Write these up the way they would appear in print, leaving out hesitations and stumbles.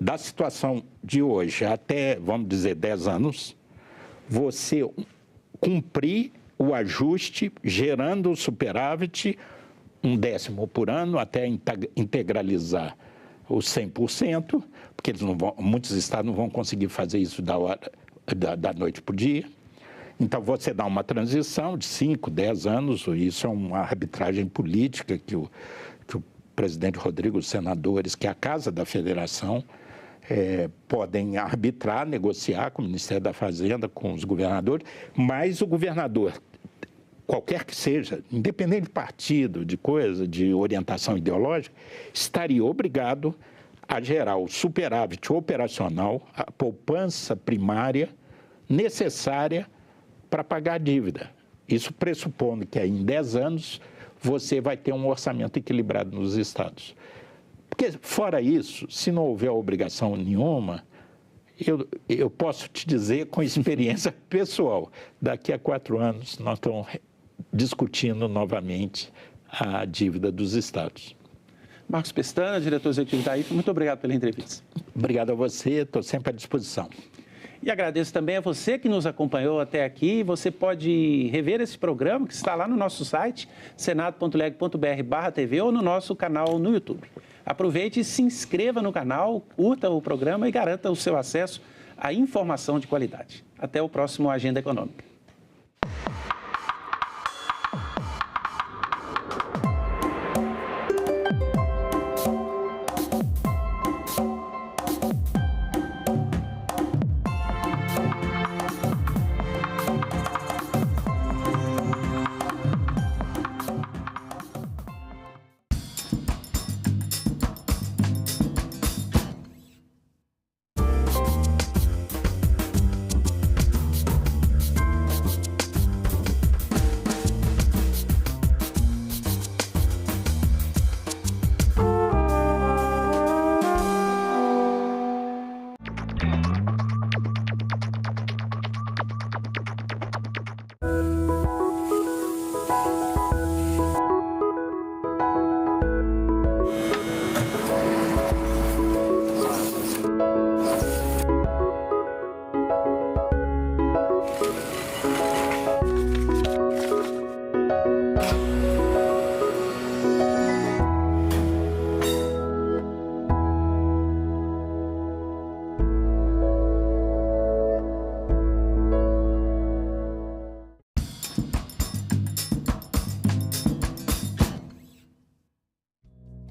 da situação de hoje até, vamos dizer, 10 anos, você cumprir o ajuste, gerando o superávit, 1/10 por ano, até integralizar os 100%, porque muitos estados não vão conseguir fazer isso da noite para o dia. Então, você dá uma transição de 5, 10 anos, isso é uma arbitragem política que o presidente Rodrigo, os senadores, que é a Casa da Federação, podem arbitrar, negociar com o Ministério da Fazenda, com os governadores, mas o governador, qualquer que seja, independente de partido, de coisa, de orientação ideológica, estaria obrigado a gerar o superávit operacional, a poupança primária necessária para pagar a dívida. Isso pressupondo que aí, em 10 anos você vai ter um orçamento equilibrado nos estados. Porque, fora isso, se não houver obrigação nenhuma, eu posso te dizer, com experiência pessoal, daqui a 4 anos nós estamos discutindo novamente a dívida dos estados. Marcos Pestana, diretor executivo da IFA, muito obrigado pela entrevista. Obrigado a você, estou sempre à disposição. E agradeço também a você que nos acompanhou até aqui. Você pode rever esse programa que está lá no nosso site, senado.leg.br/TV ou no nosso canal no YouTube. Aproveite e se inscreva no canal, curta o programa e garanta o seu acesso à informação de qualidade. Até o próximo Agenda Econômica.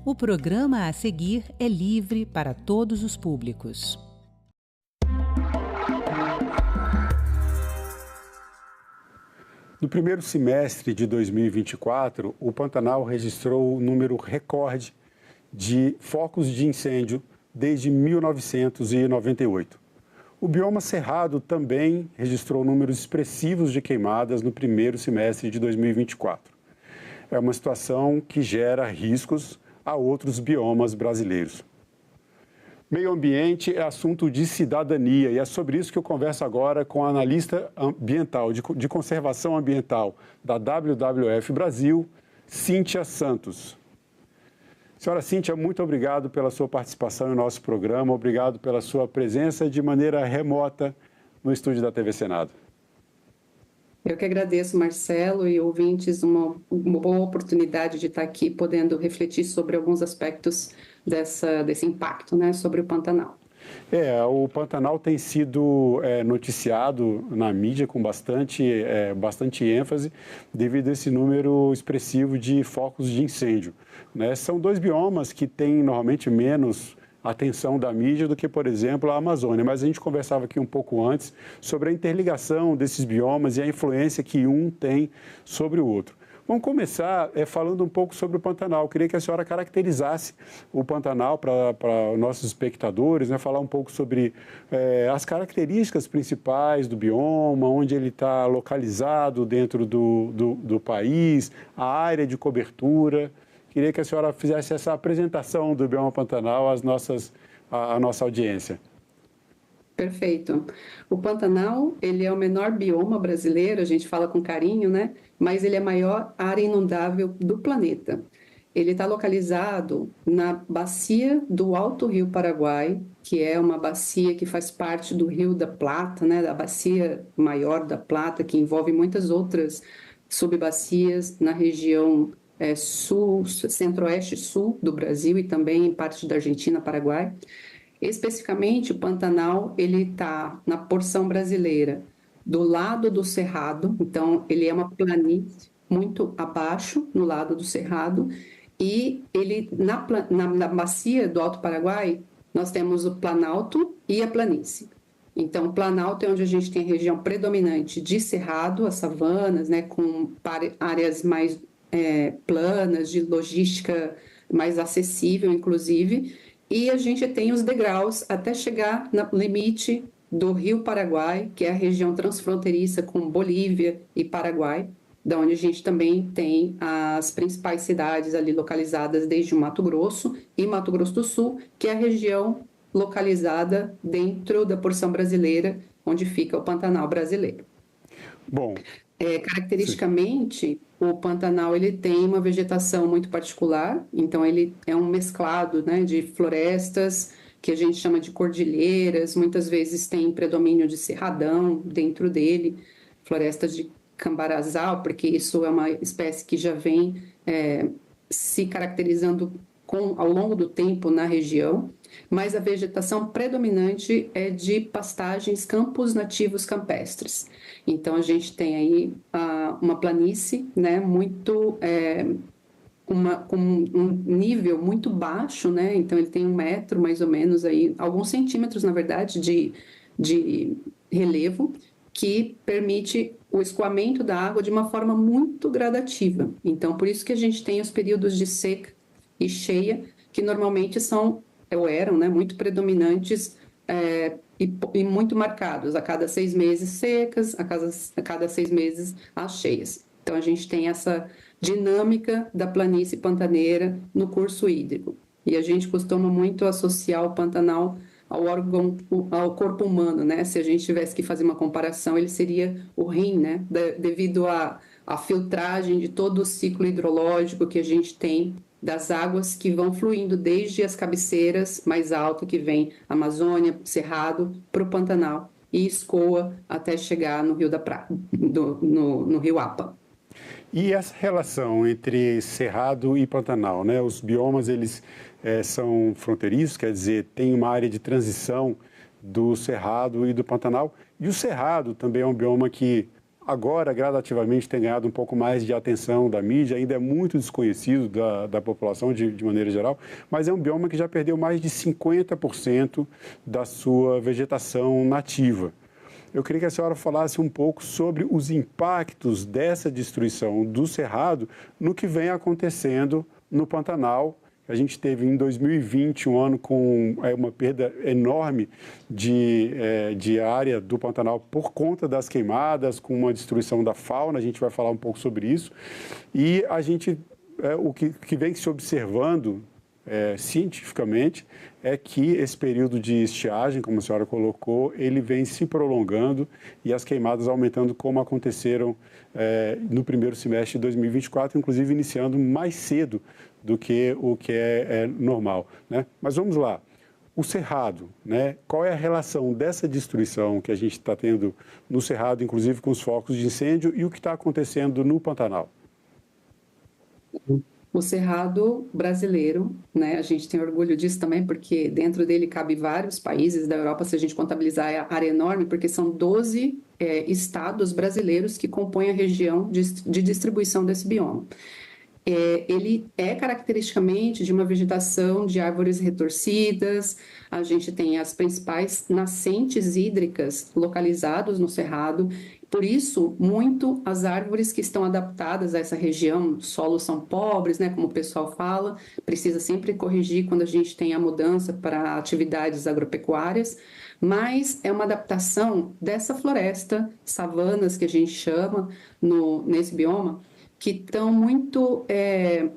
O programa a seguir é livre para todos os públicos. No primeiro semestre de 2024, o Pantanal registrou um número recorde de focos de incêndio desde 1998. O bioma cerrado também registrou números expressivos de queimadas no primeiro semestre de 2024. É uma situação que gera riscos a outros biomas brasileiros. Meio ambiente é assunto de cidadania e é sobre isso que eu converso agora com a analista ambiental, de conservação ambiental da WWF Brasil, Cíntia Santos. Senhora Cíntia, muito obrigado pela sua participação em nosso programa, obrigado pela sua presença de maneira remota no estúdio da TV Senado. Eu que agradeço, Marcelo, e ouvintes, uma boa oportunidade de estar aqui podendo refletir sobre alguns aspectos desse impacto, né, sobre o Pantanal. O Pantanal tem sido noticiado na mídia com bastante ênfase devido a esse número expressivo de focos de incêndio, né? São dois biomas que têm normalmente menos atenção da mídia do que, por exemplo, a Amazônia. Mas a gente conversava aqui um pouco antes sobre a interligação desses biomas e a influência que um tem sobre o outro. Vamos começar falando um pouco sobre o Pantanal. Eu queria que a senhora caracterizasse o Pantanal para nossos espectadores, né? Falar um pouco sobre as características principais do bioma, onde ele está localizado dentro do país, a área de cobertura. Queria que a senhora fizesse essa apresentação do bioma Pantanal à nossa audiência. Perfeito. O Pantanal, ele é o menor bioma brasileiro, a gente fala com carinho, né? Mas ele é a maior área inundável do planeta. ele está localizado na bacia do Alto Rio Paraguai, que é uma bacia que faz parte do Rio da Plata, né, da bacia maior da Plata, que envolve muitas outras subbacias na região sul, centro-oeste sul do Brasil e também em parte da Argentina, Paraguai. Especificamente, o Pantanal ele está na porção brasileira, do lado do Cerrado, então ele é uma planície muito abaixo, no lado do Cerrado, e ele na bacia do Alto Paraguai, nós temos o Planalto e a planície. Então, o Planalto é onde a gente tem a região predominante de cerrado, as savanas, né, com áreas mais planas, de logística mais acessível, inclusive, e a gente tem os degraus até chegar no limite do Rio Paraguai, que é a região transfronteiriça com Bolívia e Paraguai, da onde a gente também tem as principais cidades ali localizadas desde o Mato Grosso e Mato Grosso do Sul, que é a região localizada dentro da porção brasileira, onde fica o Pantanal brasileiro. Bom, caracteristicamente, o Pantanal ele tem uma vegetação muito particular, então ele é um mesclado, né, de florestas, que a gente chama de cordilheiras, muitas vezes tem predomínio de cerradão dentro dele, florestas de cambarazal, porque isso é uma espécie que já vem se caracterizando ao longo do tempo na região, mas a vegetação predominante é de pastagens, campos nativos campestres. Então, a gente tem aí uma planície, né, muito, com um nível muito baixo, né, então ele tem 1 metro, mais ou menos, aí, alguns centímetros, na verdade, de relevo, que permite o escoamento da água de uma forma muito gradativa. Então, por isso que a gente tem os períodos de seca e cheia, que normalmente são, ou eram, né, muito predominantes e muito marcados, a cada 6 meses secas, a cada 6 meses as cheias. Então, a gente tem essa dinâmica da planície pantaneira no curso hídrico. E a gente costuma muito associar o Pantanal ao corpo humano, né? Se a gente tivesse que fazer uma comparação, ele seria o rim, né? Devido à filtragem de todo o ciclo hidrológico que a gente tem das águas que vão fluindo desde as cabeceiras mais altas, que vem Amazônia, Cerrado, para o Pantanal e escoa até chegar no Rio da Prata, no Rio Apa. E essa relação entre Cerrado e Pantanal, né? Os biomas, eles são fronteiriços, quer dizer, tem uma área de transição do Cerrado e do Pantanal. E o Cerrado também é um bioma que agora, gradativamente, tem ganhado um pouco mais de atenção da mídia, ainda é muito desconhecido da população de maneira geral, mas é um bioma que já perdeu mais de 50% da sua vegetação nativa. Eu queria que a senhora falasse um pouco sobre os impactos dessa destruição do Cerrado no que vem acontecendo no Pantanal. A gente teve em 2020 um ano com uma perda enorme de área do Pantanal por conta das queimadas, com uma destruição da fauna, a gente vai falar um pouco sobre isso. E a gente, o que vem se observando cientificamente é que esse período de estiagem, como a senhora colocou, ele vem se prolongando e as queimadas aumentando como aconteceram no primeiro semestre de 2024, inclusive iniciando mais cedo do que o que é normal, né? Mas vamos lá, o Cerrado, né? Qual é a relação dessa destruição que a gente está tendo no Cerrado, inclusive com os focos de incêndio, e o que está acontecendo no Pantanal? O Cerrado brasileiro, né? A gente tem orgulho disso também, porque dentro dele cabe vários países da Europa, se a gente contabilizar a área enorme, porque são 12 estados brasileiros que compõem a região de distribuição desse bioma. Ele é caracteristicamente de uma vegetação de árvores retorcidas, a gente tem as principais nascentes hídricas localizadas no Cerrado, por isso, muito as árvores que estão adaptadas a essa região, solos são pobres, né, como o pessoal fala, precisa sempre corrigir quando a gente tem a mudança para atividades agropecuárias, mas é uma adaptação dessa floresta, savanas que a gente chama nesse bioma, que estão muito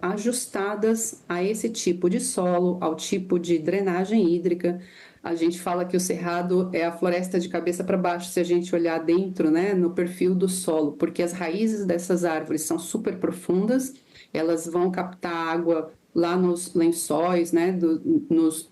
ajustadas a esse tipo de solo, ao tipo de drenagem hídrica. A gente fala que o Cerrado é a floresta de cabeça para baixo, se a gente olhar dentro, né, no perfil do solo, porque as raízes dessas árvores são super profundas elas vão captar água lá nos lençóis, né,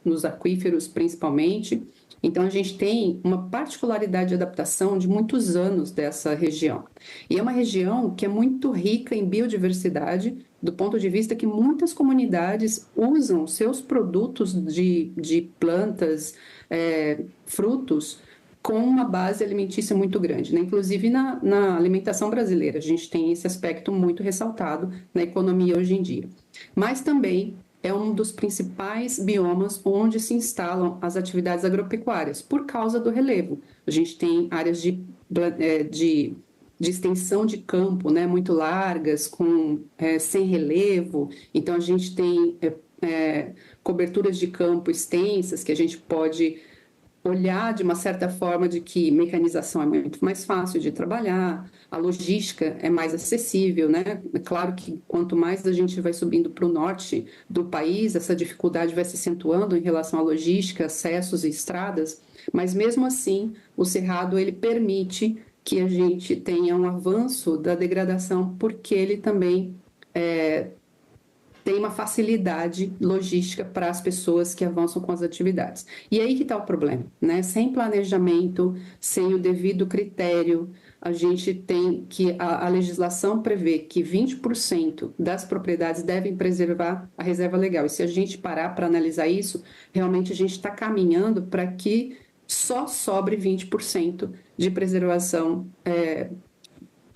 nos aquíferos principalmente. Então, a gente tem uma particularidade de adaptação de muitos anos dessa região. E é uma região que é muito rica em biodiversidade, do ponto de vista que muitas comunidades usam seus produtos de plantas, frutos, com uma base alimentícia muito grande, né? Inclusive na alimentação brasileira, a gente tem esse aspecto muito ressaltado na economia hoje em dia. Mas também é um dos principais biomas onde se instalam as atividades agropecuárias, por causa do relevo. A gente tem áreas de extensão de campo, né, muito largas, sem relevo. Então, a gente tem coberturas de campo extensas que a gente pode olhar de uma certa forma de que mecanização é muito mais fácil de trabalhar, a logística é mais acessível, né? É claro que quanto mais a gente vai subindo para o norte do país, essa dificuldade vai se acentuando em relação à logística, acessos e estradas, mas mesmo assim, o Cerrado ele permite que a gente tenha um avanço da degradação, porque ele também tem uma facilidade logística para as pessoas que avançam com as atividades. E aí que está o problema, né? Sem planejamento, sem o devido critério, a gente tem que a legislação prevê que 20% das propriedades devem preservar a reserva legal. E se a gente parar para analisar isso, realmente a gente está caminhando para que só sobre 20% de preservação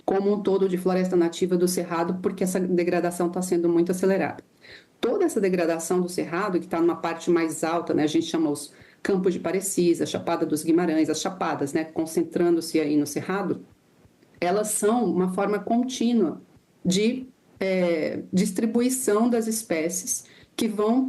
como um todo de floresta nativa do Cerrado, porque essa degradação está sendo muito acelerada. Toda essa degradação do Cerrado, que está numa parte mais alta, né, a gente chama os Campos de Parecis, a Chapada dos Guimarães, as chapadas, né, concentrando-se aí no Cerrado, elas são uma forma contínua de distribuição das espécies que vão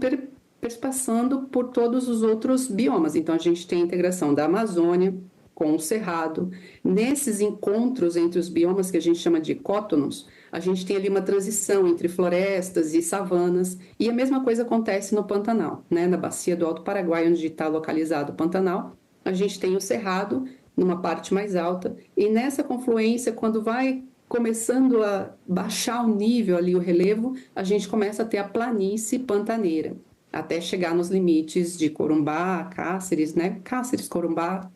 perpassando por todos os outros biomas. Então, a gente tem a integração da Amazônia com o Cerrado. Nesses encontros entre os biomas que a gente chama de ecótonos, a gente tem ali uma transição entre florestas e savanas, e a mesma coisa acontece no Pantanal, né? Na bacia do Alto Paraguai, onde está localizado o Pantanal, a gente tem o Cerrado numa parte mais alta, e nessa confluência, quando vai começando a baixar o nível ali, o relevo, a gente começa a ter a planície pantaneira, até chegar nos limites de Corumbá, Cáceres, né? Cáceres, Corumbá,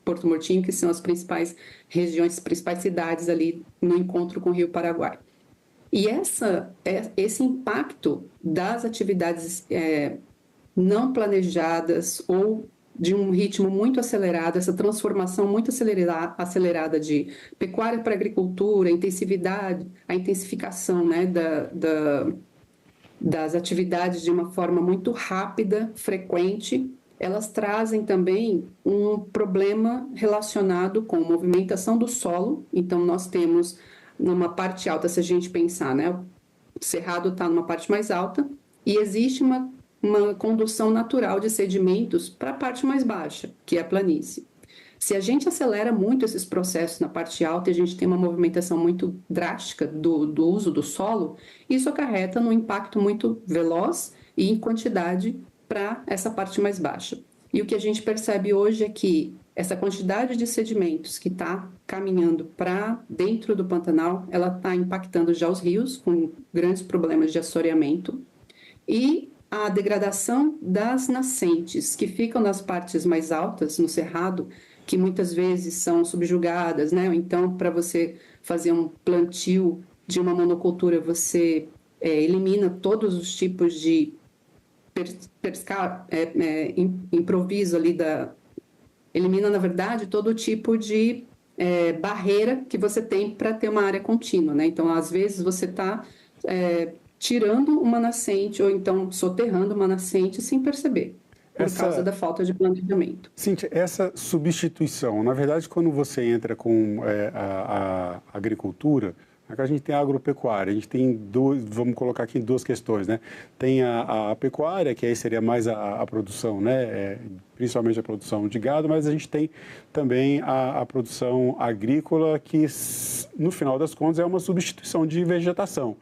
Porto Murtinho, que são as principais regiões, as principais cidades ali no encontro com o Rio Paraguai. E esse impacto das atividades não planejadas ou de um ritmo muito acelerado, essa transformação muito acelerada de pecuária para agricultura, a intensificação, né, das atividades de uma forma muito rápida, frequente, elas trazem também um problema relacionado com movimentação do solo. Então, nós temos numa parte alta, se a gente pensar, né, o Cerrado está numa parte mais alta e existe uma condução natural de sedimentos para a parte mais baixa, que é a planície. Se a gente acelera muito esses processos na parte alta e a gente tem uma movimentação muito drástica do uso do solo, isso acarreta num impacto muito veloz e em quantidade para essa parte mais baixa. E o que a gente percebe hoje é que essa quantidade de sedimentos que está caminhando para dentro do Pantanal, ela está impactando já os rios, com grandes problemas de assoreamento, e a degradação das nascentes que ficam nas partes mais altas, no Cerrado, que muitas vezes são subjugadas, né? Então, para você fazer um plantio de uma monocultura, você elimina todos os tipos de improviso ali elimina, na verdade, todo tipo de barreira que você tem para ter uma área contínua, né? Então, às vezes, você está tirando uma nascente ou então soterrando uma nascente sem perceber, por causa da falta de planejamento. Cíntia, essa substituição, na verdade, quando você entra com a agricultura, a gente tem a agropecuária, a gente tem vamos colocar aqui duas questões, né? Tem a pecuária, que aí seria mais a produção, né? Principalmente a produção de gado, mas a gente tem também a produção agrícola, que no final das contas é uma substituição de vegetação.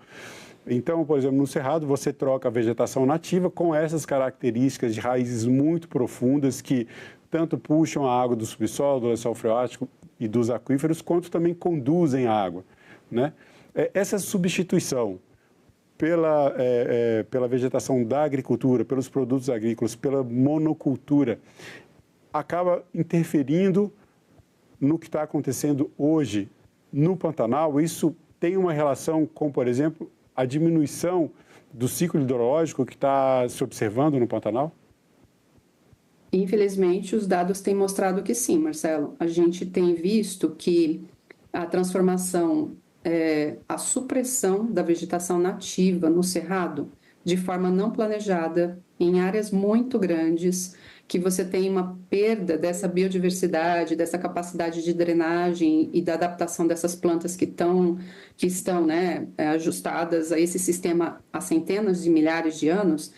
Então, por exemplo, no Cerrado você troca a vegetação nativa com essas características de raízes muito profundas que tanto puxam a água do subsolo, do lençol freático e dos aquíferos, quanto também conduzem a água, né? Essa substituição, pela vegetação da agricultura, pelos produtos agrícolas, pela monocultura, acaba interferindo no que está acontecendo hoje no Pantanal? Isso tem uma relação com, por exemplo, a diminuição do ciclo hidrológico que está se observando no Pantanal? Infelizmente, os dados têm mostrado que sim, Marcelo. A gente tem visto que a transformação, a supressão da vegetação nativa no Cerrado, de forma não planejada, em áreas muito grandes, que você tem uma perda dessa biodiversidade, dessa capacidade de drenagem e da adaptação dessas plantas que estão, né, ajustadas a esse sistema há centenas de milhares de anos.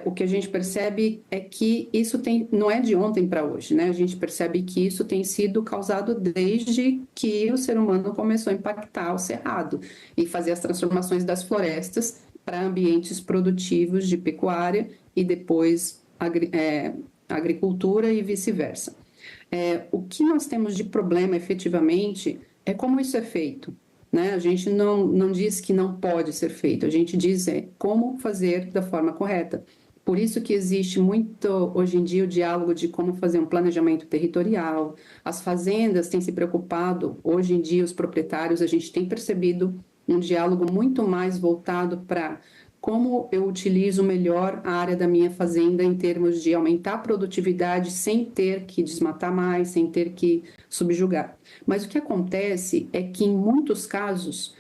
O que a gente percebe é que isso não é de ontem para hoje, né? A gente percebe que isso tem sido causado desde que o ser humano começou a impactar o cerrado e fazer as transformações das florestas para ambientes produtivos de pecuária e depois agricultura e vice-versa. O que nós temos de problema efetivamente é como isso é feito. Né? A gente não diz que não pode ser feito, a gente diz como fazer da forma correta. Por isso que existe muito, hoje em dia, o diálogo de como fazer um planejamento territorial. As fazendas têm se preocupado, hoje em dia, os proprietários, a gente tem percebido um diálogo muito mais voltado para como eu utilizo melhor a área da minha fazenda em termos de aumentar a produtividade sem ter que desmatar mais, sem ter que subjugar. Mas o que acontece é que, em muitos casos,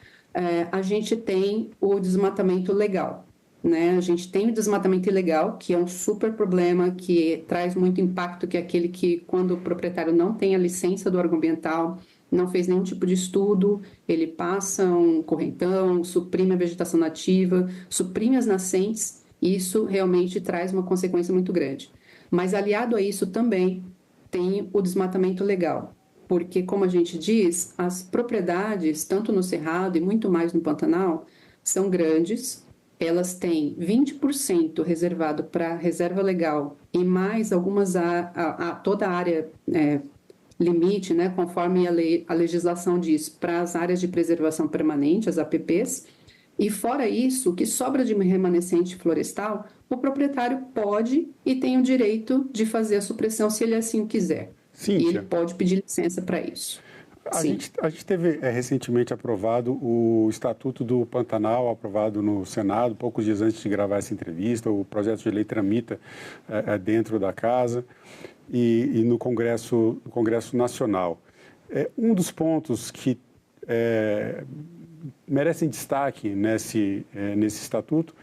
a gente tem o desmatamento legal. Né? A gente tem o desmatamento ilegal, que é um super problema, que traz muito impacto, que é aquele que, quando o proprietário não tem a licença do órgão ambiental, não fez nenhum tipo de estudo, ele passa um correntão, suprime a vegetação nativa, suprime as nascentes, e isso realmente traz uma consequência muito grande. Mas aliado a isso também tem o desmatamento legal, porque, como a gente diz, as propriedades, tanto no Cerrado e muito mais no Pantanal, são grandes, elas têm 20% reservado para reserva legal e mais algumas, toda a área limite, né, conforme a legislação diz, para as áreas de preservação permanente, as APPs, e fora isso, o que sobra de remanescente florestal, o proprietário pode e tem o direito de fazer a supressão se ele assim quiser. Cíntia, e ele pode pedir licença para isso. A gente teve recentemente aprovado o Estatuto do Pantanal, aprovado no Senado, poucos dias antes de gravar essa entrevista. O projeto de lei tramita dentro da casa e no Congresso Nacional. Um dos pontos que merecem destaque nesse estatuto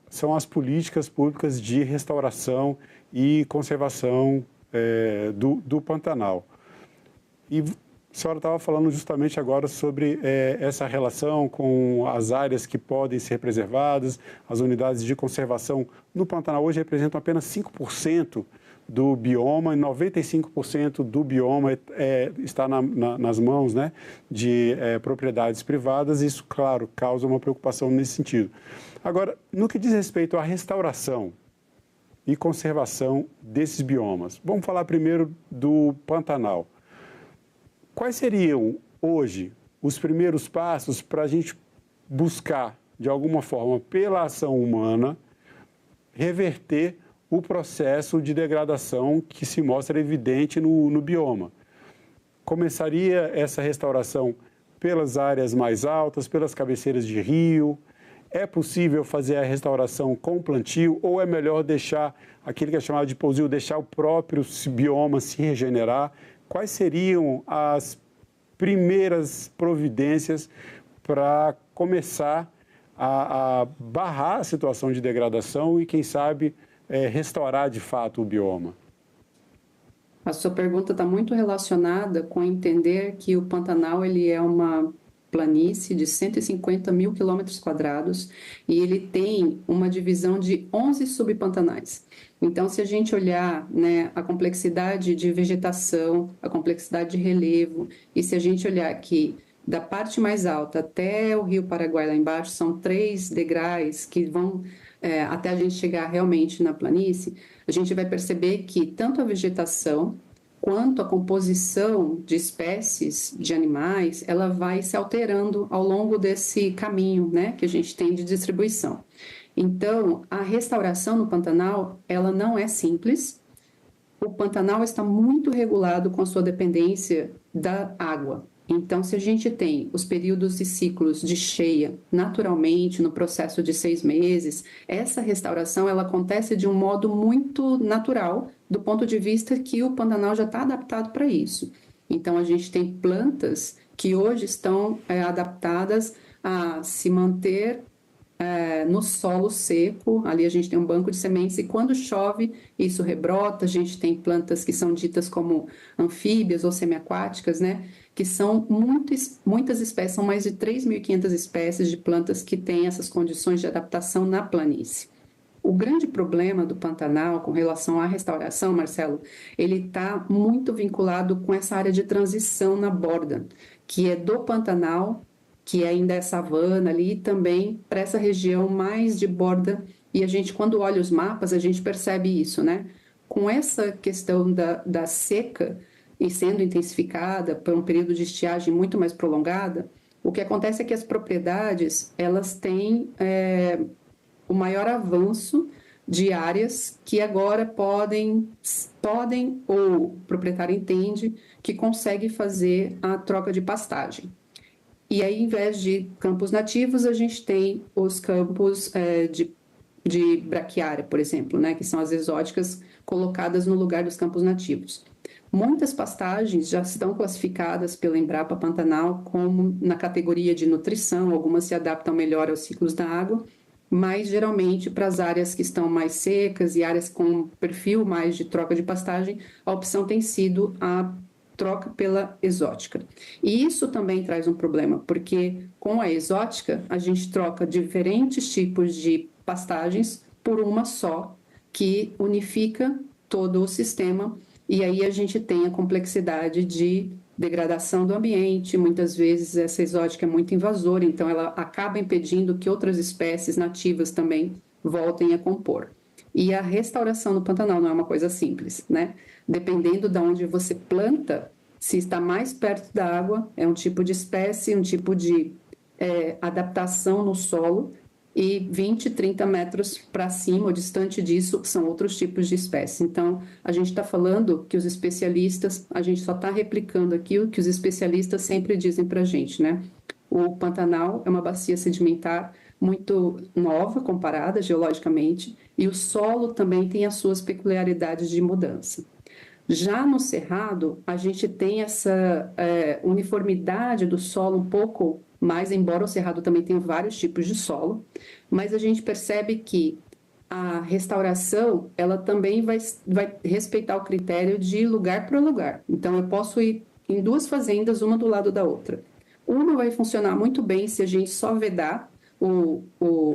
são as políticas públicas de restauração e conservação do Pantanal. E a senhora estava falando justamente agora sobre essa relação com as áreas que podem ser preservadas, as unidades de conservação no Pantanal hoje representam apenas 5% do bioma e 95% do bioma está nas mãos, né, de propriedades privadas. Isso, claro, causa uma preocupação nesse sentido. Agora, no que diz respeito à restauração e conservação desses biomas, vamos falar primeiro do Pantanal. Quais seriam, hoje, os primeiros passos para a gente buscar, de alguma forma, pela ação humana, reverter o processo de degradação que se mostra evidente no bioma? Começaria essa restauração pelas áreas mais altas, pelas cabeceiras de rio? É possível fazer a restauração com plantio ou é melhor deixar aquele que é chamado de pousio, deixar o próprio bioma se regenerar? Quais seriam as primeiras providências para começar a barrar a situação de degradação e, quem sabe, restaurar de fato o bioma? A sua pergunta está muito relacionada com entender que o Pantanal ele é uma planície de 150 mil quilômetros quadrados e ele tem uma divisão de 11 subpantanais. Então, se a gente olhar, né, a complexidade de vegetação, a complexidade de relevo, e se a gente olhar que da parte mais alta até o Rio Paraguai lá embaixo, são 3 degraus que vão até a gente chegar realmente na planície, a gente vai perceber que tanto a vegetação quanto a composição de espécies de animais, ela vai se alterando ao longo desse caminho, né, que a gente tem de distribuição. Então, a restauração no Pantanal, ela não é simples. O Pantanal está muito regulado com a sua dependência da água. Então, se a gente tem os períodos e ciclos de cheia naturalmente no processo de 6 meses, essa restauração ela acontece de um modo muito natural, do ponto de vista que o Pantanal já está adaptado para isso. Então, a gente tem plantas que hoje estão adaptadas a se manter no solo seco. Ali a gente tem um banco de sementes e quando chove isso rebrota. A gente tem plantas que são ditas como anfíbias ou semiaquáticas, né? Que são muitas espécies, são mais de 3.500 espécies de plantas que têm essas condições de adaptação na planície. O grande problema do Pantanal com relação à restauração, Marcelo, ele está muito vinculado com essa área de transição na borda, que é do Pantanal, que ainda é savana ali, e também para essa região mais de borda. E a gente, quando olha os mapas, a gente percebe isso, né? Com essa questão da seca e sendo intensificada por um período de estiagem muito mais prolongada, o que acontece é que as propriedades, elas têm o maior avanço de áreas que agora podem ou o proprietário entende que consegue fazer a troca de pastagem. E aí, em vez de campos nativos, a gente tem os campos de braquiária, por exemplo, né, que são as exóticas colocadas no lugar dos campos nativos. Muitas pastagens já estão classificadas pela Embrapa Pantanal como na categoria de nutrição, algumas se adaptam melhor aos ciclos da água, mas geralmente para as áreas que estão mais secas e áreas com perfil mais de troca de pastagem, a opção tem sido a troca pela exótica. E isso também traz um problema, porque com a exótica a gente troca diferentes tipos de pastagens por uma só, que unifica todo o sistema, e aí a gente tem a complexidade de degradação do ambiente. Muitas vezes essa exótica é muito invasora, então ela acaba impedindo que outras espécies nativas também voltem a compor. E a restauração no Pantanal não é uma coisa simples, né? Dependendo de onde você planta, se está mais perto da água, é um tipo de espécie, um tipo de adaptação no solo, e 20, 30 metros para cima ou distante disso são outros tipos de espécies. Então, a gente está falando que os especialistas, a gente só está replicando aqui o que os especialistas sempre dizem para a gente, né? O Pantanal é uma bacia sedimentar muito nova, comparada geologicamente, e o solo também tem as suas peculiaridades de mudança. Já no Cerrado, a gente tem essa uniformidade do solo um pouco mais, embora o Cerrado também tenha vários tipos de solo, mas a gente percebe que a restauração, ela também vai respeitar o critério de lugar para lugar. Então, eu posso ir em 2 fazendas, uma do lado da outra. Uma vai funcionar muito bem se a gente só vedar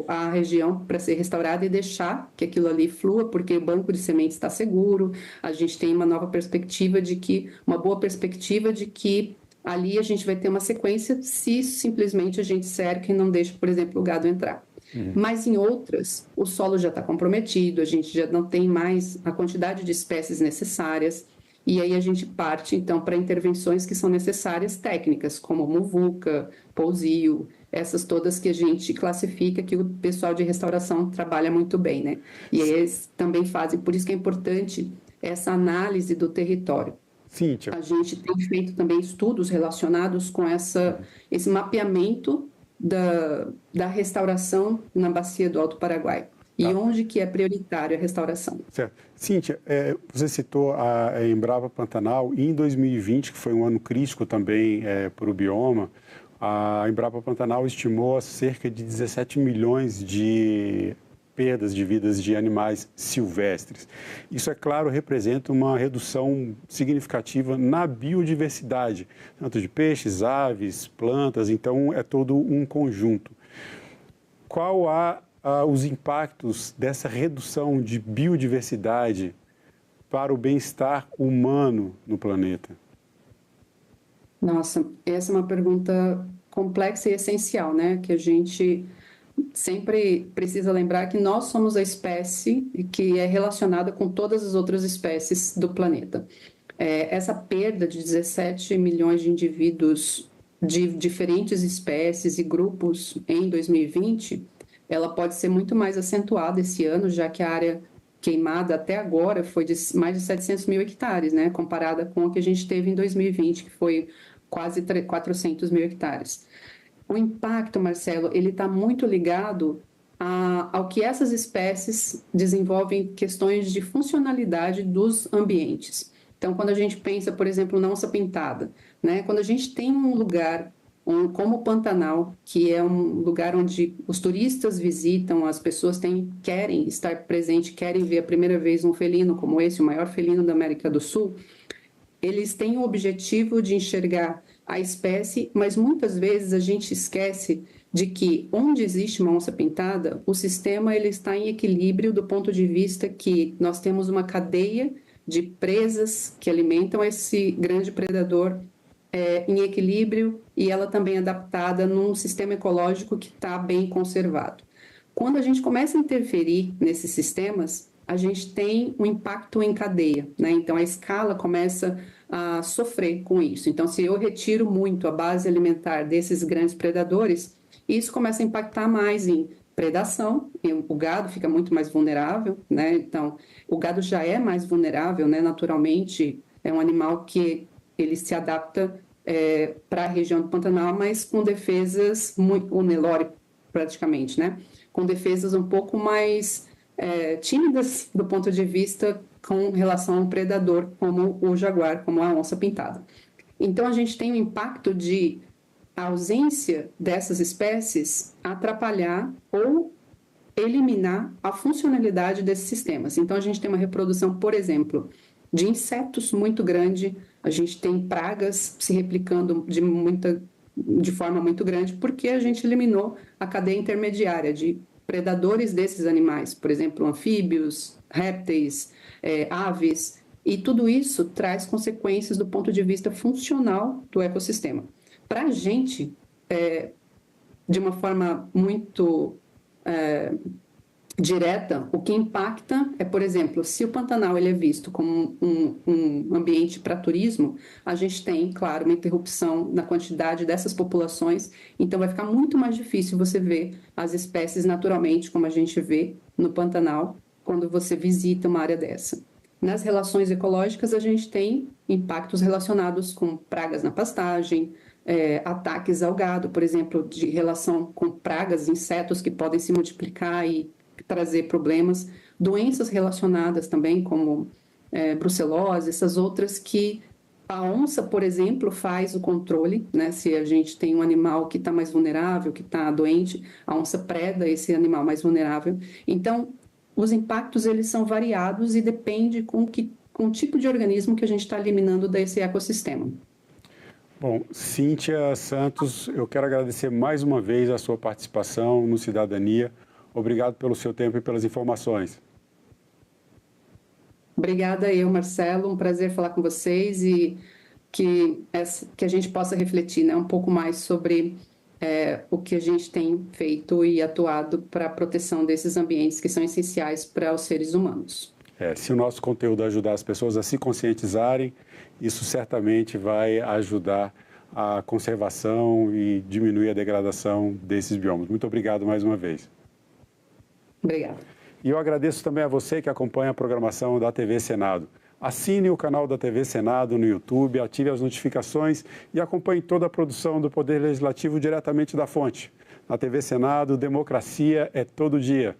a região para ser restaurada e deixar que aquilo ali flua, porque o banco de sementes está seguro, a gente tem uma boa perspectiva de que ali a gente vai ter uma sequência se simplesmente a gente cerca e não deixa, por exemplo, o gado entrar. Mas em outras, o solo já está comprometido, a gente já não tem mais a quantidade de espécies necessárias, e aí a gente parte, então, para intervenções que são necessárias técnicas, como muvuca, pousio, essas todas que a gente classifica, que o pessoal de restauração trabalha muito bem, né? E eles também fazem, por isso que é importante essa análise do território. Cíntia. A gente tem feito também estudos relacionados com esse mapeamento da restauração na bacia do Alto Paraguai. E onde que é prioritária a restauração. Certo. Cíntia, você citou a Embrapa Pantanal, e em 2020, que foi um ano crítico também para o bioma, a Embrapa Pantanal estimou cerca de 17 milhões de perdas de vidas de animais silvestres. Isso, é claro, representa uma redução significativa na biodiversidade, tanto de peixes, aves, plantas, então é todo um conjunto. Qual os impactos dessa redução de biodiversidade para o bem-estar humano no planeta? Nossa, essa é uma pergunta complexa e essencial, né? Que a gente sempre precisa lembrar que nós somos a espécie que é relacionada com todas as outras espécies do planeta. essa perda de 17 milhões de indivíduos de diferentes espécies e grupos em 2020, ela pode ser muito mais acentuada esse ano, já que a área queimada até agora foi de mais de 700 mil hectares, né, comparada com o que a gente teve em 2020, que foi quase 400 mil hectares. O impacto, Marcelo, ele está muito ligado ao que essas espécies desenvolvem questões de funcionalidade dos ambientes. Então, quando a gente pensa, por exemplo, na onça-pintada, né, quando a gente tem um lugar como o Pantanal, que é um lugar onde os turistas visitam, as pessoas querem estar presentes, querem ver a primeira vez um felino como esse, o maior felino da América do Sul, eles têm o objetivo de enxergar a espécie, mas muitas vezes a gente esquece de que onde existe uma onça-pintada, o sistema ele está em equilíbrio do ponto de vista que nós temos uma cadeia de presas que alimentam esse grande predador em equilíbrio e ela também é adaptada num sistema ecológico que está bem conservado. Quando a gente começa a interferir nesses sistemas, a gente tem um impacto em cadeia, né? Então a escala começa a sofrer com isso. Então, se eu retiro muito a base alimentar desses grandes predadores, isso começa a impactar mais em predação, o gado fica muito mais vulnerável, né? Então, o gado já é mais vulnerável, né? Naturalmente, é um animal que ele se adapta para a região do Pantanal, mas com defesas, o Nelore praticamente, né? Com defesas um pouco mais tímidas do ponto de vista com relação a um predador como o jaguar, como a onça-pintada. Então, a gente tem um impacto de a ausência dessas espécies atrapalhar ou eliminar a funcionalidade desses sistemas. Então, a gente tem uma reprodução, por exemplo, de insetos muito grande, a gente tem pragas se replicando de forma muito grande, porque a gente eliminou a cadeia intermediária de predadores desses animais, por exemplo, anfíbios, répteis, aves, e tudo isso traz consequências do ponto de vista funcional do ecossistema. Para a gente, de uma forma muito direta, o que impacta é, por exemplo, se o Pantanal ele é visto como um ambiente para turismo, a gente tem, claro, uma interrupção na quantidade dessas populações, então vai ficar muito mais difícil você ver as espécies naturalmente, como a gente vê no Pantanal, quando você visita uma área dessa. Nas relações ecológicas, a gente tem impactos relacionados com pragas na pastagem, ataques ao gado, por exemplo, de relação com pragas, insetos que podem se multiplicar e trazer problemas, doenças relacionadas também, como brucelose, essas outras que a onça, por exemplo, faz o controle, né? Se a gente tem um animal que está mais vulnerável, que está doente, a onça preda esse animal mais vulnerável. Então, os impactos, eles são variados e depende com o tipo de organismo que a gente está eliminando desse ecossistema. Bom, Cíntia Santos, eu quero agradecer mais uma vez a sua participação no Cidadania. Obrigado pelo seu tempo e pelas informações. Obrigada eu, Marcelo. Um prazer falar com vocês e que a gente possa refletir, né, um pouco mais sobre o que a gente tem feito e atuado para a proteção desses ambientes que são essenciais para os seres humanos. Se o nosso conteúdo ajudar as pessoas a se conscientizarem, isso certamente vai ajudar a conservação e diminuir a degradação desses biomas. Muito obrigado mais uma vez. Obrigada. E eu agradeço também a você que acompanha a programação da TV Senado. Assine o canal da TV Senado no YouTube, ative as notificações e acompanhe toda a produção do Poder Legislativo diretamente da fonte. Na TV Senado, democracia é todo dia.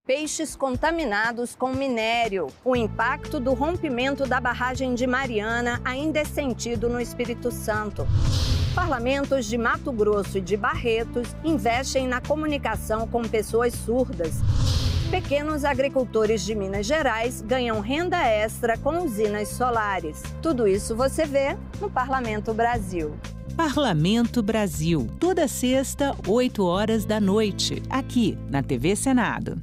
Peixes contaminados com minério. O impacto do rompimento da barragem de Mariana ainda é sentido no Espírito Santo. Parlamentos de Mato Grosso e de Barretos investem na comunicação com pessoas surdas. Pequenos agricultores de Minas Gerais ganham renda extra com usinas solares. Tudo isso você vê no Parlamento Brasil. Parlamento Brasil, toda sexta, 8 horas da noite, aqui na TV Senado.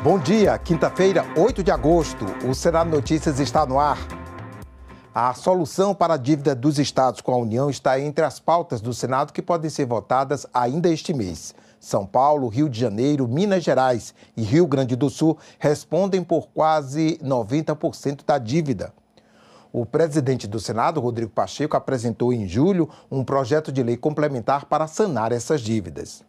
Bom dia, quinta-feira, 8 de agosto, o Senado Notícias está no ar. A solução para a dívida dos estados com a União está entre as pautas do Senado que podem ser votadas ainda este mês. São Paulo, Rio de Janeiro, Minas Gerais e Rio Grande do Sul respondem por quase 90% da dívida. O presidente do Senado, Rodrigo Pacheco, apresentou em julho um projeto de lei complementar para sanar essas dívidas.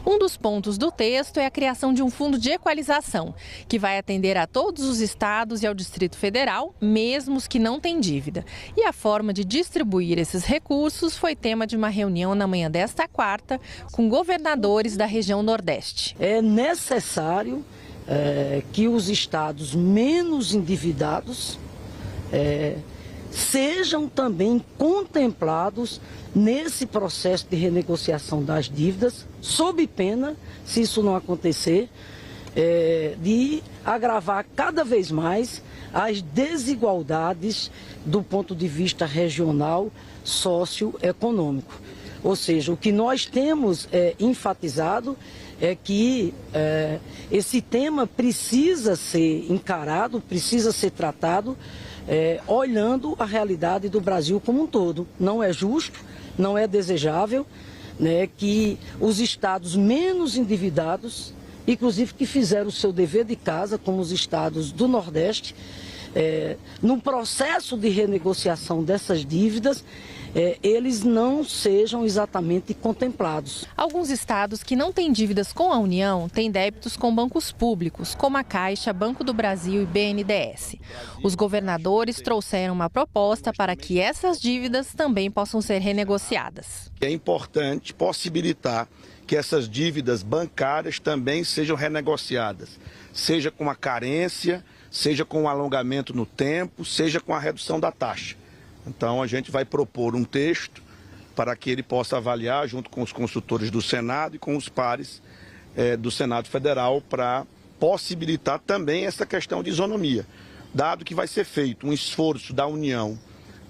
Um dos pontos do texto é a criação de um fundo de equalização, que vai atender a todos os estados e ao Distrito Federal, mesmo os que não têm dívida. E a forma de distribuir esses recursos foi tema de uma reunião na manhã desta quarta com governadores da região Nordeste. É necessário que os estados menos endividados sejam também contemplados nesse processo de renegociação das dívidas, sob pena, se isso não acontecer, de agravar cada vez mais as desigualdades do ponto de vista regional, socioeconômico. Ou seja, o que nós temos enfatizado é que esse tema precisa ser encarado, precisa ser tratado, olhando a realidade do Brasil como um todo. Não é justo, não é desejável, né, que os estados menos endividados, inclusive que fizeram o seu dever de casa, como os estados do Nordeste, no processo de renegociação dessas dívidas, eles não sejam exatamente contemplados. Alguns estados que não têm dívidas com a União têm débitos com bancos públicos, como a Caixa, Banco do Brasil e BNDES. Os governadores trouxeram uma proposta para que essas dívidas também possam ser renegociadas. É importante possibilitar que essas dívidas bancárias também sejam renegociadas, seja com a carência, seja com o alongamento no tempo, seja com a redução da taxa. Então, a gente vai propor um texto para que ele possa avaliar, junto com os consultores do Senado e com os pares do Senado Federal, para possibilitar também essa questão de isonomia. Dado que vai ser feito um esforço da União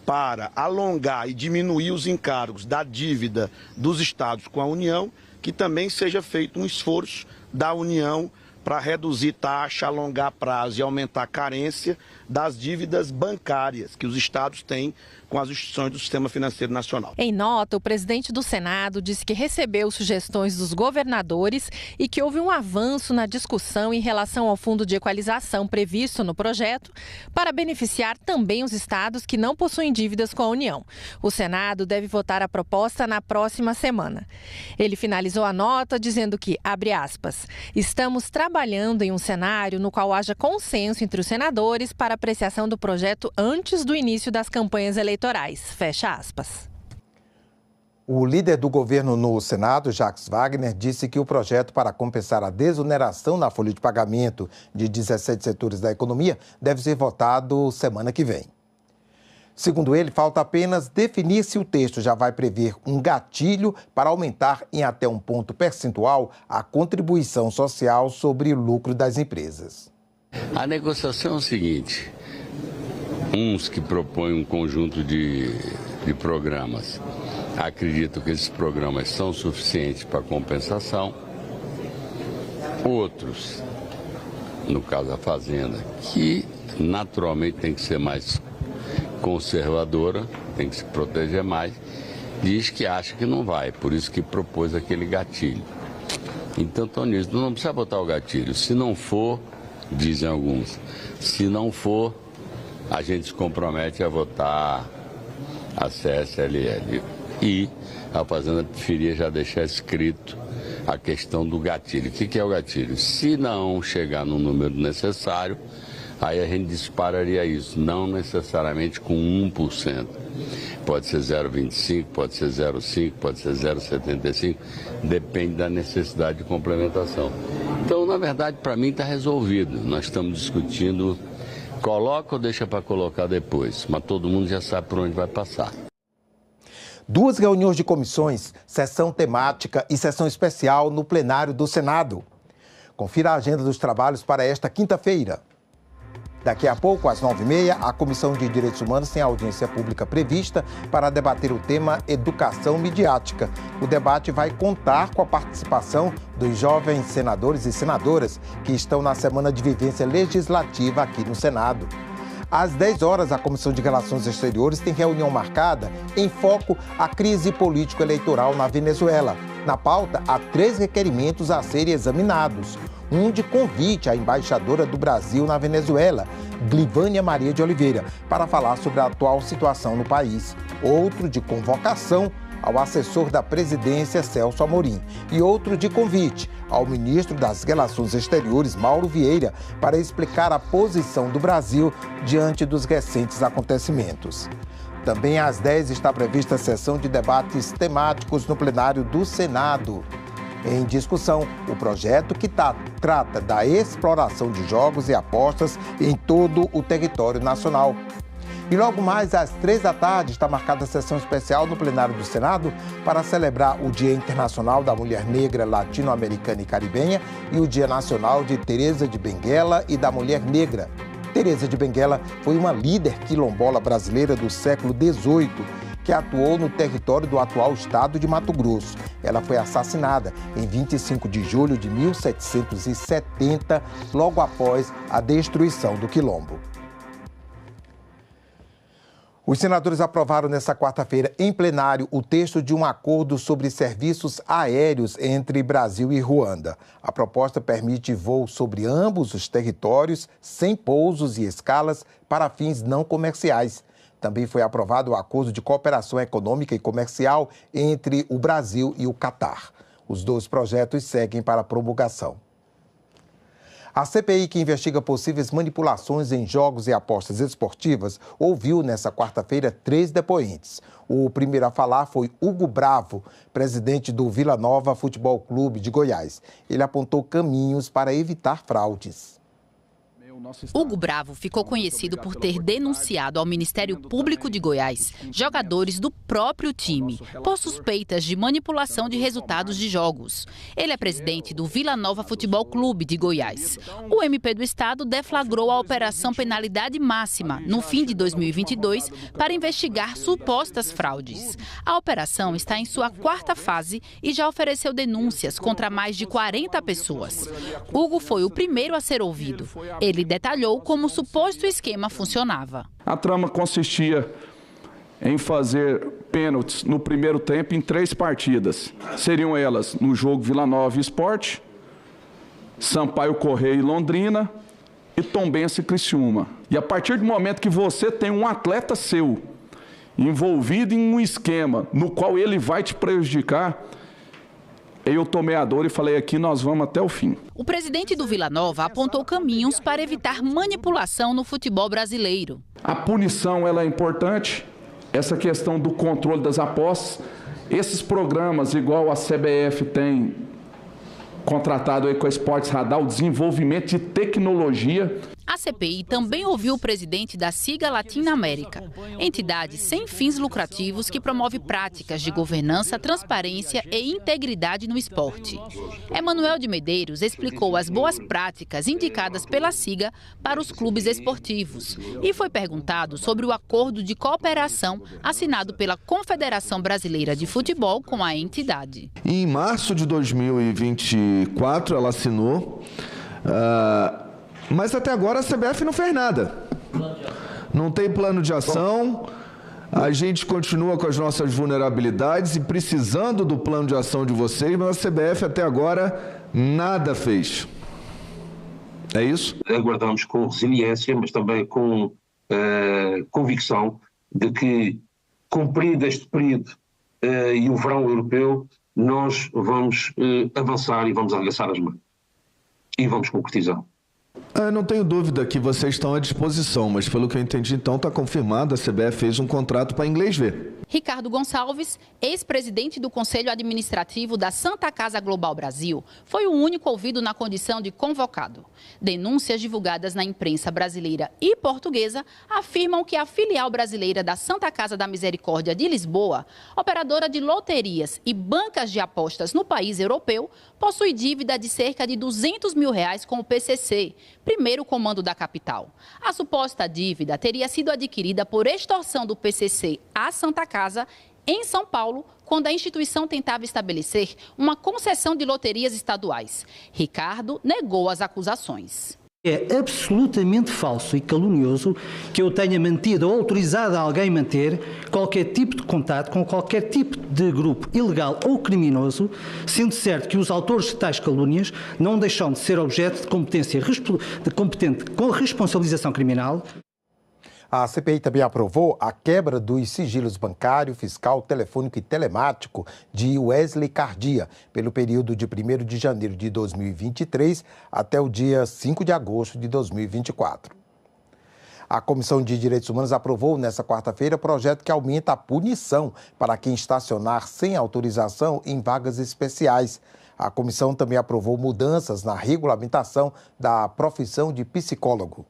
para alongar e diminuir os encargos da dívida dos estados com a União, que também seja feito um esforço da União para reduzir taxa, alongar prazo e aumentar a carência das dívidas bancárias que os estados têm com as instituições do Sistema Financeiro Nacional. Em nota, o presidente do Senado disse que recebeu sugestões dos governadores e que houve um avanço na discussão em relação ao fundo de equalização previsto no projeto para beneficiar também os estados que não possuem dívidas com a União. O Senado deve votar a proposta na próxima semana. Ele finalizou a nota dizendo que, abre aspas, estamos trabalhando em um cenário no qual haja consenso entre os senadores para apreciação do projeto antes do início das campanhas eleitorais. Fecha aspas. O líder do governo no Senado, Jacques Wagner, disse que o projeto para compensar a desoneração na folha de pagamento de 17 setores da economia deve ser votado semana que vem. Segundo ele, falta apenas definir se o texto já vai prever um gatilho para aumentar em até um ponto percentual a contribuição social sobre o lucro das empresas. A negociação é o seguinte, uns que propõem um conjunto de programas acreditam que esses programas são suficientes para compensação, outros, no caso da Fazenda, que naturalmente tem que ser mais conservadora, tem que se proteger mais, diz que acha que não vai, por isso que propôs aquele gatilho. Então, Toninho, não precisa botar o gatilho. Se não for, dizem alguns, se não for, a gente se compromete a votar a CSLL. E a Fazenda preferia já deixar escrito a questão do gatilho. O que é o gatilho? Se não chegar no número necessário, aí a gente dispararia isso, não necessariamente com 1%. Pode ser 0,25, pode ser 0,5, pode ser 0,75, depende da necessidade de complementação. Então, na verdade, para mim está resolvido. Nós estamos discutindo, coloca ou deixa para colocar depois, mas todo mundo já sabe por onde vai passar. 2 reuniões de comissões, sessão temática e sessão especial no plenário do Senado. Confira a agenda dos trabalhos para esta quinta-feira. Daqui a pouco, às 9h30, a Comissão de Direitos Humanos tem audiência pública prevista para debater o tema educação midiática. O debate vai contar com a participação dos jovens senadores e senadoras que estão na semana de vivência legislativa aqui no Senado. Às 10 horas, a Comissão de Relações Exteriores tem reunião marcada em foco à crise político-eleitoral na Venezuela. Na pauta, há 3 requerimentos a serem examinados. Um de convite à embaixadora do Brasil na Venezuela, Glivânia Maria de Oliveira, para falar sobre a atual situação no país. Outro de convocação ao assessor da presidência, Celso Amorim. E outro de convite ao ministro das Relações Exteriores, Mauro Vieira, para explicar a posição do Brasil diante dos recentes acontecimentos. Também às 10 está prevista a sessão de debates temáticos no plenário do Senado. Em discussão, o projeto que trata da exploração de jogos e apostas em todo o território nacional. E logo mais às 3 da tarde está marcada a sessão especial no plenário do Senado para celebrar o Dia Internacional da Mulher Negra, Latino-Americana e Caribenha e o Dia Nacional de Teresa de Benguela e da Mulher Negra. Teresa de Benguela foi uma líder quilombola brasileira do século XVIII que atuou no território do atual estado de Mato Grosso. Ela foi assassinada em 25 de julho de 1770, logo após a destruição do quilombo. Os senadores aprovaram nesta quarta-feira, em plenário, o texto de um acordo sobre serviços aéreos entre Brasil e Ruanda. A proposta permite voos sobre ambos os territórios, sem pousos e escalas, para fins não comerciais. Também foi aprovado o acordo de cooperação econômica e comercial entre o Brasil e o Catar. Os 2 projetos seguem para promulgação. A CPI, que investiga possíveis manipulações em jogos e apostas esportivas, ouviu nesta quarta-feira 3 depoentes. O primeiro a falar foi Hugo Bravo, presidente do Vila Nova Futebol Clube de Goiás. Ele apontou caminhos para evitar fraudes. Hugo Bravo ficou conhecido por ter denunciado ao Ministério Público de Goiás jogadores do próprio time por suspeitas de manipulação de resultados de jogos. Ele é presidente do Vila Nova Futebol Clube de Goiás. O MP do Estado deflagrou a Operação Penalidade Máxima no fim de 2022 para investigar supostas fraudes. A operação está em sua 4ª fase e já ofereceu denúncias contra mais de 40 pessoas. Hugo foi o primeiro a ser ouvido. Ele detalhou como o suposto esquema funcionava. A trama consistia em fazer pênaltis no primeiro tempo em 3 partidas. Seriam elas no jogo Vila Nova Esporte, Sampaio Correia e Londrina e Tombense e Criciúma. E a partir do momento que você tem um atleta seu envolvido em um esquema no qual ele vai te prejudicar, eu tomei a dor e falei, aqui nós vamos até o fim. O presidente do Vila Nova apontou caminhos para evitar manipulação no futebol brasileiro. A punição ela é importante, essa questão do controle das apostas. Esses programas, igual a CBF tem contratado aí com a Esportes Radar, o desenvolvimento de tecnologia. A CPI também ouviu o presidente da SIGA Latinoamérica, entidade sem fins lucrativos que promove práticas de governança, transparência e integridade no esporte. Emanuel de Medeiros explicou as boas práticas indicadas pela SIGA para os clubes esportivos e foi perguntado sobre o acordo de cooperação assinado pela Confederação Brasileira de Futebol com a entidade. Em março de 2024, ela assinou... Mas até agora a CBF não fez nada. Não tem plano de ação, a gente continua com as nossas vulnerabilidades e precisando do plano de ação de vocês, mas a CBF até agora nada fez. É isso? Aguardamos com resiliência, mas também com convicção de que, cumprido este período e o verão europeu, nós vamos avançar e vamos arregaçar as mãos. E vamos concretizar. Não tenho dúvida que vocês estão à disposição, mas pelo que eu entendi, então, está confirmado, a CBF fez um contrato para inglês ver. Ricardo Gonçalves, ex-presidente do Conselho Administrativo da Santa Casa Global Brasil, foi o único ouvido na condição de convocado. Denúncias divulgadas na imprensa brasileira e portuguesa afirmam que a filial brasileira da Santa Casa da Misericórdia de Lisboa, operadora de loterias e bancas de apostas no país europeu, possui dívida de cerca de R$200 mil com o PCC, primeiro comando da capital. A suposta dívida teria sido adquirida por extorsão do PCC à Santa Casa em São Paulo, quando a instituição tentava estabelecer uma concessão de loterias estaduais. Ricardo negou as acusações. É absolutamente falso e calunioso que eu tenha mantido ou autorizado a alguém manter qualquer tipo de contato com qualquer tipo de grupo ilegal ou criminoso, sendo certo que os autores de tais calúnias não deixam de ser objeto de competente com responsabilização criminal. A CPI também aprovou a quebra dos sigilos bancário, fiscal, telefônico e telemático de Wesley Cardia, pelo período de 1º de janeiro de 2023 até o dia 5 de agosto de 2024. A Comissão de Direitos Humanos aprovou nesta quarta-feira projeto que aumenta a punição para quem estacionar sem autorização em vagas especiais. A comissão também aprovou mudanças na regulamentação da profissão de psicólogo.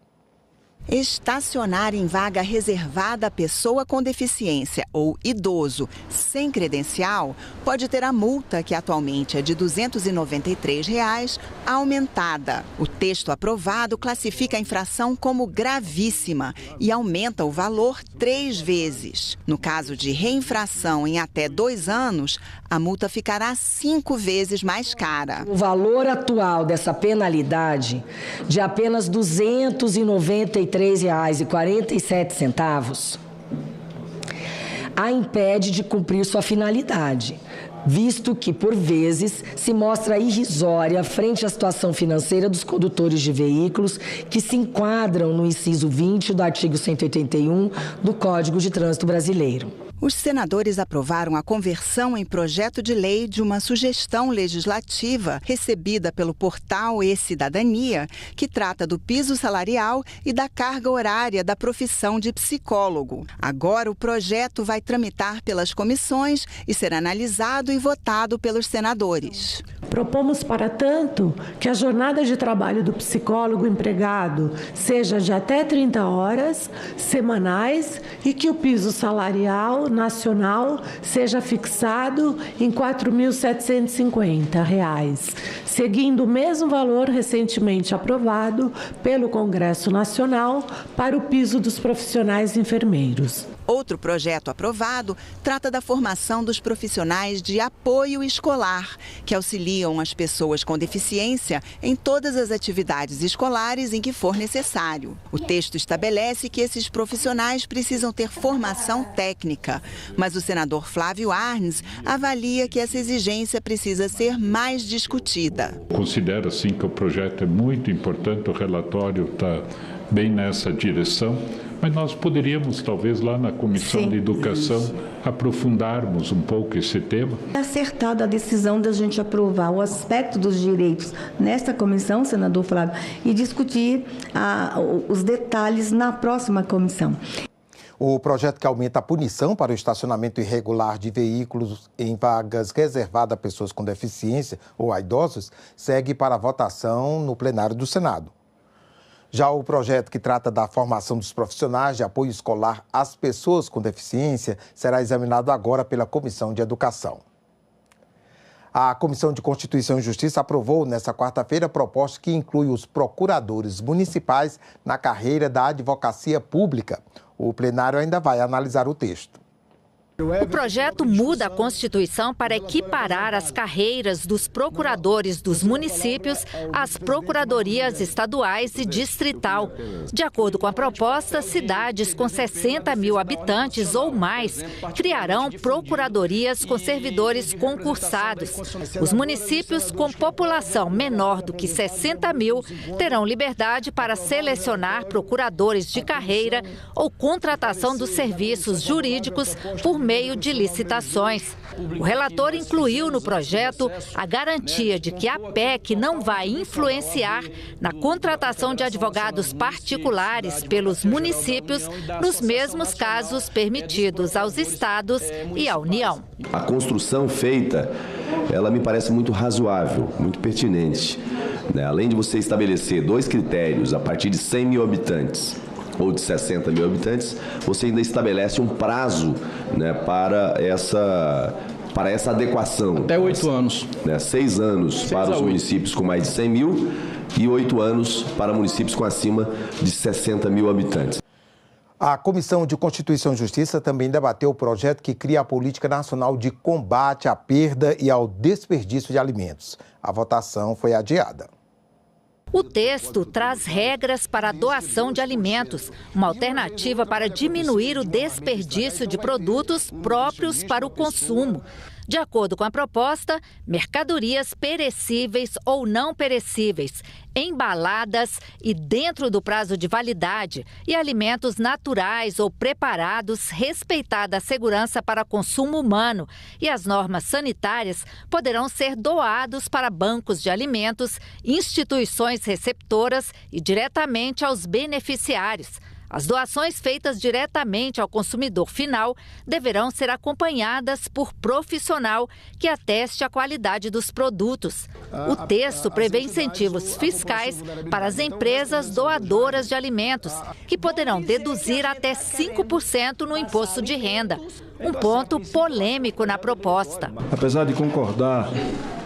Estacionar em vaga reservada à pessoa com deficiência ou idoso sem credencial pode ter a multa, que atualmente é de R$ 293, aumentada. O texto aprovado classifica a infração como gravíssima e aumenta o valor 3 vezes. No caso de reinfração em até 2 anos, a multa ficará 5 vezes mais cara. O valor atual dessa penalidade, de apenas R$ 293,47, a impede de cumprir sua finalidade, visto que, por vezes, se mostra irrisória frente à situação financeira dos condutores de veículos que se enquadram no inciso 20 do artigo 181 do Código de Trânsito Brasileiro. Os senadores aprovaram a conversão em projeto de lei de uma sugestão legislativa recebida pelo portal E-Cidadania, que trata do piso salarial e da carga horária da profissão de psicólogo. Agora o projeto vai tramitar pelas comissões e ser analisado e votado pelos senadores. Propomos, para tanto, que a jornada de trabalho do psicólogo empregado seja de até 30 horas semanais e que o piso salarial nacional seja fixado em R$ 4.750, seguindo o mesmo valor recentemente aprovado pelo Congresso Nacional para o piso dos profissionais enfermeiros. Outro projeto aprovado trata da formação dos profissionais de apoio escolar, que auxiliam as pessoas com deficiência em todas as atividades escolares em que for necessário. O texto estabelece que esses profissionais precisam ter formação técnica, mas o senador Flávio Arnes avalia que essa exigência precisa ser mais discutida. Considero, sim, que o projeto é muito importante, o relatório está bem nessa direção, mas nós poderíamos, talvez, lá na Comissão de Educação, aprofundarmos um pouco esse tema. É acertada a decisão da gente aprovar o aspecto dos direitos nesta comissão, senador Flávio, e discutir os detalhes na próxima comissão. O projeto que aumenta a punição para o estacionamento irregular de veículos em vagas reservadas a pessoas com deficiência ou a idosos segue para a votação no plenário do Senado. Já o projeto que trata da formação dos profissionais de apoio escolar às pessoas com deficiência será examinado agora pela Comissão de Educação. A Comissão de Constituição e Justiça aprovou nesta quarta-feira a proposta que inclui os procuradores municipais na carreira da advocacia pública. O plenário ainda vai analisar o texto. O projeto muda a Constituição para equiparar as carreiras dos procuradores dos municípios às procuradorias estaduais e distrital. De acordo com a proposta, cidades com 60 mil habitantes ou mais criarão procuradorias com servidores concursados. Os municípios com população menor do que 60 mil terão liberdade para selecionar procuradores de carreira ou contratação dos serviços jurídicos por meio de licitações. O relator incluiu no projeto a garantia de que a PEC não vai influenciar na contratação de advogados particulares pelos municípios nos mesmos casos permitidos aos estados e à União. A construção feita, ela me parece muito razoável, muito pertinente. Além de você estabelecer 2 critérios a partir de 100 mil habitantes ou de 60 mil habitantes, você ainda estabelece um prazo para essa adequação. Até 8 anos. 6 anos para os municípios com mais de 100 mil e 8 anos para municípios com acima de 60 mil habitantes. A Comissão de Constituição e Justiça também debateu o projeto que cria a Política Nacional de Combate à Perda e ao Desperdício de Alimentos. A votação foi adiada. O texto traz regras para a doação de alimentos, uma alternativa para diminuir o desperdício de produtos próprios para o consumo. De acordo com a proposta, mercadorias perecíveis ou não perecíveis, embaladas e dentro do prazo de validade e alimentos naturais ou preparados, respeitada a segurança para consumo humano e as normas sanitárias, poderão ser doados para bancos de alimentos, instituições receptoras e diretamente aos beneficiários. As doações feitas diretamente ao consumidor final deverão ser acompanhadas por profissional que ateste a qualidade dos produtos. O texto prevê incentivos fiscais para as empresas doadoras de alimentos, que poderão deduzir até 5% no imposto de renda. Um ponto polêmico na proposta. Apesar de concordar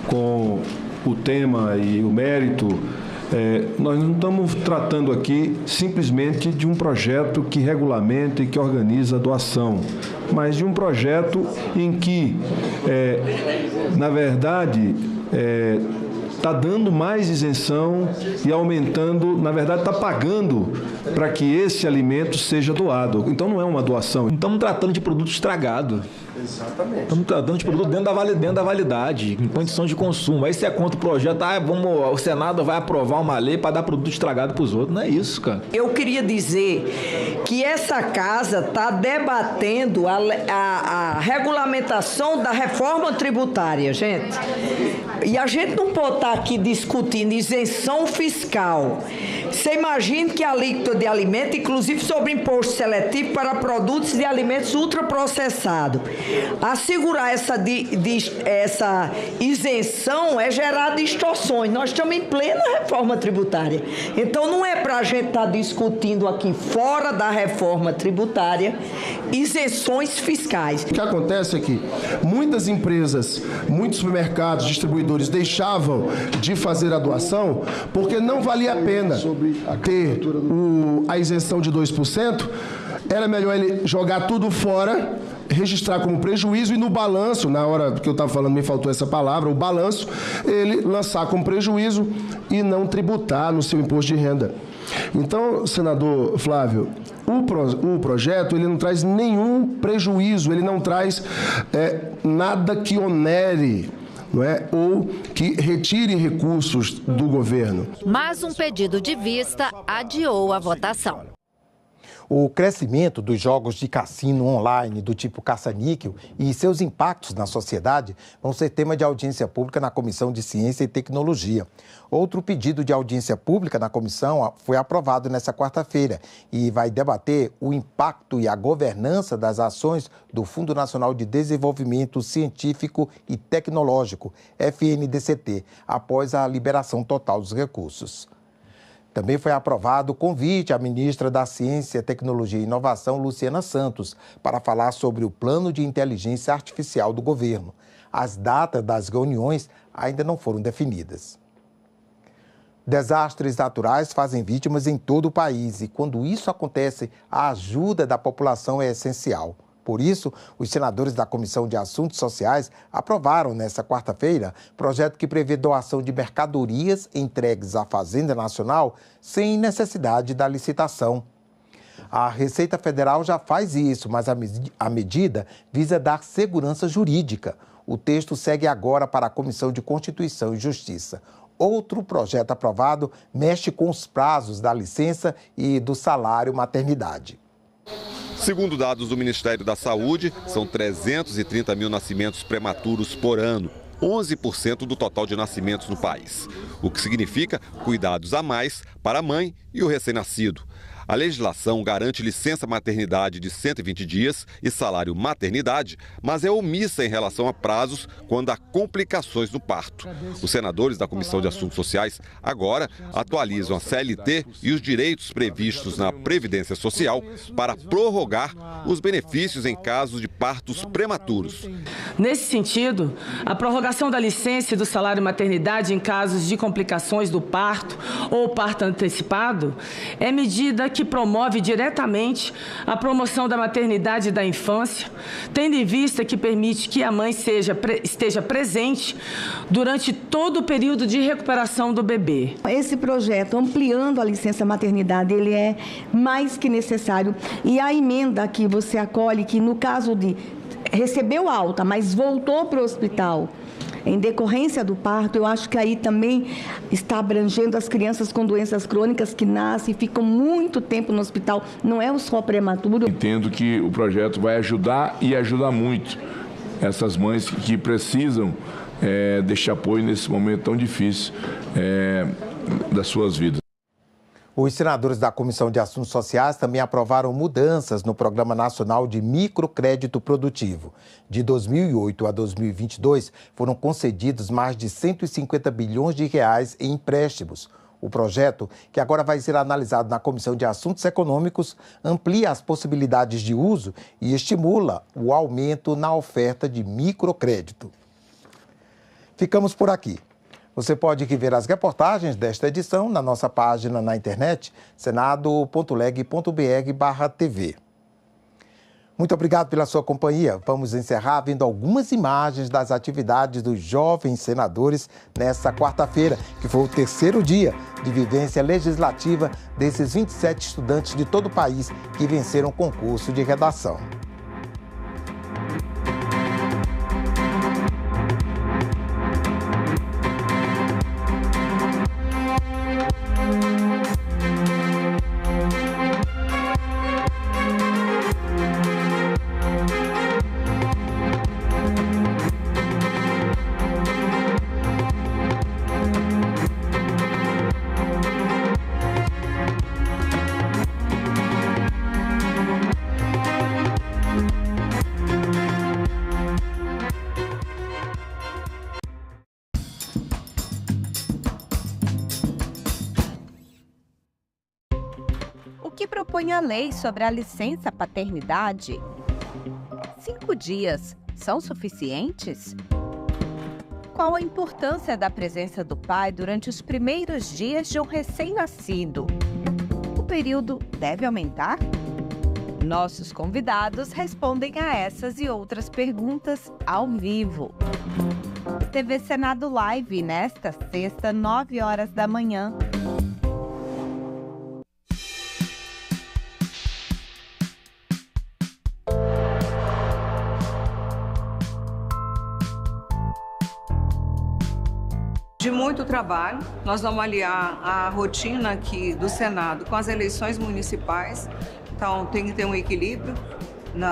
com o tema e o mérito, nós não estamos tratando aqui simplesmente de um projeto que regulamenta e que organiza a doação, mas de um projeto em que, na verdade, está dando mais isenção e aumentando, na verdade, está pagando para que esse alimento seja doado. Então, não é uma doação. Estamos tratando de produto estragado. Exatamente. Estamos tratando de produto dentro da validade, em condição de consumo. Aí você é contra o projeto, o Senado vai aprovar uma lei para dar produto estragado para os outros. Não é isso, cara. Eu queria dizer que essa casa está debatendo a regulamentação da reforma tributária, gente. E a gente não pode estar aqui discutindo isenção fiscal. Você imagina que a alíquota de alimento, inclusive sobre imposto seletivo para produtos de alimentos ultraprocessados. Assegurar essa isenção é gerar distorções. Nós estamos em plena reforma tributária. Então, não é para a gente estar discutindo aqui fora da reforma tributária isenções fiscais. O que acontece é que muitas empresas, muitos supermercados, distribuidores deixavam de fazer a doação porque não valia a pena ter a isenção de 2%. Era melhor ele jogar tudo fora, registrar como prejuízo e no balanço, na hora que eu estava falando, me faltou essa palavra, o balanço, ele lançar como prejuízo e não tributar no seu imposto de renda. Então, senador Flávio, o projeto ele não traz nenhum prejuízo, ele não traz nada que onere, não é? Ou que retire recursos do governo. Mas um pedido de vista adiou a votação. O crescimento dos jogos de cassino online do tipo caça-níquel e seus impactos na sociedade vão ser tema de audiência pública na Comissão de Ciência e Tecnologia. Outro pedido de audiência pública na comissão foi aprovado nesta quarta-feira e vai debater o impacto e a governança das ações do Fundo Nacional de Desenvolvimento Científico e Tecnológico, FNDCT, após a liberação total dos recursos. Também foi aprovado o convite à ministra da Ciência, Tecnologia e Inovação, Luciana Santos, para falar sobre o Plano de Inteligência Artificial do governo. As datas das reuniões ainda não foram definidas. Desastres naturais fazem vítimas em todo o país e, quando isso acontece, a ajuda da população é essencial. Por isso, os senadores da Comissão de Assuntos Sociais aprovaram nesta quarta-feira projeto que prevê doação de mercadorias entregues à Fazenda Nacional sem necessidade da licitação. A Receita Federal já faz isso, mas a medida visa dar segurança jurídica. O texto segue agora para a Comissão de Constituição e Justiça. Outro projeto aprovado mexe com os prazos da licença e do salário maternidade. Segundo dados do Ministério da Saúde, são 330 mil nascimentos prematuros por ano, 11% do total de nascimentos no país. O que significa cuidados a mais para a mãe e o recém-nascido. A legislação garante licença maternidade de 120 dias e salário maternidade, mas é omissa em relação a prazos quando há complicações no parto. Os senadores da Comissão de Assuntos Sociais agora atualizam a CLT e os direitos previstos na Previdência Social para prorrogar os benefícios em casos de partos prematuros. Nesse sentido, a prorrogação da licença e do salário maternidade em casos de complicações do parto ou parto antecipado é medida que promove diretamente a promoção da maternidade e da infância, tendo em vista que permite que a mãe esteja presente durante todo o período de recuperação do bebê. Esse projeto, ampliando a licença maternidade, ele é mais que necessário. E a emenda que você acolhe, que no caso de recebeu alta, mas voltou para o hospital em decorrência do parto, eu acho que aí também está abrangendo as crianças com doenças crônicas que nascem e ficam muito tempo no hospital. Não é só prematuro. Entendo que o projeto vai ajudar e ajuda muito essas mães que precisam deste apoio nesse momento tão difícil das suas vidas. Os senadores da Comissão de Assuntos Sociais também aprovaram mudanças no Programa Nacional de Microcrédito Produtivo. De 2008 a 2022, foram concedidos mais de 150 bilhões de reais em empréstimos. O projeto, que agora vai ser analisado na Comissão de Assuntos Econômicos, amplia as possibilidades de uso e estimula o aumento na oferta de microcrédito. Ficamos por aqui. Você pode ver as reportagens desta edição na nossa página na internet, senado.leg.br/TV. Muito obrigado pela sua companhia. Vamos encerrar vendo algumas imagens das atividades dos jovens senadores nesta quarta-feira, que foi o terceiro dia de vivência legislativa desses 27 estudantes de todo o país que venceram o concurso de redação. que propõe a lei sobre a licença paternidade? 5 dias são suficientes? Qual a importância da presença do pai durante os primeiros dias de um recém-nascido? O período deve aumentar? Nossos convidados respondem a essas e outras perguntas ao vivo. TV Senado Live, nesta sexta, 9 horas da manhã. De muito trabalho, nós vamos aliar a rotina aqui do Senado com as eleições municipais, então tem que ter um equilíbrio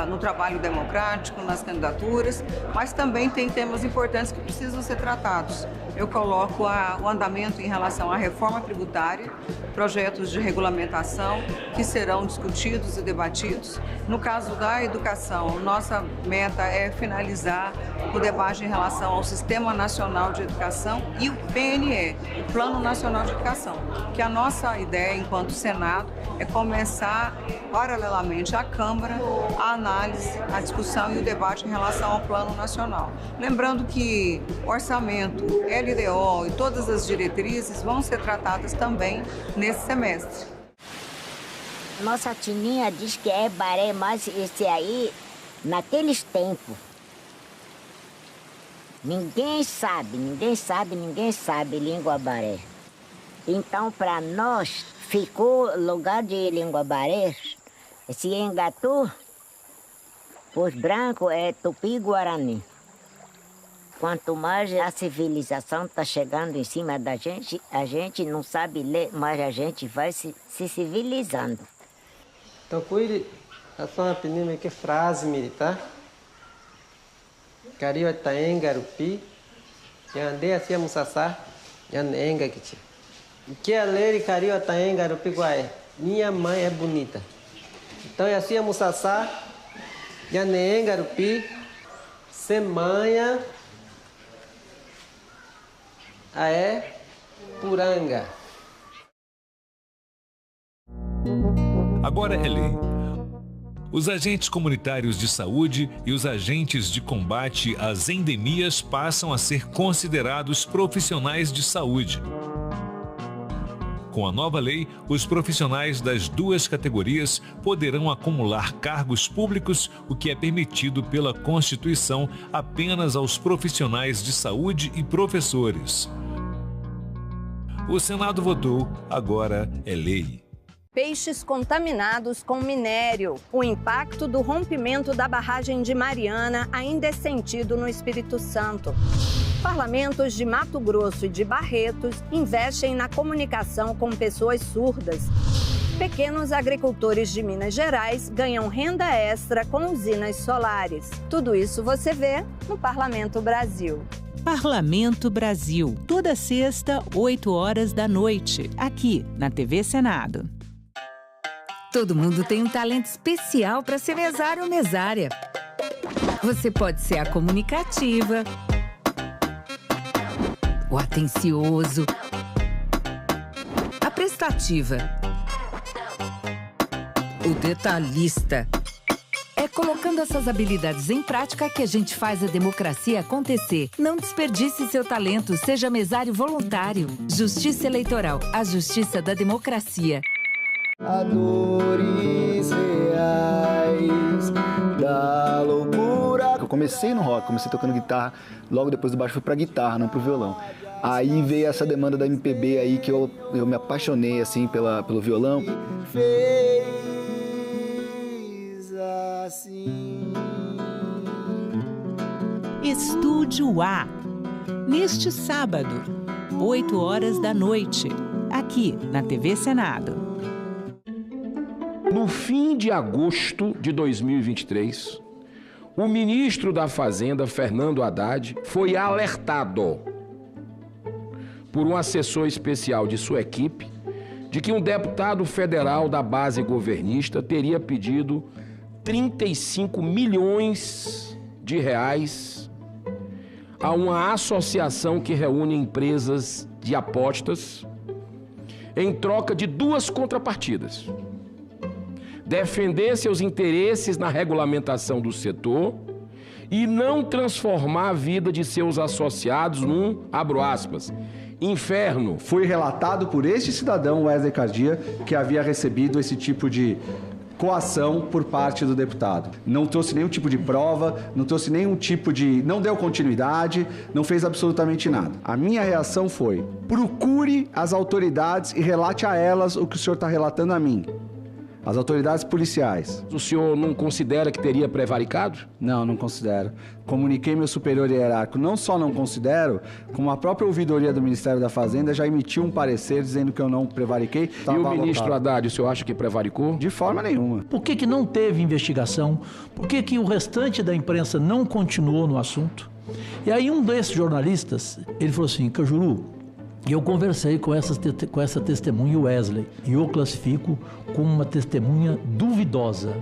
no trabalho democrático, nas candidaturas, mas também tem temas importantes que precisam ser tratados. Eu coloco o andamento em relação à reforma tributária, projetos de regulamentação que serão discutidos e debatidos. No caso da educação, nossa meta é finalizar o debate em relação ao Sistema Nacional de Educação e o PNE, o Plano Nacional de Educação, que a nossa ideia enquanto Senado é começar paralelamente à Câmara a análise, a discussão e o debate em relação ao Plano Nacional. Lembrando que orçamento, LDO e todas as diretrizes vão ser tratadas também nesse semestre. Nossa tininha diz que é baré, mas esse aí naqueles tempos, ninguém sabe língua baré. Então, para nós, ficou lugar de língua baré, esse Engatu, os brancos é Tupi-Guarani. Quanto mais a civilização está chegando em cima da gente, a gente não sabe ler, mas a gente vai se civilizando. Então, cuide, a sua opinião que frase militar. Cario taenga rupi, yande assim musassá, yande enga kichi. Que a ler cario taenga rupi guai. Minha mãe é bonita. Então, assim musassá, yande enga rupi, semanha. Aé Puranga. Agora é lei. Os agentes comunitários de saúde e os agentes de combate às endemias passam a ser considerados profissionais de saúde. Com a nova lei, os profissionais das duas categorias poderão acumular cargos públicos, o que é permitido pela Constituição apenas aos profissionais de saúde e professores. O Senado votou, agora é lei. Peixes contaminados com minério. O impacto do rompimento da barragem de Mariana ainda é sentido no Espírito Santo. Parlamentos de Mato Grosso e de Barretos investem na comunicação com pessoas surdas. Pequenos agricultores de Minas Gerais ganham renda extra com usinas solares. Tudo isso você vê no Parlamento Brasil. Parlamento Brasil, toda sexta, 8 horas da noite, aqui na TV Senado. Todo mundo tem um talento especial para ser mesário ou mesária. Você pode ser a comunicativa, o atencioso, a prestativa, o detalhista. É colocando essas habilidades em prática que a gente faz a democracia acontecer. Não desperdice seu talento, seja mesário voluntário. Justiça Eleitoral, a justiça da democracia. A dores reais da loucura. Eu comecei no rock, comecei tocando guitarra, logo depois do baixo fui pra guitarra, não pro violão. Aí veio essa demanda da MPB aí que eu me apaixonei assim pelo violão. Assim. Estúdio A. Neste sábado, 8 horas da noite, aqui na TV Senado. No fim de agosto de 2023, o ministro da Fazenda, Fernando Haddad, foi alertado por um assessor especial de sua equipe de que um deputado federal da base governista teria pedido 35 milhões de reais a uma associação que reúne empresas de apostas em troca de duas contrapartidas. Defender seus interesses na regulamentação do setor e não transformar a vida de seus associados num, abro aspas, inferno. Foi relatado por este cidadão, Wesley Cardia, que havia recebido esse tipo de coação por parte do deputado. Não trouxe nenhum tipo de prova, não trouxe nenhum tipo de... não deu continuidade, não fez absolutamente nada. A minha reação foi: procure as autoridades e relate a elas o que o senhor está relatando a mim. As autoridades policiais. O senhor não considera que teria prevaricado? Não, não considero. Comuniquei meu superior hierárquico. Não só não considero, como a própria ouvidoria do Ministério da Fazenda já emitiu um parecer dizendo que eu não prevariquei. E o ministro Haddad, o senhor acha que prevaricou? De forma nenhuma. Por que não teve investigação? Por que o restante da imprensa não continuou no assunto? E aí um desses jornalistas, ele falou assim: Cajuru, eu conversei com essa testemunha, Wesley, e eu classifico como uma testemunha duvidosa.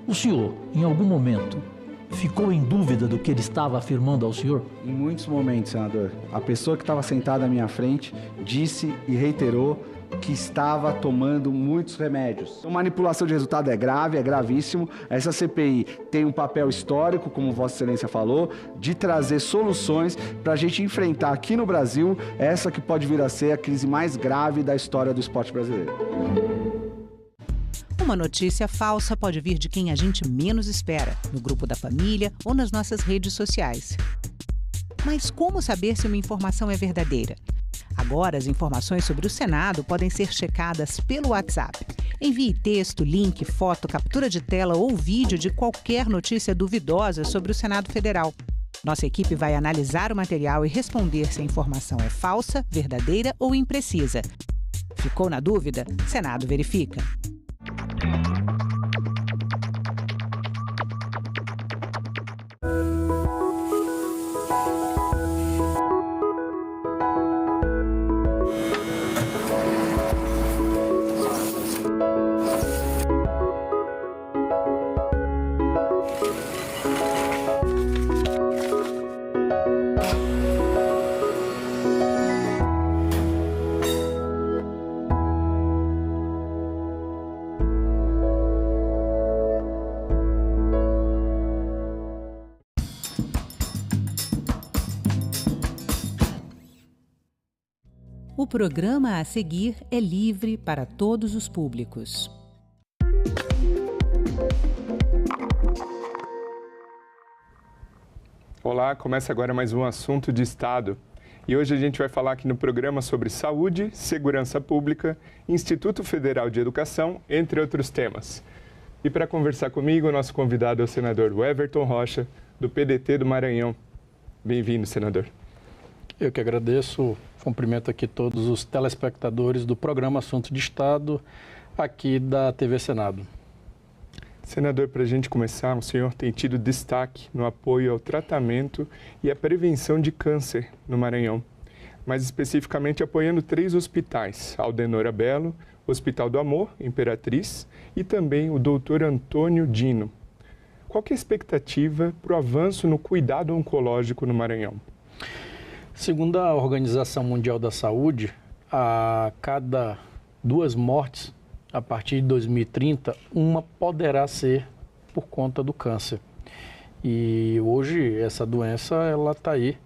O senhor, em algum momento, ficou em dúvida do que ele estava afirmando ao senhor? Em muitos momentos, senador. A pessoa que estava sentada à minha frente disse e reiterou que estava tomando muitos remédios. A manipulação de resultado é grave, é gravíssimo. Essa CPI tem um papel histórico, como Vossa Excelência falou, de trazer soluções para a gente enfrentar aqui no Brasil essa que pode vir a ser a crise mais grave da história do esporte brasileiro. Uma notícia falsa pode vir de quem a gente menos espera, no grupo da família ou nas nossas redes sociais. Mas como saber se uma informação é verdadeira? Agora, as informações sobre o Senado podem ser checadas pelo WhatsApp. Envie texto, link, foto, captura de tela ou vídeo de qualquer notícia duvidosa sobre o Senado Federal. Nossa equipe vai analisar o material e responder se a informação é falsa, verdadeira ou imprecisa. Ficou na dúvida? Senado verifica. O programa a seguir é livre para todos os públicos. Olá, começa agora mais um Assunto de Estado. E hoje a gente vai falar aqui no programa sobre saúde, segurança pública, Instituto Federal de Educação, entre outros temas. E para conversar comigo, o nosso convidado é o senador Everton Rocha, do PDT do Maranhão. Bem-vindo, senador. Eu que agradeço, cumprimento aqui todos os telespectadores do programa Assunto de Estado, aqui da TV Senado. Senador, para a gente começar, o senhor tem tido destaque no apoio ao tratamento e à prevenção de câncer no Maranhão, mais especificamente apoiando 3 hospitais, Aldenora Belo, Hospital do Amor, Imperatriz, e também o Dr. Antônio Dino. Qual que é a expectativa para o avanço no cuidado oncológico no Maranhão? Segundo a Organização Mundial da Saúde, a cada 2 mortes, a partir de 2030, uma poderá ser por conta do câncer. E hoje essa doença ela está aí,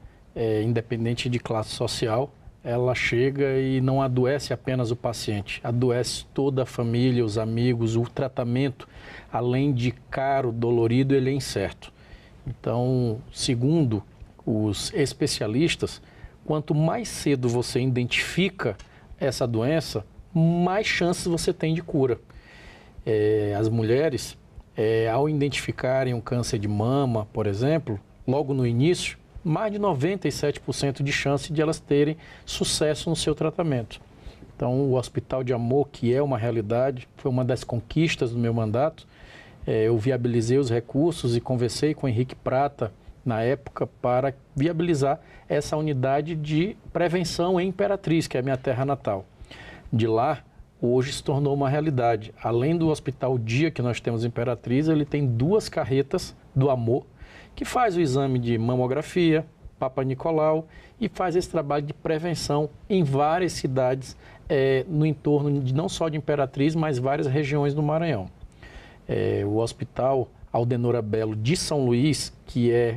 independente de classe social, ela chega e não adoece apenas o paciente, adoece toda a família, os amigos, o tratamento, além de caro, dolorido, ele é incerto. Então, segundo os especialistas, quanto mais cedo você identifica essa doença, mais chances você tem de cura. As mulheres, ao identificarem um câncer de mama, por exemplo, logo no início, mais de 97% de chance de elas terem sucesso no seu tratamento. Então, o Hospital de Amor, que é uma realidade, foi uma das conquistas do meu mandato. Eu viabilizei os recursos e conversei com o Henrique Prata, na época, para viabilizar essa unidade de prevenção em Imperatriz, que é a minha terra natal. De lá, hoje se tornou uma realidade. Além do Hospital Dia que nós temos em Imperatriz, ele tem 2 carretas do Amor, que faz o exame de mamografia, Papa Nicolau, e faz esse trabalho de prevenção em várias cidades no entorno de não só de Imperatriz, mas várias regiões do Maranhão. O Hospital Aldenora Belo de São Luís, que é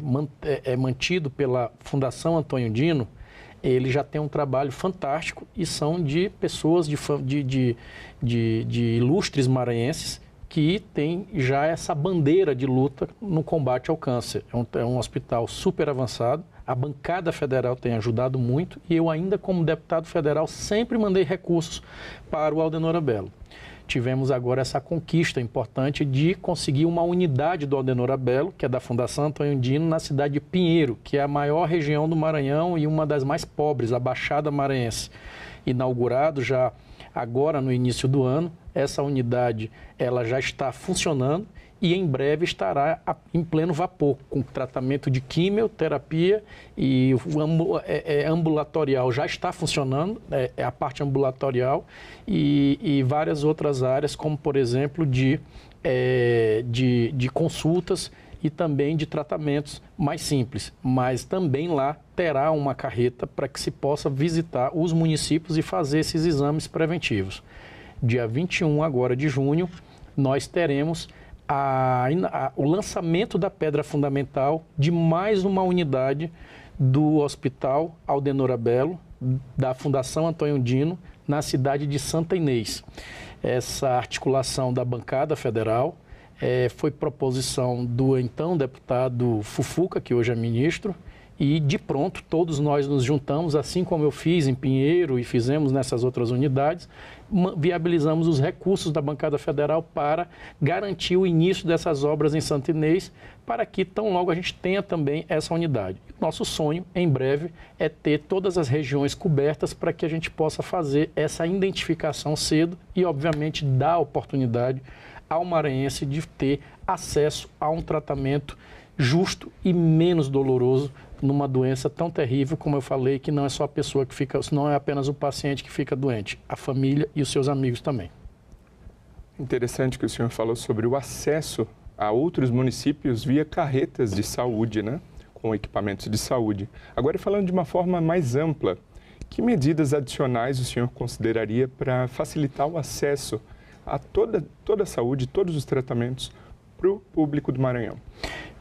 mantido pela Fundação Antônio Dino, ele já tem um trabalho fantástico e são de pessoas de ilustres maranhenses que têm já essa bandeira de luta no combate ao câncer. É um hospital super avançado, a bancada federal tem ajudado muito e eu ainda como deputado federal sempre mandei recursos para o Aldenora Belo. Tivemos agora essa conquista importante de conseguir uma unidade do Aldenora Belo, que é da Fundação Antônio Dino, na cidade de Pinheiro, que é a maior região do Maranhão e uma das mais pobres, a Baixada Maranhense. Inaugurado já agora no início do ano, essa unidade ela já está funcionando e em breve estará em pleno vapor, com tratamento de quimioterapia e o ambulatorial já está funcionando, é a parte ambulatorial e várias outras áreas, como por exemplo de consultas e também de tratamentos mais simples. Mas também lá terá uma carreta para que se possa visitar os municípios e fazer esses exames preventivos. Dia 21 agora de junho, nós teremos o lançamento da pedra fundamental de mais uma unidade do Hospital Aldenora Belo, da Fundação Antônio Dino, na cidade de Santa Inês. essa articulação da bancada federal, foi proposição do então deputado Fufuca, que hoje é ministro, e de pronto todos nós nos juntamos, assim como eu fiz em Pinheiro e fizemos nessas outras unidades, viabilizamos os recursos da bancada federal para garantir o início dessas obras em Santo Inês, para que tão logo a gente tenha também essa unidade. Nosso sonho, em breve, é ter todas as regiões cobertas para que a gente possa fazer essa identificação cedo e, obviamente, dar oportunidade ao maranhense de ter acesso a um tratamento justo e menos doloroso numa doença tão terrível, como eu falei, que não é só a pessoa que fica, não é apenas o paciente que fica doente, a família e os seus amigos também. Interessante que o senhor falou sobre o acesso a outros municípios via carretas de saúde, né? Com equipamentos de saúde. Agora, falando de uma forma mais ampla, que medidas adicionais o senhor consideraria para facilitar o acesso a toda a saúde, todos os tratamentos para o público do Maranhão?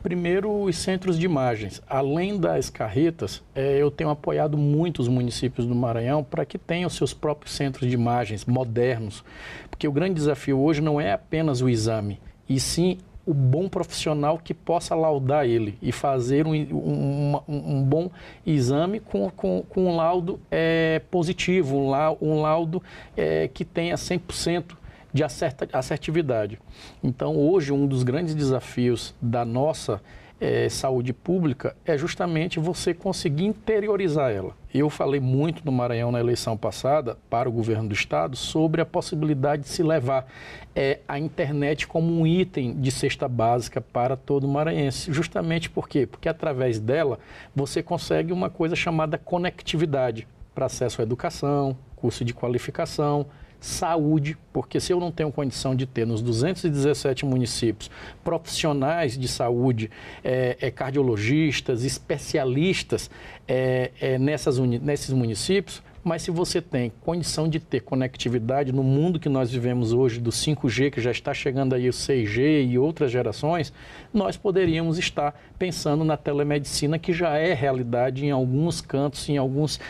Primeiro, os centros de imagens. Além das carretas, eu tenho apoiado muito os municípios do Maranhão para que tenham seus próprios centros de imagens modernos, porque o grande desafio hoje não é apenas o exame, e sim o bom profissional que possa laudar ele e fazer um bom exame com um laudo positivo, um laudo que tenha 100% de assertividade. Então, hoje, um dos grandes desafios da nossa saúde pública é justamente você conseguir interiorizar ela. Eu falei muito no Maranhão na eleição passada, para o governo do estado, sobre a possibilidade de se levar a internet como um item de cesta básica para todo maranhense. Justamente por quê? Porque através dela você consegue uma coisa chamada conectividade para acesso à educação, curso de qualificação, saúde, porque se eu não tenho condição de ter nos 217 municípios profissionais de saúde, cardiologistas, especialistas nesses municípios, mas se você tem condição de ter conectividade no mundo que nós vivemos hoje, do 5G, que já está chegando aí o 6G e outras gerações, nós poderíamos estar pensando na telemedicina, que já é realidade em alguns cantos, em algumas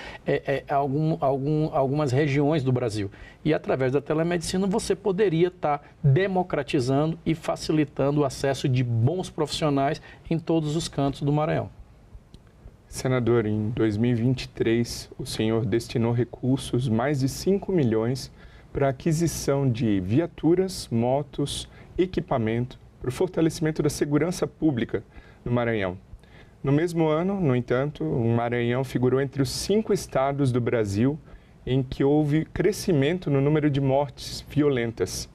regiões do Brasil. E através da telemedicina você poderia estar democratizando e facilitando o acesso de bons profissionais em todos os cantos do Maranhão. Senador, em 2023, o senhor destinou recursos, mais de 5 milhões, para a aquisição de viaturas, motos, equipamento, para o fortalecimento da segurança pública no Maranhão. No mesmo ano, no entanto, o Maranhão figurou entre os 5 estados do Brasil em que houve crescimento no número de mortes violentas.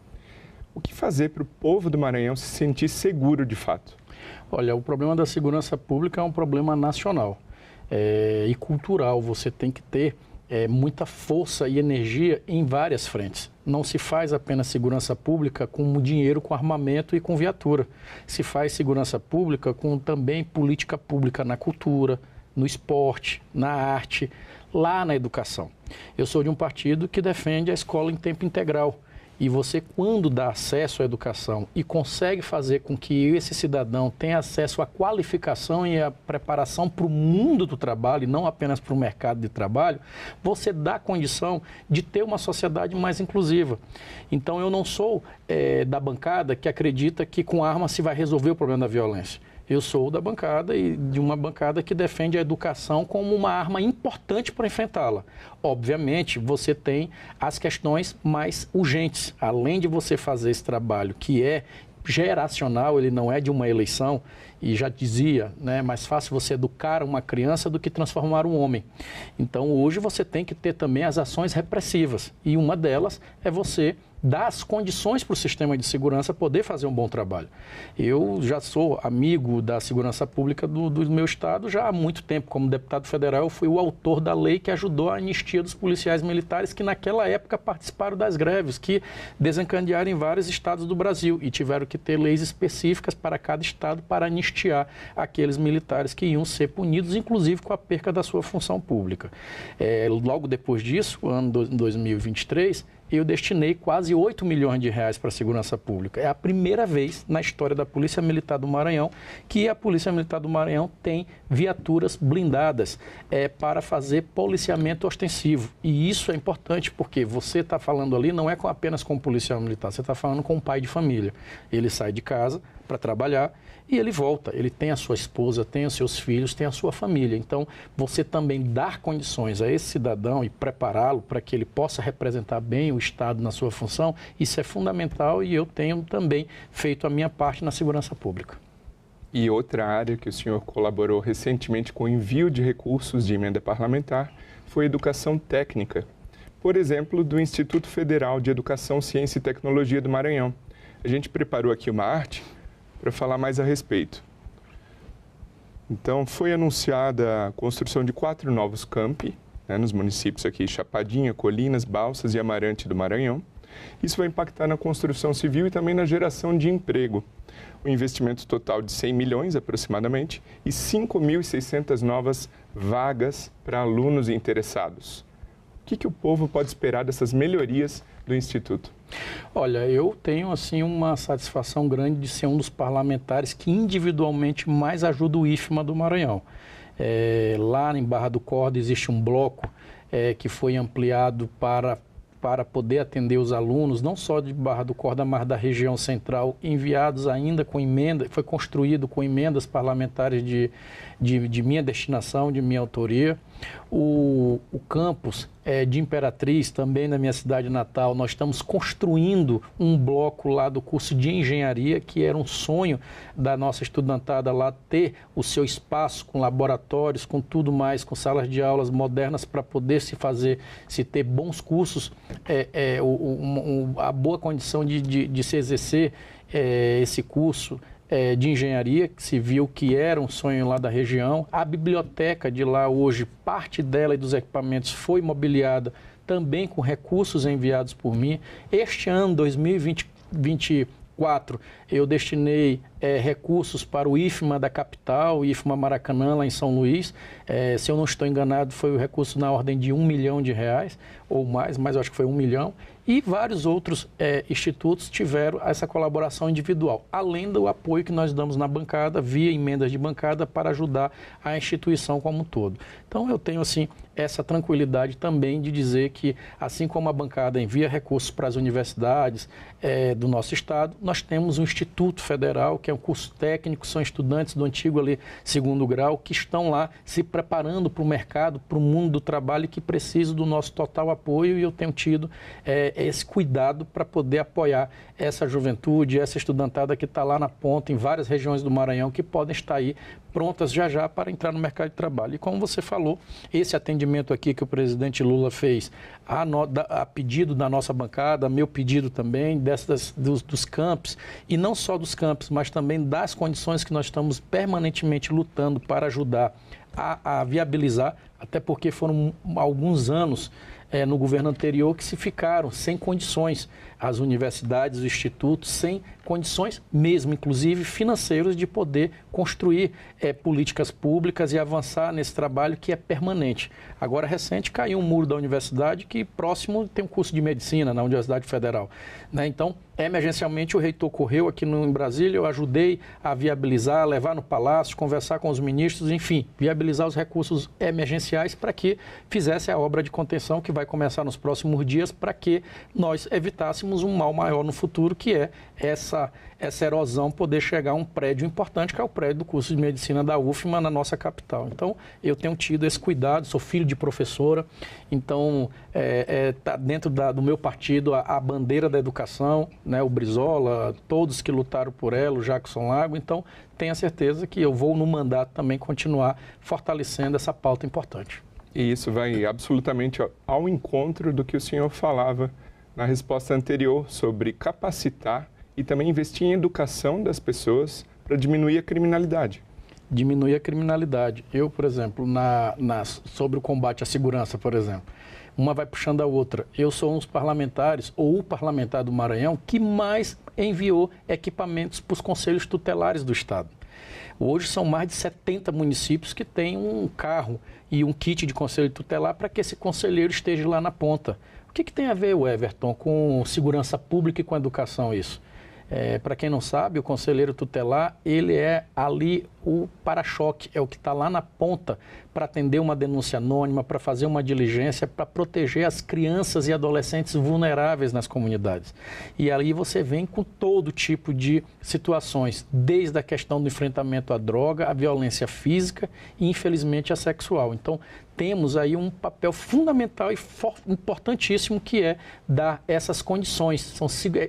O que fazer para o povo do Maranhão se sentir seguro de fato? Olha, o problema da segurança pública é um problema nacional e cultural. Você tem que ter muita força e energia em várias frentes. Não se faz apenas segurança pública com dinheiro, com armamento e com viatura. Se faz segurança pública com também política pública na cultura, no esporte, na arte, lá na educação. Eu sou de um partido que defende a escola em tempo integral. E você, quando dá acesso à educação e consegue fazer com que esse cidadão tenha acesso à qualificação e à preparação para o mundo do trabalho, e não apenas para o mercado de trabalho, você dá condição de ter uma sociedade mais inclusiva. Então, eu não sou da bancada que acredita que com arma se vai resolver o problema da violência. Eu sou da bancada e de uma bancada que defende a educação como uma arma importante para enfrentá-la. Obviamente, você tem as questões mais urgentes. Além de você fazer esse trabalho que é geracional, ele não é de uma eleição, e já dizia, né, mais fácil você educar uma criança do que transformar um homem. Então, hoje você tem que ter também as ações repressivas, e uma delas é você dar as condições para o sistema de segurança poder fazer um bom trabalho. Eu já sou amigo da segurança pública do meu estado já há muito tempo. Como deputado federal, eu fui o autor da lei que ajudou a anistia dos policiais militares que naquela época participaram das greves, que desencadearam em vários estados do Brasil e tiveram que ter leis específicas para cada estado para anistiar aqueles militares que iam ser punidos, inclusive com a perca da sua função pública. Logo depois disso, ano 2023, eu destinei quase 8 milhões de reais para a segurança pública. É a primeira vez na história da Polícia Militar do Maranhão que a Polícia Militar do Maranhão tem viaturas blindadas para fazer policiamento ostensivo. E isso é importante porque você está falando ali não é apenas com o policial militar, você está falando com um pai de família. Ele sai de casa para trabalhar e ele volta, ele tem a sua esposa, tem os seus filhos, tem a sua família. Então, você também dar condições a esse cidadão e prepará-lo para que ele possa representar bem o Estado na sua função, isso é fundamental e eu tenho também feito a minha parte na segurança pública. E outra área que o senhor colaborou recentemente com o envio de recursos de emenda parlamentar foi a educação técnica. Por exemplo, do Instituto Federal de Educação, Ciência e Tecnologia do Maranhão. A gente preparou aqui uma arte para falar mais a respeito. Então, foi anunciada a construção de 4 novos campi, nos municípios aqui, Chapadinha, Colinas, Balsas e Amarante do Maranhão. Isso vai impactar na construção civil e também na geração de emprego. O investimento total de 100 milhões aproximadamente e 5.600 novas vagas para alunos interessados. O que o povo pode esperar dessas melhorias do Instituto? Olha, eu tenho assim uma satisfação grande de ser um dos parlamentares que individualmente mais ajuda o IFMA do Maranhão. Lá em Barra do Corda existe um bloco que foi ampliado para poder atender os alunos, não só de Barra do Corda, mas da região central, enviados ainda com emenda, foi construído com emendas parlamentares de minha destinação, de minha autoria. O campus de Imperatriz, também na minha cidade natal, nós estamos construindo um bloco lá do curso de engenharia, que era um sonho da nossa estudantada lá ter o seu espaço com laboratórios, com tudo mais, com salas de aulas modernas para poder se ter bons cursos, a boa condição de se exercer esse curso de engenharia civil, que era um sonho lá da região. A biblioteca de lá hoje, parte dela e dos equipamentos foi mobiliada também com recursos enviados por mim. Este ano, 2024, eu destinei recursos para o IFMA da capital, o IFMA Maracanã, lá em São Luís. Se eu não estou enganado, foi o recurso na ordem de R$1 milhão ou mais, mas eu acho que foi 1 milhão. E vários outros institutos tiveram essa colaboração individual, além do apoio que nós damos na bancada, via emendas de bancada, para ajudar a instituição como um todo. Então, eu tenho, assim, essa tranquilidade também de dizer que, assim como a bancada envia recursos para as universidades do nosso estado, nós temos um Instituto Federal, que é um curso técnico, são estudantes do antigo ali, 2º grau, que estão lá se preparando para o mercado, para o mundo do trabalho, e que precisam do nosso total apoio, e eu tenho tido esse cuidado para poder apoiar essa juventude, essa estudantada que está lá na ponta, em várias regiões do Maranhão, que podem estar aí prontas já para entrar no mercado de trabalho. E como você falou, esse atendimento aqui que o presidente Lula fez a pedido da nossa bancada, meu pedido também, dos campos, e não só dos campos, mas também das condições que nós estamos permanentemente lutando para ajudar a viabilizar, até porque foram alguns anos no governo anterior que se ficaram sem condições, as universidades, os institutos, sem condições mesmo, inclusive financeiras, de poder construir políticas públicas e avançar nesse trabalho que é permanente. Agora, recente, caiu um muro da universidade que próximo tem um curso de medicina na Universidade Federal, né? Então, emergencialmente, o reitor correu aqui em Brasília, eu ajudei a viabilizar, levar no Palácio, conversar com os ministros, enfim, viabilizar os recursos emergenciais para que fizesse a obra de contenção que vai começar nos próximos dias, para que nós evitássemos um mal maior no futuro, que é essa erosão poder chegar a um prédio importante, que é o prédio do curso de medicina da UFMA na nossa capital. Então, eu tenho tido esse cuidado, sou filho de professora, então está dentro do meu partido a bandeira da educação, né, o Brizola, todos que lutaram por ela, o Jackson Lago, então tenha certeza que eu vou no mandato também continuar fortalecendo essa pauta importante. E isso vai absolutamente ao encontro do que o senhor falava na resposta anterior sobre capacitar e também investir em educação das pessoas para diminuir a criminalidade. Diminuir a criminalidade. Eu, por exemplo, sobre o combate à segurança, por exemplo, uma vai puxando a outra. Eu sou um dos parlamentares, ou o parlamentar do Maranhão, que mais enviou equipamentos para os conselhos tutelares do Estado. Hoje são mais de 70 municípios que têm um carro e um kit de conselho tutelar para que esse conselheiro esteja lá na ponta. O que tem a ver, Everton, com segurança pública e com educação isso? Para quem não sabe, o conselheiro tutelar, ele é ali o para-choque, é o que está lá na ponta para atender uma denúncia anônima, para fazer uma diligência, para proteger as crianças e adolescentes vulneráveis nas comunidades. E ali você vem com todo tipo de situações, desde a questão do enfrentamento à droga, à violência física e, infelizmente, a sexual. Então, temos aí um papel fundamental e importantíssimo que é dar essas condições.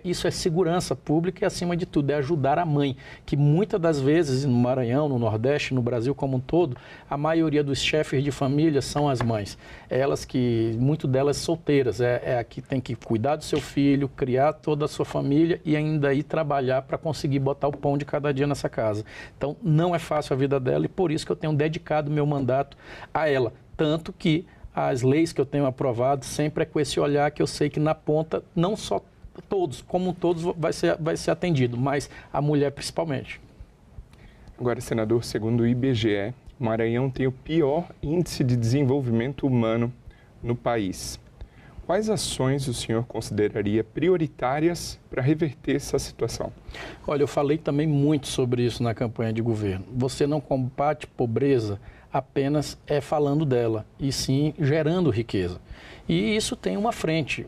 Isso é segurança pública e, acima de tudo, é ajudar a mãe, que muitas das vezes no Maranhão, no Nordeste, no Brasil como um todo, a maioria dos chefes de família são as mães. Elas que, muito delas solteiras, é a que tem que cuidar do seu filho, criar toda a sua família e ainda ir trabalhar para conseguir botar o pão de cada dia nessa casa. Então, não é fácil a vida dela e por isso que eu tenho dedicado meu mandato a ela. Tanto que as leis que eu tenho aprovado sempre é com esse olhar que eu sei que na ponta, não só todos, como todos vai ser atendido, mas a mulher principalmente. Agora, senador, segundo o IBGE, o Maranhão tem o pior índice de desenvolvimento humano no país. Quais ações o senhor consideraria prioritárias para reverter essa situação? Olha, eu falei também muito sobre isso na campanha de governo. Você não combate pobreza apenas falando dela, e sim gerando riqueza. E isso tem uma frente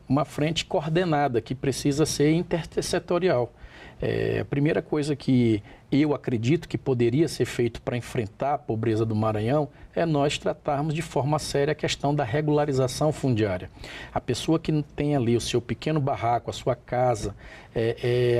coordenada que precisa ser intersetorial. A primeira coisa que eu acredito que poderia ser feito para enfrentar a pobreza do Maranhão é nós tratarmos de forma séria a questão da regularização fundiária. A pessoa que tem ali o seu pequeno barraco, a sua casa,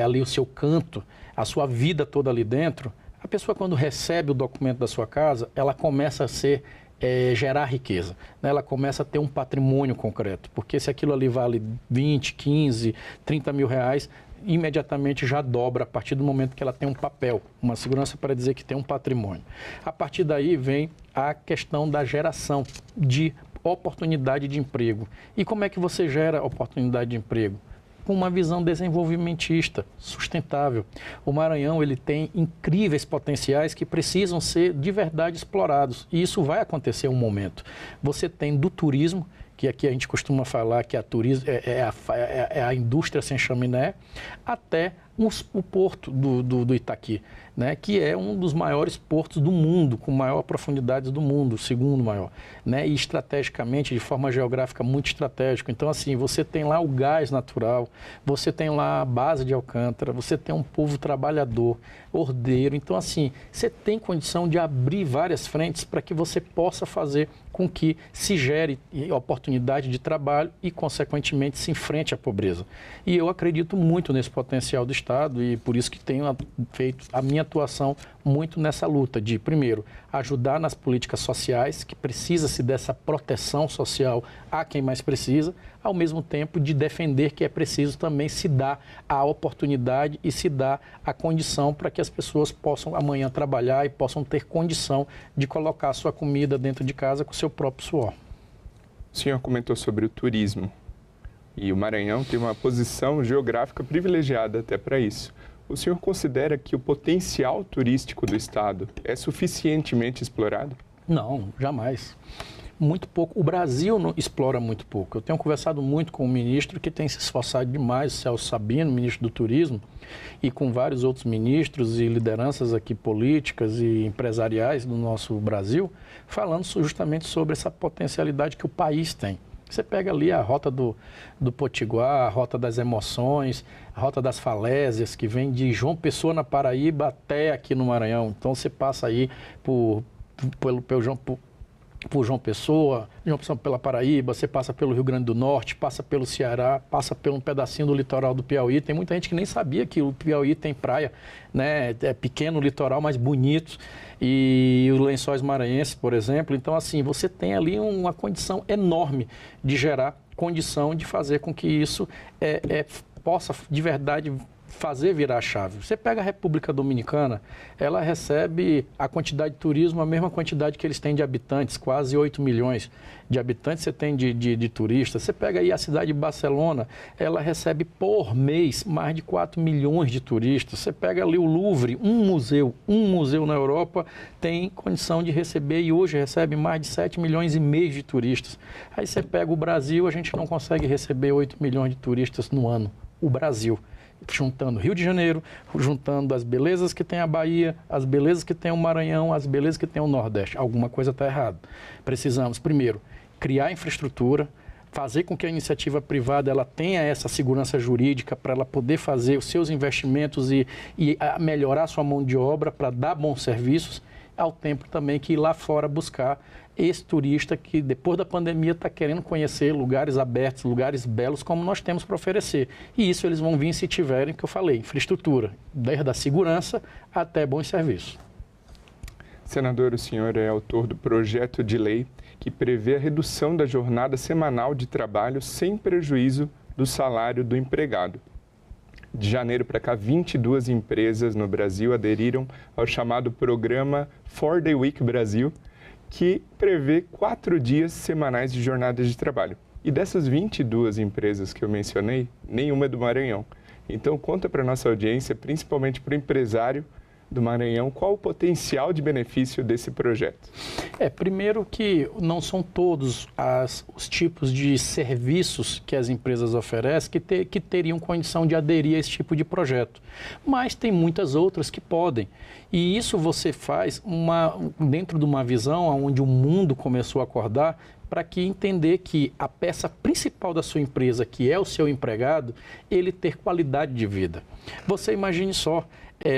ali o seu canto, a sua vida toda ali dentro, a pessoa quando recebe o documento da sua casa, ela começa a gerar riqueza, né? Ela começa a ter um patrimônio concreto, porque se aquilo ali vale 20, 15, 30 mil reais, imediatamente já dobra a partir do momento que ela tem um papel, uma segurança para dizer que tem um patrimônio. A partir daí vem a questão da geração de oportunidade de emprego. E como é que você gera oportunidade de emprego? Com uma visão desenvolvimentista, sustentável. O Maranhão ele tem incríveis potenciais que precisam ser de verdade explorados. E isso vai acontecer um momento. Você tem do turismo, que aqui a gente costuma falar que é a indústria sem chaminé, até o porto do Itaqui, né, que é um dos maiores portos do mundo, com maior profundidade do mundo, o segundo maior, né, e estrategicamente, de forma geográfica, muito estratégico. Então, assim, você tem lá o gás natural, você tem lá a base de Alcântara, você tem um povo trabalhador, ordeiro. Então, assim, você tem condição de abrir várias frentes para que você possa fazer com que se gere oportunidade de trabalho e, consequentemente, se enfrente à pobreza. E eu acredito muito nesse potencial do Estado e por isso que tenho feito a minha atuação muito nessa luta de, primeiro, ajudar nas políticas sociais, que precisa-se dessa proteção social a quem mais precisa, ao mesmo tempo de defender que é preciso também se dar a oportunidade e se dar a condição para que as pessoas possam amanhã trabalhar e possam ter condição de colocar a sua comida dentro de casa com o seu próprio suor. O senhor comentou sobre o turismo e o Maranhão tem uma posição geográfica privilegiada até para isso. O senhor considera que o potencial turístico do Estado é suficientemente explorado? Não, jamais. Muito pouco. O Brasil não explora muito pouco. Eu tenho conversado muito com o ministro que tem se esforçado demais, Celso Sabino, ministro do Turismo, e com vários outros ministros e lideranças aqui políticas e empresariais do nosso Brasil, falando justamente sobre essa potencialidade que o país tem. Você pega ali a rota do Potiguar, a rota das emoções, a rota das falésias, que vem de João Pessoa, na Paraíba, até aqui no Maranhão. Então, você passa aí por João Pessoa pela Paraíba, você passa pelo Rio Grande do Norte, passa pelo Ceará, passa por um pedacinho do litoral do Piauí. Tem muita gente que nem sabia que o Piauí tem praia, né? É pequeno litoral, mas bonito. E os Lençóis Maranhenses, por exemplo. Então, assim, você tem ali uma condição enorme de gerar condição de fazer com que isso possa, de verdade, fazer virar a chave. Você pega a República Dominicana, ela recebe a quantidade de turismo, a mesma quantidade que eles têm de habitantes, quase 8 milhões de habitantes você tem de turistas. Você pega aí a cidade de Barcelona, ela recebe por mês mais de 4 milhões de turistas. Você pega ali o Louvre, um museu na Europa tem condição de receber e hoje recebe mais de 7 milhões e meio de turistas. Aí você pega o Brasil, a gente não consegue receber 8 milhões de turistas no ano. O Brasil. Juntando Rio de Janeiro, juntando as belezas que tem a Bahia, as belezas que tem o Maranhão, as belezas que tem o Nordeste. Alguma coisa está errada. Precisamos, primeiro, criar infraestrutura, fazer com que a iniciativa privada ela tenha essa segurança jurídica para ela poder fazer os seus investimentos e melhorar sua mão de obra para dar bons serviços, ao tempo também que ir lá fora buscar esse turista que depois da pandemia está querendo conhecer lugares abertos, lugares belos como nós temos para oferecer. E isso eles vão vir se tiverem, que eu falei, infraestrutura, desde a segurança até bons serviços. Senador, o senhor é autor do projeto de lei que prevê a redução da jornada semanal de trabalho sem prejuízo do salário do empregado. De janeiro para cá, 22 empresas no Brasil aderiram ao chamado programa 4-Day Week Brasil, que prevê 4 dias semanais de jornada de trabalho. E dessas 22 empresas que eu mencionei, nenhuma é do Maranhão. Então, conta para a nossa audiência, principalmente para o empresário do Maranhão, qual o potencial de benefício desse projeto? Primeiro que não são todos os tipos de serviços que as empresas oferecem que teriam condição de aderir a esse tipo de projeto. Mas tem muitas outras que podem. E isso você faz dentro de uma visão onde o mundo começou a acordar para que entender que a peça principal da sua empresa, que é o seu empregado, ele ter qualidade de vida. Você imagine só,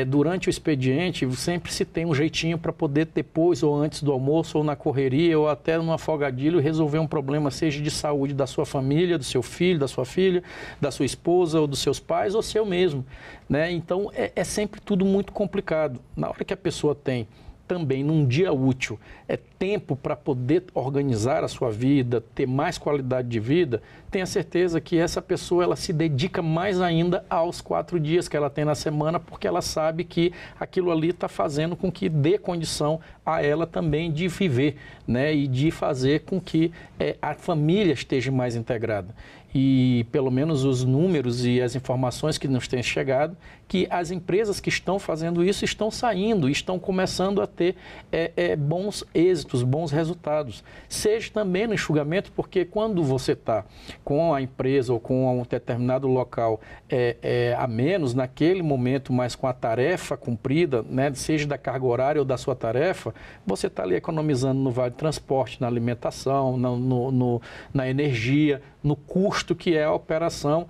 durante o expediente, sempre se tem um jeitinho para poder depois ou antes do almoço ou na correria ou até num afogadilho resolver um problema, seja de saúde da sua família, do seu filho, da sua filha, da sua esposa ou dos seus pais ou seu mesmo, né? Então, é sempre tudo muito complicado. Na hora que a pessoa tem também num dia útil, tempo para poder organizar a sua vida, ter mais qualidade de vida, tenha certeza que essa pessoa ela se dedica mais ainda aos 4 dias que ela tem na semana, porque ela sabe que aquilo ali está fazendo com que dê condição a ela também de viver, né? E de fazer com que a família esteja mais integrada. E pelo menos os números e as informações que nos têm chegado, que as empresas que estão fazendo isso estão saindo, estão começando a ter bons êxitos, bons resultados. Seja também no enxugamento, porque quando você está com a empresa ou com um determinado local a menos naquele momento, mas com a tarefa cumprida, né, seja da carga horária ou da sua tarefa, você está ali economizando no vale de transporte, na alimentação, na energia, no custo que é a operação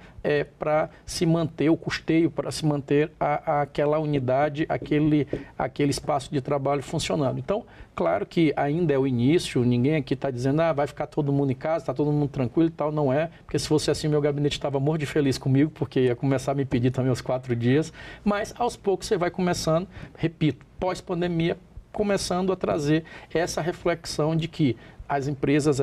para se manter o custeio, para se manter aquela unidade, aquele espaço de trabalho funcionando. Então, claro que ainda é o início, ninguém aqui está dizendo vai ficar todo mundo em casa, está todo mundo tranquilo e tal, não é, porque se fosse assim meu gabinete estava morto de feliz comigo, porque ia começar a me pedir também os 4 dias, mas aos poucos você vai começando, repito, pós-pandemia, começando a trazer essa reflexão de que as empresas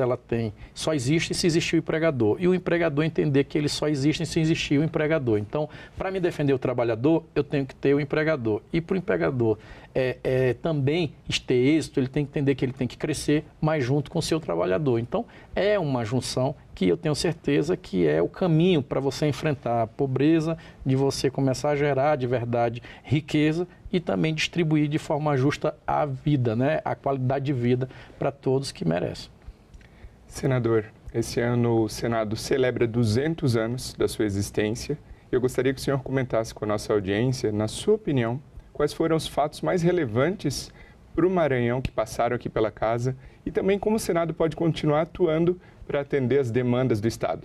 só existem se existir o empregador. E o empregador entender que eles só existem se existir o empregador. Então, para me defender o trabalhador, eu tenho que ter o empregador. E para o empregador também ter êxito, ele tem que entender que ele tem que crescer mais junto com o seu trabalhador. Então, é uma junção que eu tenho certeza que é o caminho para você enfrentar a pobreza, de você começar a gerar de verdade riqueza e também distribuir de forma justa a vida, né? A qualidade de vida para todos que merecem. Senador, esse ano o Senado celebra 200 anos da sua existência. Eu gostaria que o senhor comentasse com a nossa audiência, na sua opinião, quais foram os fatos mais relevantes para o Maranhão que passaram aqui pela casa e também como o Senado pode continuar atuando para atender as demandas do Estado.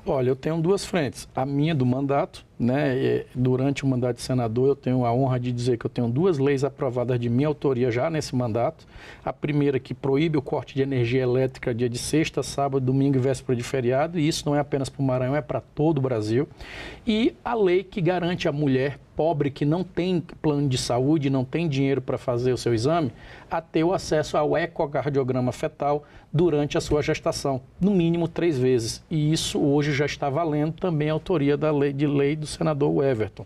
Olha, eu tenho 2 frentes. A minha do mandato, né? Durante o mandato de senador, eu tenho a honra de dizer que eu tenho 2 leis aprovadas de minha autoria já nesse mandato. A primeira que proíbe o corte de energia elétrica dia de sexta, sábado, domingo e véspera de feriado. E isso não é apenas para o Maranhão, é para todo o Brasil. E a lei que garante à mulher pobre que não tem plano de saúde, não tem dinheiro para fazer o seu exame, a ter o acesso ao ecocardiograma fetal durante a sua gestação, no mínimo 3 vezes. E isso hoje já está valendo também a autoria da lei do senador Everton.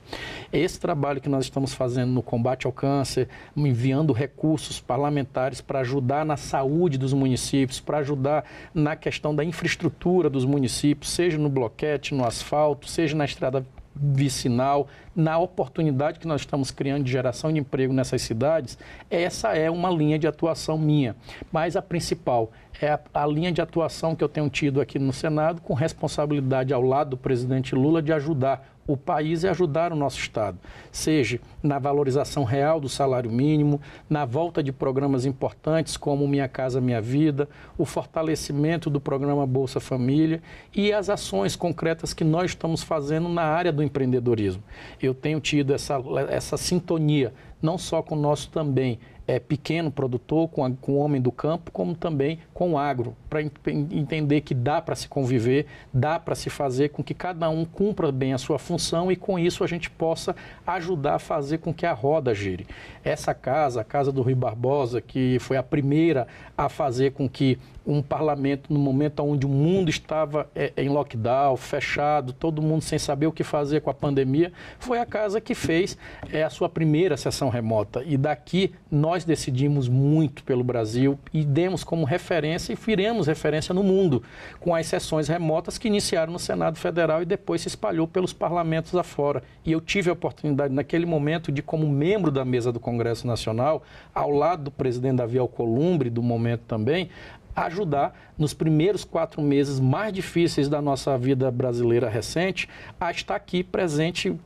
Esse trabalho que nós estamos fazendo no combate ao câncer, enviando recursos parlamentares para ajudar na saúde dos municípios, para ajudar na questão da infraestrutura dos municípios, seja no bloquete, no asfalto, seja na estrada vicinal, na oportunidade que nós estamos criando de geração de emprego nessas cidades, essa é uma linha de atuação minha. Mas a principal é a linha de atuação que eu tenho tido aqui no Senado, com responsabilidade ao lado do presidente Lula de ajudar o país e ajudar o nosso Estado, seja na valorização real do salário mínimo, na volta de programas importantes como Minha Casa Minha Vida, o fortalecimento do programa Bolsa Família e as ações concretas que nós estamos fazendo na área do empreendedorismo. Eu tenho tido essa sintonia, não só com o nosso também pequeno produtor, com o homem do campo, como também com o agro, para entender que dá para se conviver, dá para se fazer com que cada um cumpra bem a sua função e com isso a gente possa ajudar a fazer com que a roda gire. Essa casa, a Casa do Rui Barbosa, que foi a primeira a fazer com que um parlamento, no momento onde o mundo estava em lockdown, fechado, todo mundo sem saber o que fazer com a pandemia, foi a casa que fez a sua primeira sessão remota. E daqui nós decidimos muito pelo Brasil e demos como referência e viremos referência no mundo, com as sessões remotas que iniciaram no Senado Federal e depois se espalhou pelos parlamentos afora. E eu tive a oportunidade, naquele momento, de, como membro da mesa do Congresso Nacional, ao lado do presidente Davi Alcolumbre, do momento também, ajudar nos primeiros 4 meses mais difíceis da nossa vida brasileira recente a estar aqui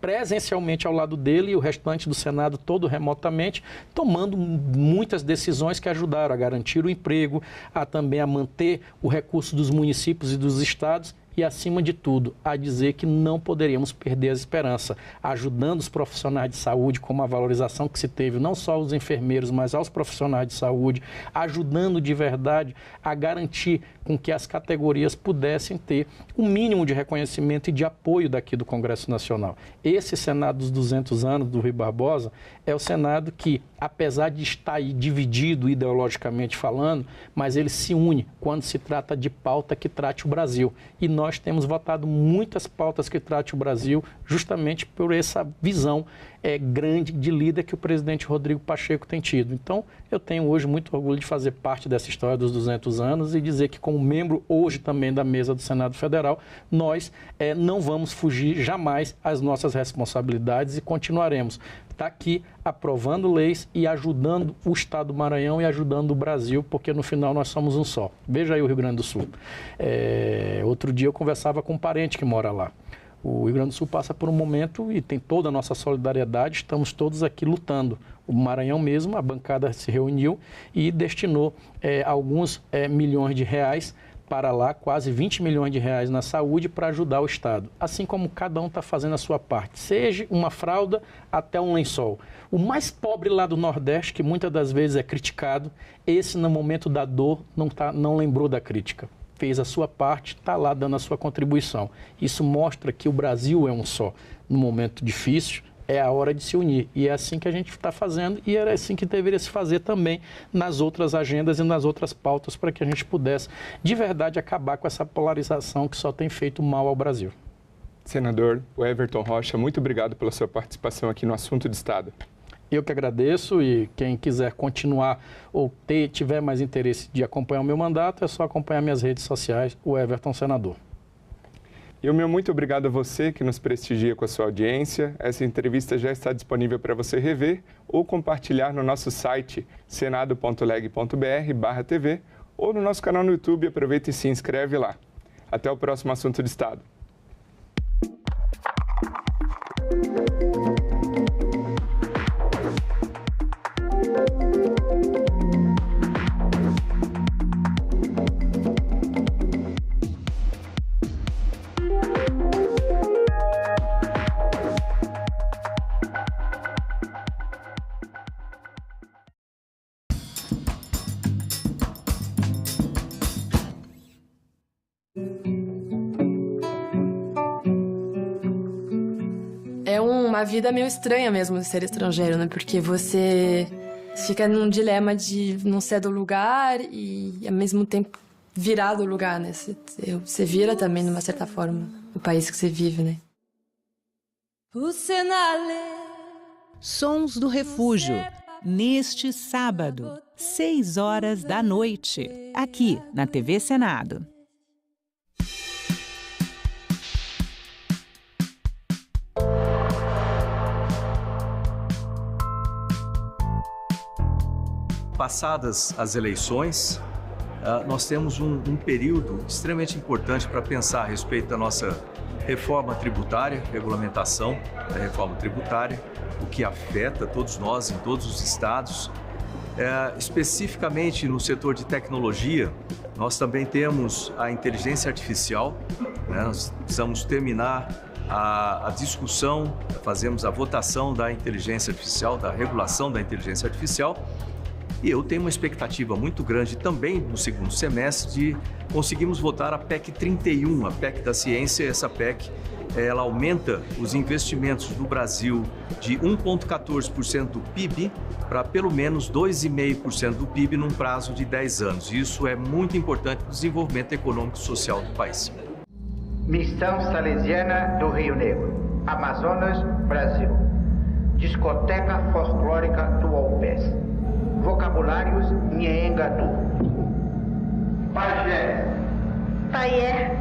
presencialmente ao lado dele e o restante do Senado todo remotamente, tomando muitas decisões que ajudaram a garantir o emprego, também a manter o recurso dos municípios e dos estados e, acima de tudo, a dizer que não poderíamos perder a esperança, ajudando os profissionais de saúde, como a valorização que se teve, não só aos enfermeiros, mas aos profissionais de saúde, ajudando de verdade a garantir com que as categorias pudessem ter o mínimo de reconhecimento e de apoio daqui do Congresso Nacional. Esse Senado dos 200 anos do Rui Barbosa é o Senado que, apesar de estar aí dividido ideologicamente falando, mas ele se une quando se trata de pauta que trate o Brasil. E nós temos votado muitas pautas que trate o Brasil justamente por essa visão grande de líder que o presidente Rodrigo Pacheco tem tido. Então, eu tenho hoje muito orgulho de fazer parte dessa história dos 200 anos e dizer que, como membro hoje também da mesa do Senado Federal, nós não vamos fugir jamais às nossas responsabilidades e continuaremos aqui aprovando leis e ajudando o Estado do Maranhão e ajudando o Brasil, porque no final nós somos um só. Veja aí o Rio Grande do Sul. Outro dia eu conversava com um parente que mora lá. O Rio Grande do Sul passa por um momento e tem toda a nossa solidariedade, estamos todos aqui lutando. O Maranhão mesmo, a bancada se reuniu e destinou alguns milhões de reais para lá, quase 20 milhões de reais na saúde para ajudar o Estado. Assim como cada um está fazendo a sua parte, seja uma fralda até um lençol. O mais pobre lá do Nordeste, que muitas das vezes é criticado, esse no momento da dor não lembrou da crítica. Fez a sua parte, está lá dando a sua contribuição. Isso mostra que o Brasil é um só. No momento difícil, é a hora de se unir. E é assim que a gente está fazendo e era assim que deveria se fazer também nas outras agendas e nas outras pautas para que a gente pudesse, de verdade, acabar com essa polarização que só tem feito mal ao Brasil. Senador Everton Rocha, muito obrigado pela sua participação aqui no Assunto de Estado. Eu que agradeço e quem quiser continuar ou tiver mais interesse de acompanhar o meu mandato, é só acompanhar minhas redes sociais, o Everton Senador. E o meu muito obrigado a você que nos prestigia com a sua audiência. Essa entrevista já está disponível para você rever ou compartilhar no nosso site senado.leg.br/tv ou no nosso canal no YouTube. Aproveita e se inscreve lá. Até o próximo Assunto de Estado. É uma vida meio estranha mesmo de ser estrangeiro, né? Porque você Fica num dilema de não ser do lugar e, ao mesmo tempo, virar do lugar, né? Você vira também, de uma certa forma, o país que você vive, né? Sons do Refúgio, neste sábado, 6 horas da noite, aqui na TV Senado. Passadas as eleições, nós temos um período extremamente importante para pensar a respeito da nossa reforma tributária, regulamentação da reforma tributária, o que afeta todos nós em todos os estados. Especificamente no setor de tecnologia, nós também temos a inteligência artificial, né? Nós precisamos terminar a discussão, fazemos a votação da inteligência artificial, da regulação da inteligência artificial. E eu tenho uma expectativa muito grande também no segundo semestre de conseguirmos votar a PEC 31, a PEC da ciência. Essa PEC, ela aumenta os investimentos no Brasil de 1,14% do PIB para pelo menos 2,5% do PIB num prazo de 10 anos. Isso é muito importante para o desenvolvimento econômico e social do país. Missão Salesiana do Rio Negro, Amazonas, Brasil. Discoteca Folclórica do Alpes. Vocabulários Nheengatu. Pajé. Paié.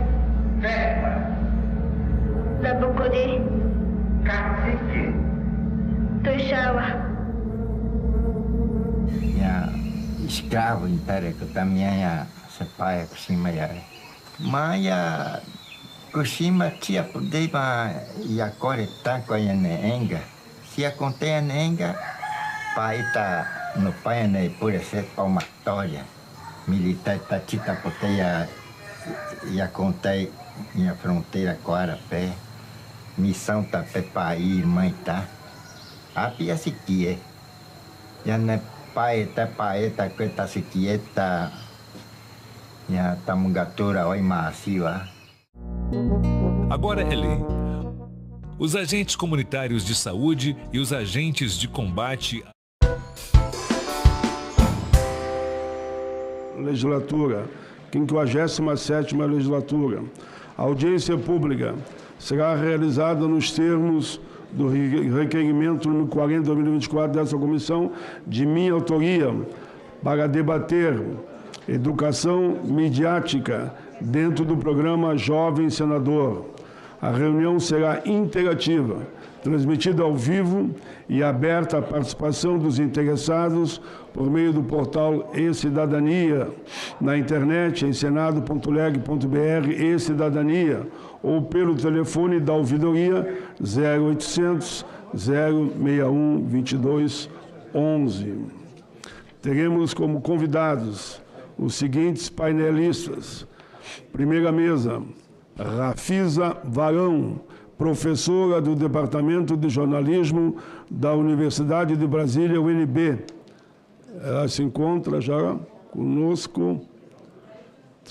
Vespa. Zabucuri. Cacique. Tuxaua. Escravo inteira que também se pai cima ya. Mas cima tinha poder e agora está com a nenga. Se acontece a nenga, pai tá no pai né por ser palmatória militar tá tita poteia e acontece na fronteira com a pé missão tá pé país mãe tá a pia se que é já né pai tá que tá se que tá já tá mungatura oi macia. Agora é lei. Os agentes comunitários de saúde e os agentes de combate. Legislatura, 57ª Legislatura. A audiência pública será realizada nos termos do requerimento número 40/2024 dessa comissão, de minha autoria, para debater educação midiática dentro do programa Jovem Senador. A reunião será interativa, transmitida ao vivo e aberta à participação dos interessados por meio do portal E-Cidadania, na internet em senado.leg.br E-Cidadania, ou pelo telefone da ouvidoria 0800 061 2211. Teremos como convidados os seguintes painelistas. Primeira mesa, Rafisa Varão, professora do Departamento de Jornalismo da Universidade de Brasília, UNB. Ela se encontra já conosco.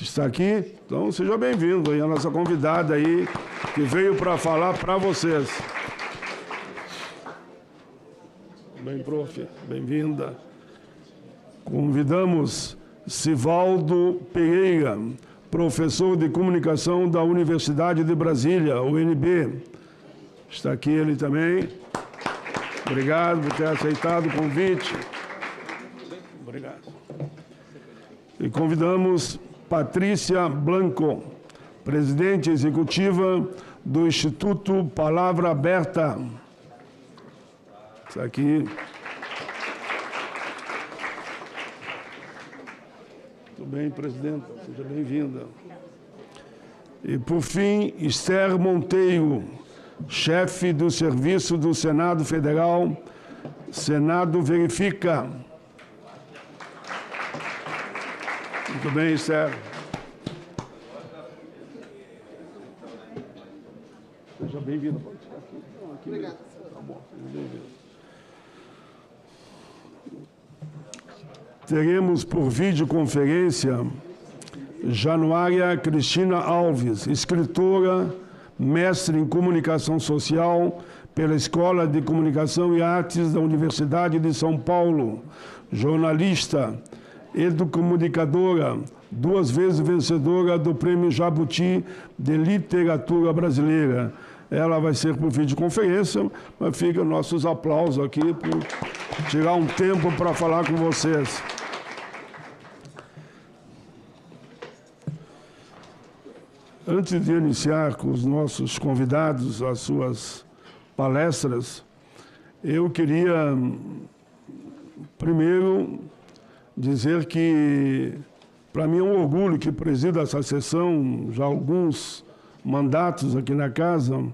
Está aqui? Então, seja bem-vindo aí, a nossa convidada aí, que veio para falar para vocês. Bem, prof, bem-vinda. Convidamos Sivaldo Pereira, professor de comunicação da Universidade de Brasília, UNB. Está aqui ele também. Obrigado por ter aceitado o convite. Obrigado. E convidamos Patrícia Blanco, presidente executiva do Instituto Palavra Aberta. Está aqui. Tudo bem, presidente? Seja bem-vinda. E, por fim, Esther Monteiro, chefe do Serviço do Senado Federal, Senado Verifica. Muito bem, Esther. Seja bem-vinda. Pode ficar aqui. Obrigado. Tá bom, seja bem-vinda. Teremos por videoconferência Januária Cristina Alves, escritora, mestre em comunicação social pela Escola de Comunicação e Artes da Universidade de São Paulo, jornalista, educomunicadora, 2 vezes vencedora do Prêmio Jabuti de Literatura Brasileira. Ela vai ser por videoconferência, mas fica nossos aplausos aqui por tirar um tempo para falar com vocês. Antes de iniciar com os nossos convidados as suas palestras, eu queria, primeiro, dizer que, para mim, é um orgulho que presida essa sessão, já há alguns mandatos aqui na casa,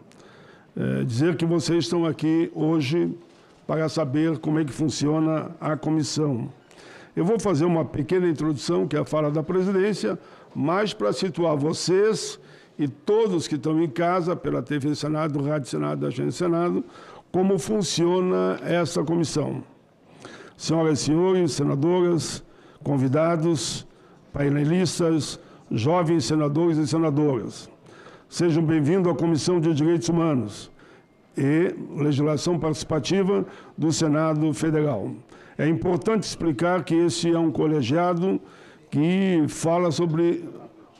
dizer que vocês estão aqui hoje para saber como é que funciona a comissão. Eu vou fazer uma pequena introdução, que é a fala da presidência, mas para situar vocês e todos que estão em casa, pela TV Senado, Rádio Senado, Agência Senado, como funciona essa comissão. Senhoras e senhores, senadoras, convidados, painelistas, jovens senadores e senadoras, sejam bem-vindos à Comissão de Direitos Humanos e Legislação Participativa do Senado Federal. É importante explicar que esse é um colegiado que fala sobre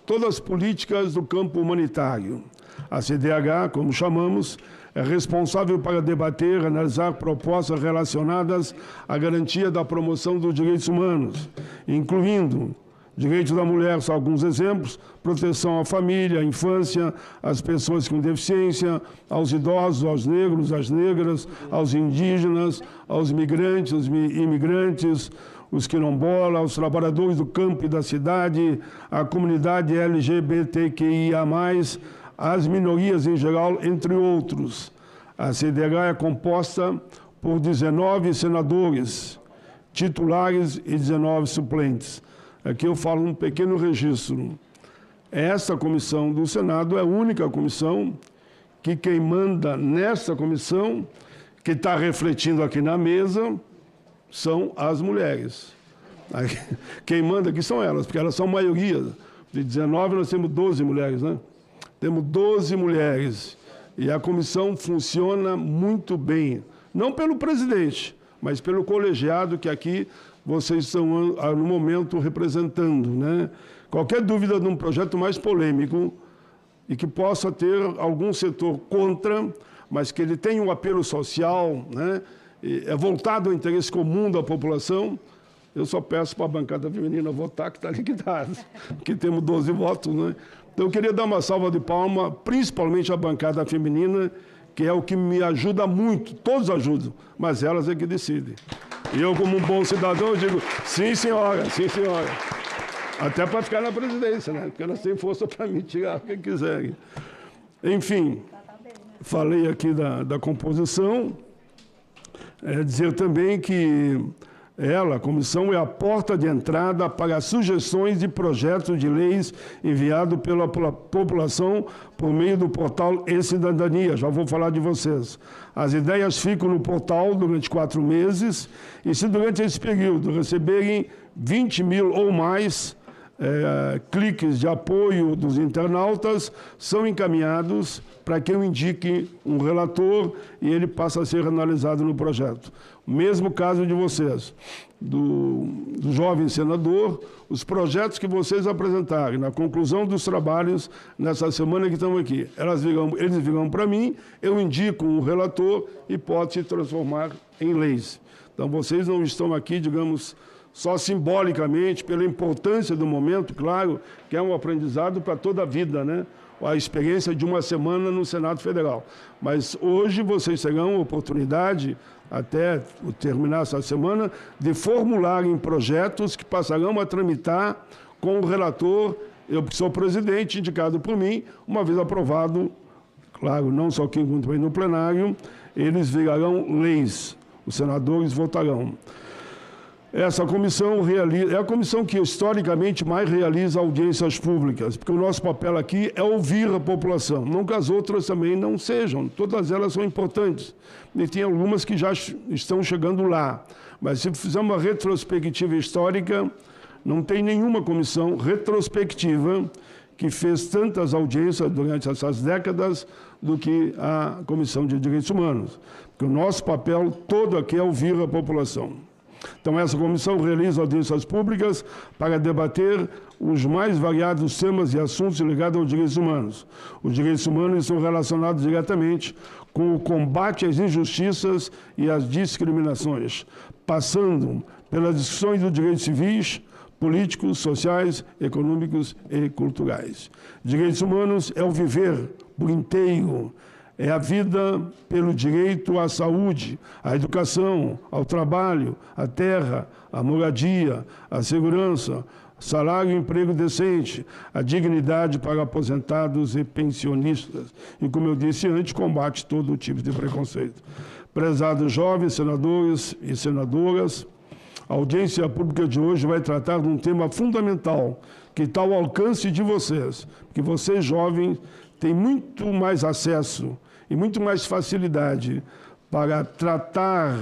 todas as políticas do campo humanitário. A CDH, como chamamos, é responsável para debater, analisar propostas relacionadas à garantia da promoção dos direitos humanos, incluindo direitos da mulher, são alguns exemplos, proteção à família, à infância, às pessoas com deficiência, aos idosos, aos negros, às negras, aos indígenas, aos migrantes, os imigrantes, os quilombolas, os trabalhadores do campo e da cidade, a comunidade LGBTQIA+, as minorias em geral, entre outros. A CDH é composta por 19 senadores titulares e 19 suplentes. Aqui eu falo um pequeno registro. Essa comissão do Senado é a única comissão que quem manda nessa comissão, que está refletindo aqui na mesa, são as mulheres. Quem manda aqui são elas, porque elas são maioria. De 19 nós temos 12 mulheres, né? Temos 12 mulheres. E a comissão funciona muito bem. Não pelo presidente, mas pelo colegiado que aqui vocês estão, no momento, representando, né? Qualquer dúvida de um projeto mais polêmico e que possa ter algum setor contra, mas que ele tenha um apelo social, né? É voltado ao interesse comum da população, eu só peço para a bancada feminina votar, que está liquidado, que temos 12 votos, né? Então, eu queria dar uma salva de palmas, principalmente à bancada feminina, que é o que me ajuda muito, todos ajudam, mas elas é que decidem. E eu, como um bom cidadão, eu digo, sim, senhora, sim, senhora. Até para ficar na presidência, né? Porque elas têm força para me tirar o que quiserem. Enfim, falei aqui da composição. Dizer também que a comissão é a porta de entrada para sugestões de projetos de leis enviados pela população por meio do portal E-Cidadania. Já vou falar de vocês. As ideias ficam no portal durante 4 meses e se durante esse período receberem 20 mil ou mais cliques de apoio dos internautas, são encaminhados para que eu indique um relator e ele passa a ser analisado no projeto. Mesmo caso de vocês, do jovem senador, os projetos que vocês apresentarem na conclusão dos trabalhos nessa semana que estamos aqui, eles virão para mim, eu indico um relator e pode se transformar em leis. Então, vocês não estão aqui, digamos, só simbolicamente, pela importância do momento, claro, que é um aprendizado para toda a vida, né? A experiência de uma semana no Senado Federal. Mas hoje vocês terão a oportunidade, até terminar essa semana, de formularem projetos que passarão a tramitar com o relator, eu que sou presidente, indicado por mim, uma vez aprovado, claro, não só aqui, como também no plenário, eles virarão leis, os senadores votarão. Essa comissão é a comissão que historicamente mais realiza audiências públicas, porque o nosso papel aqui é ouvir a população, não que as outras também não sejam, todas elas são importantes, e tem algumas que já estão chegando lá, mas se fizermos uma retrospectiva histórica, não tem nenhuma comissão retrospectiva que fez tantas audiências durante essas décadas do que a Comissão de Direitos Humanos. Porque o nosso papel todo aqui é ouvir a população. Então, essa comissão realiza audiências públicas para debater os mais variados temas e assuntos ligados aos direitos humanos. Os direitos humanos estão relacionados diretamente com o combate às injustiças e às discriminações, passando pelas discussões dos direitos civis, políticos, sociais, econômicos e culturais. Direitos humanos é o viver por inteiro, é a vida pelo direito à saúde, à educação, ao trabalho, à terra, à moradia, à segurança, salário e emprego decente, a dignidade para aposentados e pensionistas. E, como eu disse antes, combate todo tipo de preconceito. Prezados jovens, senadores e senadoras, a audiência pública de hoje vai tratar de um tema fundamental, que está ao alcance de vocês, porque vocês, jovens, têm muito mais acesso e muito mais facilidade para tratar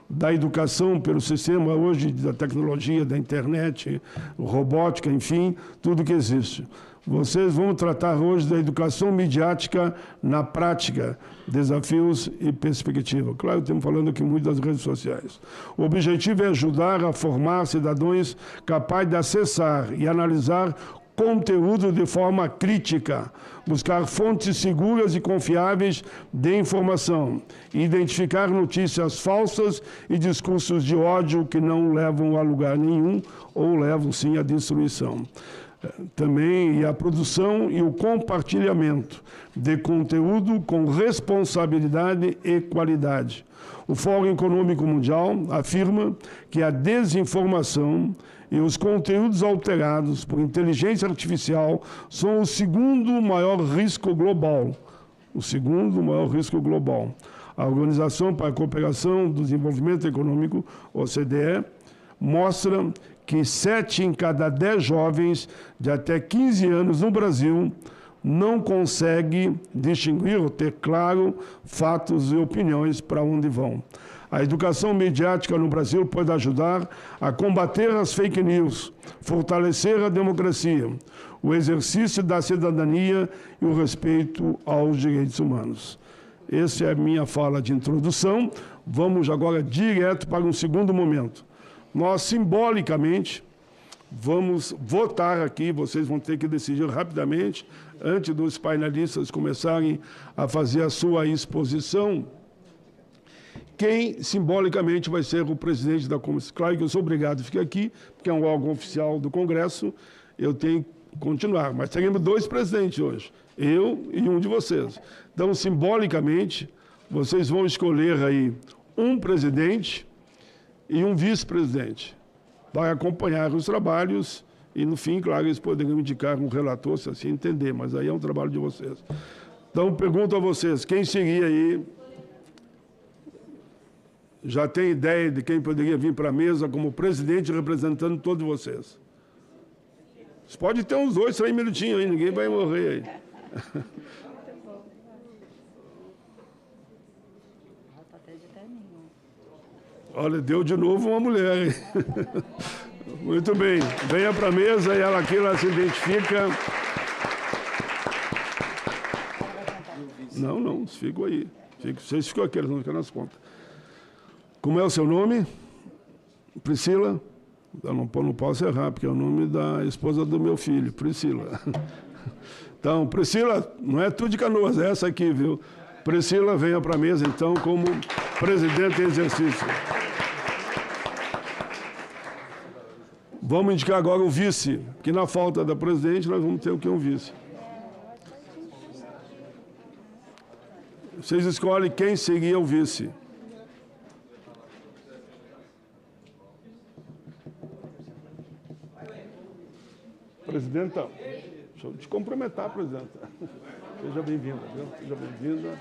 da educação pelo sistema hoje da tecnologia, da internet, robótica, enfim, tudo que existe. Vocês vão tratar hoje da educação midiática na prática, desafios e perspectiva. Claro, estamos falando aqui muito das redes sociais. O objetivo é ajudar a formar cidadãos capazes de acessar e analisar conteúdo de forma crítica, buscar fontes seguras e confiáveis de informação, identificar notícias falsas e discursos de ódio que não levam a lugar nenhum ou levam, sim, à destruição. Também a produção e o compartilhamento de conteúdo com responsabilidade e qualidade. O Fórum Econômico Mundial afirma que a desinformação e os conteúdos alterados por inteligência artificial são o segundo maior risco global. O segundo maior risco global. A Organização para a Cooperação do Desenvolvimento Econômico, OCDE, mostra que 7 em cada 10 jovens de até 15 anos no Brasil não consegue distinguir ou ter claro fatos e opiniões para onde vão. A educação midiática no Brasil pode ajudar a combater as fake news, fortalecer a democracia, o exercício da cidadania e o respeito aos direitos humanos. Essa é a minha fala de introdução. Vamos agora direto para um segundo momento. Nós, simbolicamente, vamos votar aqui, vocês vão ter que decidir rapidamente, antes dos painelistas começarem a fazer a sua exposição, quem simbolicamente vai ser o presidente da comissão. Claro que eu sou obrigado a ficar aqui, porque é um órgão oficial do Congresso, eu tenho que continuar. Mas teremos 2 presidentes hoje, eu e um de vocês. Então, simbolicamente, vocês vão escolher aí um presidente e um vice-presidente para acompanhar os trabalhos e, no fim, claro, eles poderiam indicar um relator, se assim entender, mas aí é um trabalho de vocês. Então, pergunto a vocês, quem seria aí, já tem ideia de quem poderia vir para a mesa como presidente representando todos vocês? Você pode ter uns 2, 3 minutinhos aí, ninguém vai morrer aí. Olha, deu de novo uma mulher, hein? Muito bem. Venha para a mesa e ela aqui ela se identifica. Não, ficam aí. Vocês ficam aqui, eles vão ficar nas contas. Como é o seu nome? Priscila? Eu não posso errar, porque é o nome da esposa do meu filho, Priscila. Então, Priscila, não é tudo de Canoas, é essa aqui, viu? Priscila, venha para a mesa, então, como presidente em exercício. Vamos indicar agora o vice, que na falta da presidente nós vamos ter o que um vice. Vocês escolhem quem seria o vice. Presidenta, deixa eu te cumprimentar, presidenta. Seja bem-vinda, viu? Seja bem-vinda.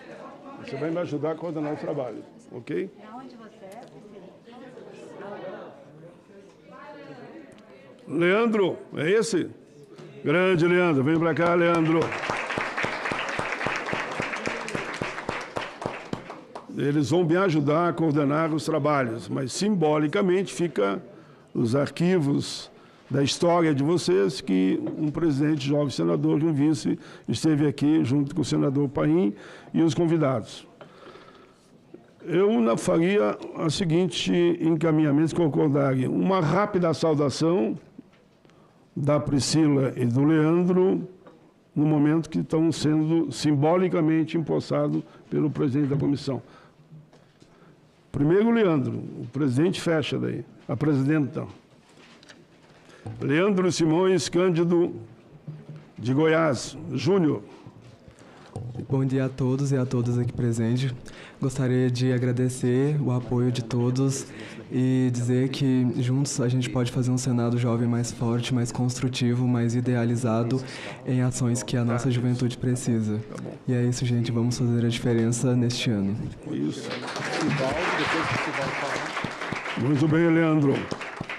Você vai me ajudar a coordenar o trabalho, ok? Onde você é? Leandro, é esse? Grande Leandro, vem para cá, Leandro. Eles vão me ajudar a coordenar os trabalhos, mas simbolicamente fica os arquivos da história de vocês que um presidente jovem senador e um vice esteve aqui junto com o senador Paim e os convidados. Eu faria o seguinte encaminhamento, concordaria. Uma rápida saudação da Priscila e do Leandro no momento que estão sendo simbolicamente empossados pelo presidente da comissão. Primeiro, Leandro, o presidente fecha daí, a presidenta. Leandro Simões Cândido, de Goiás, Júnior. Bom dia a todos e a todas aqui presentes. Gostaria de agradecer o apoio de todos e dizer que juntos a gente pode fazer um Senado jovem mais forte, mais construtivo, mais idealizado em ações que a nossa juventude precisa. E é isso, gente. Vamos fazer a diferença neste ano. Isso. Muito bem, Leandro.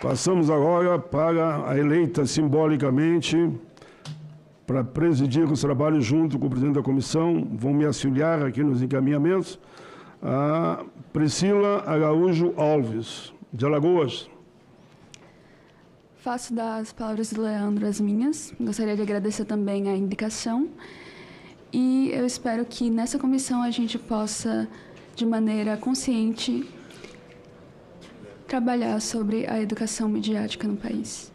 Passamos agora para a eleita simbolicamente para presidir os trabalhos junto com o presidente da comissão. Vão me auxiliar aqui nos encaminhamentos. A Priscila Araújo Alves, de Alagoas. Faço das palavras do Leandro as minhas. Gostaria de agradecer também a indicação. E eu espero que nessa comissão a gente possa, de maneira consciente, trabalhar sobre a educação midiática no país.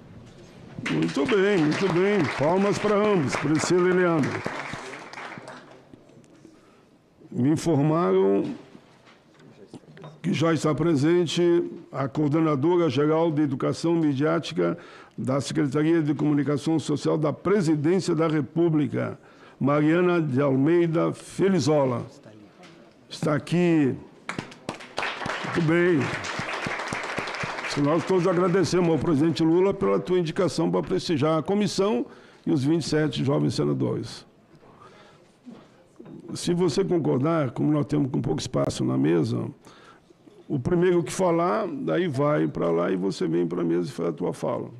Muito bem, muito bem. Palmas para ambos, Priscila e Leandro. Me informaram que já está presente a coordenadora geral de Educação Midiática da Secretaria de Comunicação Social da Presidência da República, Mariana de Almeida Felizola. Está aqui. Muito bem. Nós todos agradecemos ao presidente Lula pela tua indicação para prestigiar a comissão e os 27 jovens senadores. Se você concordar, como nós temos com pouco espaço na mesa, o primeiro que falar, daí vai para lá e você vem para a mesa e faz a tua fala.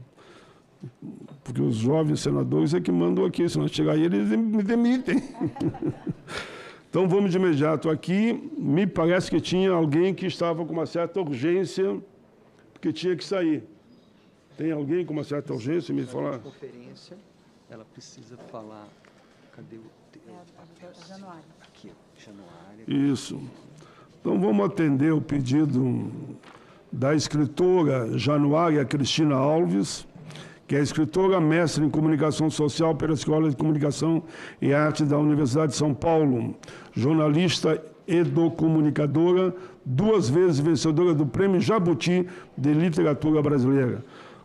Porque os jovens senadores é que mandam aqui, se não chegar aí, eles me demitem. Então, vamos de imediato aqui. Me parece que tinha alguém que estava com uma certa urgência, porque tinha que sair. Tem alguém com uma certa urgência me falar? Conferência, ela precisa falar. Cadê o Januário? Aqui, Januário. Isso. Então, vamos atender o pedido da escritora Januária Cristina Alves, que é escritora, mestre em Comunicação Social pela Escola de Comunicação e Arte da Universidade de São Paulo, jornalista educomunicadora, 2 vezes vencedora do Prêmio Jabuti de Literatura Brasileira.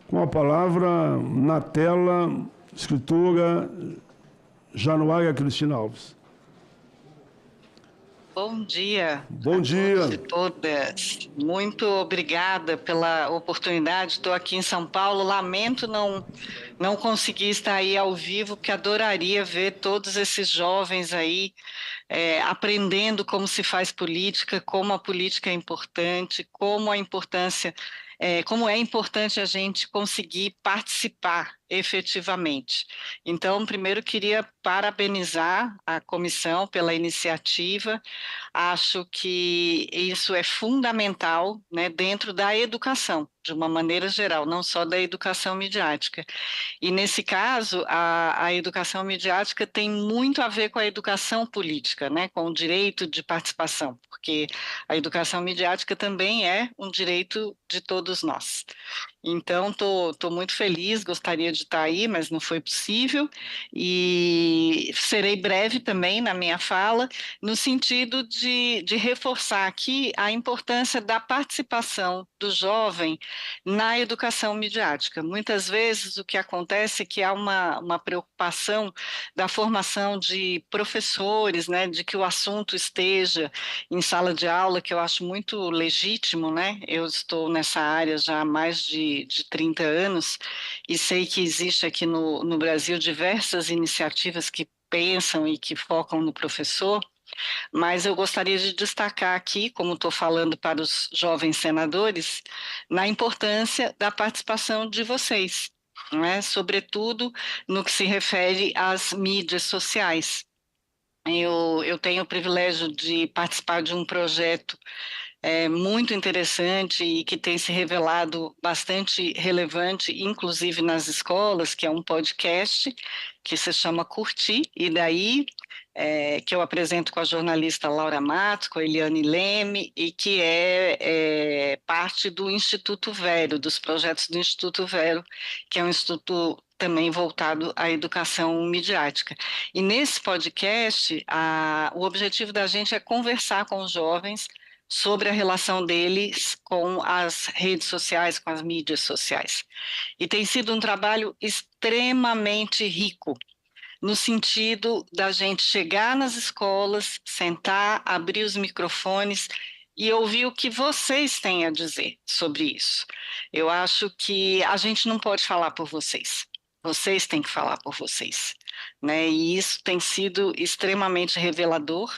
Com a palavra na tela, escritora Januária Cristina Alves. Bom dia. Bom dia. Todos e todas. Muito obrigada pela oportunidade. Estou aqui em São Paulo. Lamento não conseguir estar aí ao vivo, porque adoraria ver todos esses jovens aí aprendendo como se faz política, como a política é importante, como é importante a gente conseguir participar efetivamente. Então, primeiro queria parabenizar a comissão pela iniciativa. Acho que isso é fundamental, né, dentro da educação, de uma maneira geral, não só da educação midiática. E, nesse caso, a educação midiática tem muito a ver com a educação política, né, com o direito de participação, porque a educação midiática também é um direito de todos nós. Então, estou muito feliz, gostaria de estar aí, mas não foi possível, e serei breve também na minha fala, no sentido de reforçar aqui a importância da participação do jovem na educação midiática. Muitas vezes o que acontece é que há uma preocupação da formação de professores, né, de que o assunto esteja em sala de aula, que eu acho muito legítimo, né? Eu estou nessa área já há mais de 30 anos e sei que existe aqui no Brasil diversas iniciativas que pensam e que focam no professor, mas eu gostaria de destacar aqui, como estou falando para os jovens senadores, na importância da participação de vocês, né? Sobretudo no que se refere às mídias sociais. Eu tenho o privilégio de participar de um projeto muito interessante e que tem se revelado bastante relevante, inclusive nas escolas, que é um podcast que se chama Curti, e daí que eu apresento com a jornalista Laura Matos, com a Eliane Leme, e que é parte do Instituto Vero, dos projetos do Instituto Vero, que é um instituto também voltado à educação midiática. E nesse podcast, o objetivo da gente é conversar com os jovens sobre a relação deles com as redes sociais, com as mídias sociais. E tem sido um trabalho extremamente rico, no sentido da gente chegar nas escolas, sentar, abrir os microfones e ouvir o que vocês têm a dizer sobre isso. Eu acho que a gente não pode falar por vocês. Vocês têm que falar por vocês, né? E isso tem sido extremamente revelador,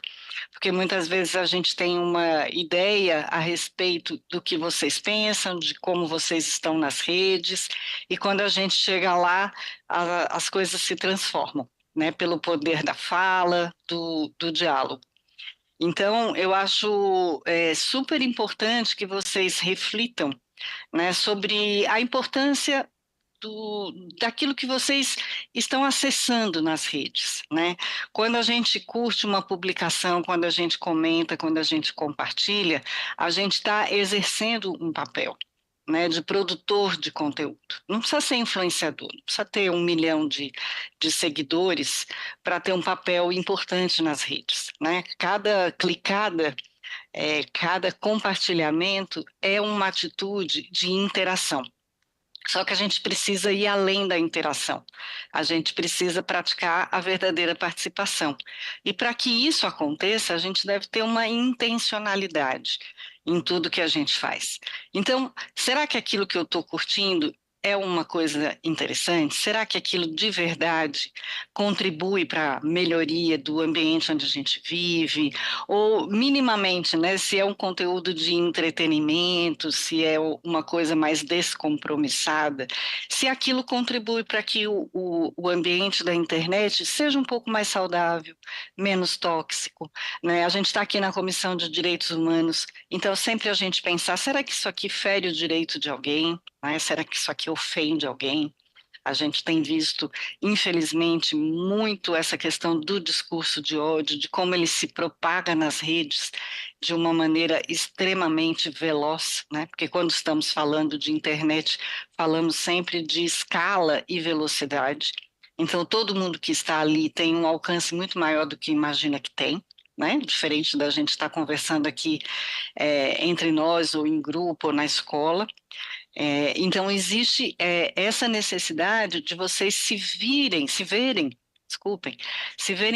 porque muitas vezes a gente tem uma ideia a respeito do que vocês pensam, de como vocês estão nas redes, e quando a gente chega lá, as coisas se transformam, né? Pelo poder da fala, do diálogo. Então, eu acho super importante que vocês reflitam, né, sobre a importância daquilo que vocês estão acessando nas redes, né? Quando a gente curte uma publicação, quando a gente comenta, quando a gente compartilha, a gente está exercendo um papel, né, de produtor de conteúdo. Não precisa ser influenciador, não precisa ter 1 milhão de seguidores para ter um papel importante nas redes, né? Cada clicada, cada compartilhamento é uma atitude de interação. Só que a gente precisa ir além da interação, a gente precisa praticar a verdadeira participação. E para que isso aconteça, a gente deve ter uma intencionalidade em tudo que a gente faz. Então, será que aquilo que eu estou curtindo é uma coisa interessante? Será que aquilo de verdade contribui para a melhoria do ambiente onde a gente vive? Ou, minimamente, né, se é um conteúdo de entretenimento, se é uma coisa mais descompromissada, se aquilo contribui para que o ambiente da internet seja um pouco mais saudável, menos tóxico, né? A gente está aqui na Comissão de Direitos Humanos, então sempre a gente pensar, será que isso aqui fere o direito de alguém? Será que isso aqui ofende alguém? A gente tem visto, infelizmente, muito essa questão do discurso de ódio, de como ele se propaga nas redes de uma maneira extremamente veloz, né? Porque quando estamos falando de internet, falamos sempre de escala e velocidade. Então, todo mundo que está ali tem um alcance muito maior do que imagina que tem, né? Diferente da gente estar conversando aqui entre nós, ou em grupo, ou na escola. Então, existe essa necessidade de vocês se verem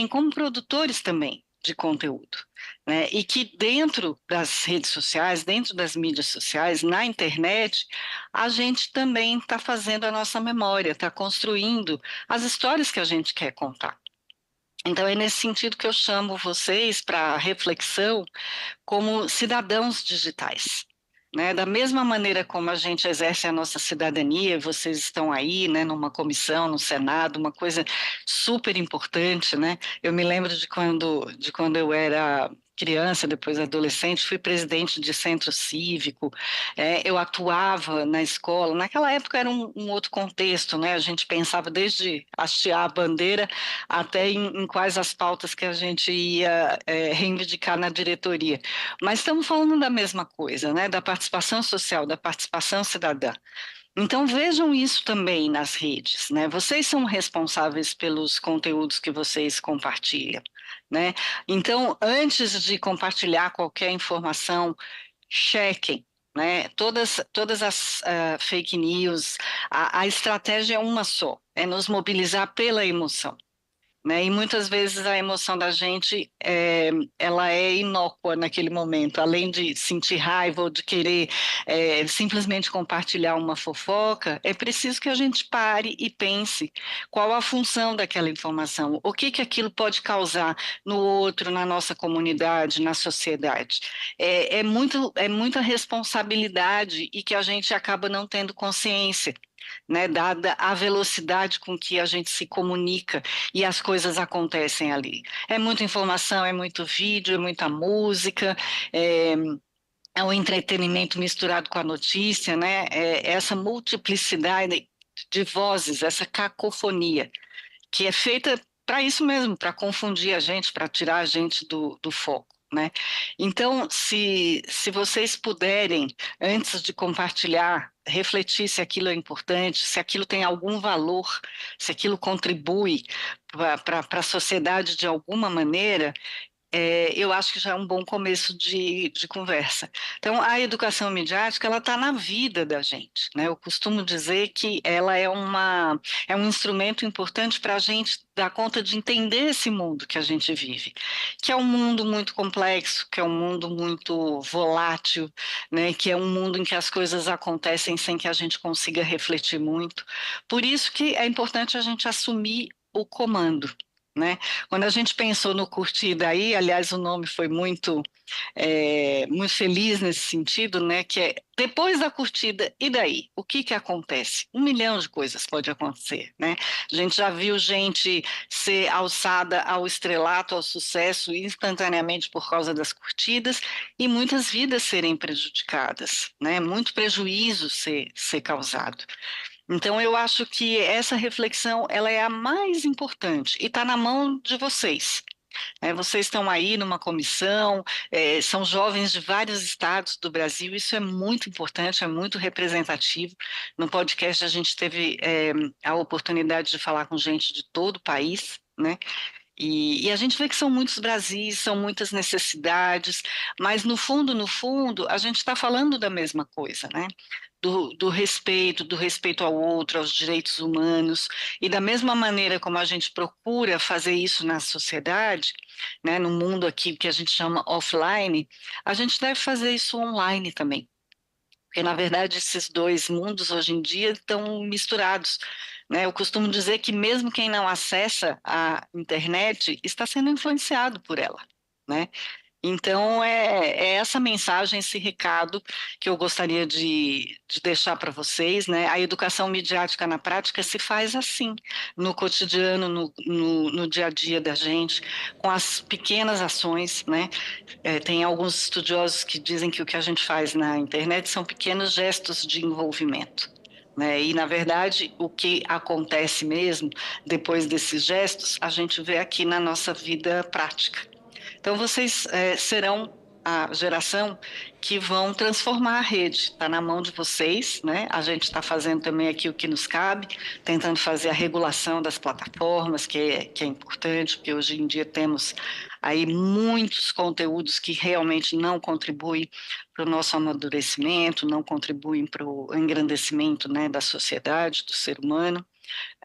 como produtores também de conteúdo, né? E que dentro das redes sociais, dentro das mídias sociais, na internet, a gente também está fazendo a nossa memória, está construindo as histórias que a gente quer contar. Então, é nesse sentido que eu chamo vocês para reflexão como cidadãos digitais. Né? Da mesma maneira como a gente exerce a nossa cidadania, vocês estão aí, né, numa comissão, no Senado, uma coisa super importante, né? Eu me lembro de quando eu era criança, depois adolescente, fui presidente de centro cívico, eu atuava na escola. Naquela época era um outro contexto, né? A gente pensava desde hastear a bandeira até em quais as pautas que a gente ia reivindicar na diretoria. Mas estamos falando da mesma coisa, né? Da participação social, da participação cidadã. Então, vejam isso também nas redes, né? Vocês são responsáveis pelos conteúdos que vocês compartilham, né? Então, antes de compartilhar qualquer informação, chequem, né? Todas as fake news, a estratégia é uma só, é nos mobilizar pela emoção. Né? E muitas vezes a emoção da gente ela é inócua naquele momento, além de sentir raiva ou de querer simplesmente compartilhar uma fofoca, é preciso que a gente pare e pense qual a função daquela informação, o que aquilo pode causar no outro, na nossa comunidade, na sociedade. É muita responsabilidade e que a gente acaba não tendo consciência. Né, dada a velocidade com que a gente se comunica e as coisas acontecem ali. É muita informação, é muito vídeo, é muita música, é um entretenimento misturado com a notícia, né? É essa multiplicidade de vozes, essa cacofonia, que é feita para isso mesmo, para confundir a gente, para tirar a gente do foco, né? Então, se vocês puderem, antes de compartilhar, refletir se aquilo é importante, se aquilo tem algum valor, se aquilo contribui para a sociedade de alguma maneira, eu acho que já é um bom começo de conversa. Então, a educação midiática, ela está na vida da gente, né? Eu costumo dizer que ela é um instrumento importante para a gente dar conta de entender esse mundo que a gente vive, que é um mundo muito complexo, que é um mundo muito volátil, né? Que é um mundo em que as coisas acontecem sem que a gente consiga refletir muito. Por isso que é importante a gente assumir o comando, né? Quando a gente pensou no Curtir Daí, aliás, o nome foi muito feliz nesse sentido, né? Que é depois da curtida, e daí? O que acontece? 1 milhão de coisas pode acontecer, né? A gente já viu gente ser alçada ao estrelato, ao sucesso instantaneamente por causa das curtidas e muitas vidas serem prejudicadas, né? Muito prejuízo ser causado. Então, eu acho que essa reflexão ela é a mais importante e está na mão de vocês. Vocês estão aí numa comissão, são jovens de vários estados do Brasil, isso é muito importante, é muito representativo. No podcast a gente teve a oportunidade de falar com gente de todo o país, né? E a gente vê que são muitos Brasis, são muitas necessidades, mas no fundo, a gente está falando da mesma coisa, né? Do respeito ao outro, aos direitos humanos, e da mesma maneira como a gente procura fazer isso na sociedade, né, no mundo aqui que a gente chama offline, a gente deve fazer isso online também. Porque, na verdade, esses dois mundos hoje em dia estão misturados, né? Eu costumo dizer que mesmo quem não acessa a internet está sendo influenciado por ela, né? Então, é essa mensagem, esse recado que eu gostaria de deixar para vocês, né? A educação midiática na prática se faz assim, no cotidiano, no dia a dia da gente, com as pequenas ações, né? Tem alguns estudiosos que dizem que o que a gente faz na internet são pequenos gestos de envolvimento, né? E, na verdade, o que acontece mesmo depois desses gestos, a gente vê aqui na nossa vida prática. Então, vocês serão a geração que vão transformar a rede. Está na mão de vocês, né? A gente está fazendo também aqui o que nos cabe, tentando fazer a regulação das plataformas, que é importante, porque hoje em dia temos aí muitos conteúdos que realmente não contribuem para o nosso amadurecimento, não contribuem para o engrandecimento, né, da sociedade, do ser humano.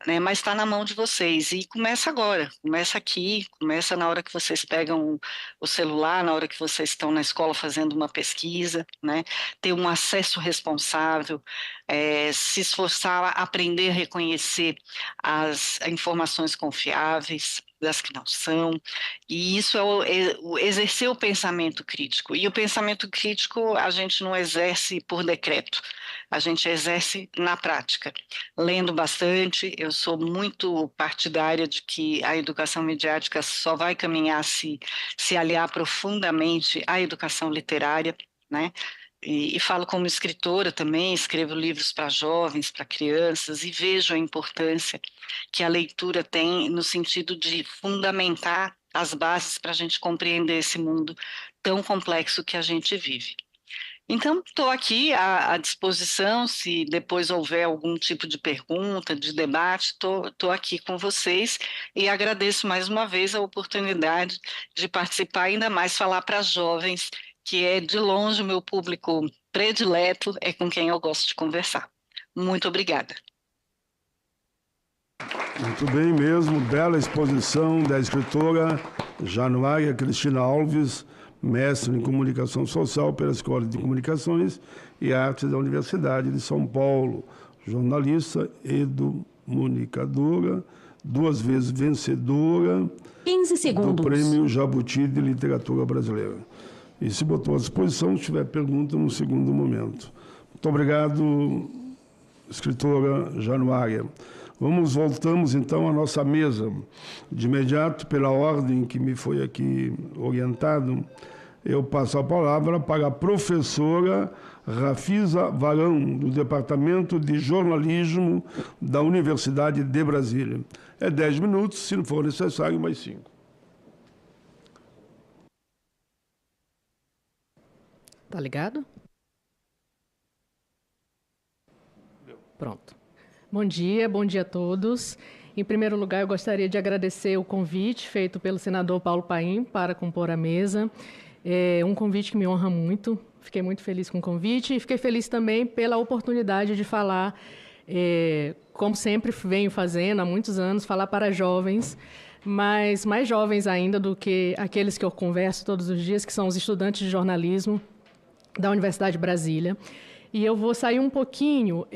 Né, mas está na mão de vocês e começa agora, começa aqui, começa na hora que vocês pegam o celular, na hora que vocês estão na escola fazendo uma pesquisa, né, ter um acesso responsável, se esforçar a aprender a reconhecer as informações confiáveis das que não são, e isso é exercer o pensamento crítico, e o pensamento crítico a gente não exerce por decreto, a gente exerce na prática, lendo bastante. Eu sou muito partidária de que a educação midiática só vai caminhar se aliar profundamente à educação literária, né? E falo como escritora também, escrevo livros para jovens, para crianças, e vejo a importância que a leitura tem no sentido de fundamentar as bases para a gente compreender esse mundo tão complexo que a gente vive. Então, estou aqui à disposição, se depois houver algum tipo de pergunta, de debate, estou aqui com vocês e agradeço mais uma vez a oportunidade de participar, ainda mais falar para jovens, que é de longe o meu público predileto, é com quem eu gosto de conversar. Muito obrigada. Muito bem mesmo, bela exposição da escritora Januária Cristina Alves, mestre em Comunicação Social pela Escola de Comunicações e Artes da Universidade de São Paulo, jornalista, comunicadora, 2 vezes vencedora 15 segundos. do Prêmio Jabuti de Literatura Brasileira. E se botou à disposição, se tiver pergunta, no segundo momento. Muito obrigado, escritora Januária. Voltamos então à nossa mesa. De imediato, pela ordem que me foi aqui orientado, eu passo a palavra para a professora Rafisa Varão, do Departamento de Jornalismo da Universidade de Brasília. É 10 minutos, se não for necessário, mais 5. Tá ligado? Pronto. Bom dia a todos. Em primeiro lugar, eu gostaria de agradecer o convite feito pelo senador Paulo Paim para compor a mesa. É um convite que me honra muito. Fiquei muito feliz com o convite e fiquei feliz também pela oportunidade de falar, como sempre venho fazendo há muitos anos, falar para jovens, mas mais jovens ainda do que aqueles que eu converso todos os dias, que são os estudantes de jornalismo da Universidade de Brasília. E eu vou sair um pouquinho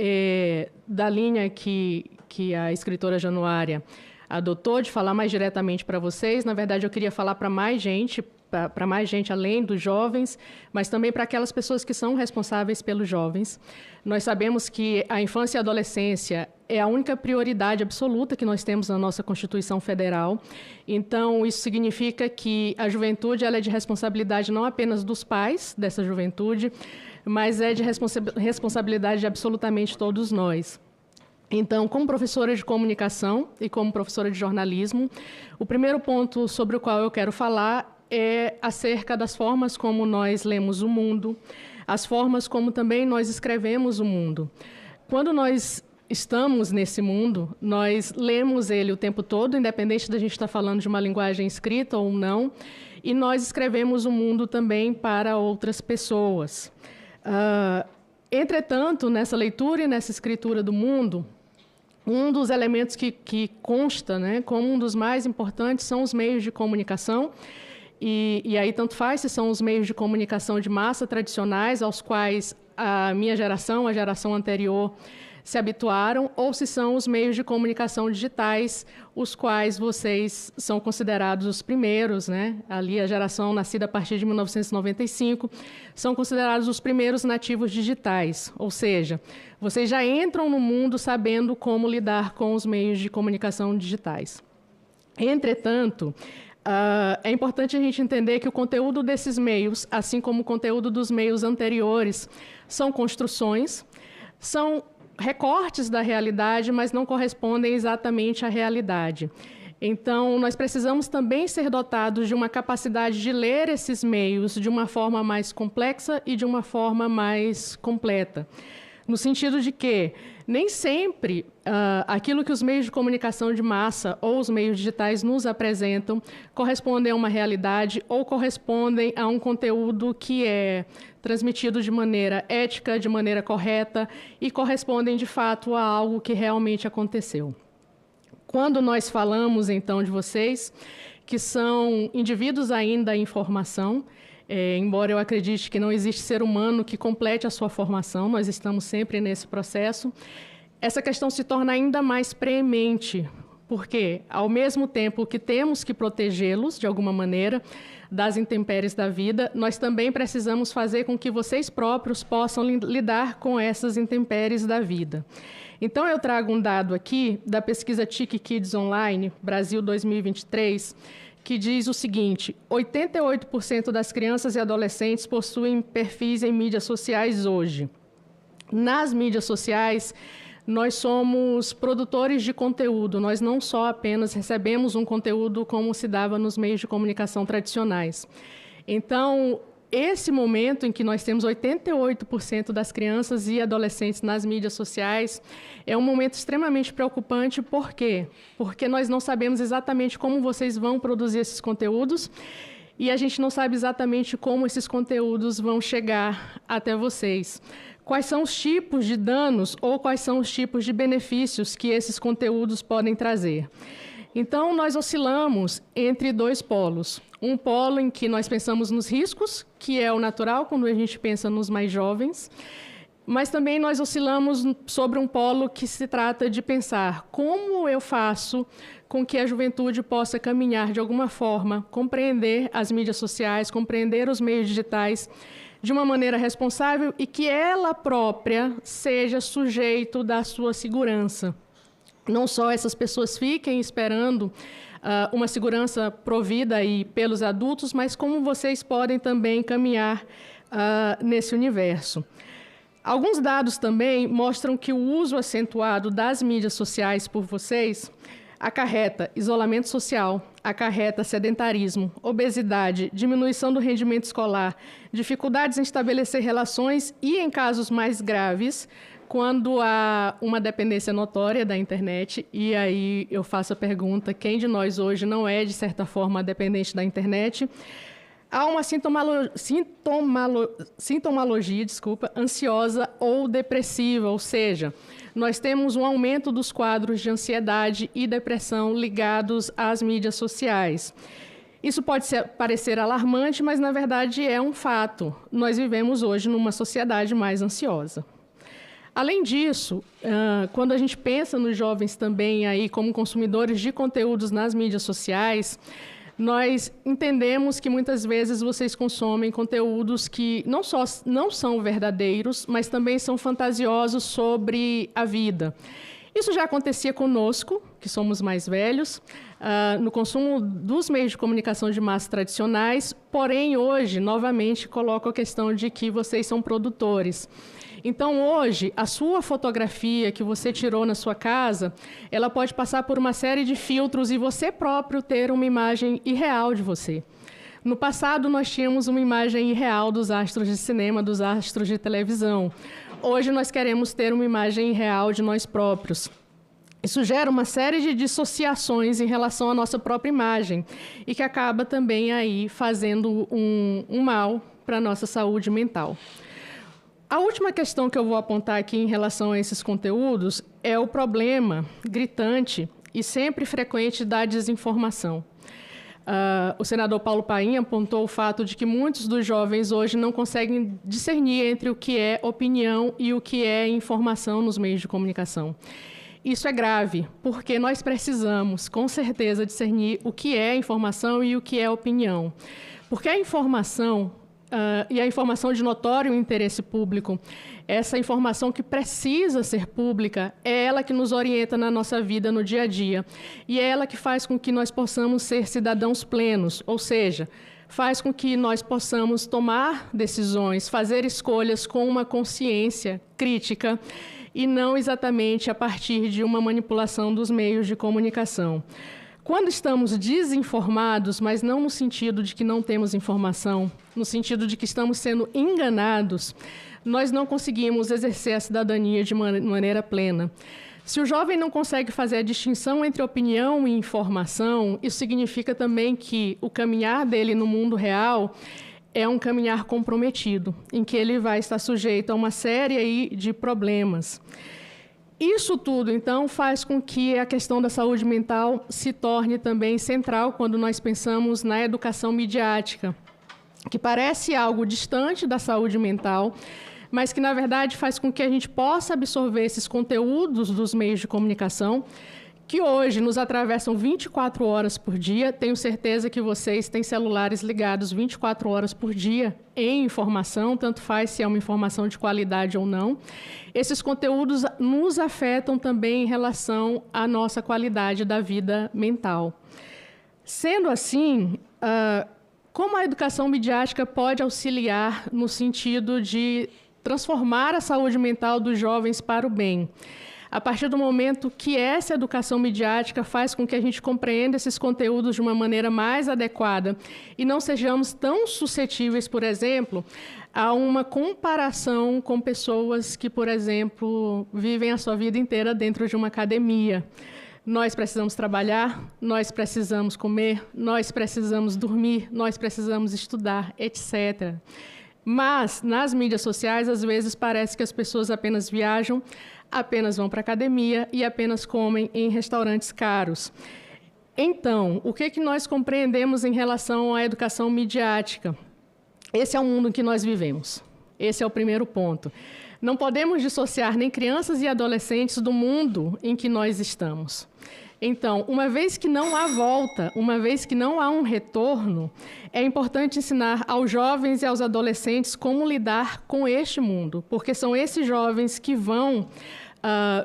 da linha que a escritora Januária adotou, de falar mais diretamente para vocês. Na verdade, eu queria falar para mais gente além dos jovens, mas também para aquelas pessoas que são responsáveis pelos jovens. Nós sabemos que a infância e a adolescência é a única prioridade absoluta que nós temos na nossa Constituição Federal. Então, isso significa que a juventude ela é de responsabilidade não apenas dos pais dessa juventude, mas é de responsabilidade de absolutamente todos nós. Então, como professora de comunicação e como professora de jornalismo, o primeiro ponto sobre o qual eu quero falar é acerca das formas como nós lemos o mundo, as formas como também nós escrevemos o mundo. Quando nós estamos nesse mundo, nós lemos ele o tempo todo, independente da gente estar falando de uma linguagem escrita ou não, e nós escrevemos o mundo também para outras pessoas. Entretanto, nessa leitura e nessa escritura do mundo, um dos elementos que consta, né, como um dos mais importantes são os meios de comunicação. E aí tanto faz se são os meios de comunicação de massa tradicionais aos quais a minha geração, a geração anterior, se habituaram, ou se são os meios de comunicação digitais, os quais vocês são considerados os primeiros, né? Ali a geração nascida a partir de 1995, são considerados os primeiros nativos digitais, ou seja, vocês já entram no mundo sabendo como lidar com os meios de comunicação digitais. Entretanto, é importante a gente entender que o conteúdo desses meios, assim como o conteúdo dos meios anteriores, são construções, são recortes da realidade, mas não correspondem exatamente à realidade. Então, nós precisamos também ser dotados de uma capacidade de ler esses meios de uma forma mais complexa e de uma forma mais completa. No sentido de que nem sempre aquilo que os meios de comunicação de massa ou os meios digitais nos apresentam correspondem a uma realidade ou correspondem a um conteúdo que é transmitido de maneira ética, de maneira correta e correspondem, de fato, a algo que realmente aconteceu. Quando nós falamos, então, de vocês, que são indivíduos ainda em formação, embora eu acredite que não existe ser humano que complete a sua formação, nós estamos sempre nesse processo, essa questão se torna ainda mais preemente, porque, ao mesmo tempo que temos que protegê-los, de alguma maneira, das intempéries da vida, nós também precisamos fazer com que vocês próprios possam lidar com essas intempéries da vida. Então, eu trago um dado aqui da pesquisa TIC Kids Online, Brasil 2023, que diz o seguinte: 88% das crianças e adolescentes possuem perfis em mídias sociais hoje. Nas mídias sociais, nós somos produtores de conteúdo, nós não só apenas recebemos um conteúdo como se dava nos meios de comunicação tradicionais. Então, esse momento em que nós temos 88% das crianças e adolescentes nas mídias sociais é um momento extremamente preocupante. Por quê? Porque nós não sabemos exatamente como vocês vão produzir esses conteúdos e a gente não sabe exatamente como esses conteúdos vão chegar até vocês. Quais são os tipos de danos ou quais são os tipos de benefícios que esses conteúdos podem trazer? Então, nós oscilamos entre dois polos. Um polo em que nós pensamos nos riscos, que é o natural quando a gente pensa nos mais jovens, mas também nós oscilamos sobre um polo que se trata de pensar como eu faço com que a juventude possa caminhar de alguma forma, compreender as mídias sociais, compreender os meios digitais de uma maneira responsável e que ela própria seja sujeito da sua segurança. Não só essas pessoas fiquem esperando uma segurança provida aí pelos adultos, mas como vocês podem também caminhar nesse universo. Alguns dados também mostram que o uso acentuado das mídias sociais por vocês acarreta isolamento social, acarreta sedentarismo, obesidade, diminuição do rendimento escolar, dificuldades em estabelecer relações e, em casos mais graves, quando há uma dependência notória da internet. E aí eu faço a pergunta, quem de nós hoje não é, de certa forma, dependente da internet? Há uma sintomologia, ansiosa ou depressiva, ou seja, nós temos um aumento dos quadros de ansiedade e depressão ligados às mídias sociais. Isso pode parecer alarmante, mas, na verdade, é um fato. Nós vivemos hoje numa sociedade mais ansiosa. Além disso, quando a gente pensa nos jovens também aí como consumidores de conteúdos nas mídias sociais, nós entendemos que muitas vezes vocês consomem conteúdos que não só não são verdadeiros, mas também são fantasiosos sobre a vida. Isso já acontecia conosco, que somos mais velhos, no consumo dos meios de comunicação de massa tradicionais, porém, hoje, novamente, coloco a questão de que vocês são produtores. Então, hoje, a sua fotografia que você tirou na sua casa, ela pode passar por uma série de filtros e você próprio ter uma imagem irreal de você. No passado, nós tínhamos uma imagem irreal dos astros de cinema, dos astros de televisão. Hoje, nós queremos ter uma imagem irreal de nós próprios. Isso gera uma série de dissociações em relação à nossa própria imagem e que acaba também aí fazendo um mal para a nossa saúde mental. A última questão que eu vou apontar aqui em relação a esses conteúdos é o problema gritante e sempre frequente da desinformação. O senador Paulo Paim apontou o fato de que muitos dos jovens hoje não conseguem discernir entre o que é opinião e o que é informação nos meios de comunicação. Isso é grave, porque nós precisamos, com certeza, discernir o que é informação e o que é opinião. Porque a informação... e a informação de notório interesse público, essa informação que precisa ser pública, é ela que nos orienta na nossa vida no dia a dia. E é ela que faz com que nós possamos ser cidadãos plenos, ou seja, faz com que nós possamos tomar decisões, fazer escolhas com uma consciência crítica e não exatamente a partir de uma manipulação dos meios de comunicação. Quando estamos desinformados, mas não no sentido de que não temos informação, no sentido de que estamos sendo enganados, nós não conseguimos exercer a cidadania de maneira plena. Se o jovem não consegue fazer a distinção entre opinião e informação, isso significa também que o caminhar dele no mundo real é um caminhar comprometido, em que ele vai estar sujeito a uma série aí de problemas. Isso tudo, então, faz com que a questão da saúde mental se torne também central quando nós pensamos na educação midiática, que parece algo distante da saúde mental, mas que, na verdade, faz com que a gente possa absorver esses conteúdos dos meios de comunicação, que hoje nos atravessam 24 horas por dia. Tenho certeza que vocês têm celulares ligados 24 horas por dia em informação, tanto faz se é uma informação de qualidade ou não. Esses conteúdos nos afetam também em relação à nossa qualidade da vida mental. Sendo assim, como a educação midiática pode auxiliar no sentido de transformar a saúde mental dos jovens para o bem? A partir do momento que essa educação midiática faz com que a gente compreenda esses conteúdos de uma maneira mais adequada e não sejamos tão suscetíveis, por exemplo, a uma comparação com pessoas que, por exemplo, vivem a sua vida inteira dentro de uma academia. Nós precisamos trabalhar, nós precisamos comer, nós precisamos dormir, nós precisamos estudar, etc. Mas, nas mídias sociais, às vezes parece que as pessoas apenas viajam, apenas vão para a academia e apenas comem em restaurantes caros. Então, o que nós compreendemos em relação à educação midiática? Esse é o mundo em que nós vivemos. Esse é o primeiro ponto. Não podemos dissociar nem crianças e adolescentes do mundo em que nós estamos. Então, uma vez que não há volta, uma vez que não há um retorno, é importante ensinar aos jovens e aos adolescentes como lidar com este mundo, porque são esses jovens que vão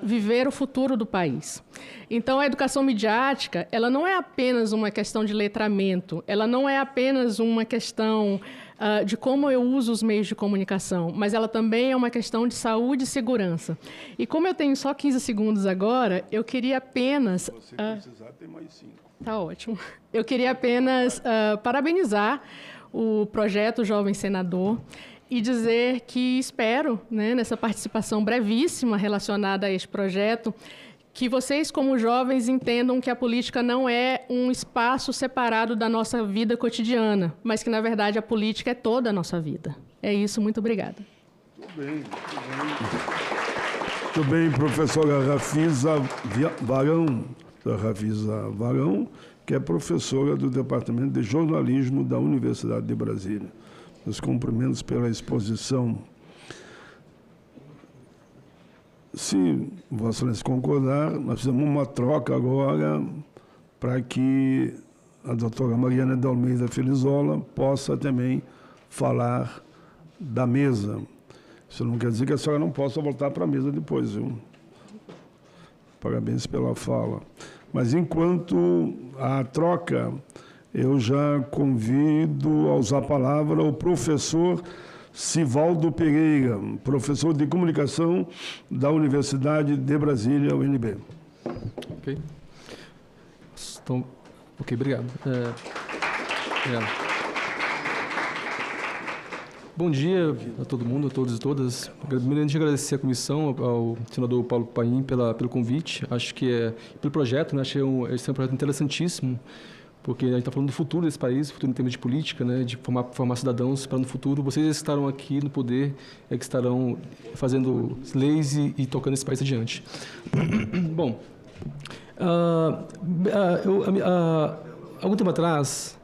viver o futuro do país. Então, a educação midiática, ela não é apenas uma questão de letramento, ela não é apenas uma questão de como eu uso os meios de comunicação, mas ela também é uma questão de saúde e segurança. E como eu tenho só 15 segundos agora, eu queria apenas... Se precisar, tem mais 5. Tá ótimo. Eu queria apenas parabenizar o projeto Jovem Senador e dizer que espero, né, nessa participação brevíssima relacionada a este projeto, que vocês, como jovens, entendam que a política não é um espaço separado da nossa vida cotidiana, mas que, na verdade, a política é toda a nossa vida. É isso, muito obrigada. Muito bem, muito bem, professora Rafisa Varão, que é professora do Departamento de Jornalismo da Universidade de Brasília. Meus cumprimentos pela exposição. Se Vossa Excelência concordar, nós fizemos uma troca agora para que a doutora Mariana de Almeida Felizola possa também falar da mesa. Isso não quer dizer que a senhora não possa voltar para a mesa depois, viu? Parabéns pela fala. Mas enquanto a troca, eu já convido a usar a palavra o professor Sivaldo Pereira, professor de comunicação da Universidade de Brasília, UNB. Ok. Então, ok, obrigado. Bom dia a todo mundo, a todos e todas. Primeiramente, agradecer à comissão, ao senador Paulo Paim pelo convite. Acho que pelo projeto, né? Achei esse é um projeto interessantíssimo, porque a gente está falando do futuro desse país, futuro em termos de política, né, de formar cidadãos para no futuro. Vocês que estarão aqui no poder que estarão fazendo leis e tocando esse país adiante. Bom, algum tempo atrás,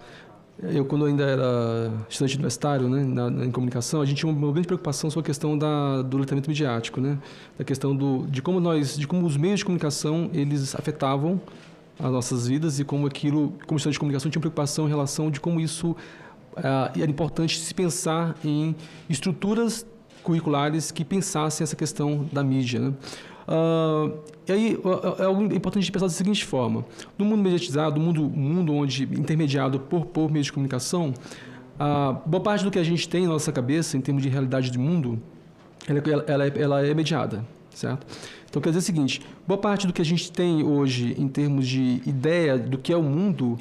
quando eu ainda era estudante universitário, né, em comunicação, a gente tinha uma grande preocupação sobre a questão do letramento midiático, né, da questão de como os meios de comunicação eles afetavam as nossas vidas e como estudante de comunicação, tinha preocupação em relação de como isso era importante se pensar em estruturas curriculares que pensassem essa questão da mídia, né? E aí é algo importante de pensar da seguinte forma: no mundo mediatizado, mundo onde intermediado por meios de comunicação, boa parte do que a gente tem na nossa cabeça em termos de realidade do mundo, ela é mediada, certo? Então, quer dizer o seguinte, boa parte do que a gente tem hoje em termos de ideia do que é o mundo,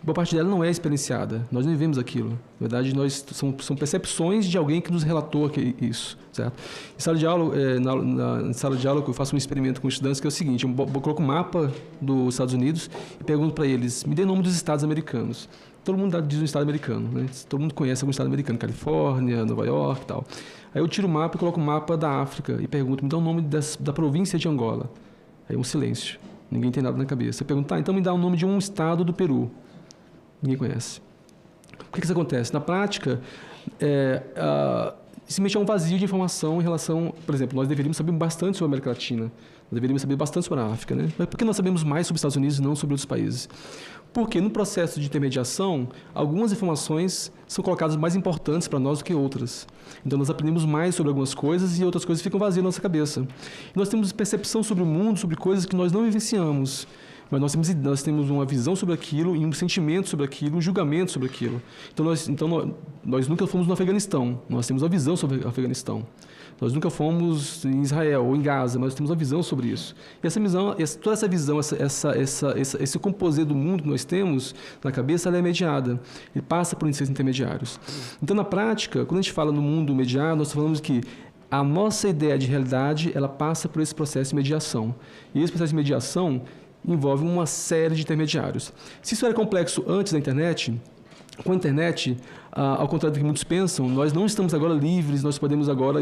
boa parte dela não é experienciada. Nós não vivemos aquilo. Na verdade, são percepções de alguém que nos relatou isso, certo? Em sala de aula, na sala de aula, eu faço um experimento com estudantes que é o seguinte: eu coloco um mapa dos Estados Unidos e pergunto para eles, me dê o nome dos estados americanos. Todo mundo diz um estado americano, né? Todo mundo conhece algum estado americano, Califórnia, Nova York e tal. Aí eu tiro o mapa e coloco o mapa da África e pergunto, me dá o nome da província de Angola. Aí um silêncio, ninguém tem nada na cabeça. Eu pergunto, então me dá o nome de um estado do Peru. Ninguém conhece. Por que isso acontece? Na prática, simplesmente há um vazio de informação em relação... Por exemplo, nós deveríamos saber bastante sobre a América Latina, nós deveríamos saber bastante sobre a África, né? Mas por que nós sabemos mais sobre os Estados Unidos e não sobre outros países? Porque no processo de intermediação, algumas informações são colocadas mais importantes para nós do que outras. Então, nós aprendemos mais sobre algumas coisas e outras coisas ficam vazias na nossa cabeça. E nós temos percepção sobre o mundo, sobre coisas que nós não vivenciamos. Mas nós temos uma visão sobre aquilo e um sentimento sobre aquilo, um julgamento sobre aquilo. Então, nós nunca fomos no Afeganistão, nós temos uma visão sobre o Afeganistão. Nós nunca fomos em Israel ou em Gaza, mas nós temos uma visão sobre isso. E essa visão, toda essa visão, esse composê do mundo que nós temos na cabeça, ela é mediada. E passa por esses intermediários. Então, na prática, quando a gente fala no mundo mediado, nós falamos que a nossa ideia de realidade, ela passa por esse processo de mediação. E esse processo de mediação envolve uma série de intermediários. Se isso era complexo antes da internet, com a internet, ao contrário do que muitos pensam, nós não estamos agora livres, nós podemos agora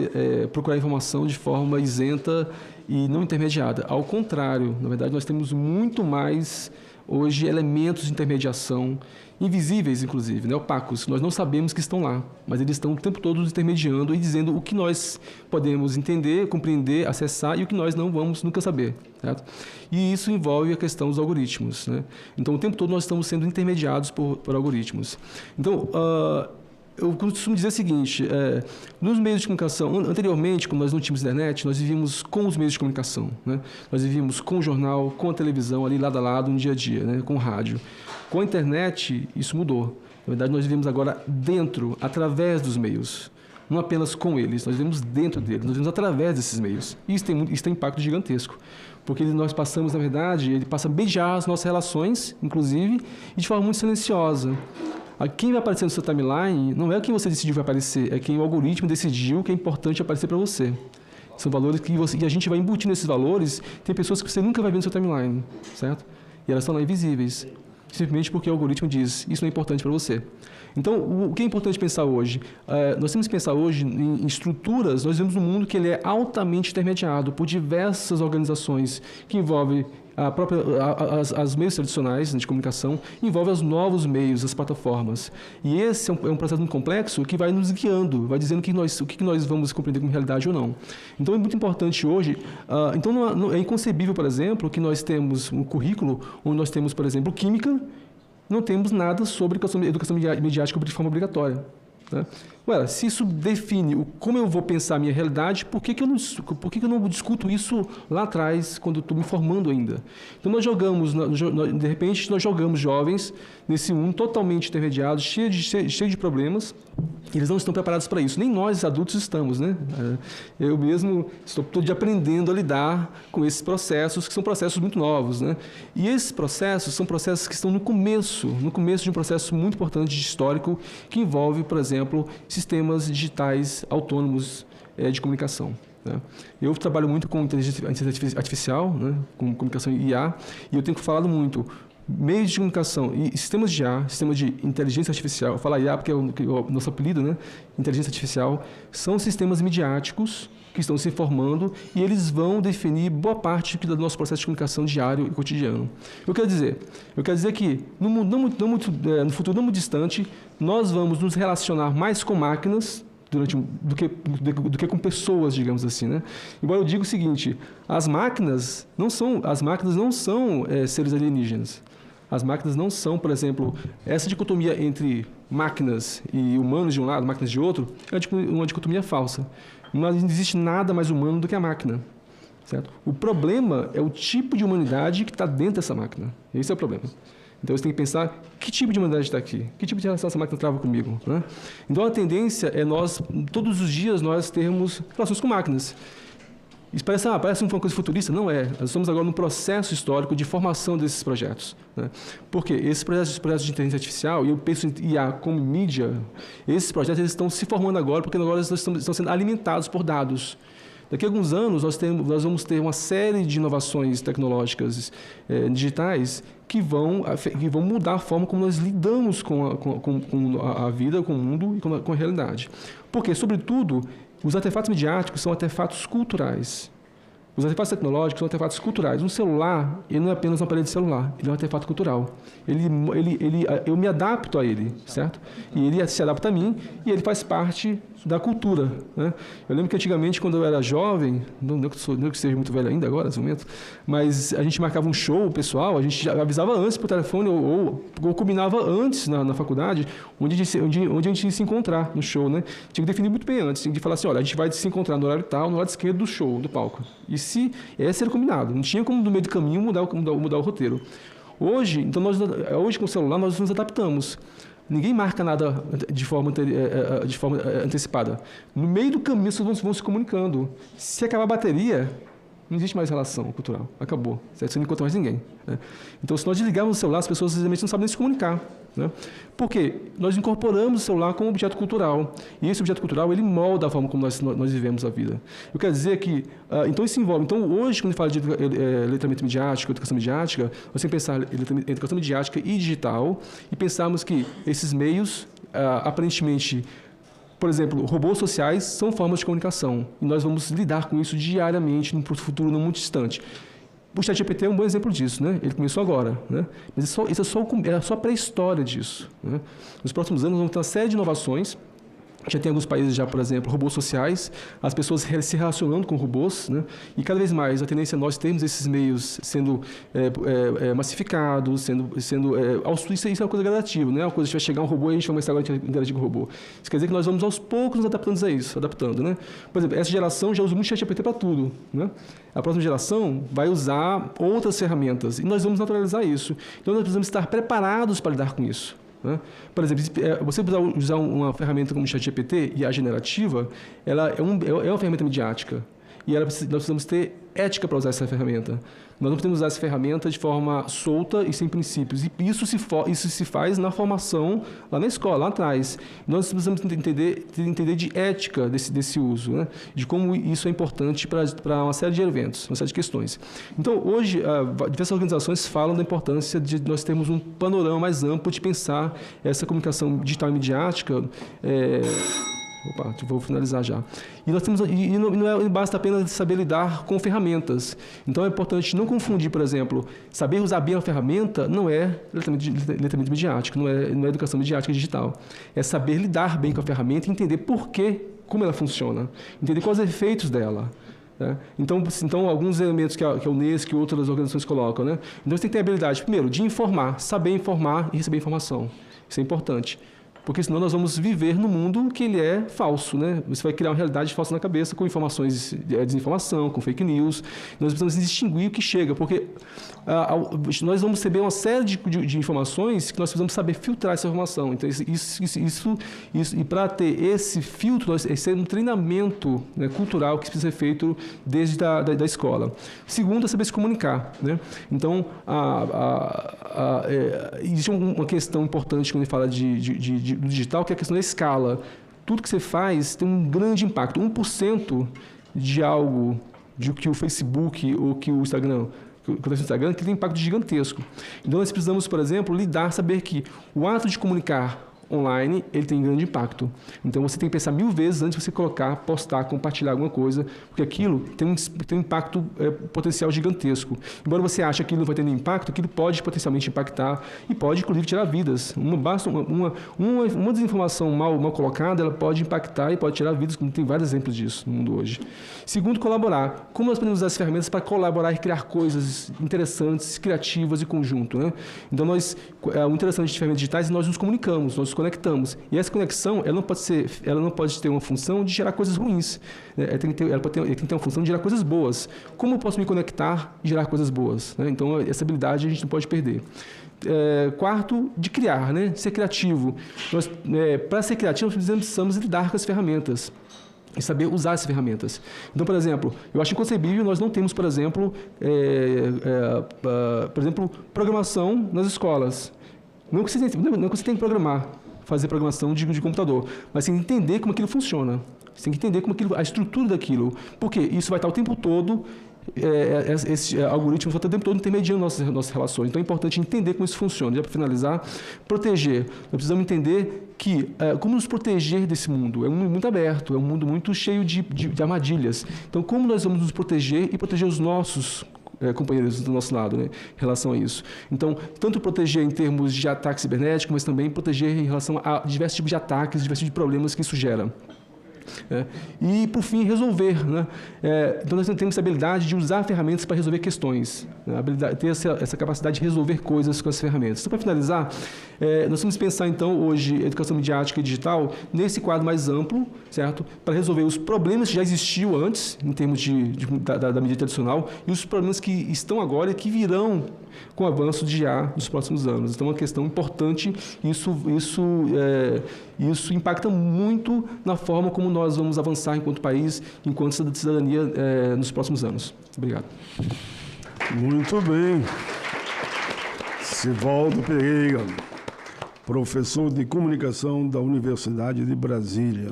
procurar informação de forma isenta e não intermediada. Ao contrário, na verdade, nós temos muito mais, hoje, elementos de intermediação, invisíveis, inclusive, né, opacos. Nós não sabemos que estão lá, mas eles estão o tempo todo intermediando e dizendo o que nós podemos entender, compreender, acessar e o que nós não vamos nunca saber. Certo? E isso envolve a questão dos algoritmos, né? Então, o tempo todo nós estamos sendo intermediados por algoritmos. Então, eu costumo dizer o seguinte, nos meios de comunicação, anteriormente, quando nós não tínhamos internet, nós vivíamos com os meios de comunicação, né? Nós vivíamos com o jornal, com a televisão, ali lado a lado, no dia a dia, né? Com o rádio. Com a internet, isso mudou. Na verdade, nós vivemos agora dentro, através dos meios. Não apenas com eles, nós vivemos dentro deles, nós vivemos através desses meios. E isso tem um impacto gigantesco. Porque nós passamos, na verdade, ele passa a beijar as nossas relações, inclusive, e de forma muito silenciosa. Quem vai aparecer no seu timeline não é quem você decidiu vai aparecer, é quem o algoritmo decidiu que é importante aparecer para você. São valores que e a gente vai embutindo esses valores. Tem pessoas que você nunca vai ver no seu timeline, certo? E elas estão lá invisíveis, simplesmente porque o algoritmo diz, isso não é importante para você. Então, o que é importante pensar hoje? Nós temos que pensar hoje em estruturas. Nós vivemos um mundo que ele é altamente intermediado por diversas organizações que envolvem as meios tradicionais de comunicação, envolve os novos meios, as plataformas. E esse é um processo muito complexo que vai nos guiando, vai dizendo o que nós vamos compreender como realidade ou não. Então, é muito importante hoje. Então, é inconcebível, por exemplo, que nós temos um currículo onde nós temos, por exemplo, química, não temos nada sobre educação midiática de forma obrigatória. Né? Ué, se isso define como eu vou pensar a minha realidade, por que eu não discuto isso lá atrás, quando eu estou me formando ainda? Então, de repente, nós jogamos jovens nesse mundo totalmente intermediado, cheio de problemas, e eles não estão preparados para isso. Nem nós, adultos, estamos, né? Eu mesmo estou todo dia aprendendo a lidar com esses processos, que são processos muito novos, né? E esses processos são processos que estão no começo de um processo muito importante histórico, que envolve, por exemplo, sistemas digitais autônomos de comunicação. Né? Eu trabalho muito com inteligência artificial, né? Com comunicação IA, e eu tenho falado muito meios de comunicação e sistemas de IA, sistemas de inteligência artificial. Eu falo IA porque é o nosso apelido, né? Inteligência artificial, são sistemas midiáticos que estão se formando e eles vão definir boa parte do nosso processo de comunicação diário e cotidiano. Eu quero dizer que no futuro não muito distante, nós vamos nos relacionar mais com máquinas do que com pessoas, digamos assim, né? Embora eu diga o seguinte, as máquinas não são seres alienígenas. As máquinas não são, por exemplo, essa dicotomia entre máquinas e humanos de um lado, máquinas de outro, é uma dicotomia falsa. Não existe nada mais humano do que a máquina, certo? O problema é o tipo de humanidade que está dentro dessa máquina. Esse é o problema. Então, você tem que pensar que tipo de humanidade está aqui, que tipo de relação essa máquina trava comigo, né? Então, a tendência é todos os dias, nós termos relações com máquinas. Isso parece uma coisa futurista? Não é. Nós estamos agora num processo histórico de formação desses projetos. Né? Porque esses projetos de inteligência artificial, e eu penso em IA como mídia, esses projetos eles estão se formando agora, porque agora eles estão sendo alimentados por dados. Daqui a alguns anos, nós vamos ter uma série de inovações tecnológicas digitais que vão mudar a forma como nós lidamos com a vida, com o mundo e com a realidade. Porque, sobretudo, os artefatos midiáticos são artefatos culturais. Os artefatos tecnológicos são artefatos culturais. Um celular, ele não é apenas um aparelho de celular, ele é um artefato cultural. Eu me adapto a ele, certo? E ele se adapta a mim e ele faz parte da cultura. Né? Eu lembro que antigamente, quando eu era jovem, não que seja muito velho ainda agora, nesse momento, mas a gente marcava um show pessoal, a gente avisava antes por telefone ou combinava antes na faculdade onde a gente ia se encontrar no show. Né? Tinha que definir muito bem antes, tinha que falar assim, olha, a gente vai se encontrar no horário tal, no lado esquerdo do show, do palco. E esse era combinado, não tinha como no meio do caminho mudar o roteiro. Hoje, com o celular, nós nos adaptamos. Ninguém marca nada de forma antecipada. No meio do caminho, vocês vão se comunicando. Se acabar a bateria, não existe mais relação cultural. Acabou. Você não encontra mais ninguém. Né? Então, se nós desligarmos o celular, as pessoas simplesmente não sabem nem se comunicar. Né? Por quê? Nós incorporamos o celular como objeto cultural. E esse objeto cultural, ele molda a forma como nós vivemos a vida. Eu quero dizer que... então, isso envolve... Então, hoje, quando a gente fala de letramento midiático, educação midiática, nós temos que pensar em educação midiática e digital e pensarmos que esses meios, aparentemente... Por exemplo, robôs sociais são formas de comunicação. E nós vamos lidar com isso diariamente, num futuro não muito distante. O ChatGPT é um bom exemplo disso, né? Ele começou agora, né? Mas isso é só a pré-história disso. Né? Nos próximos anos, vamos ter uma série de inovações Já tem alguns países já, por exemplo, robôs sociais, as pessoas se relacionando com robôs, né? E cada vez mais a tendência é nós termos esses meios sendo massificados, isso é uma coisa gradativa, não é uma coisa que vai chegar um robô e a gente vai começar agora a interagir com o robô. Isso quer dizer que nós vamos aos poucos nos adaptando a isso, né? Por exemplo, essa geração já usa muito ChatGPT para tudo, né? A próxima geração vai usar outras ferramentas e nós vamos naturalizar isso. Então nós precisamos estar preparados para lidar com isso. Né? Por exemplo, você usar uma ferramenta como o ChatGPT e a generativa, ela é uma ferramenta midiática e nós precisamos ter ética para usar essa ferramenta. Nós não podemos usar essa ferramenta de forma solta e sem princípios. E isso se faz na formação lá na escola, lá atrás. Nós precisamos entender de ética desse uso, né? De como isso é importante para uma série de eventos, uma série de questões. Então, hoje, diversas organizações falam da importância de nós termos um panorama mais amplo de pensar essa comunicação digital e midiática. Vou finalizar já. E não basta apenas saber lidar com ferramentas. Então é importante não confundir, por exemplo, saber usar bem a ferramenta não é letramento midiático, não é educação midiática digital. É saber lidar bem com a ferramenta e entender como ela funciona, entender quais os efeitos dela. Né? Então, alguns elementos que a Unesco e outras organizações colocam. Né? Então você tem que ter a habilidade, primeiro, de informar, saber informar e receber informação. Isso é importante. Porque senão nós vamos viver no mundo que ele é falso, né? Você vai criar uma realidade falsa na cabeça com informações de desinformação, com fake news. Nós precisamos distinguir o que chega, porque nós vamos receber uma série de informações que nós precisamos saber filtrar essa informação. Então, e para ter esse filtro, esse é um treinamento, né, cultural que precisa ser feito desde da escola. Segundo, é saber se comunicar, né? Então, existe uma questão importante quando a gente fala do digital, que é a questão da escala. Tudo que você faz tem um grande impacto. 1% de algo de que o Facebook ou que o Instagram, que tem impacto gigantesco. Então nós precisamos, por exemplo, saber que o ato de comunicar online, ele tem grande impacto. Então você tem que pensar 1000 vezes antes de você colocar, postar, compartilhar alguma coisa, porque aquilo tem um impacto potencial gigantesco. Embora você ache que aquilo não vai ter nenhum impacto, aquilo pode potencialmente impactar e pode, inclusive, tirar vidas. Uma desinformação mal colocada, ela pode impactar e pode tirar vidas, como tem vários exemplos disso no mundo hoje. Segundo, colaborar. Como nós podemos usar as ferramentas para colaborar e criar coisas interessantes, criativas e conjunto, né? Então, o interessante de ferramentas digitais é nós nos comunicamos, nós nos conectamos. E essa conexão, ela não pode ter uma função de gerar coisas ruins. Ela tem que ter uma função de gerar coisas boas. Como eu posso me conectar e gerar coisas boas? Né? Então, essa habilidade a gente não pode perder. Quarto, de criar, né? Ser criativo. Para ser criativo, nós precisamos lidar com as ferramentas e saber usar essas ferramentas. Então, por exemplo, eu acho inconcebível nós não temos, por exemplo, programação nas escolas. Não que você tenha que programar, fazer programação de computador, mas tem que entender como aquilo funciona. Você tem que entender a estrutura daquilo. Porque isso vai estar o tempo todo, esse algoritmo vai estar o tempo todo intermediando nossas relações. Então é importante entender como isso funciona. Já para finalizar, proteger. Nós precisamos entender como nos proteger desse mundo. É um mundo muito aberto, é um mundo muito cheio de armadilhas. Então, como nós vamos nos proteger e proteger os nossos companheiros do nosso lado, né, em relação a isso. Então, tanto proteger em termos de ataque cibernético, mas também proteger em relação a diversos tipos de ataques, diversos tipos de problemas que isso gera. E, por fim, resolver. Né? Então, nós temos essa habilidade de usar ferramentas para resolver questões, né? Ter essa capacidade de resolver coisas com as ferramentas. Então, para finalizar, nós temos que pensar, então, hoje, educação midiática e digital, nesse quadro mais amplo, certo? Para resolver os problemas que já existiam antes, em termos da mídia tradicional, e os problemas que estão agora e que virão com o avanço de IA nos próximos anos. Então, é uma questão importante, isso impacta muito na forma como nós vamos avançar enquanto país, enquanto cidadania nos próximos anos. Obrigado. Muito bem. Sivaldo Pereira, professor de comunicação da Universidade de Brasília.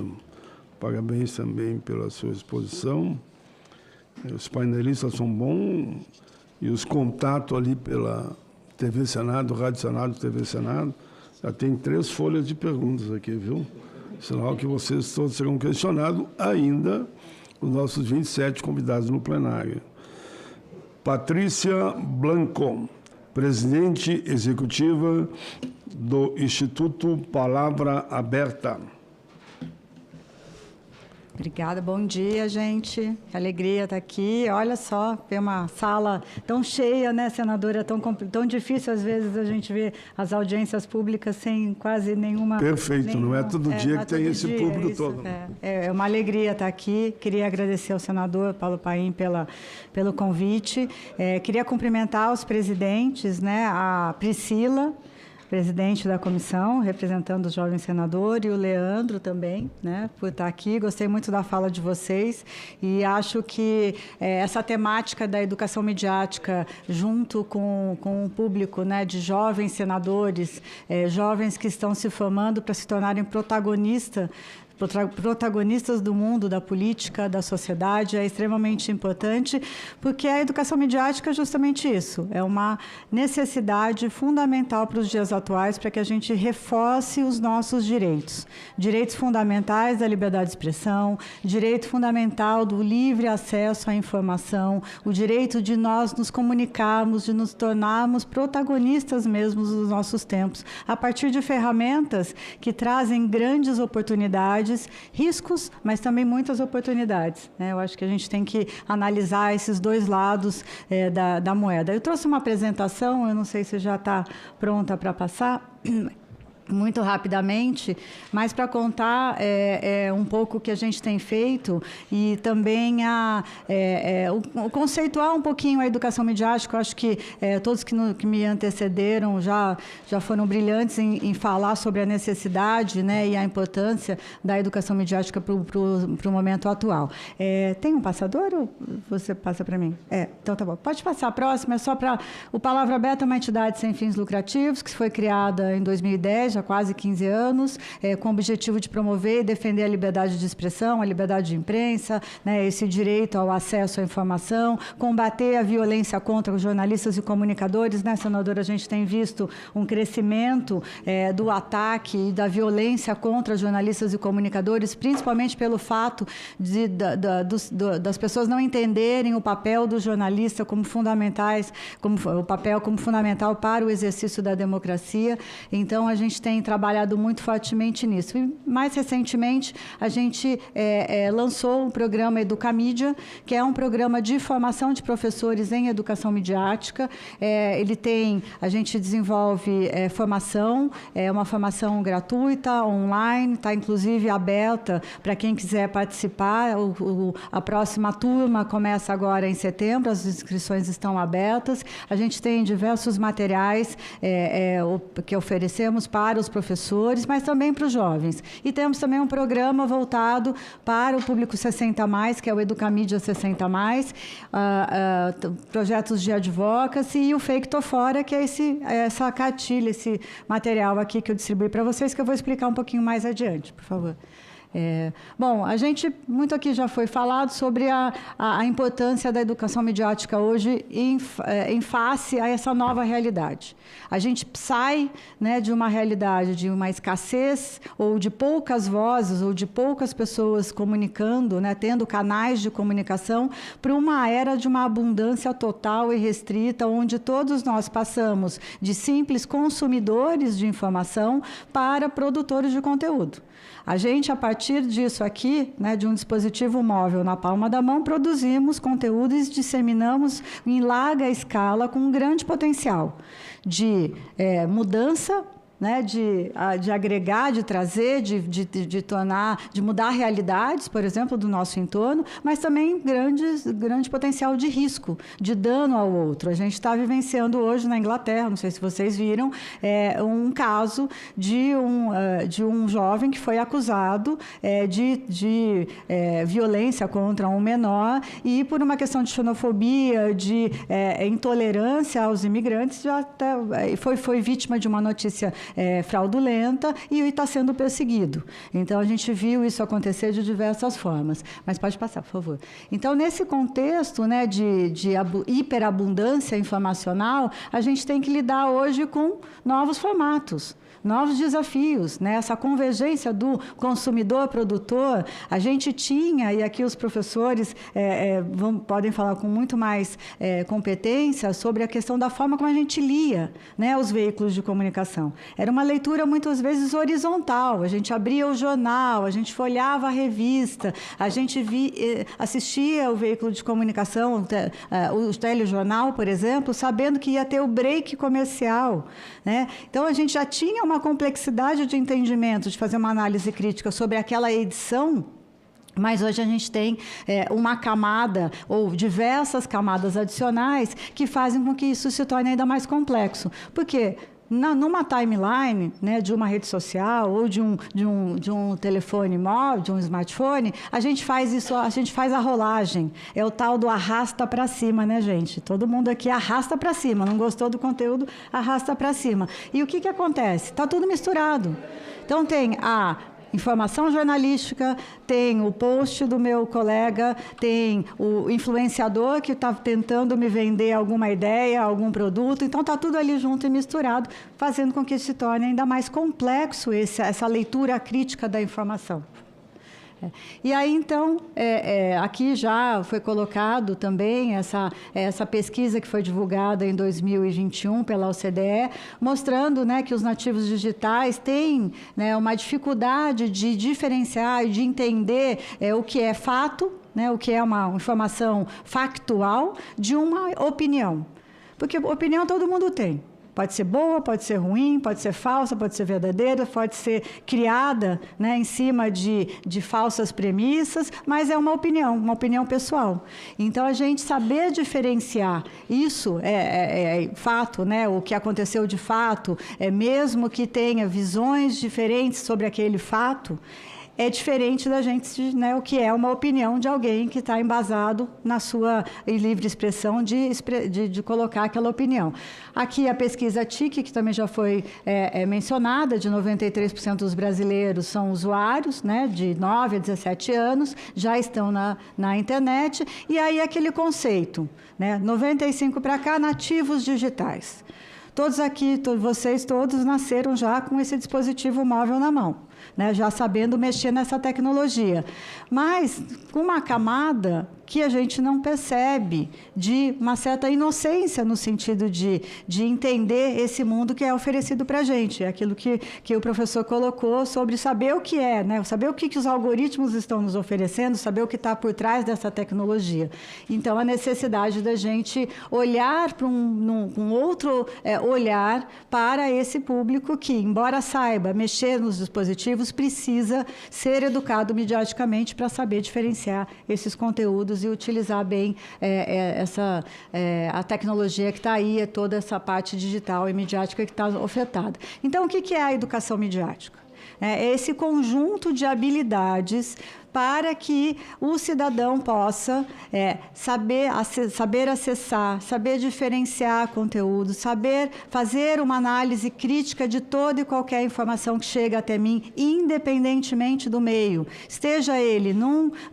Parabéns também pela sua exposição. Os painelistas são bons e os contatos ali pela TV Senado, Rádio Senado, TV Senado, já tem 3 folhas de perguntas aqui, viu? Sinal que vocês todos serão questionados ainda, os nossos 27 convidados no plenário. Patrícia Blanco, presidente executiva do Instituto Palavra Aberta. Obrigada, bom dia, gente. Que alegria estar aqui. Olha só, ver uma sala tão cheia, né, senadora? Tão difícil, às vezes, a gente ver as audiências públicas sem quase nenhuma... Perfeito, não é todo dia que tem esse público todo. É uma alegria estar aqui. Queria agradecer ao senador Paulo Paim pelo convite. Queria cumprimentar os presidentes, né, a Priscila, presidente da comissão, representando o jovem senador, e o Leandro também, né, por estar aqui. Gostei muito da fala de vocês e acho que essa temática da educação midiática, junto com o público, né, de jovens senadores, jovens que estão se formando para se tornarem protagonistas do mundo, da política, da sociedade, é extremamente importante, porque a educação midiática é justamente isso, é uma necessidade fundamental para os dias atuais, para que a gente reforce os nossos direitos. Direitos fundamentais da liberdade de expressão, direito fundamental do livre acesso à informação, o direito de nós nos comunicarmos, de nos tornarmos protagonistas mesmo dos nossos tempos, a partir de ferramentas que trazem grandes oportunidades, riscos, mas também muitas oportunidades, né? Eu acho que a gente tem que analisar esses dois lados da moeda. Eu trouxe uma apresentação, eu não sei se já está pronta para passar, muito rapidamente, mas para contar um pouco o que a gente tem feito e também conceituar um pouquinho a educação midiática. Eu acho que todos que me antecederam já foram brilhantes em falar sobre a necessidade, né, e a importância da educação midiática para o momento atual. Tem um passador ou você passa para mim? Então tá bom. Pode passar a próxima, é só para... O Palavra Aberta é uma entidade sem fins lucrativos que foi criada em 2010, há quase 15 anos, com o objetivo de promover e defender a liberdade de expressão, a liberdade de imprensa, né, esse direito ao acesso à informação, combater a violência contra os jornalistas e comunicadores, né, senadora? A gente tem visto um crescimento do ataque e da violência contra jornalistas e comunicadores, principalmente pelo fato das pessoas não entenderem o papel do jornalista como fundamental para o exercício da democracia. Então, a gente tem trabalhado muito fortemente nisso. E, mais recentemente, a gente lançou o programa Educamídia, que é um programa de formação de professores em educação midiática. A gente desenvolve formação, uma formação gratuita, online, está inclusive aberta para quem quiser participar. A próxima turma começa agora em setembro, as inscrições estão abertas. A gente tem diversos materiais que oferecemos para os professores, mas também para os jovens. E temos também um programa voltado para o público 60+, que é o Educamídia 60+, projetos de advocacy, e o Fake Tô Fora, que é essa cartilha, esse material aqui que eu distribuí para vocês, que eu vou explicar um pouquinho mais adiante, por favor. Bom, muito aqui já foi falado sobre a importância da educação midiática hoje em face a essa nova realidade. A gente sai, né, de uma realidade de uma escassez ou de poucas vozes ou de poucas pessoas comunicando, né, tendo canais de comunicação, para uma era de uma abundância total e restrita, onde todos nós passamos de simples consumidores de informação para produtores de conteúdo. A gente, a partir disso aqui, né, de um dispositivo móvel na palma da mão, produzimos conteúdo e disseminamos em larga escala com um grande potencial de mudança, né, de agregar, de trazer, de tornar, de mudar realidades, por exemplo, do nosso entorno, mas também grande potencial de risco, de dano ao outro. A gente está vivenciando hoje na Inglaterra, não sei se vocês viram, um caso de um jovem que foi acusado de violência contra um menor e, por uma questão de xenofobia, de intolerância aos imigrantes, já até foi vítima de uma notícia fraudulenta e está sendo perseguido. Então, a gente viu isso acontecer de diversas formas. Mas pode passar, por favor. Então, nesse contexto, né, de hiperabundância informacional, a gente tem que lidar hoje com novos formatos, novos desafios, né? Essa convergência do consumidor-produtor. A gente tinha, e aqui os professores podem falar com muito mais competência sobre a questão da forma como a gente lia, né, os veículos de comunicação. Era uma leitura, muitas vezes, horizontal. A gente abria o jornal, a gente folhava a revista, a gente assistia o veículo de comunicação, o telejornal, por exemplo, sabendo que ia ter o break comercial, né? Então, a gente já tinha uma complexidade de entendimento, de fazer uma análise crítica sobre aquela edição, mas hoje a gente tem uma camada ou diversas camadas adicionais que fazem com que isso se torne ainda mais complexo. Por quê? Numa timeline, né, de uma rede social ou de um telefone móvel, de um smartphone, a gente faz isso, a gente faz a rolagem. É o tal do arrasta para cima, né, gente? Todo mundo aqui arrasta para cima. Não gostou do conteúdo, arrasta para cima. E o que acontece? Está tudo misturado. Então, tem a informação jornalística, tem o post do meu colega, tem o influenciador que está tentando me vender alguma ideia, algum produto. Então, está tudo ali junto e misturado, fazendo com que se torne ainda mais complexo essa leitura crítica da informação. E aí, então, aqui já foi colocado também essa pesquisa que foi divulgada em 2021 pela OCDE, mostrando, né, que os nativos digitais têm, né, uma dificuldade de diferenciar e de entender o que é fato, né, o que é uma informação factual, de uma opinião. Porque opinião todo mundo tem. Pode ser boa, pode ser ruim, pode ser falsa, pode ser verdadeira, pode ser criada, né, em cima de falsas premissas, mas é uma opinião pessoal. Então, a gente saber diferenciar isso é fato, né, o que aconteceu de fato, mesmo que tenha visões diferentes sobre aquele fato, é diferente da gente, né, o que é uma opinião de alguém que está embasado na sua livre expressão de colocar aquela opinião. Aqui a pesquisa TIC, que também já foi mencionada, de 93% dos brasileiros são usuários, né, de 9 a 17 anos, já estão na internet, e aí aquele conceito, né, 95 para cá, nativos digitais. Todos aqui, vocês todos nasceram já com esse dispositivo móvel na mão, né, já sabendo mexer nessa tecnologia, mas com uma camada que a gente não percebe, de uma certa inocência no sentido de entender esse mundo que é oferecido para a gente. É aquilo que o professor colocou sobre saber o que é, né? Saber o que os algoritmos estão nos oferecendo, saber o que está por trás dessa tecnologia. Então, a necessidade da gente olhar para um outro olhar para esse público que, embora saiba mexer nos dispositivos, precisa ser educado midiaticamente para saber diferenciar esses conteúdos e utilizar bem a tecnologia que está aí, toda essa parte digital e midiática que está ofertada. Então, o que é a educação midiática? É esse conjunto de habilidades para que o cidadão possa saber acessar, saber diferenciar conteúdo, saber fazer uma análise crítica de toda e qualquer informação que chega até mim, independentemente do meio. Esteja ele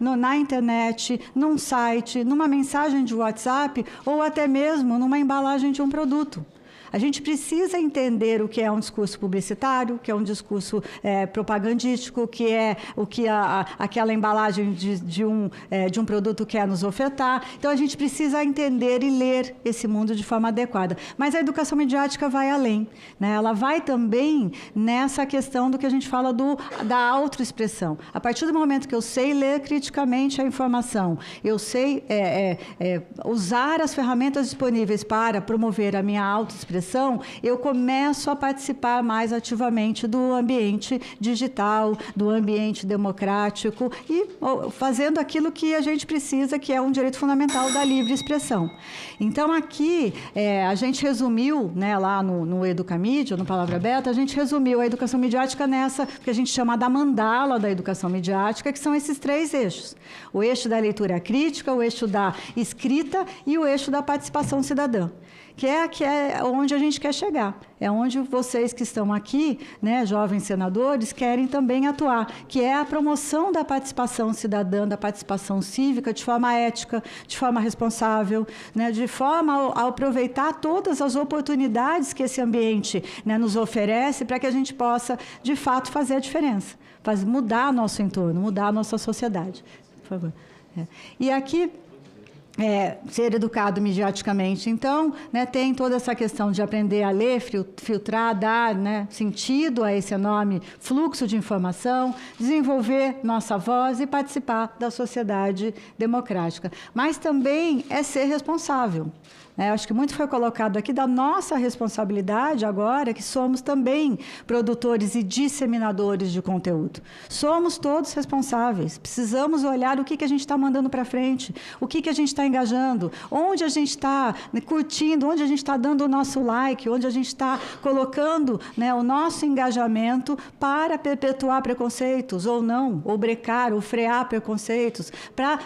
na internet, num site, numa mensagem de WhatsApp ou até mesmo numa embalagem de um produto. A gente precisa entender o que é um discurso publicitário, o que é um discurso propagandístico, o que é aquela embalagem de um produto quer nos ofertar. Então, a gente precisa entender e ler esse mundo de forma adequada. Mas a educação midiática vai além, né? Ela vai também nessa questão do que a gente fala da autoexpressão. A partir do momento que eu sei ler criticamente a informação, eu sei usar as ferramentas disponíveis para promover a minha autoexpressão, eu começo a participar mais ativamente do ambiente digital, do ambiente democrático e fazendo aquilo que a gente precisa, que é um direito fundamental da livre expressão. Então, aqui, a gente resumiu, né, lá no Educamídia, no Palavra Aberta, a gente resumiu a educação midiática nessa, que a gente chama da mandala da educação midiática, que são esses 3 eixos. O eixo da leitura crítica, o eixo da escrita e o eixo da participação cidadã. Que é onde a gente quer chegar. É onde vocês que estão aqui, né, jovens senadores, querem também atuar, que é a promoção da participação cidadã, da participação cívica, de forma ética, de forma responsável, né, de forma a aproveitar todas as oportunidades que esse ambiente, né, nos oferece para que a gente possa, de fato, fazer a diferença, mudar nosso entorno, mudar a nossa sociedade. Por favor. E aqui ser educado midiaticamente. Então, né, tem toda essa questão de aprender a ler, filtrar, dar, né, sentido a esse enorme fluxo de informação, desenvolver nossa voz e participar da sociedade democrática. Mas também é ser responsável. Acho que muito foi colocado aqui da nossa responsabilidade agora, que somos também produtores e disseminadores de conteúdo. Somos todos responsáveis. Precisamos olhar o que a gente está mandando para frente, o que a gente está engajando, onde a gente está curtindo, onde a gente está dando o nosso like, onde a gente está colocando, né, o nosso engajamento para perpetuar preconceitos ou não, ou brecar, ou frear preconceitos, para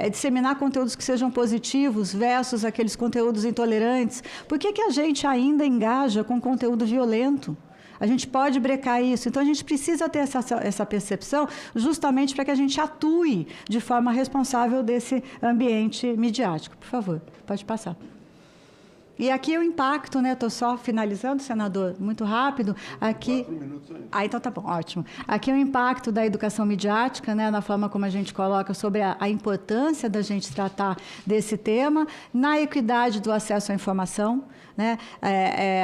disseminar conteúdos que sejam positivos, versus aqueles conteúdos intolerantes. Por que a gente ainda engaja com conteúdo violento? A gente pode brecar isso. Então, a gente precisa ter essa percepção justamente para que a gente atue de forma responsável desse ambiente midiático. Por favor, pode passar. E aqui o impacto, né? Estou só finalizando, senador, muito rápido. Aqui. 4 minutos ainda. Então tá bom, ótimo. Aqui o impacto da educação midiática, né? Na forma como a gente coloca sobre a importância da gente tratar desse tema, na equidade do acesso à informação. Né?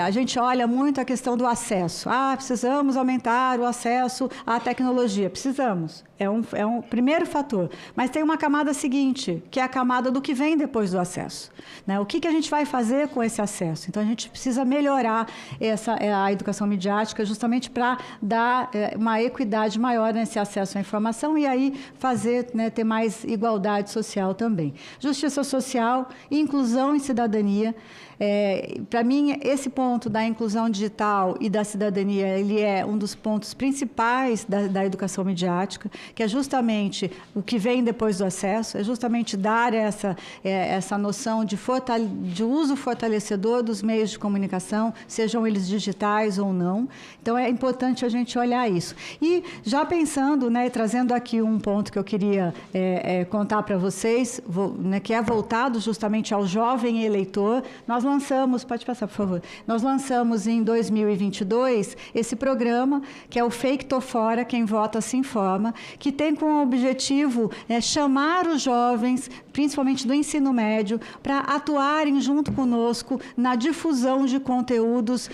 A gente olha muito a questão do acesso. Precisamos aumentar o acesso à tecnologia. Precisamos. É um primeiro fator. Mas tem uma camada seguinte, que é a camada do que vem depois do acesso. Né? O que a gente vai fazer com esse acesso? Então, a gente precisa melhorar a educação midiática justamente para dar uma equidade maior nesse acesso à informação e aí fazer, né, ter mais igualdade social também. Justiça social, inclusão e cidadania. Para mim, esse ponto da inclusão digital e da cidadania, ele é um dos pontos principais da educação midiática, que é justamente o que vem depois do acesso, é justamente dar essa noção de uso fortalecedor dos meios de comunicação, sejam eles digitais ou não. Então, é importante a gente olhar isso. E já pensando, né, trazendo aqui um ponto que eu queria contar para vocês, né, que é voltado justamente ao jovem eleitor, nós lançamos, pode passar, por favor, nós lançamos em 2022 esse programa, que é o Fake Tô Fora, Quem Vota Se Informa, que tem como objetivo chamar os jovens, principalmente do ensino médio, para atuarem junto conosco na difusão de conteúdos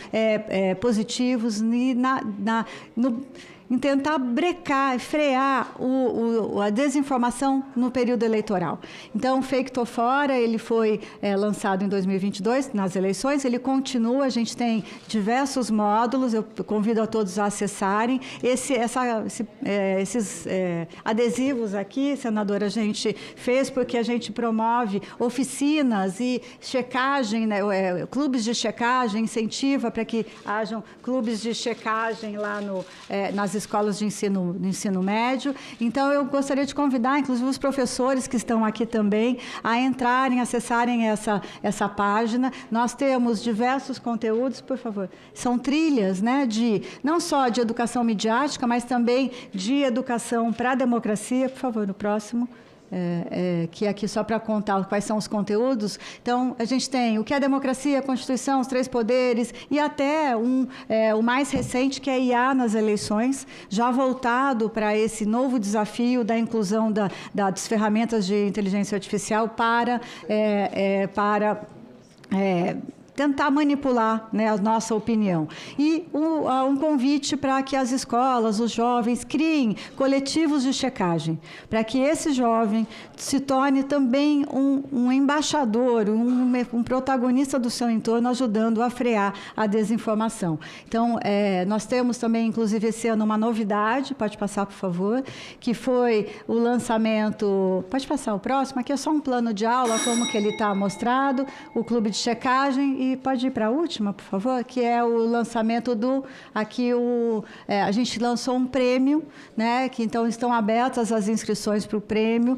positivos em tentar brecar, frear a desinformação no período eleitoral. Então, o Fake Tô Fora, ele foi lançado em 2022, nas eleições, ele continua, a gente tem diversos módulos, eu convido a todos a acessarem. Esses adesivos aqui, senadora, a gente fez porque a gente promove oficinas e checagem, né, clubes de checagem, incentiva para que hajam clubes de checagem lá nas escolas de ensino médio. Então, eu gostaria de convidar, inclusive, os professores que estão aqui também, a entrarem, acessarem essa página. Nós temos diversos conteúdos, por favor. São trilhas, né, não só de educação midiática, mas também de educação para a democracia. Por favor, no próximo. Que aqui só para contar quais são os conteúdos. Então, a gente tem o que é a democracia, a Constituição, os 3 poderes, e até o mais recente, que é IA nas eleições, já voltado para esse novo desafio da inclusão das ferramentas de inteligência artificial para tentar manipular, né, a nossa opinião. E um convite para que as escolas, os jovens, criem coletivos de checagem, para que esse jovem se torne também um embaixador, um protagonista do seu entorno, ajudando a frear a desinformação. Então, nós temos também, inclusive, esse ano, uma novidade, pode passar, por favor, que foi o lançamento... Pode passar o próximo? Aqui é só um plano de aula, como que ele está mostrado, o clube de checagem. E pode ir para a última, por favor, que é o lançamento a gente lançou um prêmio, né, que então estão abertas as inscrições para o prêmio,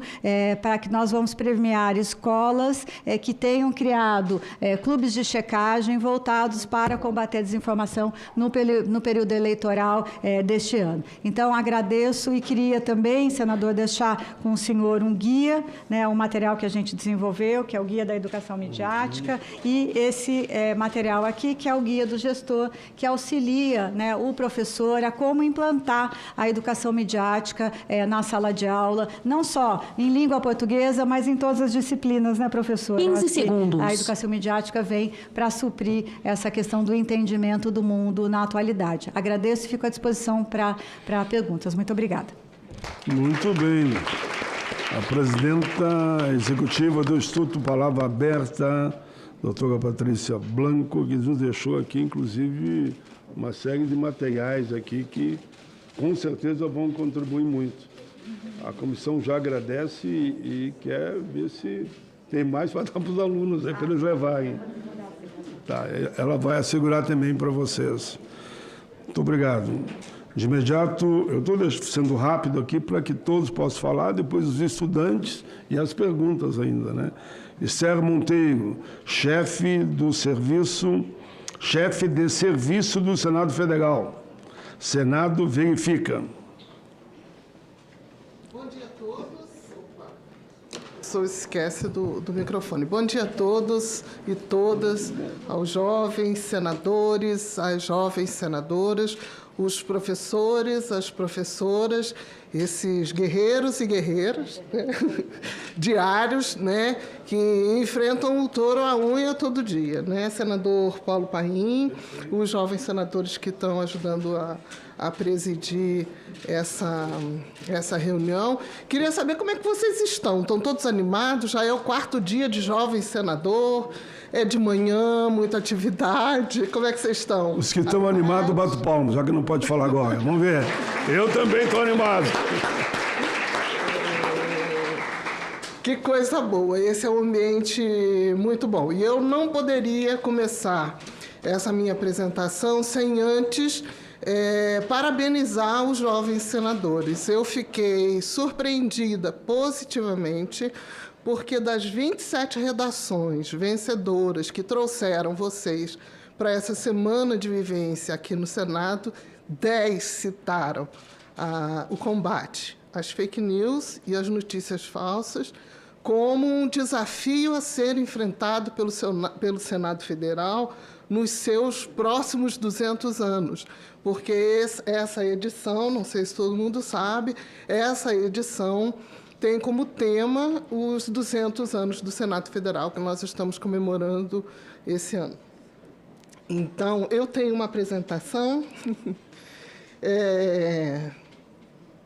para que nós vamos premiar escolas que tenham criado clubes de checagem voltados para combater a desinformação no período eleitoral deste ano. Então, agradeço e queria também, senador, deixar com o senhor um guia, né, um material que a gente desenvolveu, que é o Guia da Educação Midiática, e esse esse material aqui, que é o Guia do Gestor, que auxilia, né, o professor a como implantar a educação midiática na sala de aula, não só em língua portuguesa, mas em todas as disciplinas, né, professor? 15 segundos. A educação midiática vem para suprir essa questão do entendimento do mundo na atualidade. Agradeço e fico à disposição para perguntas. Muito obrigada. Muito bem. A presidenta executiva do Instituto Palavra Aberta, doutora Patrícia Blanco, que nos deixou aqui, inclusive, uma série de materiais aqui que, com certeza, vão contribuir muito. A comissão já agradece e quer ver se tem mais para dar para os alunos, para eles levarem. Tá, ela vai assegurar também para vocês. Muito obrigado. De imediato, eu estou sendo rápido aqui para que todos possam falar, depois os estudantes e as perguntas ainda, né? Esther Monteiro, chefe de serviço do Senado Federal. Senado verifica. Bom dia a todos. Só esquece do microfone. Bom dia a todos e todas, aos jovens senadores, às jovens senadoras, os professores, as professoras, esses guerreiros e guerreiras, né, diários, né, que enfrentam o touro à unha todo dia, né? Senador Paulo Paim, os jovens senadores que estão ajudando a presidir essa reunião. Queria saber como é que vocês estão. Estão todos animados? Já é o 4º dia de jovem senador? É de manhã, muita atividade? Como é que vocês estão? Os que estão animados, bato palmas, já que não pode falar agora. Vamos ver. Eu também estou animado. Que coisa boa. Esse é um ambiente muito bom. E eu não poderia começar essa minha apresentação sem antes parabenizar os jovens senadores. Eu fiquei surpreendida positivamente porque das 27 redações vencedoras que trouxeram vocês para essa semana de vivência aqui no Senado, 10 citaram o combate às fake news e às notícias falsas como um desafio a ser enfrentado pelo Senado Federal nos seus próximos 200 anos, porque essa edição, não sei se todo mundo sabe, essa edição tem como tema os 200 anos do Senado Federal, que nós estamos comemorando esse ano. Então, eu tenho uma apresentação,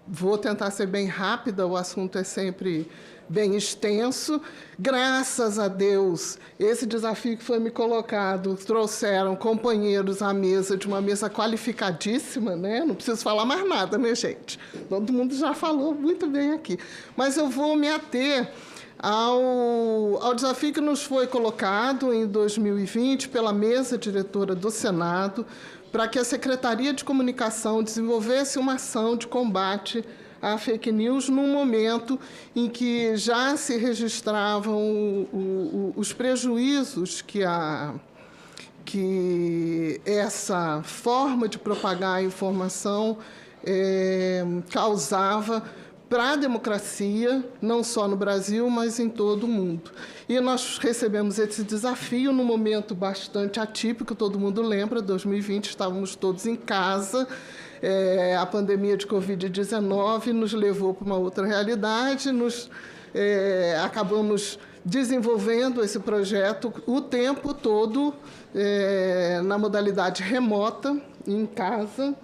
vou tentar ser bem rápida, o assunto é sempre bem extenso. Graças a Deus, esse desafio que foi me colocado, trouxeram companheiros à mesa, de uma mesa qualificadíssima, né? Não preciso falar mais nada, né, gente? Todo mundo já falou muito bem aqui. Mas eu vou me ater ao desafio que nos foi colocado em 2020 pela mesa diretora do Senado, para que a Secretaria de Comunicação desenvolvesse uma ação de combate a fake news num momento em que já se registravam os prejuízos que essa forma de propagar a informação causava para a democracia, não só no Brasil, mas em todo o mundo. E nós recebemos esse desafio num momento bastante atípico, todo mundo lembra, 2020, estávamos todos em casa, a pandemia de Covid-19 nos levou para uma outra realidade, acabamos desenvolvendo esse projeto o tempo todo na modalidade remota, em casa,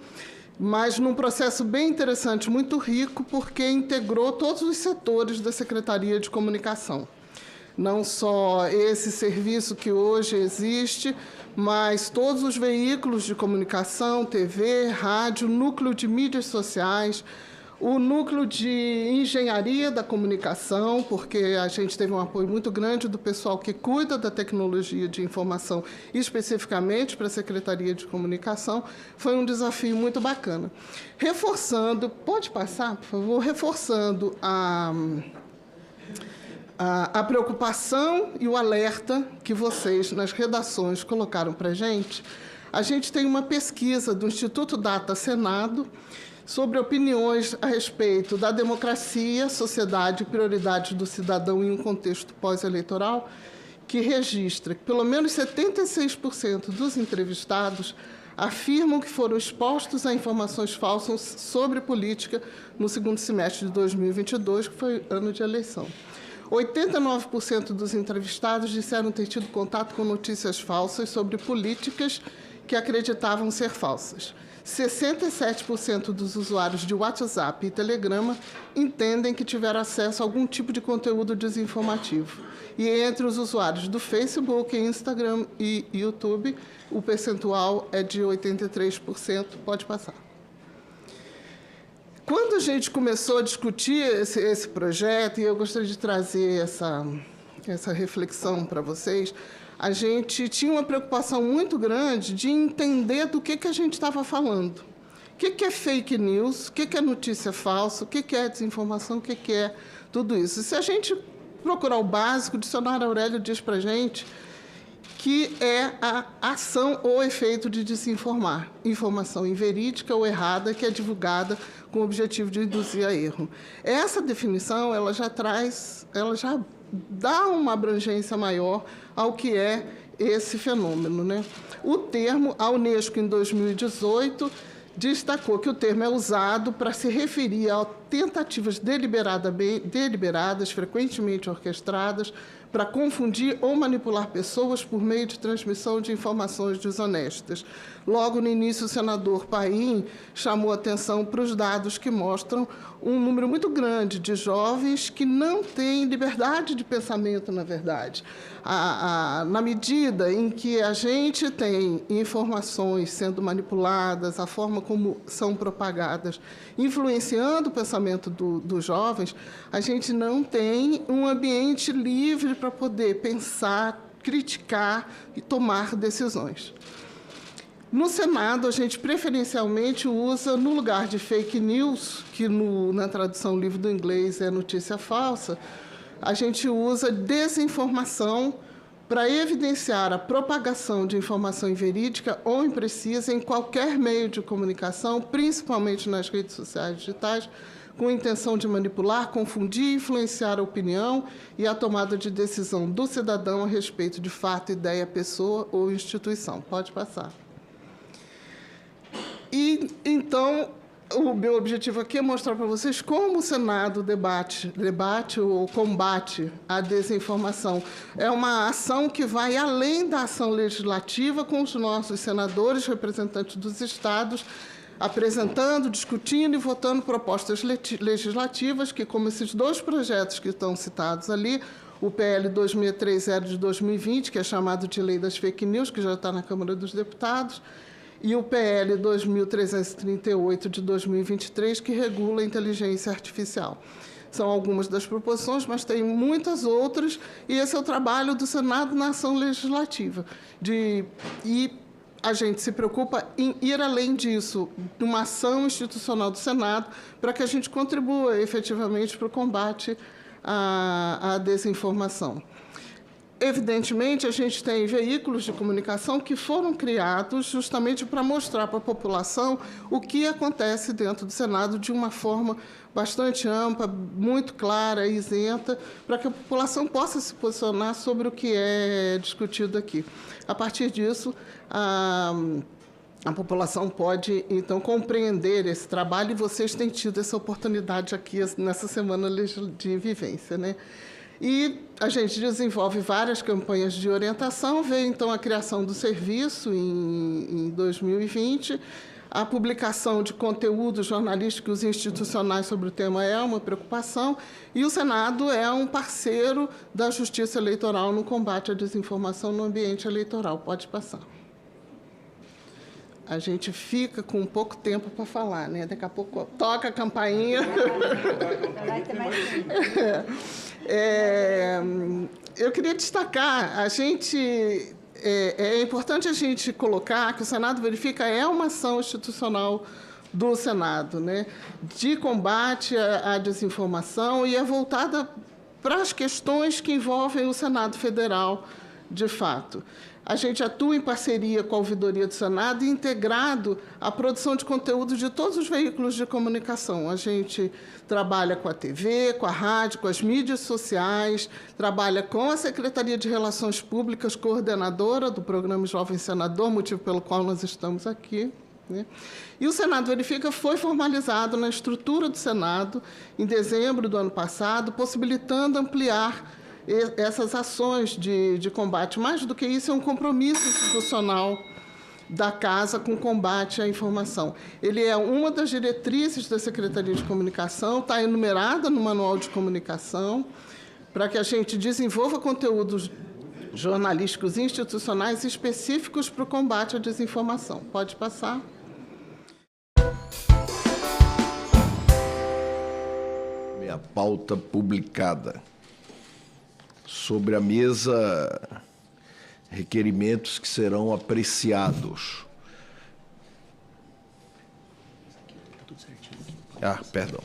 mas num processo bem interessante, muito rico, porque integrou todos os setores da Secretaria de Comunicação. Não só esse serviço que hoje existe, mas todos os veículos de comunicação, TV, rádio, núcleo de mídias sociais, o núcleo de engenharia da comunicação, porque a gente teve um apoio muito grande do pessoal que cuida da tecnologia de informação, especificamente para a Secretaria de Comunicação, foi um desafio muito bacana. Reforçando, pode passar, por favor, reforçando a preocupação e o alerta que vocês, nas redações, colocaram para a gente tem uma pesquisa do Instituto Data Senado sobre opiniões a respeito da democracia, sociedade e prioridades do cidadão em um contexto pós-eleitoral, que registra que pelo menos 76% dos entrevistados afirmam que foram expostos a informações falsas sobre política no segundo semestre de 2022, que foi ano de eleição. 89% dos entrevistados disseram ter tido contato com notícias falsas sobre políticas que acreditavam ser falsas. 67% dos usuários de WhatsApp e Telegram entendem que tiveram acesso a algum tipo de conteúdo desinformativo. E entre os usuários do Facebook, Instagram e YouTube, o percentual é de 83%. Pode passar. Quando a gente começou a discutir esse projeto, e eu gostaria de trazer essa reflexão para vocês, a gente tinha uma preocupação muito grande de entender do que a gente estava falando. O que é fake news, o que é notícia falsa, o que é desinformação, o que é tudo isso. E se a gente procurar o básico, o dicionário Aurélio diz para a gente que é a ação ou efeito de desinformar. Informação inverídica ou errada que é divulgada com o objetivo de induzir a erro. Essa definição, ela já dá uma abrangência maior ao que é esse fenômeno, né? O termo, a Unesco, em 2018, destacou que o termo é usado para se referir a tentativas deliberadas, frequentemente orquestradas, para confundir ou manipular pessoas por meio de transmissão de informações desonestas. Logo no início, o senador Paim chamou atenção para os dados que mostram um número muito grande de jovens que não têm liberdade de pensamento, na verdade. Na medida em que a gente tem informações sendo manipuladas, a forma como são propagadas, influenciando o pensamento dos jovens, a gente não tem um ambiente livre para poder pensar, criticar e tomar decisões. No Senado, a gente preferencialmente usa, no lugar de fake news, que na tradução livre do inglês é notícia falsa, a gente usa desinformação para evidenciar a propagação de informação inverídica ou imprecisa em qualquer meio de comunicação, principalmente nas redes sociais digitais, com a intenção de manipular, confundir e influenciar a opinião e a tomada de decisão do cidadão a respeito de fato, ideia, pessoa ou instituição. Pode passar. E, então, o meu objetivo aqui é mostrar para vocês como o Senado debate ou combate a desinformação. É uma ação que vai além da ação legislativa, com os nossos senadores, representantes dos estados, apresentando, discutindo e votando propostas legislativas que, como esses dois projetos que estão citados ali, o PL 2630 de 2020, que é chamado de Lei das Fake News, que já está na Câmara dos Deputados, e o PL 2338 de 2023, que regula a inteligência artificial. São algumas das proposições, mas tem muitas outras, e esse é o trabalho do Senado na ação legislativa. E a gente se preocupa em ir além disso, numa ação institucional do Senado, para que a gente contribua efetivamente para o combate à desinformação. Evidentemente, a gente tem veículos de comunicação que foram criados justamente para mostrar para a população o que acontece dentro do Senado de uma forma bastante ampla, muito clara, isenta, para que a população possa se posicionar sobre o que é discutido aqui. A partir disso, a população pode, então, compreender esse trabalho, e vocês têm tido essa oportunidade aqui nessa semana de vivência, né? E a gente desenvolve várias campanhas de orientação, veio, então, a criação do serviço em 2020, a publicação de conteúdos jornalísticos e institucionais sobre o tema é uma preocupação, e o Senado é um parceiro da Justiça Eleitoral no combate à desinformação no ambiente eleitoral. Pode passar. A gente fica com pouco tempo para falar, né? Daqui a pouco toca a campainha. Vai ter mais tempo. Eu queria destacar, é importante a gente colocar que o Senado Verifica é uma ação institucional do Senado, né, de combate à desinformação, e é voltada para as questões que envolvem o Senado Federal, de fato. a gente atua em parceria com a Ouvidoria do Senado e integrado à produção de conteúdo de todos os veículos de comunicação. A gente trabalha com a TV, com a rádio, com as mídias sociais, trabalha com a Secretaria de Relações Públicas, coordenadora do programa Jovem Senador, motivo pelo qual nós estamos aqui, né? E o Senado Verifica foi formalizado na estrutura do Senado em dezembro do ano passado, possibilitando ampliar essas ações de combate. Mais do que isso, é um compromisso institucional da Casa com combate à informação. Ele é uma das diretrizes da Secretaria de Comunicação, está enumerada no Manual de Comunicação, para que a gente desenvolva conteúdos jornalísticos e institucionais específicos para o combate à desinformação. Pode passar. Minha pauta publicada. Sobre a mesa, requerimentos que serão apreciados. Perdão.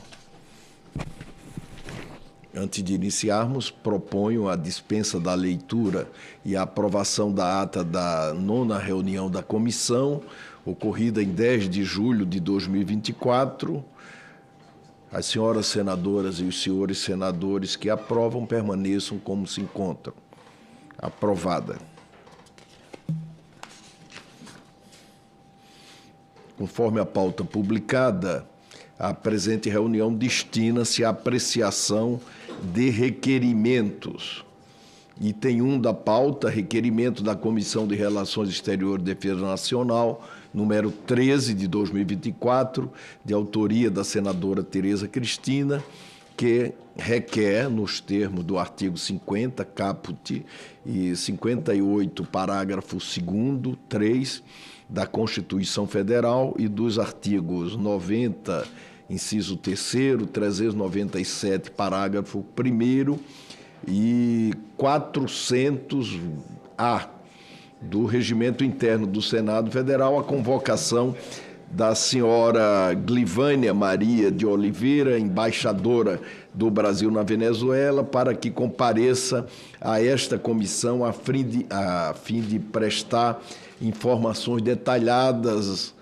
Antes de iniciarmos, proponho a dispensa da leitura e a aprovação da ata da 9ª reunião da comissão, ocorrida em 10 de julho de 2024. As senhoras senadoras e os senhores senadores que aprovam permaneçam como se encontram. Aprovada. Conforme a pauta publicada, a presente reunião destina-se à apreciação de requerimentos. Item 1 da pauta, requerimento da Comissão de Relações Exteriores e Defesa Nacional, número 13 de 2024, de autoria da senadora Tereza Cristina, que requer, nos termos do artigo 50, caput, e 58, parágrafo 2º, 3, da Constituição Federal e dos artigos 90, inciso 3º, 397, parágrafo 1º e 400-A do Regimento Interno do Senado Federal, a convocação da senhora Glivânia Maria de Oliveira, embaixadora do Brasil na Venezuela, para que compareça a esta comissão a fim de prestar informações detalhadas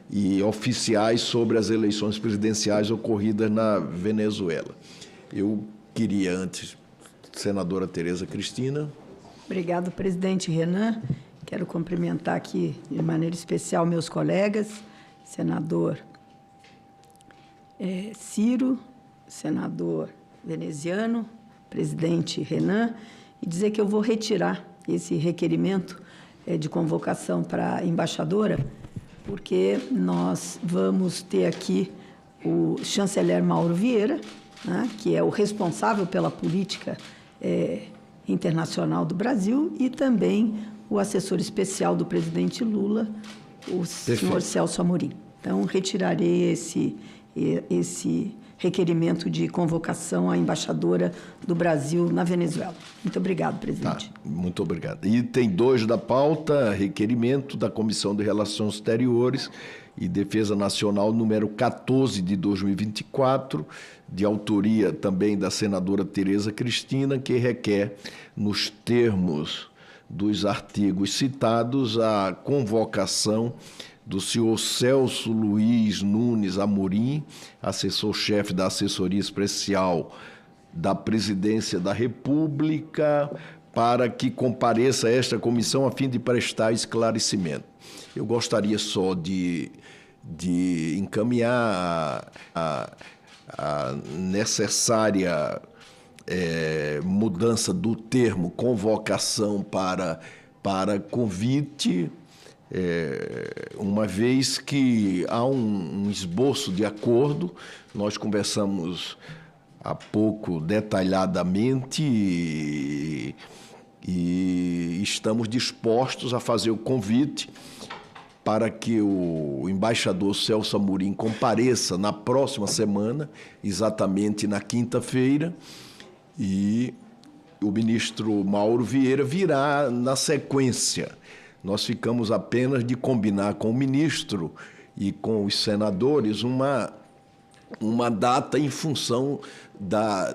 e oficiais sobre as eleições presidenciais ocorridas na Venezuela. Eu queria antes, senadora Tereza Cristina. Obrigado, presidente Renan. Quero cumprimentar aqui, de maneira especial, meus colegas, senador Ciro, senador veneziano, presidente Renan, e dizer que eu vou retirar esse requerimento de convocação para a embaixadora, porque nós vamos ter aqui o chanceler Mauro Vieira, né, que é o responsável pela política internacional do Brasil, e também o assessor especial do presidente Lula, o senhor Celso Amorim. Então, retirarei esse requerimento de convocação à embaixadora do Brasil na Venezuela. Muito obrigado, presidente. Muito obrigado. Item 2 da pauta, requerimento da Comissão de Relações Exteriores e Defesa Nacional, número 14 de 2024, de autoria também da senadora Tereza Cristina, que requer, nos termos dos artigos citados, a convocação do senhor Celso Luiz Nunes Amorim, assessor-chefe da Assessoria Especial da Presidência da República, para que compareça a esta comissão a fim de prestar esclarecimento. Eu gostaria só de encaminhar a necessária mudança do termo convocação para convite, uma vez que há um esboço de acordo. Nós conversamos há pouco detalhadamente e estamos dispostos a fazer o convite para que o embaixador Celso Amorim compareça na próxima semana, exatamente na quinta-feira, e o ministro Mauro Vieira virá na sequência. Nós ficamos apenas de combinar com o ministro e com os senadores uma data em função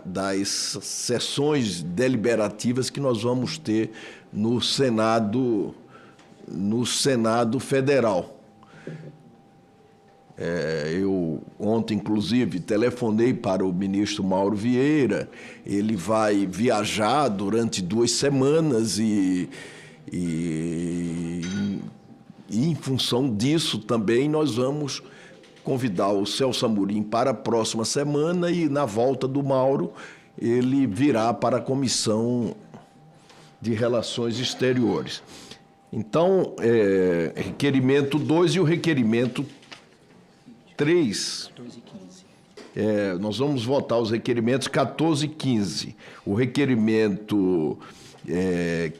das sessões deliberativas que nós vamos ter no Senado no Senado Federal. Eu ontem, inclusive, telefonei para o ministro Mauro Vieira. Ele vai viajar durante 2 semanas e em função disso também nós vamos convidar o Celso Amorim para a próxima semana e, na volta do Mauro, ele virá para a Comissão de Relações Exteriores. Então, requerimento 2 e o requerimento 3. Nós vamos votar os requerimentos 14 e 15. O requerimento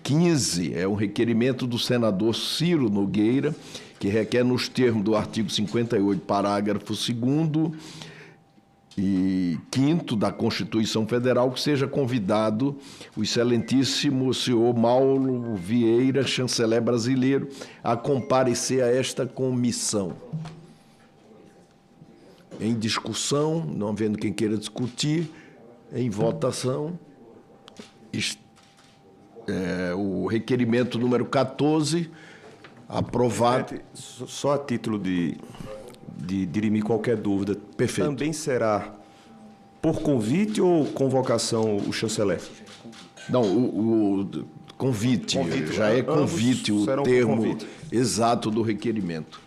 15 é um requerimento do senador Ciro Nogueira, que requer, nos termos do artigo 58, parágrafo 2º e 5º da Constituição Federal, que seja convidado o excelentíssimo senhor Mauro Vieira, chanceler brasileiro, a comparecer a esta comissão. Em discussão, não havendo quem queira discutir, em votação, o requerimento número 14, aprovado. Só a título de dirimir qualquer dúvida. Perfeito. Também será por convite ou convocação o chanceler? Não, o convite. Já é convite o termo convite exato do requerimento.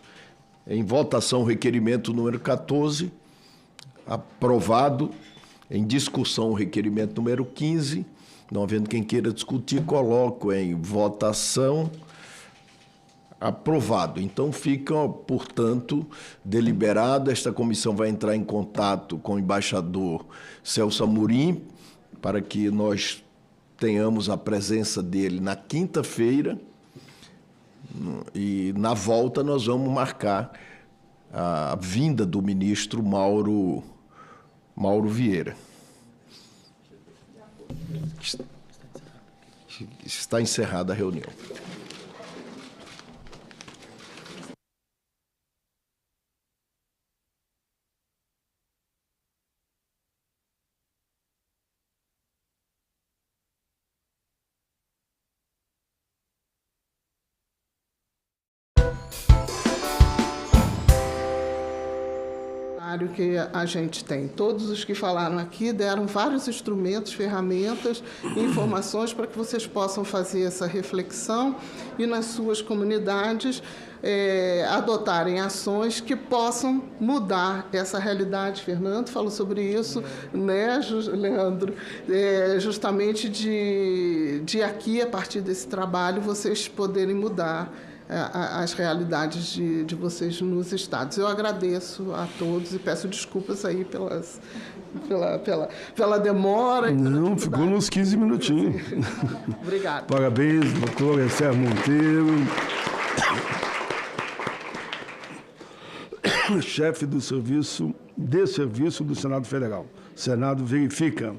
Em votação, o requerimento número 14, aprovado. Em discussão, o requerimento número 15. Não havendo quem queira discutir, coloco em votação. Aprovado. Então, fica, portanto, deliberado. Esta comissão vai entrar em contato com o embaixador Celso Amorim para que nós tenhamos a presença dele na quinta-feira. E, na volta, nós vamos marcar a vinda do ministro Mauro Vieira. Está encerrada a reunião. Que a gente tem. Todos os que falaram aqui deram vários instrumentos, ferramentas, informações para que vocês possam fazer essa reflexão e nas suas comunidades adotarem ações que possam mudar essa realidade. Fernando falou sobre isso, né, Leandro? Justamente de aqui, a partir desse trabalho, vocês poderem mudar as realidades de vocês nos estados. Eu agradeço a todos e peço desculpas aí pela demora. Não, ficou nos 15 minutinhos. Obrigada. Parabéns, doutor Esther Monteiro, chefe do serviço do Senado Federal. Senado verifica.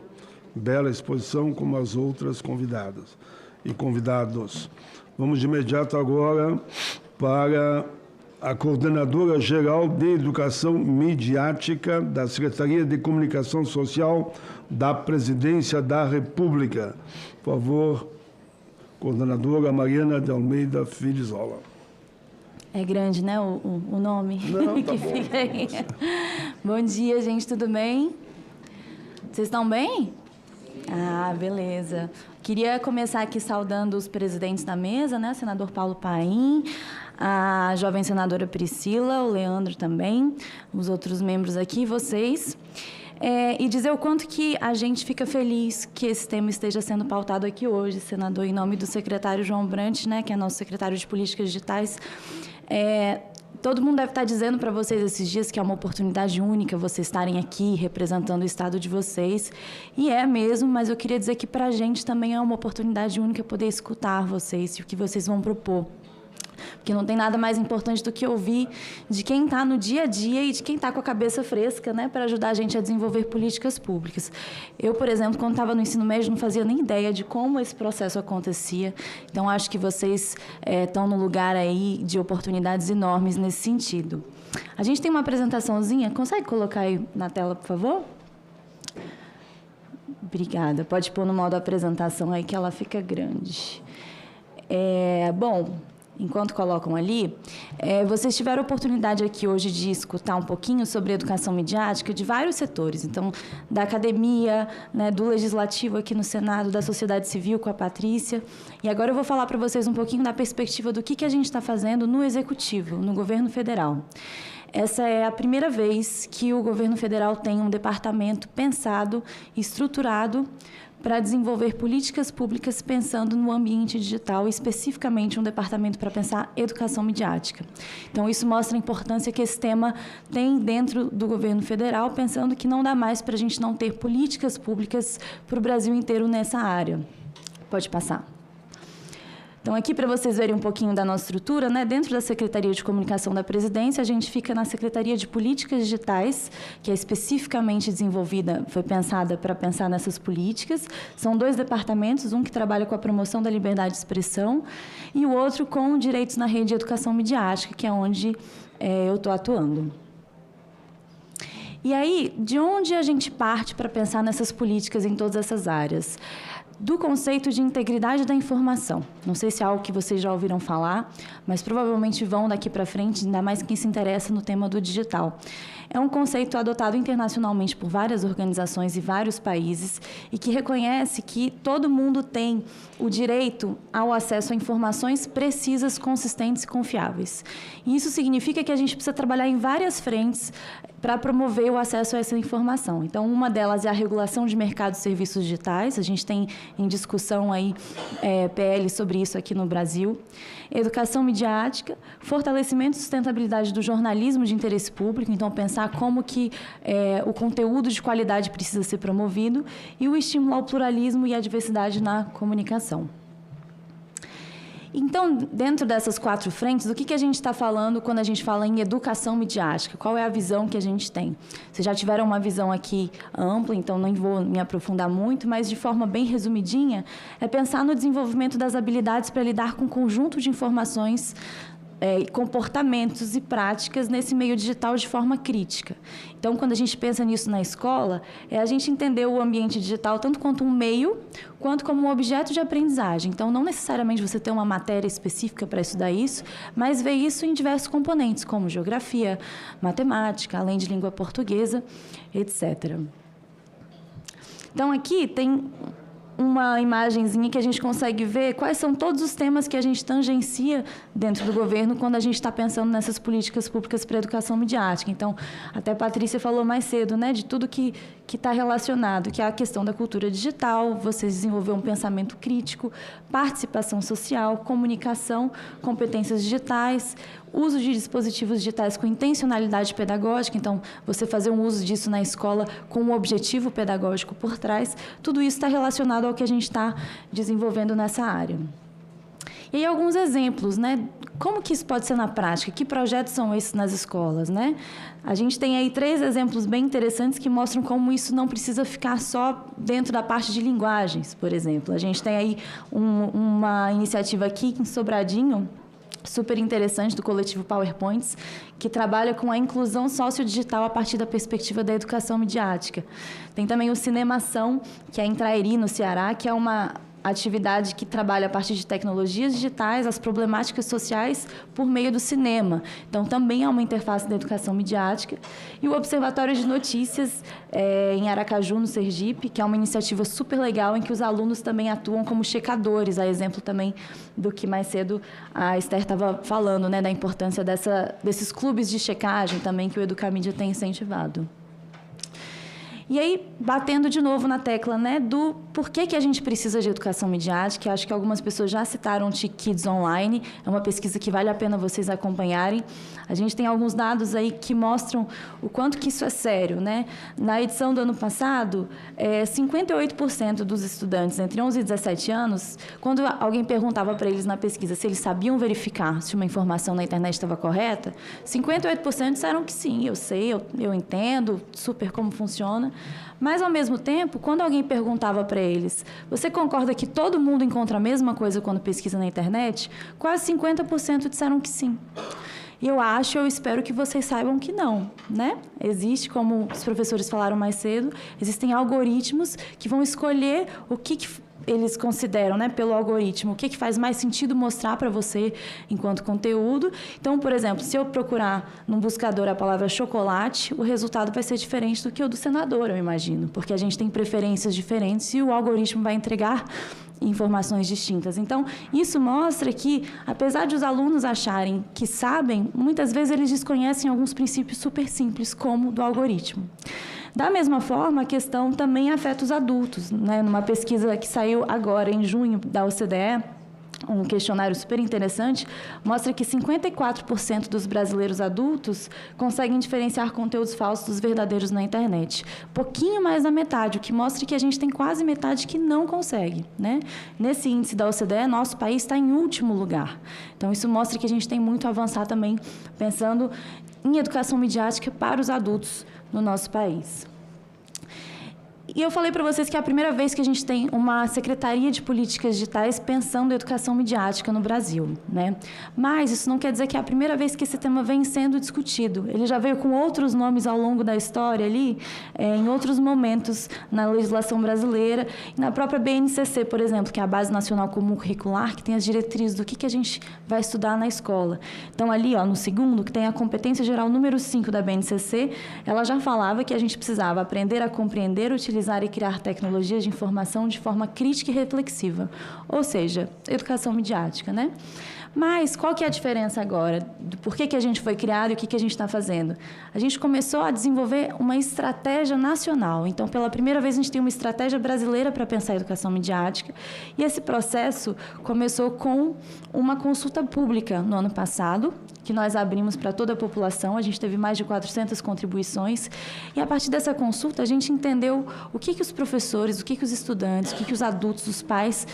Bela exposição, como as outras convidadas e convidados. Vamos de imediato agora para a coordenadora geral de Educação Midiática da Secretaria de Comunicação Social da Presidência da República. Por favor, coordenadora Mariana de Almeida Filizola. É grande, né, o nome? Não, tá que bom. Fica aí. Bom dia, gente, tudo bem? Vocês estão bem? Ah, beleza. Queria começar aqui saudando os presidentes da mesa, né? Senador Paulo Paim, a jovem senadora Priscila, o Leandro também, os outros membros aqui, vocês. E dizer o quanto que a gente fica feliz que esse tema esteja sendo pautado aqui hoje, senador, em nome do secretário João Brant, né? Que é nosso secretário de Políticas Digitais. Todo mundo deve estar dizendo para vocês esses dias que é uma oportunidade única vocês estarem aqui representando o estado de vocês. E é mesmo, mas eu queria dizer que para a gente também é uma oportunidade única poder escutar vocês e o que vocês vão propor. Porque não tem nada mais importante do que ouvir de quem está no dia a dia e de quem está com a cabeça fresca, né, para ajudar a gente a desenvolver políticas públicas. Eu, por exemplo, quando estava no ensino médio, não fazia nem ideia de como esse processo acontecia. Então, acho que vocês estão no lugar aí de oportunidades enormes nesse sentido. A gente tem uma apresentaçãozinha. Consegue colocar aí na tela, por favor? Obrigada. Pode pôr no modo apresentação aí que ela fica grande. Bom, enquanto colocam ali, vocês tiveram a oportunidade aqui hoje de escutar um pouquinho sobre educação midiática de vários setores. Então, da academia, né, do legislativo aqui no Senado, da sociedade civil com a Patrícia. E agora eu vou falar para vocês um pouquinho da perspectiva do que a gente está fazendo no Executivo, no governo federal. Essa é a primeira vez que o governo federal tem um departamento pensado, estruturado, para desenvolver políticas públicas pensando no ambiente digital, especificamente um departamento para pensar educação midiática. Então, isso mostra a importância que esse tema tem dentro do governo federal, pensando que não dá mais para a gente não ter políticas públicas para o Brasil inteiro nessa área. Pode passar. Então, aqui, para vocês verem um pouquinho da nossa estrutura, né? Dentro da Secretaria de Comunicação da Presidência, a gente fica na Secretaria de Políticas Digitais, que é especificamente desenvolvida, foi pensada para pensar nessas políticas. São 2 departamentos, um que trabalha com a promoção da liberdade de expressão e o outro com direitos na rede de educação midiática, que é onde eu estou atuando. E aí, de onde a gente parte para pensar nessas políticas em todas essas áreas? Do conceito de integridade da informação. Não sei se é algo que vocês já ouviram falar, mas provavelmente vão daqui para frente, ainda mais quem se interessa no tema do digital. É um conceito adotado internacionalmente por várias organizações e vários países e que reconhece que todo mundo tem o direito ao acesso a informações precisas, consistentes e confiáveis. E isso significa que a gente precisa trabalhar em várias frentes para promover o acesso a essa informação. Então, uma delas é a regulação de mercado de serviços digitais. A gente tem em discussão aí PL sobre isso aqui no Brasil. Educação midiática, fortalecimento e sustentabilidade do jornalismo de interesse público, então pensar como que o conteúdo de qualidade precisa ser promovido e o estímulo ao pluralismo e à diversidade na comunicação. Então, dentro dessas 4 frentes, o que a gente está falando quando a gente fala em educação midiática? Qual é a visão que a gente tem? Vocês já tiveram uma visão aqui ampla, então não vou me aprofundar muito, mas de forma bem resumidinha, é pensar no desenvolvimento das habilidades para lidar com um conjunto de informações, comportamentos e práticas nesse meio digital de forma crítica. Então, quando a gente pensa nisso na escola, é a gente entender o ambiente digital tanto quanto um meio, quanto como um objeto de aprendizagem. Então, não necessariamente você ter uma matéria específica para estudar isso, mas ver isso em diversos componentes, como geografia, matemática, além de língua portuguesa, etc. Então, aqui tem uma imagenzinha que a gente consegue ver quais são todos os temas que a gente tangencia dentro do governo quando a gente está pensando nessas políticas públicas para a educação midiática. Então, até a Patrícia falou mais cedo, né, de tudo que está relacionado, que é a questão da cultura digital, você desenvolver um pensamento crítico, participação social, comunicação, competências digitais, uso de dispositivos digitais com intencionalidade pedagógica, então, você fazer um uso disso na escola com um objetivo pedagógico por trás, tudo isso está relacionado ao que a gente está desenvolvendo nessa área. E aí, alguns exemplos, né? Como que isso pode ser na prática? Que projetos são esses nas escolas, né? A gente tem aí 3 exemplos bem interessantes que mostram como isso não precisa ficar só dentro da parte de linguagens, por exemplo. A gente tem aí uma iniciativa aqui em Sobradinho, super interessante, do coletivo PowerPoints, que trabalha com a inclusão sociodigital a partir da perspectiva da educação midiática. Tem também o Cinemação, que é em Trairi, no Ceará, que é uma atividade que trabalha a partir de tecnologias digitais, as problemáticas sociais por meio do cinema. Então, também é uma interface da educação midiática. E o Observatório de Notícias, em Aracaju, no Sergipe, que é uma iniciativa super legal, em que os alunos também atuam como checadores, a exemplo também do que mais cedo a Esther estava falando, né, da importância desses clubes de checagem também que o Educamídia tem incentivado. E aí, batendo de novo na tecla, né, do por que a gente precisa de educação midiática, acho que algumas pessoas já citaram o TIC Kids Online, é uma pesquisa que vale a pena vocês acompanharem. A gente tem alguns dados aí que mostram o quanto que isso é sério, né? Na edição do ano passado, 58% dos estudantes entre 11 e 17 anos, quando alguém perguntava para eles na pesquisa se eles sabiam verificar se uma informação na internet estava correta, 58% disseram que sim, eu sei, eu entendo super como funciona. Mas, ao mesmo tempo, quando alguém perguntava para eles, você concorda que todo mundo encontra a mesma coisa quando pesquisa na internet? Quase 50% disseram que sim. E eu espero que vocês saibam que não, né? Existe, como os professores falaram mais cedo, existem algoritmos que vão escolher o que eles consideram, né, pelo algoritmo, o que faz mais sentido mostrar para você enquanto conteúdo. Então, por exemplo, se eu procurar num buscador a palavra chocolate, o resultado vai ser diferente do que o do senador, eu imagino, porque a gente tem preferências diferentes e o algoritmo vai entregar informações distintas. Então, isso mostra que, apesar de os alunos acharem que sabem, muitas vezes eles desconhecem alguns princípios super simples, como do algoritmo. Da mesma forma, a questão também afeta os adultos, né? Numa pesquisa que saiu agora, em junho, da OCDE, um questionário super interessante, mostra que 54% dos brasileiros adultos conseguem diferenciar conteúdos falsos dos verdadeiros na internet. Pouquinho mais da metade, o que mostra que a gente tem quase metade que não consegue, né? Nesse índice da OCDE, nosso país está em último lugar. Então, isso mostra que a gente tem muito a avançar também, pensando em educação midiática para os adultos no nosso país. E eu falei para vocês que é a primeira vez que a gente tem uma Secretaria de Políticas Digitais pensando em educação midiática no Brasil, né? Mas isso não quer dizer que é a primeira vez que esse tema vem sendo discutido. Ele já veio com outros nomes ao longo da história ali, em outros momentos na legislação brasileira, e na própria BNCC, por exemplo, que é a Base Nacional Comum Curricular, que tem as diretrizes do que a gente vai estudar na escola. Então, ali, ó, no segundo, que tem a competência geral número 5 da BNCC, ela já falava que a gente precisava aprender a compreender, utilizar e criar tecnologias de informação de forma crítica e reflexiva, ou seja, educação midiática, né? Mas qual que é a diferença agora? Por que a gente foi criado e o que a gente está fazendo? A gente começou a desenvolver uma estratégia nacional. Então, pela primeira vez, a gente tem uma estratégia brasileira para pensar a educação midiática. E esse processo começou com uma consulta pública no ano passado, que nós abrimos para toda a população. A gente teve mais de 400 contribuições. E, a partir dessa consulta, a gente entendeu o que os professores, o que os estudantes, o que os adultos, os pais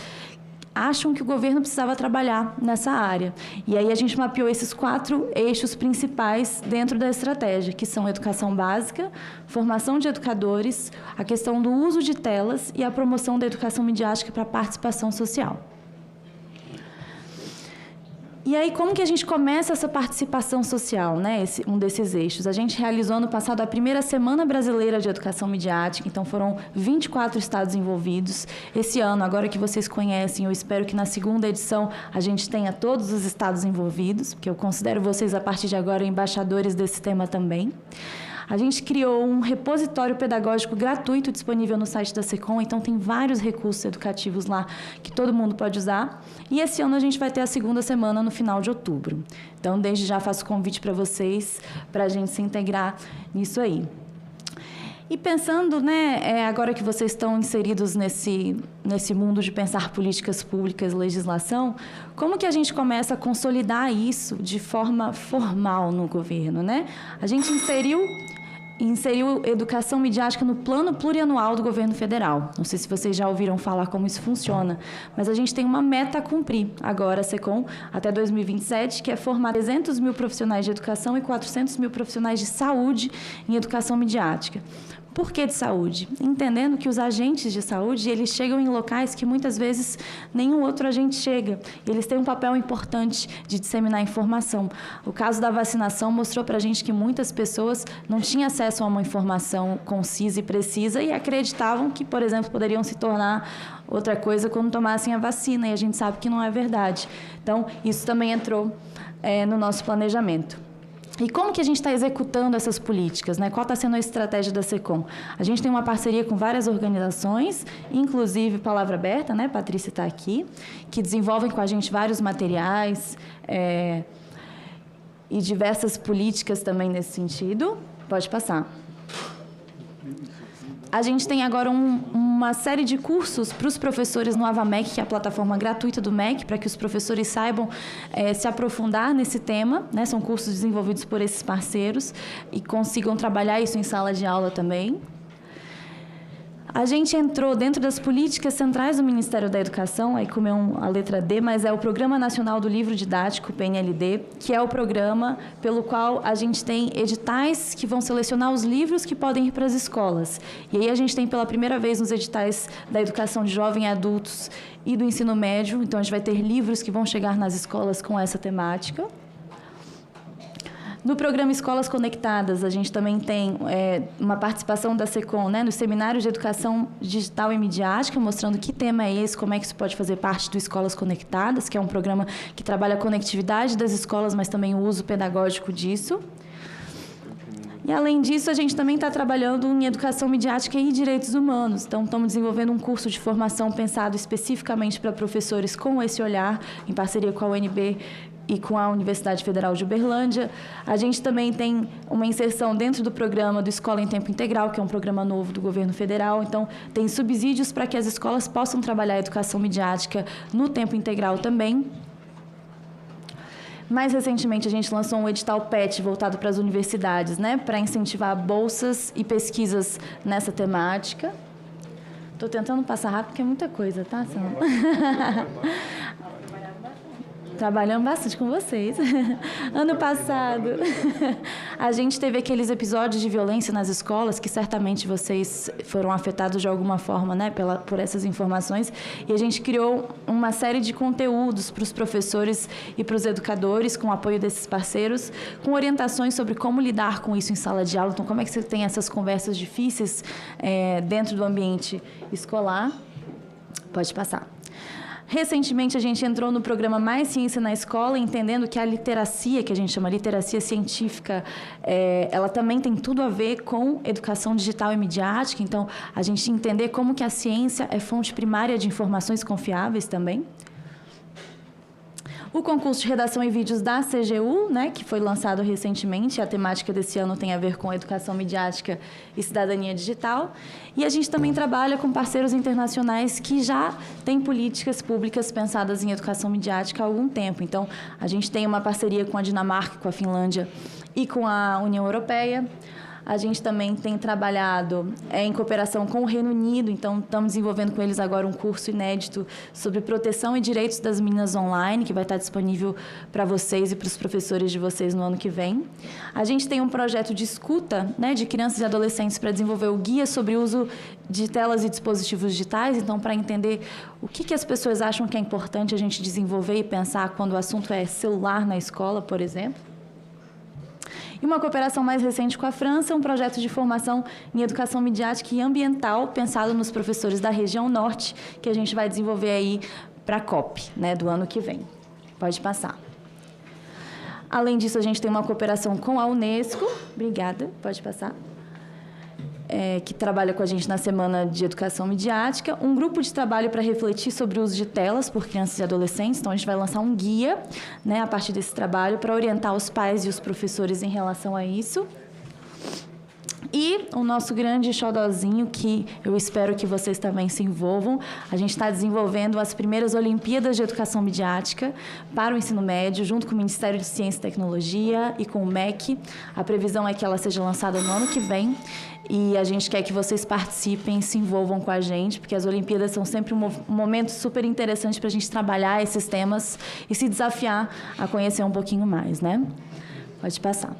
acham que o governo precisava trabalhar nessa área. E aí a gente mapeou esses 4 eixos principais dentro da estratégia, que são educação básica, formação de educadores, a questão do uso de telas e a promoção da educação midiática para a participação social. E aí, como que a gente começa essa participação social, né? Um desses eixos? A gente realizou, ano passado, a primeira Semana Brasileira de Educação Midiática, então foram 24 estados envolvidos. Esse ano, agora que vocês conhecem, eu espero que na segunda edição a gente tenha todos os estados envolvidos, porque eu considero vocês, a partir de agora, embaixadores desse tema também. A gente criou um repositório pedagógico gratuito disponível no site da SECOM, então tem vários recursos educativos lá que todo mundo pode usar. E esse ano a gente vai ter a segunda semana no final de outubro. Então, desde já faço convite para vocês, para a gente se integrar nisso aí. E pensando, né, agora que vocês estão inseridos nesse mundo de pensar políticas públicas, legislação, como que a gente começa a consolidar isso de forma formal no governo, né? A gente inseriu educação midiática no plano plurianual do governo federal. Não sei se vocês já ouviram falar como isso funciona, mas a gente tem uma meta a cumprir agora, a SECOM, até 2027, que é formar 300 mil profissionais de educação e 400 mil profissionais de saúde em educação midiática. Por que de saúde? Entendendo que os agentes de saúde, eles chegam em locais que muitas vezes nenhum outro agente chega. Eles têm um papel importante de disseminar informação. O caso da vacinação mostrou para a gente que muitas pessoas não tinham acesso a uma informação concisa e precisa e acreditavam que, por exemplo, poderiam se tornar outra coisa quando tomassem a vacina, e a gente sabe que não é verdade. Então, isso também entrou no nosso planejamento. E como que a gente está executando essas políticas, né? Qual está sendo a estratégia da SECOM? A gente tem uma parceria com várias organizações, inclusive Palavra Aberta, né? Patrícia está aqui, que desenvolvem com a gente vários materiais e diversas políticas também nesse sentido. Pode passar. A gente tem agora uma série de cursos para os professores no AvaMEC, que é a plataforma gratuita do MEC, para que os professores saibam se aprofundar nesse tema, né? São cursos desenvolvidos por esses parceiros e consigam trabalhar isso em sala de aula também. A gente entrou dentro das políticas centrais do Ministério da Educação, aí comeu a letra D, mas é o Programa Nacional do Livro Didático, PNLD, que é o programa pelo qual a gente tem editais que vão selecionar os livros que podem ir para as escolas. E aí a gente tem pela primeira vez nos editais da educação de jovens e adultos e do ensino médio, então a gente vai ter livros que vão chegar nas escolas com essa temática. No programa Escolas Conectadas, a gente também tem uma participação da SECOM, né, no Seminário de Educação Digital e Midiática, mostrando que tema é esse, como é que isso pode fazer parte do Escolas Conectadas, que é um programa que trabalha a conectividade das escolas, mas também o uso pedagógico disso. E, além disso, a gente também está trabalhando em educação midiática e direitos humanos. Então, estamos desenvolvendo um curso de formação pensado especificamente para professores com esse olhar, em parceria com a UNB e com a Universidade Federal de Uberlândia. A gente também tem uma inserção dentro do programa do Escola em Tempo Integral, que é um programa novo do governo federal. Então, tem subsídios para que as escolas possam trabalhar a educação midiática no tempo integral também. Mais recentemente, a gente lançou um edital PET voltado para as universidades, né, para incentivar bolsas e pesquisas nessa temática. Estou tentando passar rápido, porque é muita coisa, tá? Trabalhando bastante com vocês. Ano passado, a gente teve aqueles episódios de violência nas escolas, que certamente vocês foram afetados de alguma forma, né, por essas informações, e a gente criou uma série de conteúdos para os professores e para os educadores, com o apoio desses parceiros, com orientações sobre como lidar com isso em sala de aula. Então, como é que você tem essas conversas difíceis dentro do ambiente escolar? Pode passar. Recentemente, a gente entrou no programa Mais Ciência na Escola, entendendo que a literacia, que a gente chama literacia científica, ela também tem tudo a ver com educação digital e midiática. Então, a gente entender como que a ciência é fonte primária de informações confiáveis também. O concurso de redação e vídeos da CGU, né, que foi lançado recentemente, a temática desse ano tem a ver com educação midiática e cidadania digital. E a gente também trabalha com parceiros internacionais que já têm políticas públicas pensadas em educação midiática há algum tempo. Então, a gente tem uma parceria com a Dinamarca, com a Finlândia e com a União Europeia. A gente também tem trabalhado em cooperação com o Reino Unido, então estamos desenvolvendo com eles agora um curso inédito sobre proteção e direitos das meninas online, que vai estar disponível para vocês e para os professores de vocês no ano que vem. A gente tem um projeto de escuta, né, de crianças e adolescentes para desenvolver o guia sobre o uso de telas e dispositivos digitais, então para entender o que as pessoas acham que é importante a gente desenvolver e pensar quando o assunto é celular na escola, por exemplo. E uma cooperação mais recente com a França, um projeto de formação em educação midiática e ambiental, pensado nos professores da região norte, que a gente vai desenvolver aí para a COP, né, do ano que vem. Pode passar. Além disso, a gente tem uma cooperação com a Unesco. Obrigada, pode passar. Que trabalha com a gente na Semana de Educação Midiática, um grupo de trabalho para refletir sobre o uso de telas por crianças e adolescentes. Então, a gente vai lançar um guia, né, a partir desse trabalho, para orientar os pais e os professores em relação a isso. E o nosso grande xodozinho, que eu espero que vocês também se envolvam, a gente está desenvolvendo as primeiras Olimpíadas de Educação Midiática para o ensino médio, junto com o Ministério de Ciência e Tecnologia e com o MEC. A previsão é que ela seja lançada no ano que vem. E a gente quer que vocês participem, se envolvam com a gente, porque as Olimpíadas são sempre um momento super interessante para a gente trabalhar esses temas e se desafiar a conhecer um pouquinho mais, né? Pode passar.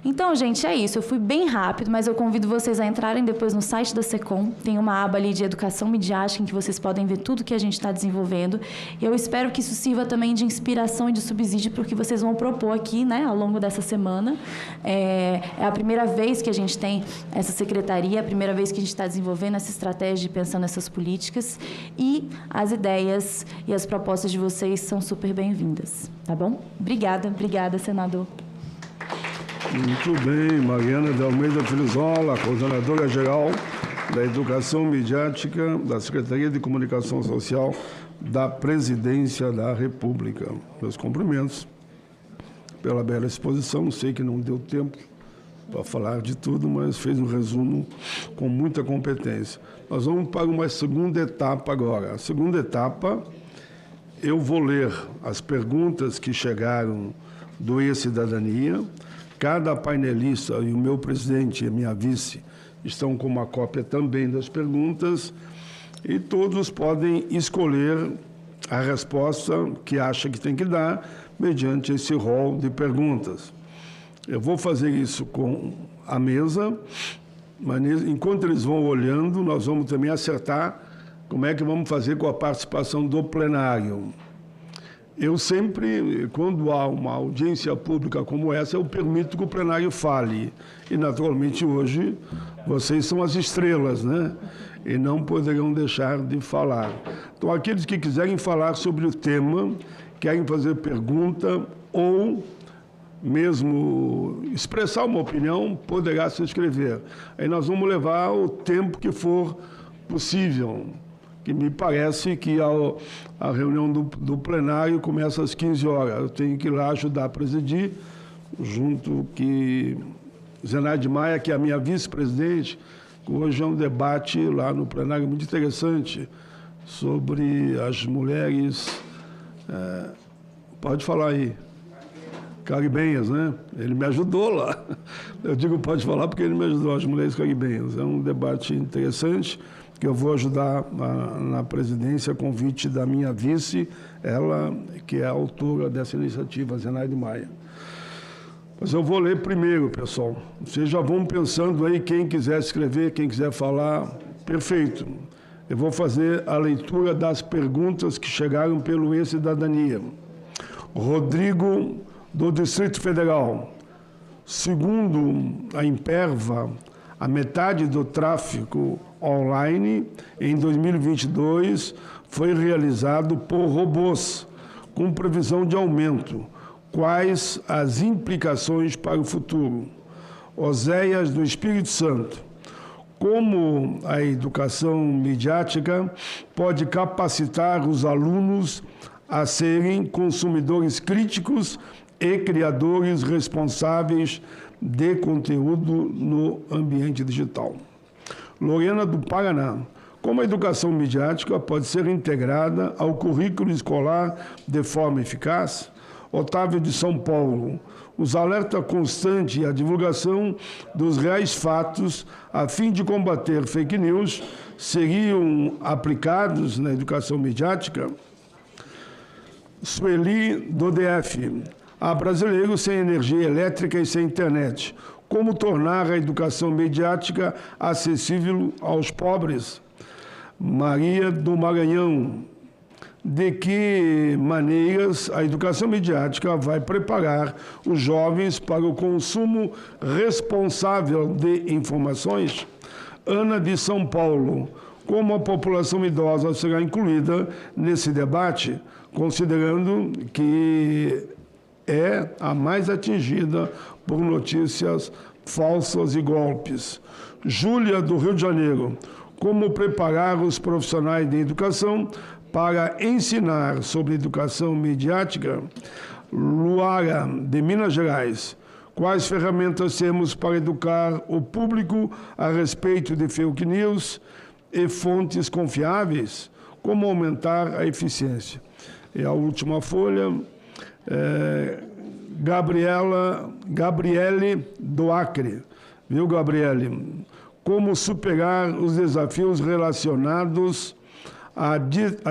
Então, gente, é isso. Eu fui bem rápido, mas eu convido vocês a entrarem depois no site da SECOM. Tem uma aba ali de educação midiática em que vocês podem ver tudo que a gente está desenvolvendo. E eu espero que isso sirva também de inspiração e de subsídio para o que vocês vão propor aqui, né, ao longo dessa semana. É a primeira vez que a gente tem essa secretaria, é a primeira vez que a gente está desenvolvendo essa estratégia e pensando nessas políticas. E as ideias e as propostas de vocês são super bem-vindas, tá bom? Obrigada, senador. Muito bem, Mariana de Almeida Frizola, coordenadora-geral da Educação Midiática da Secretaria de Comunicação Social da Presidência da República. Meus cumprimentos pela bela exposição. Sei que não deu tempo para falar de tudo, mas fez um resumo com muita competência. Nós vamos para uma segunda etapa agora. A segunda etapa, eu vou ler as perguntas que chegaram do E-Cidadania. Cada painelista e o meu presidente e a minha vice estão com uma cópia também das perguntas e todos podem escolher a resposta que acha que tem que dar mediante esse rol de perguntas. Eu vou fazer isso com a mesa, mas enquanto eles vão olhando, nós vamos também acertar como é que vamos fazer com a participação do plenário. Eu sempre, quando há uma audiência pública como essa, eu permito que o plenário fale. E, naturalmente, hoje, vocês são as estrelas, né? E não poderão deixar de falar. Então, aqueles que quiserem falar sobre o tema, querem fazer pergunta ou mesmo expressar uma opinião, poderá se inscrever. Aí nós vamos levar o tempo que for possível, que me parece que a reunião do plenário começa às 15 horas. Eu tenho que ir lá ajudar a presidir, junto que Zenaide Maia, que é a minha vice-presidente, hoje é um debate lá no plenário muito interessante sobre as mulheres... pode falar aí. Caribenhas, né? Ele me ajudou lá. Eu digo pode falar porque ele me ajudou, as mulheres caribenhas. É um debate interessante que eu vou ajudar na presidência, a convite da minha vice, ela que é a autora dessa iniciativa, Zenaide Maia. Mas eu vou ler primeiro, pessoal. Vocês já vão pensando aí, quem quiser escrever, quem quiser falar, perfeito. Eu vou fazer a leitura das perguntas que chegaram pelo E-Cidadania. Rodrigo, do Distrito Federal. Segundo a Imperva, a metade do tráfego online em 2022 foi realizado por robôs, com previsão de aumento. Quais as implicações para o futuro? Oséias, do Espírito Santo. Como a educação midiática pode capacitar os alunos a serem consumidores críticos e criadores responsáveis de conteúdo no ambiente digital? Lorena, do Paraná. Como a educação midiática pode ser integrada ao currículo escolar de forma eficaz? Otávio, de São Paulo. Os alertas constantes e a divulgação dos reais fatos a fim de combater fake news seriam aplicados na educação midiática? Sueli, do DF. Há brasileiros sem energia elétrica e sem internet. Como tornar a educação midiática acessível aos pobres? Maria, do Maranhão. De que maneiras a educação midiática vai preparar os jovens para o consumo responsável de informações? Ana, de São Paulo. Como a população idosa será incluída nesse debate, considerando que é a mais atingida por notícias falsas e golpes? Júlia, do Rio de Janeiro. Como preparar os profissionais de educação para ensinar sobre educação midiática? Luara, de Minas Gerais. Quais ferramentas temos para educar o público a respeito de fake news e fontes confiáveis? Como aumentar a eficiência? E a última folha, Gabriele, do Acre. Viu, Gabriele? Como superar os desafios relacionados à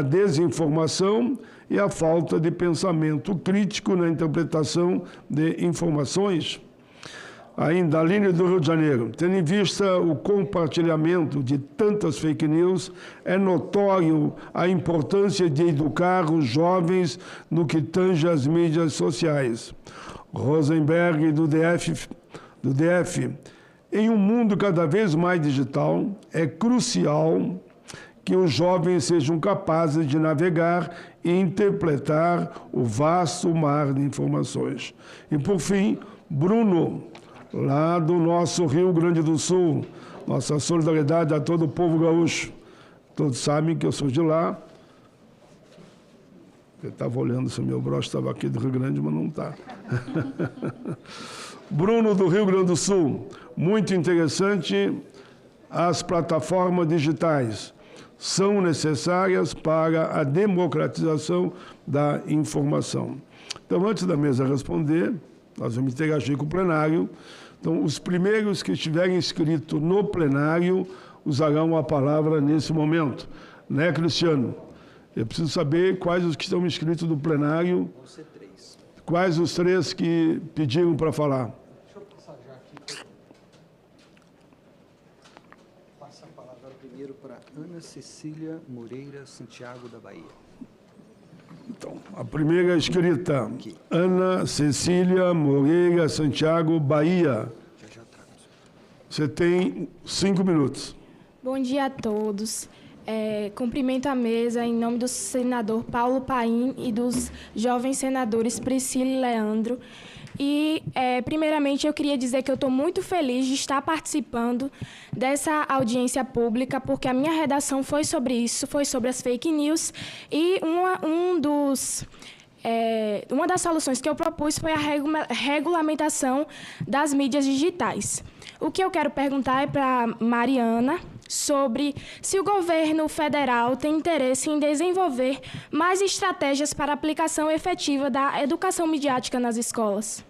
desinformação e à falta de pensamento crítico na interpretação de informações? Ainda, Aline, do Rio de Janeiro. Tendo em vista o compartilhamento de tantas fake news, é notório a importância de educar os jovens no que tange às mídias sociais. Rosenberg, do DF. Em um mundo cada vez mais digital, é crucial que os jovens sejam capazes de navegar e interpretar o vasto mar de informações. E, por fim, Bruno, lá do nosso Rio Grande do Sul. Nossa solidariedade a todo o povo gaúcho. Todos sabem que eu sou de lá. Eu estava olhando se o meu broche estava aqui do Rio Grande, mas não está. Bruno, do Rio Grande do Sul. Muito interessante, as plataformas digitais são necessárias para a democratização da informação. Então, antes da mesa responder, nós vamos interagir com o plenário. Então, os primeiros que estiverem inscritos no plenário usarão a palavra nesse momento. Né, Cristiano? Eu preciso saber quais os que estão inscritos no plenário. Vão ser 3. Quais os 3 que pediram para falar? Deixa eu passar já aqui. Passa a palavra primeiro para Ana Cecília Moreira Santiago, da Bahia. Então, a primeira escrita, Ana Cecília Moreira Santiago, Bahia. Você tem 5 minutos. Bom dia a todos. Cumprimento a mesa em nome do senador Paulo Paim e dos jovens senadores Priscila e Leandro. E, primeiramente, eu queria dizer que eu estou muito feliz de estar participando dessa audiência pública, porque a minha redação foi sobre isso, foi sobre as fake news, e uma das soluções que eu propus foi a regulamentação das mídias digitais. O que eu quero perguntar é para Mariana sobre se o governo federal tem interesse em desenvolver mais estratégias para a aplicação efetiva da educação midiática nas escolas.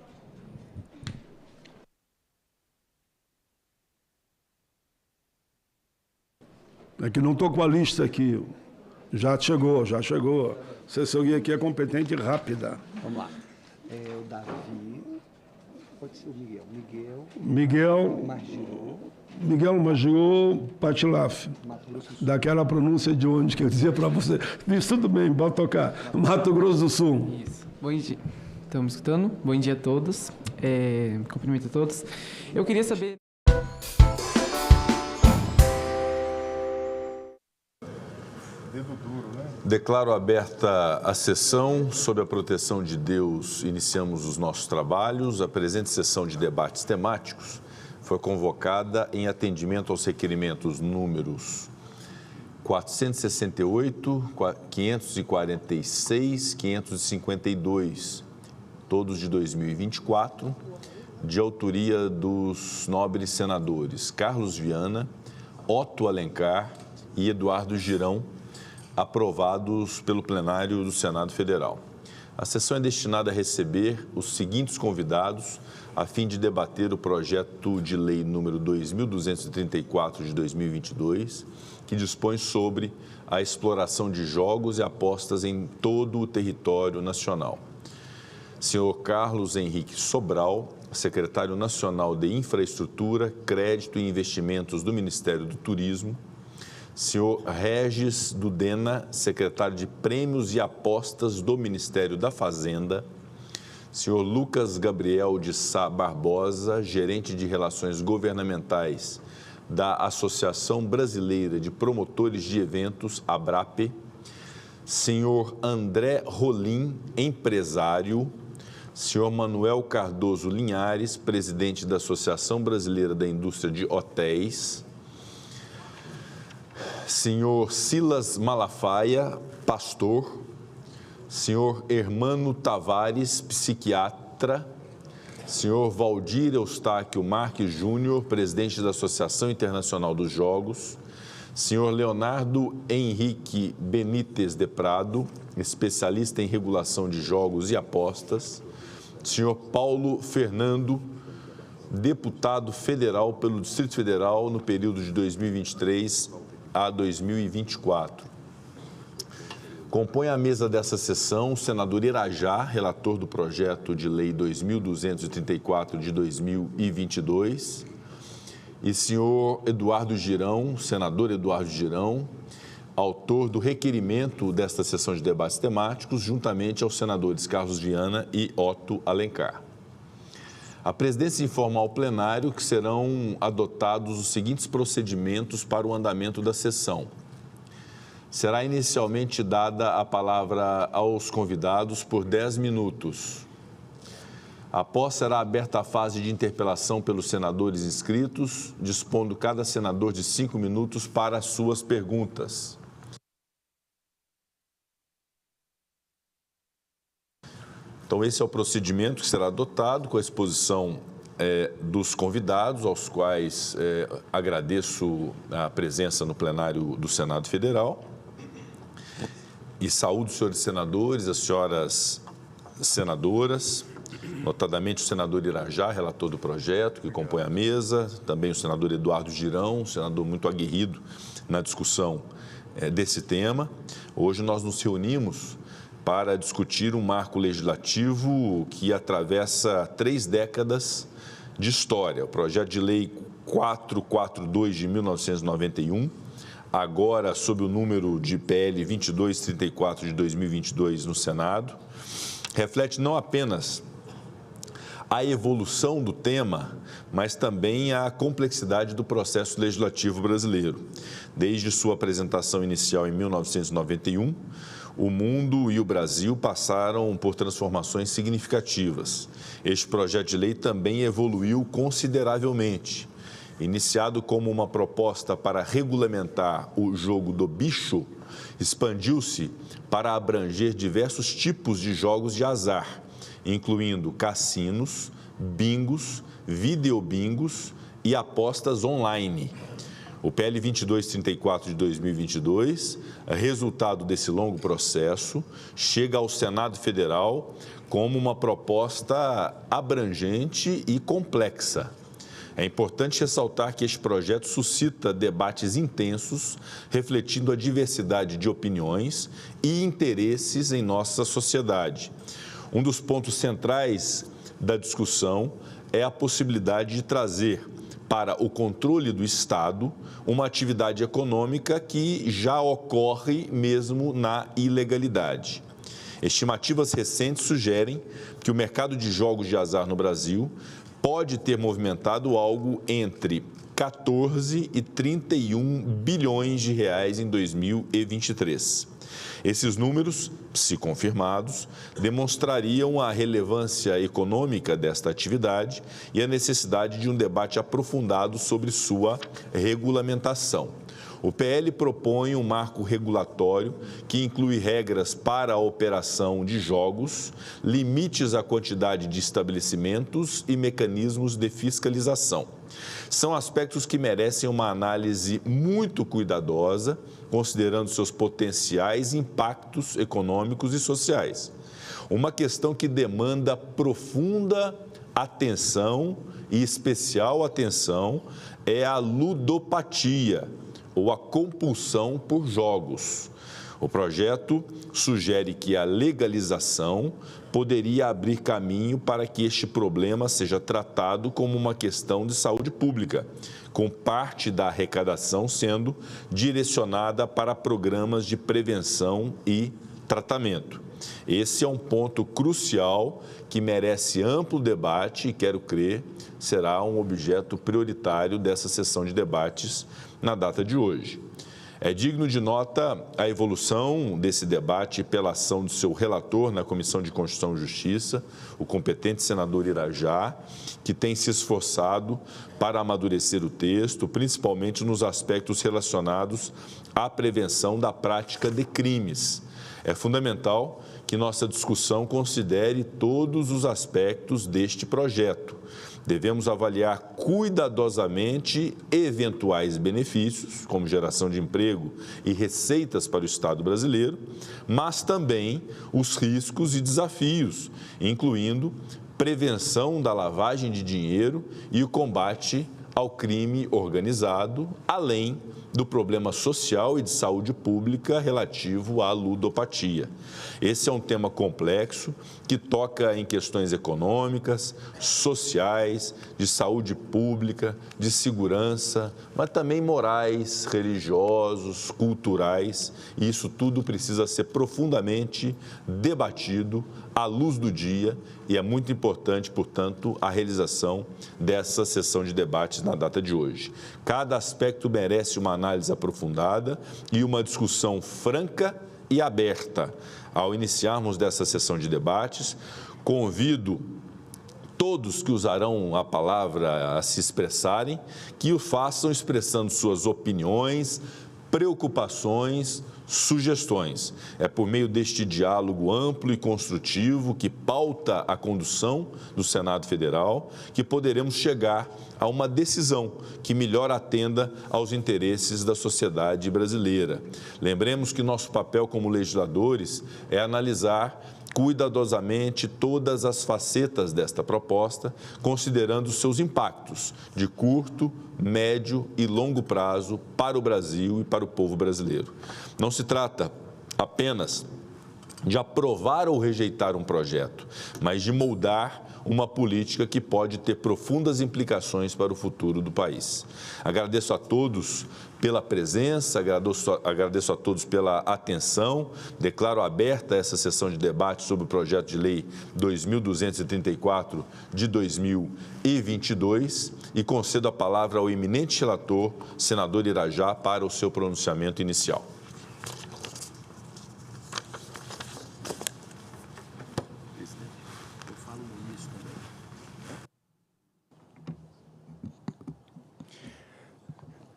É que não estou com a lista aqui. Já chegou. A assessoria aqui é competente e rápida. Vamos lá. O Davi, pode ser o Miguel. Miguel Magiô Patilaf. Daquela pronúncia de onde que eu dizia para você. Isso tudo bem, pode tocar. Mato Grosso do Sul. Isso. Bom dia. Estamos escutando? Bom dia a todos. Cumprimento a todos. Eu queria saber... Declaro aberta a sessão. Sob a proteção de Deus, iniciamos os nossos trabalhos. A presente sessão de debates temáticos foi convocada em atendimento aos requerimentos números 468, 546, 552, todos de 2024, de autoria dos nobres senadores Carlos Viana, Otto Alencar e Eduardo Girão, aprovados pelo plenário do Senado Federal. A sessão é destinada a receber os seguintes convidados a fim de debater o projeto de lei número 2.234 de 2022, que dispõe sobre a exploração de jogos e apostas em todo o território nacional. Senhor Carlos Henrique Sobral, secretário nacional de Infraestrutura, Crédito e Investimentos do Ministério do Turismo. Senhor Regis Dudena, secretário de Prêmios e Apostas do Ministério da Fazenda. Senhor Lucas Gabriel de Sá Barbosa, gerente de Relações Governamentais da Associação Brasileira de Promotores de Eventos, ABRAPE. Senhor André Rolim, empresário. Senhor Manuel Cardoso Linhares, presidente da Associação Brasileira da Indústria de Hotéis. Senhor Silas Malafaia, pastor. Senhor Hermano Tavares, psiquiatra. Senhor Valdir Eustáquio Marques Júnior, presidente da Associação Internacional dos Jogos. Senhor Leonardo Henrique Benítez de Prado, especialista em regulação de jogos e apostas. Senhor Paulo Fernando, deputado federal pelo Distrito Federal no período de 2023 a 2024. Compõe a mesa dessa sessão o senador Irajá, relator do projeto de lei 2.234 de 2022, e senhor Eduardo Girão, senador Eduardo Girão, autor do requerimento desta sessão de debates temáticos, juntamente aos senadores Carlos Viana e Otto Alencar. A presidência informa ao plenário que serão adotados os seguintes procedimentos para o andamento da sessão. Será inicialmente dada a palavra aos convidados por 10 minutos. Após, será aberta a fase de interpelação pelos senadores inscritos, dispondo cada senador de 5 minutos para as suas perguntas. Então, esse é o procedimento que será adotado com a exposição dos convidados, aos quais agradeço a presença no plenário do Senado Federal. E saúdo os senhores senadores, as senhoras senadoras, notadamente o senador Irajá, relator do projeto, que compõe a mesa, também o senador Eduardo Girão, um senador muito aguerrido na discussão desse tema. Hoje nós nos reunimos para discutir um marco legislativo que atravessa 3 décadas de história. O projeto de lei 442 de 1991, agora sob o número de PL 2234 de 2022 no Senado, reflete não apenas a evolução do tema, mas também a complexidade do processo legislativo brasileiro. Desde sua apresentação inicial em 1991, o mundo e o Brasil passaram por transformações significativas. Este projeto de lei também evoluiu consideravelmente. Iniciado como uma proposta para regulamentar o jogo do bicho, expandiu-se para abranger diversos tipos de jogos de azar, incluindo cassinos, bingos, videobingos e apostas online. O PL 2234 de 2022, resultado desse longo processo, chega ao Senado Federal como uma proposta abrangente e complexa. É importante ressaltar que este projeto suscita debates intensos, refletindo a diversidade de opiniões e interesses em nossa sociedade. Um dos pontos centrais da discussão é a possibilidade de trazer para o controle do Estado uma atividade econômica que já ocorre mesmo na ilegalidade. Estimativas recentes sugerem que o mercado de jogos de azar no Brasil pode ter movimentado algo entre 14 e 31 bilhões de reais em 2023. Esses números, se confirmados, demonstrariam a relevância econômica desta atividade e a necessidade de um debate aprofundado sobre sua regulamentação. O PL propõe um marco regulatório que inclui regras para a operação de jogos, limites à quantidade de estabelecimentos e mecanismos de fiscalização. São aspectos que merecem uma análise muito cuidadosa, considerando seus potenciais impactos econômicos e sociais. Uma questão que demanda profunda atenção e especial atenção é a ludopatia, ou a compulsão por jogos. O projeto sugere que a legalização poderia abrir caminho para que este problema seja tratado como uma questão de saúde pública, com parte da arrecadação sendo direcionada para programas de prevenção e tratamento. Esse é um ponto crucial que merece amplo debate e, quero crer, será um objeto prioritário dessa sessão de debates na data de hoje. É digno de nota a evolução desse debate pela ação do seu relator na Comissão de Constituição e Justiça, o competente senador Irajá, que tem se esforçado para amadurecer o texto, principalmente nos aspectos relacionados à prevenção da prática de crimes. É fundamental que nossa discussão considere todos os aspectos deste projeto. Devemos avaliar cuidadosamente eventuais benefícios, como geração de emprego e receitas para o Estado brasileiro, mas também os riscos e desafios, incluindo prevenção da lavagem de dinheiro e o combate ao crime organizado, além do problema social e de saúde pública relativo à ludopatia. Esse é um tema complexo que toca em questões econômicas, sociais, de saúde pública, de segurança, mas também morais, religiosos, culturais, e isso tudo precisa ser profundamente debatido à luz do dia e é muito importante, portanto, a realização dessa sessão de debates na data de hoje. Cada aspecto merece uma análise aprofundada e uma discussão franca e aberta. Ao iniciarmos dessa sessão de debates, convido todos que usarão a palavra a se expressarem, que o façam expressando suas opiniões, preocupações, sugestões. É por meio deste diálogo amplo e construtivo que pauta a condução do Senado Federal que poderemos chegar a uma decisão que melhor atenda aos interesses da sociedade brasileira. Lembremos que nosso papel como legisladores é analisar cuidadosamente todas as facetas desta proposta, considerando seus impactos de curto, médio e longo prazo para o Brasil e para o povo brasileiro. Não se trata apenas de aprovar ou rejeitar um projeto, mas de moldar uma política que pode ter profundas implicações para o futuro do país. Agradeço a todos pela presença, agradeço a todos pela atenção, declaro aberta essa sessão de debate sobre o projeto de lei 2234 de 2022 e concedo a palavra ao eminente relator, senador Irajá, para o seu pronunciamento inicial.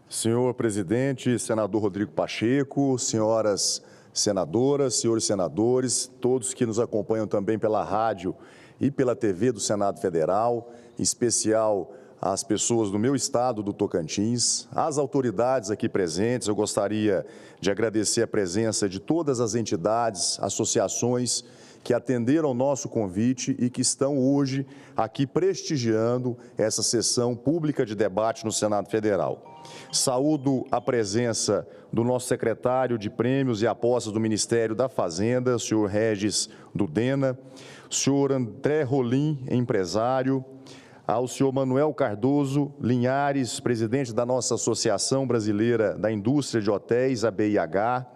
Senhor presidente, senador Rodrigo Pacheco, senhoras senadoras, senhores senadores, todos que nos acompanham também pela rádio e pela TV do Senado Federal, em especial as pessoas do meu estado, do Tocantins, as autoridades aqui presentes, eu gostaria de agradecer a presença de todas as entidades, associações que atenderam ao nosso convite e que estão hoje aqui prestigiando essa sessão pública de debate no Senado Federal. Saúdo a presença do nosso secretário de Prêmios e Apostas do Ministério da Fazenda, o senhor Regis Dudena, o senhor André Rolim, empresário, ao senhor Manuel Cardoso Linhares, presidente da nossa Associação Brasileira da Indústria de Hotéis, a BIH,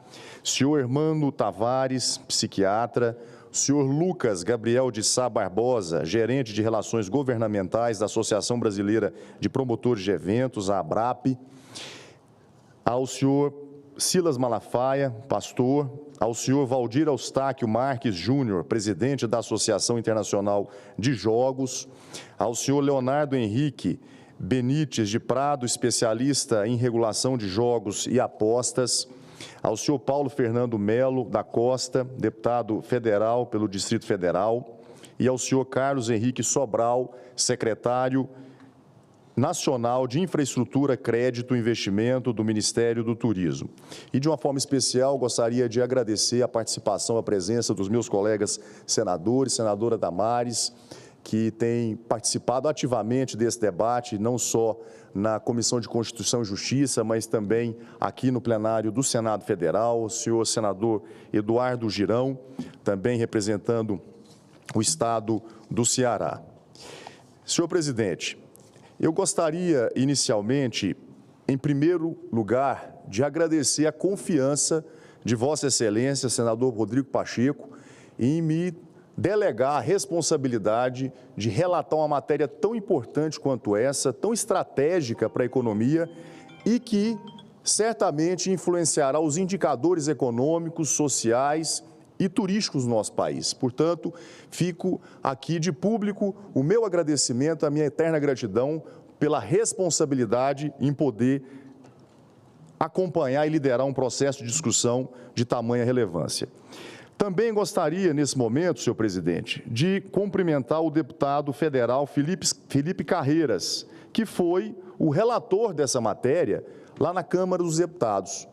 senhor Hermano Tavares, psiquiatra, o senhor Lucas Gabriel de Sá Barbosa, gerente de Relações Governamentais da Associação Brasileira de Promotores de Eventos, a ABRAP, ao senhor Silas Malafaia, pastor, ao senhor Valdir Eustáquio Marques Júnior, presidente da Associação Internacional de Jogos, ao senhor Leonardo Henrique Benites de Prado, especialista em regulação de jogos e apostas, ao senhor Paulo Fernando Melo da Costa, deputado federal pelo Distrito Federal, e ao senhor Carlos Henrique Sobral, secretário Nacional de Infraestrutura, Crédito e Investimento do Ministério do Turismo. E, de uma forma especial, gostaria de agradecer a participação, a presença dos meus colegas senadores, senadora Damares, que tem participado ativamente desse debate, não só na Comissão de Constituição e Justiça, mas também aqui no plenário do Senado Federal, o senhor senador Eduardo Girão, também representando o estado do Ceará. Senhor presidente, eu gostaria inicialmente, em primeiro lugar, de agradecer a confiança de Vossa Excelência, senador Rodrigo Pacheco, em me delegar a responsabilidade de relatar uma matéria tão importante quanto essa, tão estratégica para a economia e que certamente influenciará os indicadores econômicos, sociais e turísticos do nosso país. Portanto, fico aqui de público o meu agradecimento, a minha eterna gratidão pela responsabilidade em poder acompanhar e liderar um processo de discussão de tamanha relevância. Também gostaria, nesse momento, senhor presidente, de cumprimentar o deputado federal Felipe Carreiras, que foi o relator dessa matéria lá na Câmara dos Deputados.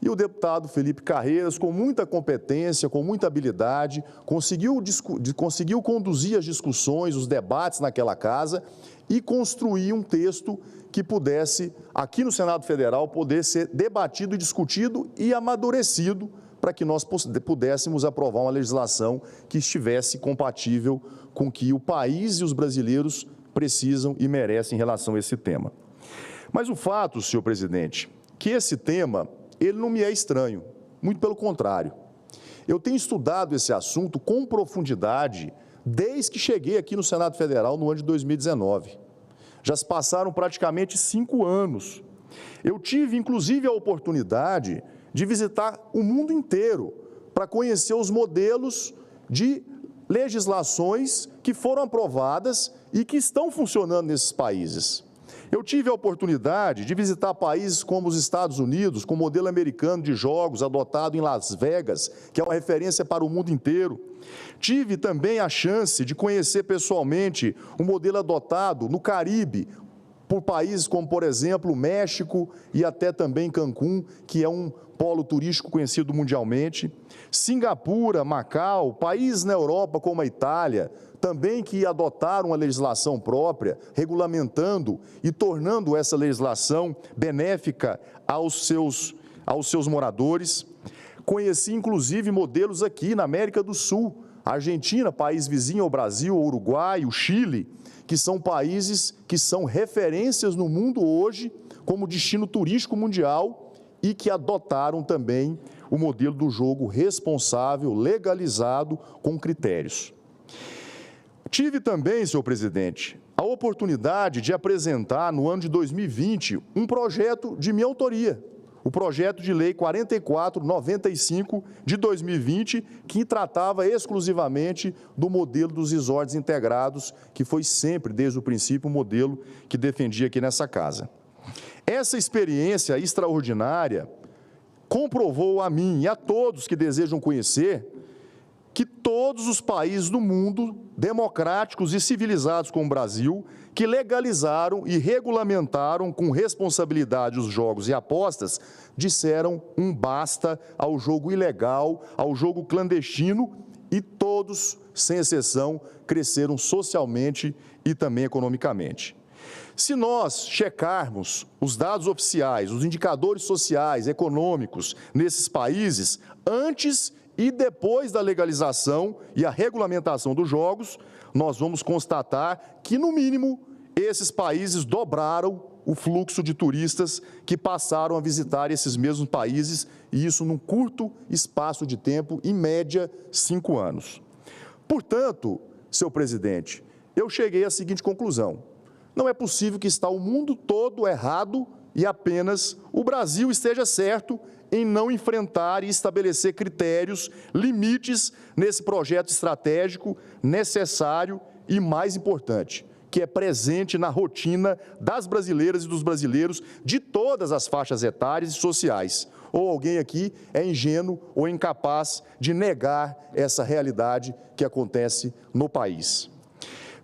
E o deputado Felipe Carreiras, com muita competência, com muita habilidade, conseguiu conduzir as discussões, os debates naquela casa e construir um texto que pudesse, aqui no Senado Federal, poder ser debatido, discutido e amadurecido para que nós pudéssemos aprovar uma legislação que estivesse compatível com o que o país e os brasileiros precisam e merecem em relação a esse tema. Mas o fato, senhor presidente, que esse tema, ele não me é estranho, muito pelo contrário. Eu tenho estudado esse assunto com profundidade desde que cheguei aqui no Senado Federal no ano de 2019. Já se passaram praticamente 5 anos. Eu tive, inclusive, a oportunidade de visitar o mundo inteiro para conhecer os modelos de legislações que foram aprovadas e que estão funcionando nesses países. Eu tive a oportunidade de visitar países como os Estados Unidos, com o modelo americano de jogos adotado em Las Vegas, que é uma referência para o mundo inteiro. Tive também a chance de conhecer pessoalmente o modelo adotado no Caribe, por países como, por exemplo, o México e até também Cancún, que é um polo turístico conhecido mundialmente. Singapura, Macau, países na Europa como a Itália, também que adotaram uma legislação própria, regulamentando e tornando essa legislação benéfica aos seus moradores. Conheci, inclusive, modelos aqui na América do Sul, a Argentina, país vizinho ao Brasil, o Uruguai, o Chile, que são países que são referências no mundo hoje como destino turístico mundial e que adotaram também o modelo do jogo responsável, legalizado, com critérios. Tive também, senhor presidente, a oportunidade de apresentar no ano de 2020 um projeto de minha autoria, o projeto de lei 4495 de 2020, que tratava exclusivamente do modelo dos resorts integrados, que foi sempre, desde o princípio, o modelo que defendia aqui nessa casa. Essa experiência extraordinária comprovou a mim e a todos que desejam conhecer que todos os países do mundo, democráticos e civilizados como o Brasil, que legalizaram e regulamentaram com responsabilidade os jogos e apostas, disseram um basta ao jogo ilegal, ao jogo clandestino, e todos, sem exceção, cresceram socialmente e também economicamente. Se nós checarmos os dados oficiais, os indicadores sociais, econômicos nesses países, antes e depois da legalização e a regulamentação dos jogos, nós vamos constatar que, no mínimo, esses países dobraram o fluxo de turistas que passaram a visitar esses mesmos países, e isso num curto espaço de tempo, em média, 5 anos. Portanto, senhor presidente, eu cheguei à seguinte conclusão: não é possível que está o mundo todo errado e apenas o Brasil esteja certo em não enfrentar e estabelecer critérios, limites nesse projeto estratégico necessário e, mais importante, que é presente na rotina das brasileiras e dos brasileiros de todas as faixas etárias e sociais. Ou alguém aqui é ingênuo ou incapaz de negar essa realidade que acontece no país.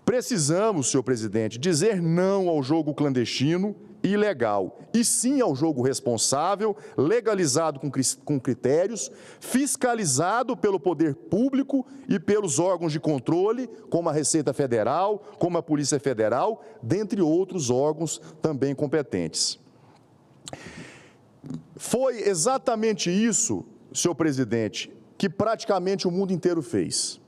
Precisamos, senhor presidente, dizer não ao jogo clandestino e ilegal, e sim ao jogo responsável, legalizado com critérios, fiscalizado pelo poder público e pelos órgãos de controle, como a Receita Federal, como a Polícia Federal, dentre outros órgãos também competentes. Foi exatamente isso, senhor presidente, que praticamente o mundo inteiro fez.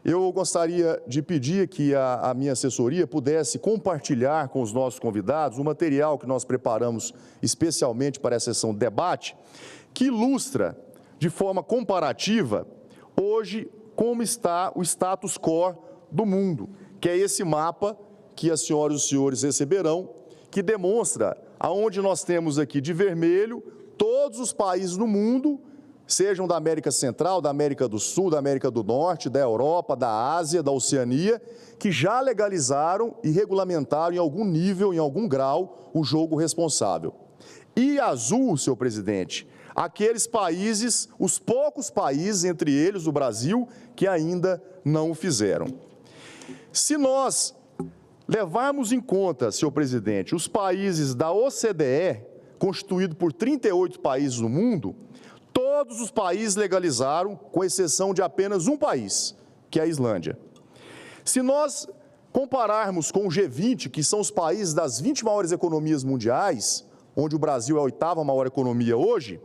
Eu gostaria de pedir que a minha assessoria pudesse compartilhar com os nossos convidados o material que nós preparamos especialmente para essa sessão de debate, que ilustra de forma comparativa hoje como está o status quo do mundo, que é esse mapa que as senhoras e os senhores receberão, que demonstra aonde nós temos aqui de vermelho todos os países do mundo, sejam da América Central, da América do Sul, da América do Norte, da Europa, da Ásia, da Oceania, que já legalizaram e regulamentaram em algum nível, em algum grau, o jogo responsável. E azul, senhor presidente, aqueles países, os poucos países, entre eles o Brasil, que ainda não o fizeram. Se nós levarmos em conta, senhor presidente, os países da OCDE, constituído por 38 países no mundo, todos os países legalizaram, com exceção de apenas um país, que é a Islândia. Se nós compararmos com o G20, que são os países das 20 maiores economias mundiais, onde o Brasil é a 8ª maior economia hoje,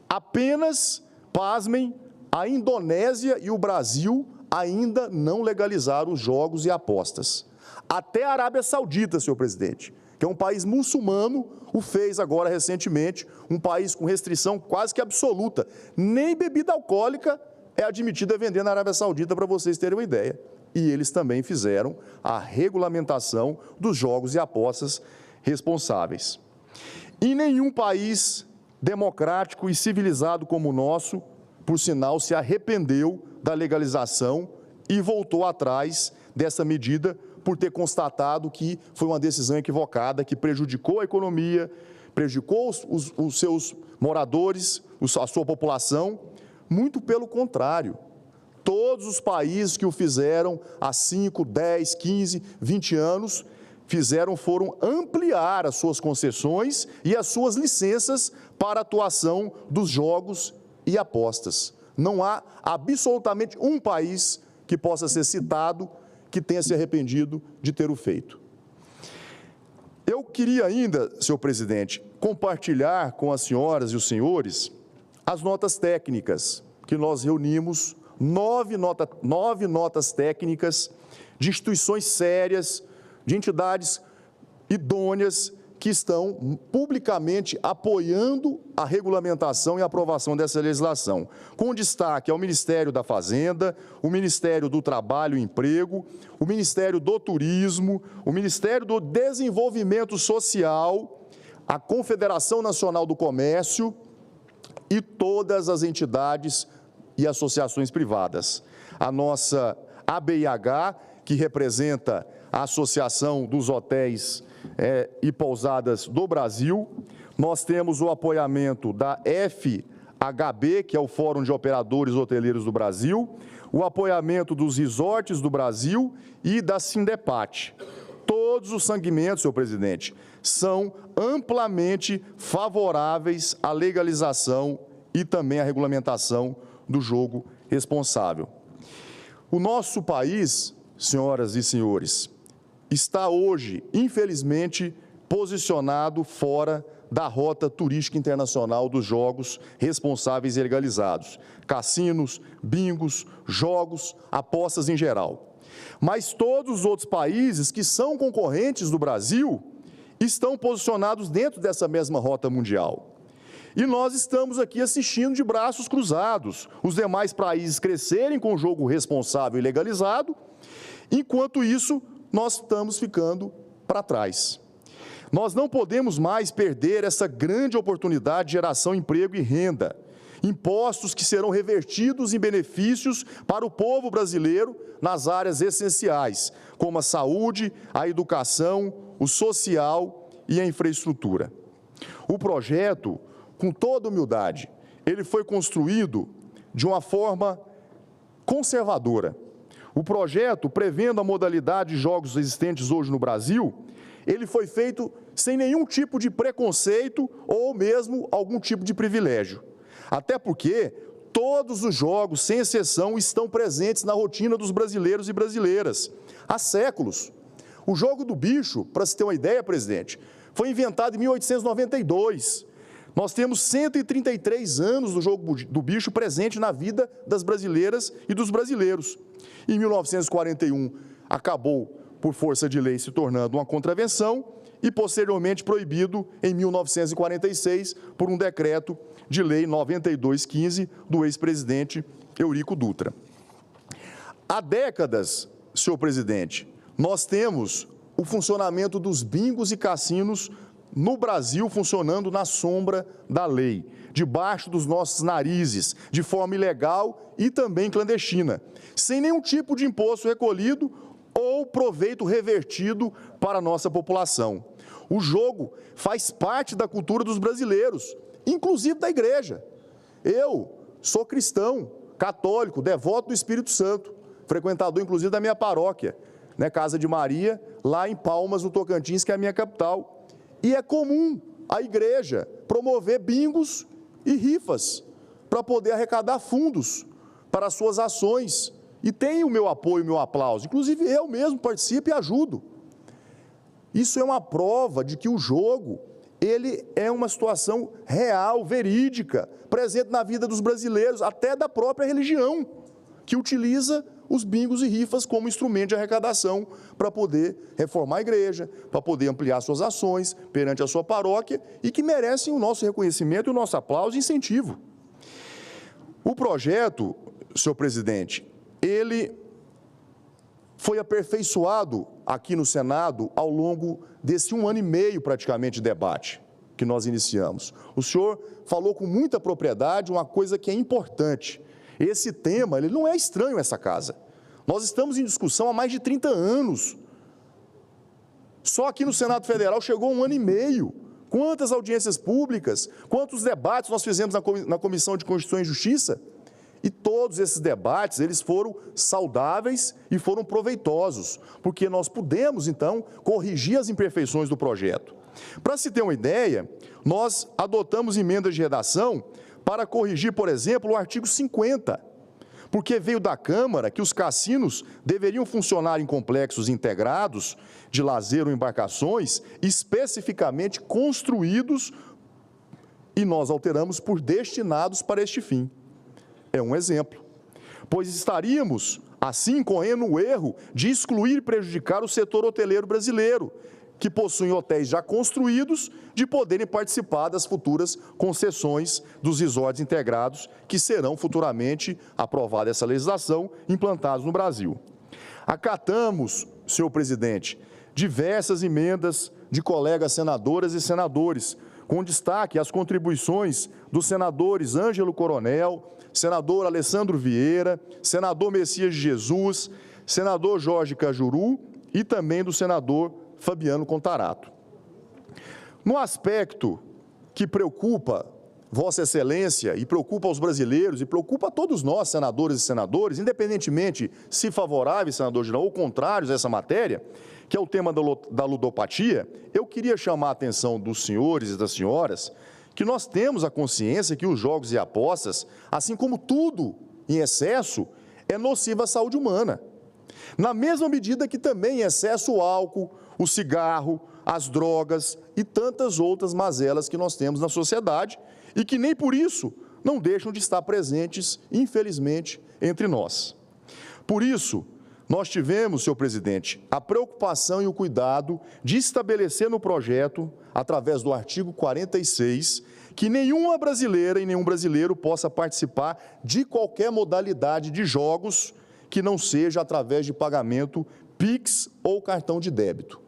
apenas, pasmem, a Indonésia e o Brasil ainda não legalizaram os jogos e apostas. Até a Arábia Saudita, senhor presidente, que é um país muçulmano, o fez agora recentemente, um país com restrição quase que absoluta. Nem bebida alcoólica é admitida a vender na Arábia Saudita, para vocês terem uma ideia. E eles também fizeram a regulamentação dos jogos e apostas responsáveis. Em nenhum país democrático e civilizado como o nosso, por sinal, se arrependeu da legalização e voltou atrás dessa medida, por ter constatado que foi uma decisão equivocada, que prejudicou a economia, prejudicou os seus moradores, a sua população. Muito pelo contrário, todos os países que o fizeram há 5, 10, 15, 20 anos, foram ampliar as suas concessões e as suas licenças para a atuação dos jogos e apostas. Não há absolutamente um país que possa ser citado que tenha se arrependido de ter o feito. Eu queria ainda, senhor presidente, compartilhar com as senhoras e os senhores as notas técnicas, que nós reunimos 9 notas técnicas de instituições sérias, de entidades idôneas que estão publicamente apoiando a regulamentação e aprovação dessa legislação, com destaque ao Ministério da Fazenda, o Ministério do Trabalho e Emprego, o Ministério do Turismo, o Ministério do Desenvolvimento Social, a Confederação Nacional do Comércio e todas as entidades e associações privadas. A nossa ABIH, que representa a Associação dos Hotéis e Pousadas do Brasil. Nós temos o apoiamento da FHB, que é o Fórum de Operadores Hoteleiros do Brasil, o apoiamento dos resorts do Brasil e da Sindepat. Todos os segmentos, senhor presidente, são amplamente favoráveis à legalização e também à regulamentação do jogo responsável. O nosso país, senhoras e senhores, está hoje, infelizmente, posicionado fora da rota turística internacional dos jogos responsáveis e legalizados. Cassinos, bingos, jogos, apostas em geral. Mas todos os outros países que são concorrentes do Brasil estão posicionados dentro dessa mesma rota mundial. E nós estamos aqui assistindo de braços cruzados, os demais países crescerem com o jogo responsável e legalizado, enquanto isso, nós estamos ficando para trás. Nós não podemos mais perder essa grande oportunidade de geração de emprego e renda. Impostos que serão revertidos em benefícios para o povo brasileiro nas áreas essenciais, como a saúde, a educação, o social e a infraestrutura. O projeto, com toda humildade, ele foi construído de uma forma conservadora. O projeto, prevendo a modalidade de jogos existentes hoje no Brasil, ele foi feito sem nenhum tipo de preconceito ou mesmo algum tipo de privilégio. Até porque todos os jogos, sem exceção, estão presentes na rotina dos brasileiros e brasileiras há séculos. O jogo do bicho, para se ter uma ideia, presidente, foi inventado em 1892. Nós temos 133 anos do jogo do bicho presente na vida das brasileiras e dos brasileiros. Em 1941, acabou, por força de lei, se tornando uma contravenção e, posteriormente, proibido em 1946 por um decreto de lei 9215 do ex-presidente Eurico Dutra. Há décadas, senhor presidente, nós temos o funcionamento dos bingos e cassinos no Brasil funcionando na sombra da lei, debaixo dos nossos narizes, de forma ilegal e também clandestina, sem nenhum tipo de imposto recolhido ou proveito revertido para a nossa população. O jogo faz parte da cultura dos brasileiros, inclusive da igreja. Eu sou cristão, católico, devoto do Espírito Santo, frequentador inclusive da minha paróquia, Casa de Maria, lá em Palmas, no Tocantins, que é a minha capital. E é comum a igreja promover bingos e rifas para poder arrecadar fundos para as suas ações. E tem o meu apoio, o meu aplauso. Inclusive, eu mesmo participo e ajudo. Isso é uma prova de que o jogo, ele é uma situação real, verídica, presente na vida dos brasileiros, até da própria religião, que utiliza os bingos e rifas como instrumento de arrecadação para poder reformar a igreja, para poder ampliar suas ações perante a sua paróquia e que merecem o nosso reconhecimento, o nosso aplauso e incentivo. O projeto, senhor presidente, ele foi aperfeiçoado aqui no Senado ao longo desse 1 ano e meio praticamente de debate que nós iniciamos. O senhor falou com muita propriedade uma coisa que é importante. Esse tema, ele não é estranho a essa casa. Nós estamos em discussão há mais de 30 anos. Só aqui no Senado Federal chegou 1 ano e meio. Quantas audiências públicas, quantos debates nós fizemos na Comissão de Constituição e Justiça? E todos esses debates, eles foram saudáveis e foram proveitosos, porque nós pudemos, então, corrigir as imperfeições do projeto. Para se ter uma ideia, nós adotamos emendas de redação para corrigir, por exemplo, o artigo 50, porque veio da Câmara que os cassinos deveriam funcionar em complexos integrados de lazer ou embarcações especificamente construídos e nós alteramos por destinados para este fim. É um exemplo, pois estaríamos, assim, correndo o erro de excluir e prejudicar o setor hoteleiro brasileiro, que possuem hotéis já construídos, de poderem participar das futuras concessões dos resorts integrados, que serão futuramente aprovada essa legislação, implantados no Brasil. Acatamos, senhor presidente, diversas emendas de colegas senadoras e senadores, com destaque às contribuições dos senadores Ângelo Coronel, senador Alessandro Vieira, senador Messias de Jesus, senador Jorge Cajuru e também do senador Fabiano Contarato. No aspecto que preocupa Vossa Excelência e preocupa os brasileiros e preocupa a todos nós, senadores e senadores, independentemente se favoráveis, senador Girão, ou contrários a essa matéria, que é o tema da ludopatia, eu queria chamar a atenção dos senhores e das senhoras que nós temos a consciência que os jogos e apostas, assim como tudo em excesso, é nocivo à saúde humana. Na mesma medida que também em excesso o álcool, o cigarro, as drogas e tantas outras mazelas que nós temos na sociedade e que nem por isso não deixam de estar presentes, infelizmente, entre nós. Por isso, nós tivemos, senhor presidente, a preocupação e o cuidado de estabelecer no projeto, através do artigo 46, que nenhuma brasileira e nenhum brasileiro possa participar de qualquer modalidade de jogos que não seja através de pagamento Pix ou cartão de débito,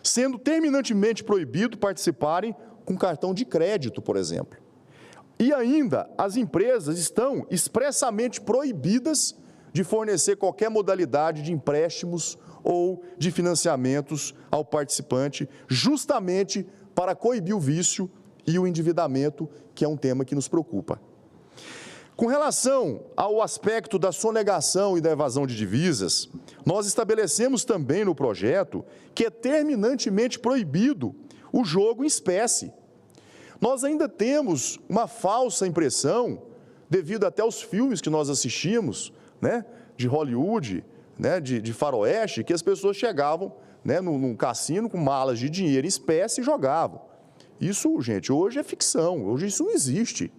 sendo terminantemente proibido participarem com cartão de crédito, por exemplo. E ainda, as empresas estão expressamente proibidas de fornecer qualquer modalidade de empréstimos ou de financiamentos ao participante, justamente para coibir o vício e o endividamento, que é um tema que nos preocupa. Com relação ao aspecto da sonegação e da evasão de divisas, nós estabelecemos também no projeto que é terminantemente proibido o jogo em espécie. Nós ainda temos uma falsa impressão, devido até aos filmes que nós assistimos, né, de Hollywood, né, de faroeste, que as pessoas chegavam, né, num cassino com malas de dinheiro em espécie e jogavam. Isso, gente, hoje é ficção, hoje isso não existe.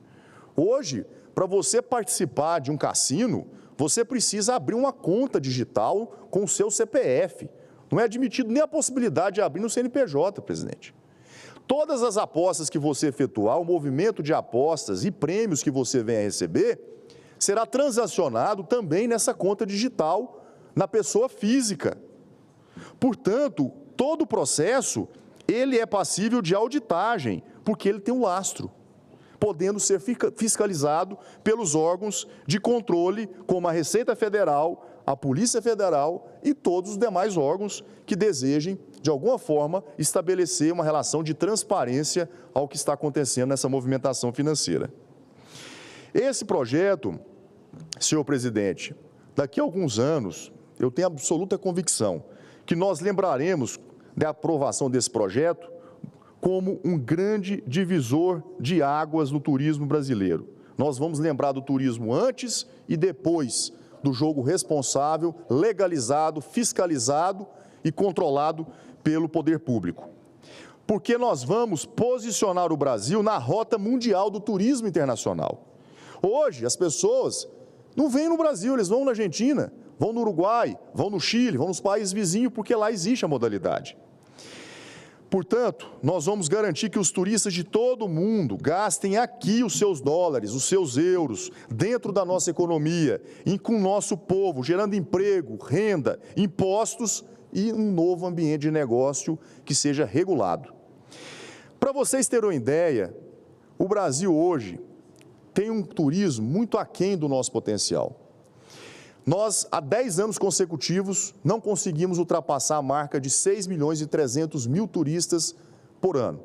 Hoje, para você participar de um cassino, você precisa abrir uma conta digital com o seu CPF. Não é admitido nem a possibilidade de abrir no CNPJ, presidente. Todas as apostas que você efetuar, o movimento de apostas e prêmios que você venha a receber, será transacionado também nessa conta digital, na pessoa física. Portanto, todo o processo, ele é passível de auditagem, porque ele tem um lastro, podendo ser fiscalizado pelos órgãos de controle, como a Receita Federal, a Polícia Federal e todos os demais órgãos que desejem, de alguma forma, estabelecer uma relação de transparência ao que está acontecendo nessa movimentação financeira. Esse projeto, senhor presidente, daqui a alguns anos, eu tenho absoluta convicção que nós lembraremos da aprovação desse projeto como um grande divisor de águas no turismo brasileiro. Nós vamos lembrar do turismo antes e depois do jogo responsável, legalizado, fiscalizado e controlado pelo poder público. Porque nós vamos posicionar o Brasil na rota mundial do turismo internacional. Hoje, as pessoas não vêm no Brasil, eles vão na Argentina, vão no Uruguai, vão no Chile, vão nos países vizinhos, porque lá existe a modalidade. Portanto, nós vamos garantir que os turistas de todo o mundo gastem aqui os seus dólares, os seus euros, dentro da nossa economia, e com o nosso povo, gerando emprego, renda, impostos e um novo ambiente de negócio que seja regulado. Para vocês terem uma ideia, o Brasil hoje tem um turismo muito aquém do nosso potencial. Nós, há 10 anos consecutivos, não conseguimos ultrapassar a marca de 6.300.000 turistas por ano.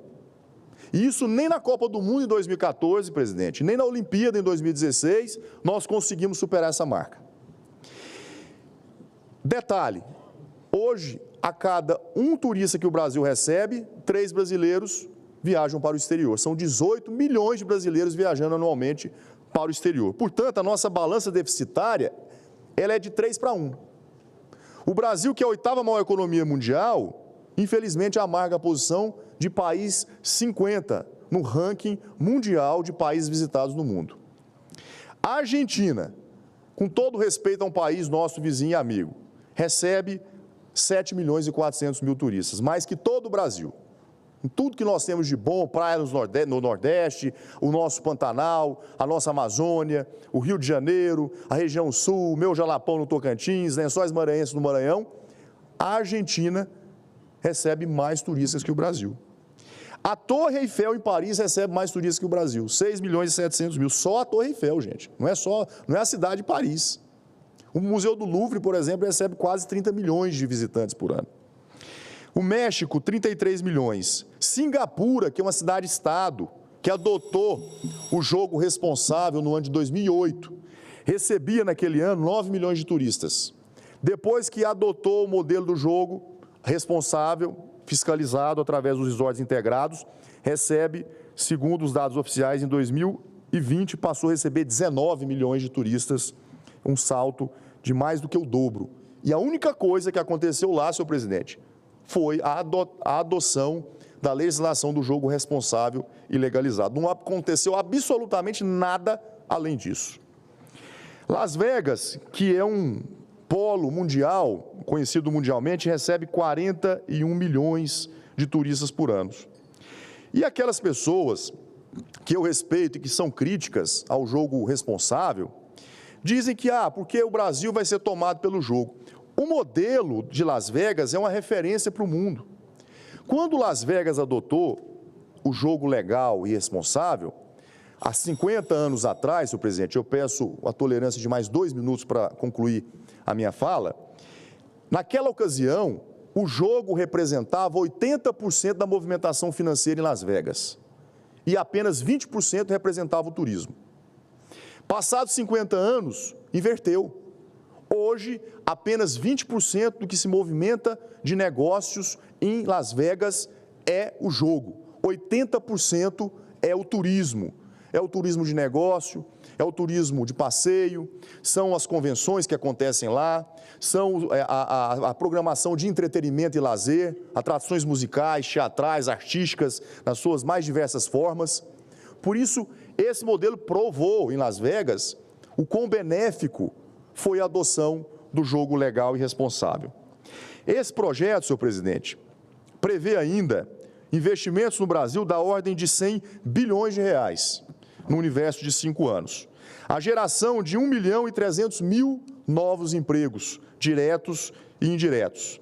E isso nem na Copa do Mundo em 2014, presidente, nem na Olimpíada em 2016, nós conseguimos superar essa marca. Detalhe, hoje, a cada um turista que o Brasil recebe, 3 brasileiros viajam para o exterior. São 18 milhões de brasileiros viajando anualmente para o exterior. Portanto, a nossa balança deficitária, ela é de 3 para 1. O Brasil, que é a 8ª maior economia mundial, infelizmente amarga a posição de país 50, no ranking mundial de países visitados no mundo. A Argentina, com todo respeito a um país nosso vizinho e amigo, recebe 7 milhões e 400 mil turistas, mais que todo o Brasil. Tudo que nós temos de bom, praia no Nordeste, o nosso Pantanal, a nossa Amazônia, o Rio de Janeiro, a região Sul, o meu Jalapão no Tocantins, Lençóis Maranhenses no Maranhão, a Argentina recebe mais turistas que o Brasil. A Torre Eiffel em Paris recebe mais turistas que o Brasil, 6 milhões e 700 mil, só a Torre Eiffel, gente, não é a cidade de Paris. O Museu do Louvre, por exemplo, recebe quase 30 milhões de visitantes por ano. O México, 33 milhões. Singapura, que é uma cidade-estado, que adotou o jogo responsável no ano de 2008, recebia naquele ano 9 milhões de turistas. Depois que adotou o modelo do jogo responsável, fiscalizado através dos resorts integrados, recebe, segundo os dados oficiais, em 2020 passou a receber 19 milhões de turistas, um salto de mais do que o dobro. E a única coisa que aconteceu lá, senhor presidente, foi a adoção da legislação do jogo responsável e legalizado. Não aconteceu absolutamente nada além disso. Las Vegas, que é um polo mundial, conhecido mundialmente, recebe 41 milhões de turistas por ano. E aquelas pessoas que eu respeito e que são críticas ao jogo responsável, dizem que, porque o Brasil vai ser tomado pelo jogo. O modelo de Las Vegas é uma referência para o mundo. Quando Las Vegas adotou o jogo legal e responsável, há 50 anos atrás, senhor presidente, eu peço a tolerância de mais 2 minutos para concluir a minha fala, naquela ocasião, o jogo representava 80% da movimentação financeira em Las Vegas e apenas 20% representava o turismo. Passados 50 anos, inverteu. Hoje, apenas 20% do que se movimenta de negócios em Las Vegas é o jogo. 80% é o turismo. É o turismo de negócio, é o turismo de passeio, são as convenções que acontecem lá, são a programação de entretenimento e lazer, atrações musicais, teatrais, artísticas, nas suas mais diversas formas. Por isso, esse modelo provou em Las Vegas o quão benéfico foi a adoção do jogo legal e responsável. Esse projeto, senhor presidente, prevê ainda investimentos no Brasil da ordem de 100 bilhões de reais no universo de 5 anos. A geração de 1.300.000 novos empregos, diretos e indiretos.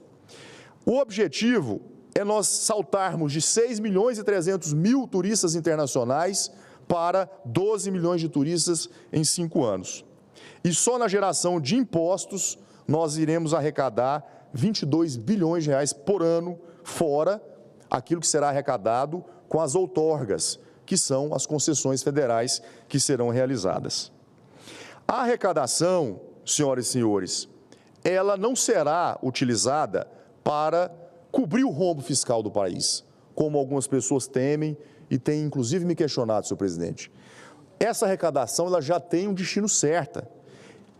O objetivo é nós saltarmos de 6.300.000 turistas internacionais para 12 milhões de turistas em 5 anos. E só na geração de impostos nós iremos arrecadar 22 bilhões de reais por ano, fora aquilo que será arrecadado com as outorgas, que são as concessões federais que serão realizadas. A arrecadação, senhoras e senhores, ela não será utilizada para cobrir o rombo fiscal do país, como algumas pessoas temem e têm inclusive me questionado, senhor presidente. Essa arrecadação ela já tem um destino certo.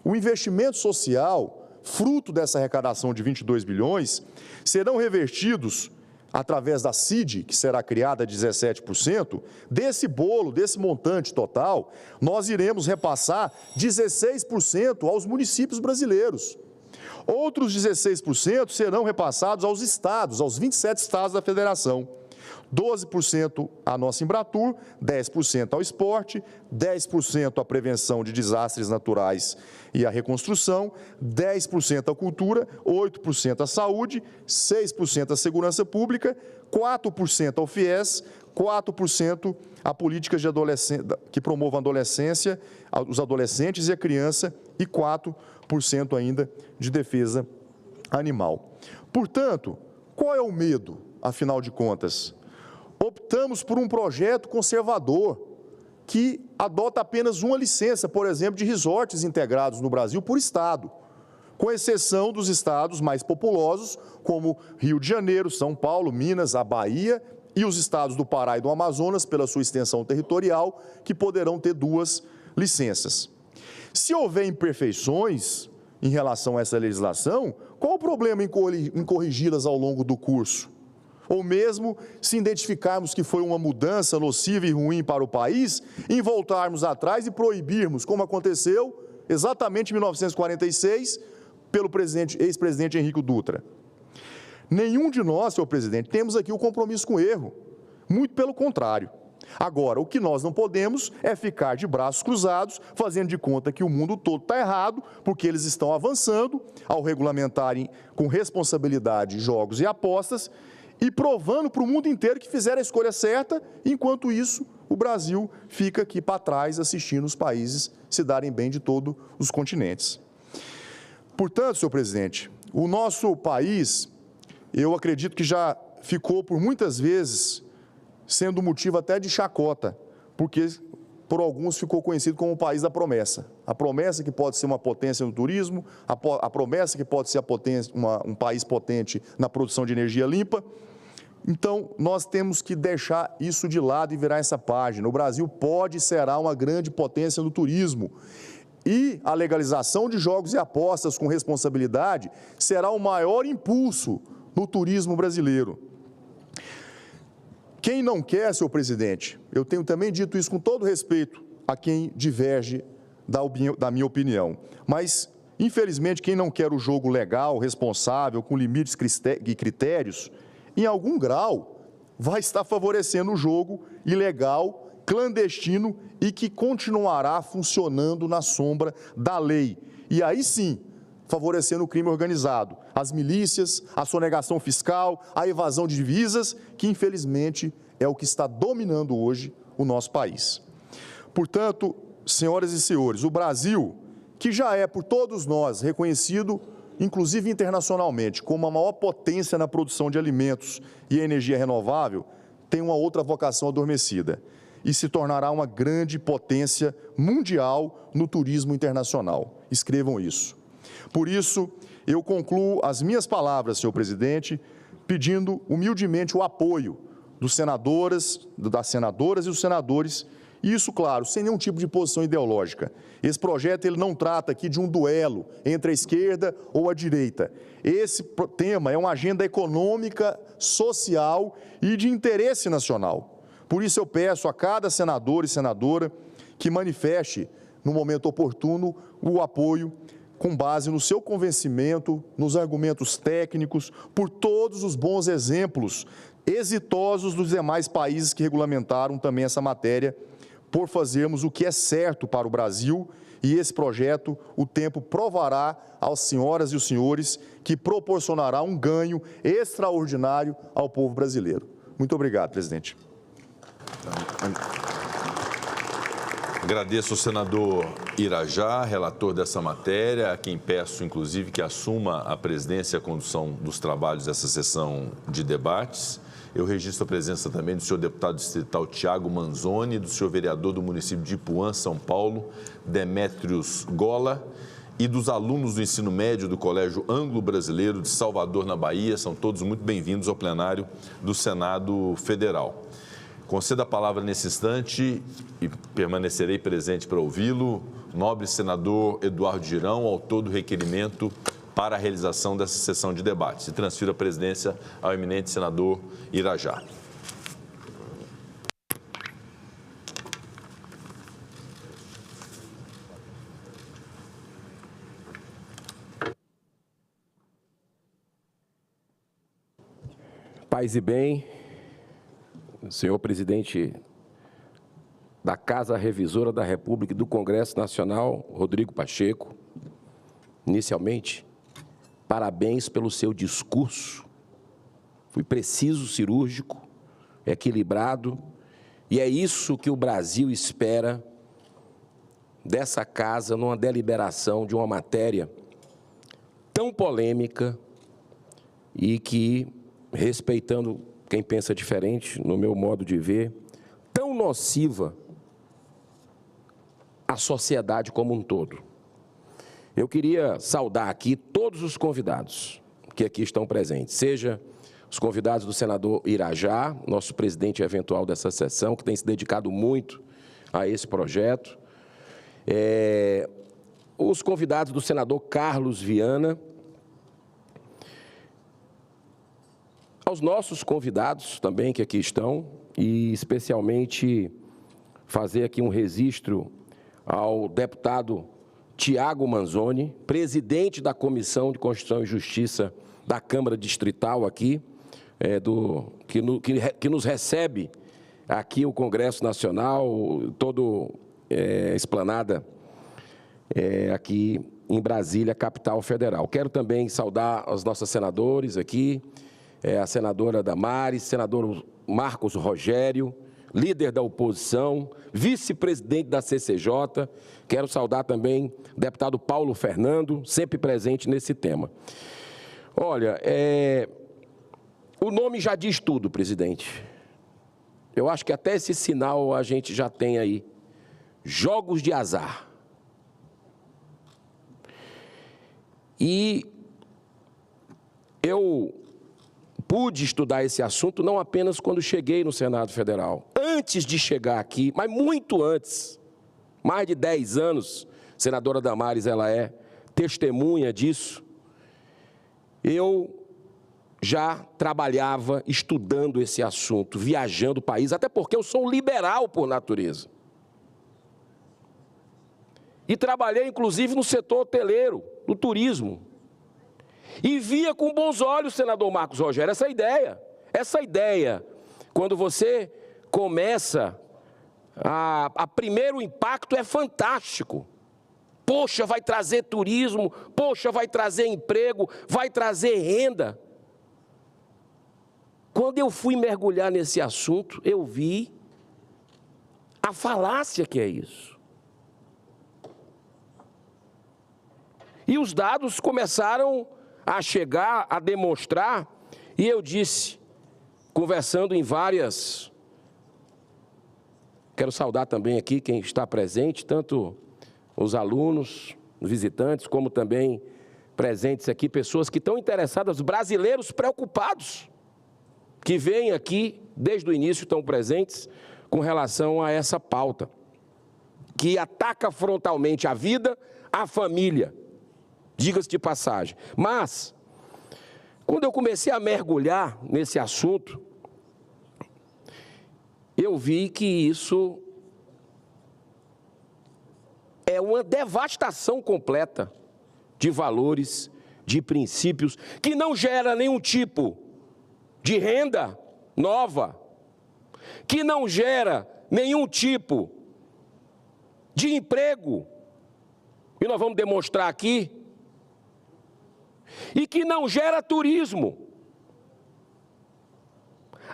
O investimento social, fruto dessa arrecadação de 22 bilhões, serão revertidos através da CID, que será criada a 17%, desse bolo, desse montante total, nós iremos repassar 16% aos municípios brasileiros. Outros 16% serão repassados aos estados, aos 27 estados da federação. 12% à nossa Embratur, 10% ao esporte, 10% à prevenção de desastres naturais e à reconstrução, 10% à cultura, 8% à saúde, 6% à segurança pública, 4% ao FIES, 4% a políticas de que promovam a adolescência, os adolescentes e a criança e 4% ainda de defesa animal. Portanto, qual é o medo, afinal de contas? Optamos por um projeto conservador que adota apenas uma licença, por exemplo, de resorts integrados no Brasil por estado, com exceção dos estados mais populosos, como Rio de Janeiro, São Paulo, Minas, a Bahia e os estados do Pará e do Amazonas, pela sua extensão territorial, que poderão ter 2 licenças. Se houver imperfeições em relação a essa legislação, qual o problema em corrigi-las ao longo do curso? ou mesmo se identificarmos que foi uma mudança nociva e ruim para o país, em voltarmos atrás e proibirmos, como aconteceu exatamente em 1946, pelo ex-presidente Henrique Dutra. Nenhum de nós, senhor presidente, temos aqui o compromisso com o erro. Muito pelo contrário. Agora, o que nós não podemos é ficar de braços cruzados, fazendo de conta que o mundo todo está errado, porque eles estão avançando ao regulamentarem com responsabilidade jogos e apostas e provando para o mundo inteiro que fizeram a escolha certa, enquanto isso, o Brasil fica aqui para trás assistindo os países se darem bem de todos os continentes. Portanto, senhor presidente, o nosso país, eu acredito que já ficou por muitas vezes sendo motivo até de chacota, porque por alguns ficou conhecido como o país da promessa. A promessa que pode ser uma potência no turismo, a promessa que pode ser um país potente na produção de energia limpa. Então, nós temos que deixar isso de lado e virar essa página. O Brasil pode e será uma grande potência no turismo. E a legalização de jogos e apostas com responsabilidade será o maior impulso no turismo brasileiro. Quem não quer, senhor presidente, eu tenho também dito isso com todo respeito a quem diverge da minha opinião, mas, infelizmente, quem não quer o jogo legal, responsável, com limites e critérios, em algum grau, vai estar favorecendo o jogo ilegal, clandestino e que continuará funcionando na sombra da lei. E aí sim, favorecendo o crime organizado, as milícias, a sonegação fiscal, a evasão de divisas, que infelizmente é o que está dominando hoje o nosso país. Portanto, senhoras e senhores, o Brasil, que já é por todos nós reconhecido, inclusive internacionalmente, como a maior potência na produção de alimentos e energia renovável, tem uma outra vocação adormecida e se tornará uma grande potência mundial no turismo internacional. Escrevam isso. Por isso, eu concluo as minhas palavras, senhor presidente, pedindo humildemente o apoio das senadoras e dos senadores, e isso, claro, sem nenhum tipo de posição ideológica. Esse projeto ele não trata aqui de um duelo entre a esquerda ou a direita. Esse tema é uma agenda econômica, social e de interesse nacional. Por isso eu peço a cada senador e senadora que manifeste, no momento oportuno, o apoio com base no seu convencimento, nos argumentos técnicos, por todos os bons exemplos exitosos dos demais países que regulamentaram também essa matéria, por fazermos o que é certo para o Brasil, e esse projeto, o tempo provará às senhoras e os senhores que proporcionará um ganho extraordinário ao povo brasileiro. Muito obrigado, presidente. Agradeço ao senador Irajá, relator dessa matéria, a quem peço, inclusive, que assuma a presidência e a condução dos trabalhos dessa sessão de debates. Eu registro a presença também do senhor deputado distrital Tiago Manzoni, do senhor vereador do município de Ipuã, São Paulo, Demétrios Gola, e dos alunos do ensino médio do Colégio Anglo-Brasileiro de Salvador, na Bahia. São todos muito bem-vindos ao plenário do Senado Federal. Concedo a palavra nesse instante e permanecerei presente para ouvi-lo, nobre senador Eduardo Girão, autor do requerimento para a realização dessa sessão de debates. E transfiro a presidência ao eminente senador Irajá. Paz e bem, senhor presidente da Casa Revisora da República e do Congresso Nacional, Rodrigo Pacheco, inicialmente, parabéns pelo seu discurso. Foi preciso, cirúrgico, equilibrado, e é isso que o Brasil espera dessa casa numa deliberação de uma matéria tão polêmica e que, respeitando quem pensa diferente, no meu modo de ver, tão nociva à sociedade como um todo. Eu queria saudar aqui todos os convidados que aqui estão presentes, seja os convidados do senador Irajá, nosso presidente eventual dessa sessão, que tem se dedicado muito a esse projeto, os convidados do senador Carlos Viana, aos nossos convidados também que aqui estão, e especialmente fazer aqui um registro ao deputado Tiago Manzoni, presidente da Comissão de Constituição e Justiça da Câmara Distrital aqui, que nos recebe aqui o Congresso Nacional, todo esplanada aqui em Brasília, capital federal. Quero também saudar os nossos senadores aqui, a senadora Damares, senador Marcos Rogério, líder da oposição, vice-presidente da CCJ. Quero saudar também o deputado Paulo Fernando, sempre presente nesse tema. Olha, o nome já diz tudo, presidente. Eu acho que até esse sinal a gente já tem aí. Jogos de azar. E eu pude estudar esse assunto não apenas quando cheguei no Senado Federal. Antes de chegar aqui, mas muito antes, mais de 10 anos, a senadora Damares, ela é testemunha disso, eu já trabalhava estudando esse assunto, viajando o país, até porque eu sou um liberal por natureza. E trabalhei, inclusive, no setor hoteleiro, no turismo. E via com bons olhos, senador Marcos Rogério, essa ideia, quando você começa, primeiro impacto é fantástico. Poxa, vai trazer turismo, poxa, vai trazer emprego, vai trazer renda. Quando eu fui mergulhar nesse assunto, eu vi a falácia que é isso. E os dados começaram a chegar, a demonstrar, e eu disse, conversando em várias... Quero saudar também aqui quem está presente, tanto os alunos, os visitantes, como também presentes aqui, pessoas que estão interessadas, brasileiros preocupados, que vêm aqui, desde o início, estão presentes com relação a essa pauta, que ataca frontalmente a vida, a família, diga-se de passagem. Mas, quando eu comecei a mergulhar nesse assunto, eu vi que isso é uma devastação completa de valores, de princípios, que não gera nenhum tipo de renda nova, que não gera nenhum tipo de emprego, e nós vamos demonstrar aqui, e que não gera turismo.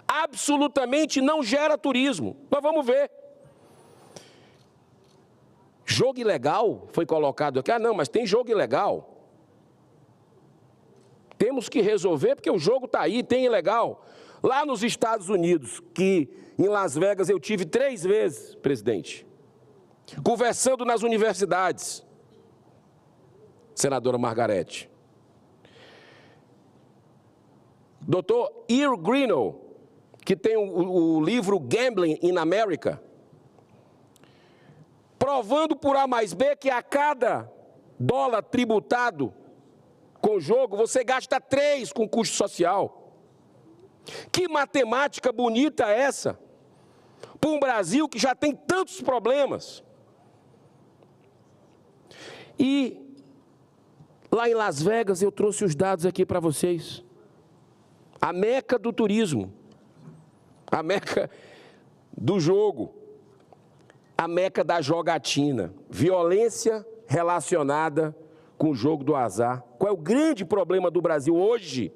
Absolutamente não gera turismo. Nós vamos ver. Jogo ilegal foi colocado aqui. Ah, não, mas tem jogo ilegal. Temos que resolver porque o jogo está aí, tem ilegal. Lá nos Estados Unidos, que em Las Vegas eu tive 3 vezes, presidente, conversando nas universidades, senadora Margarete. Dr. Earl Greenell, que tem o livro Gambling in America, provando por A mais B que a cada dólar tributado com jogo, você gasta 3 com custo social. Que matemática bonita é essa? Para um Brasil que já tem tantos problemas. E lá em Las Vegas eu trouxe os dados aqui para vocês. A meca do turismo, a meca do jogo, a meca da jogatina, violência relacionada com o jogo do azar. Qual é o grande problema do Brasil hoje?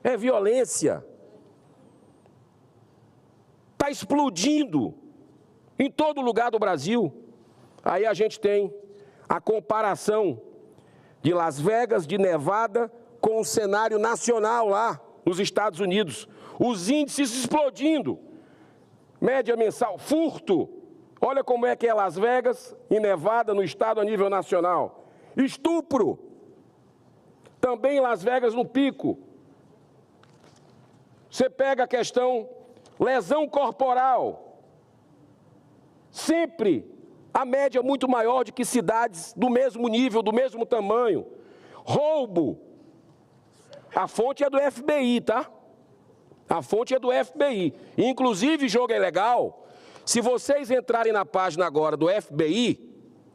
É violência. Está explodindo em todo lugar do Brasil. Aí a gente tem a comparação de Las Vegas, de Nevada, com o cenário nacional lá nos Estados Unidos. Os índices explodindo. Média mensal, furto. Olha como é que é Las Vegas e Nevada no estado a nível nacional. Estupro. Também Las Vegas no pico. Você pega a questão lesão corporal. Sempre a média muito maior do que cidades do mesmo nível, do mesmo tamanho. Roubo. A fonte é do FBI, tá? A fonte é do FBI. Inclusive, jogo é legal. Se vocês entrarem na página agora do FBI,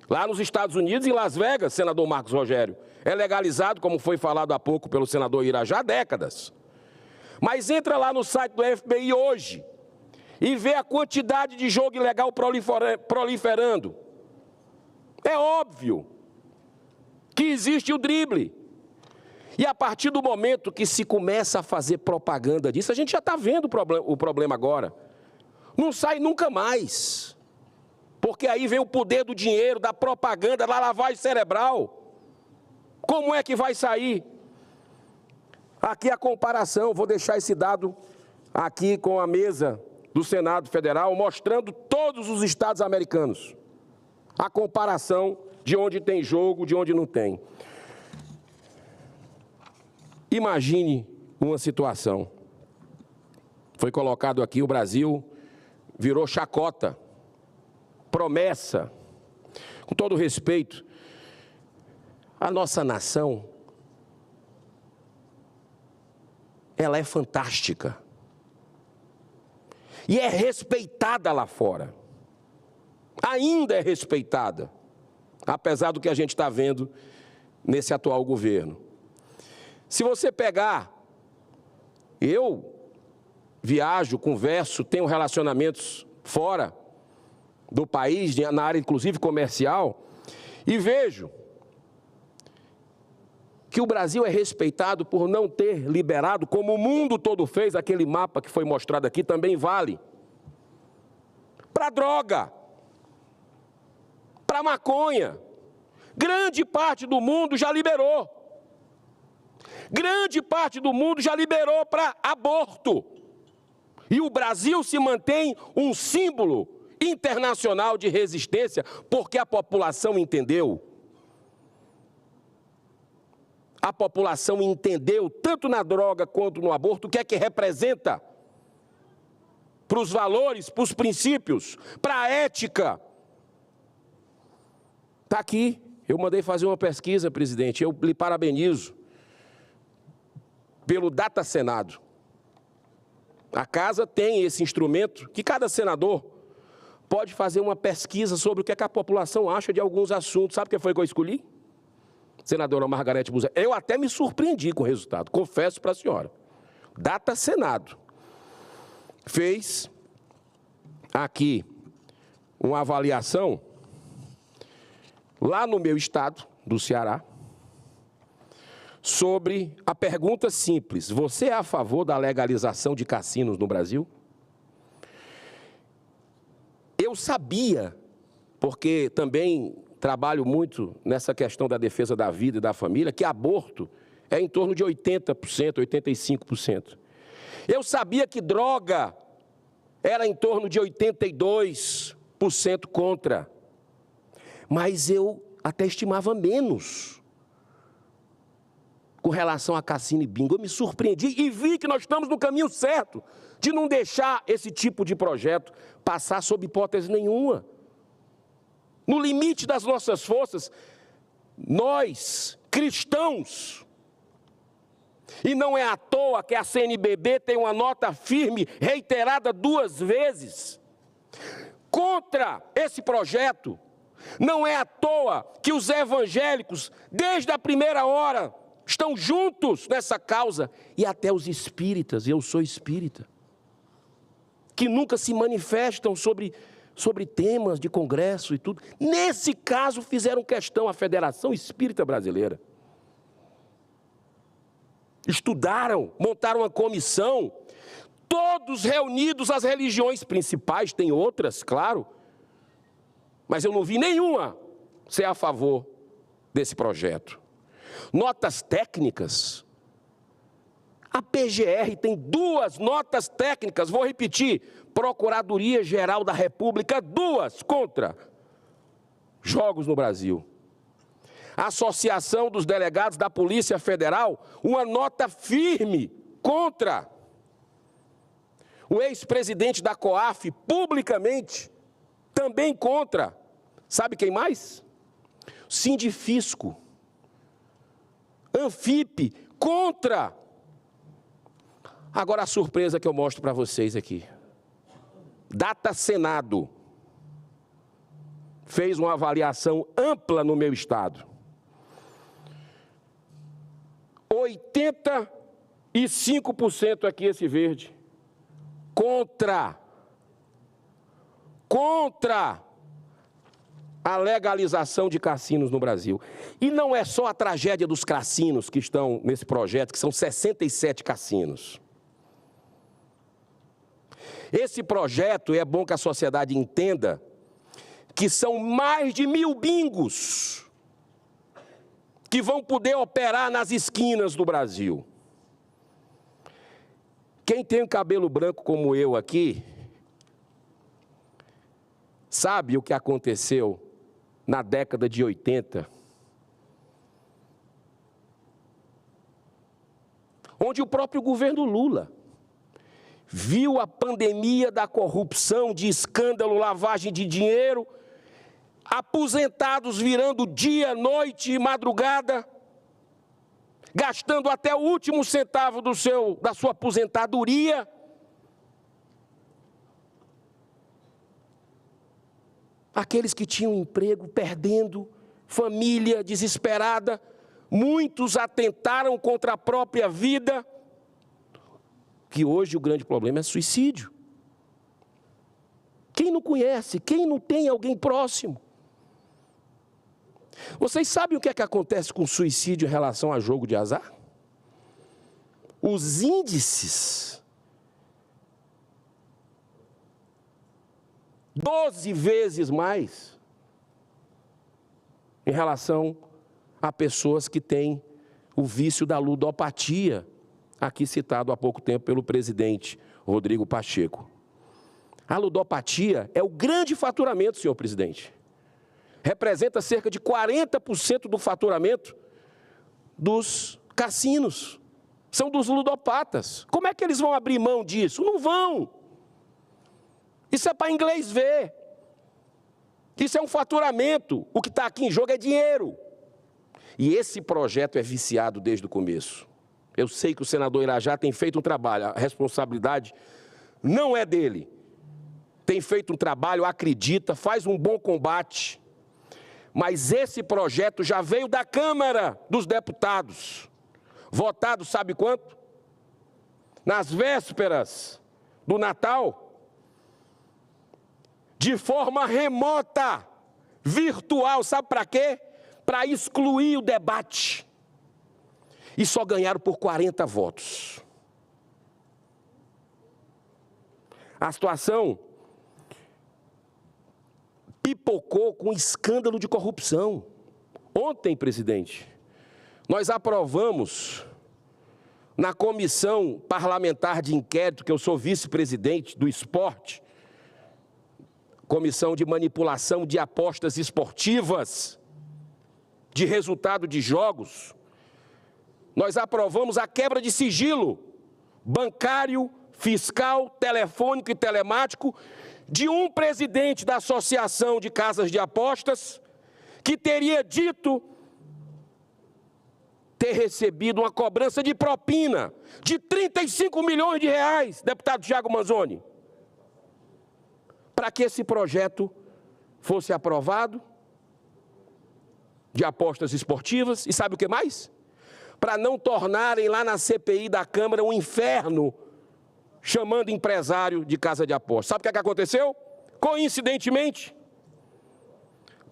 lá nos Estados Unidos, em Las Vegas, senador Marcos Rogério, é legalizado, como foi falado há pouco pelo senador Irajá, há décadas. Mas entra lá no site do FBI hoje e vê a quantidade de jogo ilegal proliferando. É óbvio que existe o drible. E a partir do momento que se começa a fazer propaganda disso, a gente já está vendo o problema agora. Não sai nunca mais. Porque aí vem o poder do dinheiro, da propaganda, da lavagem cerebral. Como é que vai sair? Aqui a comparação, vou deixar esse dado aqui com a mesa do Senado Federal, mostrando todos os estados americanos. A comparação de onde tem jogo, de onde não tem. Imagine uma situação. Foi colocado aqui, o Brasil virou chacota, promessa. Com todo respeito, a nossa nação, ela é fantástica. E é respeitada lá fora. Ainda é respeitada, apesar do que a gente está vendo nesse atual governo. Se você pegar, eu viajo, converso, tenho relacionamentos fora do país, na área inclusive comercial, e vejo que o Brasil é respeitado por não ter liberado, como o mundo todo fez, aquele mapa que foi mostrado aqui também vale, para droga, para maconha. Grande parte do mundo já liberou. Grande parte do mundo já liberou para aborto. E o Brasil se mantém um símbolo internacional de resistência, porque a população entendeu. A população entendeu, tanto na droga quanto no aborto, o que é que representa para os valores, para os princípios, para a ética. Está aqui, eu mandei fazer uma pesquisa, presidente, eu lhe parabenizo pelo Data Senado. A casa tem esse instrumento que cada senador pode fazer uma pesquisa sobre o que, é que a população acha de alguns assuntos. Sabe o que foi que eu escolhi? Senadora Margarete Buzet. Eu até me surpreendi com o resultado, confesso para a senhora. Data Senado fez aqui uma avaliação lá no meu estado, do Ceará, sobre a pergunta simples: você é a favor da legalização de cassinos no Brasil? Eu sabia, porque também trabalho muito nessa questão da defesa da vida e da família, que aborto é em torno de 80%, 85%. Eu sabia que droga era em torno de 82% contra, mas eu até estimava menos com relação a cassino e bingo. Eu me surpreendi e vi que nós estamos no caminho certo de não deixar esse tipo de projeto passar sob hipótese nenhuma. No limite das nossas forças, nós, cristãos, e não é à toa que a CNBB tem uma nota firme, reiterada 2 vezes, contra esse projeto. Não é à toa que os evangélicos, desde a primeira hora, estão juntos nessa causa, e até os espíritas, eu sou espírita, que nunca se manifestam sobre temas de congresso e tudo. Nesse caso, fizeram questão, a Federação Espírita Brasileira. Estudaram, montaram uma comissão, todos reunidos, as religiões principais, tem outras, claro, mas eu não vi nenhuma ser a favor desse projeto. Notas técnicas. A PGR tem 2 notas técnicas, vou repetir, Procuradoria-Geral da República, 2 contra jogos no Brasil. Associação dos Delegados da Polícia Federal, uma nota firme contra. O ex-presidente da COAF, publicamente, também contra. Sabe quem mais? Sindifisco. Anfip, contra. Agora a surpresa que eu mostro para vocês aqui. Data Senado fez uma avaliação ampla no meu estado. 85% aqui esse verde. Contra a legalização de cassinos no Brasil. E não é só a tragédia dos cassinos que estão nesse projeto, que são 67 cassinos. Esse projeto, é bom que a sociedade entenda, que são mais de 1000 bingos que vão poder operar nas esquinas do Brasil. Quem tem cabelo branco como eu aqui, sabe o que aconteceu na década de 80, onde o próprio governo Lula viu a pandemia da corrupção, de escândalo, lavagem de dinheiro, aposentados virando dia, noite e madrugada, gastando até o último centavo da sua aposentadoria. Aqueles que tinham emprego perdendo, família desesperada, muitos atentaram contra a própria vida, que hoje o grande problema é suicídio. Quem não conhece, quem não tem alguém próximo? Vocês sabem o que é que acontece com suicídio em relação a jogo de azar? Os índices 12 vezes mais em relação a pessoas que têm o vício da ludopatia, aqui citado há pouco tempo pelo presidente Rodrigo Pacheco. A ludopatia é o grande faturamento, senhor presidente. Representa cerca de 40% do faturamento dos cassinos. São dos ludopatas. Como é que eles vão abrir mão disso? Não vão. Isso é para inglês ver. Isso é um faturamento. O que está aqui em jogo é dinheiro. E esse projeto é viciado desde o começo. Eu sei que o senador Irajá tem feito um trabalho. A responsabilidade não é dele. Tem feito um trabalho, acredita, faz um bom combate. Mas esse projeto já veio da Câmara dos Deputados. Votado sabe quanto? Nas vésperas do Natal, de forma remota, virtual, sabe para quê? Para excluir o debate. E só ganharam por 40 votos. A situação pipocou com escândalo de corrupção. Ontem, presidente, nós aprovamos na comissão parlamentar de inquérito, que eu sou vice-presidente do esporte, comissão de manipulação de apostas esportivas, de resultado de jogos, nós aprovamos a quebra de sigilo bancário, fiscal, telefônico e telemático de um presidente da Associação de Casas de Apostas que teria dito ter recebido uma cobrança de propina de 35 milhões de reais, deputado Thiago Manzoni, para que esse projeto fosse aprovado de apostas esportivas. E sabe o que mais? Para não tornarem lá na CPI da Câmara um inferno, chamando empresário de casa de apostas. Sabe o que aconteceu? Coincidentemente,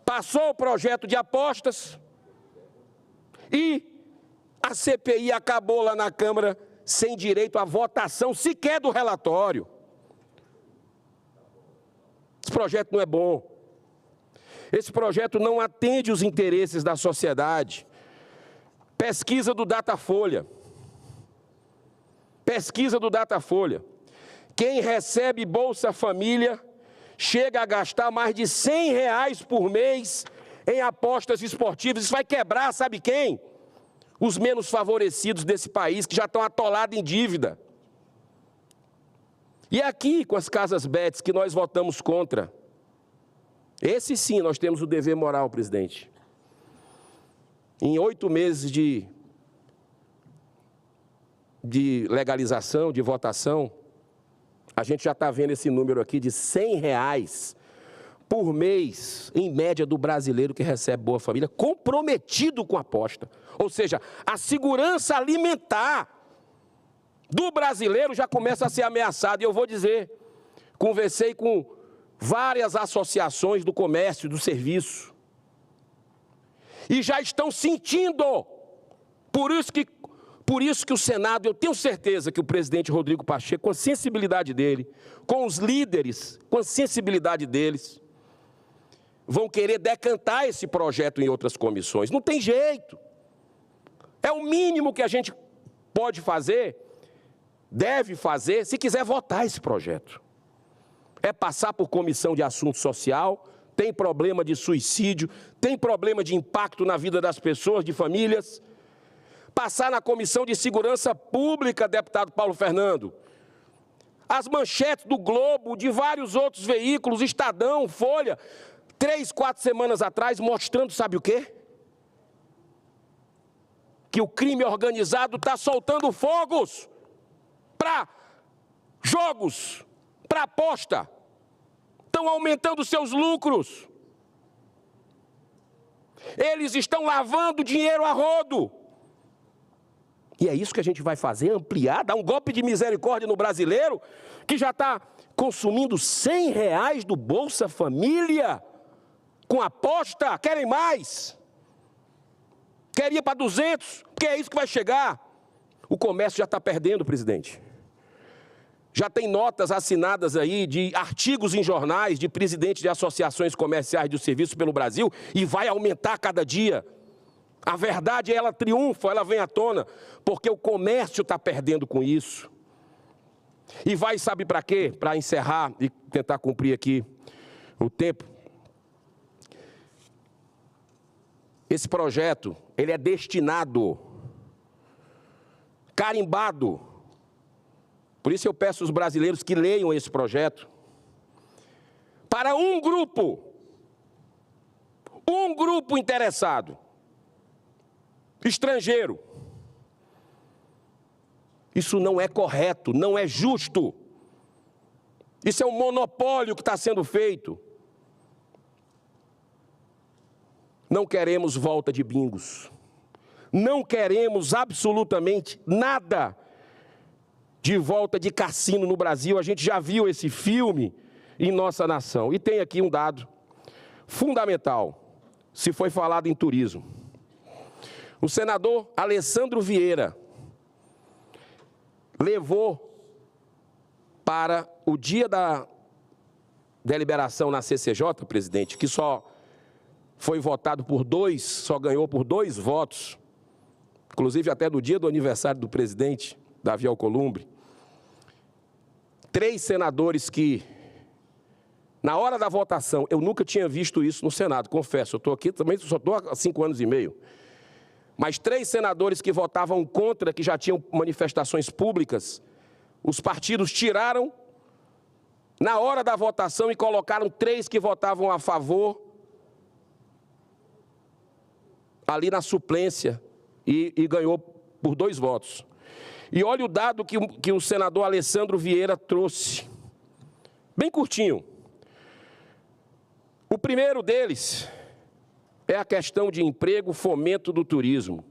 passou o projeto de apostas e a CPI acabou lá na Câmara sem direito à votação sequer do relatório. Esse projeto não é bom. Esse projeto não atende os interesses da sociedade. Pesquisa do Datafolha. Pesquisa do Datafolha. Quem recebe Bolsa Família chega a gastar mais de R$100 por mês em apostas esportivas. Isso vai quebrar, sabe quem? Os menos favorecidos desse país, que já estão atolados em dívida. E aqui, com as casas bets, que nós votamos contra, esse sim, nós temos o dever moral, presidente. Em 8 meses de de legalização, de votação, a gente já está vendo esse número aqui de R$100 por mês, em média, do brasileiro que recebe Bolsa Família, comprometido com a aposta. Ou seja, a segurança alimentar do brasileiro já começa a ser ameaçada. E eu vou dizer, conversei com várias associações do comércio e do serviço, e já estão sentindo. Por isso que o Senado, eu tenho certeza que o presidente Rodrigo Pacheco, com a sensibilidade dele, com os líderes, com a sensibilidade deles, vão querer decantar esse projeto em outras comissões. Não tem jeito. É o mínimo que a gente pode fazer, deve fazer, se quiser votar esse projeto. É passar por comissão de assunto social, tem problema de suicídio, tem problema de impacto na vida das pessoas, de famílias. Passar na Comissão de Segurança Pública, deputado Paulo Fernando. As manchetes do Globo, de vários outros veículos, Estadão, Folha, 3, 4 semanas atrás, mostrando, sabe o quê? Que o crime organizado está soltando fogos para jogos, para aposta. Estão aumentando seus lucros. Eles estão lavando dinheiro a rodo. E é isso que a gente vai fazer, ampliar, dar um golpe de misericórdia no brasileiro, que já está consumindo R$100 do Bolsa Família, com aposta. Querem mais? Querem ir para 200? Porque é isso que vai chegar. O comércio já está perdendo, presidente. Já tem notas assinadas aí de artigos em jornais, de presidentes de associações comerciais de serviços pelo Brasil, e vai aumentar cada dia. A verdade, ela triunfa, ela vem à tona, porque o comércio está perdendo com isso. E vai, sabe para quê? Para encerrar e tentar cumprir aqui o tempo. Esse projeto, ele é destinado, carimbado. Por isso eu peço aos brasileiros que leiam esse projeto. Para um grupo interessado. Estrangeiro. Isso não é correto, não é justo. Isso é um monopólio que está sendo feito. Não queremos volta de bingos. Não queremos absolutamente nada de volta de cassino no Brasil. A gente já viu esse filme em nossa nação. E tem aqui um dado fundamental, se foi falado em turismo. O senador Alessandro Vieira levou para o dia da deliberação na CCJ, presidente, que só foi votado por 2, só ganhou por 2 votos, inclusive até no dia do aniversário do presidente, Davi Alcolumbre, 3 senadores que, na hora da votação, eu nunca tinha visto isso no Senado, confesso, eu estou aqui também, só estou há 5 anos e meio, mas 3 senadores que votavam contra, que já tinham manifestações públicas, os partidos tiraram na hora da votação e colocaram 3 que votavam a favor ali na suplência e ganhou por 2 votos. E olha o dado que o senador Alessandro Vieira trouxe, bem curtinho. O primeiro deles é a questão de emprego, fomento do turismo.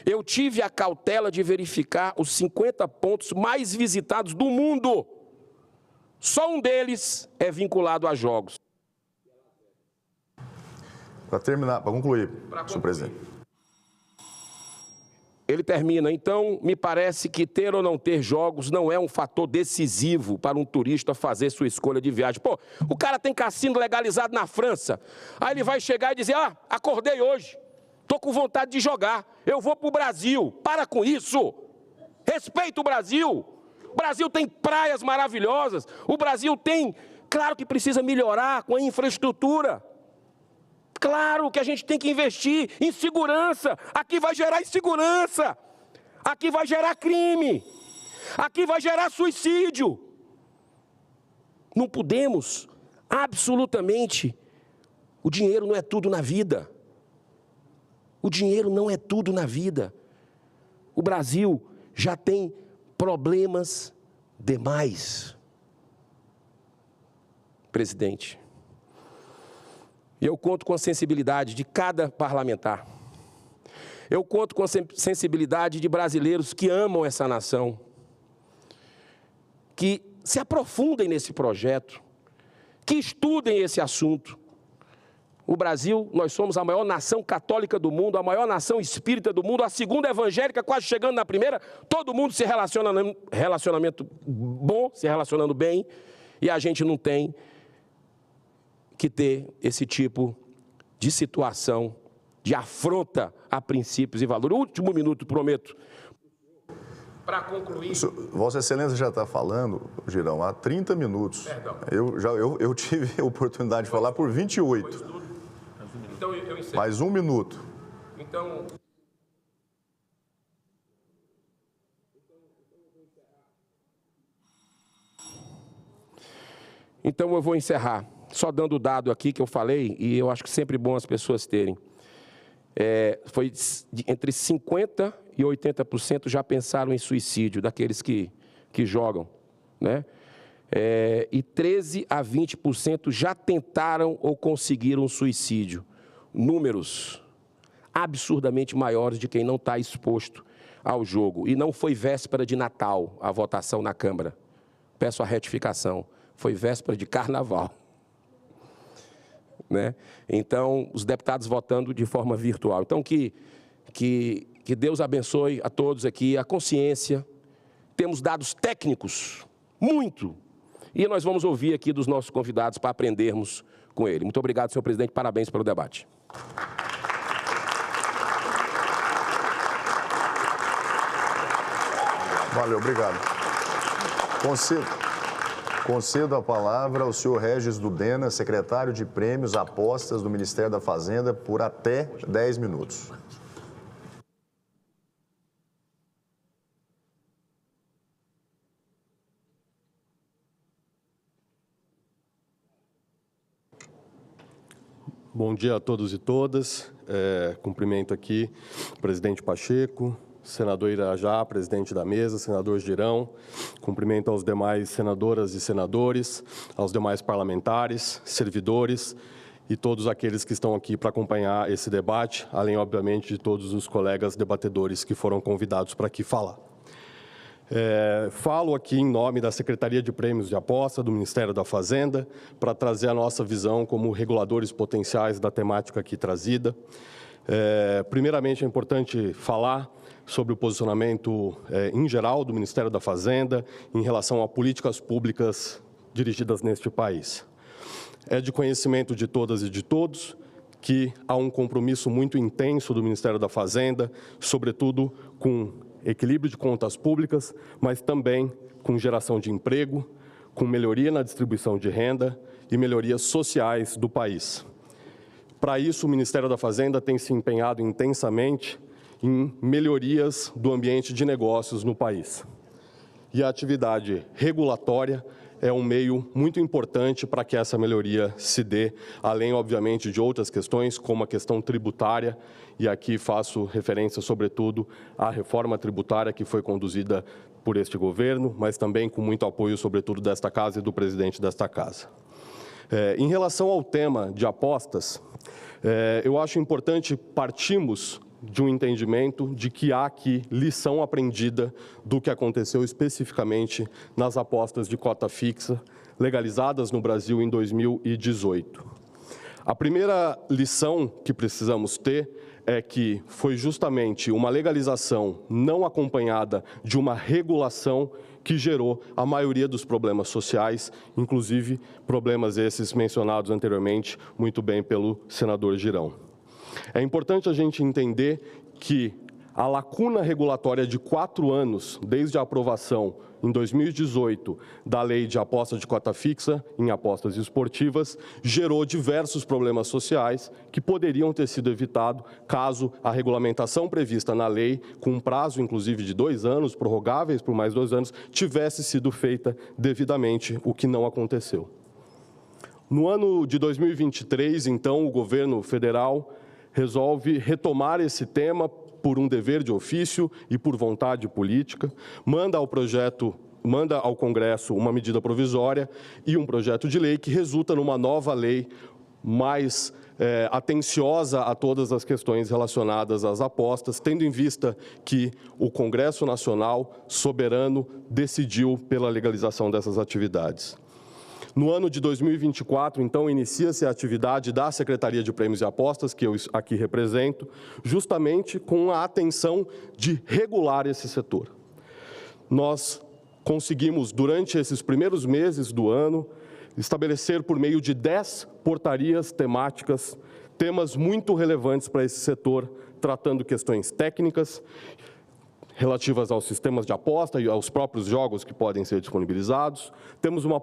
Eu tive a cautela de verificar os 50 pontos mais visitados do mundo. Só um deles é vinculado a jogos. Para terminar, para concluir, senhor presidente. Ele termina, então, me parece que ter ou não ter jogos não é um fator decisivo para um turista fazer sua escolha de viagem. Pô, o cara tem cassino legalizado na França, aí ele vai chegar e dizer, acordei hoje, estou com vontade de jogar, eu vou para o Brasil. Para com isso, respeita o Brasil. O Brasil tem praias maravilhosas, o Brasil tem, claro que precisa melhorar com a infraestrutura. Claro que a gente tem que investir em segurança. Aqui vai gerar insegurança. Aqui vai gerar crime. Aqui vai gerar suicídio. Não podemos, absolutamente. O dinheiro não é tudo na vida. O dinheiro não é tudo na vida. O Brasil já tem problemas demais. Presidente, eu conto com a sensibilidade de cada parlamentar. Eu conto com a sensibilidade de brasileiros que amam essa nação, que se aprofundem nesse projeto, que estudem esse assunto. O Brasil, nós somos a maior nação católica do mundo, a maior nação espírita do mundo, a segunda evangélica, quase chegando na primeira, todo mundo se relacionamento bom, se relacionando bem, e a gente não tem que ter esse tipo de situação, de afronta a princípios e valores. Último minuto, prometo. Para concluir... Vossa Excelência já está falando, Girão, há 30 minutos. Perdão. Eu tive a oportunidade de falar por 28. Então, eu encerro. Mais 1 minuto. Então eu vou encerrar, só dando o dado aqui que eu falei, e eu acho que sempre é bom as pessoas terem. Foi entre 50% e 80% já pensaram em suicídio, daqueles que jogam, né? E 13% a 20% já tentaram ou conseguiram suicídio. Números absurdamente maiores de quem não está exposto ao jogo. E não foi véspera de Natal a votação na Câmara. Peço a retificação. Foi véspera de Carnaval. Né? Então, os deputados votando de forma virtual. Então, que Deus abençoe a todos aqui, a consciência. Temos dados técnicos, muito. E nós vamos ouvir aqui dos nossos convidados para aprendermos com ele. Muito obrigado, senhor presidente. Parabéns pelo debate. Valeu, obrigado. Concedo a palavra ao senhor Regis Dudena, secretário de Prêmios Apostas do Ministério da Fazenda, por até 10 minutos. Bom dia a todos e todas. Cumprimento aqui o presidente Pacheco, senador Irajá, presidente da mesa, senador Girão. Cumprimento aos demais senadoras e senadores, aos demais parlamentares, servidores e todos aqueles que estão aqui para acompanhar esse debate, além, obviamente, de todos os colegas debatedores que foram convidados para aqui falar. Falo aqui em nome da Secretaria de Prêmios de Aposta do Ministério da Fazenda para trazer a nossa visão como reguladores potenciais da temática aqui trazida. Primeiramente, é importante falar sobre o posicionamento em geral do Ministério da Fazenda em relação a políticas públicas dirigidas neste país. É de conhecimento de todas e de todos que há um compromisso muito intenso do Ministério da Fazenda, sobretudo com equilíbrio de contas públicas, mas também com geração de emprego, com melhoria na distribuição de renda e melhorias sociais do país. Para isso, o Ministério da Fazenda tem se empenhado intensamente em melhorias do ambiente de negócios no país. E a atividade regulatória é um meio muito importante para que essa melhoria se dê, além, obviamente, de outras questões, como a questão tributária, e aqui faço referência, sobretudo, à reforma tributária que foi conduzida por este governo, mas também com muito apoio, sobretudo, desta casa e do presidente desta casa. Em relação ao tema de apostas, eu acho importante partirmos de um entendimento de que há aqui lição aprendida do que aconteceu especificamente nas apostas de cota fixa legalizadas no Brasil em 2018. A primeira lição que precisamos ter é que foi justamente uma legalização não acompanhada de uma regulação que gerou a maioria dos problemas sociais, inclusive problemas esses mencionados anteriormente muito bem pelo senador Girão. É importante a gente entender que a lacuna regulatória de 4 anos, desde a aprovação em 2018 da lei de aposta de cota fixa em apostas esportivas, gerou diversos problemas sociais que poderiam ter sido evitados caso a regulamentação prevista na lei, com um prazo inclusive de 2 anos, prorrogáveis por mais 2 anos, tivesse sido feita devidamente, o que não aconteceu. No ano de 2023, então, o governo federal resolve retomar esse tema por um dever de ofício e por vontade política, manda ao Congresso uma medida provisória e um projeto de lei que resulta numa nova lei mais atenciosa a todas as questões relacionadas às apostas, tendo em vista que o Congresso Nacional soberano decidiu pela legalização dessas atividades. No ano de 2024, então, inicia-se a atividade da Secretaria de Prêmios e Apostas, que eu aqui represento, justamente com a atenção de regular esse setor. Nós conseguimos, durante esses primeiros meses do ano, estabelecer por meio de 10 portarias temáticas, temas muito relevantes para esse setor, tratando questões técnicas, relativas aos sistemas de aposta e aos próprios jogos que podem ser disponibilizados. Temos uma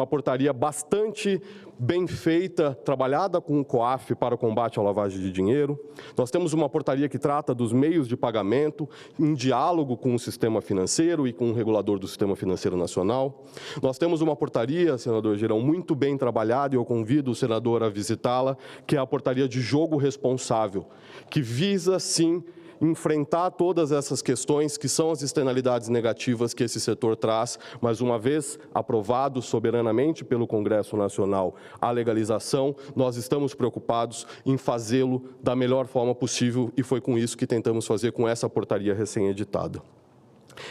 portaria bastante bem feita, trabalhada com o COAF para o combate à lavagem de dinheiro. Nós temos uma portaria que trata dos meios de pagamento, em diálogo com o sistema financeiro e com o regulador do Sistema Financeiro Nacional. Nós temos uma portaria, senador Girão, muito bem trabalhada, e eu convido o senador a visitá-la, que é a portaria de jogo responsável, que visa, sim, enfrentar todas essas questões que são as externalidades negativas que esse setor traz, mas uma vez aprovado soberanamente pelo Congresso Nacional a legalização, nós estamos preocupados em fazê-lo da melhor forma possível e foi com isso que tentamos fazer com essa portaria recém-editada.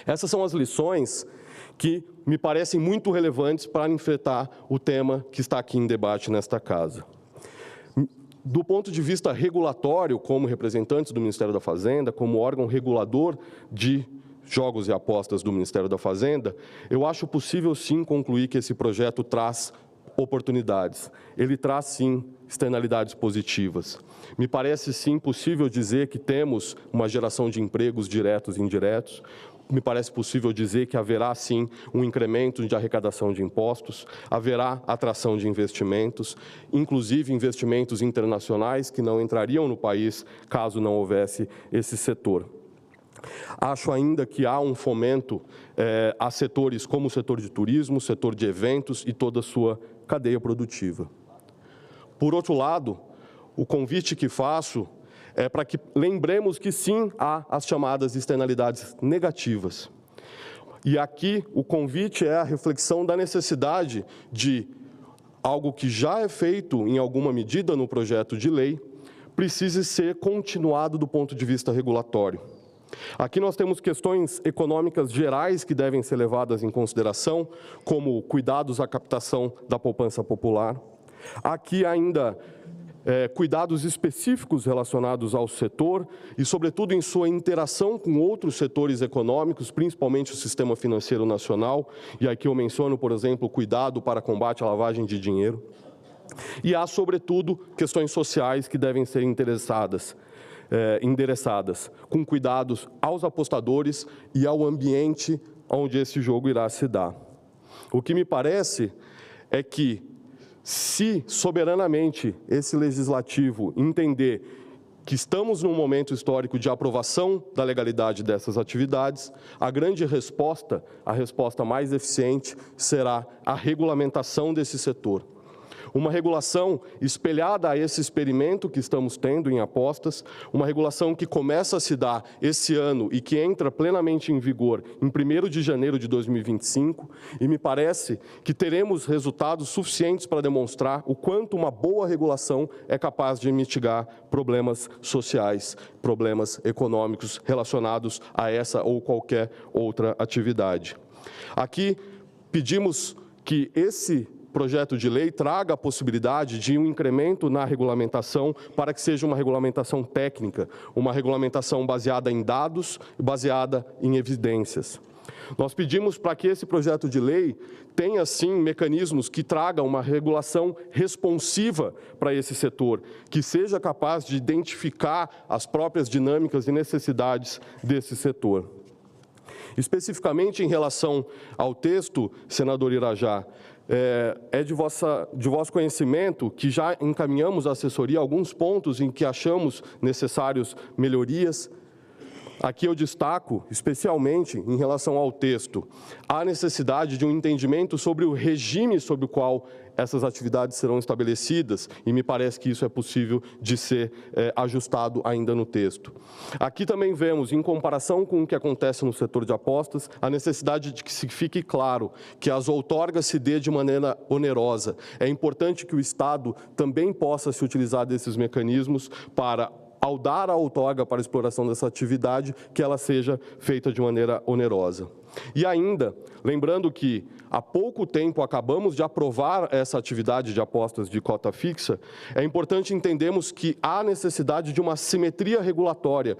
Essas são as lições que me parecem muito relevantes para enfrentar o tema que está aqui em debate nesta casa. Do ponto de vista regulatório, como representantes do Ministério da Fazenda, como órgão regulador de jogos e apostas do Ministério da Fazenda, eu acho possível, sim, concluir que esse projeto traz oportunidades. Ele traz, sim, externalidades positivas. Me parece, sim, possível dizer que temos uma geração de empregos diretos e indiretos. Me parece possível dizer que haverá, sim, um incremento de arrecadação de impostos, haverá atração de investimentos, inclusive investimentos internacionais que não entrariam no país caso não houvesse esse setor. Acho ainda que há um fomento a setores como o setor de turismo, o setor de eventos e toda a sua cadeia produtiva. Por outro lado, o convite que faço é para que lembremos que, sim, há as chamadas externalidades negativas. E aqui o convite é a reflexão da necessidade de algo que já é feito em alguma medida no projeto de lei, precise ser continuado do ponto de vista regulatório. Aqui nós temos questões econômicas gerais que devem ser levadas em consideração, como cuidados à captação da poupança popular. Aqui ainda cuidados específicos relacionados ao setor e, sobretudo, em sua interação com outros setores econômicos, principalmente o sistema financeiro nacional. E aqui eu menciono, por exemplo, o cuidado para combate à lavagem de dinheiro. E há, sobretudo, questões sociais que devem ser endereçadas, com cuidados aos apostadores e ao ambiente onde esse jogo irá se dar. O que me parece é que, se soberanamente esse legislativo entender que estamos num momento histórico de aprovação da legalidade dessas atividades, a grande resposta, a resposta mais eficiente, será a regulamentação desse setor. Uma regulação espelhada a esse experimento que estamos tendo em apostas, uma regulação que começa a se dar esse ano e que entra plenamente em vigor em 1º de janeiro de 2025, e me parece que teremos resultados suficientes para demonstrar o quanto uma boa regulação é capaz de mitigar problemas sociais, problemas econômicos relacionados a essa ou qualquer outra atividade. Aqui pedimos que esse projeto de lei traga a possibilidade de um incremento na regulamentação para que seja uma regulamentação técnica, uma regulamentação baseada em dados e baseada em evidências. Nós pedimos para que esse projeto de lei tenha, sim, mecanismos que tragam uma regulação responsiva para esse setor, que seja capaz de identificar as próprias dinâmicas e necessidades desse setor. Especificamente em relação ao texto, senador Irajá, é de vosso conhecimento que já encaminhamos à assessoria alguns pontos em que achamos necessários melhorias. Aqui eu destaco, especialmente em relação ao texto, a necessidade de um entendimento sobre o regime sobre o qual essas atividades serão estabelecidas e me parece que isso é possível de ser ajustado ainda no texto. Aqui também vemos, em comparação com o que acontece no setor de apostas, a necessidade de que se fique claro que as outorgas se dê de maneira onerosa. É importante que o Estado também possa se utilizar desses mecanismos para, ao dar a outorga para a exploração dessa atividade, que ela seja feita de maneira onerosa. E ainda, lembrando que há pouco tempo acabamos de aprovar essa atividade de apostas de cota fixa, é importante entendermos que há necessidade de uma simetria regulatória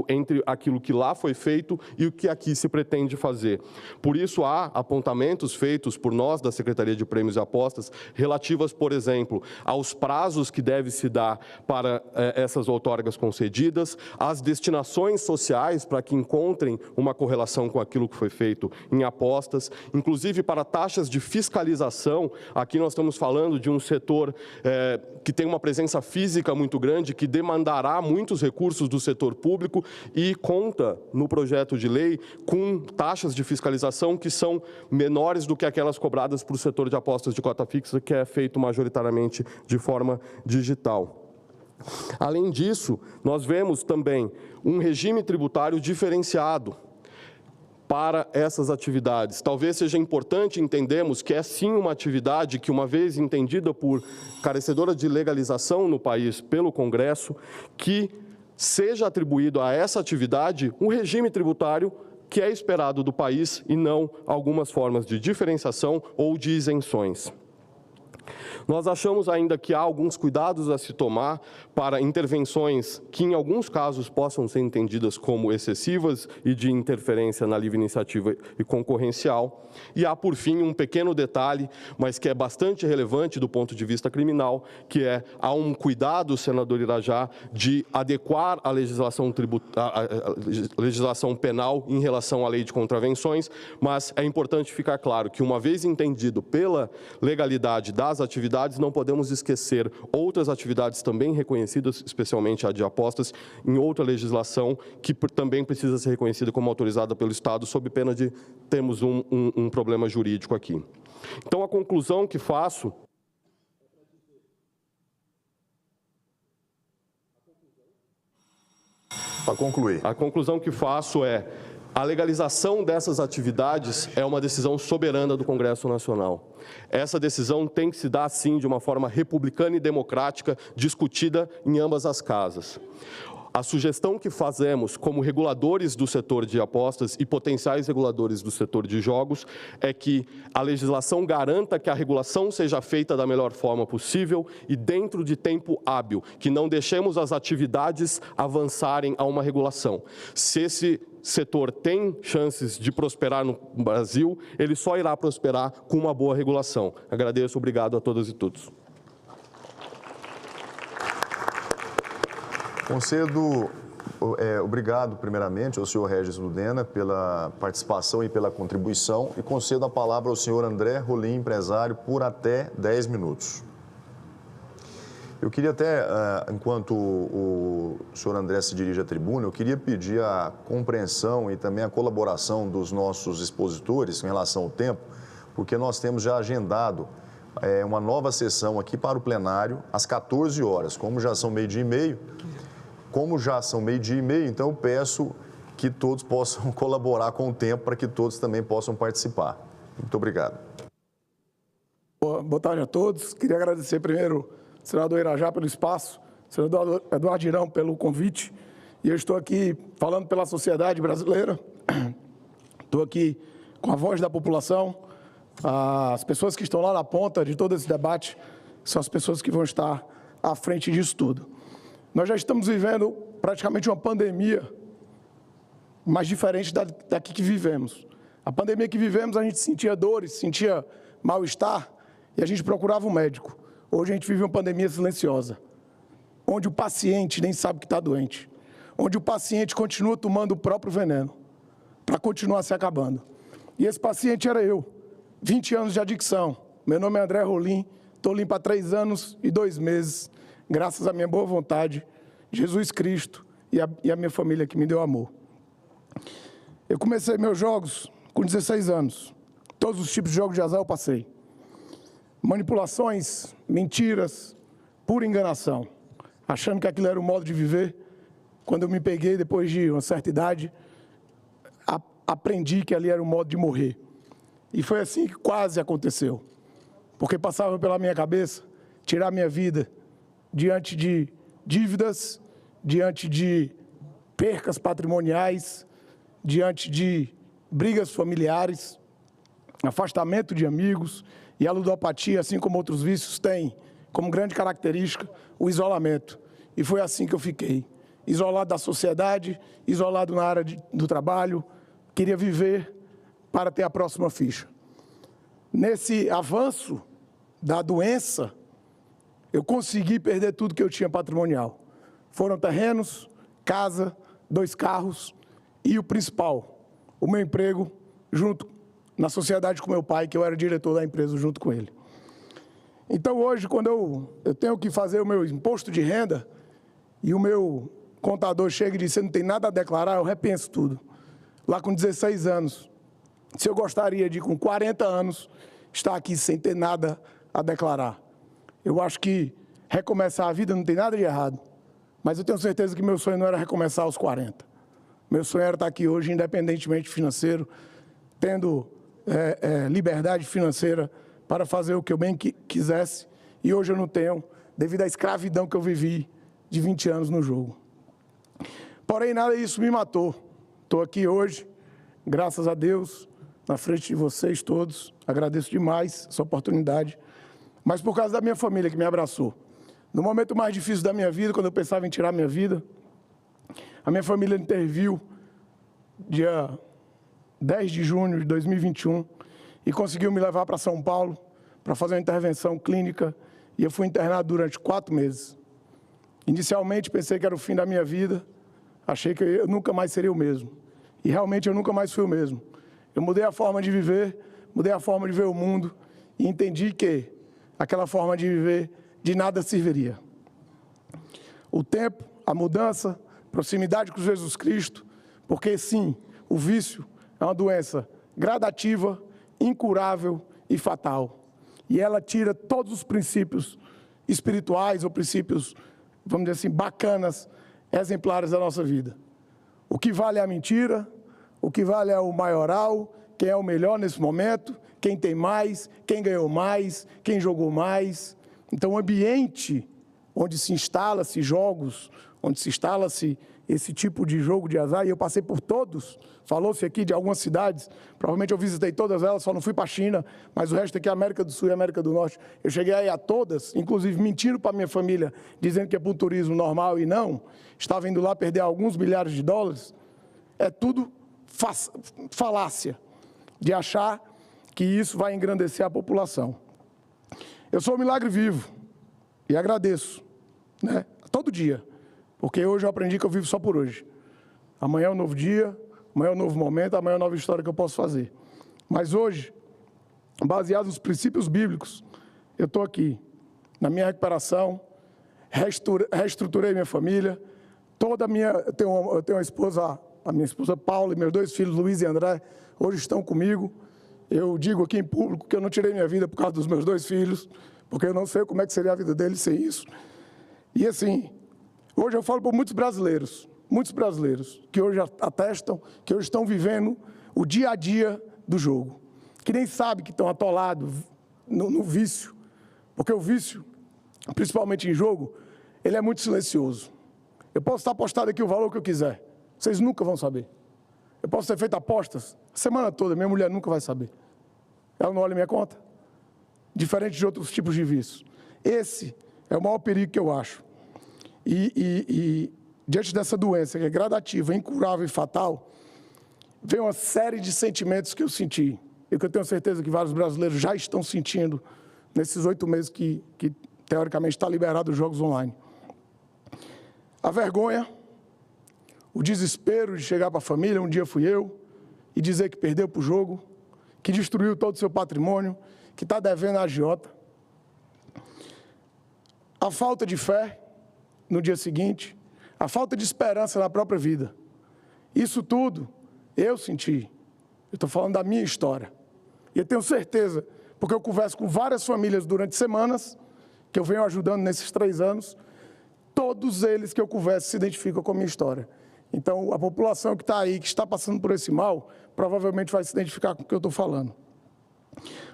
entre aquilo que lá foi feito e o que aqui se pretende fazer. Por isso, há apontamentos feitos por nós da Secretaria de Prêmios e Apostas relativas, por exemplo, aos prazos que deve se dar para essas outorgas concedidas, às destinações sociais para que encontrem uma correlação com aquilo que foi feito em apostas, inclusive para taxas de fiscalização. Aqui nós estamos falando de um setor que tem uma presença física muito grande, que demandará muitos recursos do setor público e conta no projeto de lei com taxas de fiscalização que são menores do que aquelas cobradas para o setor de apostas de cota fixa, que é feito majoritariamente de forma digital. Além disso, nós vemos também um regime tributário diferenciado para essas atividades. Talvez seja importante entendermos que é sim uma atividade que, uma vez entendida por carecedora de legalização no país pelo Congresso, que seja atribuído a essa atividade um regime tributário que é esperado do país e não algumas formas de diferenciação ou de isenções. Nós achamos ainda que há alguns cuidados a se tomar para intervenções que, em alguns casos, possam ser entendidas como excessivas e de interferência na livre iniciativa e concorrencial. E há, por fim, um pequeno detalhe, mas que é bastante relevante do ponto de vista criminal, que há um cuidado, senador Irajá, de adequar a legislação penal em relação à lei de contravenções, mas é importante ficar claro que, uma vez entendido pela legalidade das atividades, não podemos esquecer outras atividades também reconhecidas, especialmente a de apostas, em outra legislação que também precisa ser reconhecida como autorizada pelo Estado, sob pena de termos um problema jurídico aqui. Então, a conclusão que faço... Para concluir. A conclusão que faço é: a legalização dessas atividades é uma decisão soberana do Congresso Nacional. Essa decisão tem que se dar, sim, de uma forma republicana e democrática, discutida em ambas as casas. A sugestão que fazemos como reguladores do setor de apostas e potenciais reguladores do setor de jogos é que a legislação garanta que a regulação seja feita da melhor forma possível e dentro de tempo hábil, que não deixemos as atividades avançarem a uma regulação. Se esse setor tem chances de prosperar no Brasil, ele só irá prosperar com uma boa regulação. Agradeço, obrigado a todas e todos. Concedo obrigado, primeiramente, ao senhor Regis Ludena pela participação e pela contribuição e concedo a palavra ao senhor André Rolim, empresário, por até 10 minutos. Eu queria até, enquanto o senhor André se dirige à tribuna, eu queria pedir a compreensão e também a colaboração dos nossos expositores em relação ao tempo, porque nós temos já agendado uma nova sessão aqui para o plenário às 14 horas, como já são meio-dia e meio. Então eu peço que todos possam colaborar com o tempo para que todos também possam participar. Muito obrigado. Boa tarde a todos. Queria agradecer primeiro ao senador Irajá pelo espaço, ao senador Eduardo Irão pelo convite. E eu estou aqui falando pela sociedade brasileira. Estou aqui com a voz da população. As pessoas que estão lá na ponta de todo esse debate são as pessoas que vão estar à frente disso tudo. Nós já estamos vivendo praticamente uma pandemia mais diferente daqui que vivemos. A pandemia que vivemos, a gente sentia dores, sentia mal-estar e a gente procurava um médico. Hoje a gente vive uma pandemia silenciosa, onde o paciente nem sabe que está doente, onde o paciente continua tomando o próprio veneno para continuar se acabando. E esse paciente era eu, 20 anos de adicção. Meu nome é André Rolim, estou limpo há 3 anos e 2 meses. Graças à minha boa vontade, Jesus Cristo e a minha família que me deu amor. Eu comecei meus jogos com 16 anos. Todos os tipos de jogos de azar eu passei. manipulações, mentiras, pura enganação, achando que aquilo era o modo de viver. Quando eu me peguei, depois de uma certa idade, aprendi que ali era o modo de morrer. E foi assim que quase aconteceu. Porque passava pela minha cabeça tirar minha vida diante de dívidas, diante de percas patrimoniais, diante de brigas familiares, afastamento de amigos, e a ludopatia, assim como outros vícios, tem como grande característica o isolamento. E foi assim que eu fiquei, isolado da sociedade, isolado na área do trabalho, queria viver para ter a próxima ficha. Nesse avanço da doença, eu consegui perder tudo que eu tinha patrimonial. Foram terrenos, casa, 2 carros e o principal, o meu emprego, junto na sociedade com meu pai, que eu era diretor da empresa junto com ele. Então hoje, quando eu tenho que fazer o meu imposto de renda e o meu contador chega e diz, você não tem nada a declarar, eu repenso tudo. Lá com 16 anos, se eu gostaria de, com 40 anos, estar aqui sem ter nada a declarar. Eu acho que recomeçar a vida não tem nada de errado, mas eu tenho certeza que meu sonho não era recomeçar aos 40. Meu sonho era estar aqui hoje, independentemente financeiro, tendo liberdade financeira para fazer o que eu bem quisesse, e hoje eu não tenho, devido à escravidão que eu vivi de 20 anos no jogo. Porém, nada disso me matou. Estou aqui hoje, graças a Deus, na frente de vocês todos, agradeço demais essa oportunidade, mas por causa da minha família que me abraçou. No momento mais difícil da minha vida, quando eu pensava em tirar minha vida, a minha família interviu dia 10 de junho de 2021 e conseguiu me levar para São Paulo para fazer uma intervenção clínica, e eu fui internado durante 4 meses. Inicialmente pensei que era o fim da minha vida, achei que eu nunca mais seria o mesmo. E realmente eu nunca mais fui o mesmo. Eu mudei a forma de viver, mudei a forma de ver o mundo e entendi que aquela forma de viver de nada serviria. O tempo, a mudança, proximidade com Jesus Cristo, porque sim, o vício é uma doença gradativa, incurável e fatal. E ela tira todos os princípios espirituais ou princípios, vamos dizer assim, bacanas, exemplares da nossa vida. O que vale é a mentira, o que vale é o maioral, quem é o melhor nesse momento, quem tem mais, quem ganhou mais, quem jogou mais. Então, o ambiente onde se instala-se jogos, onde se instala-se esse tipo de jogo de azar, e eu passei por todos, falou-se aqui de algumas cidades, provavelmente eu visitei todas elas, só não fui para a China, mas o resto aqui é América do Sul e América do Norte. Eu cheguei aí a todas, inclusive mentindo para a minha família, dizendo que é para um turismo normal e não, estava indo lá perder alguns milhares de dólares. É tudo falácia de achar que isso vai engrandecer a população. Eu sou um milagre vivo e agradeço, né, todo dia, porque hoje eu aprendi que eu vivo só por hoje. Amanhã é um novo dia, amanhã é um novo momento, amanhã é uma nova história que eu posso fazer. Mas hoje, baseado nos princípios bíblicos, eu estou aqui, na minha recuperação, reestruturei minha família, eu tenho uma esposa, a minha esposa Paula e meus 2 filhos, Luiz e André, hoje estão comigo. Eu digo aqui em público que eu não tirei minha vida por causa dos meus 2 filhos, porque eu não sei como é que seria a vida deles sem isso. E assim, hoje eu falo por muitos brasileiros que hoje atestam, que hoje estão vivendo o dia a dia do jogo, que nem sabem que estão atolados no vício, porque o vício, principalmente em jogo, ele é muito silencioso. Eu posso estar apostado aqui o valor que eu quiser, vocês nunca vão saber. Eu posso ter feito apostas a semana toda, minha mulher nunca vai saber. Ela não olha minha conta. Diferente de outros tipos de vícios. Esse é o maior perigo que eu acho. E diante dessa doença, que é gradativa, incurável e fatal, vem uma série de sentimentos que eu senti, e que eu tenho certeza que vários brasileiros já estão sentindo nesses 8 meses que teoricamente está liberado os jogos online. A vergonha, o desespero de chegar para a família, um dia fui eu, e dizer que perdeu para o jogo, que destruiu todo o seu patrimônio, que está devendo a agiota. A falta de fé no dia seguinte, a falta de esperança na própria vida. Isso tudo eu senti. Eu estou falando da minha história. E eu tenho certeza, porque eu converso com várias famílias durante semanas, que eu venho ajudando nesses 3 anos, todos eles que eu converso se identificam com a minha história. Então, a população que está aí, que está passando por esse mal, provavelmente vai se identificar com o que eu estou falando.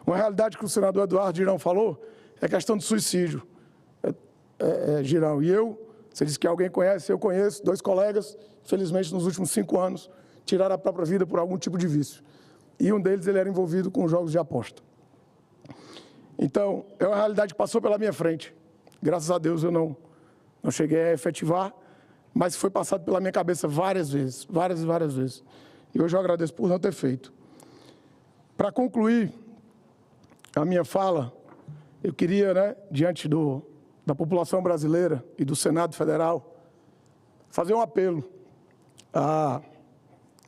Uma realidade que o senador Eduardo Girão falou é a questão do suicídio. Girão, e você disse que alguém conhece, eu conheço, 2 colegas, infelizmente, nos últimos 5 anos, tiraram a própria vida por algum tipo de vício. E um deles, ele era envolvido com jogos de aposta. Então, é uma realidade que passou pela minha frente. Graças a Deus eu não cheguei a efetivar, mas foi passado pela minha cabeça várias vezes, várias e várias vezes. E hoje eu agradeço por não ter feito. Para concluir a minha fala, eu queria, diante da população brasileira e do Senado Federal, fazer um apelo a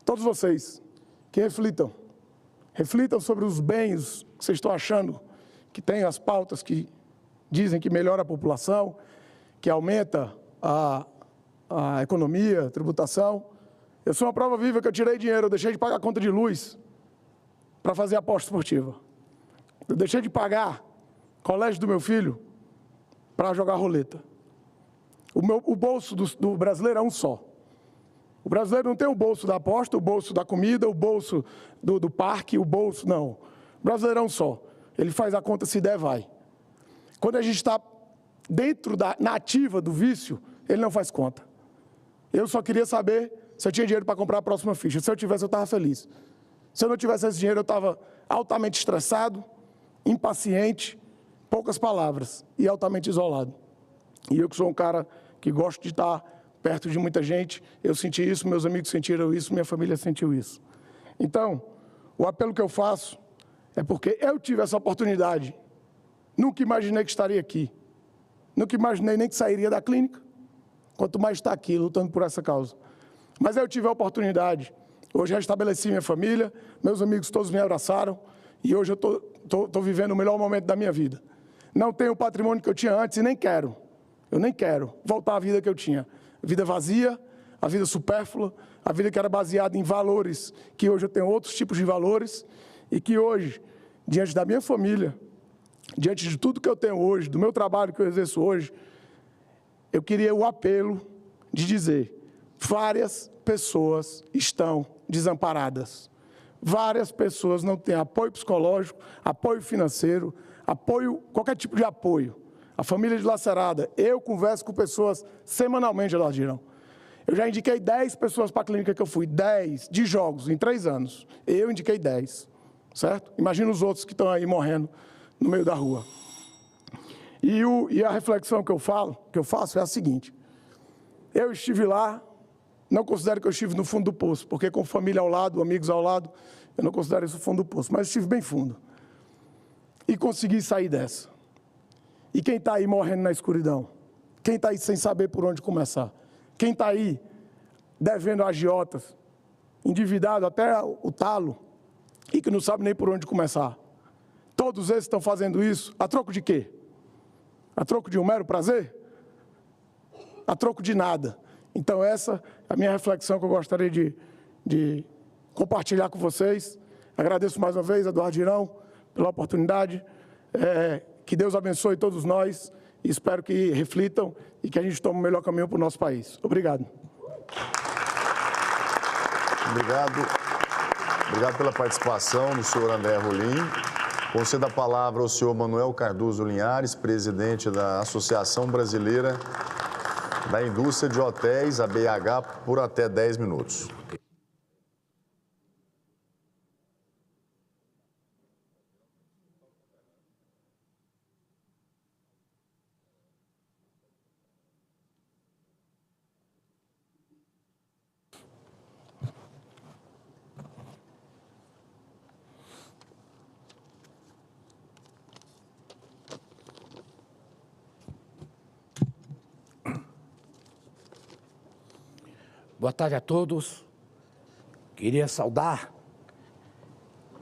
todos vocês que reflitam sobre os bens que vocês estão achando que tem, as pautas que dizem que melhora a população, que aumenta a economia, a tributação. Eu sou uma prova viva que eu tirei dinheiro, eu deixei de pagar a conta de luz para fazer aposta esportiva. Eu deixei de pagar colégio do meu filho para jogar roleta. O bolso do brasileiro é um só. O brasileiro não tem o bolso da aposta, o bolso da comida, o bolso do parque, o bolso, não. O brasileiro é um só. Ele faz a conta, se der, vai. Quando a gente está dentro na ativa do vício, ele não faz conta. Eu só queria saber se eu tinha dinheiro para comprar a próxima ficha. Se eu tivesse, eu estava feliz. Se eu não tivesse esse dinheiro, eu estava altamente estressado, impaciente, poucas palavras, e altamente isolado. E eu que sou um cara que gosto de estar perto de muita gente, eu senti isso, meus amigos sentiram isso, minha família sentiu isso. Então, o apelo que eu faço é porque eu tive essa oportunidade. Nunca imaginei que estaria aqui. Nunca imaginei nem que sairia da clínica, quanto mais estar aqui, lutando por essa causa. Mas eu tive a oportunidade. Hoje eu estabeleci minha família, meus amigos todos me abraçaram, e hoje eu estou vivendo o melhor momento da minha vida. Não tenho o patrimônio que eu tinha antes e nem quero. Eu nem quero voltar à vida que eu tinha. A vida vazia, a vida supérflua, a vida que era baseada em valores, que hoje eu tenho outros tipos de valores, e que hoje, diante da minha família, diante de tudo que eu tenho hoje, do meu trabalho que eu exerço hoje, eu queria o apelo de dizer: várias pessoas estão desamparadas. Várias pessoas não têm apoio psicológico, apoio financeiro, apoio, qualquer tipo de apoio. A família dilacerada, eu converso com pessoas semanalmente, Eduardo Girão. Eu já indiquei 10 pessoas para a clínica que eu fui, 10 de jogos em 3 anos. Eu indiquei 10, certo? Imagina os outros que estão aí morrendo no meio da rua. E a reflexão que eu faço é a seguinte: eu estive lá, não considero que eu estive no fundo do poço, porque com família ao lado, amigos ao lado, eu não considero isso o fundo do poço, mas estive bem fundo. E consegui sair dessa. E quem está aí morrendo na escuridão? Quem está aí sem saber por onde começar? Quem está aí devendo agiotas, endividado até o talo, e que não sabe nem por onde começar? Todos esses estão fazendo isso a troco de quê? A troco de um mero prazer? A troco de nada. Então essa é a minha reflexão que eu gostaria de compartilhar com vocês. Agradeço mais uma vez, Eduardo Girão, pela oportunidade. Que Deus abençoe todos nós e espero que reflitam e que a gente tome o melhor caminho para o nosso país. Obrigado. Obrigado pela participação do senhor André Rolim. Concedo a palavra ao senhor Manuel Cardoso Linhares, presidente da Associação Brasileira da Indústria de Hotéis, a BH, por até 10 minutos. Boa tarde a todos. Queria saudar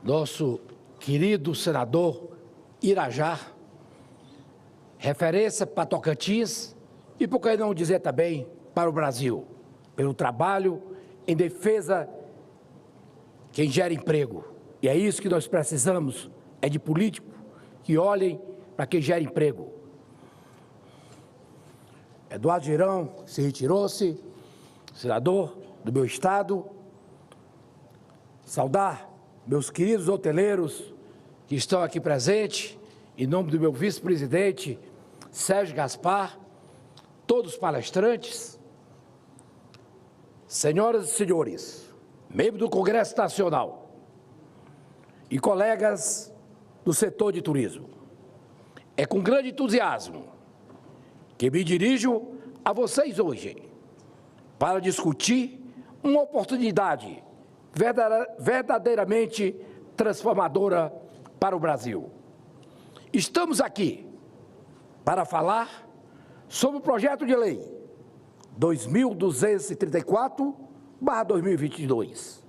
nosso querido senador Irajá, referência para Tocantins e, por que não dizer também, para o Brasil, pelo trabalho em defesa quem gera emprego. E é isso que nós precisamos, é de político que olhem para quem gera emprego. Eduardo Girão se retirou-se, senador do meu estado. Saudar meus queridos hoteleiros que estão aqui presentes, em nome do meu vice-presidente, Sérgio Gaspar, todos os palestrantes, senhoras e senhores, membros do Congresso Nacional e colegas do setor de turismo. É com grande entusiasmo que me dirijo a vocês hoje para discutir uma oportunidade verdadeiramente transformadora para o Brasil. Estamos aqui para falar sobre o projeto de lei 2234/2022,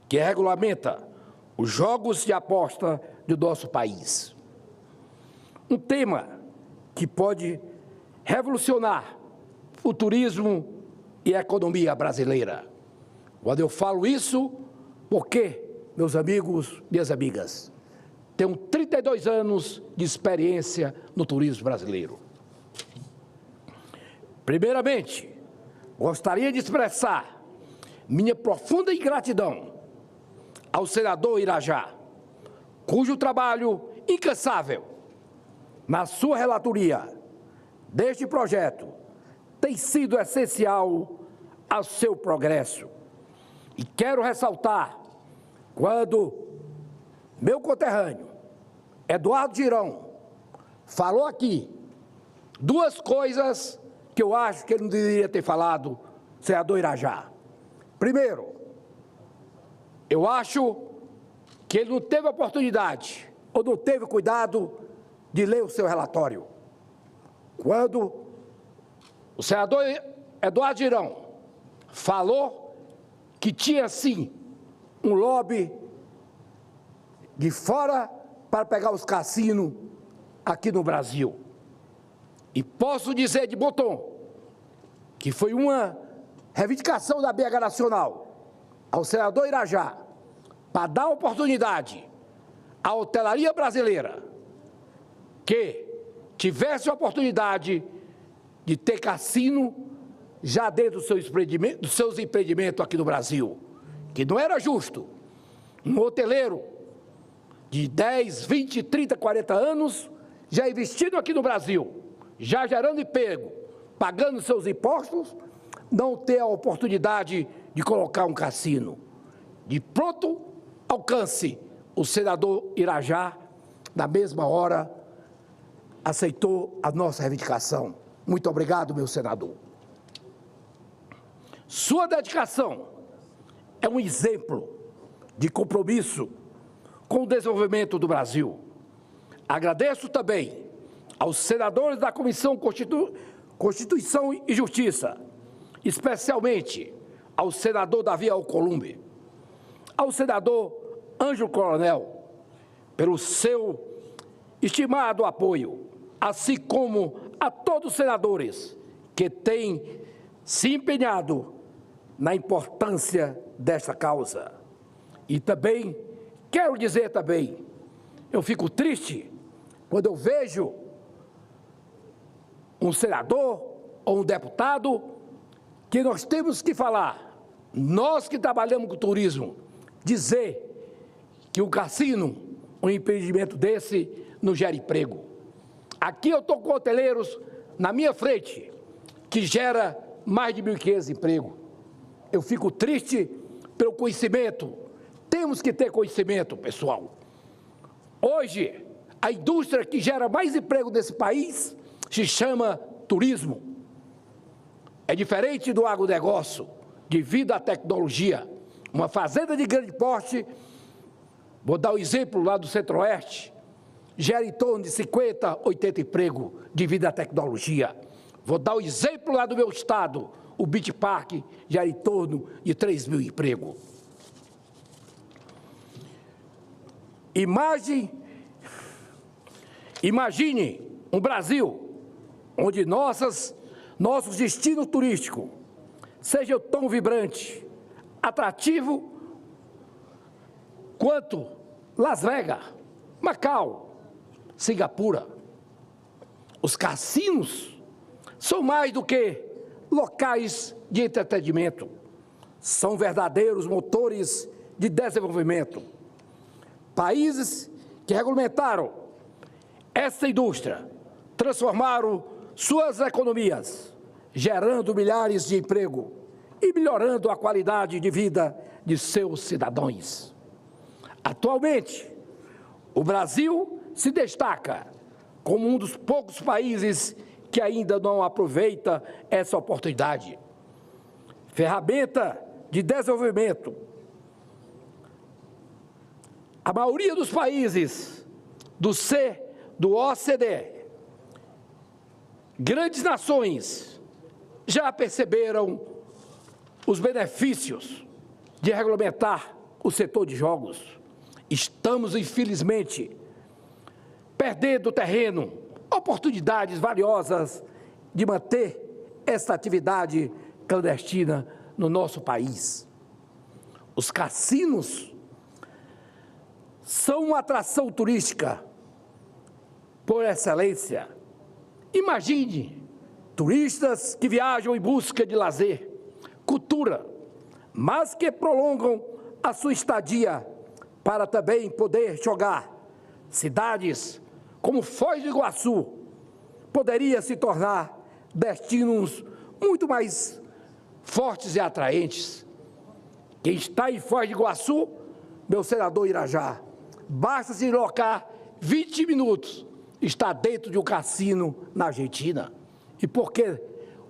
que regulamenta os jogos de aposta do nosso país. Um tema que pode revolucionar o turismo e a economia brasileira. Quando eu falo isso, porque, meus amigos, minhas amigas, tenho 32 anos de experiência no turismo brasileiro. Primeiramente, gostaria de expressar minha profunda ingratidão ao senador Irajá, cujo trabalho incansável na sua relatoria deste projeto tem sido essencial ao seu progresso. E quero ressaltar, quando meu conterrâneo, Eduardo Girão, falou aqui duas coisas que eu acho que ele não deveria ter falado, senador Irajá. Primeiro, eu acho que ele não teve oportunidade ou não teve cuidado de ler o seu relatório. Quando o senador Eduardo Girão falou que tinha, sim, um lobby de fora para pegar os cassinos aqui no Brasil. E posso dizer de bom tom que foi uma reivindicação da BH Nacional ao senador Irajá para dar oportunidade à hotelaria brasileira que tivesse a oportunidade de ter cassino já dentro dos seus empreendimentos aqui no Brasil, que não era justo um hoteleiro de 10, 20, 30, 40 anos já investindo aqui no Brasil, já gerando emprego, pagando seus impostos, não ter a oportunidade de colocar um cassino. De pronto alcance, o senador Irajá, na mesma hora, aceitou a nossa reivindicação. Muito obrigado, meu senador. Sua dedicação é um exemplo de compromisso com o desenvolvimento do Brasil. Agradeço também aos senadores da Comissão Constituição e Justiça, especialmente ao senador Davi Alcolumbre, ao senador Ângelo Coronel, pelo seu estimado apoio, assim como a todos os senadores que têm se empenhado na importância desta causa. E também, quero dizer também, eu fico triste quando eu vejo um senador ou um deputado que nós temos que falar, nós que trabalhamos com turismo, dizer que o cassino, um empreendimento desse, não gera emprego. Aqui eu estou com hoteleiros na minha frente, que gera mais de 1.500 empregos. Eu fico triste pelo conhecimento. Temos que ter conhecimento, pessoal. Hoje, a indústria que gera mais emprego nesse país se chama turismo. É diferente do agronegócio, devido à tecnologia. Uma fazenda de grande porte, vou dar um exemplo lá do Centro-Oeste, gera em torno de 50, 80 empregos devido à tecnologia. Vou dar um exemplo lá do meu estado, o Beach Park gera em torno de 3.000 empregos. Imagine um Brasil onde nossos destinos turísticos sejam tão vibrantes, atrativo quanto Las Vegas, Macau, Singapura. Os cassinos são mais do que locais de entretenimento. São verdadeiros motores de desenvolvimento. Países que regulamentaram essa indústria transformaram suas economias, gerando milhares de empregos e melhorando a qualidade de vida de seus cidadãos. Atualmente, o Brasil se destaca como um dos poucos países que ainda não aproveita essa oportunidade. Ferramenta de desenvolvimento. A maioria dos países do OCDE, grandes nações, já perceberam os benefícios de regulamentar o setor de jogos. Estamos, infelizmente, perdendo terreno, oportunidades valiosas de manter esta atividade clandestina no nosso país. Os cassinos são uma atração turística por excelência. Imagine turistas que viajam em busca de lazer, cultura, mas que prolongam a sua estadia para também poder jogar. Cidades como Foz do Iguaçu poderia se tornar destinos muito mais fortes e atraentes. Quem está em Foz do Iguaçu, meu senador Irajá, basta se deslocar 20 minutos, está dentro de um cassino na Argentina. E por que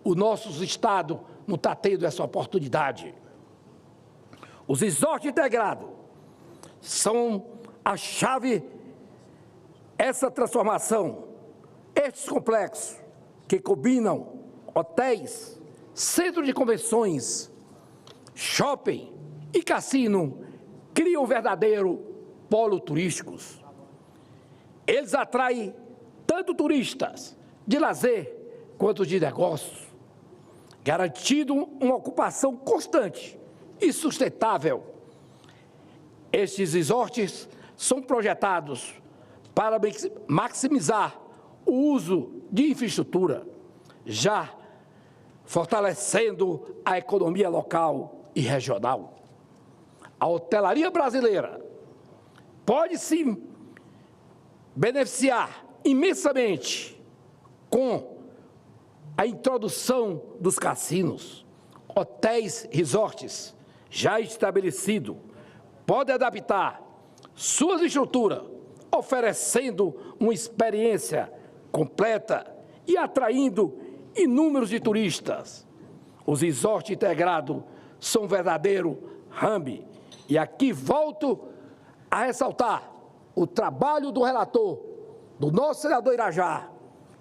o nosso Estado não está tendo essa oportunidade? Os resorts integrados são a chave, essa transformação. Estes complexos que combinam hotéis, centro de convenções, shopping e cassino criam um verdadeiro polo turísticos. Eles atraem tanto turistas de lazer quanto de negócios, garantindo uma ocupação constante e sustentável. Estes resorts são projetados para maximizar o uso de infraestrutura, já fortalecendo a economia local e regional. A hotelaria brasileira pode se beneficiar imensamente com a introdução dos cassinos. Hotéis, resorts já estabelecidos podem adaptar suas estruturas, oferecendo uma experiência completa e atraindo inúmeros de turistas. Os resorts integrados são um verdadeiro hub. E aqui volto a ressaltar o trabalho do relator, do nosso senador Irajá,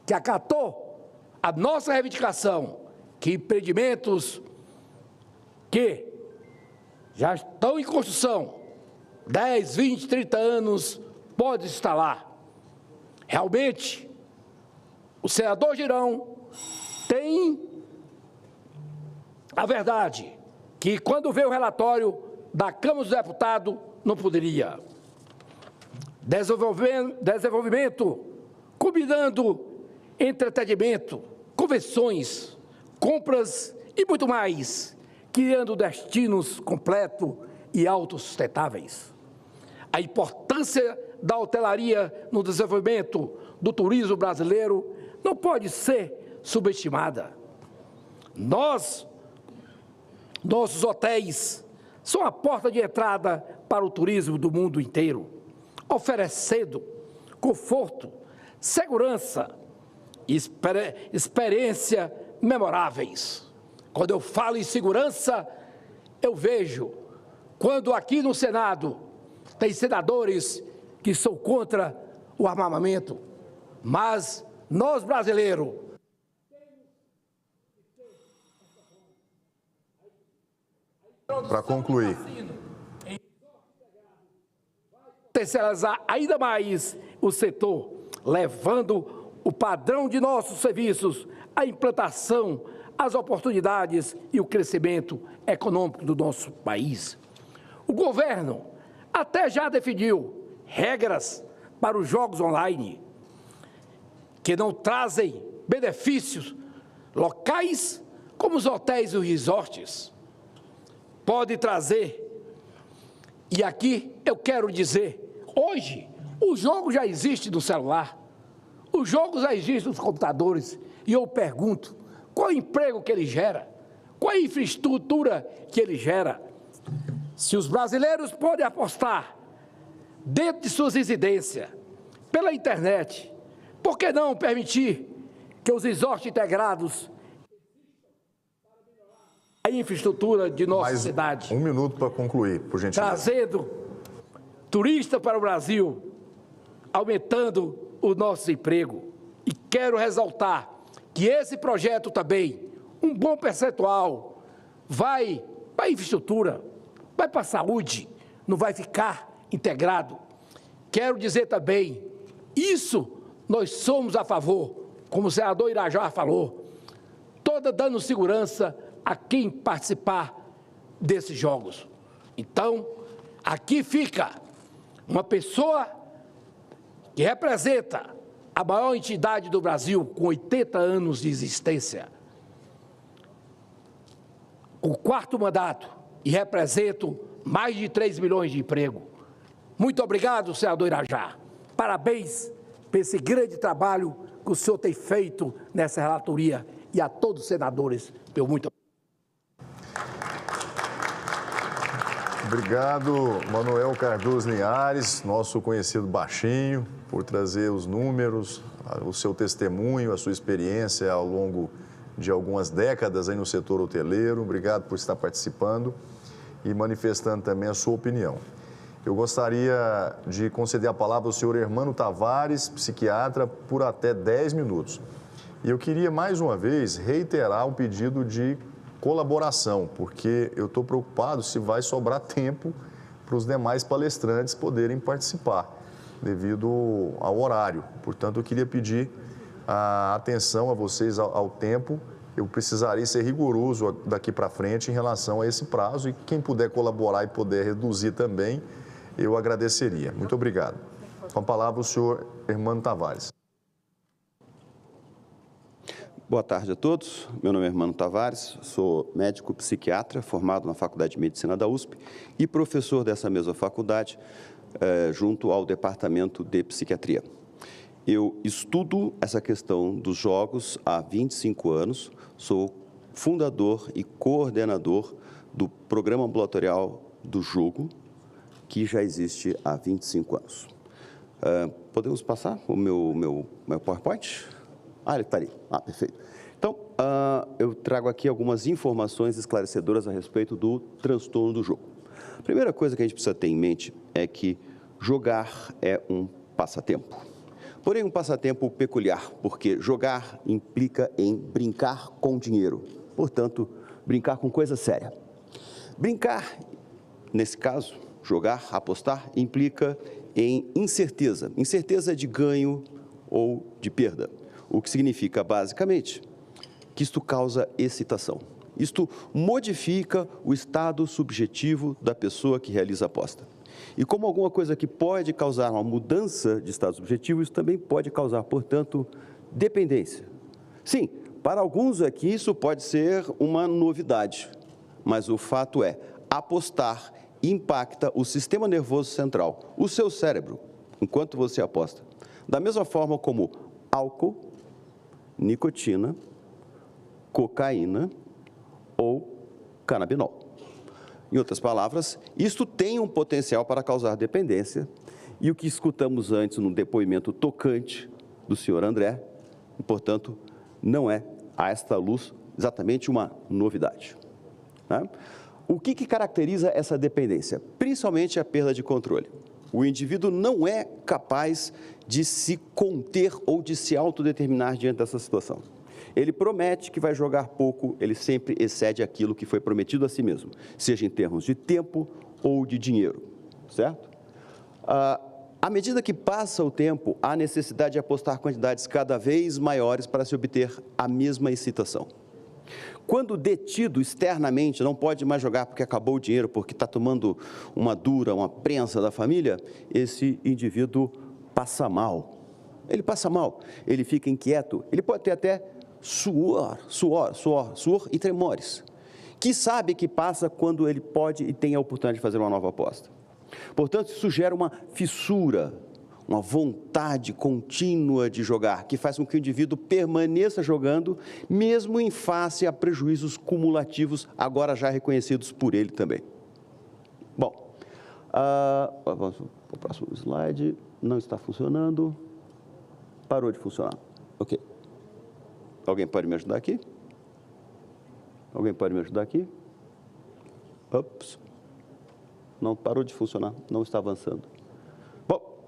que acatou a nossa reivindicação, que empreendimentos que já estão em construção, 10, 20, 30 anos, podem instalar. Realmente, o senador Girão tem a verdade, que quando vê o relatório da Câmara dos Deputados, não poderia. Desenvolvimento, combinando entretenimento, convenções, compras e muito mais, criando destinos completos e autossustentáveis. A importância da hotelaria no desenvolvimento do turismo brasileiro não pode ser subestimada. Nossos hotéis são a porta de entrada para o turismo do mundo inteiro, oferecendo conforto, segurança e experiência memoráveis. Quando eu falo em segurança, eu vejo quando aqui no Senado tem senadores que são contra o armamento, mas nós brasileiros para concluir, potencializar ainda mais o setor, levando o padrão de nossos serviços, a implantação, as oportunidades e o crescimento econômico do nosso país. O governo até já definiu regras para os jogos online, que não trazem benefícios locais, como os hotéis e os resorts, pode trazer. E aqui eu quero dizer, hoje, o jogo já existe no celular, o jogo já existe nos computadores, e eu pergunto, qual é o emprego que ele gera? Qual é a infraestrutura que ele gera? Se os brasileiros podem apostar dentro de suas residências, pela internet, por que não permitir que os resorts integrados a infraestrutura de nossa cidade? Um minuto para concluir, por gentileza. Trazendo turista para o Brasil, aumentando o nosso emprego. E quero ressaltar que esse projeto também, um bom percentual, vai para a infraestrutura, vai para a saúde, não vai ficar integrado. Quero dizer também, isso nós somos a favor, como o senador Irajá falou, toda dando segurança a quem participar desses jogos. Então, aqui fica uma pessoa que representa a maior entidade do Brasil, com 80 anos de existência, o 4º mandato, e represento mais de 3 milhões de empregos. Muito obrigado, senador Irajá. Parabéns por esse grande trabalho que o senhor tem feito nessa relatoria, e a todos os senadores, meu muito obrigado, Manuel Cardoso Linhares, nosso conhecido baixinho, por trazer os números, o seu testemunho, a sua experiência ao longo de algumas décadas aí no setor hoteleiro. Obrigado por estar participando e manifestando também a sua opinião. Eu gostaria de conceder a palavra ao senhor Hermano Tavares, psiquiatra, por até 10 minutos. E eu queria, mais uma vez, reiterar um pedido de colaboração, porque eu estou preocupado se vai sobrar tempo para os demais palestrantes poderem participar, devido ao horário. Portanto, eu queria pedir a atenção a vocês ao tempo. Eu precisaria ser rigoroso daqui para frente em relação a esse prazo, e quem puder colaborar e puder reduzir também, eu agradeceria. Muito obrigado. Com a palavra o senhor Hermano Tavares. Boa tarde a todos. Meu nome é Hermano Tavares, sou médico psiquiatra formado na Faculdade de Medicina da USP e professor dessa mesma faculdade junto ao Departamento de Psiquiatria. Eu estudo essa questão dos jogos há 25 anos, sou fundador e coordenador do Programa Ambulatorial do Jogo, que já existe há 25 anos. Podemos passar o meu PowerPoint? Ele está ali. Perfeito. Então, eu trago aqui algumas informações esclarecedoras a respeito do transtorno do jogo. A primeira coisa que a gente precisa ter em mente é que jogar é um passatempo. Porém, um passatempo peculiar, porque jogar implica em brincar com dinheiro. Portanto, brincar com coisa séria. Brincar, nesse caso, jogar, apostar, implica em incerteza. Incerteza de ganho ou de perda. O que significa, basicamente, que isto causa excitação. Isto modifica o estado subjetivo da pessoa que realiza a aposta. E como alguma coisa que pode causar uma mudança de estado subjetivo, isso também pode causar, portanto, dependência. Sim, para alguns aqui isso pode ser uma novidade, mas o fato é, apostar impacta o sistema nervoso central, o seu cérebro, enquanto você aposta. Da mesma forma como álcool, nicotina, cocaína ou canabinol. Em outras palavras, isto tem um potencial para causar dependência, e o que escutamos antes no depoimento tocante do senhor André, portanto, não é, a esta luz, exatamente uma novidade. Né? O que caracteriza essa dependência? Principalmente a perda de controle. O indivíduo não é capaz de se conter ou de se autodeterminar diante dessa situação. Ele promete que vai jogar pouco, ele sempre excede aquilo que foi prometido a si mesmo, seja em termos de tempo ou de dinheiro, certo? À medida que passa o tempo, há necessidade de apostar quantidades cada vez maiores para se obter a mesma excitação. Quando detido externamente, não pode mais jogar porque acabou o dinheiro, porque está tomando uma dura, uma prensa da família, esse indivíduo passa mal, ele passa mal, ele fica inquieto, ele pode ter até suor e tremores, que sabe que passa quando ele pode e tem a oportunidade de fazer uma nova aposta. Portanto, isso gera uma fissura, uma vontade contínua de jogar, que faz com que o indivíduo permaneça jogando, mesmo em face a prejuízos cumulativos, agora já reconhecidos por ele também. Bom, vamos para o próximo slide. Não está funcionando. Parou de funcionar. Ok. Alguém pode me ajudar aqui? Alguém pode me ajudar aqui? Ops. Não, parou de funcionar. Não está avançando. Bom,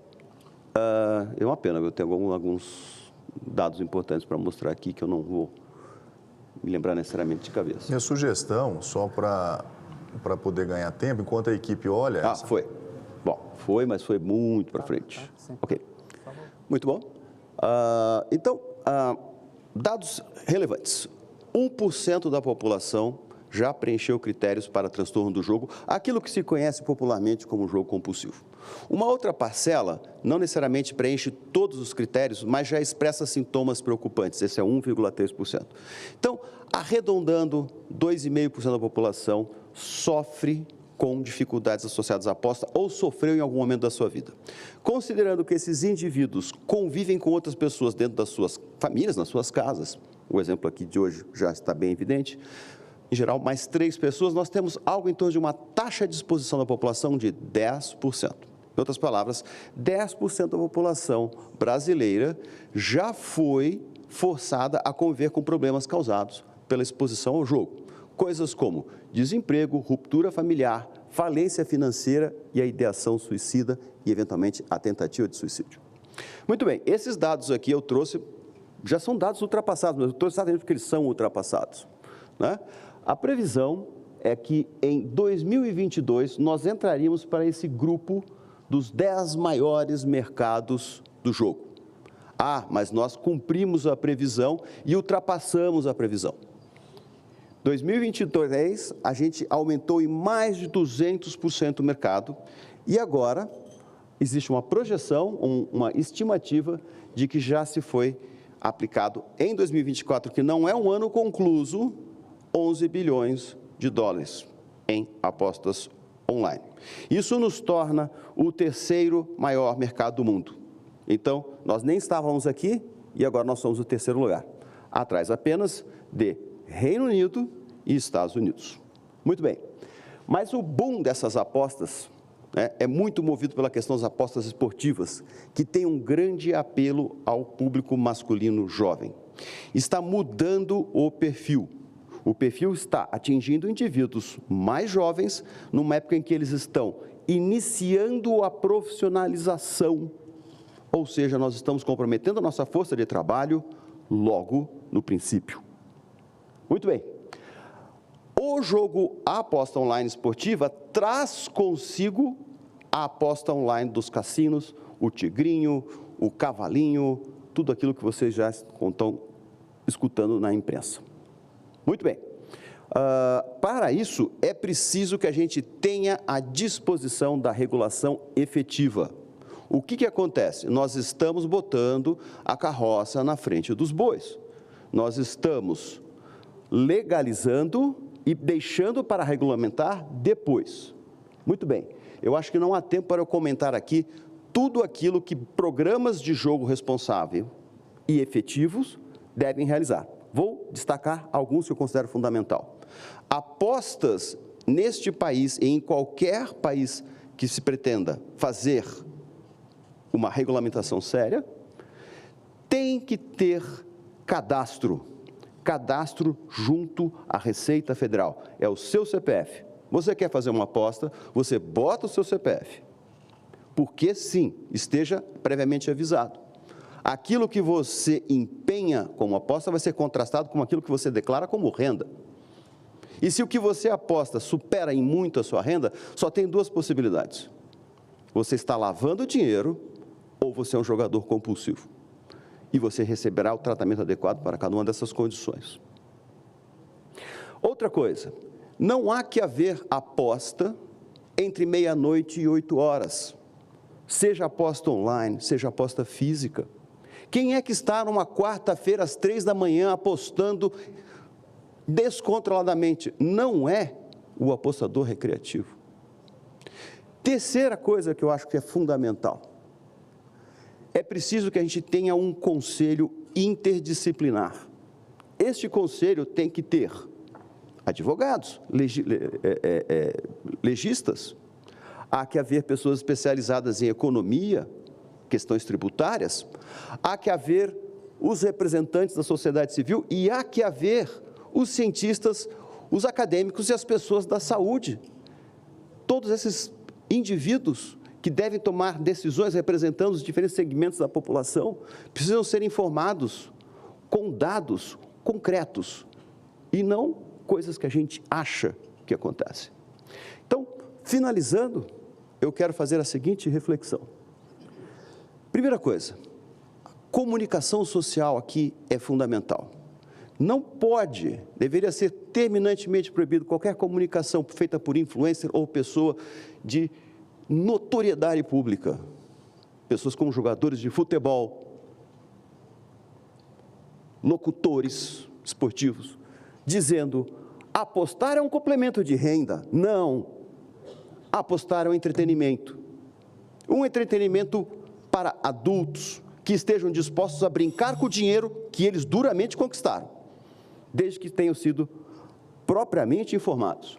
é uma pena. Eu tenho alguns dados importantes para mostrar aqui que eu não vou me lembrar necessariamente de cabeça. Minha sugestão, só para poder ganhar tempo, enquanto a equipe olha... Foi. Bom, foi, mas foi muito para frente. Ok. Muito bom. Então, dados relevantes. 1% da população já preencheu critérios para transtorno do jogo, aquilo que se conhece popularmente como jogo compulsivo. Uma outra parcela não necessariamente preenche todos os critérios, mas já expressa sintomas preocupantes, esse é 1,3%. Então, arredondando, 2,5% da população sofre com dificuldades associadas à aposta ou sofreu em algum momento da sua vida. Considerando que esses indivíduos convivem com outras pessoas dentro das suas famílias, nas suas casas, o exemplo aqui de hoje já está bem evidente, em geral, mais 3 pessoas, nós temos algo em torno de uma taxa de exposição da população de 10%. Em outras palavras, 10% da população brasileira já foi forçada a conviver com problemas causados pela exposição ao jogo. Coisas como desemprego, ruptura familiar, falência financeira e a ideação suicida e, eventualmente, a tentativa de suicídio. Muito bem, esses dados aqui eu trouxe, já são dados ultrapassados, mas eu trouxe exatamente porque eles são ultrapassados, né? A previsão é que em 2022 nós entraríamos para esse grupo dos 10 maiores mercados do jogo. Mas nós cumprimos a previsão e ultrapassamos a previsão. 2023, a gente aumentou em mais de 200% o mercado e agora existe uma projeção, uma estimativa de que já se foi aplicado em 2024, que não é um ano concluso, 11 bilhões de dólares em apostas online. Isso nos torna o 3º maior mercado do mundo. Então, nós nem estávamos aqui e agora nós somos o 3º lugar, atrás apenas de Reino Unido e Estados Unidos. Muito bem, mas o boom dessas apostas, né, é muito movido pela questão das apostas esportivas, que tem um grande apelo ao público masculino jovem. Está mudando o perfil. O perfil está atingindo indivíduos mais jovens, numa época em que eles estão iniciando a profissionalização, ou seja, nós estamos comprometendo a nossa força de trabalho logo no princípio. Muito bem. O jogo, a aposta online esportiva, traz consigo a aposta online dos cassinos, o tigrinho, o cavalinho, tudo aquilo que vocês já estão escutando na imprensa. Muito bem. Para isso, é preciso que a gente tenha à disposição da regulação efetiva. O que acontece? Nós estamos botando a carroça na frente dos bois. Nós estamos legalizando e deixando para regulamentar depois. Muito bem. Eu acho que não há tempo para eu comentar aqui tudo aquilo que programas de jogo responsável e efetivos devem realizar. Vou destacar alguns que eu considero fundamental. Apostas neste país e em qualquer país que se pretenda fazer uma regulamentação séria, tem que ter cadastro junto à Receita Federal. É o seu CPF. Você quer fazer uma aposta, você bota o seu CPF. Porque, sim, esteja previamente avisado. Aquilo que você empenha como aposta vai ser contrastado com aquilo que você declara como renda. E se o que você aposta supera em muito a sua renda, só tem 2 possibilidades. Você está lavando dinheiro ou você é um jogador compulsivo. E você receberá o tratamento adequado para cada uma dessas condições. Outra coisa, não há que haver aposta entre meia-noite e 8 horas. Seja aposta online, seja aposta física. Quem é que está numa quarta-feira às 3 da manhã apostando descontroladamente? Não é o apostador recreativo. Terceira coisa que eu acho que é fundamental. É preciso que a gente tenha um conselho interdisciplinar. Este conselho tem que ter advogados, legistas, há que haver pessoas especializadas em economia, questões tributárias, há que haver os representantes da sociedade civil e há que haver os cientistas, os acadêmicos e as pessoas da saúde. Todos esses indivíduos que devem tomar decisões representando os diferentes segmentos da população precisam ser informados com dados concretos e não coisas que a gente acha que acontece. Então, finalizando, eu quero fazer a seguinte reflexão. Primeira coisa, comunicação social aqui é fundamental. Não pode, deveria ser terminantemente proibido qualquer comunicação feita por influencer ou pessoa de notoriedade pública. Pessoas como jogadores de futebol, locutores esportivos, dizendo, apostar é um complemento de renda. Não, apostar é um entretenimento para adultos que estejam dispostos a brincar com o dinheiro que eles duramente conquistaram, desde que tenham sido propriamente informados.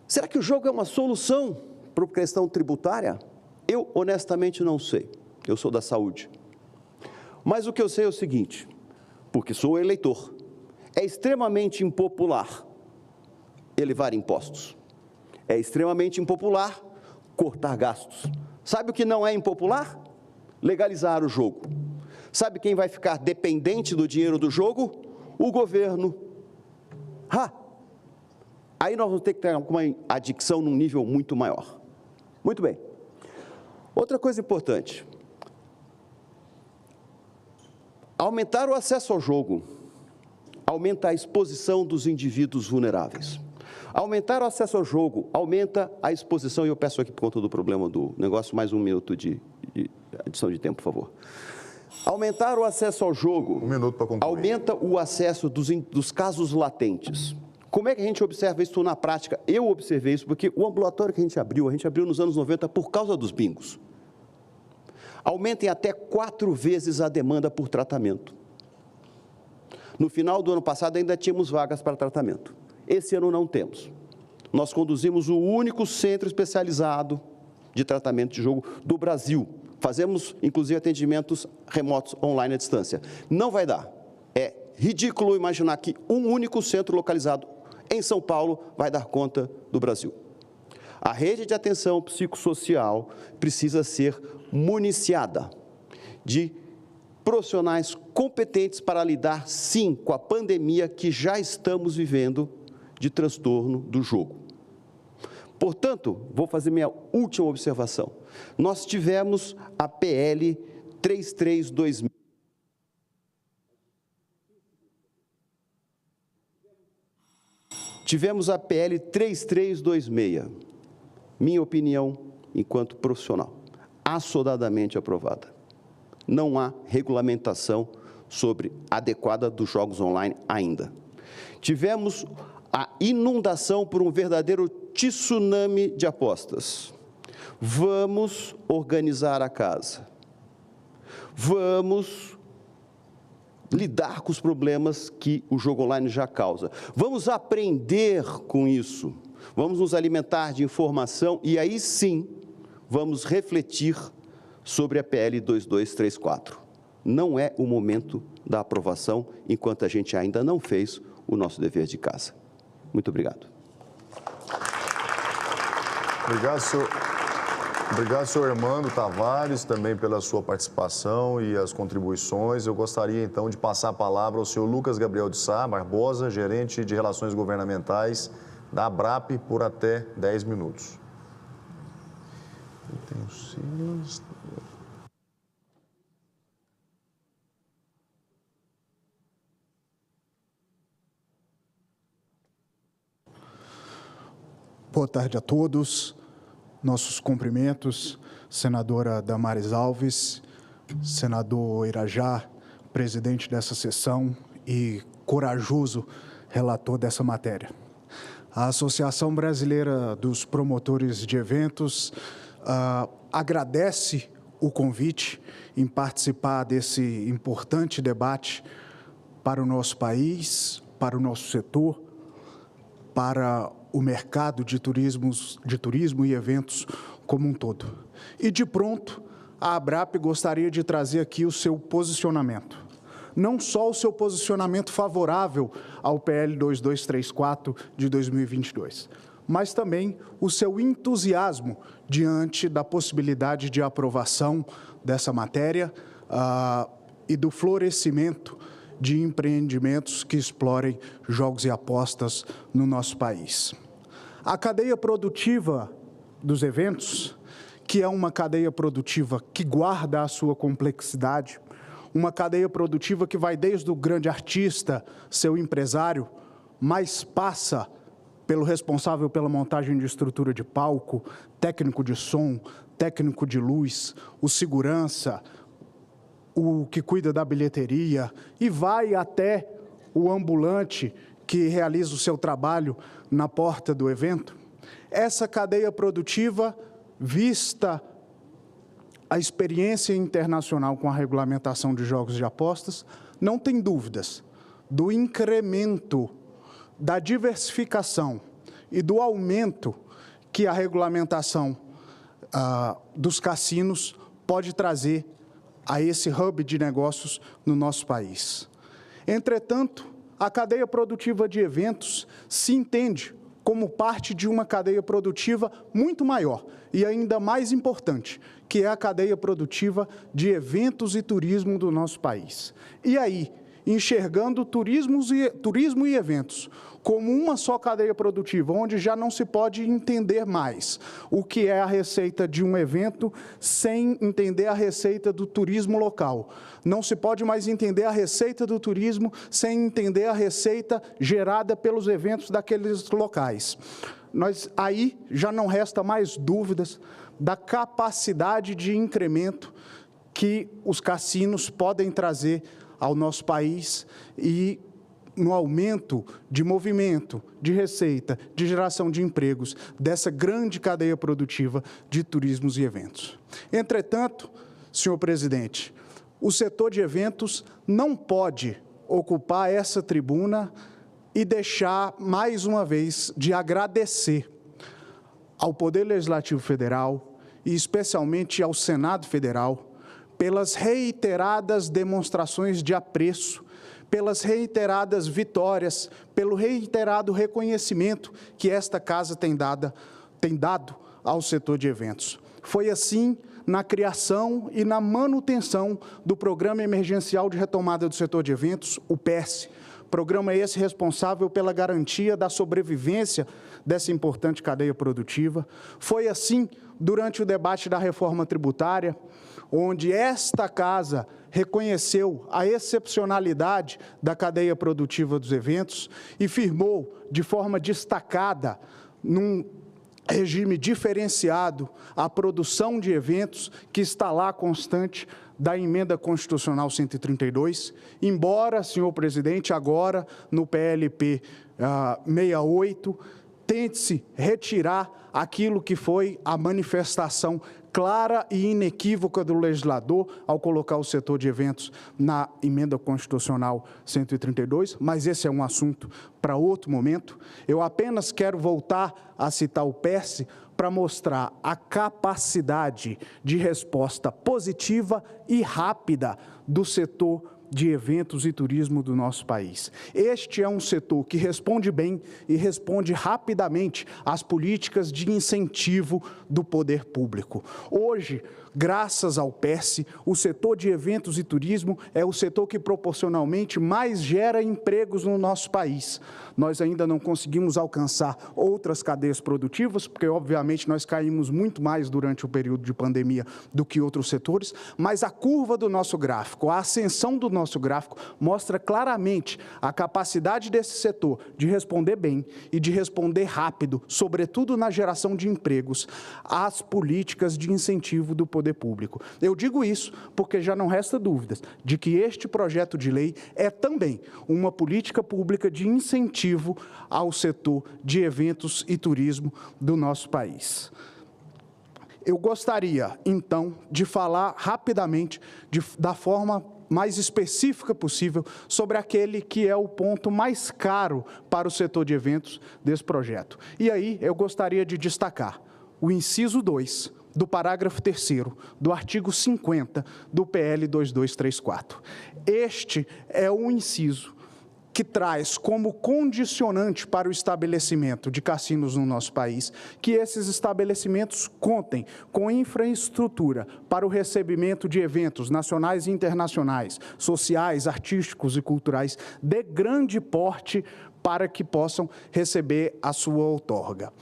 Será que o jogo é uma solução para a questão tributária? Eu, honestamente, não sei. Eu sou da saúde. Mas o que eu sei é o seguinte, porque sou eleitor, é extremamente impopular elevar impostos. É extremamente impopular cortar gastos. Sabe o que não é impopular? Legalizar o jogo. Sabe quem vai ficar dependente do dinheiro do jogo? O governo. Aí nós vamos ter que ter uma adicção num nível muito maior. Muito bem. Outra coisa importante. Aumentar o acesso ao jogo aumenta a exposição dos indivíduos vulneráveis. Aumentar o acesso ao jogo aumenta a exposição, e eu peço aqui por conta do problema do negócio, mais um minuto de adição de tempo, por favor. Aumentar o acesso ao jogo aumenta o acesso dos casos latentes. Como é que a gente observa isso na prática? Eu observei isso porque o ambulatório que a gente abriu nos anos 90 por causa dos bingos. Aumentem até 4 vezes a demanda por tratamento. No final do ano passado ainda tínhamos vagas para tratamento. Esse ano não temos. Nós conduzimos o único centro especializado de tratamento de jogo do Brasil. Fazemos, inclusive, atendimentos remotos online à distância. Não vai dar. É ridículo imaginar que um único centro localizado em São Paulo vai dar conta do Brasil. A rede de atenção psicossocial precisa ser municiada de profissionais competentes para lidar, sim, com a pandemia que já estamos vivendo de transtorno do jogo. Portanto, vou fazer minha última observação. Nós tivemos a PL 332.000. Tivemos a PL 3326, minha opinião, enquanto profissional, assodadamente aprovada. Não há regulamentação adequada dos jogos online ainda. Tivemos a inundação por um verdadeiro tsunami de apostas. Vamos organizar a casa. Vamos lidar com os problemas que o jogo online já causa. Vamos aprender com isso. Vamos nos alimentar de informação e aí sim vamos refletir sobre a PL 2234. Não é o momento da aprovação enquanto a gente ainda não fez o nosso dever de casa. Muito obrigado. Obrigado, senhor Hermano Tavares, também pela sua participação e as contribuições. Eu gostaria, então, de passar a palavra ao senhor Lucas Gabriel de Sá Barbosa, gerente de Relações Governamentais da ABRAP, por até 10 minutos. Eu tenho Silas... Boa tarde a todos. Nossos cumprimentos, senadora Damares Alves, senador Irajá, presidente dessa sessão e corajoso relator dessa matéria. A Associação Brasileira dos Promotores de Eventos agradece o convite em participar desse importante debate para o nosso país, para o nosso setor, para o mercado de turismo e eventos como um todo. E, de pronto, a ABRAP gostaria de trazer aqui o seu posicionamento. Não só o seu posicionamento favorável ao PL 2234 de 2022, mas também o seu entusiasmo diante da possibilidade de aprovação dessa matéria e do florescimento de empreendimentos que explorem jogos e apostas no nosso país. A cadeia produtiva dos eventos, que é uma cadeia produtiva que guarda a sua complexidade, uma cadeia produtiva que vai desde o grande artista, seu empresário, mas passa pelo responsável pela montagem de estrutura de palco, técnico de som, técnico de luz, o segurança, o que cuida da bilheteria e vai até o ambulante que realiza o seu trabalho na porta do evento. Essa cadeia produtiva, vista a experiência internacional com a regulamentação de jogos de apostas, não tem dúvidas do incremento, da diversificação e do aumento que a regulamentação dos cassinos pode trazer a esse hub de negócios no nosso país. Entretanto, a cadeia produtiva de eventos se entende como parte de uma cadeia produtiva muito maior e ainda mais importante, que é a cadeia produtiva de eventos e turismo do nosso país. E aí, enxergando turismo e eventos como uma só cadeia produtiva, onde já não se pode entender mais o que é a receita de um evento sem entender a receita do turismo local. Não se pode mais entender a receita do turismo sem entender a receita gerada pelos eventos daqueles locais. Aí já não resta mais dúvidas da capacidade de incremento que os cassinos podem trazer ao nosso país e no aumento de movimento, de receita, de geração de empregos dessa grande cadeia produtiva de turismos e eventos. Entretanto, senhor presidente, o setor de eventos não pode ocupar essa tribuna e deixar, mais uma vez, de agradecer ao Poder Legislativo Federal e especialmente ao Senado Federal pelas reiteradas demonstrações de apreço, pelas reiteradas vitórias, pelo reiterado reconhecimento que esta casa tem dado ao setor de eventos. Foi assim na criação e na manutenção do Programa Emergencial de Retomada do Setor de Eventos, o PERSE, programa esse responsável pela garantia da sobrevivência dessa importante cadeia produtiva. Foi assim durante o debate da reforma tributária, onde esta casa reconheceu a excepcionalidade da cadeia produtiva dos eventos e firmou de forma destacada, num regime diferenciado, a produção de eventos que está lá constante da Emenda Constitucional 132, embora, senhor presidente, agora no PLP 68, tente-se retirar aquilo que foi a manifestação clara e inequívoca do legislador ao colocar o setor de eventos na Emenda Constitucional 132, mas esse é um assunto para outro momento. Eu apenas quero voltar a citar o PERSE para mostrar a capacidade de resposta positiva e rápida do setor de eventos e turismo do nosso país. Este é um setor que responde bem e responde rapidamente às políticas de incentivo do poder público. Hoje, graças ao PERSE, o setor de eventos e turismo é o setor que proporcionalmente mais gera empregos no nosso país. Nós ainda não conseguimos alcançar outras cadeias produtivas, porque obviamente nós caímos muito mais durante o período de pandemia do que outros setores, mas a curva do nosso gráfico, a ascensão do nosso gráfico mostra claramente a capacidade desse setor de responder bem e de responder rápido, sobretudo na geração de empregos, às políticas de incentivo do poder poder público. Eu digo isso porque já não resta dúvidas de que este projeto de lei é também uma política pública de incentivo ao setor de eventos e turismo do nosso país. Eu gostaria, então, de falar rapidamente, da forma mais específica possível, sobre aquele que é o ponto mais caro para o setor de eventos desse projeto. E aí, eu gostaria de destacar o inciso 2 do parágrafo 3º do artigo 50 do PL 2234. Este é o inciso que traz como condicionante para o estabelecimento de cassinos no nosso país que esses estabelecimentos contem com infraestrutura para o recebimento de eventos nacionais e internacionais, sociais, artísticos e culturais de grande porte para que possam receber a sua outorga.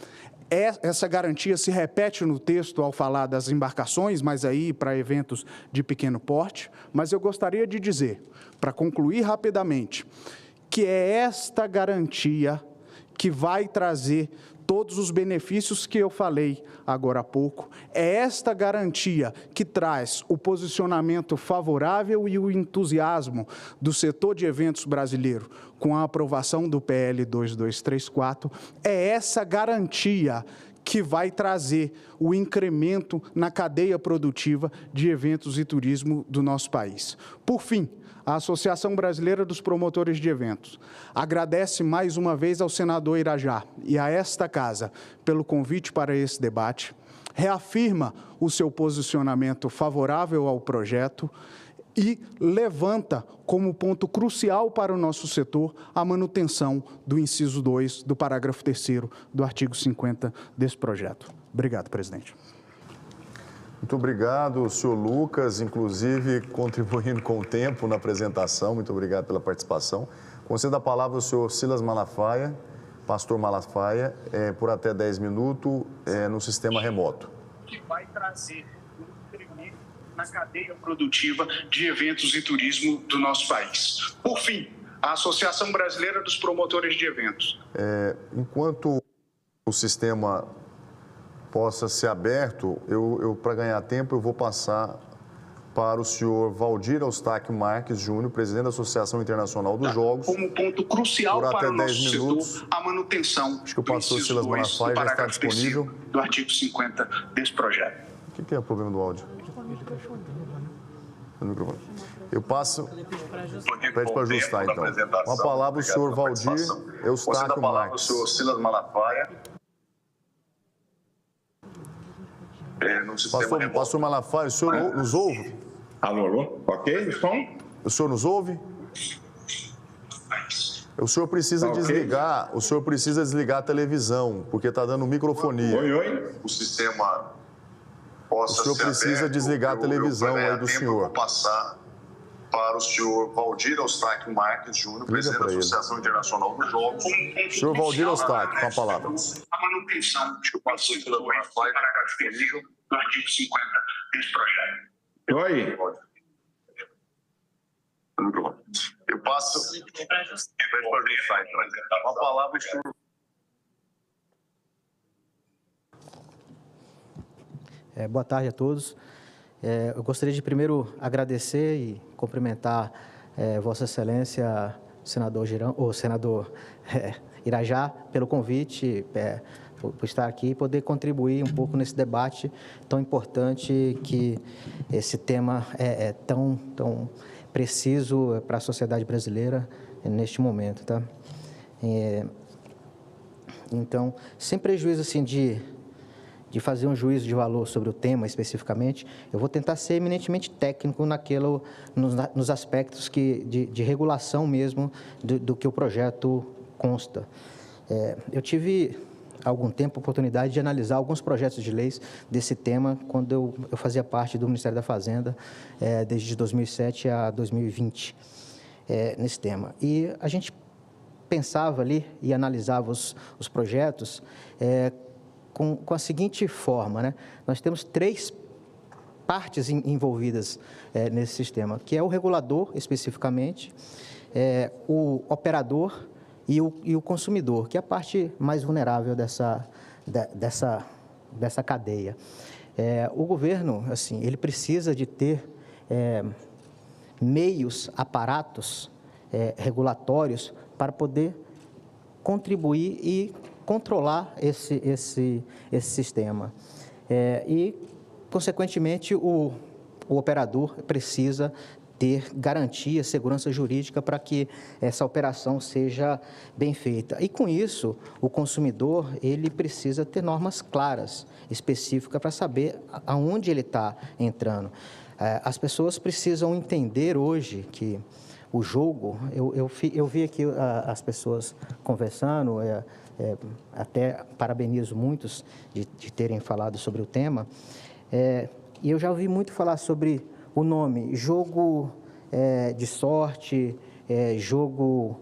Essa garantia se repete no texto ao falar das embarcações, mas aí para eventos de pequeno porte. Mas eu gostaria de dizer, para concluir rapidamente, que é esta garantia que vai trazer todos os benefícios que eu falei agora há pouco. É esta garantia que traz o posicionamento favorável e o entusiasmo do setor de eventos brasileiro com a aprovação do PL 2234. É essa garantia que vai trazer o incremento na cadeia produtiva de eventos e turismo do nosso país. Por fim, a Associação Brasileira dos Promotores de Eventos agradece mais uma vez ao senador Irajá e a esta casa pelo convite para esse debate, reafirma o seu posicionamento favorável ao projeto e levanta como ponto crucial para o nosso setor a manutenção do inciso 2 do parágrafo 3º do artigo 50 desse projeto. Obrigado, presidente. Muito obrigado, senhor Lucas, inclusive contribuindo com o tempo na apresentação. Muito obrigado pela participação. Concedo a palavra ao senhor Silas Malafaia, pastor Malafaia, por até 10 minutos no sistema remoto. Que vai trazer um incremento na cadeia produtiva de eventos e turismo do nosso país. Por fim, a Associação Brasileira dos Promotores de Eventos. Enquanto o sistema possa ser aberto, para ganhar tempo, eu vou passar para o senhor Valdir Eustáquio Marques Júnior, presidente da Associação Internacional dos Jogos. Como ponto crucial para o nosso setor, a manutenção Acho que o pastor Silas Malafaia já está disponível. Do artigo 50 desse projeto. O que é o problema do áudio? Eu passo... Pede para ajustar, então. Uma palavra o senhor Valdir Eustáquio Marques. O senhor Silas Malafaia. Pastor Malafaia, o senhor nos ouve? Alô, ok, som? O senhor nos ouve? O senhor precisa desligar, a televisão, porque está dando microfonia. Oi. O sistema possa O senhor precisa desligar a televisão aí do senhor. Vou passar para o senhor Valdir Eustáquio Marques Júnior, presidente da Associação Internacional dos Jogos. Senhor Valdir Eustáquio, com a palavra. A manutenção que o pastor Silas Malafaia está disponível no artigo 50 desse projeto. Oi. Eu passo para ajustar, então. Uma palavra, senhor. Boa tarde a todos. Eu gostaria de primeiro agradecer e cumprimentar Vossa Excelência, senador Irajá, pelo convite, por estar aqui e poder contribuir um pouco nesse debate tão importante, que esse tema é tão preciso para a sociedade brasileira neste momento, tá? Então, sem prejuízo assim de fazer um juízo de valor sobre o tema especificamente, eu vou tentar ser eminentemente técnico nos aspectos de regulação mesmo do que o projeto consta. Eu tive há algum tempo a oportunidade de analisar alguns projetos de leis desse tema quando eu fazia parte do Ministério da Fazenda desde 2007 a 2020 nesse tema. E a gente pensava ali e analisava os projetos com a seguinte forma, né? Nós temos 3 partes envolvidas nesse sistema, que é o regulador, especificamente, o operador e o consumidor, que é a parte mais vulnerável dessa cadeia. O governo, assim, ele precisa de ter meios, aparatos regulatórios para poder contribuir e controlar esse sistema. E, consequentemente, o operador precisa ter garantia, segurança jurídica para que essa operação seja bem feita. E, com isso, o consumidor ele precisa ter normas claras, específicas, para saber aonde ele está entrando. As pessoas precisam entender hoje que o jogo... Eu vi aqui as pessoas conversando, até parabenizo muitos de terem falado sobre o tema, e eu já ouvi muito falar sobre o nome, jogo de sorte, jogo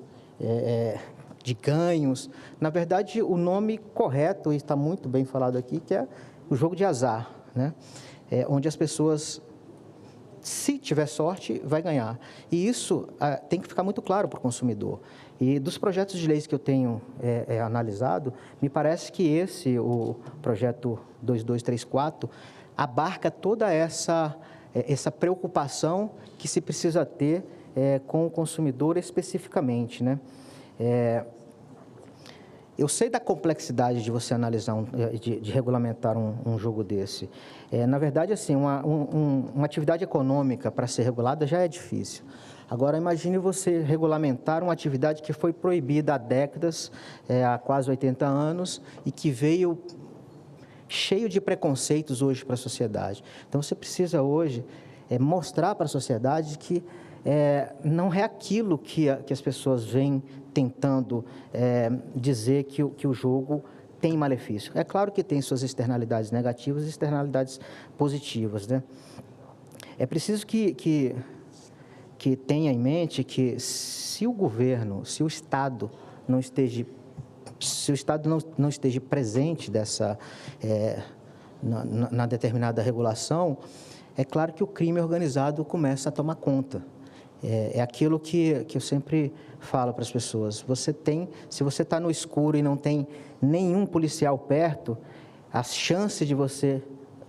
de ganhos. Na verdade, o nome correto, e está muito bem falado aqui, que é o jogo de azar, né? Onde as pessoas, se tiver sorte, vai ganhar. E isso tem que ficar muito claro para o consumidor. E dos projetos de leis que eu tenho analisado, me parece que o projeto 2234, abarca toda essa preocupação que se precisa ter com o consumidor especificamente, né? Eu sei da complexidade de você analisar, de regulamentar um jogo desse. Na verdade, assim, uma atividade econômica para ser regulada já é difícil. Agora, imagine você regulamentar uma atividade que foi proibida há décadas, há quase 80 anos, e que veio cheio de preconceitos hoje para a sociedade. Então, você precisa hoje mostrar para a sociedade que não é aquilo que as pessoas vêm tentando dizer que o jogo tem malefício. É claro que tem suas externalidades negativas e externalidades positivas, né? É preciso que tenha em mente que se o governo, se o Estado não esteja presente na determinada regulação, é claro que o crime organizado começa a tomar conta. É aquilo que eu sempre falo para as pessoas. Se você está no escuro e não tem nenhum policial perto, a chance de você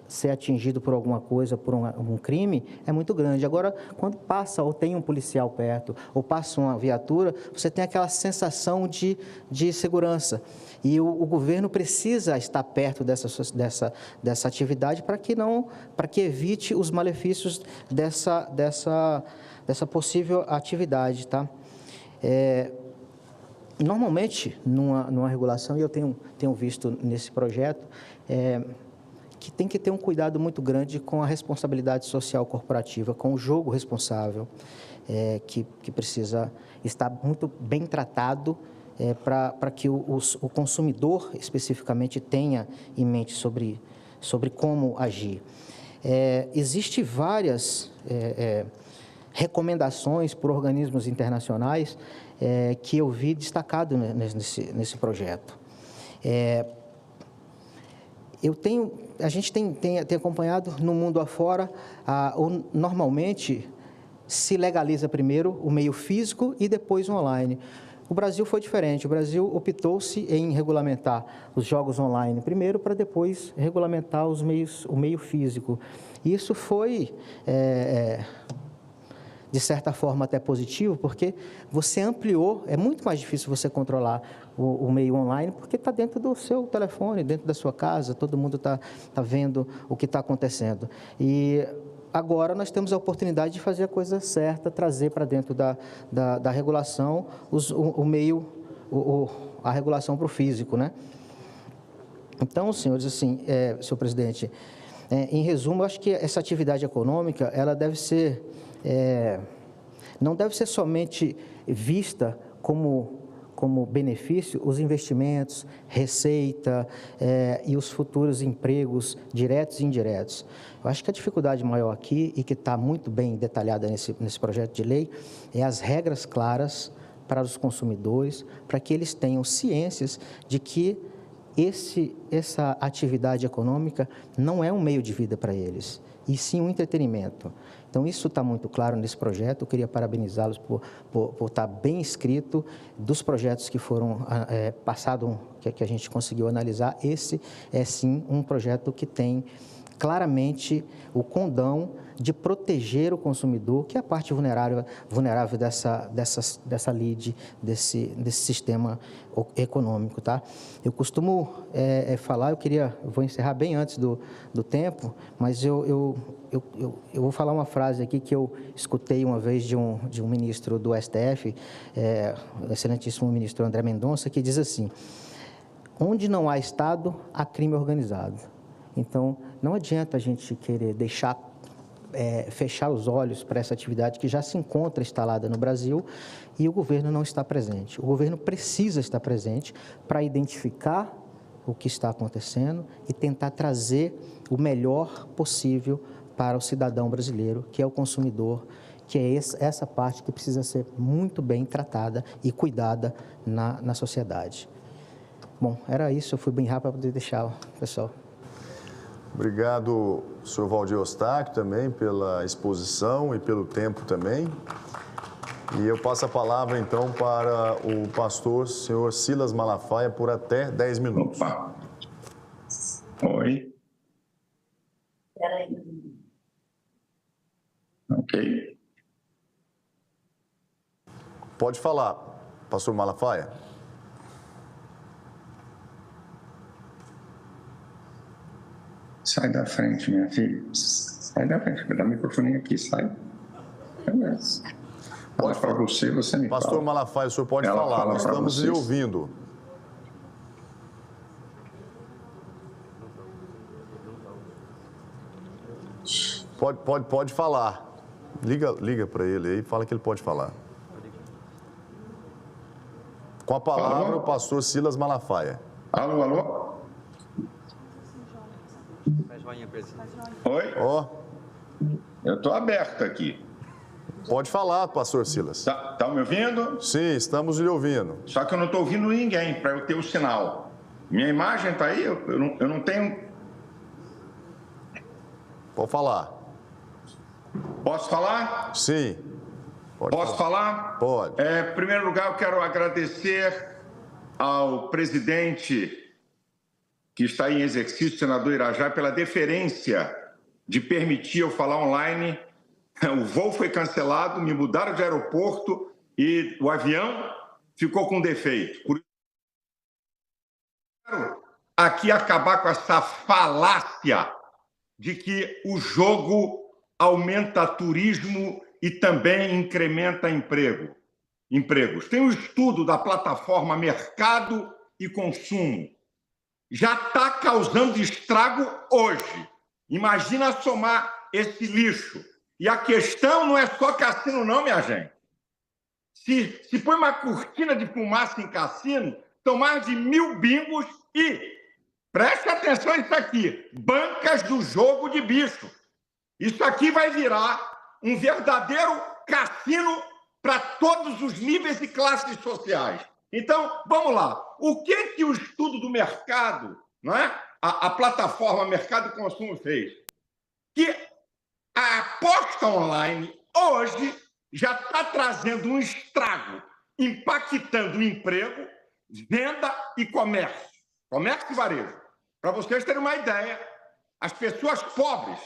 ser atingido por alguma coisa, por um crime, é muito grande. Agora, quando passa ou tem um policial perto, ou passa uma viatura, você tem aquela sensação de segurança. E o governo precisa estar perto dessa atividade para que evite os malefícios dessa possível atividade, tá? Normalmente, numa regulação, e eu tenho visto nesse projeto, que tem que ter um cuidado muito grande com a responsabilidade social corporativa, com o jogo responsável, que precisa estar muito bem tratado para que o consumidor, especificamente, tenha em mente sobre como agir. Existem várias recomendações por organismos internacionais que eu vi destacado nesse projeto. A gente tem acompanhado no mundo afora, normalmente se legaliza primeiro o meio físico e depois o online. O Brasil foi diferente. O Brasil optou-se em regulamentar os jogos online primeiro, para depois regulamentar o meio físico. Isso foi, de certa forma, até positivo, porque você ampliou, é muito mais difícil você controlar o meio online, porque está dentro do seu telefone, dentro da sua casa, todo mundo está vendo o que está acontecendo. E agora nós temos a oportunidade de fazer a coisa certa, trazer para dentro da regulação a regulação para o físico, né? Então, senhores, assim, senhor presidente, em resumo, eu acho que essa atividade econômica, ela deve ser, não deve ser somente vista como benefício os investimentos, receita e os futuros empregos diretos e indiretos. Eu acho que a dificuldade maior aqui, e que está muito bem detalhada nesse projeto de lei, é as regras claras para os consumidores, para que eles tenham ciências de que essa atividade econômica não é um meio de vida para eles, e sim um entretenimento. Então, isso está muito claro nesse projeto. Eu queria parabenizá-los por estar bem escrito dos projetos que foram passados, que a gente conseguiu analisar. Esse é, sim, um projeto que tem claramente o condão de proteger o consumidor, que é a parte vulnerável dessa lide, desse sistema econômico, tá? Eu costumo falar, eu vou encerrar bem antes do tempo, mas eu vou falar uma frase aqui que eu escutei uma vez de um ministro do STF, o excelentíssimo ministro André Mendonça, que diz assim: onde não há Estado, há crime organizado. Então, não adianta a gente querer fechar os olhos para essa atividade que já se encontra instalada no Brasil e o governo não está presente. O governo precisa estar presente para identificar o que está acontecendo e tentar trazer o melhor possível para o cidadão brasileiro, que é o consumidor, que é essa parte que precisa ser muito bem tratada e cuidada na sociedade. Bom, era isso, eu fui bem rápido para poder deixar o pessoal. Obrigado, senhor Valdir Eustáquio, também pela exposição e pelo tempo também. E eu passo a palavra, então, para o pastor, senhor Silas Malafaia, por até 10 minutos. Opa. Oi. Peraí. Ok. Pode falar, pastor Malafaia. Sai da frente, minha filha. Sai da frente. Dá o microfone aqui, sai. Beleza. Pode falar para você me fala. Pastor Malafaia, o senhor pode falar. Nós estamos lhe ouvindo. Pode falar. Liga para ele aí e fala que ele pode falar. Com a palavra, alô? O pastor Silas Malafaia. Alô, alô? Oi? Ó. Eu estou aberto aqui. Pode falar, pastor Silas. Tá me ouvindo? Sim, estamos lhe ouvindo. Só que eu não estou ouvindo ninguém para eu ter o sinal. Minha imagem está aí, eu não tenho... Pode falar. Posso falar? Sim. Posso falar? Pode. Em primeiro lugar, eu quero agradecer ao presidente que está em exercício, senador Irajá, pela deferência de permitir eu falar online. O voo foi cancelado, me mudaram de aeroporto e o avião ficou com defeito. Por isso, eu quero aqui acabar com essa falácia de que o jogo aumenta turismo e também incrementa empregos. Tem um estudo da plataforma Mercado e Consumo. Já está causando estrago hoje. Imagina somar esse lixo. E a questão não é só cassino não, minha gente. Se põe uma cortina de fumaça em cassino, são mais de 1.000 bingos e, preste atenção a isso aqui, bancas do jogo de bicho. Isso aqui vai virar um verdadeiro cassino para todos os níveis e classes sociais. Então, vamos lá. O que o estudo do mercado, não é? A plataforma Mercado e Consumo fez? Que a aposta online, hoje, já está trazendo um estrago, impactando o emprego, venda e comércio. Comércio e varejo. Para vocês terem uma ideia, as pessoas pobres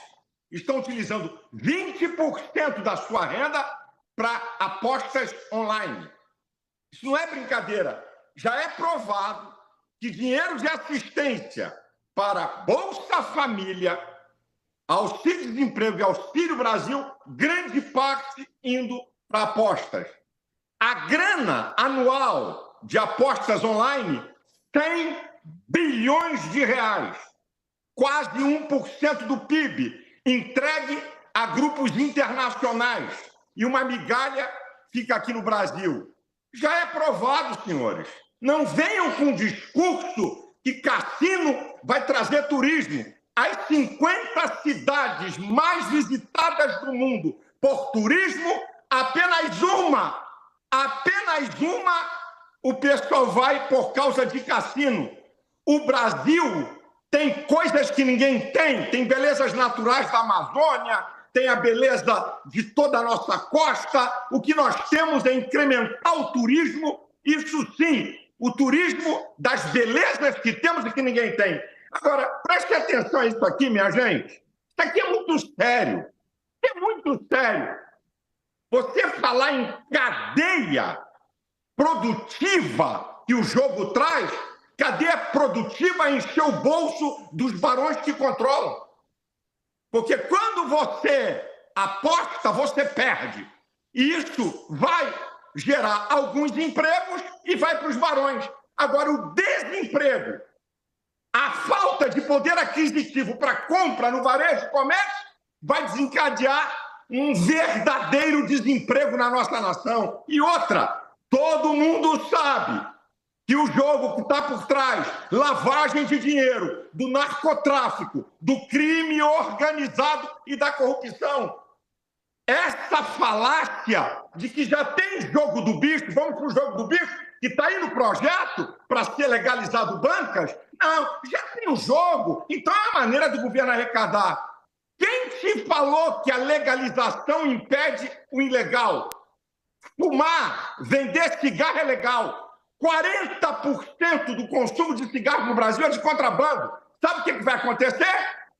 estão utilizando 20% da sua renda para apostas online. Isso não é brincadeira. Já é provado que dinheiro de assistência para Bolsa Família, Auxílio-Desemprego e Auxílio Brasil, grande parte indo para apostas. A grana anual de apostas online, 100 bilhões de reais, quase 1% do PIB, entregue a grupos internacionais. E uma migalha fica aqui no Brasil. Já é provado, senhores. Não venham com discurso que cassino vai trazer turismo. As 50 cidades mais visitadas do mundo por turismo, apenas uma o pessoal vai por causa de cassino. O Brasil tem coisas que ninguém tem. Tem belezas naturais da Amazônia, tem a beleza de toda a nossa costa. O que nós temos é incrementar o turismo, isso sim, o turismo das belezas que temos e que ninguém tem. Agora, preste atenção a isso aqui, minha gente. Isso aqui é muito sério. É muito sério. Você falar em cadeia produtiva que o jogo traz, cadeia produtiva encher o bolso dos barões que controlam. Porque quando você aposta, você perde. E isso vai gerar alguns empregos e vai para os barões. Agora, o desemprego, a falta de poder aquisitivo para compra no varejo e comércio vai desencadear um verdadeiro desemprego na nossa nação. E outra, todo mundo sabe que o jogo que está por trás, lavagem de dinheiro, do narcotráfico, do crime organizado e da corrupção. Essa falácia de que já tem jogo do bicho, vamos para o jogo do bicho, que está aí no projeto para ser legalizado bancas, não, já tem o jogo, então é a maneira do governo arrecadar. Quem te falou que a legalização impede o ilegal? Fumar, vender cigarro é legal. 40% do consumo de cigarro no Brasil é de contrabando. Sabe o que vai acontecer?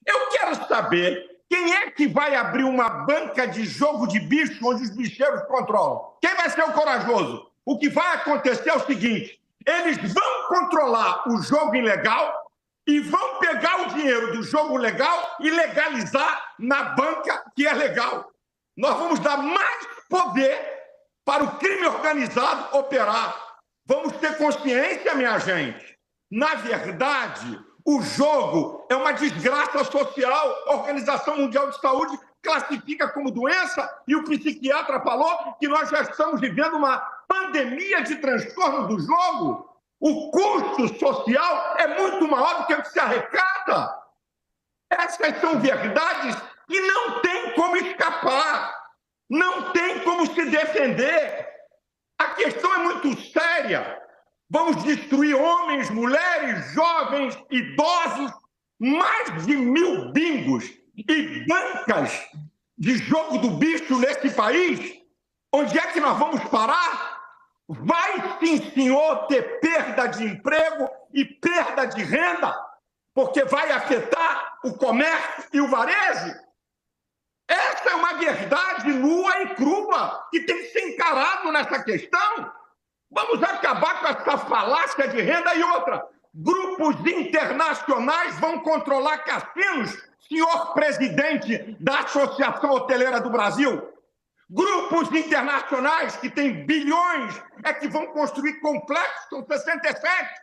Eu quero saber quem é que vai abrir uma banca de jogo de bicho onde os bicheiros controlam. Quem vai ser o corajoso? O que vai acontecer é o seguinte: eles vão controlar o jogo ilegal e vão pegar o dinheiro do jogo legal e legalizar na banca que é legal. Nós vamos dar mais poder para o crime organizado operar. Vamos ter consciência, minha gente. Na verdade, o jogo é uma desgraça social. A Organização Mundial de Saúde classifica como doença e o psiquiatra falou que nós já estamos vivendo uma pandemia de transtorno do jogo. O custo social é muito maior do que o que se arrecada. Essas são verdades que não tem como escapar. Não tem como se defender. A questão é muito séria. Vamos destruir homens, mulheres, jovens, idosos, mais de 1000 bingos e bancas de jogo do bicho nesse país. Onde é que nós vamos parar? Vai sim, senhor, ter perda de emprego e perda de renda, porque vai afetar o comércio e o varejo. Essa é uma verdade nua e crua que tem que ser encarado nessa questão. Vamos acabar com essa falácia de renda. E outra, grupos internacionais vão controlar cassinos, senhor presidente da Associação Hoteleira do Brasil. Grupos internacionais que têm bilhões é que vão construir complexos, são 67.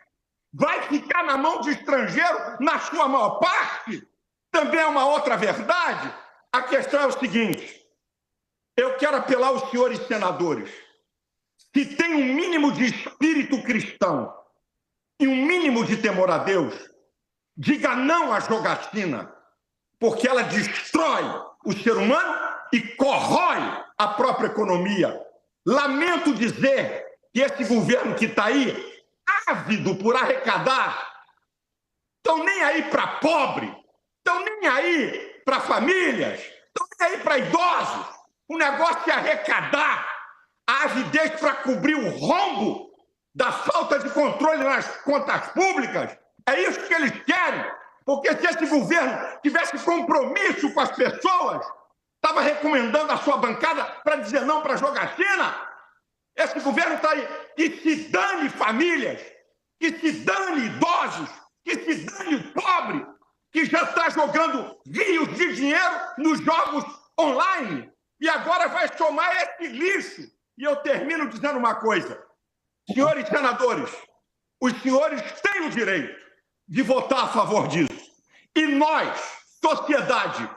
Vai ficar na mão de estrangeiro na sua maior parte? Também é uma outra verdade. A questão é o seguinte: eu quero apelar aos senhores senadores. Se tem um mínimo de espírito cristão e um mínimo de temor a Deus, diga não à jogatina, porque ela destrói o ser humano e corrói a própria economia. Lamento dizer que esse governo que está aí, ávido por arrecadar, estão nem aí para pobre, estão nem aí para famílias, estão nem aí para idosos. O negócio é arrecadar, a avidez para cobrir o rombo da falta de controle nas contas públicas. É isso que eles querem, porque se esse governo tivesse compromisso com as pessoas, estava recomendando a sua bancada para dizer não para a jogatina. Esse governo está aí, que se dane famílias, que se dane idosos, que se dane o pobre, que já está jogando rios de dinheiro nos jogos online e agora vai somar esse lixo. E eu termino dizendo uma coisa: senhores senadores, os senhores têm o direito de votar a favor disso. E nós, sociedade,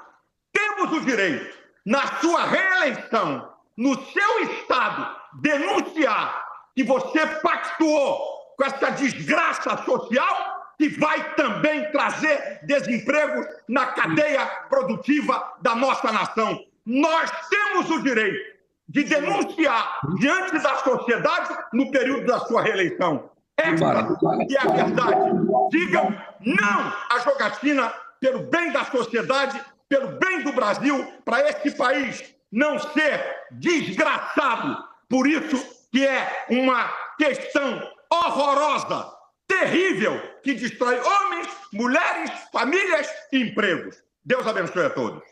temos o direito, na sua reeleição, no seu estado, denunciar que você pactuou com essa desgraça social que vai também trazer desemprego na cadeia produtiva da nossa nação. Nós temos o direito de denunciar diante da sociedade no período da sua reeleição. Essa é a verdade. Digam não à jogatina pelo bem da sociedade, pelo bem do Brasil, para esse país não ser desgraçado. Por isso que é uma questão horrorosa terrível que destrói homens, mulheres, famílias e empregos. Deus abençoe a todos.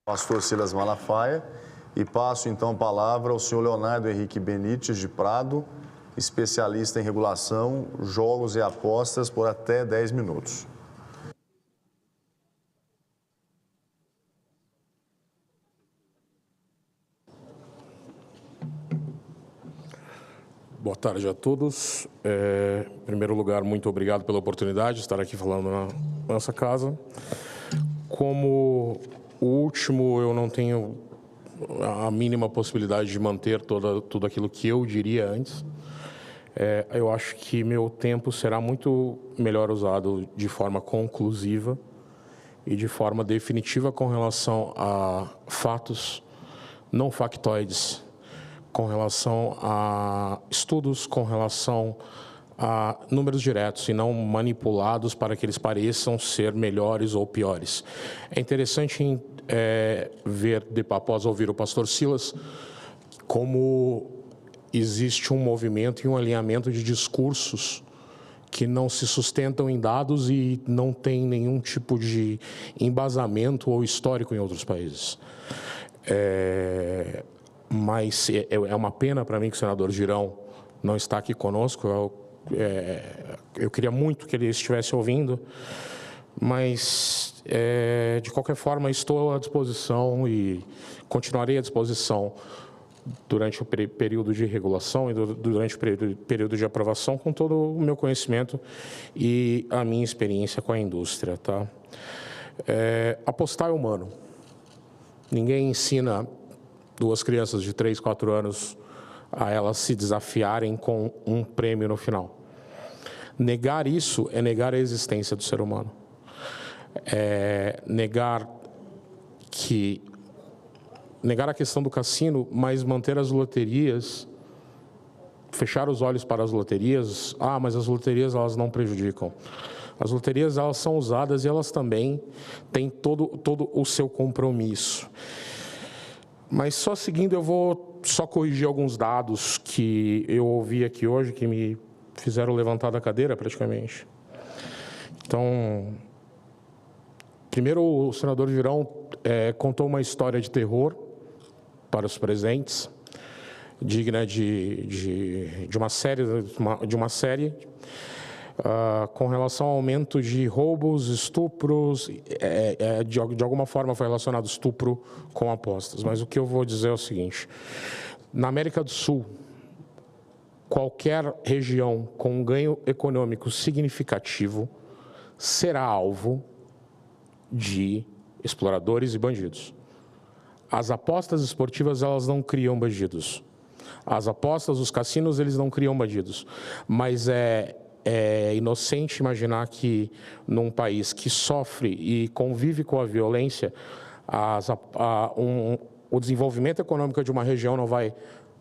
Pastor Silas Malafaia, e passo então a palavra ao senhor Leonardo Henrique Benites de Prado, especialista em regulação, jogos e apostas, por até 10 minutos. Boa tarde a todos. Em primeiro lugar, muito obrigado pela oportunidade de estar aqui falando na nossa casa. Como o último, eu não tenho a mínima possibilidade de manter tudo aquilo que eu diria antes. Eu acho que meu tempo será muito melhor usado de forma conclusiva e de forma definitiva com relação a fatos não factoides, com relação a estudos, com relação a números diretos e não manipulados para que eles pareçam ser melhores ou piores. É interessante ver, após ouvir o pastor Silas, como existe um movimento e um alinhamento de discursos que não se sustentam em dados e não tem nenhum tipo de embasamento ou histórico em outros países. Mas é uma pena para mim que o senador Girão não está aqui conosco. Eu queria muito que ele estivesse ouvindo, mas, de qualquer forma, estou à disposição e continuarei à disposição durante o período de regulação e durante o período de aprovação, com todo o meu conhecimento e a minha experiência com a indústria. Tá? Apostar é humano. Ninguém ensina duas crianças de 3, 4 anos a elas se desafiarem com um prêmio no final. Negar isso é negar a existência do ser humano. Negar a questão do cassino, mas manter as loterias, fechar os olhos para as loterias. Mas as loterias, elas não prejudicam. As loterias, elas são usadas e elas também têm todo o seu compromisso. Mas só seguindo, eu vou só corrigir alguns dados que eu ouvi aqui hoje, que me fizeram levantar da cadeira, praticamente. Então, primeiro, o senador Girão contou uma história de terror para os presentes, digna de uma série, com relação ao aumento de roubos, estupros, de alguma forma foi relacionado estupro com apostas. Mas o que eu vou dizer é o seguinte: na América do Sul, qualquer região com um ganho econômico significativo será alvo de exploradores e bandidos. As apostas esportivas, elas não criam bandidos. As apostas, os cassinos, eles não criam bandidos. Mas é inocente imaginar que, num país que sofre e convive com a violência, o desenvolvimento econômico de uma região não vai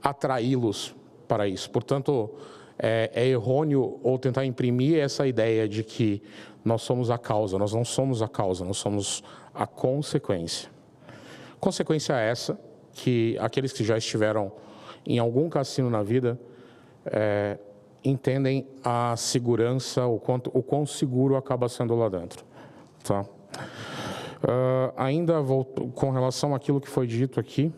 atraí-los para isso. Portanto, é errôneo ou tentar imprimir essa ideia de que nós somos a causa. Nós não somos a causa, nós somos a consequência. Consequência essa que aqueles que já estiveram em algum cassino na vida entendem a segurança, o quão seguro acaba sendo lá dentro. Tá? Ainda com relação àquilo que foi dito aqui,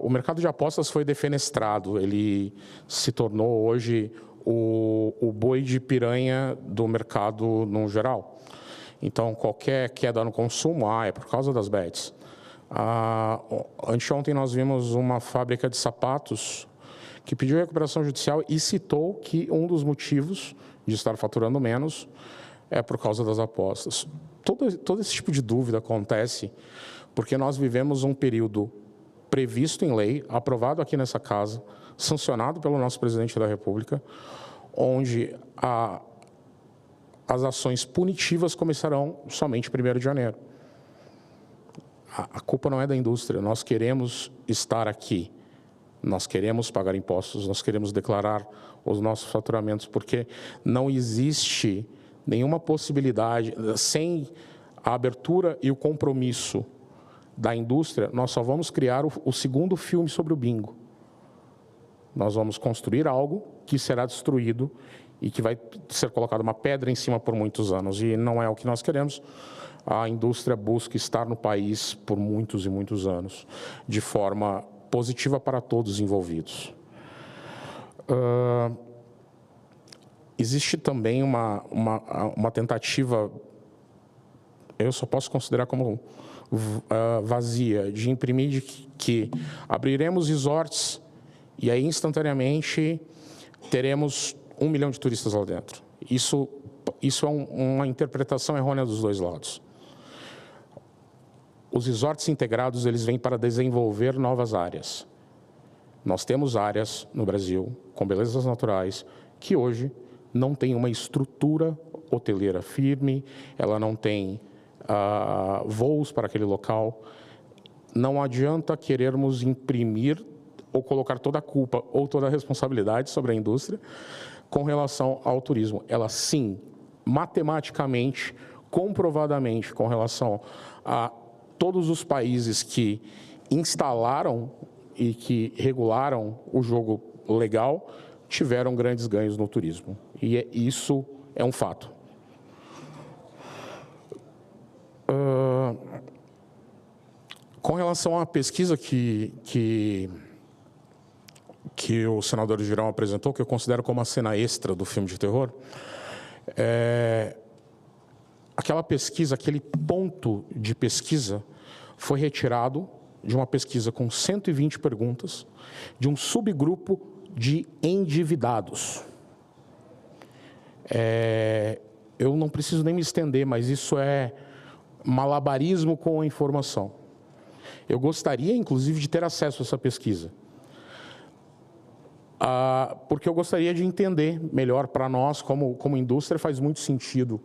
o mercado de apostas foi defenestrado. Ele se tornou hoje o boi de piranha do mercado no geral. Então, qualquer queda no consumo, é por causa das bets. Anteontem nós vimos uma fábrica de sapatos que pediu recuperação judicial e citou que um dos motivos de estar faturando menos é por causa das apostas. Todo esse tipo de dúvida acontece porque nós vivemos um período previsto em lei, aprovado aqui nessa casa, sancionado pelo nosso presidente da República, onde as ações punitivas começarão somente 1º de janeiro. A culpa não é da indústria. Nós queremos estar aqui. Nós queremos pagar impostos, nós queremos declarar os nossos faturamentos, porque não existe nenhuma possibilidade, sem a abertura e o compromisso da indústria, nós só vamos criar o segundo filme sobre o bingo. Nós vamos construir algo que será destruído e que vai ser colocada uma pedra em cima por muitos anos. E não é o que nós queremos. A indústria busca estar no país por muitos e muitos anos, de forma positiva para todos os envolvidos. Existe também uma tentativa, eu só posso considerar como vazia, de imprimir que abriremos resorts e aí instantaneamente teremos 1 milhão de turistas lá dentro. Isso é uma interpretação errônea dos dois lados. Os resorts integrados, eles vêm para desenvolver novas áreas. Nós temos áreas no Brasil, com belezas naturais, que hoje não tem uma estrutura hoteleira firme, ela não tem voos para aquele local. Não adianta querermos imprimir ou colocar toda a culpa ou toda a responsabilidade sobre a indústria com relação ao turismo. Ela, sim, matematicamente, comprovadamente, com relação a todos os países que instalaram e que regularam o jogo legal, tiveram grandes ganhos no turismo. E isso é um fato. Com relação à pesquisa que o senador Girão apresentou, que eu considero como a cena extra do filme de terror, aquela pesquisa, aquele ponto de pesquisa foi retirado de uma pesquisa com 120 perguntas, de um subgrupo de endividados. Eu não preciso nem me estender, mas isso é malabarismo com a informação. Eu gostaria, inclusive, de ter acesso a essa pesquisa, porque eu gostaria de entender melhor para nós, como indústria, faz muito sentido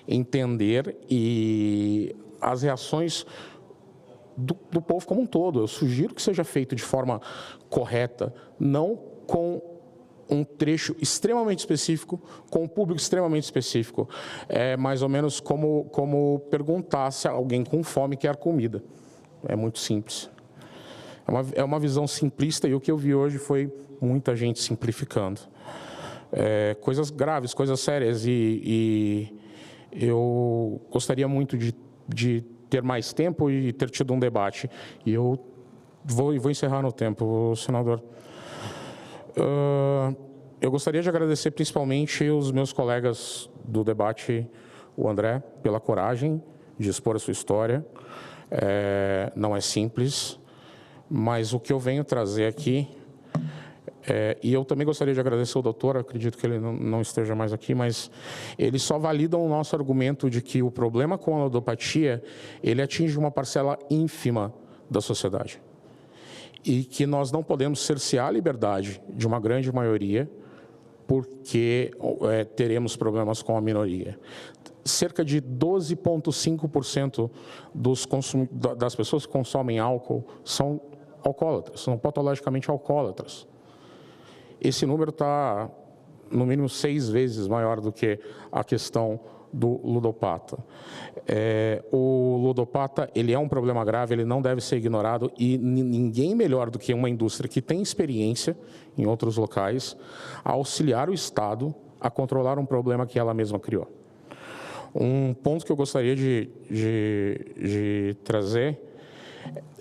entender e as reações do povo como um todo. Eu sugiro que seja feito de forma correta, não com um trecho extremamente específico, com um público extremamente específico. É mais ou menos como perguntar se alguém com fome quer comida. É muito simples. É uma visão simplista, e o que eu vi hoje foi muita gente simplificando. Coisas graves, coisas sérias, e eu gostaria muito de ter mais tempo e ter tido um debate. E eu vou encerrar no tempo, senador. Eu gostaria de agradecer principalmente os meus colegas do debate, o André, pela coragem de expor a sua história. Não é simples, mas o que eu venho trazer aqui, e eu também gostaria de agradecer ao doutor, acredito que ele não esteja mais aqui, mas eles só validam o nosso argumento de que o problema com a ludopatia, ele atinge uma parcela ínfima da sociedade. E que nós não podemos cercear a liberdade de uma grande maioria, porque teremos problemas com a minoria. Cerca de 12,5% das pessoas que consomem álcool são alcoólatras, são patologicamente alcoólatras. Esse número está, no mínimo, 6 vezes maior do que a questão do ludopata. O ludopata, ele é um problema grave, ele não deve ser ignorado, e ninguém melhor do que uma indústria que tem experiência em outros locais a auxiliar o Estado a controlar um problema que ela mesma criou. Um ponto que eu gostaria de trazer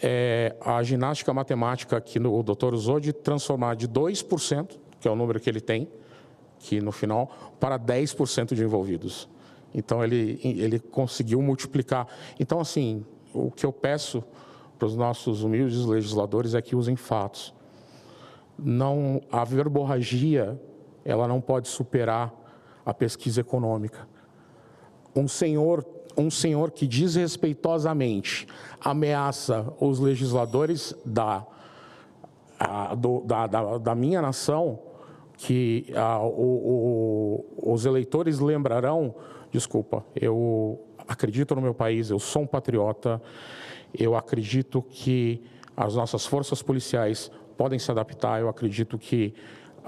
é a ginástica matemática que o doutor usou de transformar de 2%, que é o número que ele tem, que no final, para 10% de envolvidos. Então, ele conseguiu multiplicar. Então, assim, o que eu peço para os nossos humildes legisladores é que usem fatos. A verborragia, ela não pode superar a pesquisa econômica. Um senhor que desrespeitosamente ameaça os legisladores da minha nação, que os eleitores lembrarão, desculpa, eu acredito no meu país, eu sou um patriota, eu acredito que as nossas forças policiais podem se adaptar, eu acredito que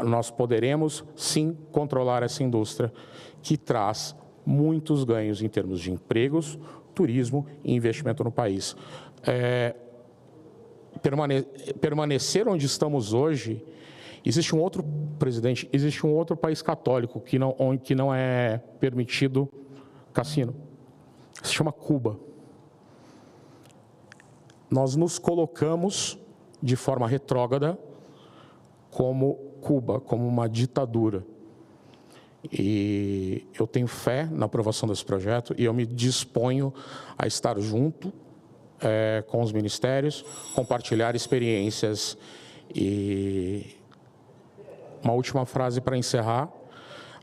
nós poderemos, sim, controlar essa indústria que traz muitos ganhos em termos de empregos, turismo e investimento no país. Permanecer onde estamos hoje, existe um outro presidente, existe um outro país católico que não é permitido cassino. Se chama Cuba. Nós nos colocamos de forma retrógrada como Cuba, como uma ditadura. E eu tenho fé na aprovação desse projeto e eu me disponho a estar junto com os ministérios, compartilhar experiências. E uma última frase para encerrar.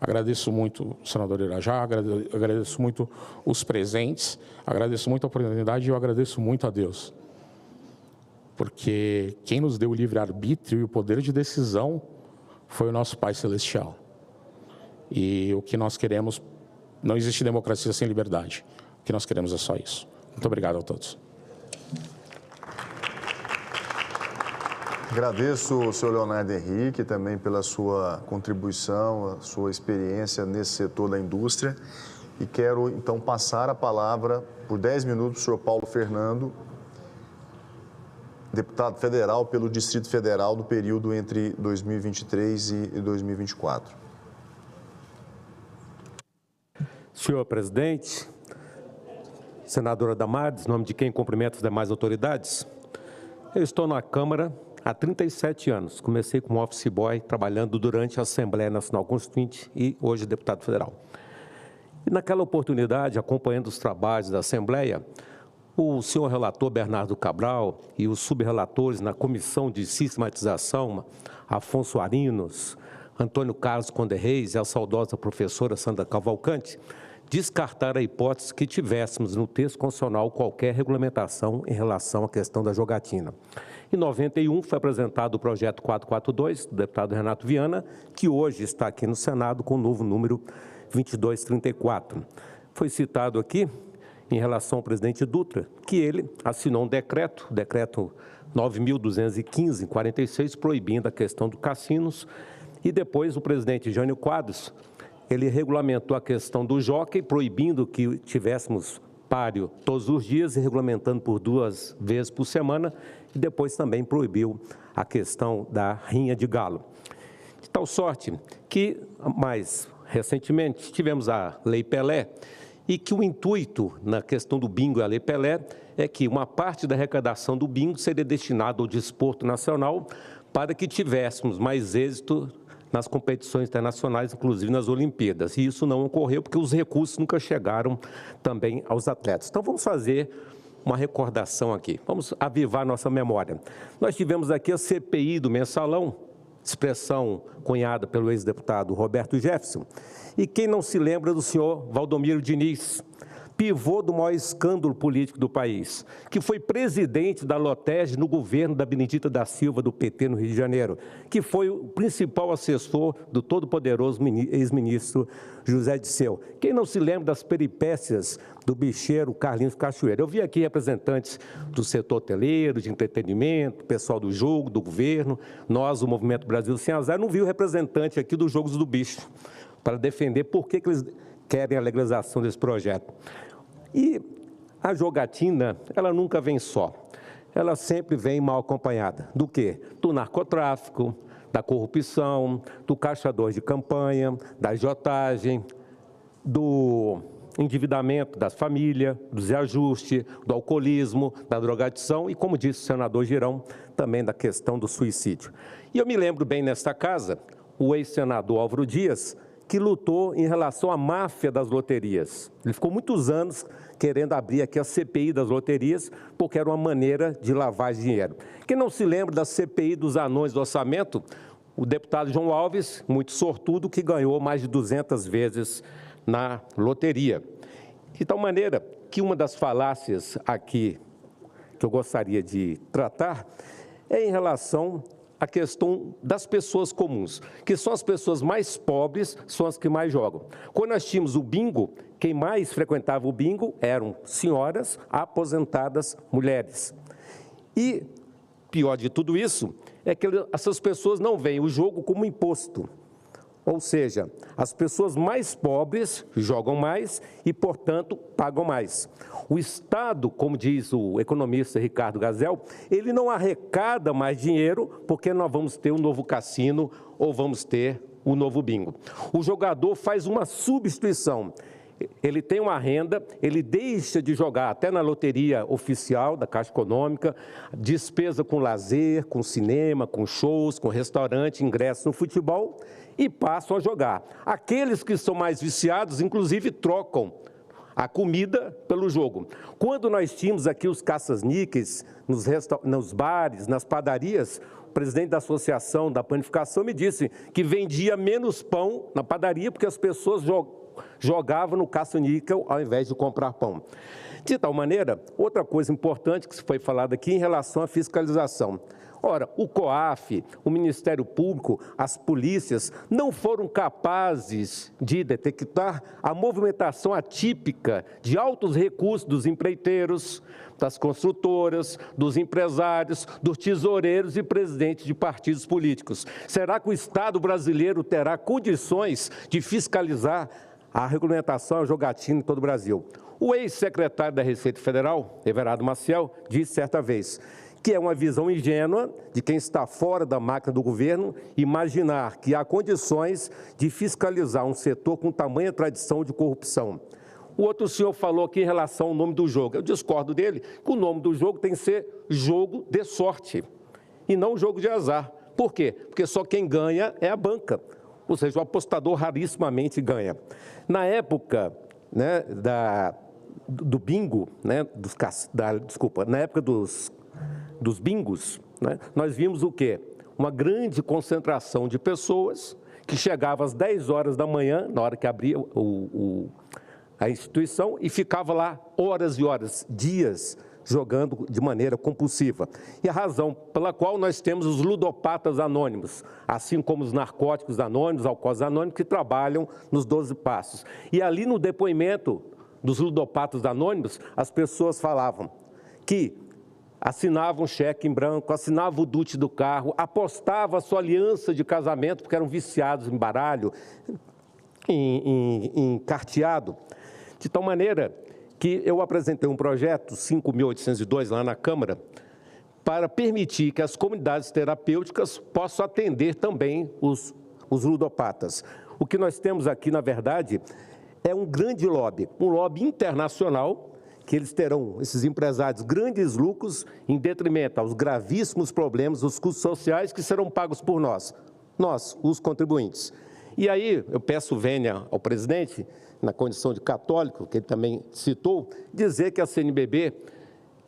Agradeço muito o senador Irajá, agradeço muito os presentes, agradeço muito a oportunidade e eu agradeço muito a Deus. Porque quem nos deu o livre-arbítrio e o poder de decisão foi o nosso Pai Celestial. E o que nós queremos, não existe democracia sem liberdade. O que nós queremos é só isso. Muito obrigado a todos. Agradeço ao senhor Leonardo Henrique também pela sua contribuição, a sua experiência nesse setor da indústria. E quero, então, passar a palavra por 10 minutos para o senhor Paulo Fernando, deputado federal pelo Distrito Federal no período entre 2023 e 2024. Senhor presidente, senadora Damares, em nome de quem cumprimento as demais autoridades, eu estou na Câmara há 37 anos. Comecei como office boy, trabalhando durante a Assembleia Nacional Constituinte e hoje deputado federal. E naquela oportunidade, acompanhando os trabalhos da Assembleia, o senhor relator Bernardo Cabral e os subrrelatores na Comissão de Sistematização, Afonso Arinos, Antônio Carlos Conde Reis e a saudosa professora Sandra Cavalcante, descartaram a hipótese que tivéssemos no texto constitucional qualquer regulamentação em relação à questão da jogatina. Em 91, foi apresentado o projeto 442, do deputado Renato Viana, que hoje está aqui no Senado com o novo número 2234. Foi citado aqui, em relação ao presidente Dutra, que ele assinou um decreto 9.215, em 46, proibindo a questão dos cassinos, e depois o presidente Jânio Quadros, ele regulamentou a questão do jockey, proibindo que tivéssemos páreo todos os dias e regulamentando por 2 vezes por semana, e depois também proibiu a questão da rinha de galo. De tal sorte que, mais recentemente, tivemos a Lei Pelé, e que o intuito na questão do bingo e a Lei Pelé é que uma parte da arrecadação do bingo seria destinada ao desporto nacional para que tivéssemos mais êxito nas competições internacionais, inclusive nas Olimpíadas. E isso não ocorreu porque os recursos nunca chegaram também aos atletas. Então, vamos fazer uma recordação aqui. Vamos avivar nossa memória. Nós tivemos aqui a CPI do Mensalão, expressão cunhada pelo ex-deputado Roberto Jefferson. E quem não se lembra do senhor Valdomiro Diniz, pivô do maior escândalo político do país, que foi presidente da LOTEG no governo da Benedita da Silva, do PT, no Rio de Janeiro, que foi o principal assessor do todo-poderoso ex-ministro José Disseu. Quem não se lembra das peripécias do bicheiro Carlinhos Cachoeira? Eu vi aqui representantes do setor hoteleiro, de entretenimento, pessoal do jogo, do governo, nós, o Movimento Brasil Sem Azar, não vi o representante aqui dos Jogos do Bicho, para defender por que eles querem a legalização desse projeto. E a jogatina, ela nunca vem só. Ela sempre vem mal acompanhada. Do quê? Do narcotráfico, da corrupção, do caixador de campanha, da agiotagem, do endividamento das famílias, do desajuste, do alcoolismo, da drogadição e, como disse o senador Girão, também da questão do suicídio. E eu me lembro bem nesta casa, o ex-senador Álvaro Dias, que lutou em relação à máfia das loterias. Ele ficou muitos anos querendo abrir aqui a CPI das loterias, porque era uma maneira de lavar dinheiro. Quem não se lembra da CPI dos anões do orçamento? O deputado João Alves, muito sortudo, que ganhou mais de 200 vezes na loteria. De tal maneira que uma das falácias aqui que eu gostaria de tratar é em relação a questão das pessoas comuns, que são as pessoas mais pobres, são as que mais jogam. Quando nós tínhamos o bingo, quem mais frequentava o bingo eram senhoras, aposentadas, mulheres. E, pior de tudo isso, é que essas pessoas não veem o jogo como imposto. Ou seja, as pessoas mais pobres jogam mais e, portanto, pagam mais. O Estado, como diz o economista Ricardo Gazel, ele não arrecada mais dinheiro porque nós vamos ter um novo cassino ou vamos ter um novo bingo. O jogador faz uma substituição. Ele tem uma renda, ele deixa de jogar até na loteria oficial da Caixa Econômica, despesa com lazer, com cinema, com shows, com restaurante, ingresso no futebol e passam a jogar. Aqueles que são mais viciados, inclusive, trocam a comida pelo jogo. Quando nós tínhamos aqui os caças-níqueis nos bares, nas padarias, o presidente da Associação da Panificação me disse que vendia menos pão na padaria porque as pessoas jogavam no caça-níquel ao invés de comprar pão. De tal maneira, outra coisa importante que foi falada aqui em relação à fiscalização. Ora, o COAF, o Ministério Público, as polícias não foram capazes de detectar a movimentação atípica de altos recursos dos empreiteiros, das construtoras, dos empresários, dos tesoureiros e presidentes de partidos políticos. Será que o Estado brasileiro terá condições de fiscalizar a regulamentação, a jogatina em todo o Brasil? O ex-secretário da Receita Federal, Everardo Maciel, disse certa vez que é uma visão ingênua de quem está fora da máquina do governo imaginar que há condições de fiscalizar um setor com tamanha tradição de corrupção. O outro senhor falou aqui em relação ao nome do jogo. Eu discordo dele, que o nome do jogo tem que ser jogo de sorte e não jogo de azar. Por quê? Porque só quem ganha é a banca, ou seja, o apostador rarissimamente ganha. Na época, né, do bingo, né, na época dos bingos, né, nós vimos o quê? Uma grande concentração de pessoas que chegavam às 10 horas da manhã, na hora que abria a instituição, e ficava lá horas e horas, dias, jogando de maneira compulsiva. E a razão pela qual nós temos os ludopatas anônimos, assim como os narcóticos anônimos, alcoólicos anônimos, que trabalham nos 12 passos. E ali no depoimento dos ludopatas anônimos, as pessoas falavam que assinavam cheque em branco, assinavam o DUT do carro, apostavam a sua aliança de casamento, porque eram viciados em baralho, em carteado, de tal maneira que eu apresentei um projeto, 5.802, lá na Câmara, para permitir que as comunidades terapêuticas possam atender também os ludopatas. O que nós temos aqui, na verdade, é um grande lobby, um lobby internacional, que eles terão, esses empresários, grandes lucros em detrimento aos gravíssimos problemas, os custos sociais que serão pagos por nós, os contribuintes. E aí, eu peço vênia ao presidente, na condição de católico, que ele também citou, dizer que a CNBB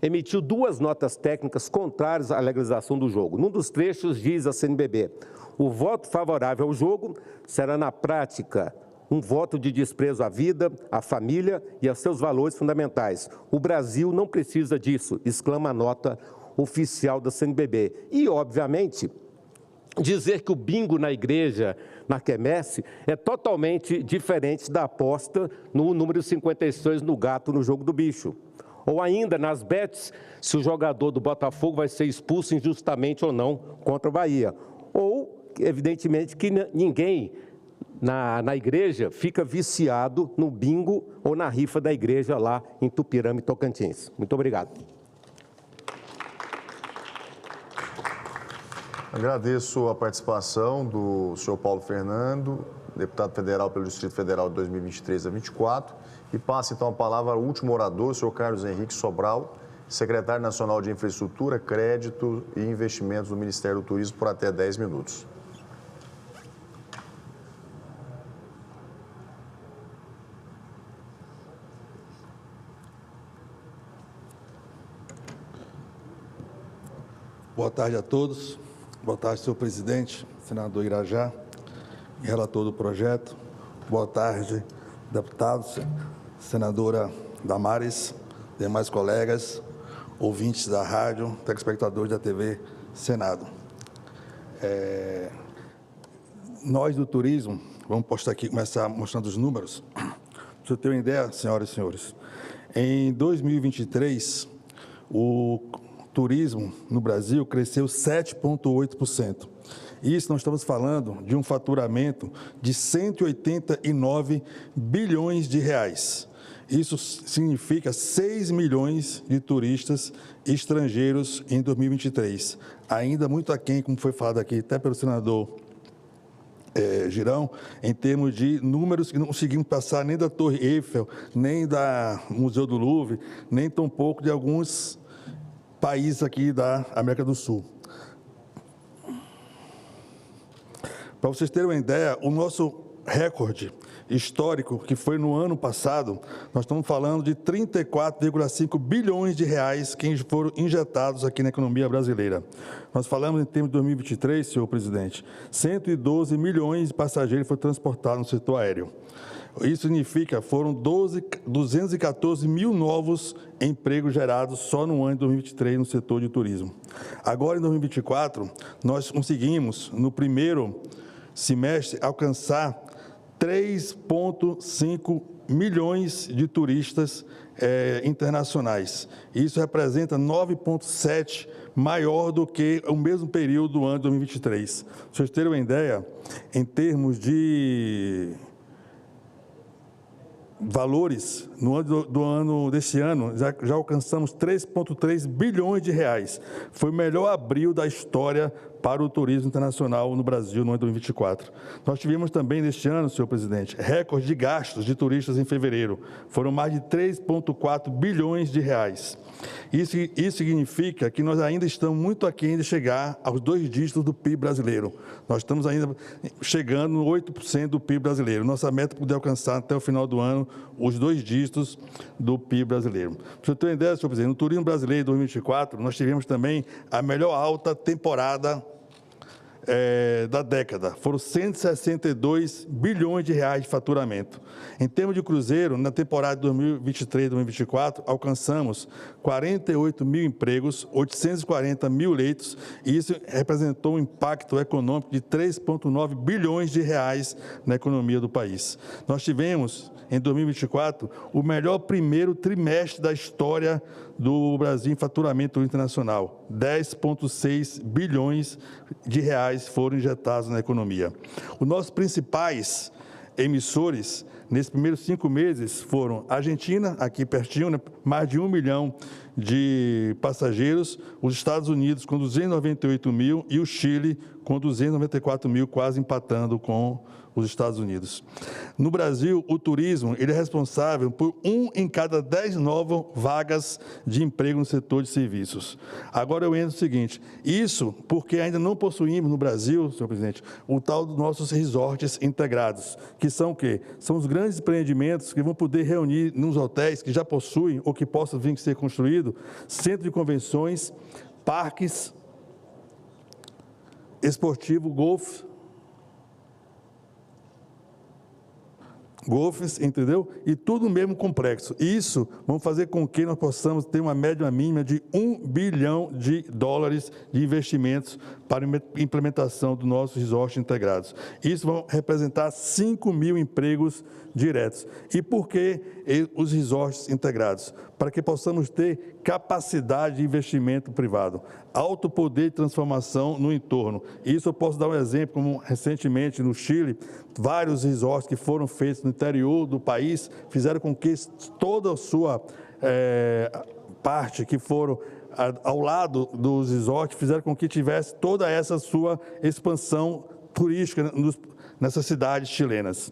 emitiu 2 notas técnicas contrárias à legalização do jogo. Num dos trechos diz a CNBB, o voto favorável ao jogo será, na prática, um voto de desprezo à vida, à família e a seus valores fundamentais. O Brasil não precisa disso, exclama a nota oficial da CNBB. E, obviamente, dizer que o bingo na igreja, na quermesse, é totalmente diferente da aposta no número 56 no gato no jogo do bicho. Ou ainda, nas bets, se o jogador do Botafogo vai ser expulso injustamente ou não contra o Bahia. Ou, evidentemente, que ninguém na igreja fica viciado no bingo ou na rifa da igreja lá em Tupirama, Tocantins. Muito obrigado. Agradeço a participação do senhor Paulo Fernando, deputado federal pelo Distrito Federal de 2023 a 24, e passo então a palavra ao último orador, o senhor Carlos Henrique Sobral, secretário nacional de Infraestrutura, Crédito e Investimentos do Ministério do Turismo, por até 10 minutos. Boa tarde a todos. Boa tarde, senhor presidente, senador Irajá, relator do projeto. Boa tarde, deputados, senadora Damares, demais colegas, ouvintes da rádio, telespectadores da TV Senado. Nós do turismo, vamos postar aqui, começar mostrando os números. Para você ter uma ideia, senhoras e senhores, em 2023, o turismo no Brasil cresceu 7,8%. Isso nós estamos falando de um faturamento de 189 bilhões de reais. Isso significa 6 milhões de turistas estrangeiros em 2023. Ainda muito aquém, como foi falado aqui até pelo senador Girão, em termos de números que não conseguimos passar nem da Torre Eiffel, nem da Museu do Louvre, nem tampouco de alguns países aqui da América do Sul. Para vocês terem uma ideia, o nosso recorde histórico, que foi no ano passado, nós estamos falando de 34,5 bilhões de reais que foram injetados aqui na economia brasileira. Nós falamos em termos de 2023, senhor presidente, 112 milhões de passageiros foram transportados no setor aéreo. Isso significa, foram 214 mil novos empregos gerados só no ano de 2023 no setor de turismo. Agora, em 2024, nós conseguimos, no primeiro semestre, alcançar 3,5 milhões de turistas internacionais. Isso representa 9,7% maior do que o mesmo período do ano de 2023. Para vocês terem uma ideia, em termos de valores, no ano deste ano, já alcançamos 3,3 bilhões de reais. Foi o melhor abril da história para o turismo internacional no Brasil no ano de 2024. Nós tivemos também neste ano, senhor presidente, recorde de gastos de turistas em fevereiro. Foram mais de 3,4 bilhões de reais. Isso significa que nós ainda estamos muito aquém de chegar aos 2 dígitos do PIB brasileiro. Nós estamos ainda chegando no 8% do PIB brasileiro. Nossa meta é poder alcançar até o final do ano os 2 dígitos do PIB brasileiro. Para você ter uma ideia, senhor presidente, no turismo brasileiro de 2024, nós tivemos também a melhor alta temporada da década. Foram 162 bilhões de reais de faturamento. Em termos de cruzeiro, na temporada de 2023-2024, alcançamos 48 mil empregos, 840 mil leitos, e isso representou um impacto econômico de 3,9 bilhões de reais na economia do país. Nós tivemos, em 2024, o melhor primeiro trimestre da história do Brasil em faturamento internacional. 10,6 bilhões de reais foram injetados na economia. Os nossos principais emissores, nesses primeiros 5 meses, foram a Argentina, aqui pertinho, né, mais de 1 milhão de passageiros, os Estados Unidos com 298 mil e o Chile com 294 mil, quase empatando com os Estados Unidos. No Brasil, o turismo ele é responsável por 1 em cada 10 novas vagas de emprego no setor de serviços. Agora eu entro no seguinte, isso porque ainda não possuímos no Brasil, senhor presidente, o tal dos nossos resorts integrados, que são o quê? São os grandes empreendimentos que vão poder reunir nos hotéis que já possuem ou que possam vir a ser construídos, centro de convenções, parques, esportivo, golfes, entendeu? E tudo no mesmo complexo. Isso vamos fazer com que nós possamos ter uma média mínima de $1 bilhão de investimentos para a implementação dos nossos resorts integrados. Isso vai representar 5 mil empregos diretos. E por que os resorts integrados? Para que possamos ter capacidade de investimento privado, alto poder de transformação no entorno. Isso eu posso dar um exemplo, como recentemente no Chile, vários resorts que foram feitos no interior do país fizeram com que toda a sua parte que foram ao lado dos resorts fizeram com que tivesse toda essa sua expansão turística nessas cidades chilenas.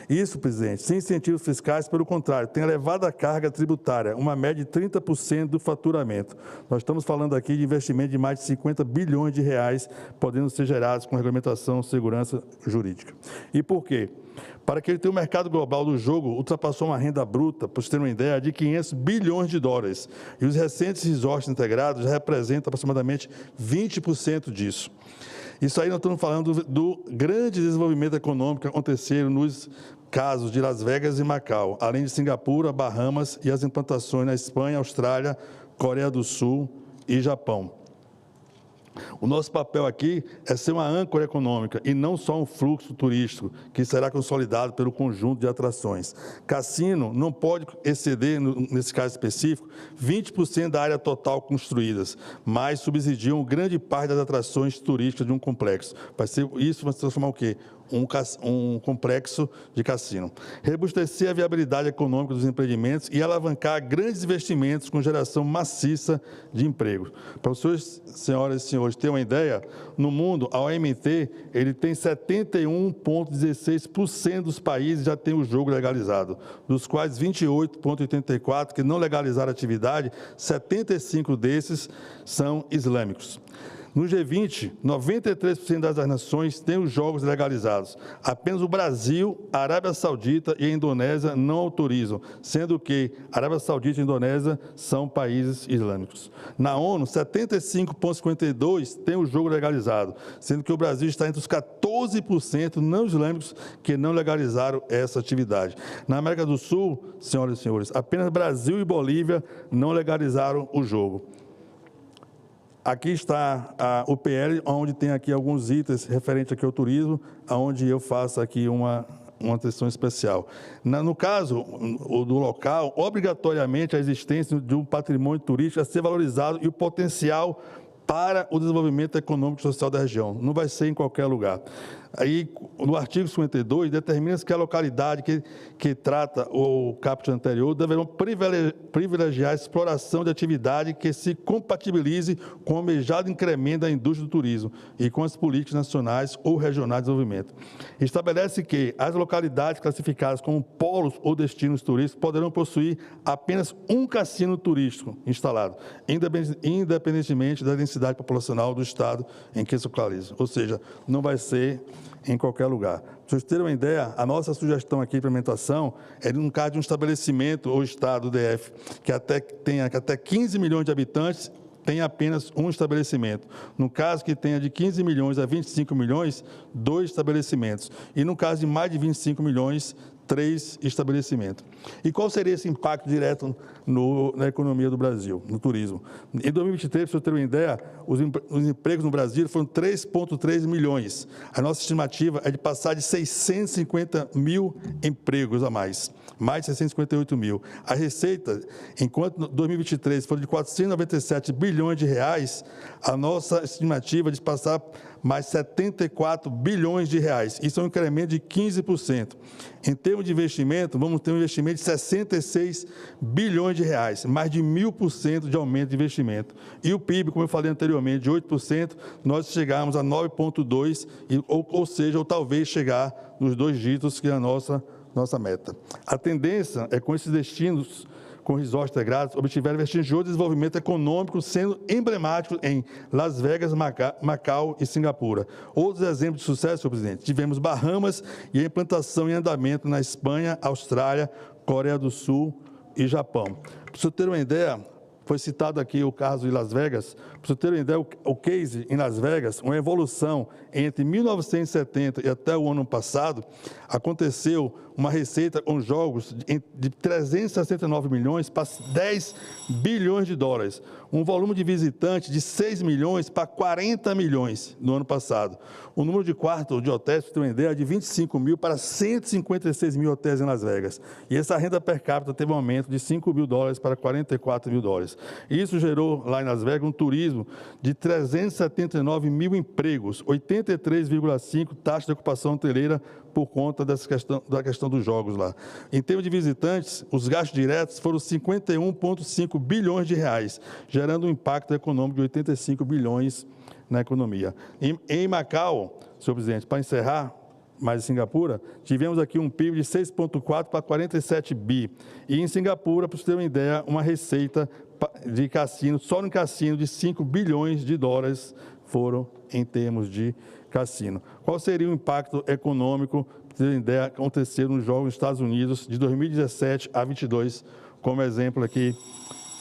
Isso, presidente, sem incentivos fiscais, pelo contrário, tem elevado a carga tributária, uma média de 30% do faturamento. Nós estamos falando aqui de investimento de mais de 50 bilhões de reais, podendo ser gerados com regulamentação e segurança jurídica. E por quê? Para que ele tenha o mercado global do jogo, ultrapassou uma renda bruta, para vocês terem uma ideia, de 500 bilhões de dólares. E os recentes resorts integrados já representam aproximadamente 20% disso. Isso aí nós estamos falando do grande desenvolvimento econômico que aconteceu nos casos de Las Vegas e Macau, além de Singapura, Bahamas e as implantações na Espanha, Austrália, Coreia do Sul e Japão. O nosso papel aqui é ser uma âncora econômica e não só um fluxo turístico que será consolidado pelo conjunto de atrações. Cassino não pode exceder, nesse caso específico, 20% da área total construídas, mas subsidiam grande parte das atrações turísticas de um complexo. Isso vai se transformar o quê? Um complexo de cassino. Robustecer a viabilidade econômica dos empreendimentos e alavancar grandes investimentos com geração maciça de empregos. Para os senhores, senhoras e senhores, terem uma ideia, no mundo, a OMT ele tem 71,16% dos países já tem o jogo legalizado, dos quais 28,84% que não legalizaram a atividade, 75 desses são islâmicos. No G20, 93% das nações têm os jogos legalizados. Apenas o Brasil, a Arábia Saudita e a Indonésia não autorizam, sendo que a Arábia Saudita e a Indonésia são países islâmicos. Na ONU, 75,52% têm o jogo legalizado, sendo que o Brasil está entre os 14% não islâmicos que não legalizaram essa atividade. Na América do Sul, senhoras e senhores, apenas Brasil e Bolívia não legalizaram o jogo. Aqui está o PL, onde tem aqui alguns itens referentes aqui ao turismo, onde eu faço aqui uma atenção especial. No caso do local, obrigatoriamente a existência de um patrimônio turístico a ser valorizado e o potencial para o desenvolvimento econômico e social da região. Não vai ser em qualquer lugar. Aí, no artigo 52, determina-se que a localidade que trata o caput anterior deverão privilegiar a exploração de atividade que se compatibilize com o almejado incremento da indústria do turismo e com as políticas nacionais ou regionais de desenvolvimento. Estabelece que as localidades classificadas como polos ou destinos turísticos poderão possuir apenas um cassino turístico instalado, independentemente da densidade populacional do estado em que se localiza. Ou seja, não vai ser em qualquer lugar. Para vocês terem uma ideia, a nossa sugestão aqui de implementação é, no caso de um estabelecimento ou estado DF que tenha até 15 milhões de habitantes, tem apenas um estabelecimento. No caso que tenha de 15 milhões a 25 milhões, 2 estabelecimentos. E no caso de mais de 25 milhões, 3 estabelecimentos. E qual seria esse impacto direto na economia do Brasil, no turismo? Em 2023, para vocês terem uma ideia, os empregos no Brasil foram 3,3 milhões. A nossa estimativa é de passar de 650 mil empregos a mais de 658 mil. A receita, enquanto em 2023 foi de 497 bilhões de reais, a nossa estimativa é de passar mais 74 bilhões de reais. Isso é um incremento de 15%. Em termos de investimento, vamos ter um investimento de 66 bilhões de reais, mais de 1000% de aumento de investimento. E o PIB, como eu falei anteriormente, de 8%, nós chegamos a 9,2%, ou seja, ou talvez chegar nos 2 dígitos, que é a nossa meta. A tendência é com esses destinos, com resorts integrados, obtiveram vestígios de desenvolvimento econômico, sendo emblemáticos em Las Vegas, Macau e Singapura. Outros exemplos de sucesso, senhor presidente, tivemos Bahamas e a implantação em andamento na Espanha, Austrália, Coreia do Sul e Japão. Para você ter uma ideia, foi citado aqui o caso de Las Vegas. Para você ter uma ideia, o case em Las Vegas, uma evolução entre 1970 e até o ano passado, aconteceu uma receita com jogos de 369 milhões para 10 bilhões de dólares. Um volume de visitantes de 6 milhões para 40 milhões no ano passado. O número de quartos de hotéis, para você ter uma ideia, de 25 mil para 156 mil hotéis em Las Vegas. E essa renda per capita teve um aumento de 5 mil dólares para 44 mil dólares. Isso gerou lá em Las Vegas um turismo de 379 mil empregos, 83,5% taxa de ocupação hoteleira por conta da questão dos jogos lá. Em termos de visitantes, os gastos diretos foram 51,5 bilhões de reais, gerando um impacto econômico de 85 bilhões na economia. Em Macau, senhor presidente, para encerrar, mas em Singapura, tivemos aqui um PIB de 6,4 para 47 bi. E em Singapura, para você ter uma ideia, uma receita de cassino, só no cassino, de 5 bilhões de dólares foram em termos de cassino. Qual seria o impacto econômico, para ter uma ideia, aconteceu nos Jogos dos Estados Unidos de 2017 a 2022, como exemplo aqui,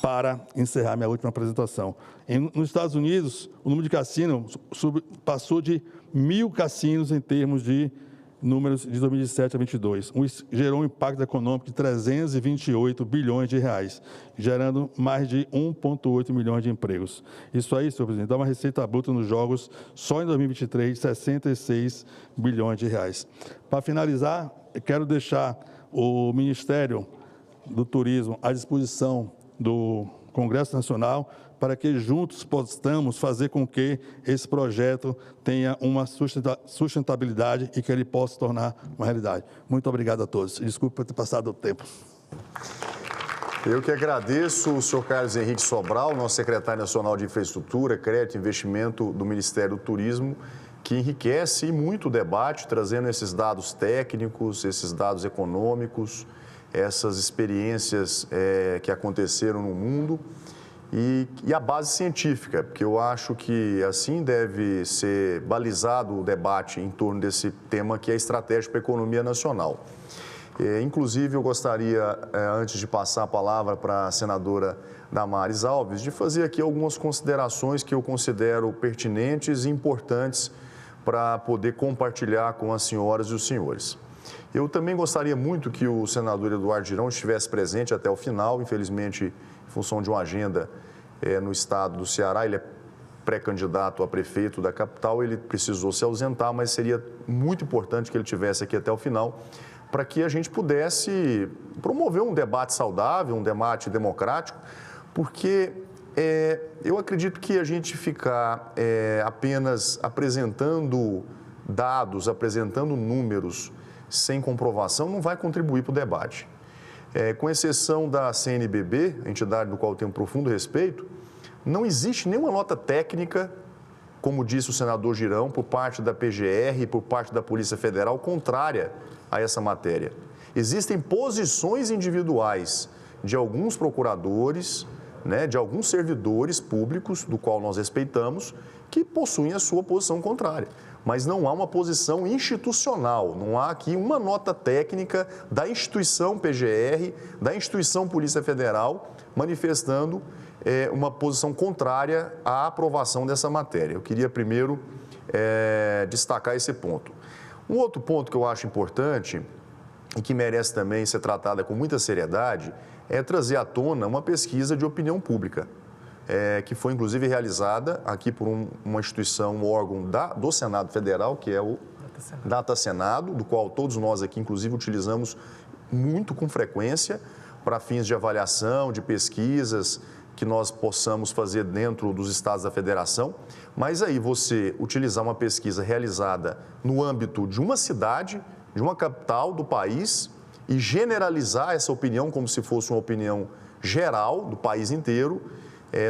para encerrar minha última apresentação. Nos Estados Unidos, o número de cassinos passou de 1.000 cassinos em termos de números de 2017 a 2022. Gerou um impacto econômico de 328 bilhões de reais, gerando mais de 1,8 milhões de empregos. Isso aí, senhor presidente, dá uma receita bruta nos jogos só em 2023 de 66 bilhões de reais. Para finalizar, quero deixar o Ministério do Turismo à disposição do Congresso Nacional para que juntos possamos fazer com que esse projeto tenha uma sustentabilidade e que ele possa se tornar uma realidade. Muito obrigado a todos. Desculpe por ter passado o tempo. Eu que agradeço o senhor Carlos Henrique Sobral, nosso secretário nacional de Infraestrutura, Crédito e Investimento do Ministério do Turismo, que enriquece muito o debate, trazendo esses dados técnicos, esses dados econômicos, essas experiências que aconteceram no mundo e a base científica, porque eu acho que assim deve ser balizado o debate em torno desse tema que é estratégia para a economia nacional. Inclusive, eu gostaria, antes de passar a palavra para a senadora Damares Alves, de fazer aqui algumas considerações que eu considero pertinentes e importantes para poder compartilhar com as senhoras e os senhores. Eu também gostaria muito que o senador Eduardo Girão estivesse presente até o final, infelizmente, em função de uma agenda no estado do Ceará, ele é pré-candidato a prefeito da capital, ele precisou se ausentar, mas seria muito importante que ele estivesse aqui até o final, para que a gente pudesse promover um debate saudável, um debate democrático, porque eu acredito que a gente ficar apenas apresentando dados, apresentando números sem comprovação, não vai contribuir para o debate. Com exceção da CNBB, entidade do qual eu tenho um profundo respeito, não existe nenhuma nota técnica, como disse o senador Girão, por parte da PGR e por parte da Polícia Federal, contrária a essa matéria. Existem posições individuais de alguns procuradores, de alguns servidores públicos, do qual nós respeitamos, que possuem a sua posição contrária. Mas não há uma posição institucional, não há aqui uma nota técnica da instituição PGR, da instituição Polícia Federal, manifestando uma posição contrária à aprovação dessa matéria. Eu queria primeiro destacar esse ponto. Um outro ponto que eu acho importante e que merece também ser tratada com muita seriedade é trazer à tona uma pesquisa de opinião pública, que foi inclusive realizada aqui por uma instituição, um órgão do Senado Federal, que é o Data Senado, do qual todos nós aqui inclusive utilizamos muito com frequência para fins de avaliação, de pesquisas que nós possamos fazer dentro dos estados da federação. Mas aí você utilizar uma pesquisa realizada no âmbito de uma cidade, de uma capital do país e generalizar essa opinião como se fosse uma opinião geral do país inteiro,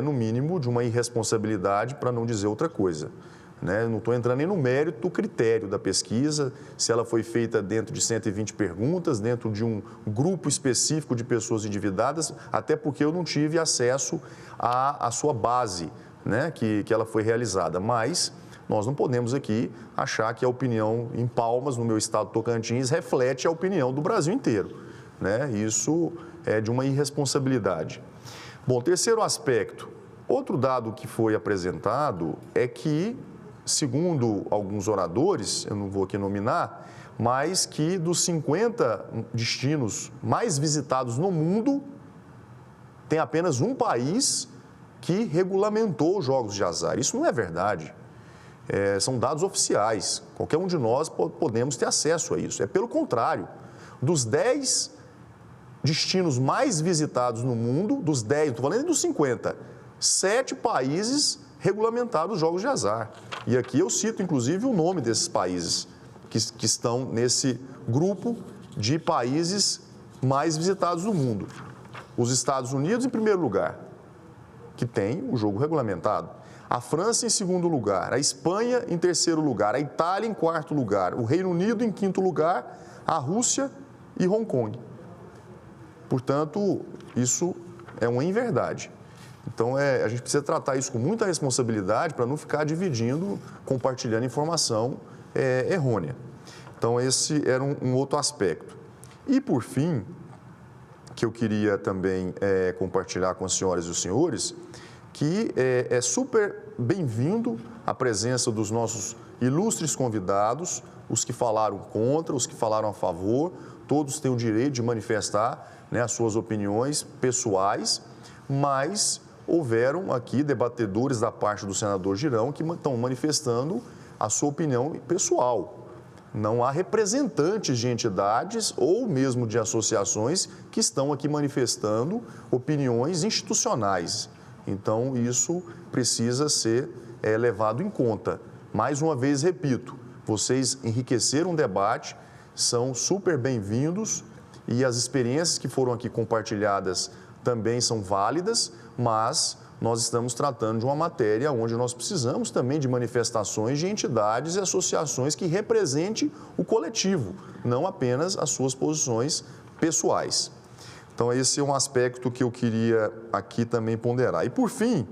no mínimo, de uma irresponsabilidade, para não dizer outra coisa. Não estou entrando nem no mérito do critério da pesquisa, se ela foi feita dentro de 120 perguntas, dentro de um grupo específico de pessoas endividadas, até porque eu não tive acesso à sua base, que ela foi realizada. Mas nós não podemos aqui achar que a opinião em Palmas, no meu estado Tocantins, reflete a opinião do Brasil inteiro. Isso é de uma irresponsabilidade. Bom, terceiro aspecto. Outro dado que foi apresentado é que, segundo alguns oradores, eu não vou aqui nominar, mas que dos 50 destinos mais visitados no mundo, tem apenas um país que regulamentou os jogos de azar. Isso não é verdade. São dados oficiais. Qualquer um de nós podemos ter acesso a isso. Pelo contrário, dos 10 destinos mais visitados no mundo, dos 10, não estou falando nem dos 50, 7 países regulamentaram os jogos de azar. E aqui eu cito, inclusive, o nome desses países que estão nesse grupo de países mais visitados do mundo. Os Estados Unidos, em primeiro lugar, que tem o jogo regulamentado. A França, em segundo lugar. A Espanha, em terceiro lugar. A Itália, em quarto lugar. O Reino Unido, em quinto lugar. A Rússia e Hong Kong. Portanto, isso é uma inverdade. Então, a gente precisa tratar isso com muita responsabilidade para não ficar dividindo, compartilhando informação errônea. Então, esse era um outro aspecto. E, por fim, que eu queria também compartilhar com as senhoras e os senhores, que é super bem-vindo a presença dos nossos ilustres convidados, os que falaram contra, os que falaram a favor, todos têm o direito de manifestar, né, as suas opiniões pessoais, mas houveram aqui debatedores da parte do senador Girão que estão manifestando a sua opinião pessoal. Não há representantes de entidades ou mesmo de associações que estão aqui manifestando opiniões institucionais. Então, isso precisa ser levado em conta. Mais uma vez, repito, vocês enriqueceram o debate, são super bem-vindos e as experiências que foram aqui compartilhadas também são válidas, mas nós estamos tratando de uma matéria onde nós precisamos também de manifestações de entidades e associações que representem o coletivo, não apenas as suas posições pessoais. Então, esse é um aspecto que eu queria aqui também ponderar. E, por fim,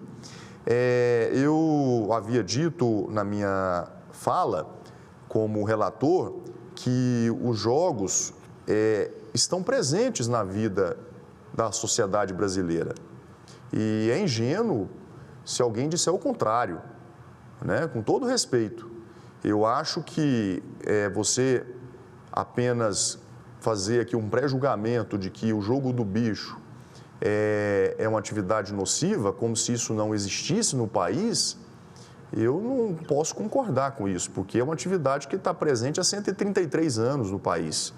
eu havia dito na minha fala, como relator, que os jogos estão presentes na vida da sociedade brasileira. E é ingênuo se alguém disser o contrário, né? Com todo respeito. Eu acho que você apenas fazer aqui um pré-julgamento de que o jogo do bicho é uma atividade nociva, como se isso não existisse no país, eu não posso concordar com isso, porque é uma atividade que está presente há 133 anos no país.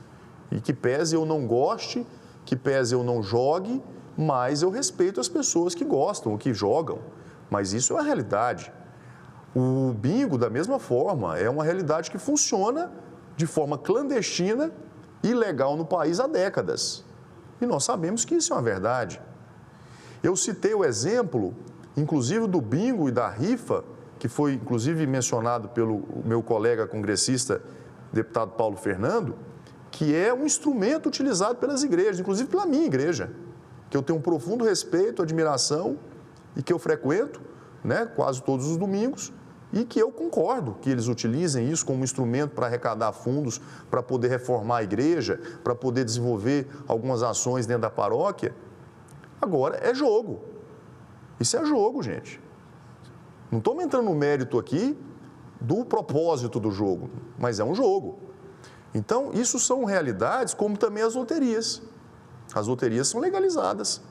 E que pese eu não goste, que pese eu não jogue, mas eu respeito as pessoas que gostam, que jogam. Mas isso é uma realidade. O bingo, da mesma forma, é uma realidade que funciona de forma clandestina e ilegal no país há décadas. E nós sabemos que isso é uma verdade. Eu citei o exemplo, inclusive, do bingo e da rifa, que foi, inclusive, mencionado pelo meu colega congressista, deputado Paulo Fernando, que é um instrumento utilizado pelas igrejas, inclusive pela minha igreja, que eu tenho um profundo respeito, admiração e que eu frequento, né, quase todos os domingos, e que eu concordo que eles utilizem isso como instrumento para arrecadar fundos, para poder reformar a igreja, para poder desenvolver algumas ações dentro da paróquia. Agora, é jogo. Isso é jogo, gente. Não estamos entrando no mérito aqui do propósito do jogo, mas é um jogo. Então, isso são realidades como também as loterias. As loterias são legalizadas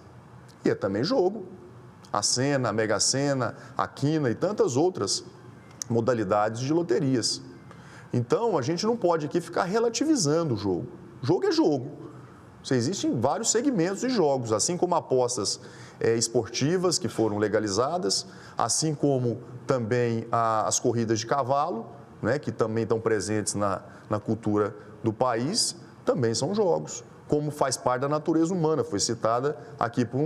e é também jogo. A Sena, a Mega Sena, a Quina e tantas outras modalidades de loterias. Então, a gente não pode aqui ficar relativizando o jogo. Jogo é jogo. Existem vários segmentos de jogos, assim como apostas esportivas que foram legalizadas, assim como também as corridas de cavalo, né, que também estão presentes na cultura do país, também são jogos. Como faz parte da natureza humana. Foi citada aqui por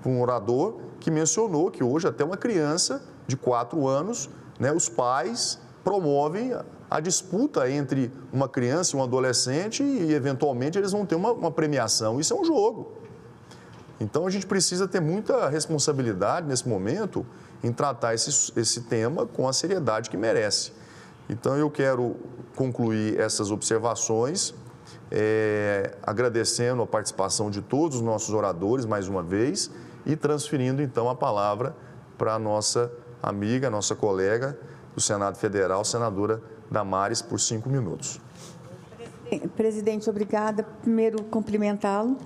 um orador que mencionou que hoje até uma criança de 4 anos, né, os pais promovem a disputa entre uma criança e um adolescente e, eventualmente, eles vão ter uma premiação. Isso é um jogo. Então, a gente precisa ter muita responsabilidade nesse momento em tratar esse tema com a seriedade que merece. Então, eu quero concluir essas observações agradecendo a participação de todos os nossos oradores, mais uma vez, e transferindo, então, a palavra para a nossa amiga, nossa colega do Senado Federal, senadora Damares, por 5 minutos. Presidente, obrigada. Primeiro, cumprimentá-lo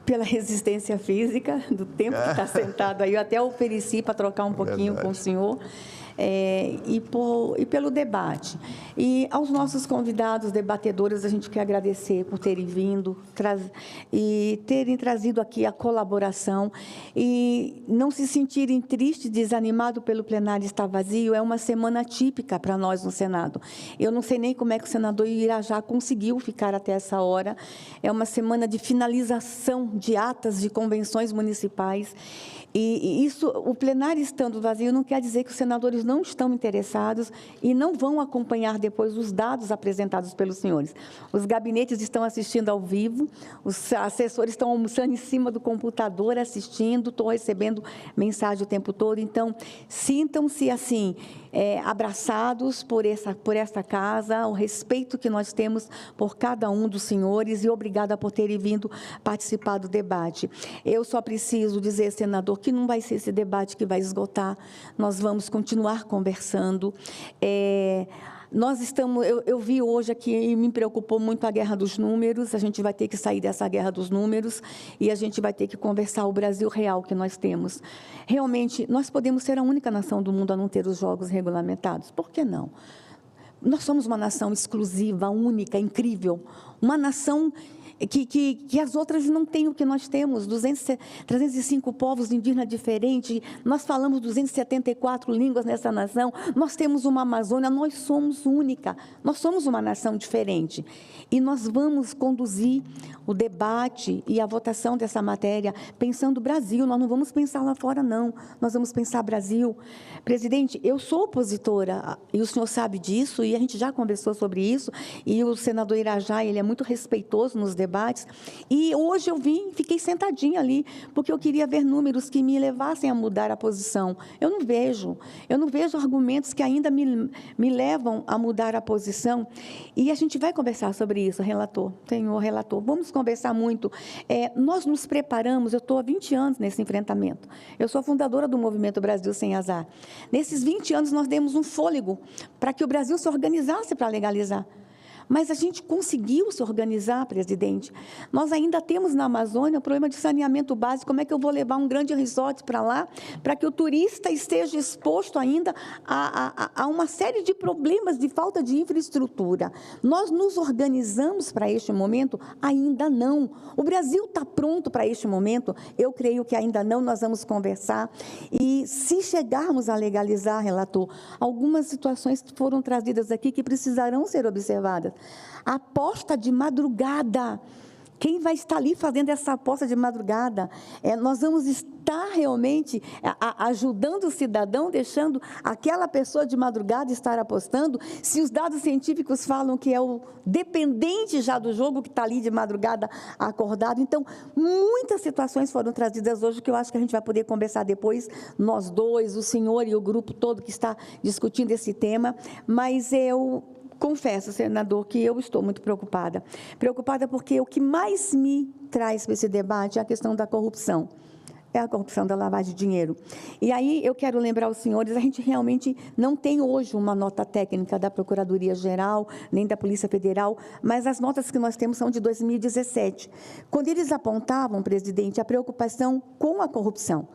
pela resistência física, do tempo que está sentado aí. Eu até ofereci para trocar um pouquinho com o senhor. E pelo debate. E aos nossos convidados, debatedores, a gente quer agradecer por terem vindo e terem trazido aqui a colaboração e não se sentirem tristes, desanimados pelo plenário estar vazio. É uma semana típica para nós no Senado. Eu não sei nem como é que o senador Irajá conseguiu ficar até essa hora. É uma semana de finalização de atas de convenções municipais. E isso, o plenário estando vazio, não quer dizer que os senadores não estão interessados e não vão acompanhar depois os dados apresentados pelos senhores. Os gabinetes estão assistindo ao vivo, os assessores estão almoçando em cima do computador, assistindo, estou recebendo mensagem o tempo todo. Então, sintam-se assim, abraçados por esta casa, o respeito que nós temos por cada um dos senhores e obrigada por terem vindo participar do debate. Eu só preciso dizer, senador, que não vai ser esse debate que vai esgotar. Nós vamos continuar continuar conversando. Nós estamos, eu vi hoje aqui e me preocupou muito a guerra dos números. A gente vai ter que sair dessa guerra dos números e a gente vai ter que conversar o Brasil real que nós temos. Realmente, nós podemos ser a única nação do mundo a não ter os jogos regulamentados. Por que não? Nós somos uma nação exclusiva, única, incrível. Uma nação que as outras não têm o que nós temos, 305 povos indígenas diferentes, nós falamos 274 línguas nessa nação, nós temos uma Amazônia, nós somos única, nós somos uma nação diferente. E nós vamos conduzir o debate e a votação dessa matéria pensando Brasil, nós não vamos pensar lá fora, não, nós vamos pensar Brasil. Presidente, eu sou opositora, e o senhor sabe disso, e a gente já conversou sobre isso, e o senador Irajá, ele é muito respeitoso nos debates, e hoje eu fiquei sentadinha ali, porque eu queria ver números que me levassem a mudar a posição. Eu não vejo argumentos que ainda me levam a mudar a posição, e a gente vai conversar sobre isso, senhor relator, vamos conversar muito. Nós nos preparamos, eu estou há 20 anos nesse enfrentamento, eu sou a fundadora do Movimento Brasil Sem Azar. Nesses 20 anos nós demos um fôlego para que o Brasil se organizasse para legalizar. Mas a gente conseguiu se organizar, presidente. Nós ainda temos na Amazônia o problema de saneamento básico. Como é que eu vou levar um grande resort para lá, para que o turista esteja exposto ainda a uma série de problemas de falta de infraestrutura? Nós nos organizamos para este momento? Ainda não. O Brasil está pronto para este momento? Eu creio que ainda não, nós vamos conversar. E se chegarmos a legalizar, relator, algumas situações que foram trazidas aqui que precisarão ser observadas. A aposta de madrugada. Quem vai estar ali fazendo essa aposta de madrugada? Nós vamos estar realmente ajudando o cidadão, deixando aquela pessoa de madrugada estar apostando, se os dados científicos falam que é o dependente já do jogo que está ali de madrugada acordado. Então, muitas situações foram trazidas hoje que eu acho que a gente vai poder conversar depois, nós dois, o senhor e o grupo todo que está discutindo esse tema, mas eu confesso, senador, que eu estou muito preocupada. Preocupada porque o que mais me traz para esse debate é a questão da corrupção. É a corrupção da lavagem de dinheiro. E aí eu quero lembrar aos senhores, a gente realmente não tem hoje uma nota técnica da Procuradoria-Geral, nem da Polícia Federal, mas as notas que nós temos são de 2017. Quando eles apontavam, presidente, a preocupação com a corrupção.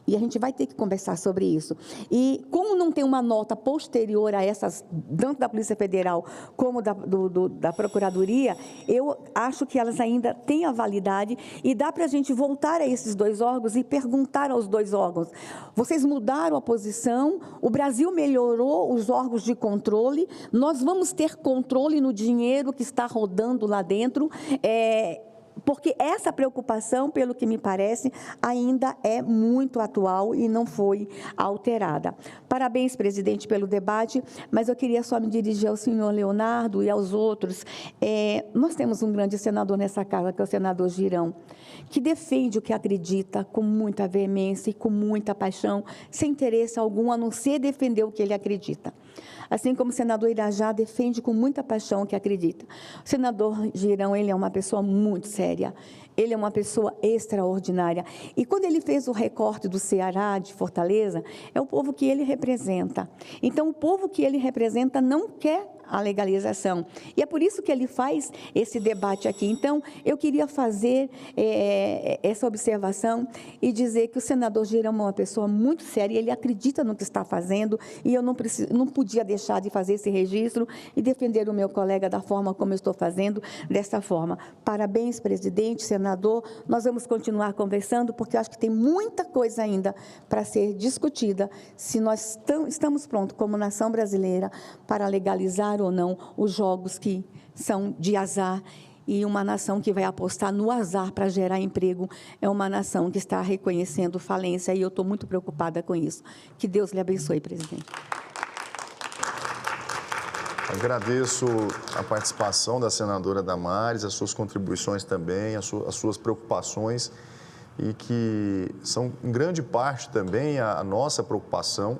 E a gente vai ter que conversar sobre isso. E como não tem uma nota posterior a essas, tanto da Polícia Federal como da Procuradoria, eu acho que elas ainda têm a validade e dá para a gente voltar a esses dois órgãos e perguntar aos dois órgãos. Vocês mudaram a posição, o Brasil melhorou os órgãos de controle, nós vamos ter controle no dinheiro que está rodando lá dentro, porque essa preocupação, pelo que me parece, ainda é muito atual e não foi alterada. Parabéns, presidente, pelo debate, mas eu queria só me dirigir ao senhor Leonardo e aos outros. Nós temos um grande senador nessa casa, que é o senador Girão, que defende o que acredita com muita veemência e com muita paixão, sem interesse algum, a não ser defender o que ele acredita. Assim como o senador Irajá defende com muita paixão o que acredita. O senador Girão, ele é uma pessoa muito séria, ele é uma pessoa extraordinária. E quando ele fez o recorte do Ceará, de Fortaleza, é o povo que ele representa. Então, o povo que ele representa não quer a legalização. E é por isso que ele faz esse debate aqui. Então, eu queria fazer essa observação e dizer que o senador Girão é uma pessoa muito séria, ele acredita no que está fazendo, e eu não podia deixar de fazer esse registro e defender o meu colega da forma como eu estou fazendo, dessa forma. Parabéns, presidente, senador, nós vamos continuar conversando, porque eu acho que tem muita coisa ainda para ser discutida, se nós estamos prontos, como nação brasileira, para legalizar ou não os jogos que são de azar. E uma nação que vai apostar no azar para gerar emprego é uma nação que está reconhecendo falência, e eu estou muito preocupada com isso. Que Deus lhe abençoe, presidente. Agradeço a participação da senadora Damares, as suas contribuições também, as suas preocupações, e que são, em grande parte, também a nossa preocupação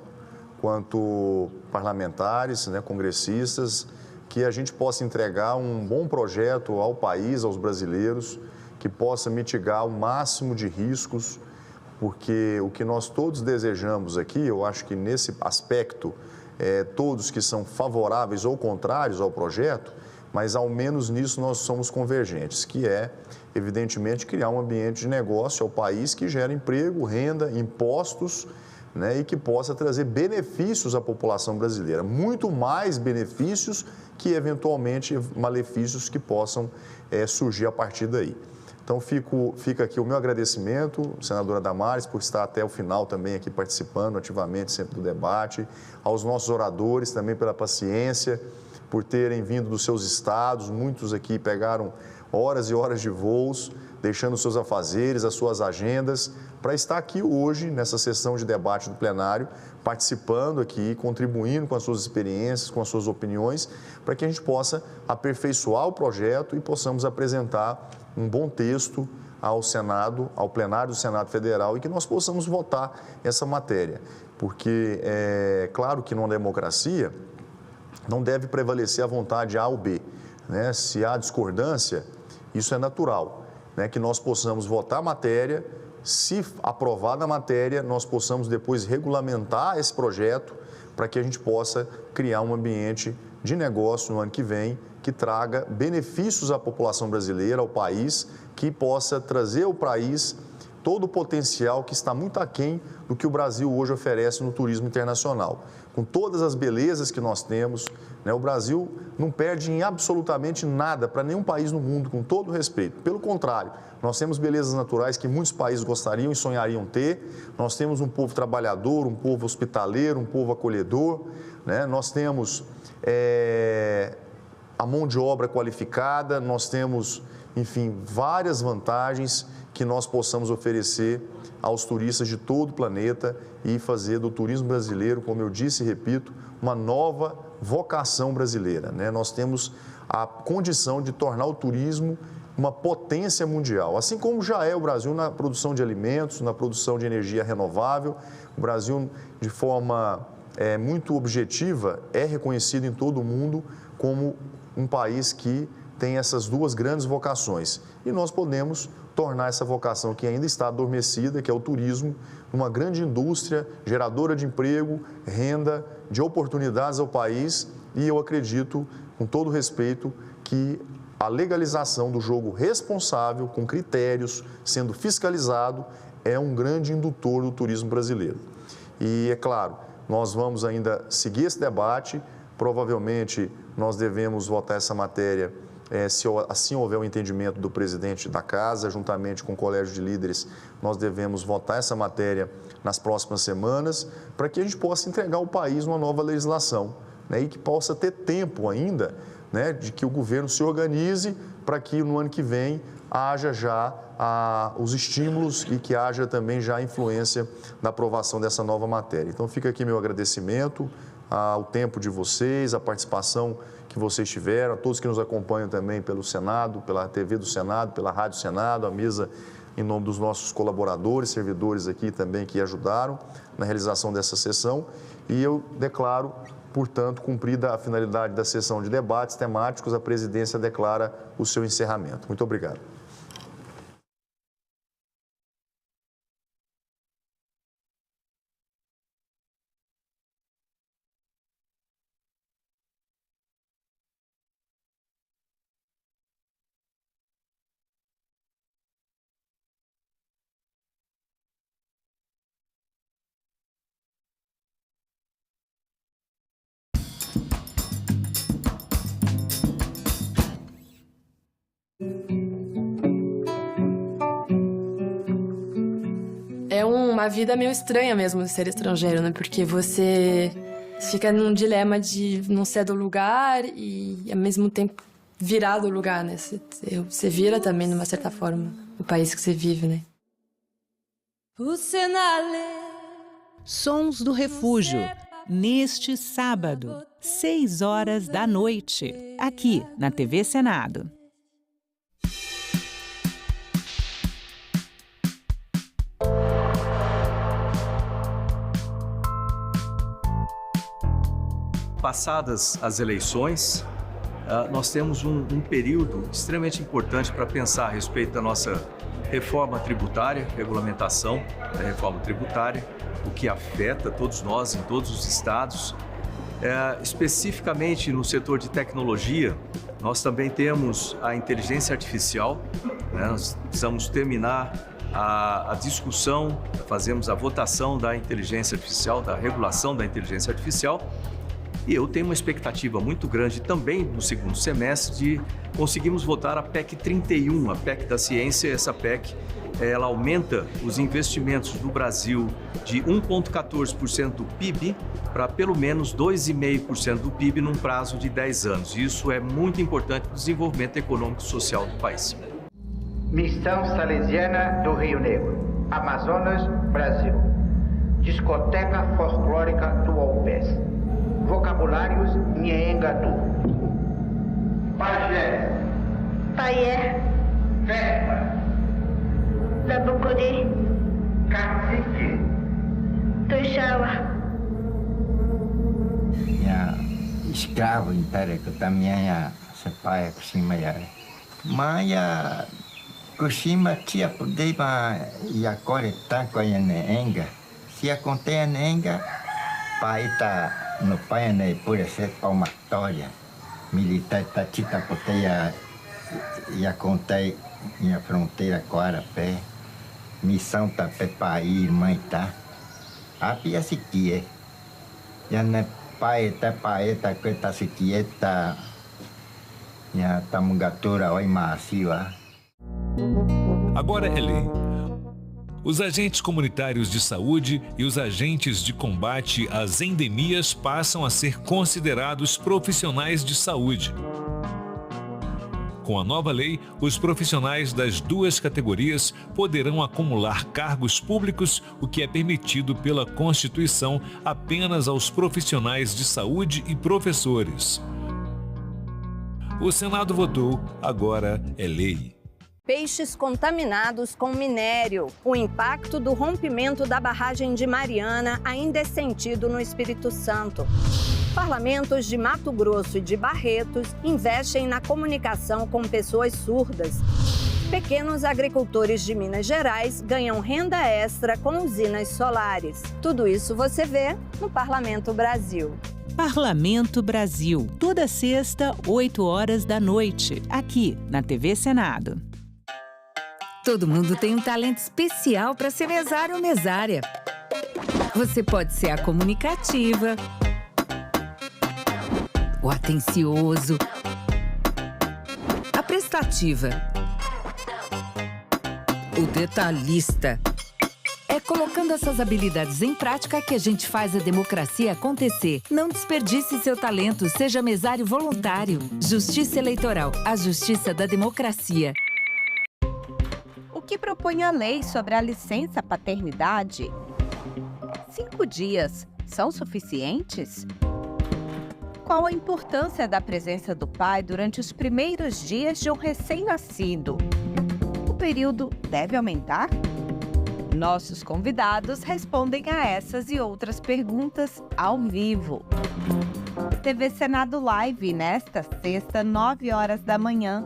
quanto parlamentares, congressistas, que a gente possa entregar um bom projeto ao país, aos brasileiros, que possa mitigar o máximo de riscos porque o que nós todos desejamos aqui, eu acho que nesse aspecto, todos que são favoráveis ou contrários ao projeto, mas ao menos nisso nós somos convergentes, que é, evidentemente, criar um ambiente de negócio ao país que gera emprego, renda, impostos, né, e que possa trazer benefícios à população brasileira, muito mais benefícios que, eventualmente, malefícios que possam surgir a partir daí. Então, fica aqui o meu agradecimento, senadora Damares, por estar até o final também aqui participando ativamente sempre do debate, aos nossos oradores também pela paciência, por terem vindo dos seus estados, muitos aqui pegaram horas e horas de voos, deixando os seus afazeres, as suas agendas, para estar aqui hoje, nessa sessão de debate do plenário, participando aqui, contribuindo com as suas experiências, com as suas opiniões, para que a gente possa aperfeiçoar o projeto e possamos apresentar um bom texto ao Senado, ao plenário do Senado Federal, e que nós possamos votar essa matéria. Porque é claro que numa democracia não deve prevalecer a vontade A ou B, né? Se há discordância, isso é natural, né? Que nós possamos votar a matéria, se aprovada a matéria, nós possamos depois regulamentar esse projeto para que a gente possa criar um ambiente de negócio no ano que vem que traga benefícios à população brasileira, ao país, que possa trazer ao país todo o potencial que está muito aquém do que o Brasil hoje oferece no turismo internacional. Com todas as belezas que nós temos, né, o Brasil não perde em absolutamente nada para nenhum país no mundo, com todo respeito. Pelo contrário, nós temos belezas naturais que muitos países gostariam e sonhariam ter. Nós temos um povo trabalhador, um povo hospitaleiro, um povo acolhedor, né? Nós temos a mão de obra qualificada, nós temos, enfim, várias vantagens que nós possamos oferecer aos turistas de todo o planeta e fazer do turismo brasileiro, como eu disse e repito, uma nova vocação brasileira, né? Nós temos a condição de tornar o turismo uma potência mundial, assim como já é o Brasil na produção de alimentos, na produção de energia renovável. O Brasil, de forma muito objetiva, é reconhecido em todo o mundo como um país que tem essas duas grandes vocações. E nós podemos tornar essa vocação que ainda está adormecida, que é o turismo, uma grande indústria geradora de emprego, renda, de oportunidades ao país. E eu acredito, com todo respeito, que a legalização do jogo responsável, com critérios, sendo fiscalizado, é um grande indutor do turismo brasileiro. E, é claro, nós vamos ainda seguir esse debate, provavelmente nós devemos votar essa matéria, se assim houver o entendimento do presidente da Casa, juntamente com o Colégio de Líderes, nós devemos votar essa matéria nas próximas semanas, para que a gente possa entregar ao país uma nova legislação, né, e que possa ter tempo ainda, né, de que o governo se organize para que no ano que vem haja já os estímulos e que haja também já a influência na aprovação dessa nova matéria. Então fica aqui meu agradecimento ao tempo de vocês, a participação que vocês tiveram, a todos que nos acompanham também pelo Senado, pela TV do Senado, pela Rádio Senado, a mesa em nome dos nossos colaboradores, servidores aqui também que ajudaram na realização dessa sessão. E eu declaro, portanto, cumprida a finalidade da sessão de debates temáticos, a presidência declara o seu encerramento. Muito obrigado. É uma vida meio estranha mesmo de ser estrangeiro, né? Porque você fica num dilema de não ser do lugar e, ao mesmo tempo, virar do lugar, né? Você vira também, de uma certa forma, o país que você vive, né? Sons do Refúgio, neste sábado, 18h, aqui na TV Senado. Passadas as eleições, nós temos um período extremamente importante para pensar a respeito da nossa reforma tributária, regulamentação da reforma tributária, o que afeta todos nós em todos os estados. Especificamente no setor de tecnologia, nós também temos a inteligência artificial, né? Nós precisamos terminar a discussão, fazemos a votação da inteligência artificial, da regulação da inteligência artificial, e eu tenho uma expectativa muito grande também no segundo semestre de conseguirmos votar a PEC 31, a PEC da ciência. Essa PEC, ela aumenta os investimentos do Brasil de 1,14% do PIB para pelo menos 2,5% do PIB num prazo de 10 anos. Isso é muito importante para o desenvolvimento econômico e social do país. Missão Salesiana do Rio Negro, Amazonas, Brasil. Discoteca Folclórica do Alpes. Vocabulários Nheengatu. Pajé. Paié. Vespa. Zabucuri. Cacique. Tuxaua. Ya escravo inteiro que também é sepaia Kushima ya. Maya Kushima tia podeva e agora tá com a nenga. Se acontece a nenga, pai tá no pai né por ser palmatória. Militar tá tita poteia e acontece em a fronteira com a Arapé. Missão tá pepai mãe tá. A pia se que é. Já né paeta coita se quieta. Já tamungatura oi maciwa. Agora é lei. Os agentes comunitários de saúde e os agentes de combate às endemias passam a ser considerados profissionais de saúde. Com a nova lei, os profissionais das duas categorias poderão acumular cargos públicos, o que é permitido pela Constituição apenas aos profissionais de saúde e professores. O Senado votou, agora é lei. Peixes contaminados com minério. O impacto do rompimento da barragem de Mariana ainda é sentido no Espírito Santo. Parlamentos de Mato Grosso e de Barretos investem na comunicação com pessoas surdas. Pequenos agricultores de Minas Gerais ganham renda extra com usinas solares. Tudo isso você vê no Parlamento Brasil. Parlamento Brasil, toda sexta, 8 horas da noite, aqui na TV Senado. Todo mundo tem um talento especial para ser mesário ou mesária. Você pode ser a comunicativa, o atencioso, a prestativa, o detalhista. É colocando essas habilidades em prática que a gente faz a democracia acontecer. Não desperdice seu talento, seja mesário voluntário. Justiça Eleitoral, a justiça da democracia. O que propõe a lei sobre a licença paternidade? 5 dias são suficientes? Qual a importância da presença do pai durante os primeiros dias de um recém-nascido? O período deve aumentar? Nossos convidados respondem a essas e outras perguntas ao vivo. TV Senado Live, nesta sexta, 9 horas da manhã.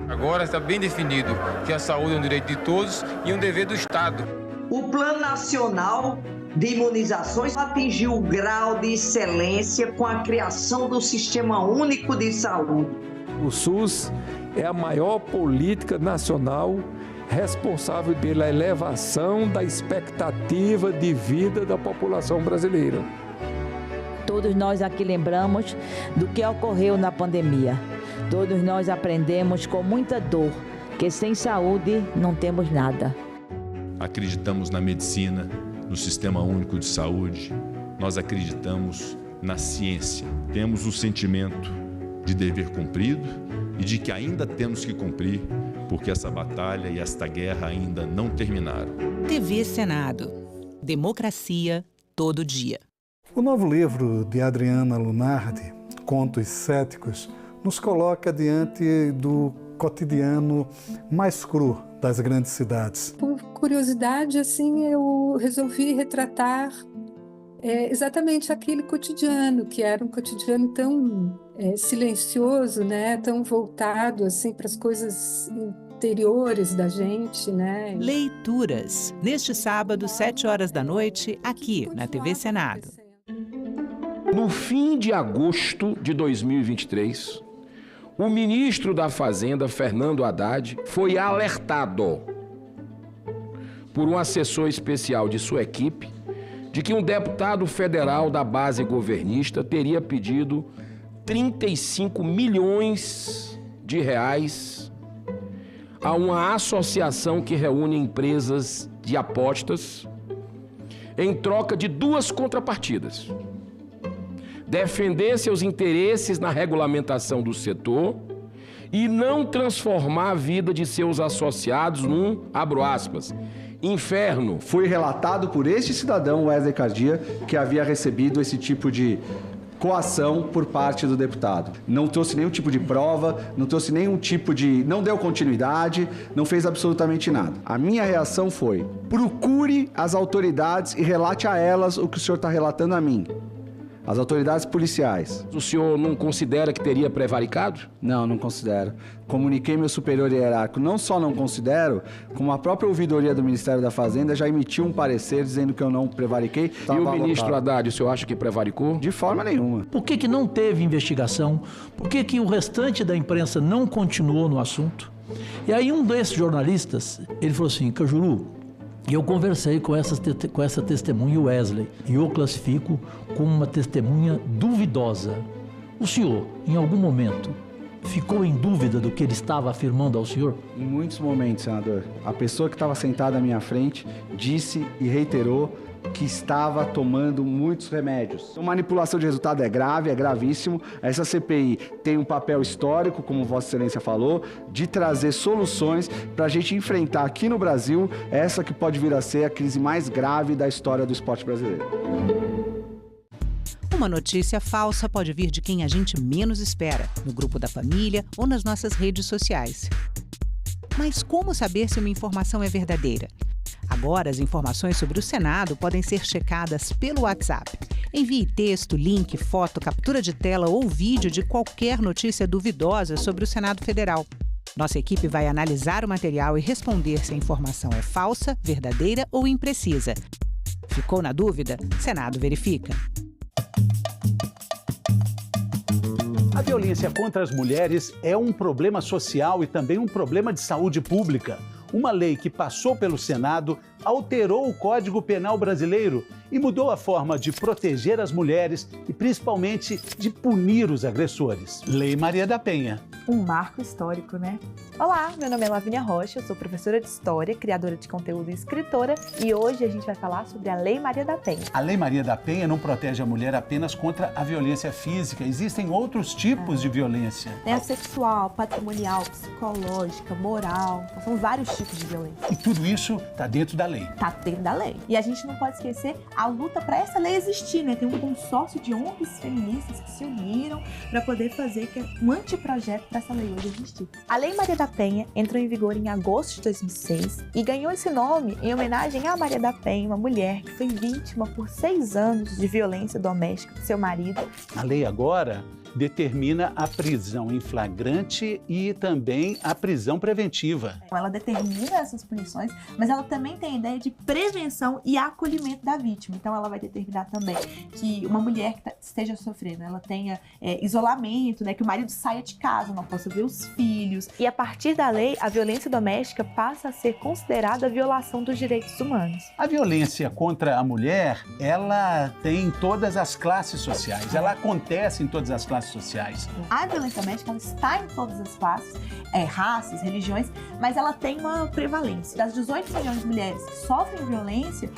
Agora está bem definido que a saúde é um direito de todos e um dever do Estado. O Plano Nacional de Imunizações atingiu o grau de excelência com a criação do Sistema Único de Saúde. O SUS é a maior política nacional responsável pela elevação da expectativa de vida da população brasileira. Todos nós aqui lembramos do que ocorreu na pandemia. Todos nós aprendemos com muita dor que sem saúde não temos nada. Acreditamos na medicina, no Sistema Único de Saúde, nós acreditamos na ciência. Temos o sentimento de dever cumprido e de que ainda temos que cumprir, porque essa batalha e esta guerra ainda não terminaram. TV Senado. Democracia todo dia. O novo livro de Adriana Lunardi, Contos Céticos, nos coloca diante do cotidiano mais cru das grandes cidades. Por curiosidade, assim, eu resolvi retratar exatamente aquele cotidiano, que era um cotidiano tão silencioso, né? Tão voltado assim, para as coisas interiores da gente, né? Leituras, neste sábado, 19h, aqui na TV Senado. No fim de agosto de 2023, o ministro da Fazenda, Fernando Haddad, foi alertado por um assessor especial de sua equipe de que um deputado federal da base governista teria pedido 35 milhões de reais a uma associação que reúne empresas de apostas em troca de 2 contrapartidas: defender seus interesses na regulamentação do setor e não transformar a vida de seus associados num, abro aspas, inferno. Foi relatado por este cidadão, Wesley Cardia, que havia recebido esse tipo de coação por parte do deputado. Não trouxe nenhum tipo de prova, não trouxe nenhum tipo de... não deu continuidade, não fez absolutamente nada. A minha reação foi: procure as autoridades e relate a elas o que o senhor está relatando a mim. As autoridades policiais. O senhor não considera que teria prevaricado? Não, não considero. Comuniquei meu superior hierárquico. Não só não considero, como a própria ouvidoria do Ministério da Fazenda já emitiu um parecer dizendo que eu não prevariquei. E o ministro Haddad, o senhor acha que prevaricou? De forma nenhuma. Por que não teve investigação? Por que o restante da imprensa não continuou no assunto? E aí um desses jornalistas, ele falou assim: Cajuru, eu conversei com essa testemunha, Wesley, e eu classifico como uma testemunha duvidosa. O senhor, em algum momento, ficou em dúvida do que ele estava afirmando ao senhor? Em muitos momentos, senador. A pessoa que estava sentada à minha frente disse e reiterou que estava tomando muitos remédios. A manipulação de resultado é grave, é gravíssimo. Essa CPI tem um papel histórico, como Vossa Excelência falou, de trazer soluções para a gente enfrentar aqui no Brasil essa que pode vir a ser a crise mais grave da história do esporte brasileiro. Uma notícia falsa pode vir de quem a gente menos espera, no grupo da família ou nas nossas redes sociais. Mas como saber se uma informação é verdadeira? Agora, as informações sobre o Senado podem ser checadas pelo WhatsApp. Envie texto, link, foto, captura de tela ou vídeo de qualquer notícia duvidosa sobre o Senado Federal. Nossa equipe vai analisar o material e responder se a informação é falsa, verdadeira ou imprecisa. Ficou na dúvida? Senado verifica. A violência contra as mulheres é um problema social e também um problema de saúde pública. Uma lei que passou pelo Senado alterou o Código Penal brasileiro e mudou a forma de proteger as mulheres e, principalmente, de punir os agressores. Lei Maria da Penha. Um marco histórico, né? Olá, meu nome é Lavínia Rocha, eu sou professora de História, criadora de conteúdo e escritora, e hoje a gente vai falar sobre a Lei Maria da Penha. A Lei Maria da Penha não protege a mulher apenas contra a violência física, existem outros tipos de violência. Sexual, patrimonial, psicológica, moral, são vários tipos de violência. E tudo isso está dentro da lei. Está dentro da lei. E a gente não pode esquecer a luta para essa lei existir, né? Tem um consórcio de ONGs feministas que se uniram para poder fazer um anteprojeto para essa lei hoje existir. A Lei Maria da Penha entrou em vigor em agosto de 2006 e ganhou esse nome em homenagem a Maria da Penha, uma mulher que foi vítima por 6 anos de violência doméstica do seu marido. A lei agora determina a prisão em flagrante e também a prisão preventiva. Ela determina essas punições, mas ela também tem a ideia de prevenção e acolhimento da vítima. Então ela vai determinar também que uma mulher que esteja sofrendo, ela tenha isolamento, né, que o marido saia de casa, não possa ver os filhos. E a partir da lei, a violência doméstica passa a ser considerada violação dos direitos humanos. A violência contra a mulher, ela tem em todas as classes sociais, ela acontece em todas as classes sociais. A violência doméstica ela está em todas as classes, raças, religiões, mas ela tem uma prevalência. Das 18 milhões de mulheres que sofrem violência,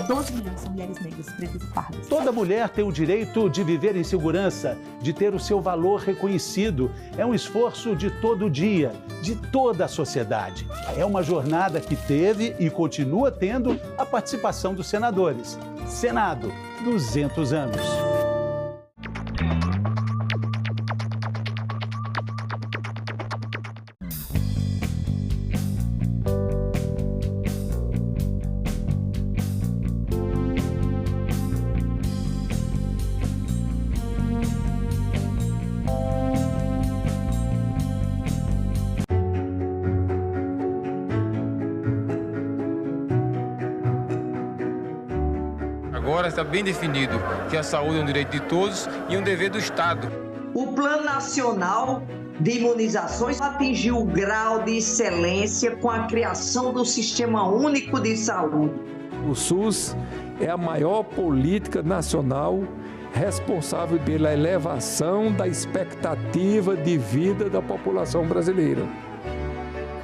12 milhões são mulheres negras, pretas e pardas. Toda mulher tem o direito de viver em segurança, de ter o seu valor reconhecido. É um esforço de todo dia, de toda a sociedade. É uma jornada que teve e continua tendo a participação dos senadores. Senado, 200 anos. agora está bem definido que a saúde é um direito de todos e um dever do Estado. O Plano Nacional de Imunizações atingiu o grau de excelência com a criação do Sistema Único de Saúde. O SUS é a maior política nacional responsável pela elevação da expectativa de vida da população brasileira.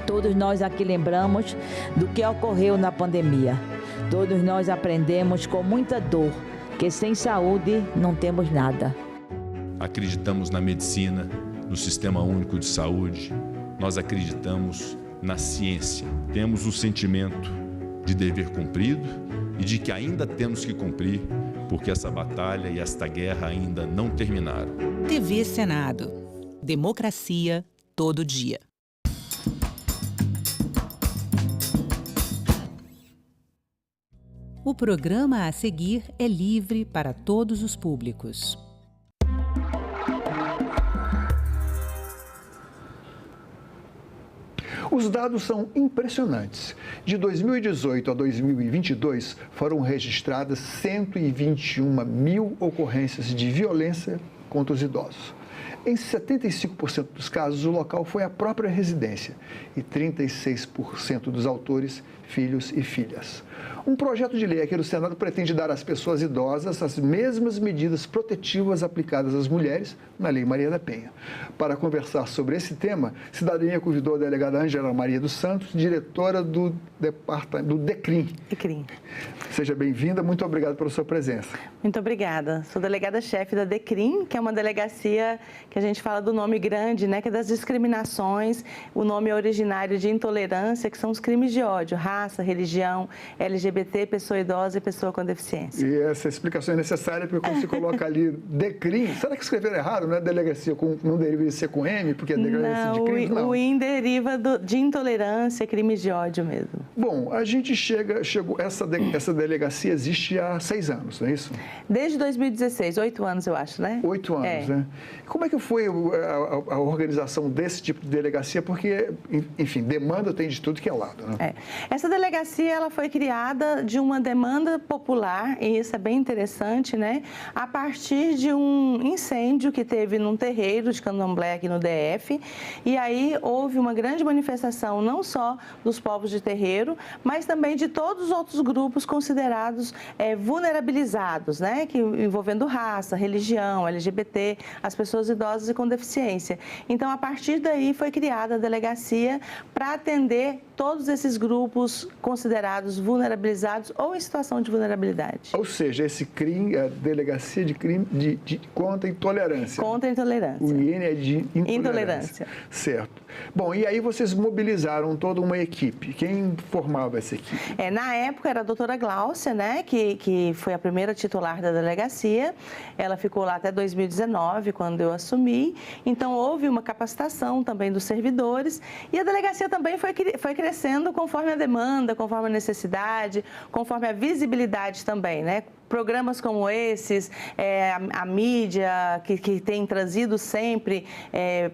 Todos nós aqui lembramos do que ocorreu na pandemia. Todos nós aprendemos com muita dor que sem saúde não temos nada. Acreditamos na medicina, no Sistema Único de Saúde. Nós acreditamos na ciência. Temos o sentimento de dever cumprido e de que ainda temos que cumprir, porque essa batalha e esta guerra ainda não terminaram. TV Senado. Democracia todo dia. O programa a seguir é livre para todos os públicos. Os dados são impressionantes. De 2018 a 2022, foram registradas 121 mil ocorrências de violência contra os idosos. Em 75% dos casos, o local foi a própria residência e 36% dos autores, filhos e filhas. Um projeto de lei aqui no Senado pretende dar às pessoas idosas as mesmas medidas protetivas aplicadas às mulheres na Lei Maria da Penha. Para conversar sobre esse tema, Cidadania convidou a delegada Ângela Maria dos Santos, diretora do DECRIM. DECRIM. Seja bem-vinda, muito obrigado pela sua presença. Muito obrigada. Sou delegada-chefe da DECRIM, que é uma delegacia que a gente fala do nome grande, né, que é das discriminações, o nome originário de intolerância, que são os crimes de ódio, raça, religião, LGBT, pessoa idosa e pessoa com deficiência. E essa explicação é necessária, porque quando se coloca ali DECRIM, será que escreveram errado? Não é delegacia não deveria ser com M, porque é delegacia de crime? Não, o IN deriva de intolerância, crimes de ódio mesmo. Bom, a gente chegou, essa delegacia existe há 6 anos, não é isso? Desde 2016, 8 anos eu acho, né? 8 anos, né? Como é que foi a organização desse tipo de delegacia? Porque, enfim, demanda tem de tudo que é lado, né? Essa delegacia, ela foi criada de uma demanda popular, e isso é bem interessante, né? A partir de um incêndio que teve num terreiro de candomblé aqui no DF, e aí houve uma grande manifestação não só dos povos de terreiro, mas também de todos os outros grupos considerados vulnerabilizados, né? Que, envolvendo raça, religião, LGBT, as pessoas idosas e com deficiência. Então, a partir daí foi criada a delegacia para atender todos esses grupos considerados vulnerabilizados ou em situação de vulnerabilidade. Ou seja, esse crime, a delegacia de crime contra a intolerância. Contra a intolerância. O IN é de intolerância. Certo. Bom, e aí vocês mobilizaram toda uma equipe. Quem formava essa equipe? Na época era a doutora Gláucia, né, que foi a primeira titular da delegacia. Ela ficou lá até 2019, quando eu assumi. Então, houve uma capacitação também dos servidores e a delegacia também foi crescendo conforme a demanda, conforme a necessidade, conforme a visibilidade também, né? Programas como esses, a mídia que tem trazido sempre,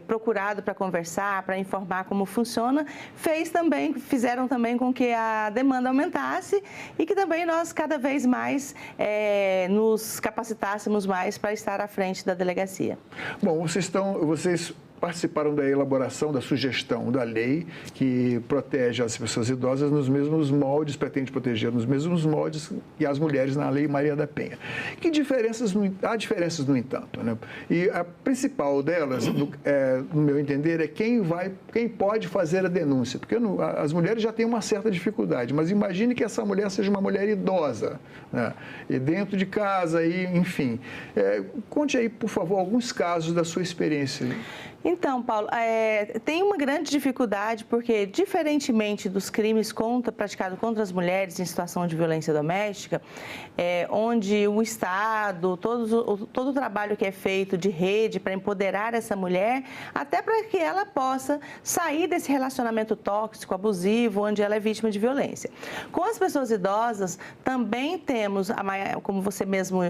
procurado para conversar, para informar como funciona, fizeram também com que a demanda aumentasse e que também nós cada vez mais nos capacitássemos mais para estar à frente da delegacia. Bom, vocês participaram da elaboração da sugestão da lei que protege as pessoas idosas nos mesmos moldes, pretende proteger nos mesmos moldes e as mulheres na Lei Maria da Penha. Há diferenças, no entanto, né? E a principal delas, no meu entender, é quem pode fazer a denúncia, porque as mulheres já têm uma certa dificuldade, mas imagine que essa mulher seja uma mulher idosa, né? E dentro de casa, enfim. Conte aí, por favor, alguns casos da sua experiência. Então, Paulo, tem uma grande dificuldade porque, diferentemente dos crimes praticados contra as mulheres em situação de violência doméstica, onde o Estado, todo o trabalho que é feito de rede para empoderar essa mulher, até para que ela possa sair desse relacionamento tóxico, abusivo, onde ela é vítima de violência. Com as pessoas idosas, também temos, como você mesmo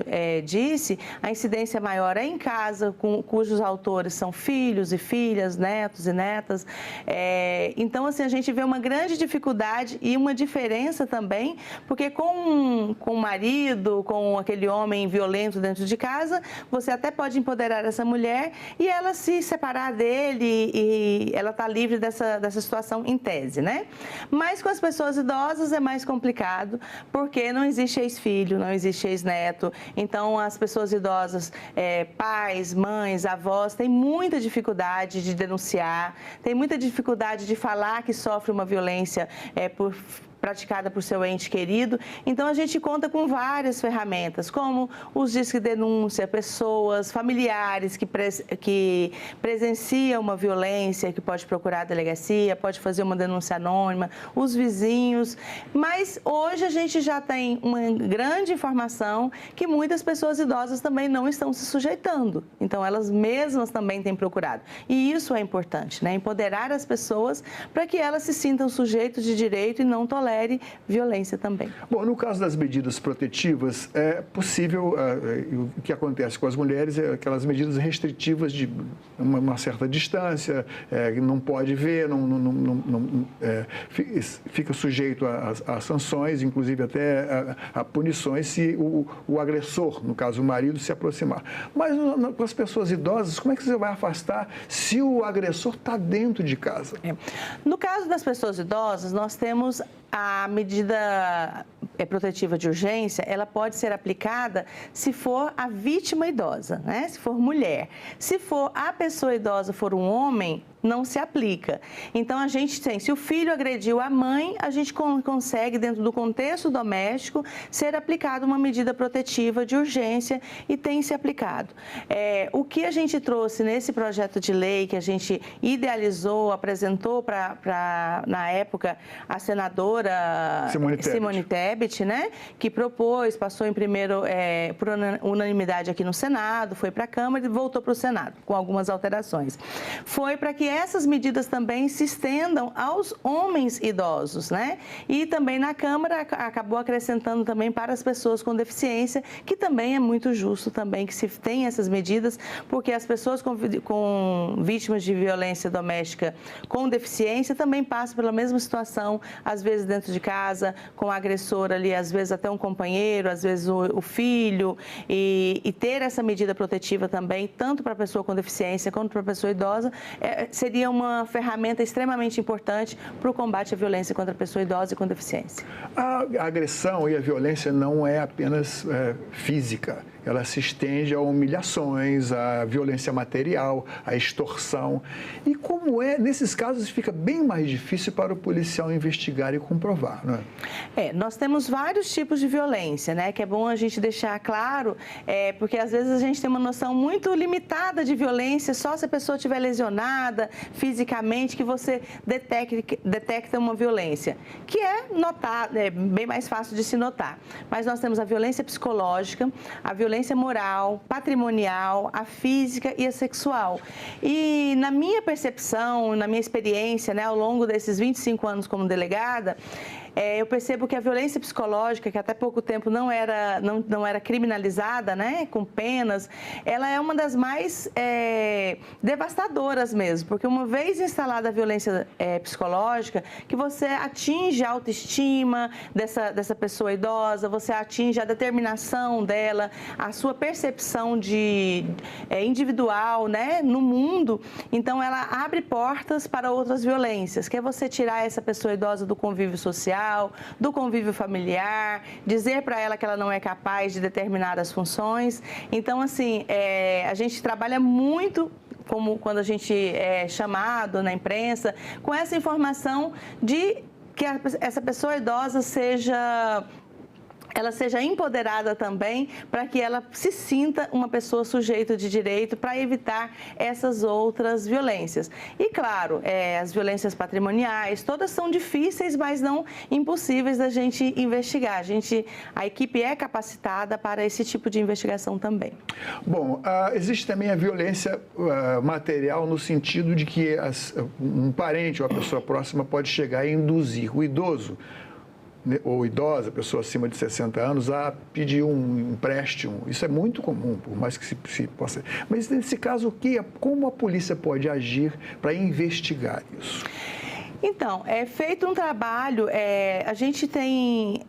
disse, a incidência maior é em casa, cujos autores são filhos, filhos e filhas, netos e netas. Então, assim, a gente vê uma grande dificuldade e uma diferença também, porque com o marido, com aquele homem violento dentro de casa, você até pode empoderar essa mulher e ela se separar dele e ela está livre dessa situação em tese, né? Mas com as pessoas idosas é mais complicado, porque não existe ex-filho, não existe ex-neto. Então, as pessoas idosas, pais, mães, avós, têm muita dificuldade de denunciar, tem muita dificuldade de falar que sofre uma violência praticada por seu ente querido. Então, a gente conta com várias ferramentas, como os disques de denúncia, pessoas, familiares que presenciam uma violência, que pode procurar a delegacia, pode fazer uma denúncia anônima, os vizinhos. Mas, hoje, a gente já tem uma grande informação que muitas pessoas idosas também não estão se sujeitando. Então, elas mesmas também têm procurado. E isso é importante, né? Empoderar as pessoas para que elas se sintam sujeitos de direito e não tolerem violência também. Bom, no caso das medidas protetivas, é possível, o que acontece com as mulheres é aquelas medidas restritivas de uma certa distância, não pode ver, fica sujeito a sanções, inclusive até a punições se o agressor, no caso o marido, se aproximar. Mas com as pessoas idosas, como é que você vai afastar se o agressor está dentro de casa? No caso das pessoas idosas, nós temos a medida protetiva de urgência, ela pode ser aplicada se for a vítima idosa, né? Se for mulher. Se for a pessoa idosa for um homem, não se aplica. Então, a gente tem, se o filho agrediu a mãe, a gente consegue, dentro do contexto doméstico, ser aplicada uma medida protetiva de urgência e tem se aplicado. O que a gente trouxe nesse projeto de lei, que a gente idealizou, apresentou na época, a senadora Simone Tebet, né? Que propôs, passou em primeiro, por unanimidade aqui no Senado, foi para a Câmara e voltou para o Senado, com algumas alterações. Foi para que essas medidas também se estendam aos homens idosos, né? E também na Câmara acabou acrescentando também para as pessoas com deficiência, que também é muito justo também que se tenha essas medidas, porque as pessoas com vítimas de violência doméstica com deficiência também passam pela mesma situação, às vezes dentro de casa, com o agressor ali, às vezes até um companheiro, às vezes o filho, e ter essa medida protetiva também, tanto para a pessoa com deficiência quanto para a pessoa idosa, seria uma ferramenta extremamente importante para o combate à violência contra a pessoa idosa e com deficiência. A agressão e a violência não é apenas física. Ela se estende a humilhações, a violência material, a extorsão. E como nesses casos fica bem mais difícil para o policial investigar e comprovar, não é? Nós temos vários tipos de violência, né? Que é bom a gente deixar claro, porque às vezes a gente tem uma noção muito limitada de violência, só se a pessoa estiver lesionada fisicamente que você detecta uma violência, que é bem mais fácil de se notar. Mas nós temos a violência psicológica, a violência moral, patrimonial, a física e a sexual. E na minha percepção, na minha experiência, né, ao longo desses 25 anos como delegada, eu percebo que a violência psicológica, que até pouco tempo não era criminalizada, né, com penas, ela é uma das mais devastadoras mesmo, porque uma vez instalada a violência psicológica, que você atinge a autoestima dessa pessoa idosa, você atinge a determinação dela, a sua percepção individual, né, no mundo, então ela abre portas para outras violências, que é você tirar essa pessoa idosa do convívio social, do convívio familiar, dizer para ela que ela não é capaz de determinadas funções. Então, assim, a gente trabalha muito, como quando a gente é chamado na imprensa, com essa informação de que essa pessoa idosa seja empoderada também, para que ela se sinta uma pessoa sujeita de direito, para evitar essas outras violências. E, claro, as violências patrimoniais, todas são difíceis, mas não impossíveis da gente investigar. A equipe é capacitada para esse tipo de investigação também. Bom, existe também a violência material, no sentido de que um parente ou a pessoa próxima pode chegar e induzir o idoso ou idosa, pessoa acima de 60 anos, a pedir um empréstimo. Isso é muito comum, por mais que se possa... Mas, nesse caso, como a polícia pode agir para investigar isso? Então, é feito um trabalho, a gente tem...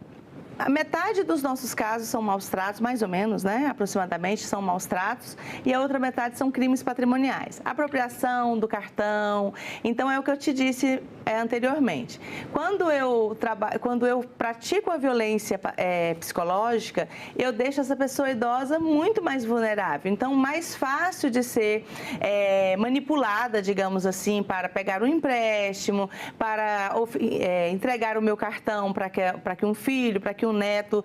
A metade dos nossos casos são maus tratos, mais ou menos, né? Aproximadamente são maus tratos, e a outra metade são crimes patrimoniais. Apropriação do cartão. Então, é o que eu te disse anteriormente. Quando eu pratico a violência psicológica, eu deixo essa pessoa idosa muito mais vulnerável. Então, mais fácil de ser manipulada, digamos assim, para pegar um empréstimo, para entregar o meu cartão para que um filho, para que um neto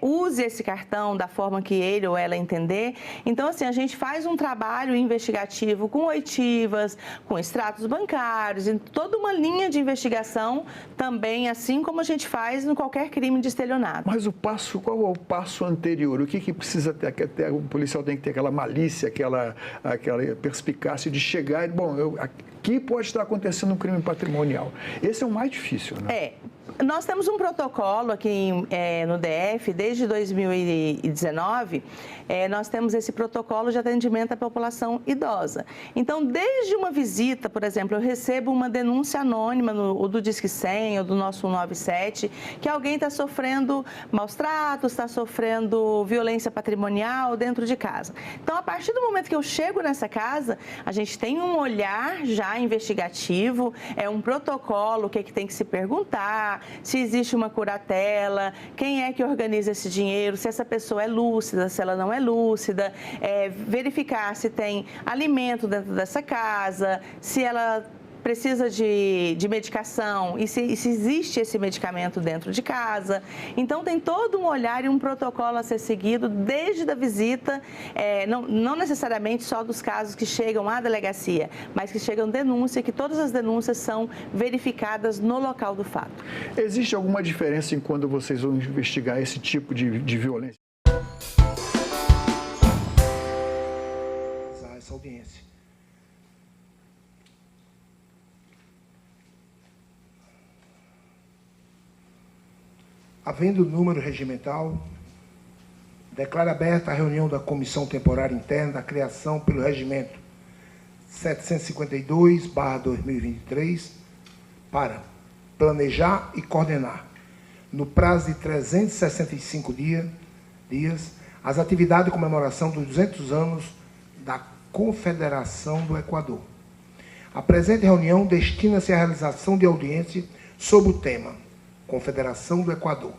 use esse cartão da forma que ele ou ela entender. Então, assim, a gente faz um trabalho investigativo com oitivas, com extratos bancários, em toda uma linha de investigação também, assim como a gente faz em qualquer crime de estelionato. Mas qual é o passo anterior? O que precisa ter? O policial tem que ter aquela malícia, aquela perspicácia de chegar e, aqui pode estar acontecendo um crime patrimonial. Esse é o mais difícil, né? Nós temos um protocolo aqui no DF, desde 2019, nós temos esse protocolo de atendimento à população idosa. Então, desde uma visita, por exemplo, eu recebo uma denúncia anônima do Disque 100 ou do nosso 197, que alguém está sofrendo maus tratos, está sofrendo violência patrimonial dentro de casa. Então, a partir do momento que eu chego nessa casa, a gente tem um olhar já investigativo, um protocolo, o que tem que se perguntar, se existe uma curatela, quem é que organiza esse dinheiro, se essa pessoa é lúcida, se ela não é lúcida, verificar se tem alimento dentro dessa casa, se ela precisa de medicação e se existe esse medicamento dentro de casa. Então, tem todo um olhar e um protocolo a ser seguido desde a visita, não necessariamente só dos casos que chegam à delegacia, mas que chegam denúncia, que todas as denúncias são verificadas no local do fato. Existe alguma diferença em quando vocês vão investigar esse tipo de violência? Essa audiência. Havendo número regimental, declara aberta a reunião da Comissão Temporária Interna da Criação pelo Regimento 752/2023 para planejar e coordenar, no prazo de 365 dias, as atividades de comemoração dos 200 anos da Confederação do Equador. A presente reunião destina-se à realização de audiência sobre o tema Confederação do Equador,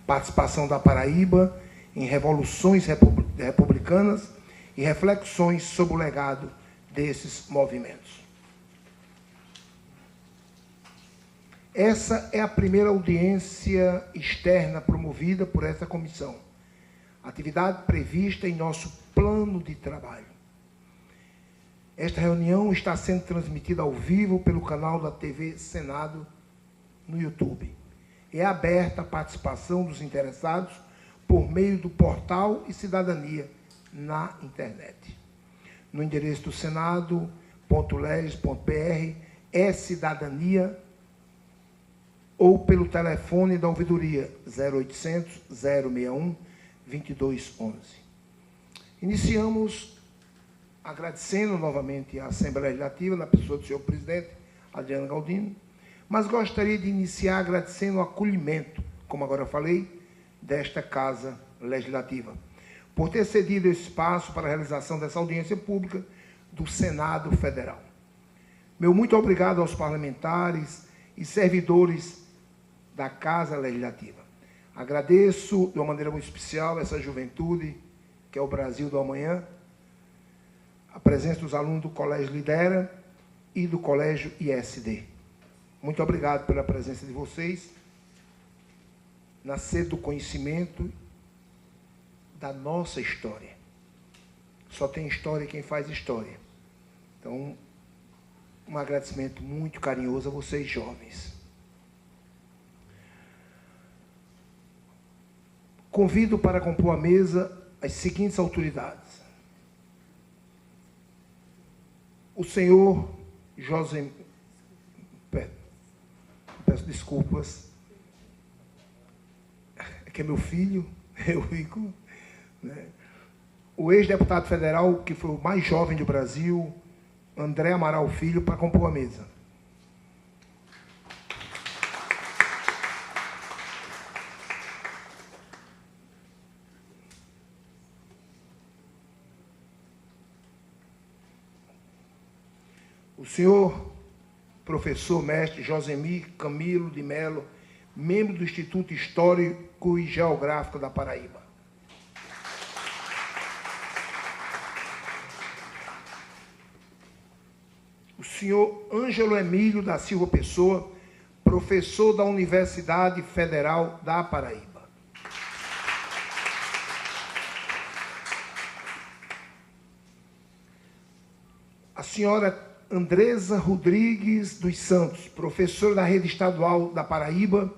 participação da Paraíba em revoluções republicanas e reflexões sobre o legado desses movimentos. Essa é a primeira audiência externa promovida por essa comissão, atividade prevista em nosso plano de trabalho. Esta reunião está sendo transmitida ao vivo pelo canal da TV Senado no YouTube. É aberta a participação dos interessados por meio do portal e cidadania na internet. No endereço do senado.leg.br/cidadania ou pelo telefone da ouvidoria 0800 061 2211. Iniciamos agradecendo novamente à Assembleia Legislativa, na pessoa do senhor presidente, Adriano Galdino, mas gostaria de iniciar agradecendo o acolhimento, como agora falei, desta Casa Legislativa, por ter cedido esse espaço para a realização dessa audiência pública do Senado Federal. Meu muito obrigado aos parlamentares e servidores da Casa Legislativa. Agradeço de uma maneira muito especial essa juventude, que é o Brasil do amanhã, a presença dos alunos do Colégio Lidera e do Colégio ISD. Muito obrigado pela presença de vocês na sede do conhecimento da nossa história. Só tem história quem faz história. Então, um agradecimento muito carinhoso a vocês, jovens. Convido para compor a mesa as seguintes autoridades. O senhor José... Peço desculpas. que é meu filho, eu fico... Né? O ex-deputado federal, que foi o mais jovem do Brasil, André Amaral Filho, para compor a mesa. O senhor professor mestre Josemir Camilo de Melo, membro do Instituto Histórico e Geográfico da Paraíba. O senhor Ângelo Emílio da Silva Pessoa, professor da Universidade Federal da Paraíba. A senhora Andresa Rodrigues dos Santos, professora da Rede Estadual da Paraíba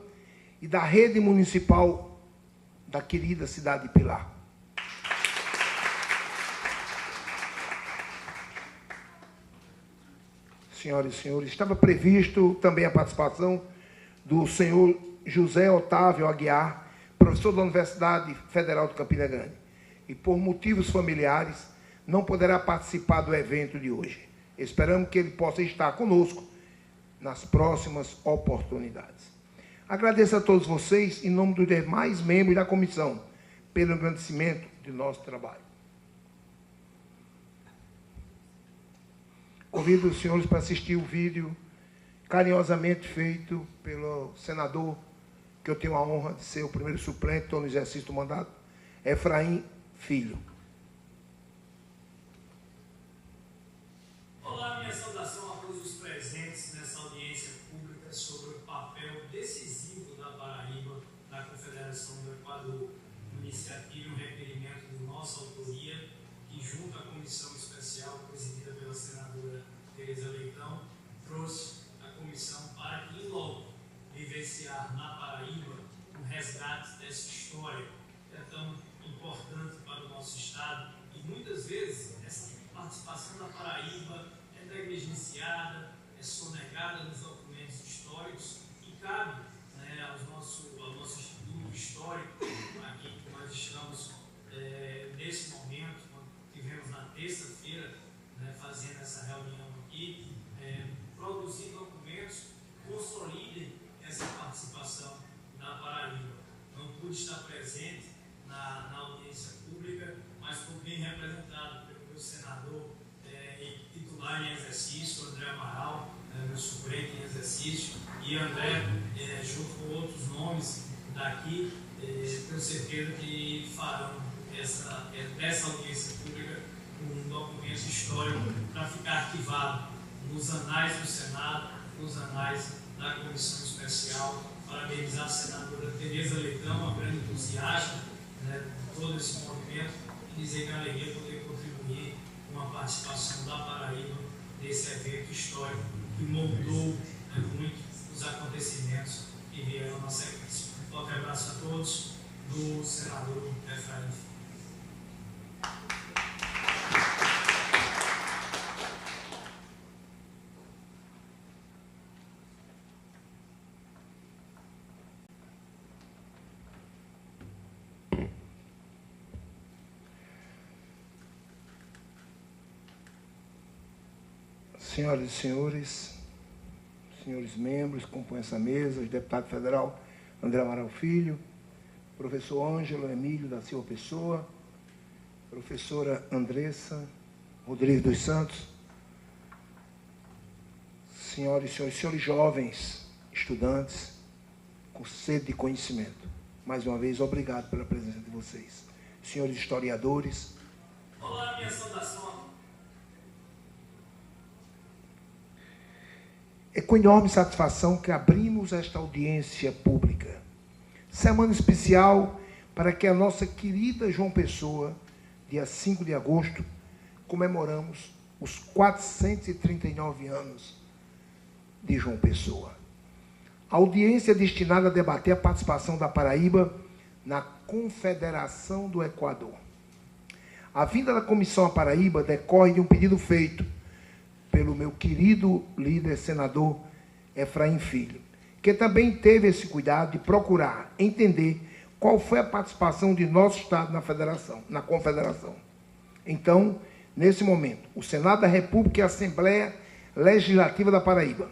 e da Rede Municipal da querida cidade de Pilar. Senhoras e senhores, estava previsto também a participação do senhor José Otávio Aguiar, professor da Universidade Federal de Campina Grande, e por motivos familiares não poderá participar do evento de hoje. Esperamos que ele possa estar conosco nas próximas oportunidades. Agradeço a todos vocês, em nome dos demais membros da comissão, pelo engrandecimento de nosso trabalho. Convido os senhores para assistir o vídeo carinhosamente feito pelo senador, que eu tenho a honra de ser o primeiro suplente, estou no exercício do mandato, Efraim Filho. Olá, minha saudação a todos os presentes nessa audiência pública sobre o papel decisivo da Paraíba na Confederação do Equador, iniciativa e um requerimento de nossa autoria, que junto à comissão especial presidida pela senadora Tereza Leitão, trouxe a comissão para que, em logo, vivenciar na Paraíba um resgate dessa história que é tão importante para o nosso Estado e muitas vezes essa participação da Paraíba é negligenciada, é sonegada nos documentos históricos e cabe, né, ao nosso Instituto Histórico, aqui que nós estamos nesse momento, quando tivemos na terça-feira, né, fazendo essa reunião aqui, produzir documentos que consolidem essa participação da Paraíba. Não pude estar presente na audiência pública, mas fui bem representado pelo meu senador e titular em exercício, André Amaral, meu suplente em exercício, e André, junto com outros nomes daqui, tenho certeza que farão dessa audiência pública um documento histórico para ficar arquivado nos anais do Senado, nos anais da Comissão Especial. Parabenizar a senadora Tereza Leitão, uma grande entusiasta, né, de todo esse movimento, e dizer que é uma alegria poder contribuir com a participação da Paraíba nesse evento histórico que moldou muito os acontecimentos que vieram na sequência. Um forte abraço a todos, do senador Efraim. Senhoras e senhores membros que compõem essa mesa, o deputado federal André Amaral Filho, professor Ângelo Emílio da Silva Pessoa, professora Andressa Rodrigues dos Santos, senhoras e senhores jovens estudantes com sede de conhecimento. Mais uma vez, obrigado pela presença de vocês. Senhores historiadores. Olá, minha saudação. É com enorme satisfação que abrimos esta audiência pública. Semana especial para que a nossa querida João Pessoa, dia 5 de agosto, comemoramos os 439 anos de João Pessoa. A audiência é destinada a debater a participação da Paraíba na Confederação do Equador. A vinda da comissão à Paraíba decorre de um pedido feito pelo meu querido líder senador Efraim Filho, que também teve esse cuidado de procurar entender qual foi a participação de nosso Estado na Confederação. Então, nesse momento, o Senado da República e a Assembleia Legislativa da Paraíba,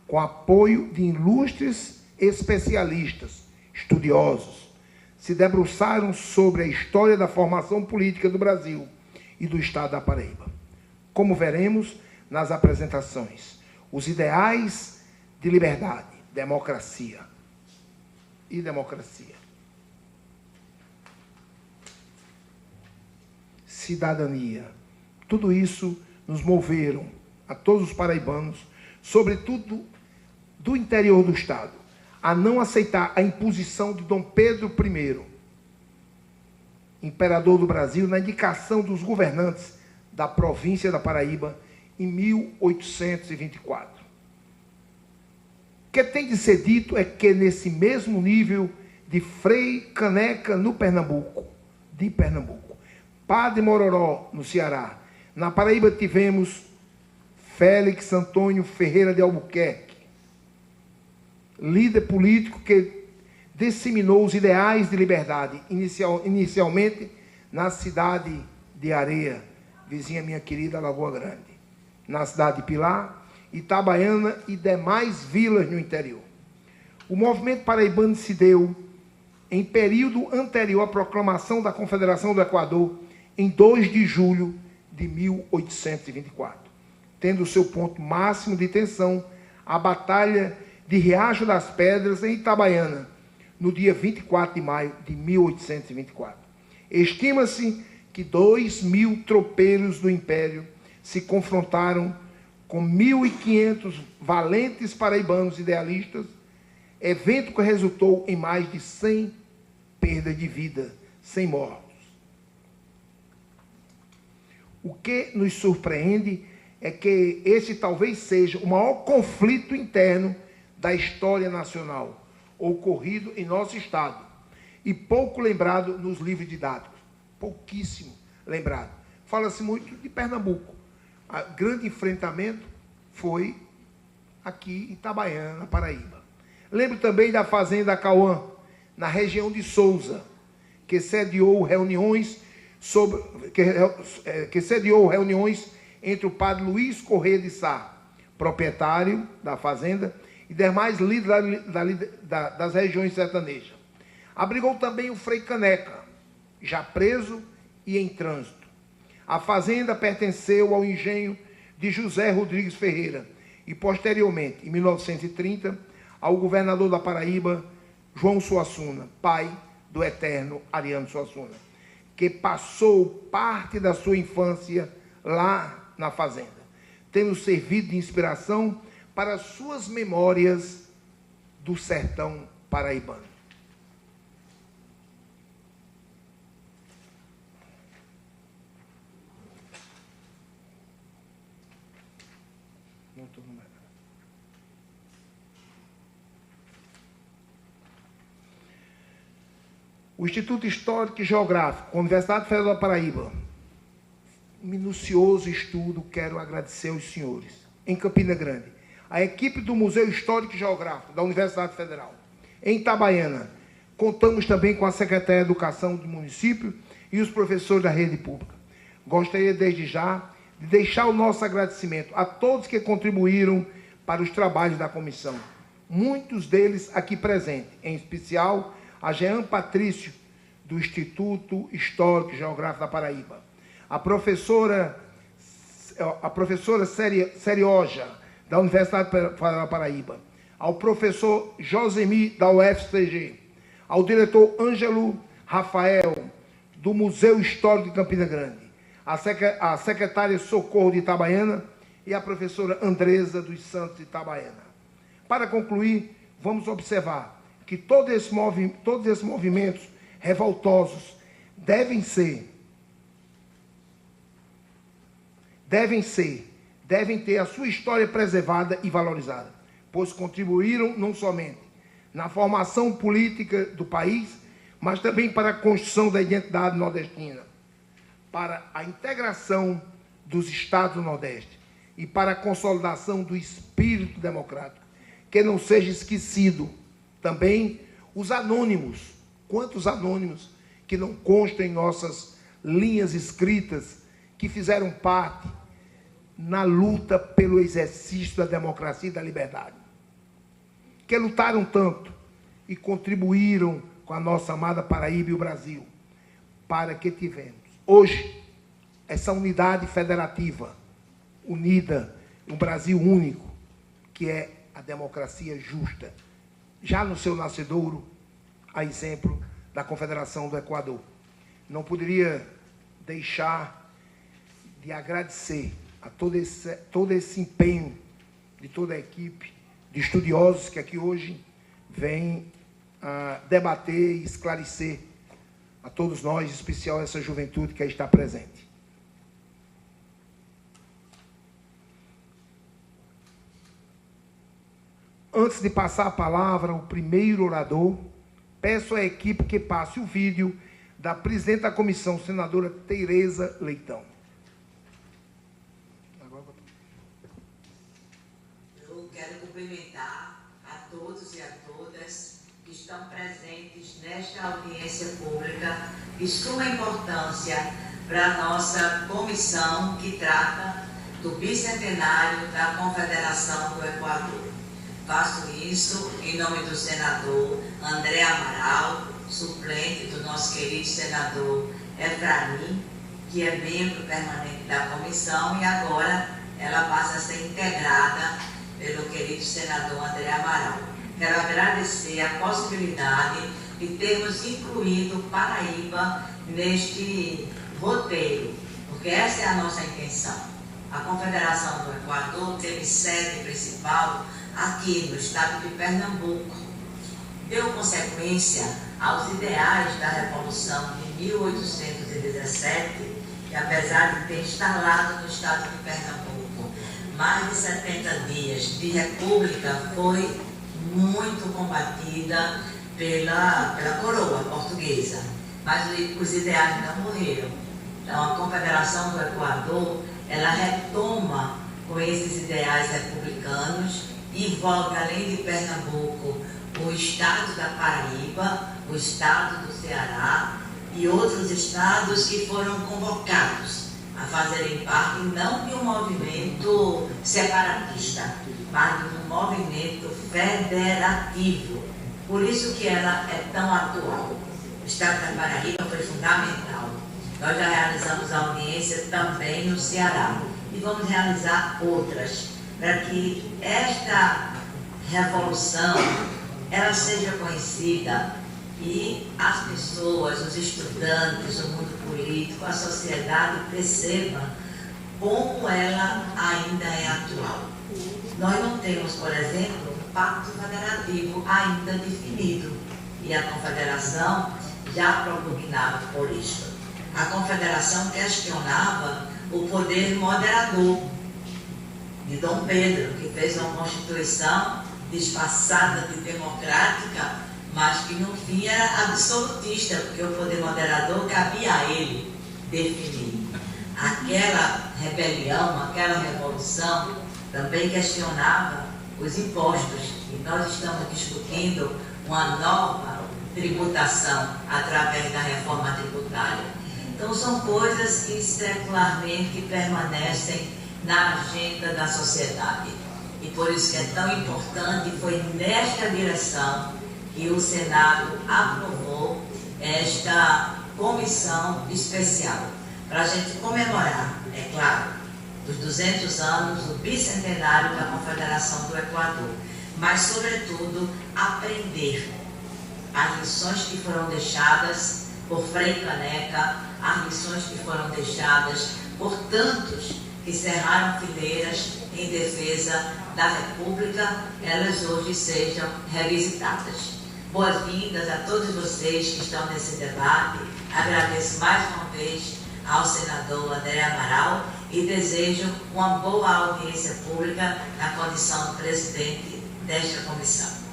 com apoio de ilustres especialistas, estudiosos, se debruçaram sobre a história da formação política do Brasil e do Estado da Paraíba. Como veremos nas apresentações, os ideais de liberdade, democracia e democracia, cidadania, tudo isso nos moveram a todos os paraibanos, sobretudo do interior do Estado, a não aceitar a imposição de Dom Pedro I, imperador do Brasil, na indicação dos governantes da província da Paraíba em 1824. O que tem de ser dito é que, nesse mesmo nível de Frei Caneca, no Pernambuco, Padre Mororó, no Ceará, na Paraíba tivemos Félix Antônio Ferreira de Albuquerque, líder político que disseminou os ideais de liberdade, inicialmente na cidade de Areia, vizinha minha querida Lagoa Grande, na cidade de Pilar, Itabaiana e demais vilas no interior. O movimento paraibano se deu em período anterior à proclamação da Confederação do Equador, em 2 de julho de 1824, tendo seu ponto máximo de tensão a Batalha de Riacho das Pedras, em Itabaiana, no dia 24 de maio de 1824. Estima-se que 2.000 tropeiros do Império se confrontaram com 1.500 valentes paraibanos idealistas, evento que resultou em mais de 100 perdas de vida, 100 mortos. O que nos surpreende é que esse talvez seja o maior conflito interno da história nacional ocorrido em nosso Estado e pouco lembrado nos livros didáticos, pouquíssimo lembrado. Fala-se muito de Pernambuco. O grande enfrentamento foi aqui em Itabaiana, na Paraíba. Lembro também da Fazenda Cauã, na região de Souza, que sediou reuniões entre o padre Luiz Corrêa de Sá, proprietário da fazenda, e demais líderes das regiões sertanejas. Abrigou também o Frei Caneca, já preso e em trânsito. A fazenda pertenceu ao engenho de José Rodrigues Ferreira e, posteriormente, em 1930, ao governador da Paraíba, João Suassuna, pai do eterno Ariano Suassuna, que passou parte da sua infância lá na fazenda, tendo servido de inspiração para suas memórias do sertão paraibano. O Instituto Histórico e Geográfico, a Universidade Federal da Paraíba, minucioso estudo, quero agradecer aos senhores. Em Campina Grande, a equipe do Museu Histórico e Geográfico da Universidade Federal. Em Itabaiana, contamos também com a Secretaria de Educação do município e os professores da rede pública. Gostaria, desde já, de deixar o nosso agradecimento a todos que contribuíram para os trabalhos da comissão, muitos deles aqui presentes, em especial a Jean Patrício, do Instituto Histórico e Geográfico da Paraíba, a professora Serioja, da Universidade Federal da Paraíba, ao professor Josemi, da UFCG, ao diretor Ângelo Rafael, do Museu Histórico de Campina Grande, a secretária Socorro de Itabaiana e a professora Andresa dos Santos de Itabaiana. Para concluir, vamos observar que todos esses movimentos revoltosos devem ter a sua história preservada e valorizada, pois contribuíram não somente na formação política do país, mas também para a construção da identidade nordestina, para a integração dos estados do Nordeste e para a consolidação do espírito democrático. Que não seja esquecido também os anônimos Quantos anônimos que não constam em nossas linhas escritas, que fizeram parte na luta pelo exercício da democracia e da liberdade, que lutaram tanto e contribuíram com a nossa amada Paraíba e o Brasil, para que tivemos hoje essa unidade federativa, unida, um Brasil único, que é a democracia justa, já no seu nascedouro, a exemplo da Confederação do Equador. Não poderia deixar de agradecer a todo esse empenho de toda a equipe de estudiosos que aqui hoje vem debater e esclarecer a todos nós, em especial essa juventude que aí está presente. Antes de passar a palavra ao primeiro orador, peço à equipe que passe o vídeo da presidente da comissão, senadora Tereza Leitão. Eu quero cumprimentar a todos e a todas que estão presentes nesta audiência pública de suma importância para a nossa comissão que trata do bicentenário da Confederação do Equador. Faço isso em nome do senador André Amaral, suplente do nosso querido senador Efraim, que é membro permanente da comissão, e agora ela passa a ser integrada pelo querido senador André Amaral. Quero agradecer a possibilidade de termos incluído Paraíba neste roteiro, porque essa é a nossa intenção. A Confederação do Equador teve sede principal aqui no estado de Pernambuco. Deu consequência aos ideais da Revolução de 1817, que apesar de ter instalado no estado de Pernambuco mais de 70 dias de república, foi muito combatida pela coroa portuguesa. Mas os ideais não morreram. Então a Confederação do Equador, ela retoma com esses ideais republicanos e invoca, além de Pernambuco, o estado da Paraíba, o estado do Ceará e outros estados que foram convocados a fazerem parte não de um movimento separatista, mas de um movimento federativo. Por isso que ela é tão atual. O estado da Paraíba foi fundamental. Nós já realizamos a audiência também no Ceará e vamos realizar outras, para que esta revolução ela seja conhecida e as pessoas, os estudantes, o mundo político, a sociedade percebam como ela ainda é atual. Nós não temos, por exemplo, um pacto federativo ainda definido e a Confederação já propugnava por isso. A Confederação questionava o poder moderador de Dom Pedro, que fez uma Constituição disfarçada de democrática, mas que no fim era absolutista, porque o poder moderador cabia a ele definir. Aquela rebelião, aquela revolução também questionava os impostos, e nós estamos discutindo uma nova tributação através da reforma tributária. Então são coisas que secularmente permanecem na agenda da sociedade. E por isso que é tão importante, foi nesta direção que o Senado aprovou esta comissão especial, para a gente comemorar, é claro, os 200 anos do bicentenário da Confederação do Equador, mas, sobretudo, aprender as lições que foram deixadas por Frei Caneca, as lições que foram deixadas por tantos que cerraram fileiras em defesa da República, elas hoje sejam revisitadas. Boas-vindas a todos vocês que estão nesse debate. Agradeço mais uma vez ao senador André Amaral e desejo uma boa audiência pública na condição de presidente desta comissão.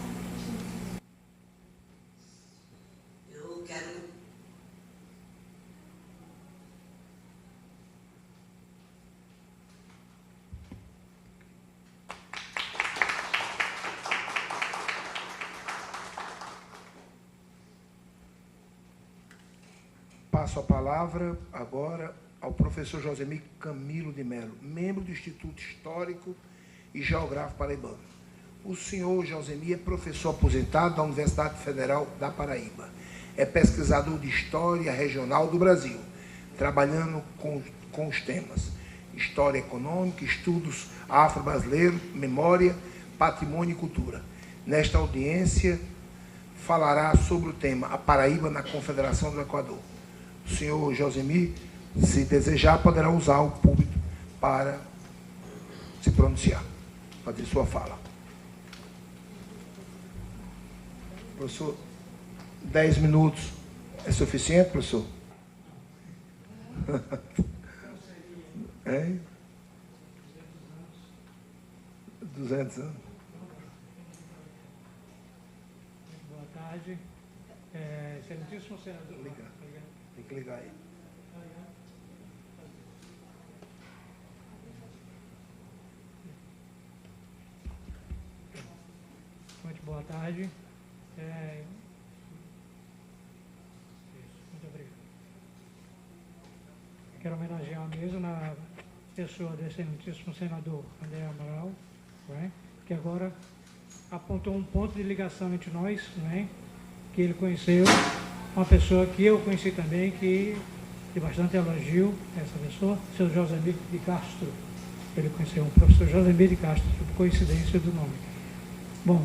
passo a palavra agora ao professor Josemir Camilo de Melo, membro do Instituto Histórico e Geográfico Paraibano. O senhor Josemir é professor aposentado da Universidade Federal da Paraíba. É pesquisador de História Regional do Brasil, trabalhando com os temas História Econômica, Estudos Afro-Brasileiros, Memória, Patrimônio e Cultura. Nesta audiência, falará sobre o tema A Paraíba na Confederação do Equador. O senhor Josemir, se desejar, poderá usar o púlpito para se pronunciar, fazer sua fala. Professor, 10 minutos é suficiente, professor? É? 200 anos. Boa tarde. Excelentíssimo senador. Tem que ligar aí. Muito boa tarde. Muito obrigado. Quero homenagear a mesa na pessoa do excelentíssimo senador André Amaral, que agora apontou um ponto de ligação entre nós, que ele conheceu, uma pessoa que eu conheci também, que de bastante elogio, essa pessoa, seu Josemir de Castro. Ele conheceu o professor Josemir de Castro, por coincidência do nome. Bom,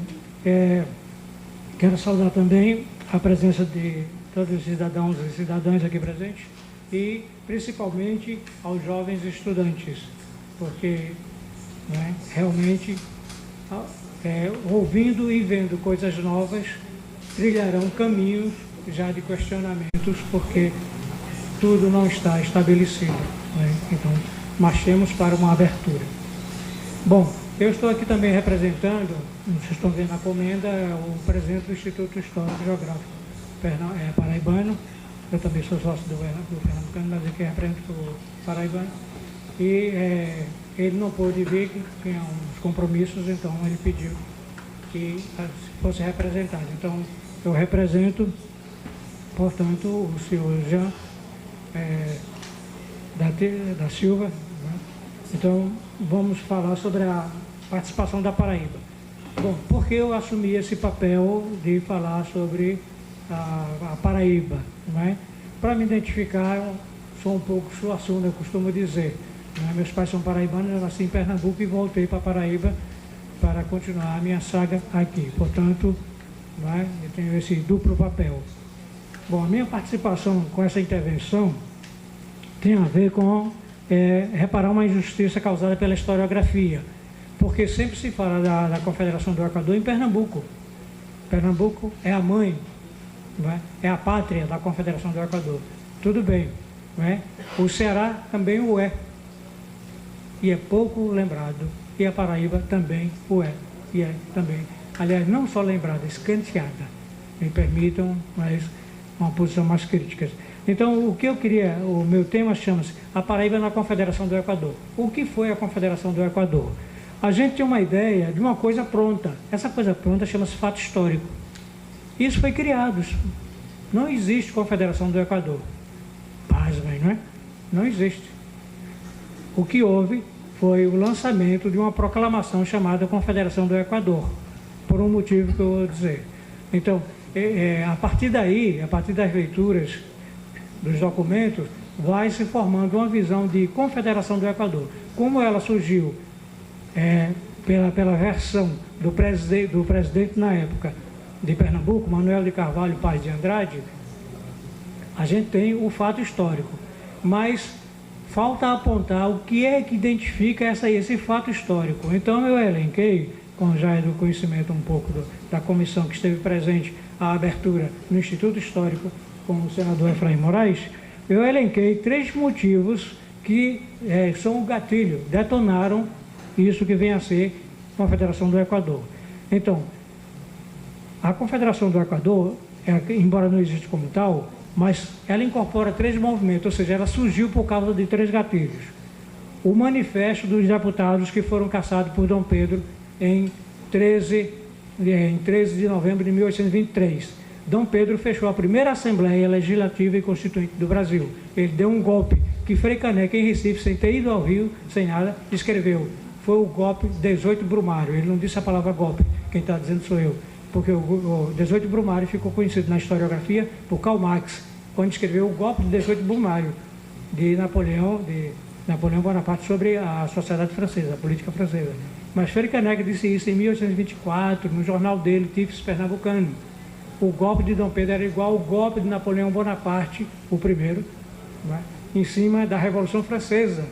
quero saudar também a presença de todos os cidadãos e cidadãs aqui presentes e principalmente aos jovens estudantes, porque realmente, ouvindo e vendo coisas novas, trilharão caminhos já de questionamentos, porque tudo não está estabelecido. Então, marchemos para uma abertura. Bom, eu estou aqui também representando, vocês estão vendo a comenda, o presidente do Instituto Histórico e Geográfico Paraibano. Eu também sou sócio do Pernambucano, mas aqui represento o Paraibano. E ele não pôde vir, que tinha uns compromissos, então ele pediu que fosse representado. Então, eu represento, portanto, o senhor Jean da Silva. Então, vamos falar sobre a participação da Paraíba. Bom, por que eu assumi esse papel de falar sobre a Paraíba? Para me identificar, eu sou um pouco suaçuna, eu costumo dizer. Meus pais são paraibanos, eu nasci em Pernambuco e voltei para Paraíba para continuar a minha saga aqui. Portanto, eu tenho esse duplo papel. Bom, a minha participação com essa intervenção tem a ver com reparar uma injustiça causada pela historiografia, porque sempre se fala da Confederação do Equador em Pernambuco. Pernambuco é a mãe, é a pátria da Confederação do Equador. Tudo bem, o Ceará também o é, e é pouco lembrado, e a Paraíba também o é, e é também, aliás, não só lembrada, escanteada, me permitam, mas uma posição mais crítica. Então, o que eu queria, o meu tema chama-se A Paraíba na Confederação do Equador. O que foi a Confederação do Equador? A gente tem uma ideia de uma coisa pronta. Essa coisa pronta chama-se fato histórico. Isso foi criado. Não existe Confederação do Equador. Pasmem, não é? Não existe. O que houve foi o lançamento de uma proclamação chamada Confederação do Equador, por um motivo que eu vou dizer. Então, a partir daí, a partir das leituras dos documentos, vai se formando uma visão de Confederação do Equador. Como ela surgiu pela versão do presidente na época de Pernambuco, Manuel de Carvalho Paz de Andrade, a gente tem o fato histórico, mas falta apontar o que é que identifica esse fato histórico. Então eu elenquei, como já é do conhecimento um pouco da comissão que esteve presente à abertura no Instituto Histórico com o senador Efraim Moraes, eu elenquei 3 motivos que são o gatilho, detonaram isso que vem a ser a Confederação do Equador. Então, a Confederação do Equador, embora não exista como tal, mas ela incorpora 3 movimentos, ou seja, ela surgiu por causa de 3 gatilhos. O manifesto dos deputados que foram caçados por Dom Pedro em 13 de novembro de 1823. Dom Pedro fechou a primeira Assembleia Legislativa e Constituinte do Brasil. Ele deu um golpe que Frei Caneca, em Recife, sem ter ido ao Rio, sem nada, escreveu. Foi o golpe 18 Brumário. Ele não disse a palavra golpe, quem está dizendo sou eu. Porque o 18 Brumário ficou conhecido na historiografia por Karl Marx, quando escreveu o golpe de 18 Brumário de Napoleão Bonaparte sobre a sociedade francesa, a política francesa. Mas Frei Caneca disse isso em 1824, no jornal dele, Tifes Pernambucano. O golpe de Dom Pedro era igual ao golpe de Napoleão Bonaparte, o primeiro, né, em cima da Revolução Francesa.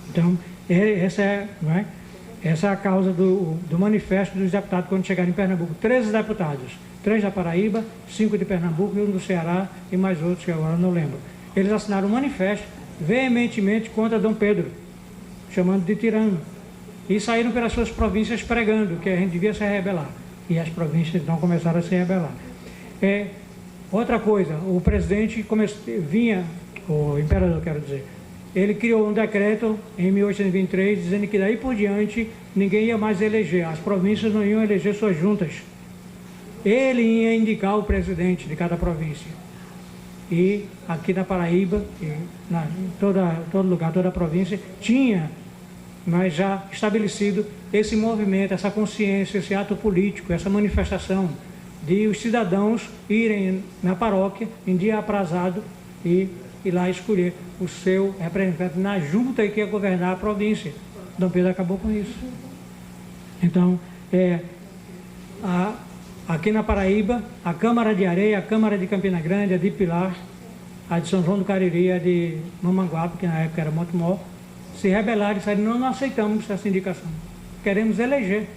Então, essa é a causa do manifesto dos deputados quando chegaram em Pernambuco. 13 deputados, 3 da Paraíba, 5 de Pernambuco e 1 do Ceará e mais outros que agora não lembro. Eles assinaram um manifesto veementemente contra Dom Pedro, chamando de tirano. E saíram pelas suas províncias pregando que a gente devia se rebelar. E as províncias então começaram a se rebelar. Outra coisa, o presidente o imperador, quero dizer, ele criou um decreto em 1823 dizendo que daí por diante ninguém ia mais eleger, as províncias não iam eleger suas juntas. Ele ia indicar o presidente de cada província. E aqui na Paraíba, em todo lugar, toda a província, tinha, mas já estabelecido esse movimento, essa consciência, esse ato político, essa manifestação de os cidadãos irem na paróquia em dia aprazado e ir lá escolher o seu representante na junta que ia governar a província. Dom Pedro acabou com isso. Então, aqui na Paraíba, a Câmara de Areia, a Câmara de Campina Grande, a de Pilar, a de São João do Cariri, a de Mamanguape, que na época era Montemor, se rebelaram e disseram, não aceitamos essa indicação, queremos eleger.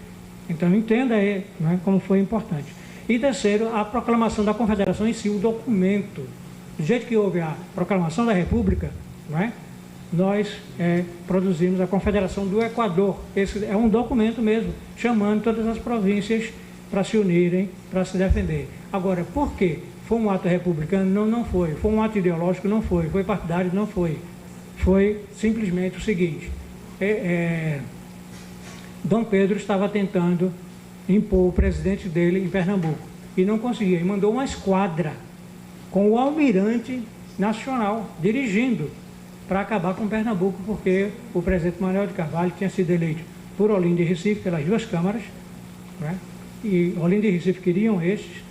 Então entenda aí, né, como foi importante. E terceiro, a proclamação da Confederação em si, o documento. Do jeito que houve a proclamação da República, né, nós produzimos a Confederação do Equador. Esse é um documento mesmo, chamando todas as províncias para se unirem, para se defender. Agora, por quê? Foi um ato republicano? Não foi. Foi um ato ideológico? Não foi. Foi partidário? Não foi. Foi simplesmente o seguinte, Dom Pedro estava tentando impor o presidente dele em Pernambuco e não conseguia, e mandou uma esquadra com o almirante nacional dirigindo para acabar com Pernambuco, porque o presidente Manuel de Carvalho tinha sido eleito por Olinda e Recife, pelas duas câmaras, né? E Olinda e Recife queriam estes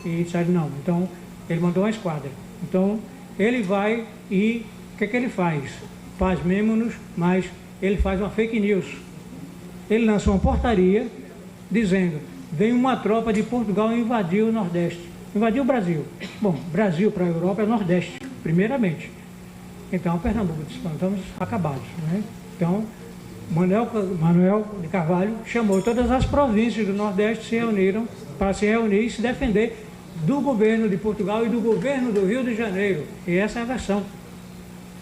e disseram não, então ele mandou uma esquadra. Então ele vai e o que ele faz? Pasmemo-nos, mas ele faz uma fake news. Ele lança uma portaria dizendo, vem uma tropa de Portugal invadir o Nordeste. Invadiu o Brasil. Bom, Brasil para a Europa é Nordeste, primeiramente. Então, Pernambuco disse, estamos acabados. Né? Então, Manuel de Carvalho chamou todas as províncias do Nordeste, se reuniram para se reunir e se defender do governo de Portugal e do governo do Rio de Janeiro. E essa é a versão.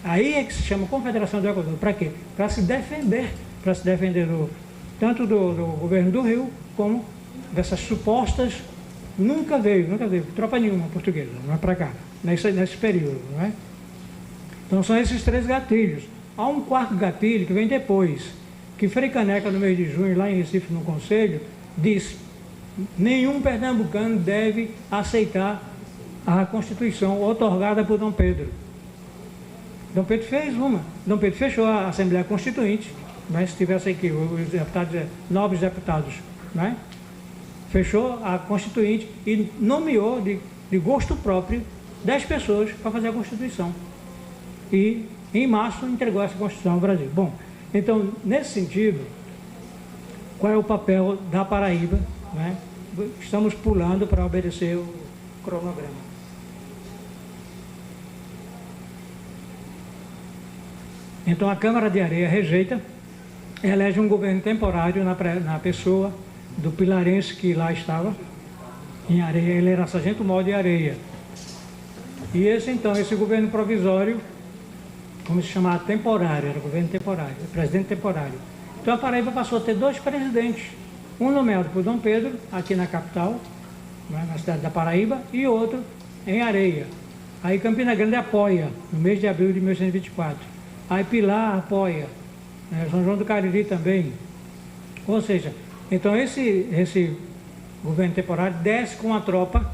Aí é que se chama Confederação do Equador. Para quê? Para se defender tanto do governo do Rio, como dessas supostas, nunca veio, tropa nenhuma portuguesa, não é para cá, nesse período. Não é? Então são esses 3 gatilhos. Há um 4º gatilho que vem depois, que Frei Caneca, no mês de junho, lá em Recife, no Conselho, disse, nenhum pernambucano deve aceitar a Constituição otorgada por Dom Pedro. Dom Pedro fez uma. Dom Pedro fechou a Assembleia Constituinte, né, se tivesse aqui os deputados, novos deputados, né, fechou a Constituinte e nomeou de gosto próprio 10 pessoas para fazer a Constituição. E em março entregou essa Constituição ao Brasil. Bom, então, nesse sentido, qual é o papel da Paraíba? Né? Estamos pulando para obedecer o cronograma. Então, a Câmara de Areia rejeita, elege um governo temporário na pessoa do pilarense que lá estava, em Areia. Ele era sargento-mor de Areia. E esse governo provisório, como se chamava, temporário, era governo temporário, presidente temporário. Então, a Paraíba passou a ter 2 presidentes, um nomeado por Dom Pedro, aqui na capital, né, na cidade da Paraíba, e outro em Areia. Aí Campina Grande apoia, no mês de abril de 1824. Aí Pilar apoia, né, São João do Cariri também. Ou seja, então esse governo temporário, desce com a tropa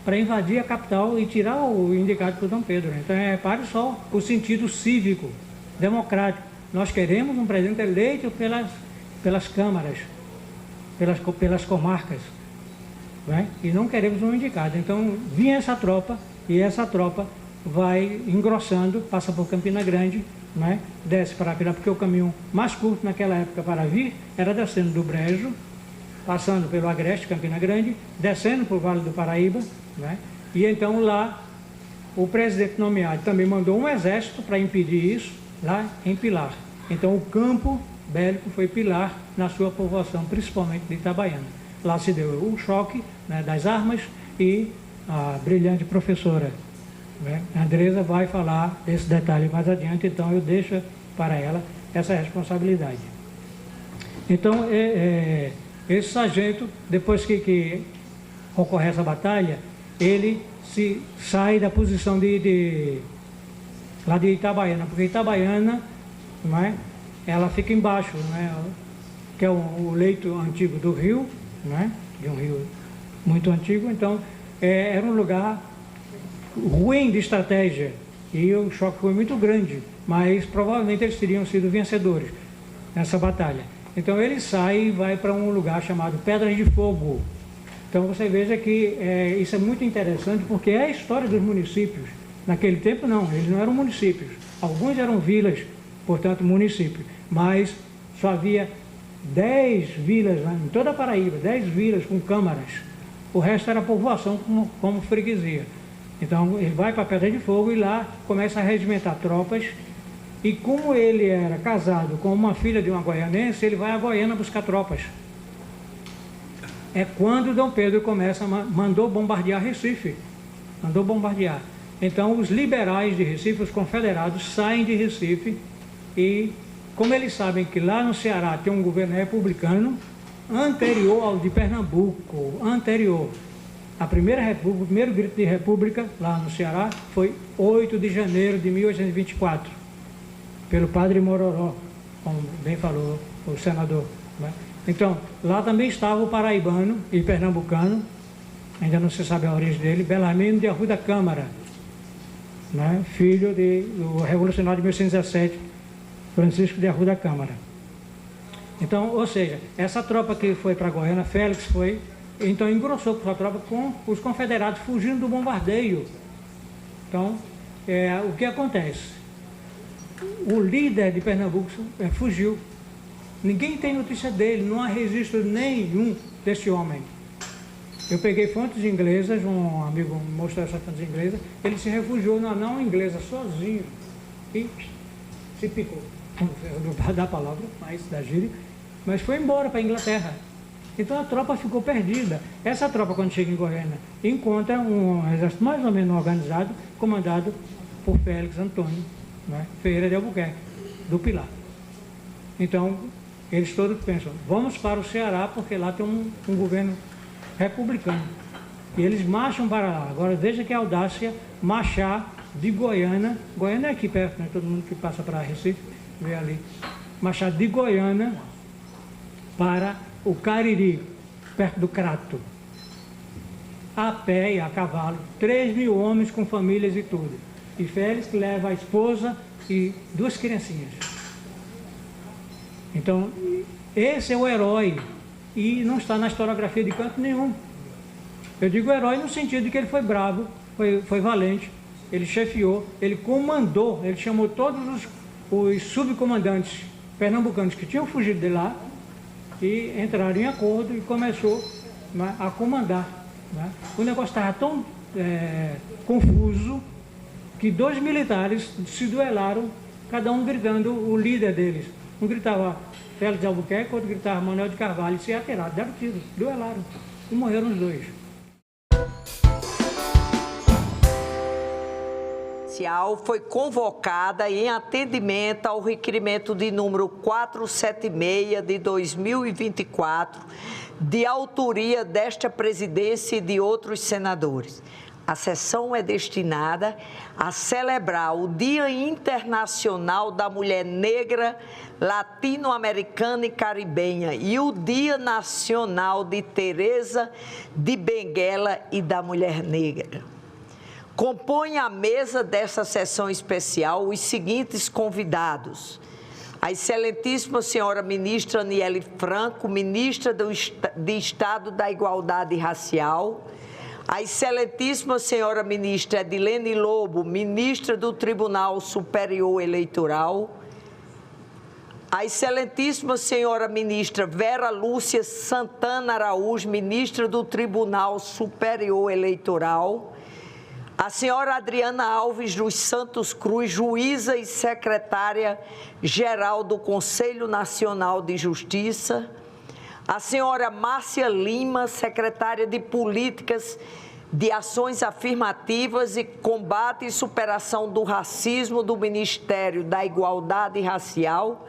para invadir a capital e tirar o indicado por Dom Pedro. Então, repare só o sentido cívico, democrático. Nós queremos um presidente eleito pelas câmaras, pelas comarcas, né? E não queremos um indicado. Então, vinha essa tropa, e essa tropa vai engrossando, passa por Campina Grande, né? Desce para Pilar, porque o caminho mais curto naquela época para vir era descendo do Brejo, passando pelo Agreste, Campina Grande, descendo para o Vale do Paraíba, né? E então lá o presidente nomeado também mandou um exército para impedir isso, lá em Pilar. Então o campo bélico foi Pilar na sua povoação, principalmente de Itabaiana. Lá se deu o choque, né, das armas, e a brilhante professora, né, Andresa, vai falar esse detalhe mais adiante, então eu deixo para ela essa responsabilidade. Então, esse sargento, depois que ocorre essa batalha, ele se sai da posição lá de Itabaiana, porque Itabaiana, não é, ela fica embaixo, né, que é o leito antigo do rio, né, de um rio muito antigo. Então era um lugar ruim de estratégia e o choque foi muito grande, mas provavelmente eles teriam sido vencedores nessa batalha. Então ele sai e vai para um lugar chamado Pedras de Fogo. Então você veja que isso é muito interessante, porque é a história dos municípios. Naquele tempo não, eles não eram municípios. Alguns eram vilas, portanto municípios, mas só havia 10 vilas em toda a Paraíba, 10 vilas com câmaras. O resto era povoação como freguesia. Então ele vai para Pedra de Fogo e lá começa a regimentar tropas. E como ele era casado com uma filha de uma goianense, ele vai a Goiânia buscar tropas. É quando Dom Pedro mandou bombardear Recife. Mandou bombardear. Então os liberais de Recife, os confederados, saem de Recife e, como eles sabem que lá no Ceará tem um governo republicano, anterior ao de Pernambuco, anterior. A primeira república, o primeiro grito de república lá no Ceará foi 8 de janeiro de 1824, pelo padre Mororó, como bem falou o senador, né? Então, lá também estava o paraibano e pernambucano, ainda não se sabe a origem dele, Belarmino de Arruda Câmara, né? Filho do revolucionário de 1817, Francisco de Arruda Câmara. Então, ou seja, essa tropa que foi para Goiânia, Félix foi, então engrossou com sua tropa com os confederados fugindo do bombardeio. Então, o que acontece? O líder de Pernambuco fugiu. Ninguém tem notícia dele, não há registro nenhum desse homem. Eu peguei fontes inglesas, um amigo me mostrou essas fontes inglesas, ele se refugiou na nau inglesa sozinho e se picou, não dá a palavra, mas da gíria, mas foi embora para a Inglaterra. Então a tropa ficou perdida. Essa tropa, quando chega em Goiânia, encontra um exército mais ou menos organizado, comandado por Félix Antônio, né, Ferreira de Albuquerque, do Pilar. Então, eles todos pensam, vamos para o Ceará, porque lá tem um governo republicano. E eles marcham para lá. Agora, veja que audácia, marchar de Goiânia, Goiânia é aqui perto, né? Todo mundo que passa para Recife, vê ali. Marchar de Goiânia para o Cariri, perto do Crato. A pé e a cavalo, 3.000 homens com famílias e tudo. E Félix leva a esposa e 2 criancinhas. Então, esse é o herói, e não está na historiografia de canto nenhum. Eu digo herói no sentido de que ele foi bravo, foi valente, ele chefiou, ele comandou, ele chamou todos os subcomandantes pernambucanos que tinham fugido de lá e entraram em acordo e começou, né, a comandar. Né? O negócio estava tão confuso que 2 militares se duelaram, cada um gritando o líder deles. Um gritava Félix de Albuquerque, outro gritava Manuel de Carvalho, e se atiraram, deram tiro, duelaram, e morreram os 2. Foi convocada em atendimento ao requerimento de número 476 de 2024, de autoria desta presidência e de outros senadores. A sessão é destinada a celebrar o Dia Internacional da Mulher Negra, Latino-Americana e Caribenha e o Dia Nacional de Teresa de Benguela e da Mulher Negra. Compõe a mesa dessa sessão especial os seguintes convidados: a excelentíssima senhora ministra Aniele Franco, ministra de Estado da Igualdade Racial, a excelentíssima senhora ministra Edilene Lobo, ministra do Tribunal Superior Eleitoral, a excelentíssima senhora ministra Vera Lúcia Santana Araújo, ministra do Tribunal Superior Eleitoral, a senhora Adriana Alves dos Santos Cruz, juíza e secretária-geral do Conselho Nacional de Justiça, a senhora Márcia Lima, secretária de Políticas de Ações Afirmativas e Combate e Superação do Racismo do Ministério da Igualdade Racial,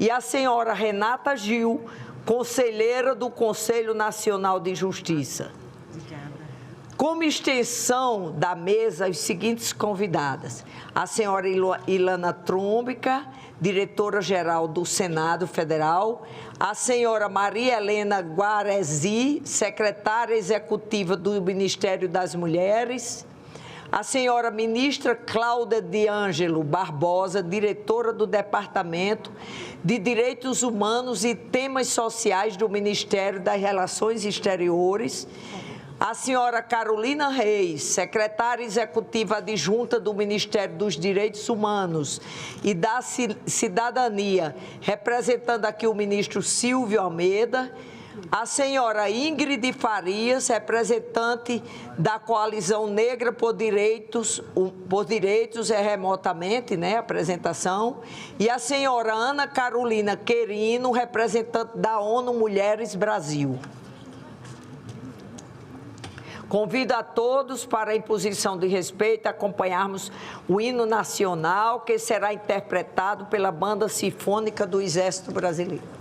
e a senhora Renata Gil, conselheira do Conselho Nacional de Justiça. Como extensão da mesa, os seguintes convidadas: a senhora Ilana Trumbica, diretora-geral do Senado Federal, a senhora Maria Helena Guarezi, secretária executiva do Ministério das Mulheres, a senhora ministra Cláudia de Ângelo Barbosa, diretora do Departamento de Direitos Humanos e Temas Sociais do Ministério das Relações Exteriores, a senhora Carolina Reis, secretária executiva adjunta do Ministério dos Direitos Humanos e da Cidadania, representando aqui o ministro Silvio Almeida, a senhora Ingrid Farias, representante da Coalizão Negra por Direitos remotamente, né, apresentação, e a senhora Ana Carolina Querino, representante da ONU Mulheres Brasil. Convido a todos para a imposição de respeito, acompanharmos o hino nacional, que será interpretado pela Banda Sinfônica do Exército Brasileiro.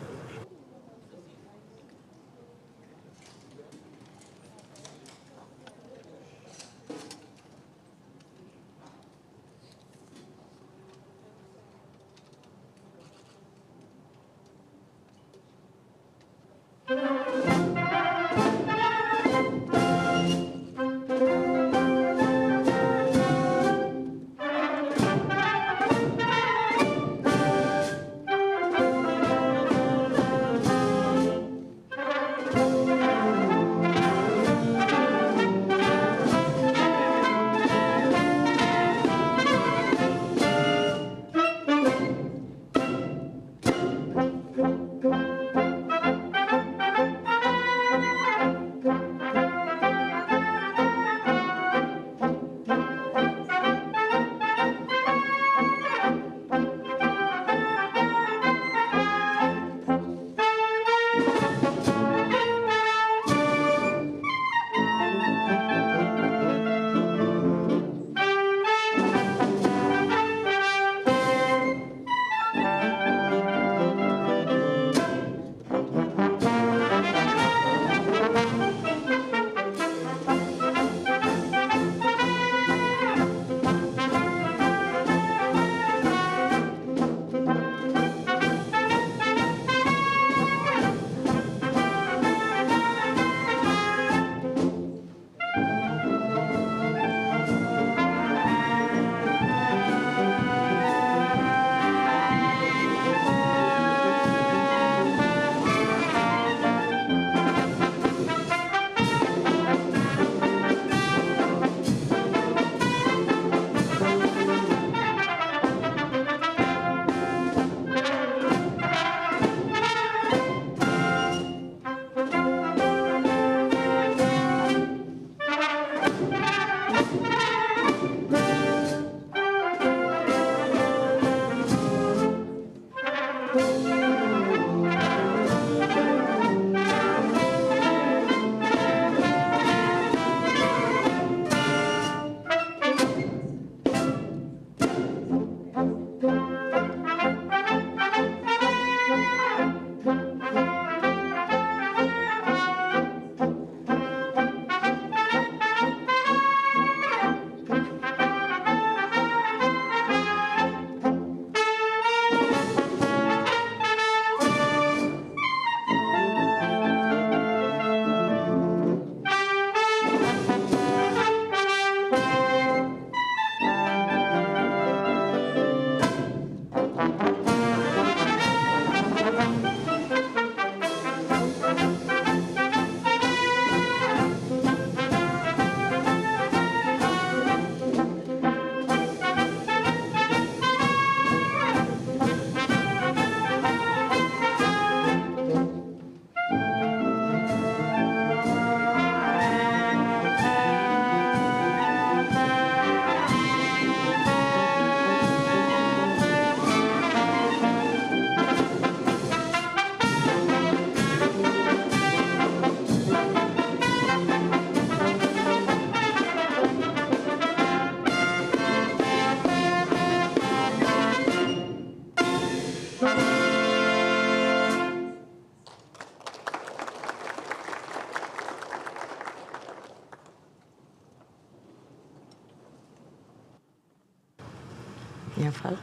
Minha fala.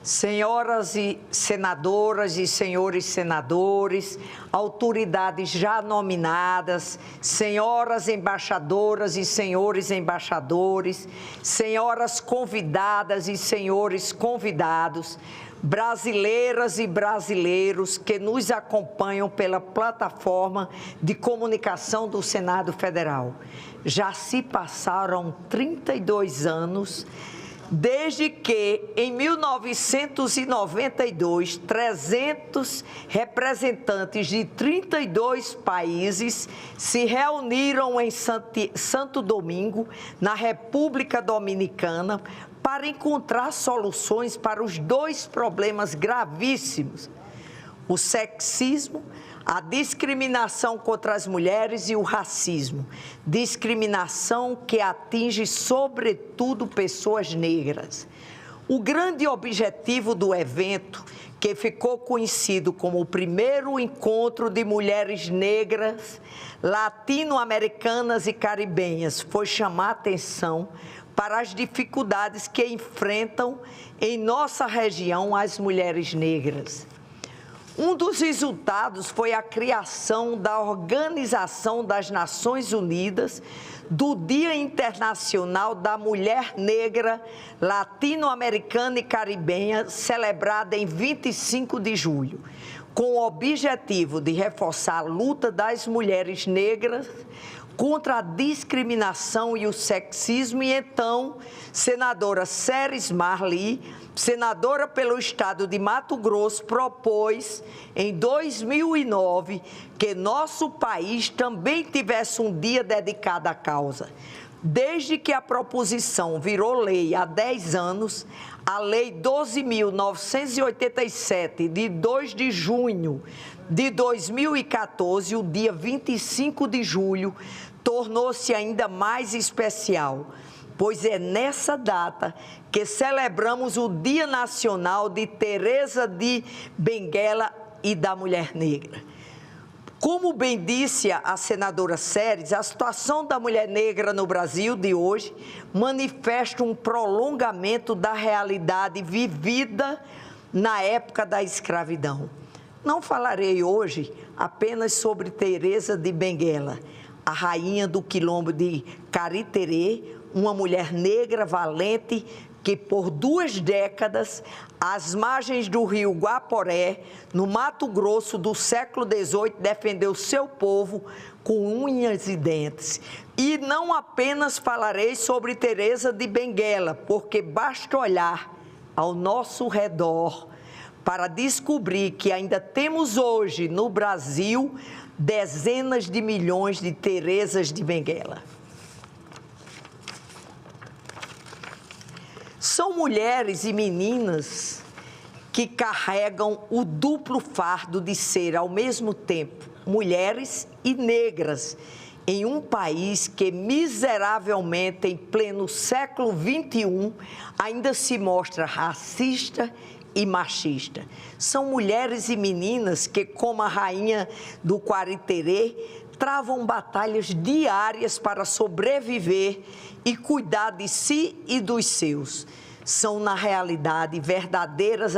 Senhoras e senadoras e senhores senadores, autoridades já nominadas, senhoras embaixadoras e senhores embaixadores, senhoras convidadas e senhores convidados, brasileiras e brasileiros que nos acompanham pela plataforma de comunicação do Senado Federal. Já se passaram 32 anos desde que, em 1992, 300 representantes de 32 países se reuniram em Santo Domingo, na República Dominicana, para encontrar soluções para os dois problemas gravíssimos: o sexismo, a discriminação contra as mulheres e o racismo. Discriminação que atinge, sobretudo, pessoas negras. O grande objetivo do evento, que ficou conhecido como o primeiro encontro de mulheres negras, latino-americanas e caribenhas, foi chamar a atenção para as dificuldades que enfrentam em nossa região as mulheres negras. Um dos resultados foi a criação da Organização das Nações Unidas do Dia Internacional da Mulher Negra, Latino-Americana e Caribenha, celebrada em 25 de julho, com o objetivo de reforçar a luta das mulheres negras contra a discriminação e o sexismo. E então, senadora Seres Marli, senadora pelo estado de Mato Grosso, propôs em 2009 que nosso país também tivesse um dia dedicado à causa. Desde que a proposição virou lei há 10 anos, a Lei 12.987, de 2 de junho de 2014, o dia 25 de julho, tornou-se ainda mais especial, pois é nessa data que celebramos o Dia Nacional de Teresa de Benguela e da Mulher Negra. Como bem disse a senadora Seres, a situação da mulher negra no Brasil de hoje manifesta um prolongamento da realidade vivida na época da escravidão. Não falarei hoje apenas sobre Teresa de Benguela, a rainha do quilombo de Cariterê, uma mulher negra valente que por 2 décadas, às margens do rio Guaporé, no Mato Grosso do século XVIII, defendeu seu povo com unhas e dentes. E não apenas falarei sobre Teresa de Benguela, porque basta olhar ao nosso redor para descobrir que ainda temos hoje no Brasil dezenas de milhões de Teresas de Benguela. São mulheres e meninas que carregam o duplo fardo de ser, ao mesmo tempo, mulheres e negras, em um país que, miseravelmente, em pleno século XXI, ainda se mostra racista e machista. São mulheres e meninas que, como a rainha do Cariterê, travam batalhas diárias para sobreviver e cuidar de si e dos seus. São, na realidade, verdadeiras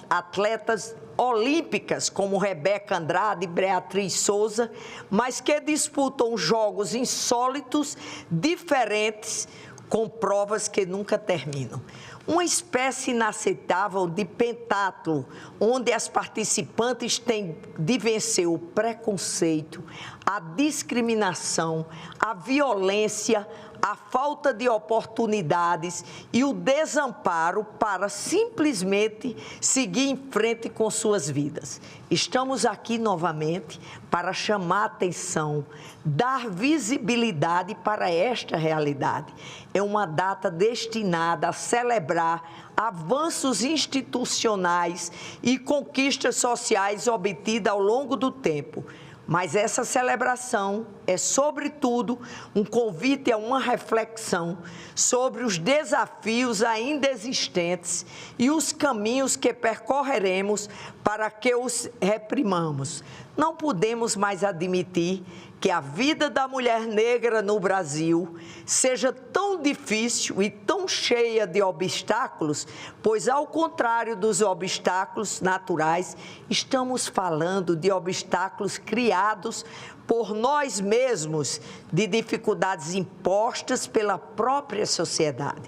atletas olímpicas, como Rebeca Andrade e Beatriz Souza, mas que disputam jogos insólitos, diferentes, com provas que nunca terminam. Uma espécie inaceitável de pentatlo, onde as participantes têm de vencer o preconceito, a discriminação, a violência, a falta de oportunidades e o desamparo para simplesmente seguir em frente com suas vidas. Estamos aqui novamente para chamar a atenção, dar visibilidade para esta realidade. É uma data destinada a celebrar avanços institucionais e conquistas sociais obtidas ao longo do tempo. Mas essa celebração é, sobretudo, um convite a uma reflexão sobre os desafios ainda existentes e os caminhos que percorreremos para que os reprimamos. Não podemos mais admitir que a vida da mulher negra no Brasil seja tão difícil e tão cheia de obstáculos, pois, ao contrário dos obstáculos naturais, estamos falando de obstáculos criados por nós mesmos, de dificuldades impostas pela própria sociedade.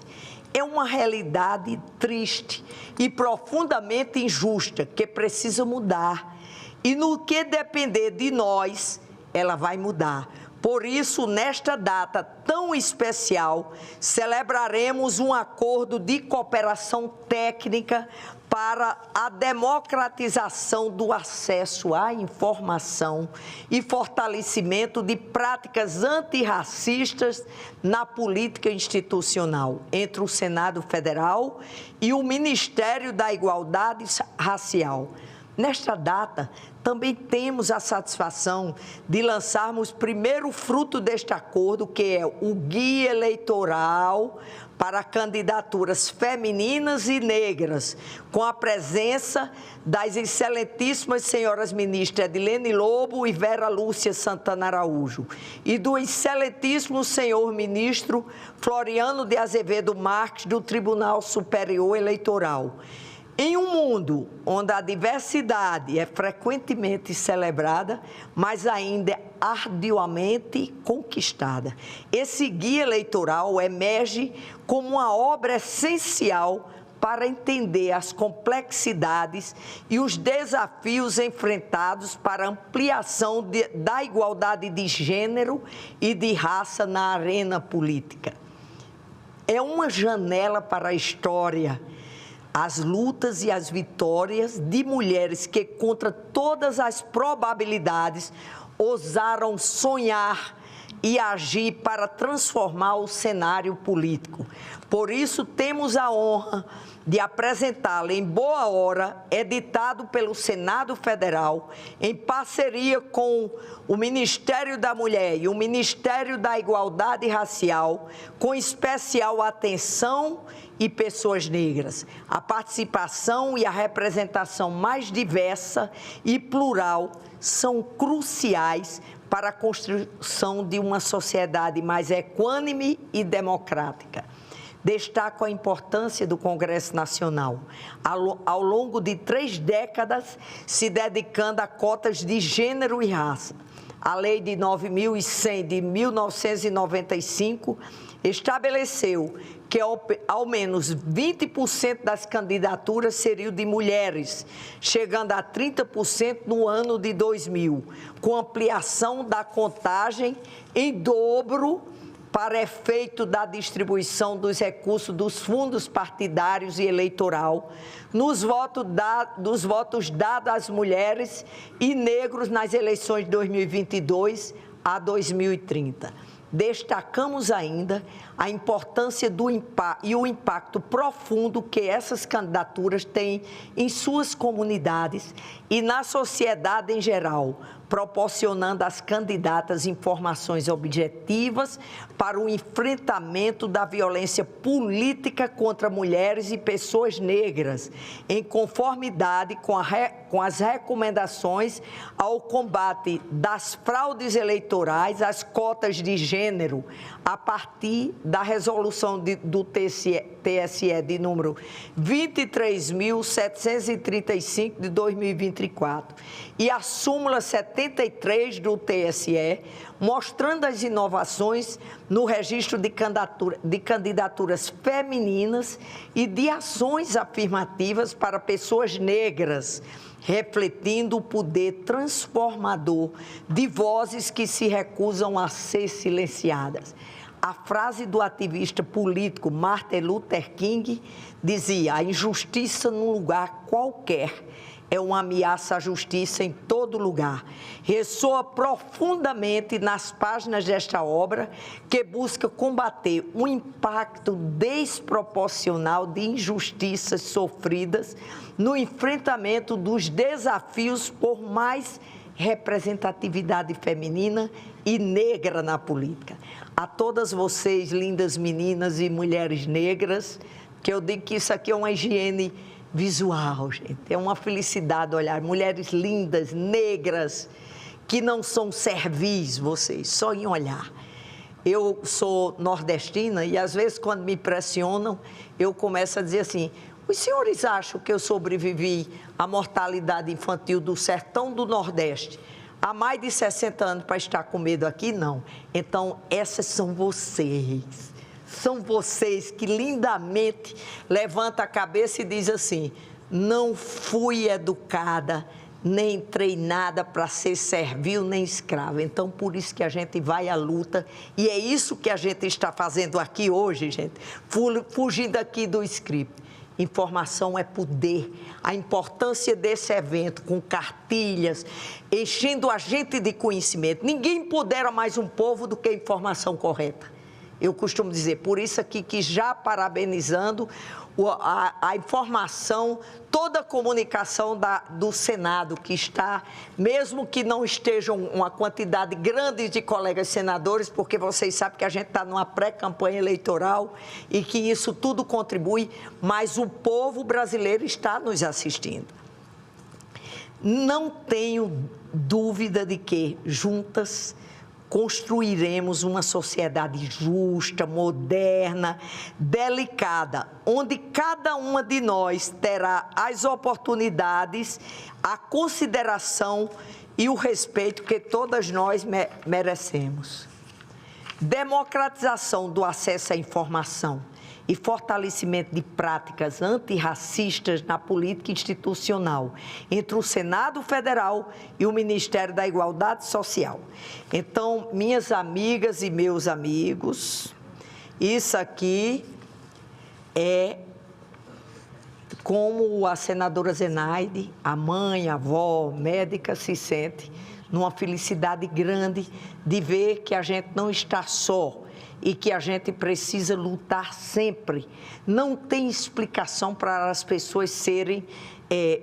É uma realidade triste e profundamente injusta que precisa mudar. E no que depender de nós, ela vai mudar. Por isso, nesta data tão especial, celebraremos um acordo de cooperação técnica para a democratização do acesso à informação e fortalecimento de práticas antirracistas na política institucional entre o Senado Federal e o Ministério da Igualdade Racial. Nesta data, também temos a satisfação de lançarmos primeiro fruto deste acordo, que é o Guia Eleitoral para candidaturas femininas e negras, com a presença das excelentíssimas senhoras ministras Edilene Lobo e Vera Lúcia Santana Araújo, e do excelentíssimo senhor ministro Floriano de Azevedo Marques, do Tribunal Superior Eleitoral. Em um mundo onde a diversidade é frequentemente celebrada, mas ainda é arduamente conquistada, esse guia eleitoral emerge como uma obra essencial para entender as complexidades e os desafios enfrentados para a ampliação da igualdade de gênero e de raça na arena política. É uma janela para a história, as lutas e as vitórias de mulheres que, contra todas as probabilidades, ousaram sonhar e agir para transformar o cenário político. Por isso, temos a honra de apresentá-la em boa hora, editado pelo Senado Federal, em parceria com o Ministério da Mulher e o Ministério da Igualdade Racial, com especial atenção e pessoas negras. A participação e a representação mais diversa e plural são cruciais para a construção de uma sociedade mais equânime e democrática. Destaco a importância do Congresso Nacional, ao longo de 3 décadas, se dedicando a cotas de gênero e raça. A Lei de 9.100 de 1995 estabeleceu que ao menos 20% das candidaturas seriam de mulheres, chegando a 30% no ano de 2000, com ampliação da contagem em dobro para efeito da distribuição dos recursos dos fundos partidários e eleitoral, dos votos dados às mulheres e negros nas eleições de 2022 a 2030. Destacamos ainda a importância e o impacto profundo que essas candidaturas têm em suas comunidades e na sociedade em geral, proporcionando às candidatas informações objetivas para o enfrentamento da violência política contra mulheres e pessoas negras, em conformidade com as recomendações ao combate das fraudes eleitorais, às cotas de gênero, a partir da resolução do TSE de número 23.735 de 2024 e a súmula 73 do TSE, mostrando as inovações no registro de candidaturas femininas e de ações afirmativas para pessoas negras, refletindo o poder transformador de vozes que se recusam a ser silenciadas. A frase do ativista político Martin Luther King dizia: a injustiça num lugar qualquer é uma ameaça à justiça em todo lugar. Ressoa profundamente nas páginas desta obra, que busca combater o impacto desproporcional de injustiças sofridas no enfrentamento dos desafios por mais representatividade feminina e negra na política. A todas vocês, lindas meninas e mulheres negras, que eu digo que isso aqui é uma higiene visual, gente. É uma felicidade olhar mulheres lindas, negras, que não são servis vocês, só em olhar. Eu sou nordestina e às vezes quando me pressionam, eu começo a dizer assim, os senhores acham que eu sobrevivi à mortalidade infantil do sertão do Nordeste há mais de 60 anos para estar com medo aqui? Não. Então, essas são vocês. São vocês que lindamente levantam a cabeça e dizem assim, não fui educada, nem treinada para ser servil nem escrava. Então, por isso que a gente vai à luta. E é isso que a gente está fazendo aqui hoje, gente. Fugindo aqui do script. Informação é poder. A importância desse evento, com cartilhas, enchendo a gente de conhecimento. Ninguém empodera mais um povo do que a informação correta. Eu costumo dizer, por isso aqui que já parabenizando a informação, toda a comunicação do Senado, que está, mesmo que não estejam uma quantidade grande de colegas senadores, porque vocês sabem que a gente está numa pré-campanha eleitoral e que isso tudo contribui, mas o povo brasileiro está nos assistindo. Não tenho dúvida de que, juntas, construiremos uma sociedade justa, moderna, delicada, onde cada uma de nós terá as oportunidades, a consideração e o respeito que todas nós merecemos. Democratização do acesso à informação e fortalecimento de práticas antirracistas na política institucional entre o Senado Federal e o Ministério da Igualdade Social. Então, minhas amigas e meus amigos, isso aqui é como a senadora Zenaide, a mãe, a avó, médica, se sente numa felicidade grande de ver que a gente não está só, e que a gente precisa lutar sempre. Não tem explicação para as pessoas serem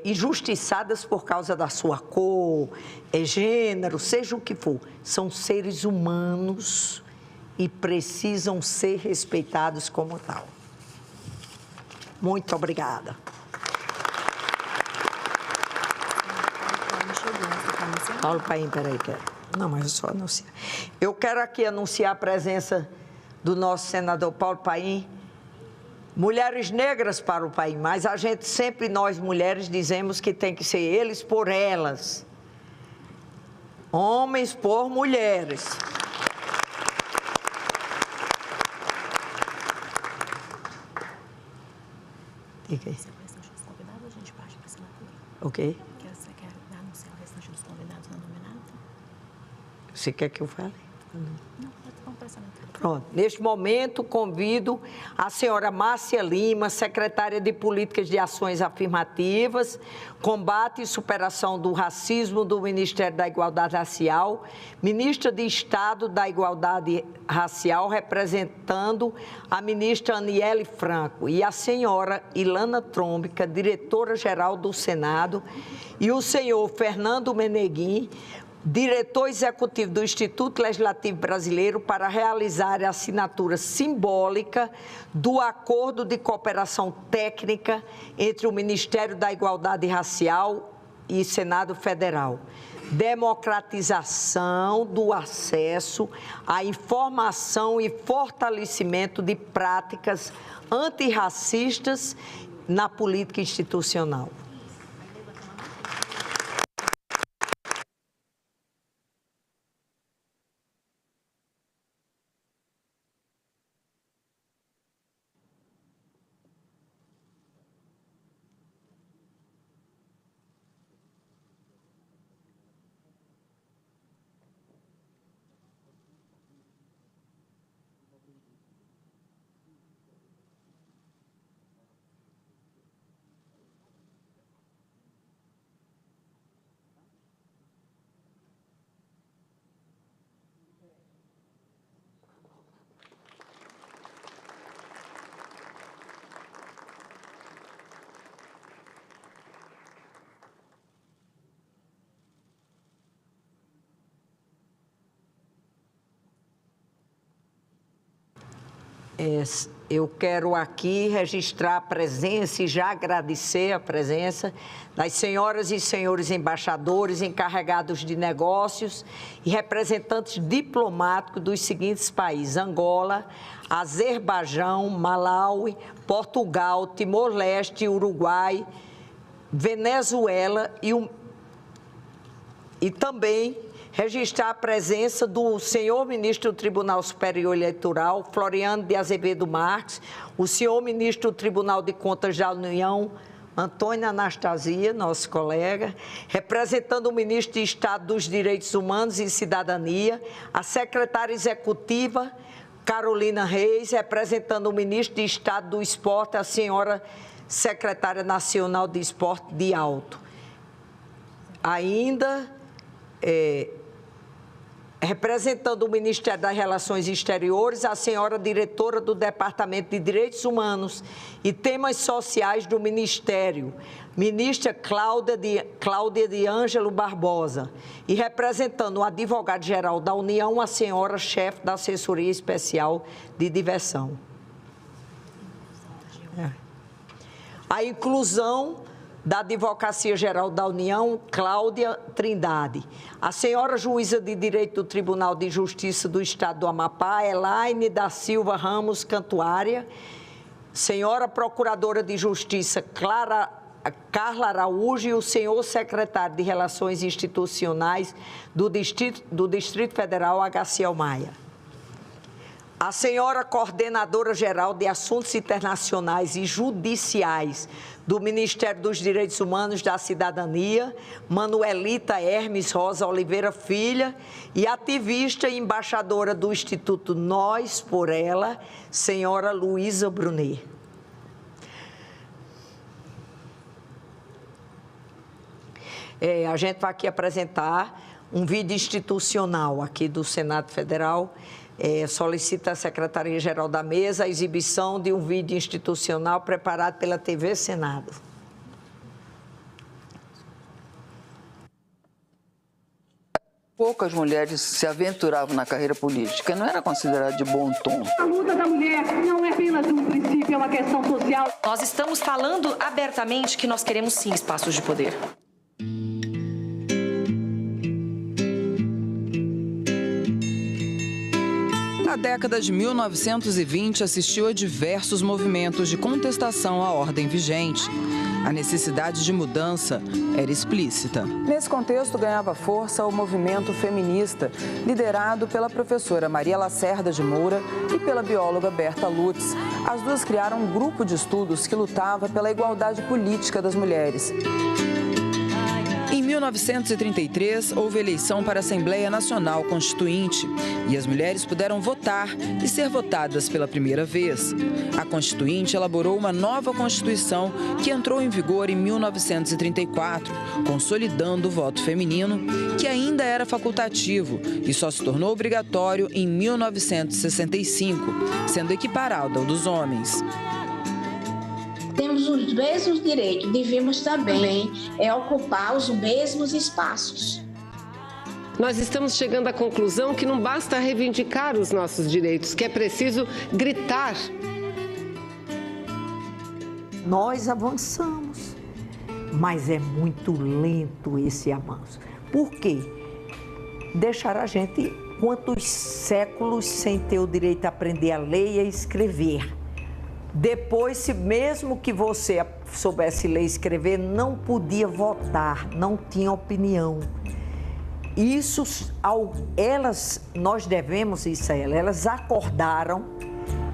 injustiçadas por causa da sua cor, gênero, seja o que for. São seres humanos e precisam ser respeitados como tal. Muito obrigada. Paulo Paim, peraí, quero. Não, mas eu só anunciar. Eu quero aqui anunciar a presença do nosso senador Paulo Paim, mulheres negras para o Paim, mas a gente sempre, nós mulheres, dizemos que tem que ser eles por elas, homens por mulheres. Diga aí. Ok. Você quer que eu fale? Não, vamos prestar atenção. Pronto. Neste momento, convido a senhora Márcia Lima, secretária de Políticas de Ações Afirmativas, Combate e Superação do Racismo do Ministério da Igualdade Racial, ministra de Estado da Igualdade Racial, representando a ministra Aniele Franco, e a senhora Ilana Trômbica, diretora-geral do Senado, e o senhor Fernando Meneguin, diretor executivo do Instituto Legislativo Brasileiro, para realizar a assinatura simbólica do Acordo de Cooperação Técnica entre o Ministério da Igualdade Racial e Senado Federal. Democratização do acesso à informação e fortalecimento de práticas antirracistas na política institucional. Eu quero aqui registrar a presença e já agradecer a presença das senhoras e senhores embaixadores, encarregados de negócios e representantes diplomáticos dos seguintes países: Angola, Azerbaijão, Malaui, Portugal, Timor-Leste, Uruguai, Venezuela e também registrar a presença do senhor ministro do Tribunal Superior Eleitoral, Floriano de Azevedo Marques, o senhor ministro do Tribunal de Contas da União, Antônio Anastasia, nosso colega, representando o ministro de Estado dos Direitos Humanos e Cidadania, a secretária executiva, Carolina Reis, representando o ministro de Estado do Esporte, a senhora secretária nacional de Esporte de Alto. Ainda, representando o Ministério das Relações Exteriores, a senhora diretora do Departamento de Direitos Humanos e Temas Sociais do Ministério, ministra Cláudia de Ângelo Barbosa, e representando o advogado-geral da União, a senhora chefe da Assessoria Especial de Diversão. A inclusão da Advocacia Geral da União, Cláudia Trindade. A senhora juíza de Direito do Tribunal de Justiça do Estado do Amapá, Elaine da Silva Ramos Cantuária. Senhora Procuradora de Justiça, Carla Araújo, e o senhor secretário de Relações Institucionais do Distrito Federal, Agaciel Maia. A senhora Coordenadora-Geral de Assuntos Internacionais e Judiciais do Ministério dos Direitos Humanos da Cidadania, Manuelita Hermes Rosa Oliveira Filha, e ativista e embaixadora do Instituto Nós por Ela, senhora Luísa Brunet. A gente vai aqui apresentar um vídeo institucional aqui do Senado Federal. Solicita a Secretaria-Geral da Mesa a exibição de um vídeo institucional preparado pela TV Senado. Poucas mulheres se aventuravam na carreira política, não era considerado de bom tom. A luta da mulher não é apenas um princípio, é uma questão social. Nós estamos falando abertamente que nós queremos sim espaços de poder. A década de 1920 assistiu a diversos movimentos de contestação à ordem vigente. A necessidade de mudança era explícita. Nesse contexto, ganhava força o movimento feminista, liderado pela professora Maria Lacerda de Moura e pela bióloga Berta Lutz. As duas criaram um grupo de estudos que lutava pela igualdade política das mulheres. Em 1933, houve eleição para a Assembleia Nacional Constituinte e as mulheres puderam votar e ser votadas pela primeira vez. A Constituinte elaborou uma nova Constituição que entrou em vigor em 1934, consolidando o voto feminino, que ainda era facultativo e só se tornou obrigatório em 1965, sendo equiparado ao dos homens. Temos os mesmos direitos, devemos também ocupar os mesmos espaços. Nós estamos chegando à conclusão que não basta reivindicar os nossos direitos, que é preciso gritar. Nós avançamos, mas é muito lento esse avanço. Por quê? Deixar a gente quantos séculos sem ter o direito a aprender a ler e a escrever. Depois, se mesmo que você soubesse ler e escrever, não podia votar, não tinha opinião. Isso, nós devemos isso a elas acordaram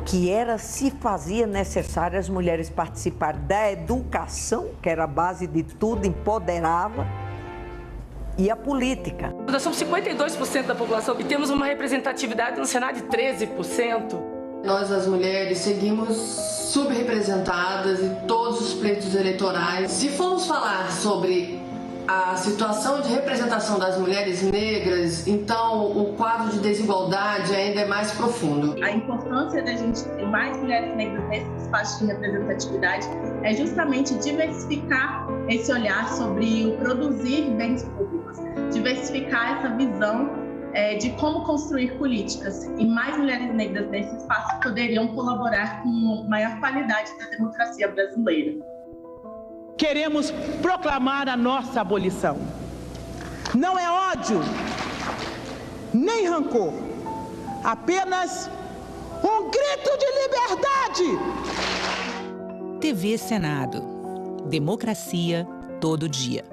que se fazia necessário as mulheres participarem da educação, que era a base de tudo, empoderava, e a política. Nós somos 52% da população e temos uma representatividade no Senado de 13%. Nós, as mulheres, seguimos subrepresentadas em todos os pleitos eleitorais. Se formos falar sobre a situação de representação das mulheres negras, então o quadro de desigualdade ainda é mais profundo. A importância da gente ter mais mulheres negras nesse espaço de representatividade é justamente diversificar esse olhar sobre o produzir bens públicos, diversificar essa visão de como construir políticas, e mais mulheres negras nesse espaço poderiam colaborar com maior qualidade da democracia brasileira. Queremos proclamar a nossa abolição. Não é ódio, nem rancor, apenas um grito de liberdade. TV Senado. Democracia todo dia.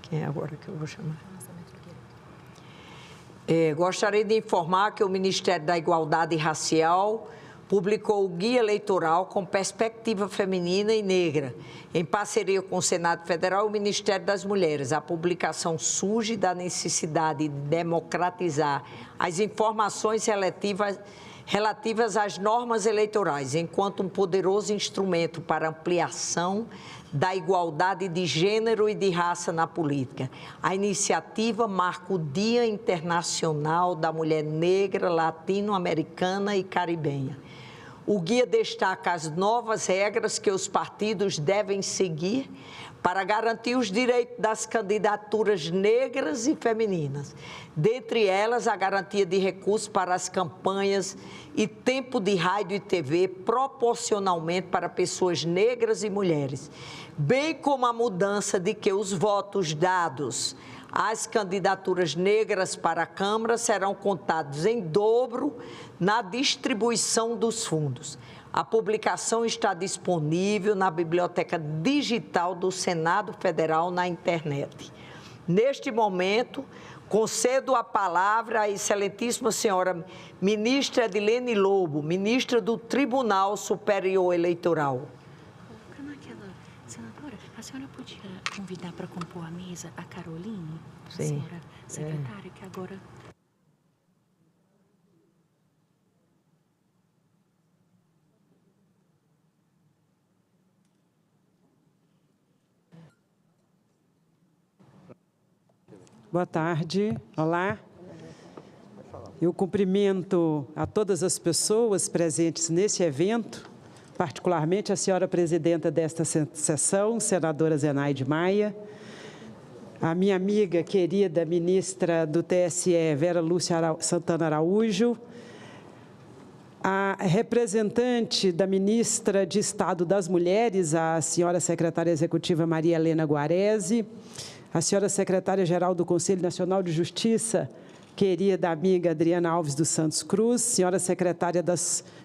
Quem é agora que eu vou chamar? Gostaria de informar que o Ministério da Igualdade Racial publicou o Guia Eleitoral com Perspectiva Feminina e Negra, em parceria com o Senado Federal e o Ministério das Mulheres. A publicação surge da necessidade de democratizar as informações relativas às normas eleitorais, enquanto um poderoso instrumento para ampliação da igualdade de gênero e de raça na política. A iniciativa marca o Dia Internacional da Mulher Negra, Latino-Americana e Caribenha. O guia destaca as novas regras que os partidos devem seguir para garantir os direitos das candidaturas negras e femininas. Dentre elas, a garantia de recursos para as campanhas e tempo de rádio e TV proporcionalmente para pessoas negras e mulheres, bem como a mudança de que os votos dados às candidaturas negras para a Câmara serão contados em dobro na distribuição dos fundos. A publicação está disponível na Biblioteca Digital do Senado Federal na internet. Neste momento, concedo a palavra à excelentíssima senhora ministra Edilene Lobo, ministra do Tribunal Superior Eleitoral. Senadora, a senhora podia convidar para compor a mesa a Caroline, a Sim. senhora secretária, que agora... Boa tarde, olá. Eu cumprimento a todas as pessoas presentes nesse evento, particularmente a senhora presidenta desta sessão, senadora Zenaide Maia, a minha amiga querida ministra do TSE, Vera Lúcia Santana Araújo, a representante da ministra de Estado das Mulheres, a senhora secretária executiva Maria Helena Guarese, a senhora secretária-geral do Conselho Nacional de Justiça, querida amiga Adriana Alves dos Santos Cruz, senhora secretária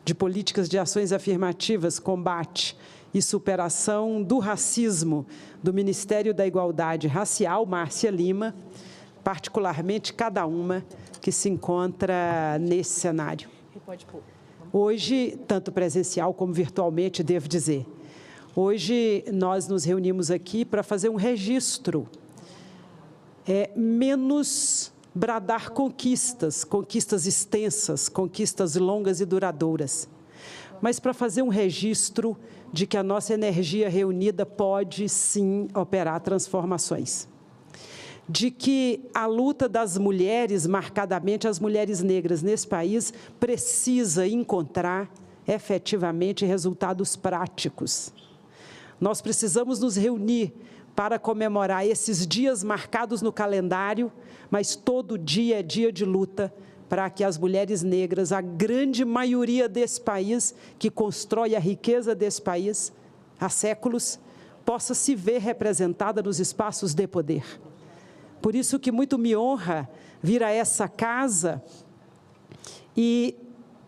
de Políticas de Ações Afirmativas, Combate e Superação do Racismo do Ministério da Igualdade Racial, Márcia Lima, particularmente cada uma que se encontra nesse cenário. Hoje, tanto presencial como virtualmente, devo dizer, hoje nós nos reunimos aqui para fazer um registro, menos bradar conquistas extensas, conquistas longas e duradouras, mas para fazer um registro de que a nossa energia reunida pode, sim, operar transformações. De que a luta das mulheres, marcadamente as mulheres negras nesse país, precisa encontrar efetivamente resultados práticos. Nós precisamos nos reunir para comemorar esses dias marcados no calendário, mas todo dia é dia de luta para que as mulheres negras, a grande maioria desse país, que constrói a riqueza desse país há séculos, possa se ver representada nos espaços de poder. Por isso que muito me honra vir a essa casa e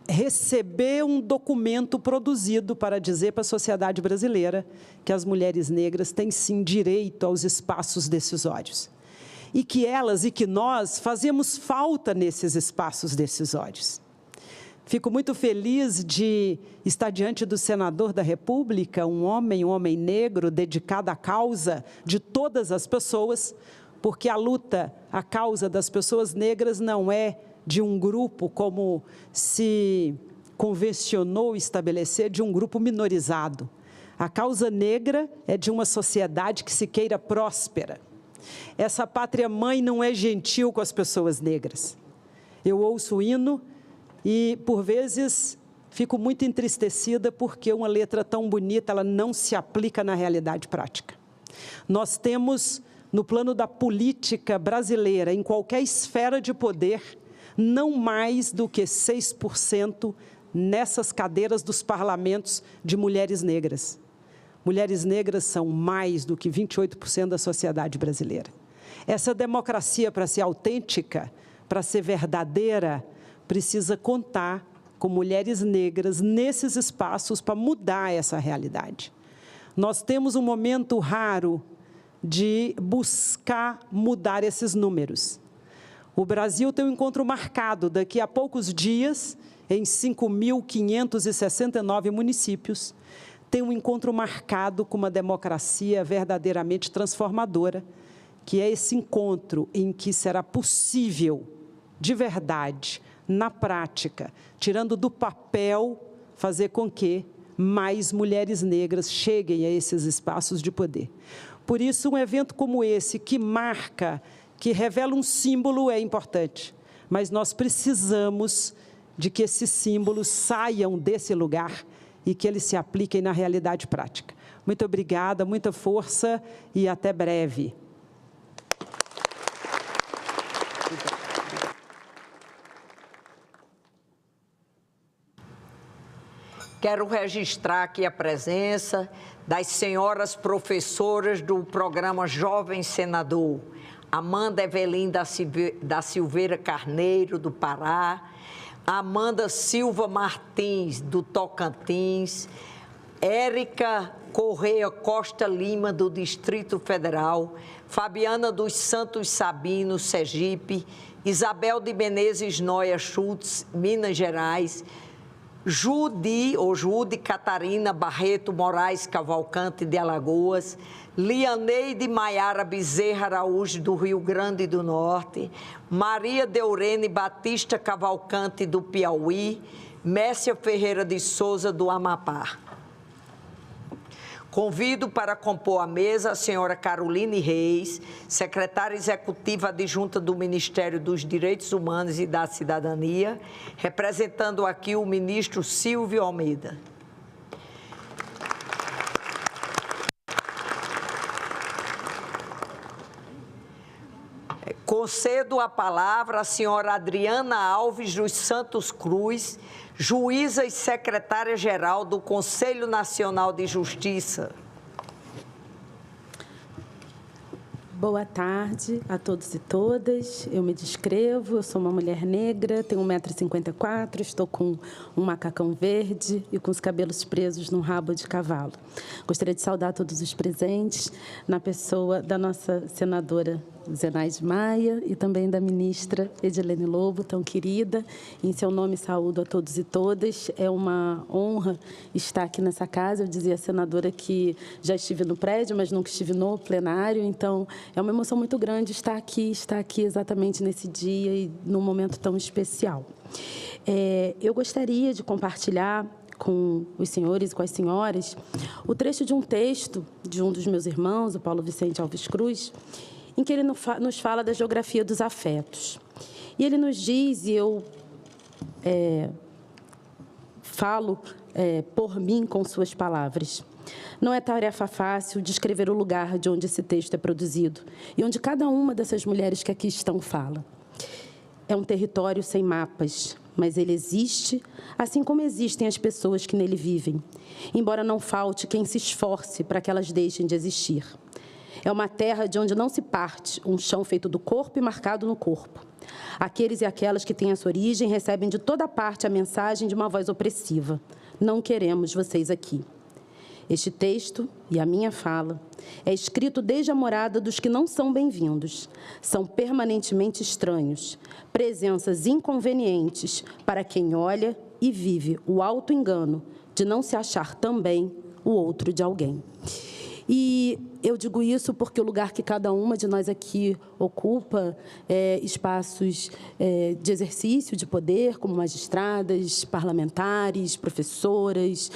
receber um documento produzido para dizer para a sociedade brasileira que as mulheres negras têm, sim, direito aos espaços decisórios. E que elas e que nós fazemos falta nesses espaços decisórios. Fico muito feliz de estar diante do senador da República, um homem negro dedicado à causa de todas as pessoas, porque a luta, a causa das pessoas negras não é de um grupo, como se convencionou estabelecer, de um grupo minorizado. A causa negra é de uma sociedade que se queira próspera. Essa pátria-mãe não é gentil com as pessoas negras. Eu ouço o hino e, por vezes, fico muito entristecida porque uma letra tão bonita, ela não se aplica na realidade prática. Nós temos, no plano da política brasileira, em qualquer esfera de poder, não mais do que 6% nessas cadeiras dos parlamentos de mulheres negras. Mulheres negras são mais do que 28% da sociedade brasileira. Essa democracia, para ser autêntica, para ser verdadeira, precisa contar com mulheres negras nesses espaços para mudar essa realidade. Nós temos um momento raro de buscar mudar esses números. O Brasil tem um encontro marcado daqui a poucos dias, em 5.569 municípios, tem um encontro marcado com uma democracia verdadeiramente transformadora, que é esse encontro em que será possível, de verdade, na prática, tirando do papel, fazer com que mais mulheres negras cheguem a esses espaços de poder. Por isso, um evento como esse, que marca, que revela um símbolo, é importante. Mas nós precisamos de que esses símbolos saiam desse lugar e que eles se apliquem na realidade prática. Muito obrigada, muita força e até breve. Quero registrar aqui a presença das senhoras professoras do programa Jovem Senador, Amanda Evelyn da Silveira Carneiro, do Pará, Amanda Silva Martins, do Tocantins, Érica Correia Costa Lima, do Distrito Federal, Fabiana dos Santos Sabino, Sergipe, Isabel de Menezes Noia Schultz, Minas Gerais, Judy Catarina Barreto Moraes Cavalcante, de Alagoas, Lianeide Maiara Bezerra Araújo, do Rio Grande do Norte, Maria Deurene Batista Cavalcante, do Piauí, Mércia Ferreira de Souza, do Amapá. Convido para compor a mesa a senhora Caroline Reis, secretária executiva adjunta do Ministério dos Direitos Humanos e da Cidadania, representando aqui o ministro Silvio Almeida. Concedo a palavra à senhora Adriana Alves dos Santos Cruz, juíza e secretária-geral do Conselho Nacional de Justiça. Boa tarde a todos e todas. Eu me descrevo, eu sou uma mulher negra, tenho 1,54 m, estou com um macacão verde e com os cabelos presos num rabo de cavalo. Gostaria de saudar todos os presentes, na pessoa da nossa senadora Zenaide Maia e também da ministra Edilene Lobo, tão querida. Em seu nome, saúdo a todos e todas. É uma honra estar aqui nessa casa. Eu dizia à senadora que já estive no prédio, mas nunca estive no plenário, então é uma emoção muito grande estar aqui exatamente nesse dia e num momento tão especial. Eu gostaria de compartilhar com os senhores e com as senhoras o trecho de um texto de um dos meus irmãos, o Paulo Vicente Alves Cruz, em que ele nos fala da geografia dos afetos. E ele nos diz, e eu falo por mim com suas palavras, não é tarefa fácil descrever o lugar de onde esse texto é produzido e onde cada uma dessas mulheres que aqui estão fala. É um território sem mapas, mas ele existe, assim como existem as pessoas que nele vivem, embora não falte quem se esforce para que elas deixem de existir. É uma terra de onde não se parte, um chão feito do corpo e marcado no corpo. Aqueles e aquelas que têm essa origem recebem de toda parte a mensagem de uma voz opressiva. Não queremos vocês aqui. Este texto e a minha fala é escrito desde a morada dos que não são bem-vindos. São permanentemente estranhos, presenças inconvenientes para quem olha e vive o auto-engano de não se achar também o outro de alguém. E eu digo isso porque o lugar que cada uma de nós aqui ocupa espaços de exercício de poder, como magistradas, parlamentares, professoras,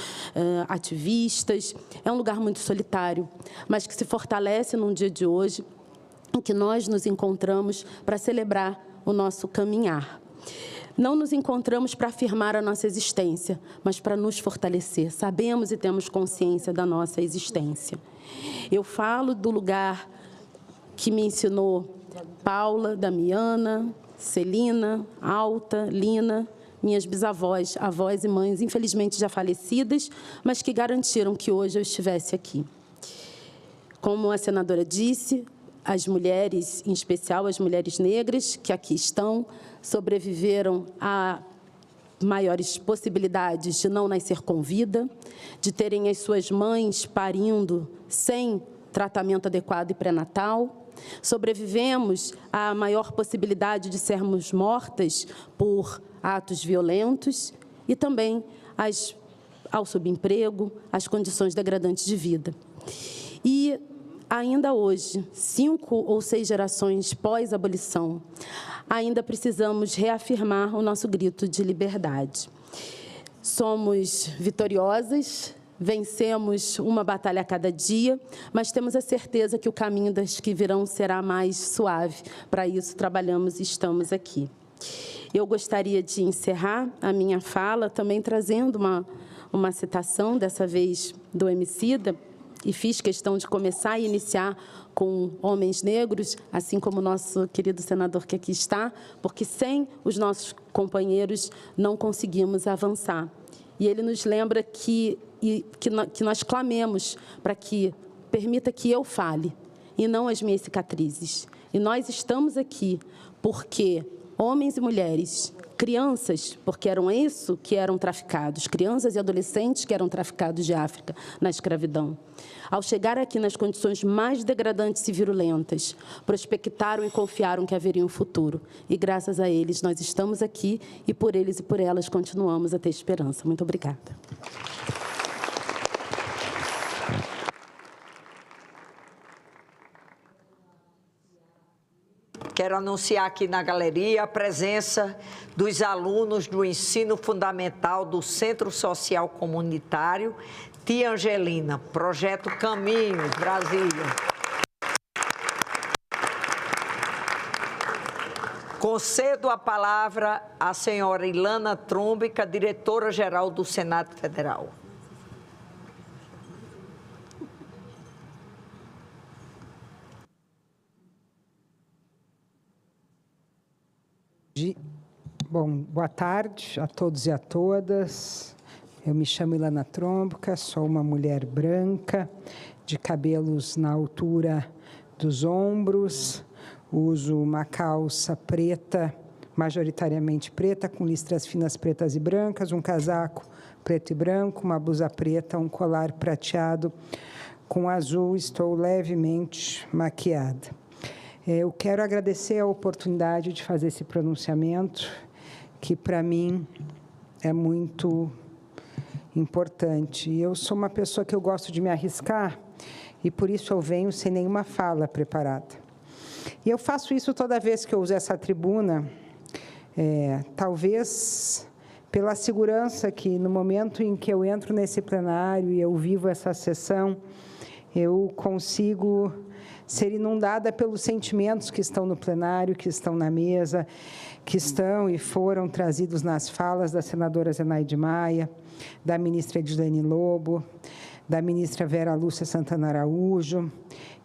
ativistas, é um lugar muito solitário, mas que se fortalece num dia de hoje, em que nós nos encontramos para celebrar o nosso caminhar. Não nos encontramos para afirmar a nossa existência, mas para nos fortalecer. Sabemos e temos consciência da nossa existência. Eu falo do lugar que me ensinou Paula, Damiana, Celina, Alta, Lina, minhas bisavós, avós e mães, infelizmente já falecidas, mas que garantiram que hoje eu estivesse aqui. Como a senadora disse, as mulheres, em especial as mulheres negras que aqui estão, sobreviveram a maiores possibilidades de não nascer com vida, de terem as suas mães parindo sem tratamento adequado e pré-natal. Sobrevivemos à maior possibilidade de sermos mortas por atos violentos e também ao subemprego, às condições degradantes de vida. E ainda hoje, 5 ou 6 gerações pós-abolição, ainda precisamos reafirmar o nosso grito de liberdade. Somos vitoriosas, vencemos uma batalha a cada dia, mas temos a certeza que o caminho das que virão será mais suave. Para isso, trabalhamos e estamos aqui. Eu gostaria de encerrar a minha fala também trazendo uma citação, dessa vez do Emicida, e fiz questão de começar e iniciar com homens negros, assim como o nosso querido senador que aqui está, porque sem os nossos companheiros não conseguimos avançar. E ele nos lembra que nós clamemos para que permita que eu fale, e não as minhas cicatrizes. E nós estamos aqui porque homens e mulheres, crianças, porque eram isso que eram traficados, crianças e adolescentes que eram traficados de África na escravidão. Ao chegar aqui nas condições mais degradantes e virulentas, prospectaram e confiaram que haveria um futuro. E graças a eles nós estamos aqui e por eles e por elas continuamos a ter esperança. Muito obrigada. Quero anunciar aqui na galeria a presença dos alunos do ensino fundamental do Centro Social Comunitário Tia Angelina, Projeto Caminhos, Brasília. Concedo a palavra à senhora Ilana Trumbica, diretora-geral do Senado Federal. Bom, boa tarde a todos e a todas. Eu me chamo Ilana Trumbica, sou uma mulher branca, de cabelos na altura dos ombros, uso uma calça preta, majoritariamente preta, com listras finas pretas e brancas, um casaco preto e branco, uma blusa preta, um colar prateado com azul, estou levemente maquiada. Eu quero agradecer a oportunidade de fazer esse pronunciamento, que para mim é muito importante. Eu sou uma pessoa que eu gosto de me arriscar e por isso eu venho sem nenhuma fala preparada. E eu faço isso toda vez que eu uso essa tribuna, talvez pela segurança que no momento em que eu entro nesse plenário e eu vivo essa sessão, eu consigo ser inundada pelos sentimentos que estão no plenário, que estão na mesa, que estão e foram trazidos nas falas da senadora Zenaide Maia, da ministra Edilene Lobo, da ministra Vera Lúcia Santana Araújo,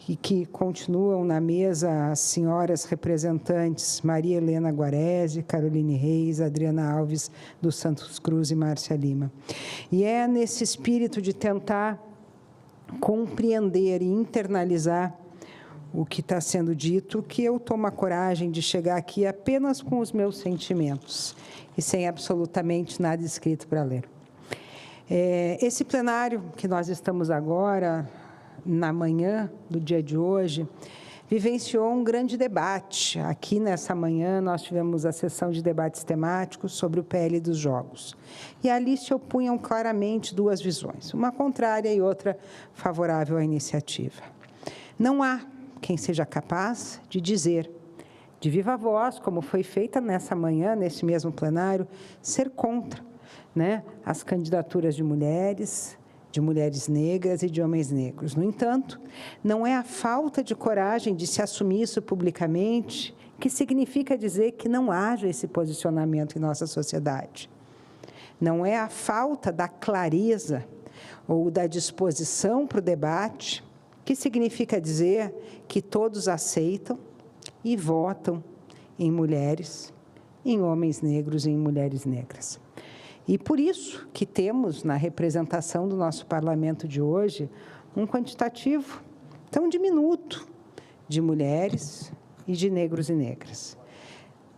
e que continuam na mesa as senhoras representantes Maria Helena Guarese, Caroline Reis, Adriana Alves dos Santos Cruz e Márcia Lima. E é nesse espírito de tentar compreender e internalizar o que está sendo dito, que eu tomo a coragem de chegar aqui apenas com os meus sentimentos e sem absolutamente nada escrito para ler. Esse plenário que nós estamos agora, na manhã do dia de hoje, vivenciou um grande debate. Aqui, nessa manhã, nós tivemos a sessão de debates temáticos sobre o PL dos Jogos. E ali se opunham claramente duas visões, uma contrária e outra favorável à iniciativa. Não há quem seja capaz de dizer, de viva voz, como foi feita nessa manhã, nesse mesmo plenário, ser contra, as candidaturas de mulheres negras e de homens negros. No entanto, não é a falta de coragem de se assumir isso publicamente que significa dizer que não haja esse posicionamento em nossa sociedade. Não é a falta da clareza ou da disposição para o debate que significa dizer que todos aceitam e votam em mulheres, em homens negros e em mulheres negras. E por isso que temos na representação do nosso parlamento de hoje um quantitativo tão diminuto de mulheres e de negros e negras.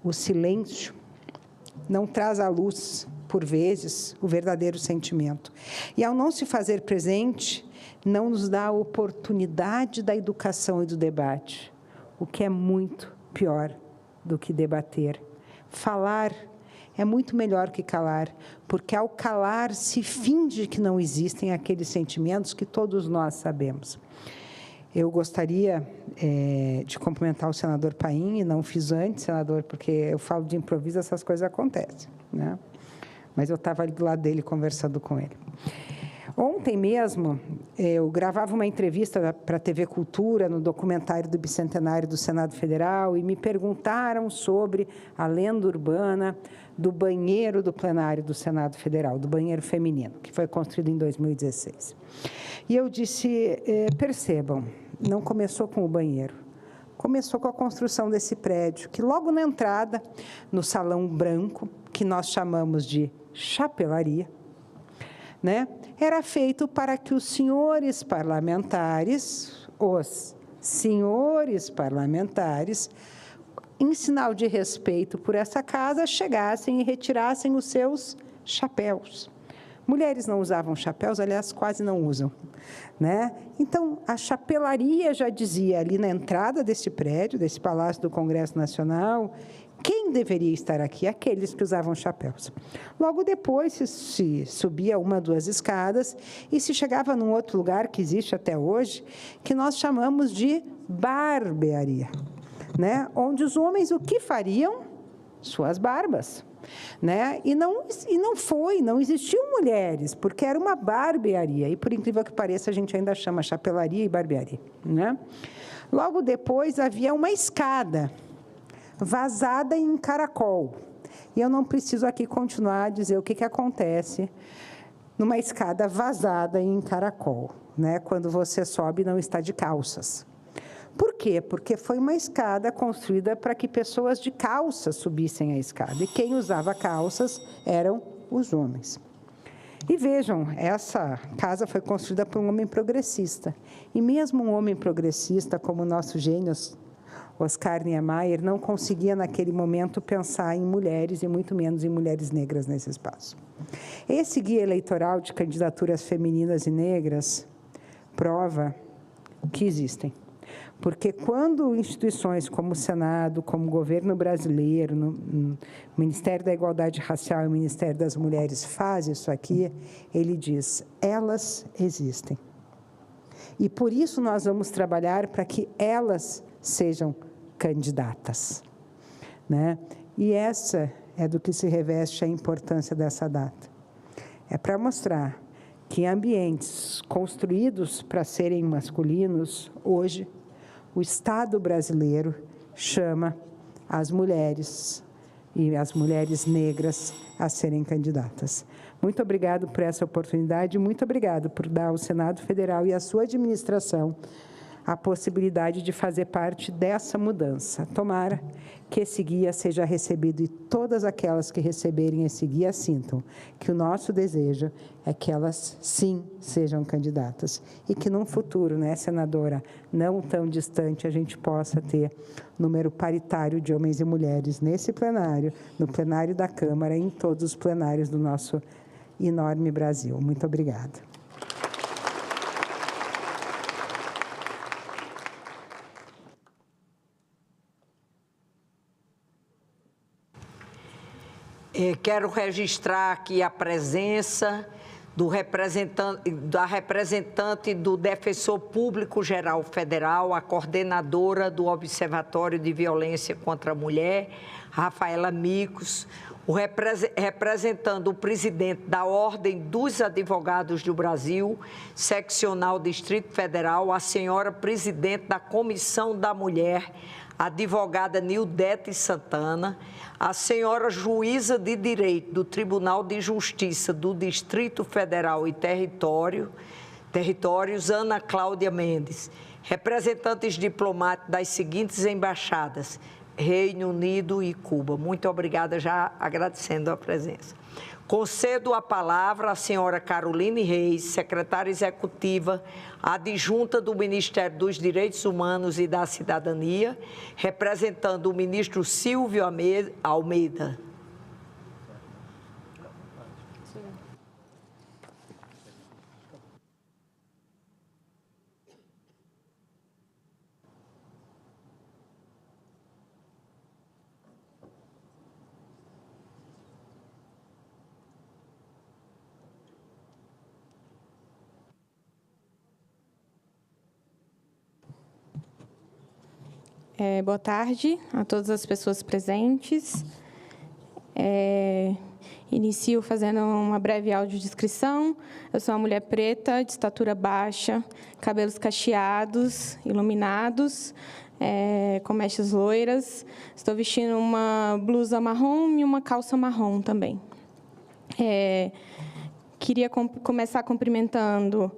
O silêncio não traz à luz, por vezes, o verdadeiro sentimento. E ao não se fazer presente, não nos dá a oportunidade da educação e do debate, o que é muito pior do que debater. Falar é muito melhor que calar, porque ao calar se finge que não existem aqueles sentimentos que todos nós sabemos. Eu gostaria de cumprimentar o senador Paim, e não fiz antes, senador, porque eu falo de improviso, essas coisas acontecem, né? Mas eu estava ali do lado dele conversando com ele. Ontem mesmo, eu gravava uma entrevista para a TV Cultura, no documentário do Bicentenário do Senado Federal, e me perguntaram sobre a lenda urbana do banheiro do plenário do Senado Federal, do banheiro feminino, que foi construído em 2016. E eu disse, percebam, não começou com o banheiro, começou com a construção desse prédio, que logo na entrada, no salão branco, que nós chamamos de chapelaria, né, era feito para que os senhores parlamentares, em sinal de respeito por essa casa, chegassem e retirassem os seus chapéus. Mulheres não usavam chapéus, aliás, quase não usam, né? Então, a chapelaria já dizia ali na entrada desse prédio, desse Palácio do Congresso Nacional, quem deveria estar aqui? Aqueles que usavam chapéus. Logo depois, se subia uma, duas escadas e se chegava num outro lugar que existe até hoje, que nós chamamos de barbearia, né? Onde os homens o que fariam? Suas barbas, né? E não existiam mulheres, porque era uma barbearia, e por incrível que pareça, a gente ainda chama chapelaria e barbearia, né? Logo depois havia uma escada vazada em caracol. E eu não preciso aqui continuar a dizer o que acontece numa escada vazada em caracol, né? Quando você sobe e não está de calças. Por quê? Porque foi uma escada construída para que pessoas de calças subissem a escada. E quem usava calças eram os homens. E vejam, essa casa foi construída por um homem progressista. E mesmo um homem progressista, como o nosso gênio Oscar Niemeyer, não conseguia, naquele momento, pensar em mulheres, e muito menos em mulheres negras nesse espaço. Esse guia eleitoral de candidaturas femininas e negras prova que existem. Porque quando instituições como o Senado, como o governo brasileiro, no Ministério da Igualdade Racial e o Ministério das Mulheres faz isso aqui, ele diz, elas existem. E por isso nós vamos trabalhar para que elas sejam candidatas, né? E essa é do que se reveste a importância dessa data. É para mostrar que em ambientes construídos para serem masculinos, hoje, o Estado brasileiro chama as mulheres e as mulheres negras a serem candidatas. Muito obrigado por essa oportunidade, muito obrigado por dar ao Senado Federal e à sua administração a possibilidade de fazer parte dessa mudança. Tomara que esse guia seja recebido e todas aquelas que receberem esse guia sintam que o nosso desejo é que elas, sim, sejam candidatas. E que num futuro, né, senadora, não tão distante, a gente possa ter número paritário de homens e mulheres nesse plenário, no plenário da Câmara e em todos os plenários do nosso enorme Brasil. Muito obrigada. Quero registrar aqui a presença da representante do Defensor Público Geral Federal, a coordenadora do Observatório de Violência contra a Mulher, Rafaela Micos, representando o presidente da Ordem dos Advogados do Brasil, seccional Distrito Federal, a senhora presidente da Comissão da Mulher, a advogada Nildete Santana, a senhora juíza de Direito do Tribunal de Justiça do Distrito Federal e Territórios, Ana Cláudia Mendes, representantes diplomáticos das seguintes embaixadas, Reino Unido e Cuba. Muito obrigada, já agradecendo a presença. Concedo a palavra à senhora Caroline Reis, secretária executiva adjunta do Ministério dos Direitos Humanos e da Cidadania, representando o ministro Silvio Almeida. Boa tarde a todas as pessoas presentes. Inicio fazendo uma breve audiodescrição. Eu sou uma mulher preta, de estatura baixa, cabelos cacheados, iluminados, com mechas loiras. Estou vestindo uma blusa marrom e uma calça marrom também. Queria começar cumprimentando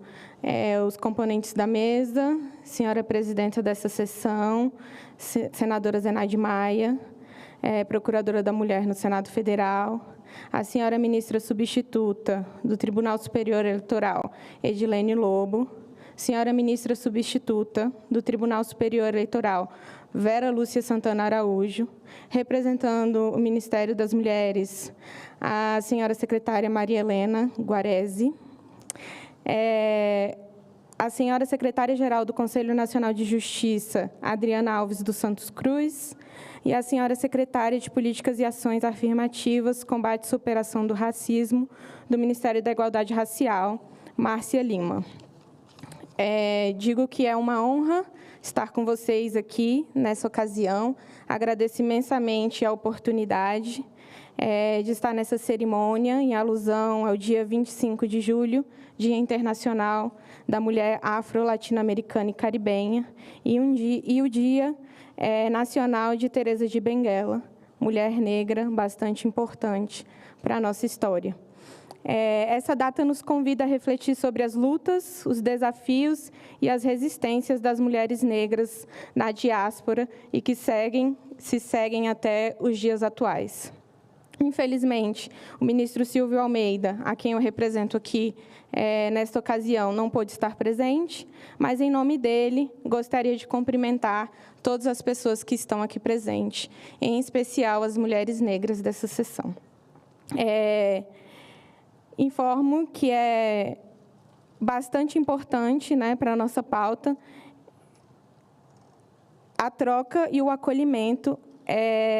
os componentes da mesa, senhora presidenta dessa sessão, senadora Zenaide Maia, procuradora da Mulher no Senado Federal, a senhora ministra substituta do Tribunal Superior Eleitoral, Edilene Lobo, senhora ministra substituta do Tribunal Superior Eleitoral, Vera Lúcia Santana Araújo, representando o Ministério das Mulheres, a senhora secretária Maria Helena Guarese, a senhora secretária-geral do Conselho Nacional de Justiça, Adriana Alves dos Santos Cruz, e a senhora secretária de Políticas e Ações Afirmativas, Combate e Superação do Racismo, do Ministério da Igualdade Racial, Márcia Lima. Digo que é uma honra estar com vocês aqui nessa ocasião. Agradeço imensamente a oportunidade de estar nessa cerimônia em alusão ao dia 25 de julho, Dia Internacional da Mulher Afro-Latino-Americana e Caribenha, e o Dia Nacional de Teresa de Benguela, mulher negra bastante importante para a nossa história. Essa data nos convida a refletir sobre as lutas, os desafios e as resistências das mulheres negras na diáspora e que se seguem até os dias atuais. Infelizmente, o ministro Silvio Almeida, a quem eu represento aqui nesta ocasião, não pôde estar presente, mas, em nome dele, gostaria de cumprimentar todas as pessoas que estão aqui presentes, em especial as mulheres negras dessa sessão. Informo que é bastante importante, para a nossa pauta a troca e o acolhimento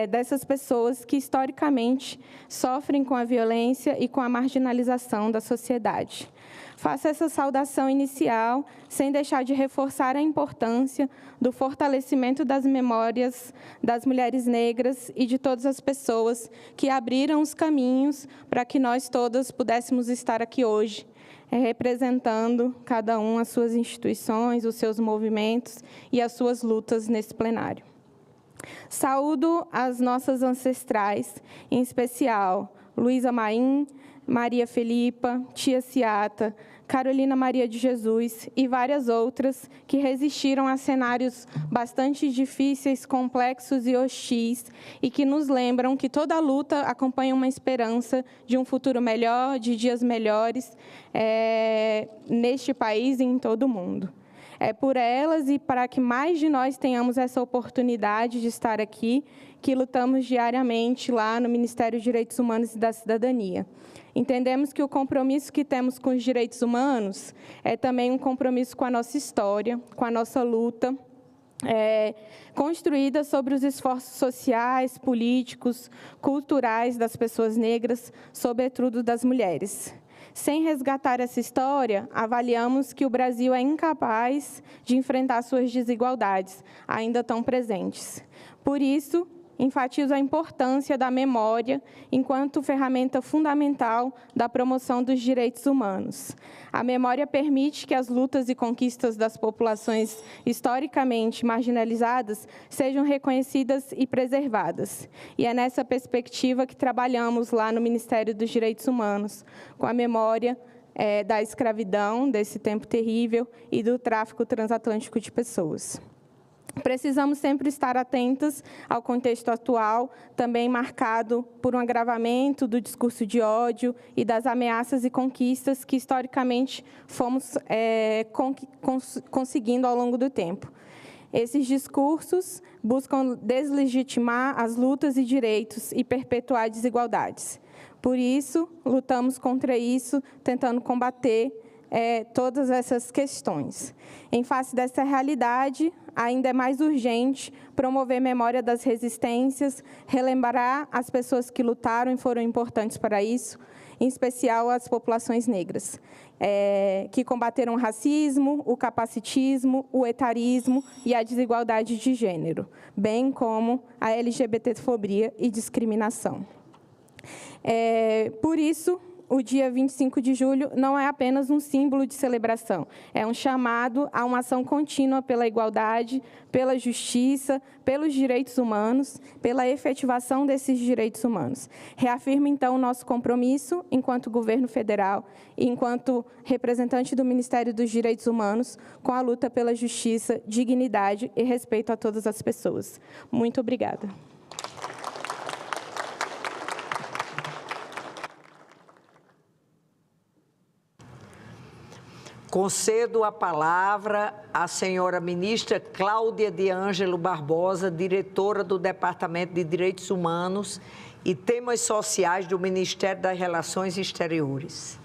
dessas pessoas que, historicamente, sofrem com a violência e com a marginalização da sociedade. Faço essa saudação inicial, sem deixar de reforçar a importância do fortalecimento das memórias das mulheres negras e de todas as pessoas que abriram os caminhos para que nós todas pudéssemos estar aqui hoje, representando cada um as suas instituições, os seus movimentos e as suas lutas nesse plenário. Saúdo as nossas ancestrais, em especial Luísa Maim, Maria Felipa, Tia Ciata, Carolina Maria de Jesus e várias outras que resistiram a cenários bastante difíceis, complexos e hostis e que nos lembram que toda luta acompanha uma esperança de um futuro melhor, de dias melhores neste país e em todo o mundo. É por elas e para que mais de nós tenhamos essa oportunidade de estar aqui que lutamos diariamente lá no Ministério dos Direitos Humanos e da Cidadania. Entendemos que o compromisso que temos com os direitos humanos é também um compromisso com a nossa história, com a nossa luta, construída sobre os esforços sociais, políticos, culturais das pessoas negras, sobretudo das mulheres. Sem resgatar essa história, avaliamos que o Brasil é incapaz de enfrentar suas desigualdades, ainda tão presentes. Por isso, enfatizo a importância da memória enquanto ferramenta fundamental da promoção dos direitos humanos. A memória permite que as lutas e conquistas das populações historicamente marginalizadas sejam reconhecidas e preservadas. E é nessa perspectiva que trabalhamos lá no Ministério dos Direitos Humanos, com a memória da escravidão, desse tempo terrível, e do tráfico transatlântico de pessoas. Precisamos sempre estar atentas ao contexto atual, também marcado por um agravamento do discurso de ódio e das ameaças e conquistas que, historicamente, fomos conseguindo ao longo do tempo. Esses discursos buscam deslegitimar as lutas e direitos e perpetuar desigualdades. Por isso, lutamos contra isso, tentando combater todas essas questões. Em face dessa realidade, ainda é mais urgente promover memória das resistências, relembrar as pessoas que lutaram e foram importantes para isso, em especial as populações negras, que combateram o racismo, o capacitismo, o etarismo e a desigualdade de gênero, bem como a LGBTfobia e discriminação. Por isso, o dia 25 de julho não é apenas um símbolo de celebração, é um chamado a uma ação contínua pela igualdade, pela justiça, pelos direitos humanos, pela efetivação desses direitos humanos. Reafirmo, então, o nosso compromisso, enquanto governo federal e enquanto representante do Ministério dos Direitos Humanos, com a luta pela justiça, dignidade e respeito a todas as pessoas. Muito obrigada. Concedo a palavra à senhora ministra Cláudia de Ângelo Barbosa, diretora do Departamento de Direitos Humanos e Temas Sociais do Ministério das Relações Exteriores.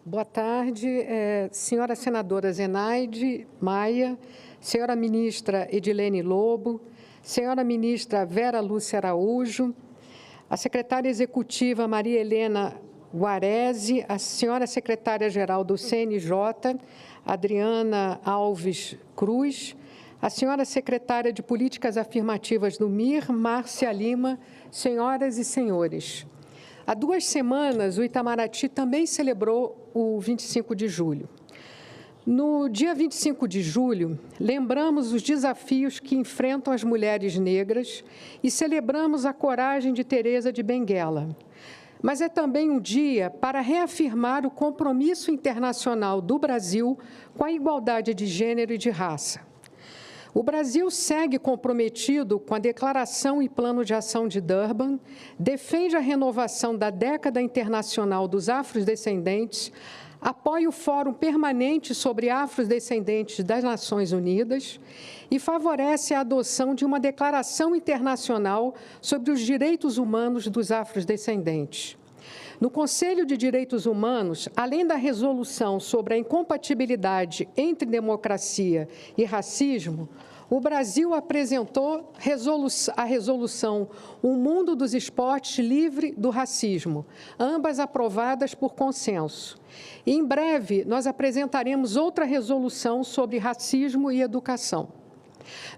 Boa tarde, senhora senadora Zenaide Maia, senhora ministra Edilene Lobo, senhora ministra Vera Lúcia Araújo, a secretária executiva Maria Helena Guarese, a senhora secretária-geral do CNJ, Adriana Alves Cruz, a senhora secretária de Políticas Afirmativas do MIR, Márcia Lima, senhoras e senhores. Há 2 semanas, o Itamaraty também celebrou o 25 de julho. No dia 25 de julho, lembramos os desafios que enfrentam as mulheres negras e celebramos a coragem de Teresa de Benguela. Mas é também um dia para reafirmar o compromisso internacional do Brasil com a igualdade de gênero e de raça. O Brasil segue comprometido com a Declaração e Plano de Ação de Durban, defende a renovação da Década Internacional dos Afrodescendentes, apoia o Fórum Permanente sobre Afrodescendentes das Nações Unidas e favorece a adoção de uma Declaração Internacional sobre os Direitos Humanos dos Afrodescendentes. No Conselho de Direitos Humanos, além da resolução sobre a incompatibilidade entre democracia e racismo, o Brasil apresentou a resolução Um Mundo dos Esportes Livre do Racismo, ambas aprovadas por consenso. E, em breve, nós apresentaremos outra resolução sobre racismo e educação.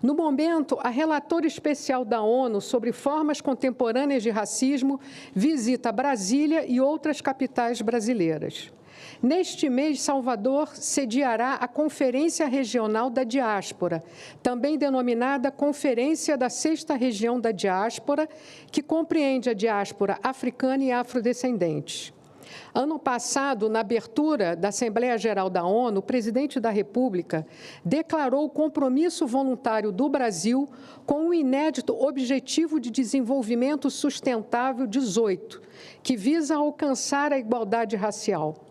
No momento, a relatora especial da ONU sobre formas contemporâneas de racismo visita Brasília e outras capitais brasileiras. Neste mês, Salvador sediará a Conferência Regional da Diáspora, também denominada Conferência da Sexta Região da Diáspora, que compreende a diáspora africana e afrodescendente. Ano passado, na abertura da Assembleia Geral da ONU, o presidente da República declarou o compromisso voluntário do Brasil com o inédito Objetivo de Desenvolvimento Sustentável 18, que visa alcançar a igualdade racial.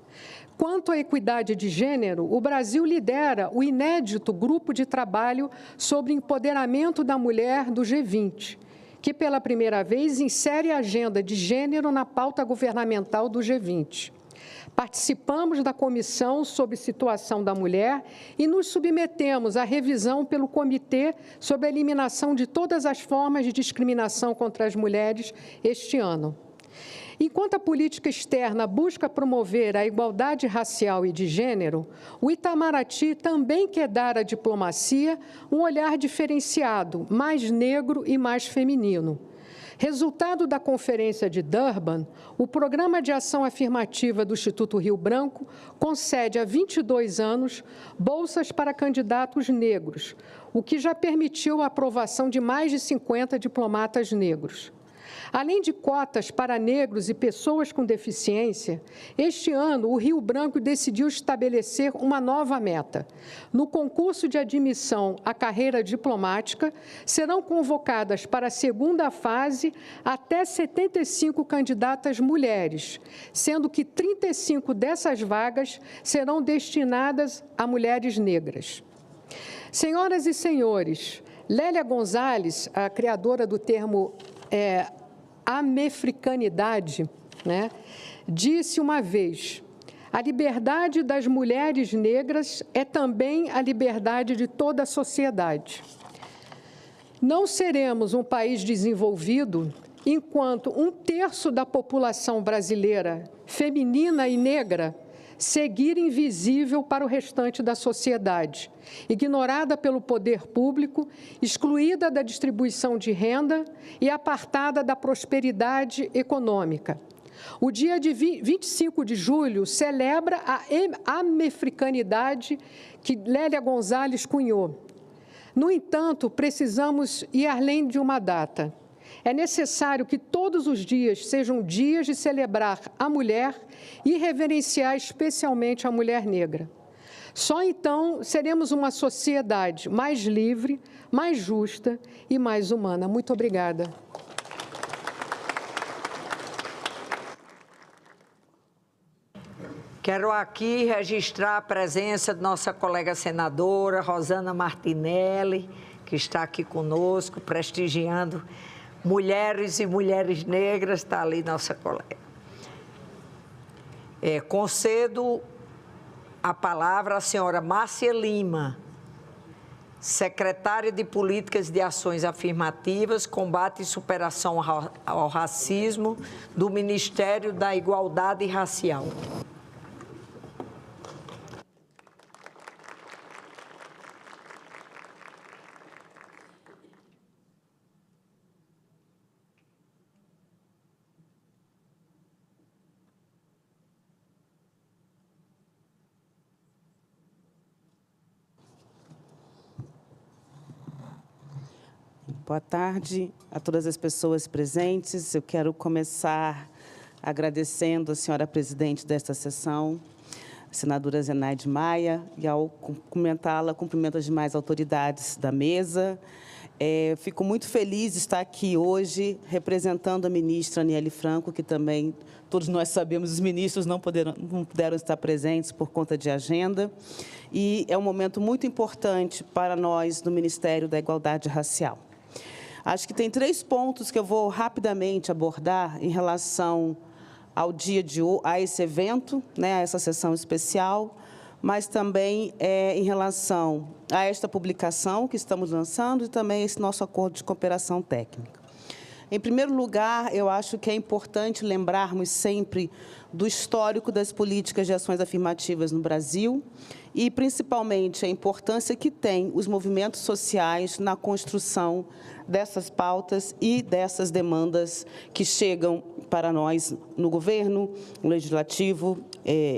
Quanto à equidade de gênero, o Brasil lidera o inédito grupo de trabalho sobre empoderamento da mulher do G20, que pela primeira vez insere a agenda de gênero na pauta governamental do G20. Participamos da Comissão sobre Situação da Mulher e nos submetemos à revisão pelo Comitê sobre a Eliminação de Todas as Formas de Discriminação contra as Mulheres este ano. Enquanto a política externa busca promover a igualdade racial e de gênero, o Itamaraty também quer dar à diplomacia um olhar diferenciado, mais negro e mais feminino. Resultado da Conferência de Durban, o Programa de Ação Afirmativa do Instituto Rio Branco concede há 22 anos bolsas para candidatos negros, o que já permitiu a aprovação de mais de 50 diplomatas negros. Além de cotas para negros e pessoas com deficiência, este ano o Rio Branco decidiu estabelecer uma nova meta. No concurso de admissão à carreira diplomática, serão convocadas para a segunda fase até 75 candidatas mulheres, sendo que 35 dessas vagas serão destinadas a mulheres negras. Senhoras e senhores, Lélia Gonzalez, a criadora do termo amefricanidade, né, disse uma vez: a liberdade das mulheres negras é também a liberdade de toda a sociedade. Não seremos um país desenvolvido enquanto 1/3 da população brasileira, feminina e negra, seguir invisível para o restante da sociedade, ignorada pelo poder público, excluída da distribuição de renda e apartada da prosperidade econômica. O dia de 25 de julho celebra a amefricanidade que Lélia Gonzalez cunhou. No entanto, precisamos ir além de uma data. É necessário que todos os dias sejam dias de celebrar a mulher e reverenciar especialmente a mulher negra. Só então seremos uma sociedade mais livre, mais justa e mais humana. Muito obrigada. Quero aqui registrar a presença de nossa colega senadora, Rosana Martinelli, que está aqui conosco, prestigiando mulheres e mulheres negras, está ali nossa colega. Concedo a palavra à senhora Márcia Lima, secretária de Políticas de Ações Afirmativas, Combate e Superação ao Racismo, do Ministério da Igualdade Racial. Boa tarde a todas as pessoas presentes. Eu quero começar agradecendo a senhora presidente desta sessão, a senadora Zenaide Maia, e ao cumprimentá-la, cumprimento as demais autoridades da mesa. Fico muito feliz de estar aqui hoje representando a ministra Aniele Franco, que também, todos nós sabemos, os ministros não puderam estar presentes por conta de agenda. E é um momento muito importante para nós do Ministério da Igualdade Racial. Acho que tem 3 pontos que eu vou rapidamente abordar em relação ao a esse evento, né, a essa sessão especial, mas também em relação a esta publicação que estamos lançando e também esse nosso acordo de cooperação técnica. Em primeiro lugar, eu acho que é importante lembrarmos sempre do histórico das políticas de ações afirmativas no Brasil e, principalmente, a importância que tem os movimentos sociais na construção dessas pautas e dessas demandas que chegam para nós no governo, no legislativo.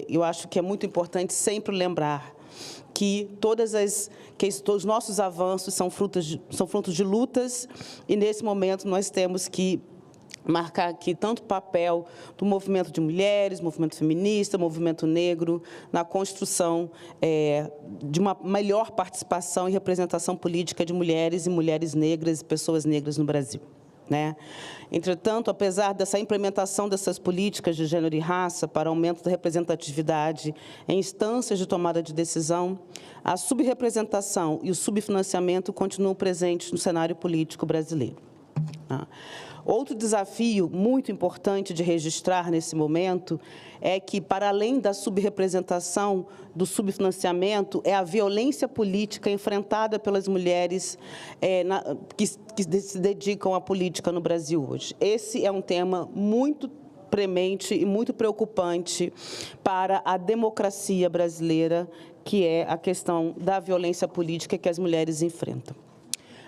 Eu acho que é muito importante sempre lembrar que os nossos avanços são frutos de lutas e, nesse momento, nós temos que marcar aqui tanto o papel do movimento de mulheres, movimento feminista, movimento negro, na construção de uma melhor participação e representação política de mulheres e mulheres negras e pessoas negras no Brasil, né? Entretanto, apesar dessa implementação dessas políticas de gênero e raça para aumento da representatividade em instâncias de tomada de decisão, a subrepresentação e o subfinanciamento continuam presentes no cenário político brasileiro. Outro desafio muito importante de registrar nesse momento é que, para além da subrepresentação, do subfinanciamento, é a violência política enfrentada pelas mulheres que se dedicam à política no Brasil hoje. Esse é um tema muito premente e muito preocupante para a democracia brasileira, que é a questão da violência política que as mulheres enfrentam.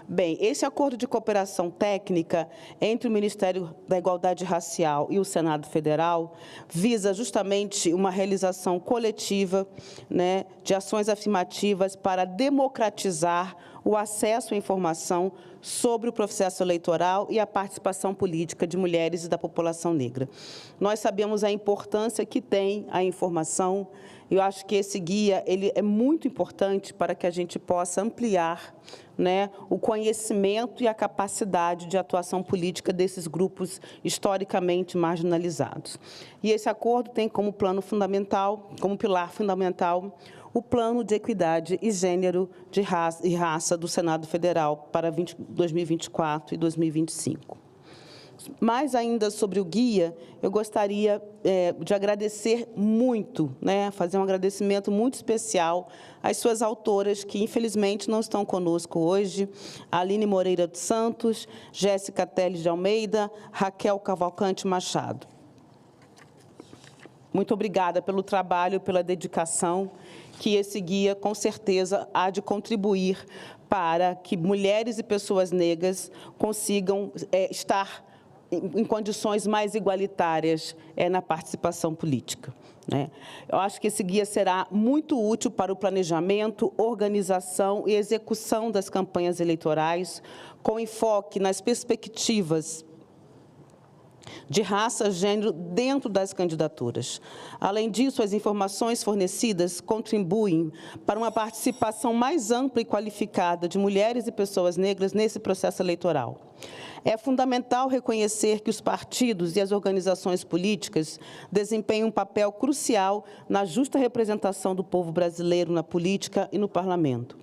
Bem, esse acordo de cooperação técnica entre o Ministério da Igualdade Racial e o Senado Federal visa justamente uma realização coletiva, né, de ações afirmativas para democratizar o acesso à informação sobre o processo eleitoral e a participação política de mulheres e da população negra. Nós sabemos a importância que tem a informação. Eu acho que esse guia ele é muito importante para que a gente possa ampliar, né, o conhecimento e a capacidade de atuação política desses grupos historicamente marginalizados. E esse acordo tem como plano fundamental, como pilar fundamental, o Plano de Equidade e Gênero e Raça do Senado Federal para 2024 e 2025. Mais ainda sobre o guia, eu gostaria de agradecer muito, né, fazer um agradecimento muito especial às suas autoras, que infelizmente não estão conosco hoje, Aline Moreira dos Santos, Jéssica Teles de Almeida, Raquel Cavalcante Machado. Muito obrigada pelo trabalho, pela dedicação, que esse guia, com certeza, há de contribuir para que mulheres e pessoas negras consigam estar em condições mais igualitárias na participação política, né? Eu acho que esse guia será muito útil para o planejamento, organização e execução das campanhas eleitorais, com enfoque nas perspectivas de raça e gênero dentro das candidaturas. Além disso, as informações fornecidas contribuem para uma participação mais ampla e qualificada de mulheres e pessoas negras nesse processo eleitoral. É fundamental reconhecer que os partidos e as organizações políticas desempenham um papel crucial na justa representação do povo brasileiro na política e no parlamento.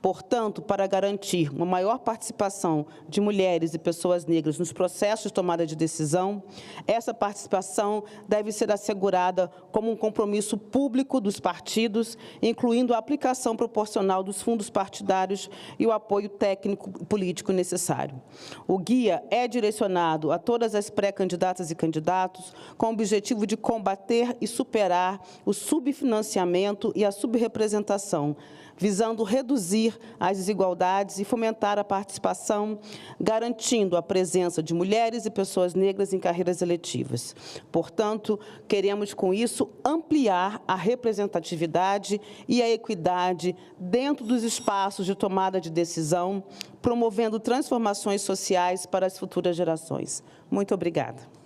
Portanto, para garantir uma maior participação de mulheres e pessoas negras nos processos de tomada de decisão, essa participação deve ser assegurada como um compromisso público dos partidos, incluindo a aplicação proporcional dos fundos partidários e o apoio técnico político necessário. O guia é direcionado a todas as pré-candidatas e candidatos com o objetivo de combater e superar o subfinanciamento e a subrepresentação, visando reduzir as desigualdades e fomentar a participação, garantindo a presença de mulheres e pessoas negras em carreiras eletivas. Portanto, queremos, com isso, ampliar a representatividade e a equidade dentro dos espaços de tomada de decisão, promovendo transformações sociais para as futuras gerações. Muito obrigada.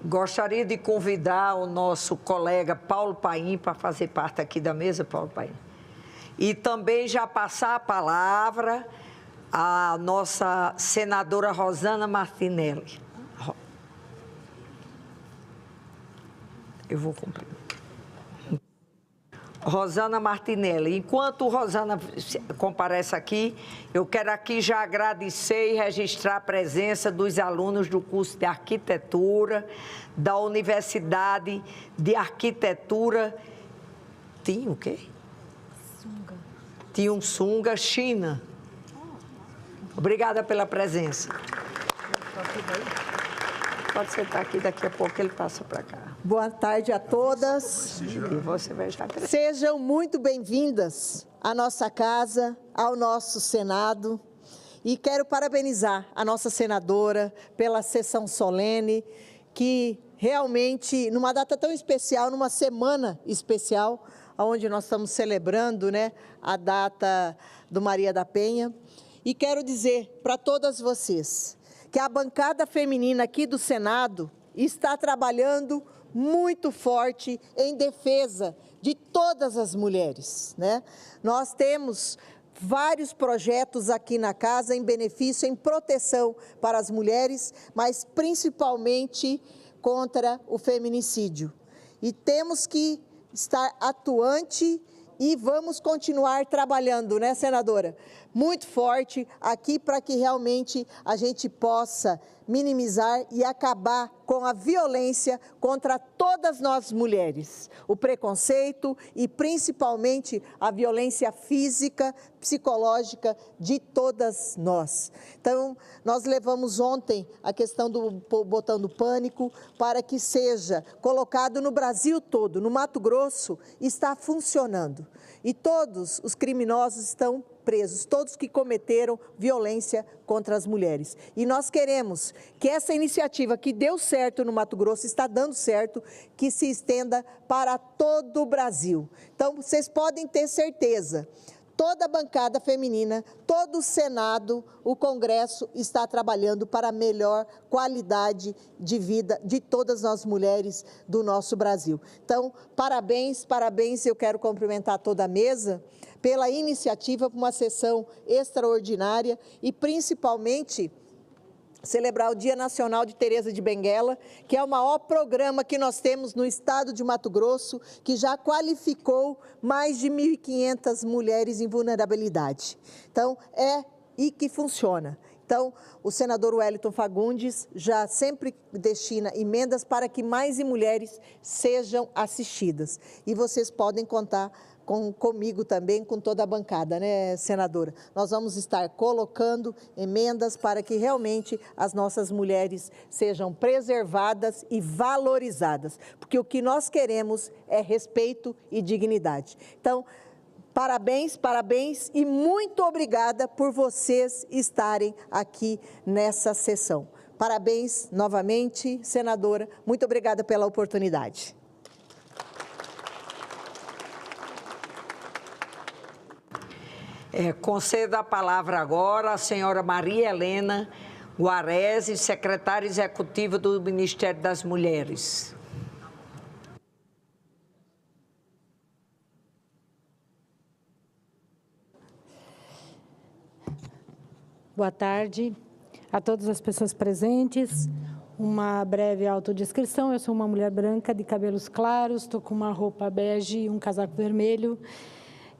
Gostaria de convidar o nosso colega Paulo Paim para fazer parte aqui da mesa, Paulo Paim. E também já passar a palavra à nossa senadora Rosana Martinelli. Eu vou cumprir. Rosana Martinelli. Enquanto Rosana comparece aqui, eu quero aqui já agradecer e registrar a presença dos alunos do curso de Arquitetura da Universidade de Arquitetura Tinha o quê? Tiansunga, China. Obrigada pela presença. Pode sentar aqui, daqui a pouco ele passa para cá. Boa tarde a todas. E você vai já crescer. Sejam muito bem-vindas à nossa casa, ao nosso Senado. E quero parabenizar a nossa senadora pela sessão solene, que realmente, numa data tão especial, numa semana especial, onde nós estamos celebrando, né, a data do Maria da Penha. E quero dizer para todas vocês que a bancada feminina aqui do Senado está trabalhando muito forte em defesa de todas as mulheres, né? Nós temos vários projetos aqui na casa em benefício, em proteção para as mulheres, mas principalmente contra o feminicídio. E temos que estar atuante e vamos continuar trabalhando, né, senadora? muito forte aqui para que realmente a gente possa minimizar e acabar com a violência contra todas nós mulheres, o preconceito e principalmente a violência física, psicológica de todas nós. Então, nós levamos ontem a questão do botão do pânico para que seja colocado no Brasil todo. No Mato Grosso está funcionando e todos os criminosos estão presos, todos que cometeram violência contra as mulheres. E nós queremos que essa iniciativa que deu certo no Mato Grosso, está dando certo, que se estenda para todo o Brasil. Então, vocês podem ter certeza, toda a bancada feminina, todo o Senado, o Congresso está trabalhando para a melhor qualidade de vida de todas nós mulheres do nosso Brasil. Então, parabéns, parabéns, eu quero cumprimentar toda a mesa pela iniciativa, por uma sessão extraordinária e principalmente celebrar o Dia Nacional de Teresa de Benguela, que é o maior programa que nós temos no estado de Mato Grosso, que já qualificou mais de 1.500 mulheres em vulnerabilidade. Então, e que funciona. Então, o senador Wellington Fagundes já sempre destina emendas para que mais mulheres sejam assistidas. E vocês podem contar comigo também, com toda a bancada, né, senadora? Nós vamos estar colocando emendas para que realmente as nossas mulheres sejam preservadas e valorizadas, porque o que nós queremos é respeito e dignidade. Então, parabéns, parabéns e muito obrigada por vocês estarem aqui nessa sessão. Parabéns novamente, senadora, muito obrigada pela oportunidade. Concedo a palavra agora à senhora Maria Helena Guarese, secretária executiva do Ministério das Mulheres. Boa tarde a todas as pessoas presentes. Uma breve autodescrição. Eu sou uma mulher branca de cabelos claros, estou com uma roupa bege e um casaco vermelho.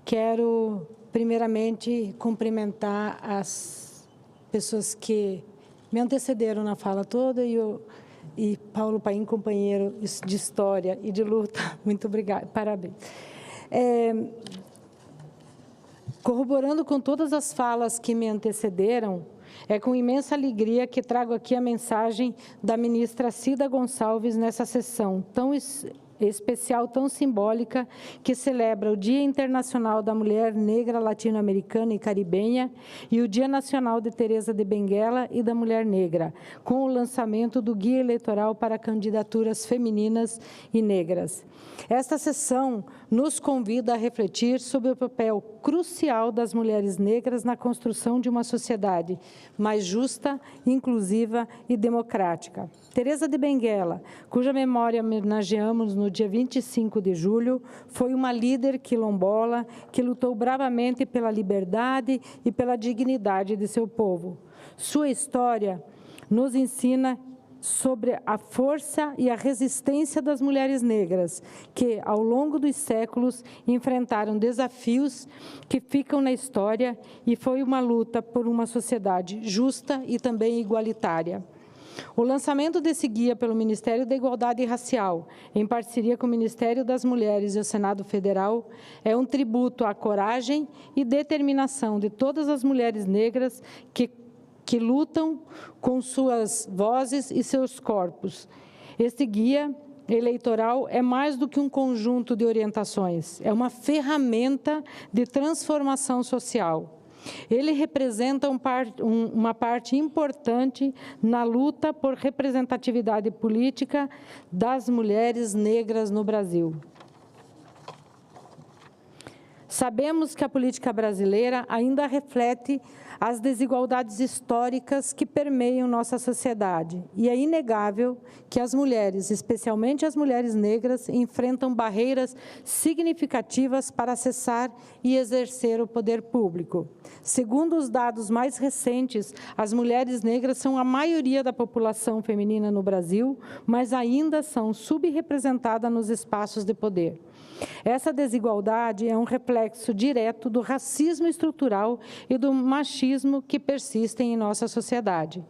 Quero, primeiramente, cumprimentar as pessoas que me antecederam na fala toda e Paulo Paim, companheiro de história e de luta. Muito obrigada, parabéns. Corroborando com todas as falas que me antecederam, é com imensa alegria que trago aqui a mensagem da ministra Cida Gonçalves nessa sessão tão especial, tão simbólica, que celebra o Dia Internacional da Mulher Negra Latino-Americana e Caribenha e o Dia Nacional de Teresa de Benguela e da Mulher Negra, com o lançamento do Guia Eleitoral para Candidaturas Femininas e Negras. Esta sessão nos convida a refletir sobre o papel crucial das mulheres negras na construção de uma sociedade mais justa, inclusiva e democrática. Teresa de Benguela, cuja memória homenageamos no dia 25 de julho, foi uma líder quilombola que lutou bravamente pela liberdade e pela dignidade de seu povo. Sua história nos ensina sobre a força e a resistência das mulheres negras, que, ao longo dos séculos, enfrentaram desafios que ficam na história e foi uma luta por uma sociedade justa e também igualitária. O lançamento desse guia pelo Ministério da Igualdade Racial, em parceria com o Ministério das Mulheres e o Senado Federal, é um tributo à coragem e determinação de todas as mulheres negras que lutam com suas vozes e seus corpos. Este guia eleitoral é mais do que um conjunto de orientações, é uma ferramenta de transformação social. Ele representa uma parte importante na luta por representatividade política das mulheres negras no Brasil. Sabemos que a política brasileira ainda reflete as desigualdades históricas que permeiam nossa sociedade. E é inegável que as mulheres, especialmente as mulheres negras, enfrentam barreiras significativas para acessar e exercer o poder público. Segundo os dados mais recentes, as mulheres negras são a maioria da população feminina no Brasil, mas ainda são subrepresentadas nos espaços de poder. Essa desigualdade é um reflexo direto do racismo estrutural e do machismo que persistem em nossa sociedade.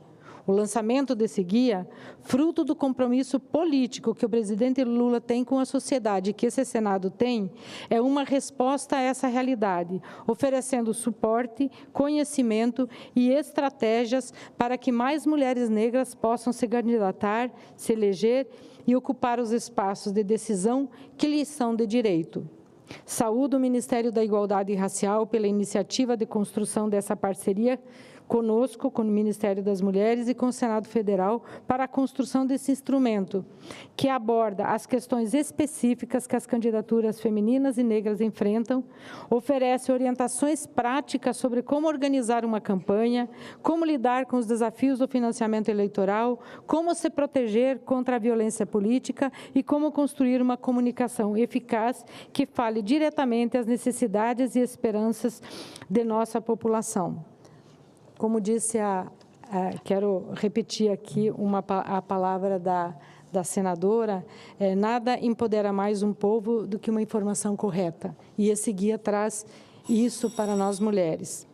O lançamento desse guia, fruto do compromisso político que o presidente Lula tem com a sociedade e que esse Senado tem, é uma resposta a essa realidade, oferecendo suporte, conhecimento e estratégias para que mais mulheres negras possam se candidatar, se eleger e ocupar os espaços de decisão que lhes são de direito. Saúdo o Ministério da Igualdade Racial pela iniciativa de construção dessa parceria conosco, com o Ministério das Mulheres e com o Senado Federal, para a construção desse instrumento, que aborda as questões específicas que as candidaturas femininas e negras enfrentam, oferece orientações práticas sobre como organizar uma campanha, como lidar com os desafios do financiamento eleitoral, como se proteger contra a violência política e como construir uma comunicação eficaz que fale diretamente às necessidades e esperanças de nossa população. Como disse, quero repetir aqui a palavra da senadora, nada empodera mais um povo do que uma informação correta. E esse guia traz isso para nós mulheres.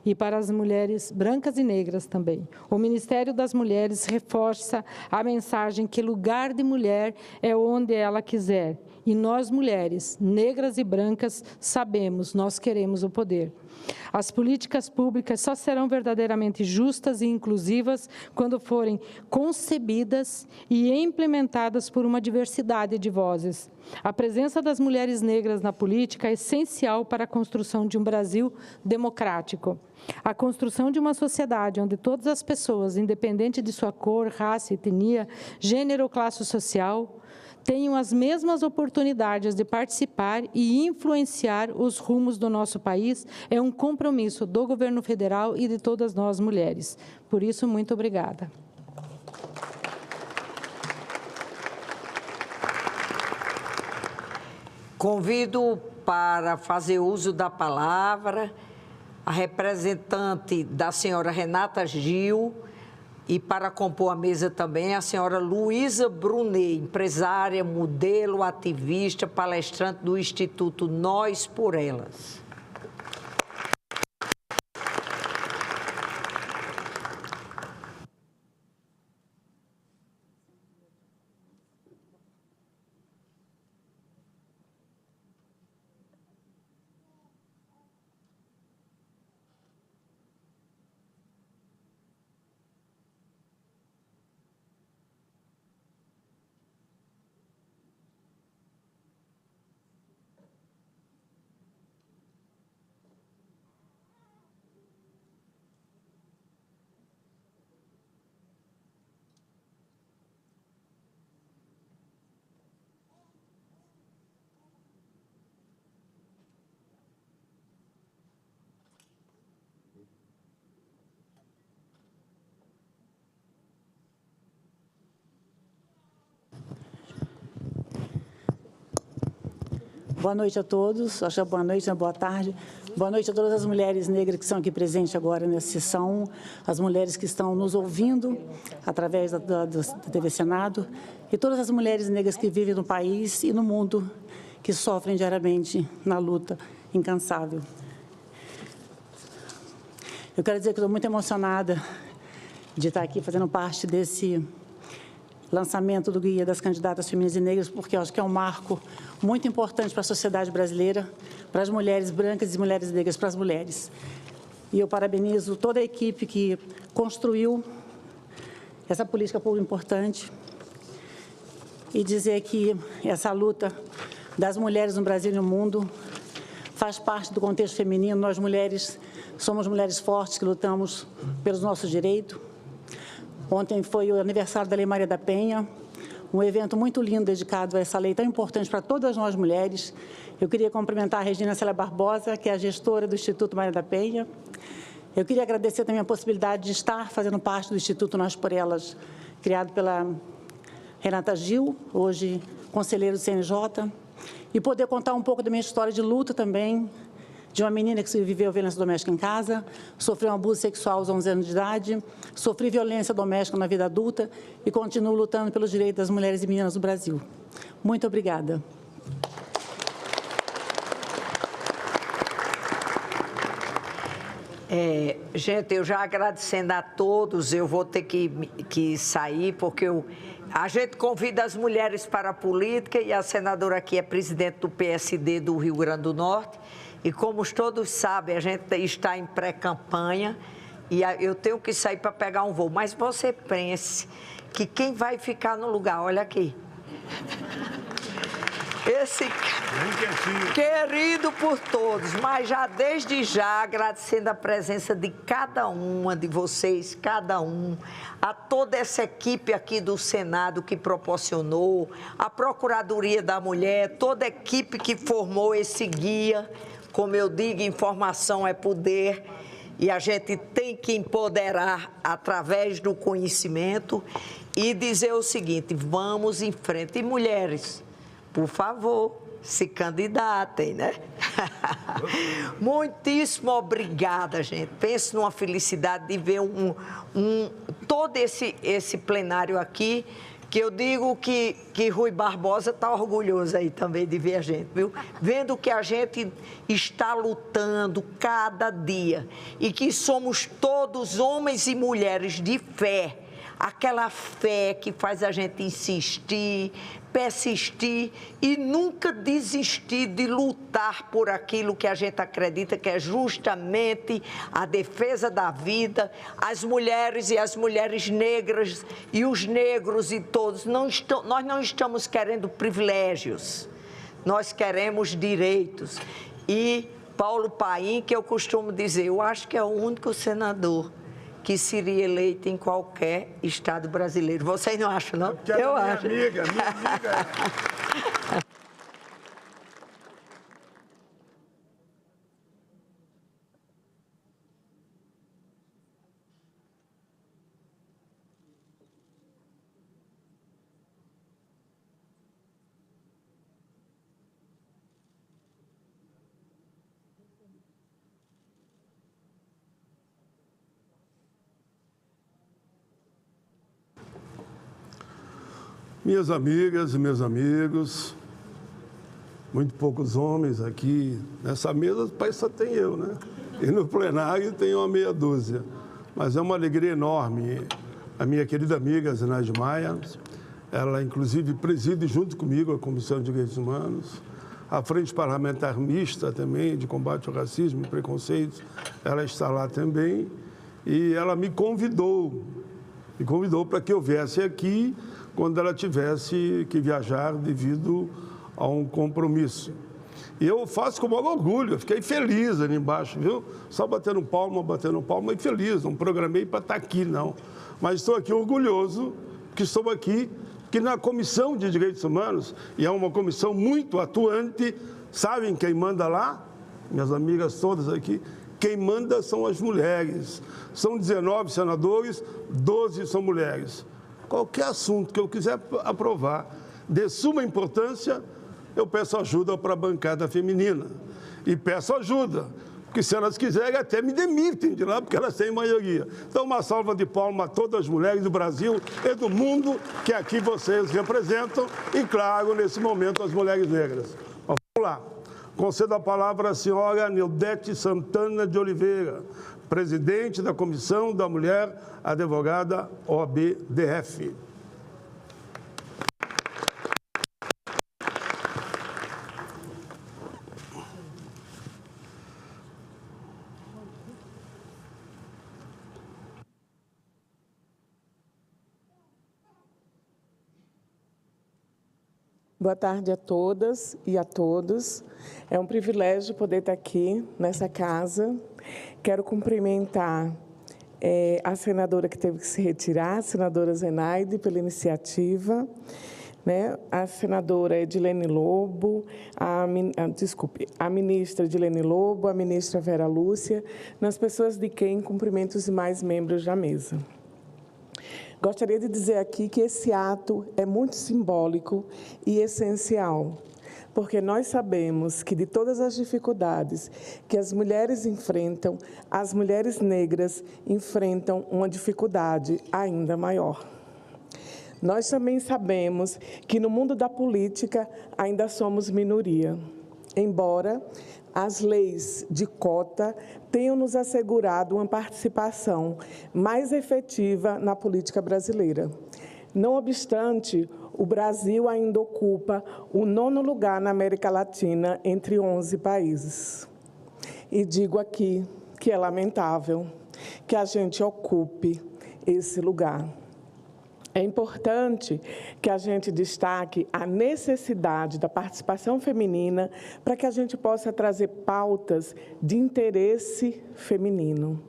E para as mulheres brancas e negras também. O Ministério das Mulheres reforça a mensagem que lugar de mulher é onde ela quiser. E nós, mulheres, negras e brancas, sabemos, nós queremos o poder. As políticas públicas só serão verdadeiramente justas e inclusivas quando forem concebidas e implementadas por uma diversidade de vozes. A presença das mulheres negras na política é essencial para a construção de um Brasil democrático. A construção de uma sociedade onde todas as pessoas, independente de sua cor, raça, etnia, gênero ou classe social, tenham as mesmas oportunidades de participar e influenciar os rumos do nosso país, é um compromisso do governo federal e de todas nós mulheres. Por isso, muito obrigada. Convido para fazer uso da palavra a representante da senhora Renata Gil, e para compor a mesa também a senhora Luísa Brunet, empresária, modelo, ativista, palestrante do Instituto Nós por Elas. Boa noite a todos, acho que boa noite, boa tarde. Boa noite a todas as mulheres negras que estão aqui presentes agora nessa sessão, as mulheres que estão nos ouvindo através da TV Senado e todas as mulheres negras que vivem no país e no mundo, que sofrem diariamente na luta incansável. Eu quero dizer que estou muito emocionada de estar aqui fazendo parte desse lançamento do Guia das Candidatas Femininas e Negras, porque eu acho que é um marco muito importante para a sociedade brasileira, para as mulheres brancas e mulheres negras, para as mulheres. E eu parabenizo toda a equipe que construiu essa política pública importante e dizer que essa luta das mulheres no Brasil e no mundo faz parte do contexto feminino. Nós, mulheres, somos mulheres fortes que lutamos pelos nossos direitos. Ontem foi o aniversário da Lei Maria da Penha, um evento muito lindo dedicado a essa lei tão importante para todas nós mulheres. Eu queria cumprimentar a Regina Célia Barbosa, que é a gestora do Instituto Maria da Penha. Eu queria agradecer também a possibilidade de estar fazendo parte do Instituto Nós por Elas, criado pela Renata Gil, hoje conselheiro do CNJ, e poder contar um pouco da minha história de luta também, de uma menina que viveu violência doméstica em casa, sofreu um abuso sexual aos 11 anos de idade, sofri violência doméstica na vida adulta e continuo lutando pelos direitos das mulheres e meninas do Brasil. Muito obrigada. Gente, eu já agradecendo a todos, eu vou ter que sair, porque a gente convida as mulheres para a política e a senadora aqui é presidente do PSD do Rio Grande do Norte. E como todos sabem, a gente está em pré-campanha e eu tenho que sair para pegar um voo. Mas você pense que quem vai ficar no lugar, olha aqui. Esse querido por todos, mas já desde já agradecendo a presença de cada uma de vocês, cada um, a toda essa equipe aqui do Senado que proporcionou, a Procuradoria da Mulher, toda a equipe que formou esse guia. Como eu digo, informação é poder e a gente tem que empoderar através do conhecimento e dizer o seguinte, vamos em frente. E mulheres, por favor, se candidatem, né? Muitíssimo obrigada, gente. Pense numa felicidade de ver todo esse plenário aqui, que eu digo que Rui Barbosa está orgulhoso aí também de ver a gente, viu? Vendo que a gente está lutando cada dia e que somos todos homens e mulheres de fé, aquela fé que faz a gente insistir, persistir e nunca desistir de lutar por aquilo que a gente acredita que é justamente a defesa da vida, as mulheres e as mulheres negras e os negros e todos. Nós não estamos querendo privilégios, nós queremos direitos. E Paulo Paim, que eu costumo dizer, eu acho que é o único senador que seria eleito em qualquer estado brasileiro. Vocês não acham, não? Eu acho. Minha amiga. Minhas amigas e meus amigos, muito poucos homens aqui nessa mesa, parece que só tem eu, né? E no plenário tem uma meia dúzia. Mas é uma alegria enorme. A minha querida amiga Zenaide Maia, ela inclusive preside junto comigo a Comissão de Direitos Humanos, a Frente Parlamentar Mista também, de combate ao racismo e preconceitos, ela está lá também. E ela me convidou para que eu viesse aqui quando ela tivesse que viajar devido a um compromisso. E eu faço com o maior orgulho, eu fiquei feliz ali embaixo, viu? Só batendo palma e feliz, não programei para estar aqui, não. Mas estou aqui orgulhoso que estou aqui, que na Comissão de Direitos Humanos, e é uma comissão muito atuante, sabem quem manda lá? Minhas amigas todas aqui, quem manda são as mulheres. São 19 senadores, 12 são mulheres. Qualquer assunto que eu quiser aprovar de suma importância, eu peço ajuda para a bancada feminina. E peço ajuda, porque se elas quiserem até me demitem de lá, porque elas têm maioria. Então, uma salva de palmas a todas as mulheres do Brasil e do mundo que aqui vocês representam e, claro, nesse momento, as mulheres negras. Mas vamos lá. Concedo a palavra à senhora Nildete Santana de Oliveira, presidente da Comissão da Mulher, advogada OAB-DF. Boa tarde a todas e a todos. É um privilégio poder estar aqui nessa casa. Quero cumprimentar a senadora que teve que se retirar, a senadora Zenaide, pela iniciativa, né? A senadora Edilene Lobo, a ministra Edilene Lobo, a ministra Vera Lúcia, nas pessoas de quem cumprimento os demais membros da mesa. Gostaria de dizer aqui que esse ato é muito simbólico e essencial, porque nós sabemos que de todas as dificuldades que as mulheres enfrentam, as mulheres negras enfrentam uma dificuldade ainda maior. Nós também sabemos que no mundo da política ainda somos minoria. embora as leis de cota tenham nos assegurado uma participação mais efetiva na política brasileira. Não obstante, o Brasil ainda ocupa o 9º lugar na América Latina entre 11 países. E digo aqui que é lamentável que a gente ocupe esse lugar. É importante que a gente destaque a necessidade da participação feminina para que a gente possa trazer pautas de interesse feminino.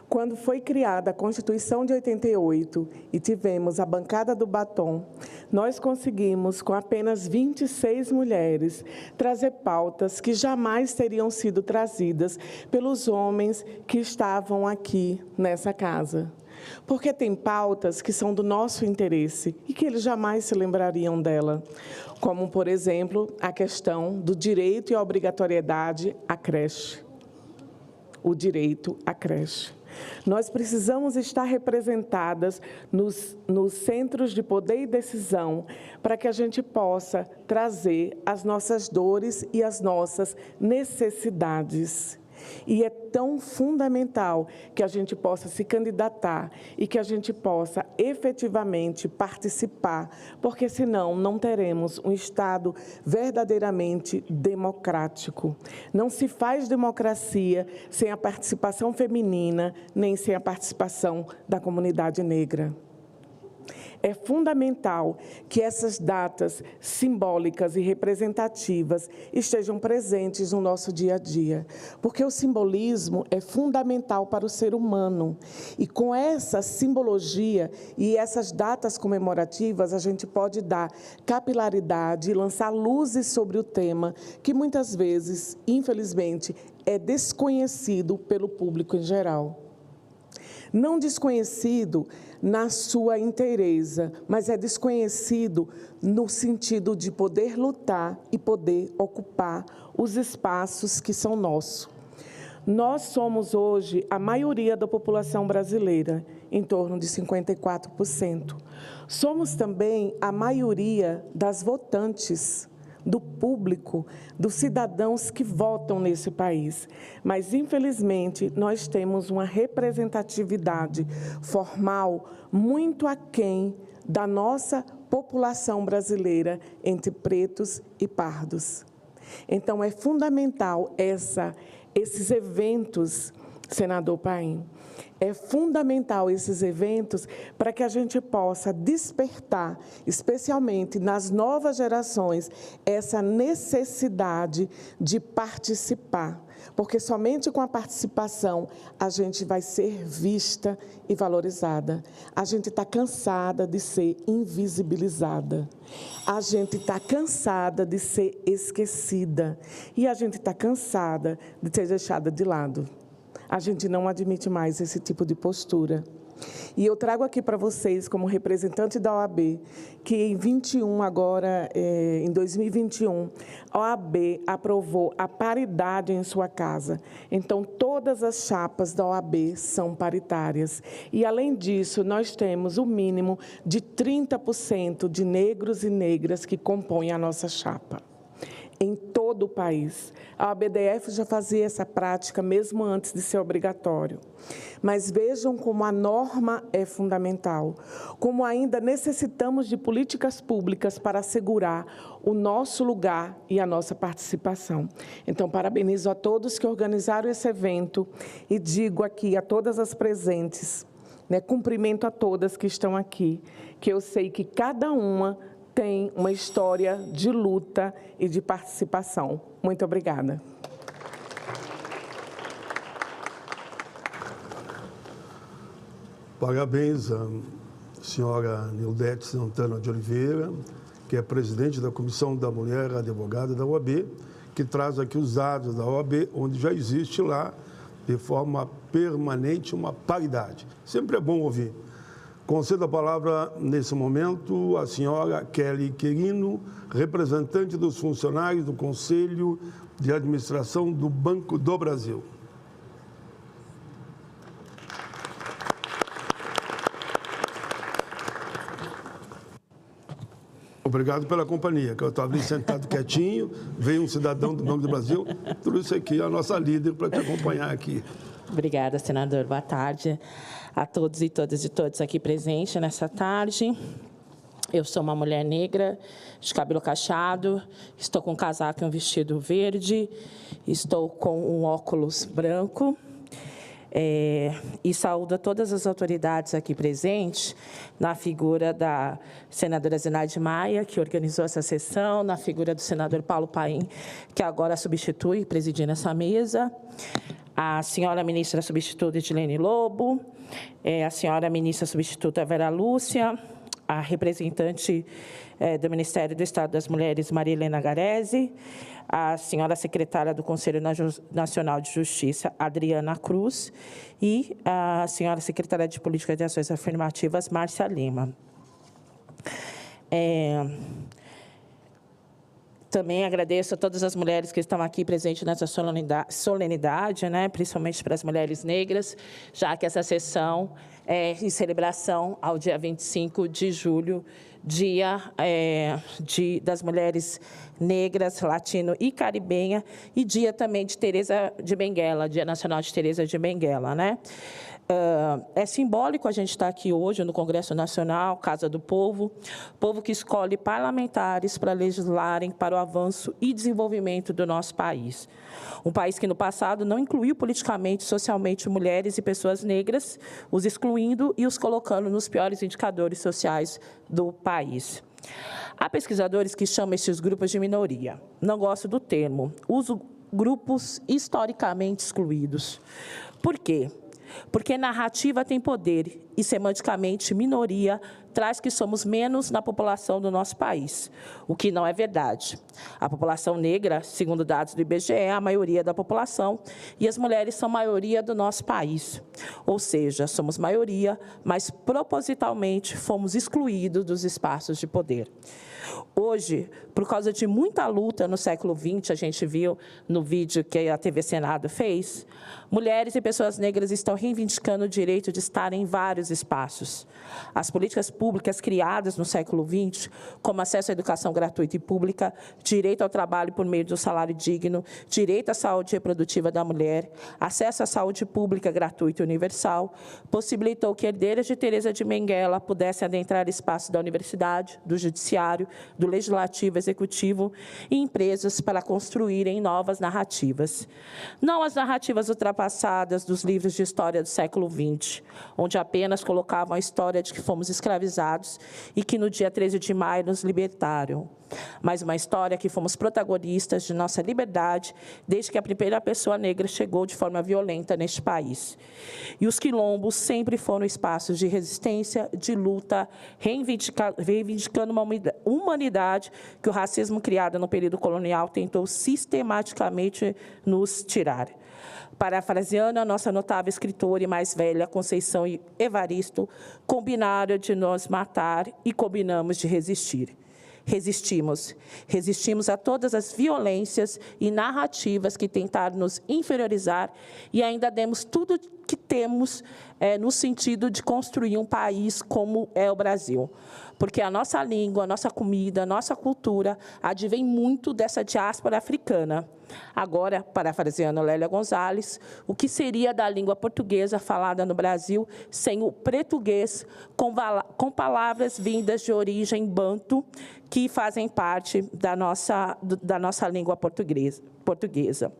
Quando foi criada a Constituição de 88 e tivemos a bancada do batom, nós conseguimos, com apenas 26 mulheres, trazer pautas que jamais teriam sido trazidas pelos homens que estavam aqui nessa casa. Porque tem pautas que são do nosso interesse e que eles jamais se lembrariam dela, como, por exemplo, a questão do direito e a obrigatoriedade à creche. O direito à creche. Nós precisamos estar representadas nos centros de poder e decisão para que a gente possa trazer as nossas dores e as nossas necessidades. E é tão fundamental que a gente possa se candidatar e que a gente possa efetivamente participar, porque senão não teremos um Estado verdadeiramente democrático. Não se faz democracia sem a participação feminina, nem sem a participação da comunidade negra. É fundamental que essas datas simbólicas e representativas estejam presentes no nosso dia a dia, porque o simbolismo é fundamental para o ser humano. E com essa simbologia e essas datas comemorativas, a gente pode dar capilaridade e lançar luzes sobre o tema, que muitas vezes, infelizmente, é desconhecido pelo público em geral. Não desconhecido na sua inteireza, mas é desconhecido no sentido de poder lutar e poder ocupar os espaços que são nossos. Nós somos hoje a maioria da população brasileira, em torno de 54%. Somos também a maioria das votantes, do público, dos cidadãos que votam nesse país. Mas, infelizmente, nós temos uma representatividade formal muito aquém da nossa população brasileira entre pretos e pardos. Então, é fundamental esses eventos, senador Paim, é fundamental esses eventos para que a gente possa despertar, especialmente nas novas gerações, essa necessidade de participar. Porque somente com a participação a gente vai ser vista e valorizada. A gente está cansada de ser invisibilizada. A gente está cansada de ser esquecida. E a gente está cansada de ser deixada de lado. A gente não admite mais esse tipo de postura. E eu trago aqui para vocês, como representante da OAB, que em 2021, a OAB aprovou a paridade em sua casa. Então, todas as chapas da OAB são paritárias. E, além disso, nós temos o mínimo de 30% de negros e negras que compõem a nossa chapa. Em todo o país. A OABDF já fazia essa prática mesmo antes de ser obrigatório. Mas vejam como a norma é fundamental, como ainda necessitamos de políticas públicas para assegurar o nosso lugar e a nossa participação. Então, parabenizo a todos que organizaram esse evento e digo aqui a todas as presentes, cumprimento a todas que estão aqui, que eu sei que cada uma tem uma história de luta e de participação. Muito obrigada. Parabéns à senhora Nildete Santana de Oliveira, que é presidente da Comissão da Mulher Advogada da OAB, que traz aqui os dados da OAB, onde já existe lá, de forma permanente, uma paridade. Sempre é bom ouvir. Concedo a palavra, nesse momento, à senhora Kelly Querino, representante dos funcionários do Conselho de Administração do Banco do Brasil. Obrigado pela companhia, que eu estava ali sentado quietinho, veio um cidadão do Banco do Brasil, tudo isso aqui é a nossa líder para te acompanhar aqui. Obrigada, senador. Boa tarde a todos e todas aqui presentes nessa tarde. Eu sou uma mulher negra, de cabelo cacheado, estou com um casaco e um vestido verde, estou com um óculos branco. E saúdo a todas as autoridades aqui presentes, na figura da senadora Zenaide Maia, que organizou essa sessão, na figura do senador Paulo Paim, que agora substitui, presidindo essa mesa, a senhora ministra substituta Edilene Lobo, a senhora ministra substituta Vera Lúcia, a representante do Ministério do Estado das Mulheres, Maria Helena Garese, a senhora secretária do Conselho Nacional de Justiça, Adriana Cruz, e a senhora secretária de Política de Ações Afirmativas, Márcia Lima. Também agradeço a todas as mulheres que estão aqui presentes nessa solenidade, né, principalmente para as mulheres negras, já que essa sessão é em celebração ao dia 25 de julho, Dia das Mulheres Negras, Latino e Caribenha, e dia também de Teresa de Benguela, Dia Nacional de Teresa de Benguela, né? É simbólico a gente estar aqui hoje no Congresso Nacional, Casa do Povo, povo que escolhe parlamentares para legislarem para o avanço e desenvolvimento do nosso país. Um país que, no passado, não incluiu politicamente e socialmente mulheres e pessoas negras, os excluindo e os colocando nos piores indicadores sociais do país. Há pesquisadores que chamam esses grupos de minoria. Não gosto do termo. Uso grupos historicamente excluídos. Por quê? Porque narrativa tem poder e, semanticamente, minoria traz que somos menos na população do nosso país, o que não é verdade. A população negra, segundo dados do IBGE, é a maioria da população e as mulheres são a maioria do nosso país. Ou seja, somos maioria, mas propositalmente fomos excluídos dos espaços de poder. Hoje, por causa de muita luta no século XX, a gente viu no vídeo que a TV Senado fez, mulheres e pessoas negras estão reivindicando o direito de estar em vários espaços. As políticas públicas criadas no século XX, como acesso à educação gratuita e pública, direito ao trabalho por meio do salário digno, direito à saúde reprodutiva da mulher, acesso à saúde pública gratuita e universal, possibilitou que herdeiras de Teresa de Benguela pudessem adentrar espaços da universidade, do judiciário, do legislativo, executivo e empresas para construírem novas narrativas. Não as narrativas ultrapassadas dos livros de história do século XX, onde apenas colocavam a história de que fomos escravizados e que no dia 13 de maio nos libertaram, mas uma história que fomos protagonistas de nossa liberdade desde que a primeira pessoa negra chegou de forma violenta neste país. E os quilombos sempre foram espaços de resistência, de luta, reivindicando uma humanidade que o racismo criado no período colonial tentou sistematicamente nos tirar. Parafraseando a nossa notável escritora e mais velha, Conceição Evaristo, combinaram de nos matar e combinamos de resistir. Resistimos a todas as violências e narrativas que tentaram nos inferiorizar e ainda demos tudo que temos no sentido de construir um país como é o Brasil. Porque a nossa língua, a nossa comida, a nossa cultura advém muito dessa diáspora africana. Agora, parafraseando Lélia Gonzalez, o que seria da língua portuguesa falada no Brasil sem o português, com palavras vindas de origem banto, que fazem parte da nossa língua portuguesa.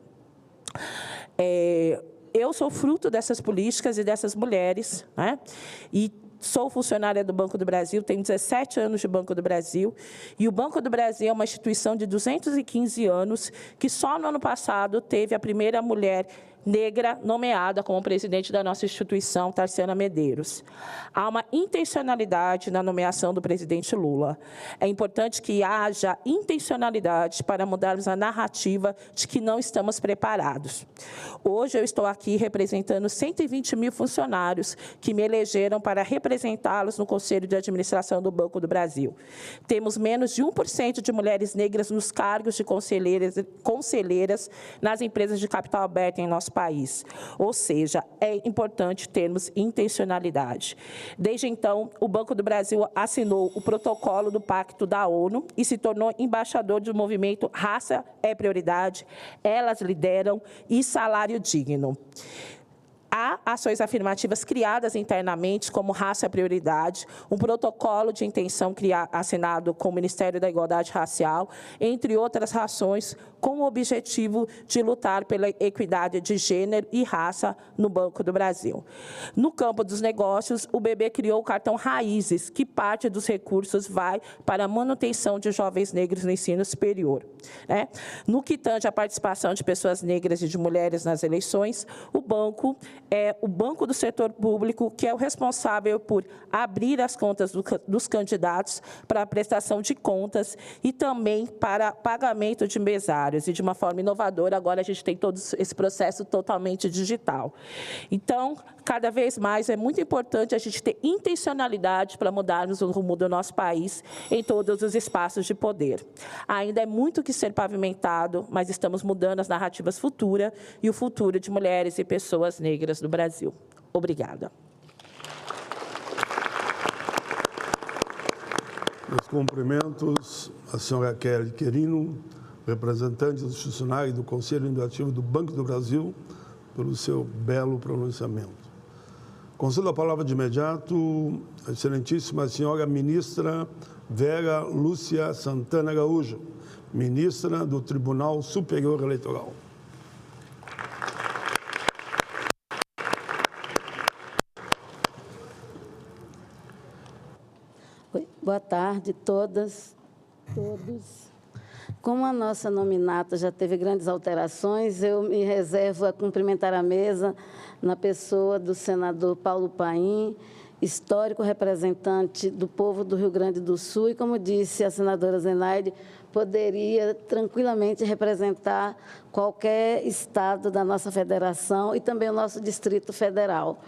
Eu sou fruto dessas políticas e dessas mulheres, né? E sou funcionária do Banco do Brasil, tenho 17 anos de Banco do Brasil, e o Banco do Brasil é uma instituição de 215 anos, que só no ano passado teve a primeira mulher negra nomeada como presidente da nossa instituição, Tarciana Medeiros. Há uma intencionalidade na nomeação do presidente Lula. É importante que haja intencionalidade para mudarmos a narrativa de que não estamos preparados. Hoje eu estou aqui representando 120 mil funcionários que me elegeram para representá-los no Conselho de Administração do Banco do Brasil. Temos menos de 1% de mulheres negras nos cargos de conselheiras nas empresas de capital aberto em nosso nosso país. Ou seja, é importante termos intencionalidade. Desde então, o Banco do Brasil assinou o protocolo do Pacto da ONU e se tornou embaixador do movimento Raça é Prioridade, Elas Lideram e Salário Digno. Há ações afirmativas criadas internamente, como Raça é Prioridade, um protocolo de intenção assinado com o Ministério da Igualdade Racial, entre outras ações, com o objetivo de lutar pela equidade de gênero e raça no Banco do Brasil. No campo dos negócios, o BB criou o cartão Raízes, que parte dos recursos vai para a manutenção de jovens negros no ensino superior. No que tange à participação de pessoas negras e de mulheres nas eleições, o banco é o banco do setor público que é o responsável por abrir as contas dos candidatos para a prestação de contas e também para pagamento de mesários. E, de uma forma inovadora, agora a gente tem todo esse processo totalmente digital. Então, cada vez mais é muito importante a gente ter intencionalidade para mudarmos o rumo do nosso país em todos os espaços de poder. Ainda é muito que ser pavimentado, mas estamos mudando as narrativas futuras e o futuro de mulheres e pessoas negras do Brasil. Obrigada. Meus cumprimentos à senhora Kelly Querino, representante institucional do Conselho Legislativo do Banco do Brasil, pelo seu belo pronunciamento. Concedo a palavra de imediato à excelentíssima senhora ministra Vera Lúcia Santana Araújo, ministra do Tribunal Superior Eleitoral. Boa tarde, todas, todos. Como a nossa nominata já teve grandes alterações, eu me reservo a cumprimentar a mesa na pessoa do senador Paulo Paim, histórico representante do povo do Rio Grande do Sul, e, como disse a senadora Zenaide, poderia tranquilamente representar qualquer estado da nossa federação e também o nosso Distrito Federal.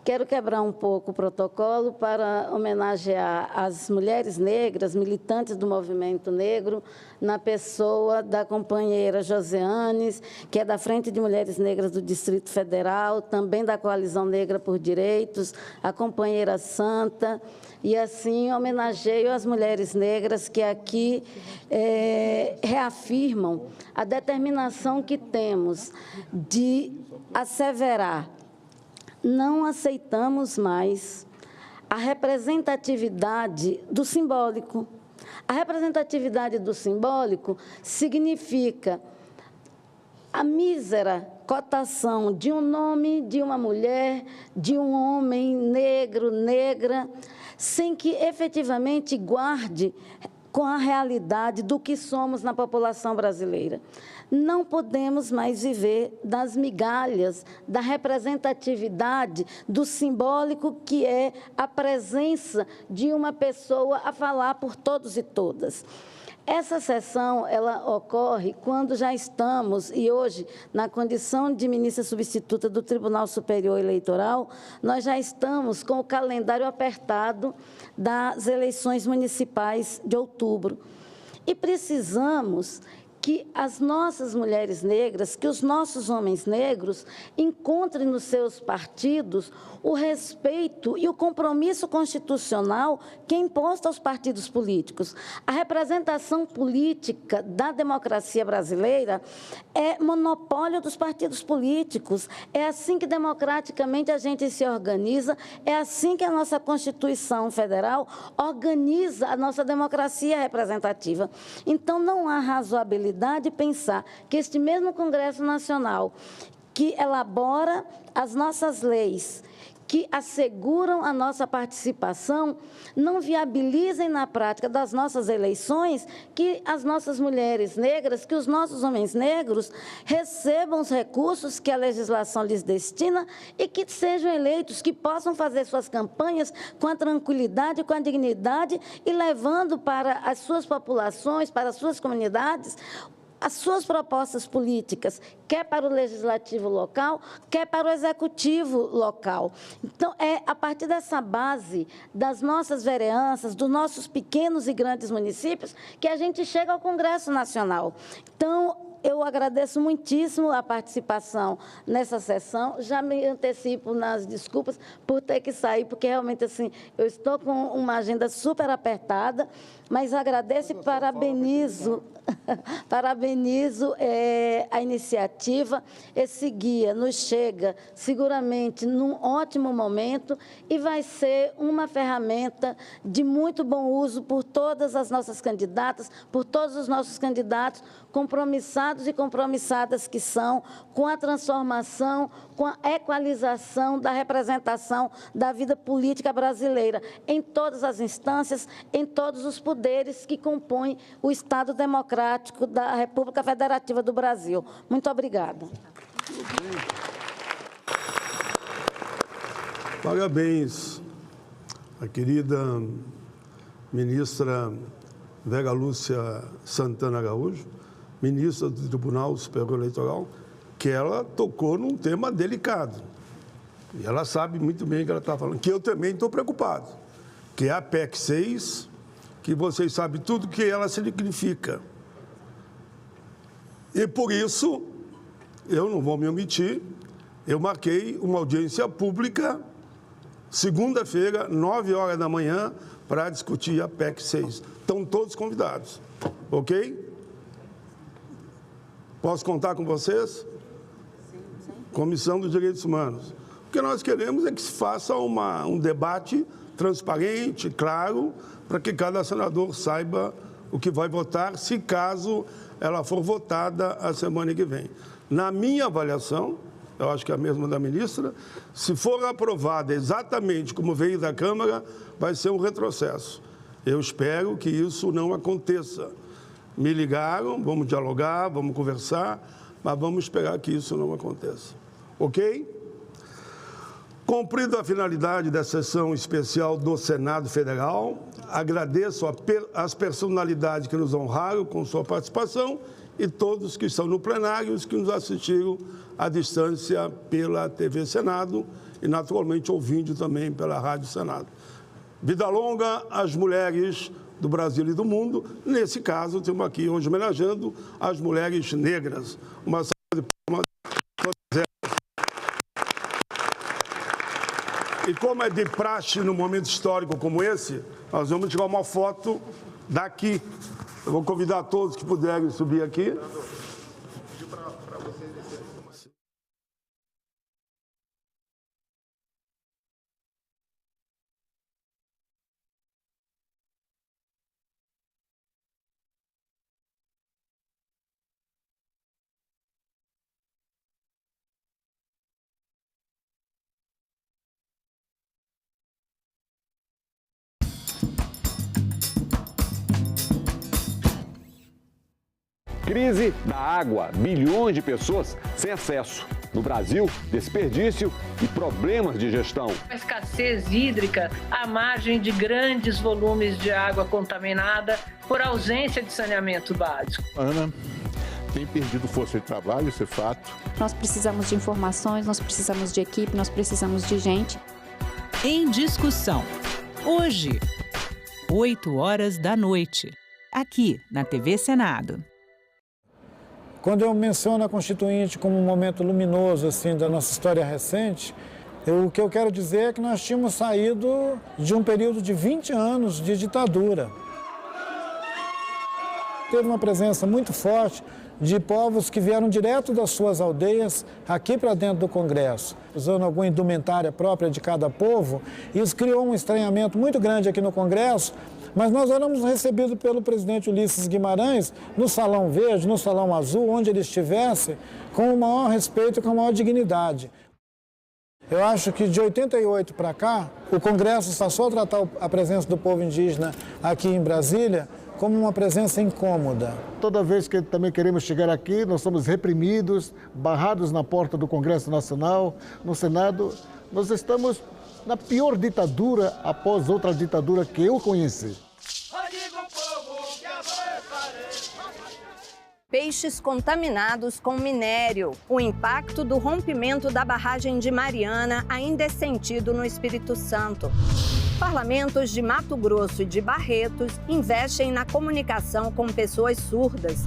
Quero quebrar um pouco o protocolo para homenagear as mulheres negras, militantes do movimento negro, na pessoa da companheira Joseanes, que é da Frente de Mulheres Negras do Distrito Federal, também da Coalizão Negra por Direitos, a companheira Santa, e assim homenageio as mulheres negras que aqui reafirmam a determinação que temos de asseverar: não aceitamos mais a representatividade do simbólico. A representatividade do simbólico significa a mísera cotação de um nome, de uma mulher, de um homem negro, negra, sem que efetivamente guarde com a realidade do que somos na população brasileira. Não podemos mais viver das migalhas, da representatividade, do simbólico que é a presença de uma pessoa a falar por todos e todas. Essa sessão, ela ocorre quando já estamos, e hoje, na condição de ministra substituta do Tribunal Superior Eleitoral, nós já estamos com o calendário apertado das eleições municipais de outubro. E precisamos que as nossas mulheres negras, que os nossos homens negros encontrem nos seus partidos o respeito e o compromisso constitucional que é imposto aos partidos políticos. A representação política da democracia brasileira é monopólio dos partidos políticos. É assim que democraticamente a gente se organiza, é assim que a nossa Constituição Federal organiza a nossa democracia representativa. Então, não há razoabilidade de pensar que este mesmo Congresso Nacional, que elabora as nossas leis, que asseguram a nossa participação, não viabilizem na prática das nossas eleições que as nossas mulheres negras, que os nossos homens negros recebam os recursos que a legislação lhes destina e que sejam eleitos, que possam fazer suas campanhas com a tranquilidade, com a dignidade e levando para as suas populações, para as suas comunidades, as suas propostas políticas, quer para o legislativo local, quer para o executivo local. Então, é a partir dessa base das nossas vereanças, dos nossos pequenos e grandes municípios, que a gente chega ao Congresso Nacional. Então, eu agradeço muitíssimo a participação nessa sessão. Já me antecipo nas desculpas por ter que sair, porque realmente assim, eu estou com uma agenda super apertada, mas agradeço e parabenizo a iniciativa. Esse guia nos chega seguramente num ótimo momento e vai ser uma ferramenta de muito bom uso por todas as nossas candidatas, por todos os nossos candidatos, compromissados e compromissadas que são com a transformação, com a equalização da representação da vida política brasileira, em todas as instâncias, em todos os poderes que compõem o Estado Democrático da República Federativa do Brasil. Muito obrigada. Parabéns, a querida ministra Vera Lúcia Santana Araújo, ministra do Tribunal Superior Eleitoral, que ela tocou num tema delicado. E ela sabe muito bem o que ela está falando, que eu também estou preocupado, que é a PEC 6, que vocês sabem tudo o que ela significa. E por isso, eu não vou me omitir, eu marquei uma audiência pública, segunda-feira, 9 horas da manhã, para discutir a PEC 6. Estão todos convidados, ok? Posso contar com vocês? Comissão dos Direitos Humanos. O que nós queremos é que se faça um debate transparente, claro, para que cada senador saiba o que vai votar, se caso ela for votada a semana que vem. Na minha avaliação, eu acho que é a mesma da ministra, se for aprovada exatamente como veio da Câmara, vai ser um retrocesso. Eu espero que isso não aconteça. Me ligaram, vamos dialogar, vamos conversar, mas vamos esperar que isso não aconteça. Ok? Cumprida a finalidade da sessão especial do Senado Federal, agradeço às personalidades que nos honraram com sua participação e todos que estão no plenário e os que nos assistiram à distância pela TV Senado e, naturalmente, ouvindo também pela Rádio Senado. Vida longa às mulheres do Brasil e do mundo. Nesse caso, estamos aqui hoje homenageando as mulheres negras. Uma salva de palmas a todas elas. E como é de praxe num momento histórico como esse, nós vamos tirar uma foto daqui. Eu vou convidar todos que puderem subir aqui. Crise da água, bilhões de pessoas sem acesso. No Brasil, desperdício e problemas de gestão. A escassez hídrica à margem de grandes volumes de água contaminada por ausência de saneamento básico. Ana tem perdido força de trabalho, isso é fato. Nós precisamos de informações, nós precisamos de equipe, nós precisamos de gente. Em discussão. Hoje, 20h, aqui na TV Senado. Quando eu menciono a Constituinte como um momento luminoso assim, da nossa história recente, o que eu quero dizer é que nós tínhamos saído de um período de 20 anos de ditadura. Teve uma presença muito forte de povos que vieram direto das suas aldeias aqui para dentro do Congresso, usando alguma indumentária própria de cada povo. Isso criou um estranhamento muito grande aqui no Congresso, mas nós éramos recebidos pelo presidente Ulisses Guimarães no Salão Verde, no Salão Azul, onde ele estivesse, com o maior respeito e com a maior dignidade. Eu acho que de 88 para cá, o Congresso passou a tratar a presença do povo indígena aqui em Brasília como uma presença incômoda. Toda vez que também queremos chegar aqui, nós somos reprimidos, barrados na porta do Congresso Nacional, no Senado. Nós estamos na pior ditadura após outra ditadura que eu conheci. Peixes contaminados com minério. O impacto do rompimento da barragem de Mariana ainda é sentido no Espírito Santo. Parlamentos de Mato Grosso e de Barretos investem na comunicação com pessoas surdas.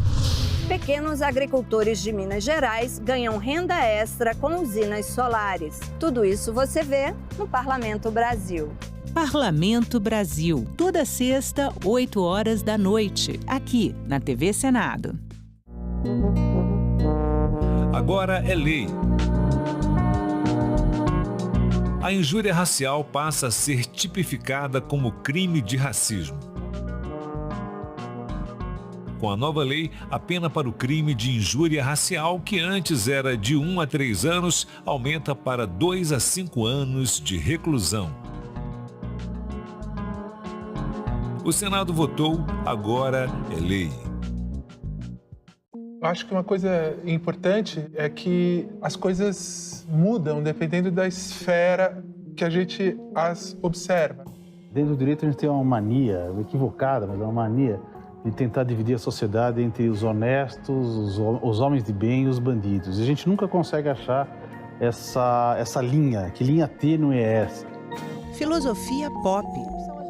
Pequenos agricultores de Minas Gerais ganham renda extra com usinas solares. Tudo isso você vê no Parlamento Brasil. Parlamento Brasil, toda sexta, 8 horas da noite, aqui na TV Senado. Agora é lei. A injúria racial passa a ser tipificada como crime de racismo. Com a nova lei, a pena para o crime de injúria racial, que antes era de 1 a 3 anos, aumenta para 2 a 5 anos de reclusão. O Senado votou, agora é lei. Acho que uma coisa importante é que as coisas mudam dependendo da esfera que a gente as observa. Dentro do direito a gente tem uma mania, equivocada, mas é uma mania de tentar dividir a sociedade entre os honestos, os homens de bem e os bandidos. E a gente nunca consegue achar essa linha, que linha tênue é essa? Filosofia Pop,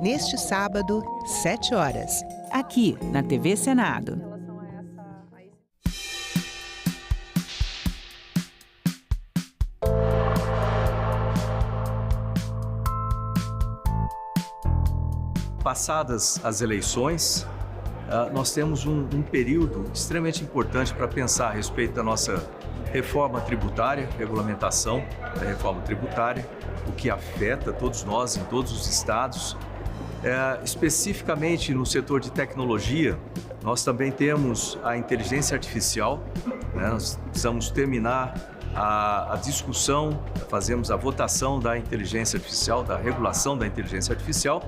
neste sábado, 7 horas, aqui na TV Senado. Passadas as eleições, nós temos um período extremamente importante para pensar a respeito da nossa reforma tributária, regulamentação da reforma tributária, o que afeta todos nós em todos os estados. Especificamente no setor de tecnologia, nós também temos a inteligência artificial, né? Nós precisamos terminar a discussão, fazemos a votação da inteligência artificial, da regulação da inteligência artificial.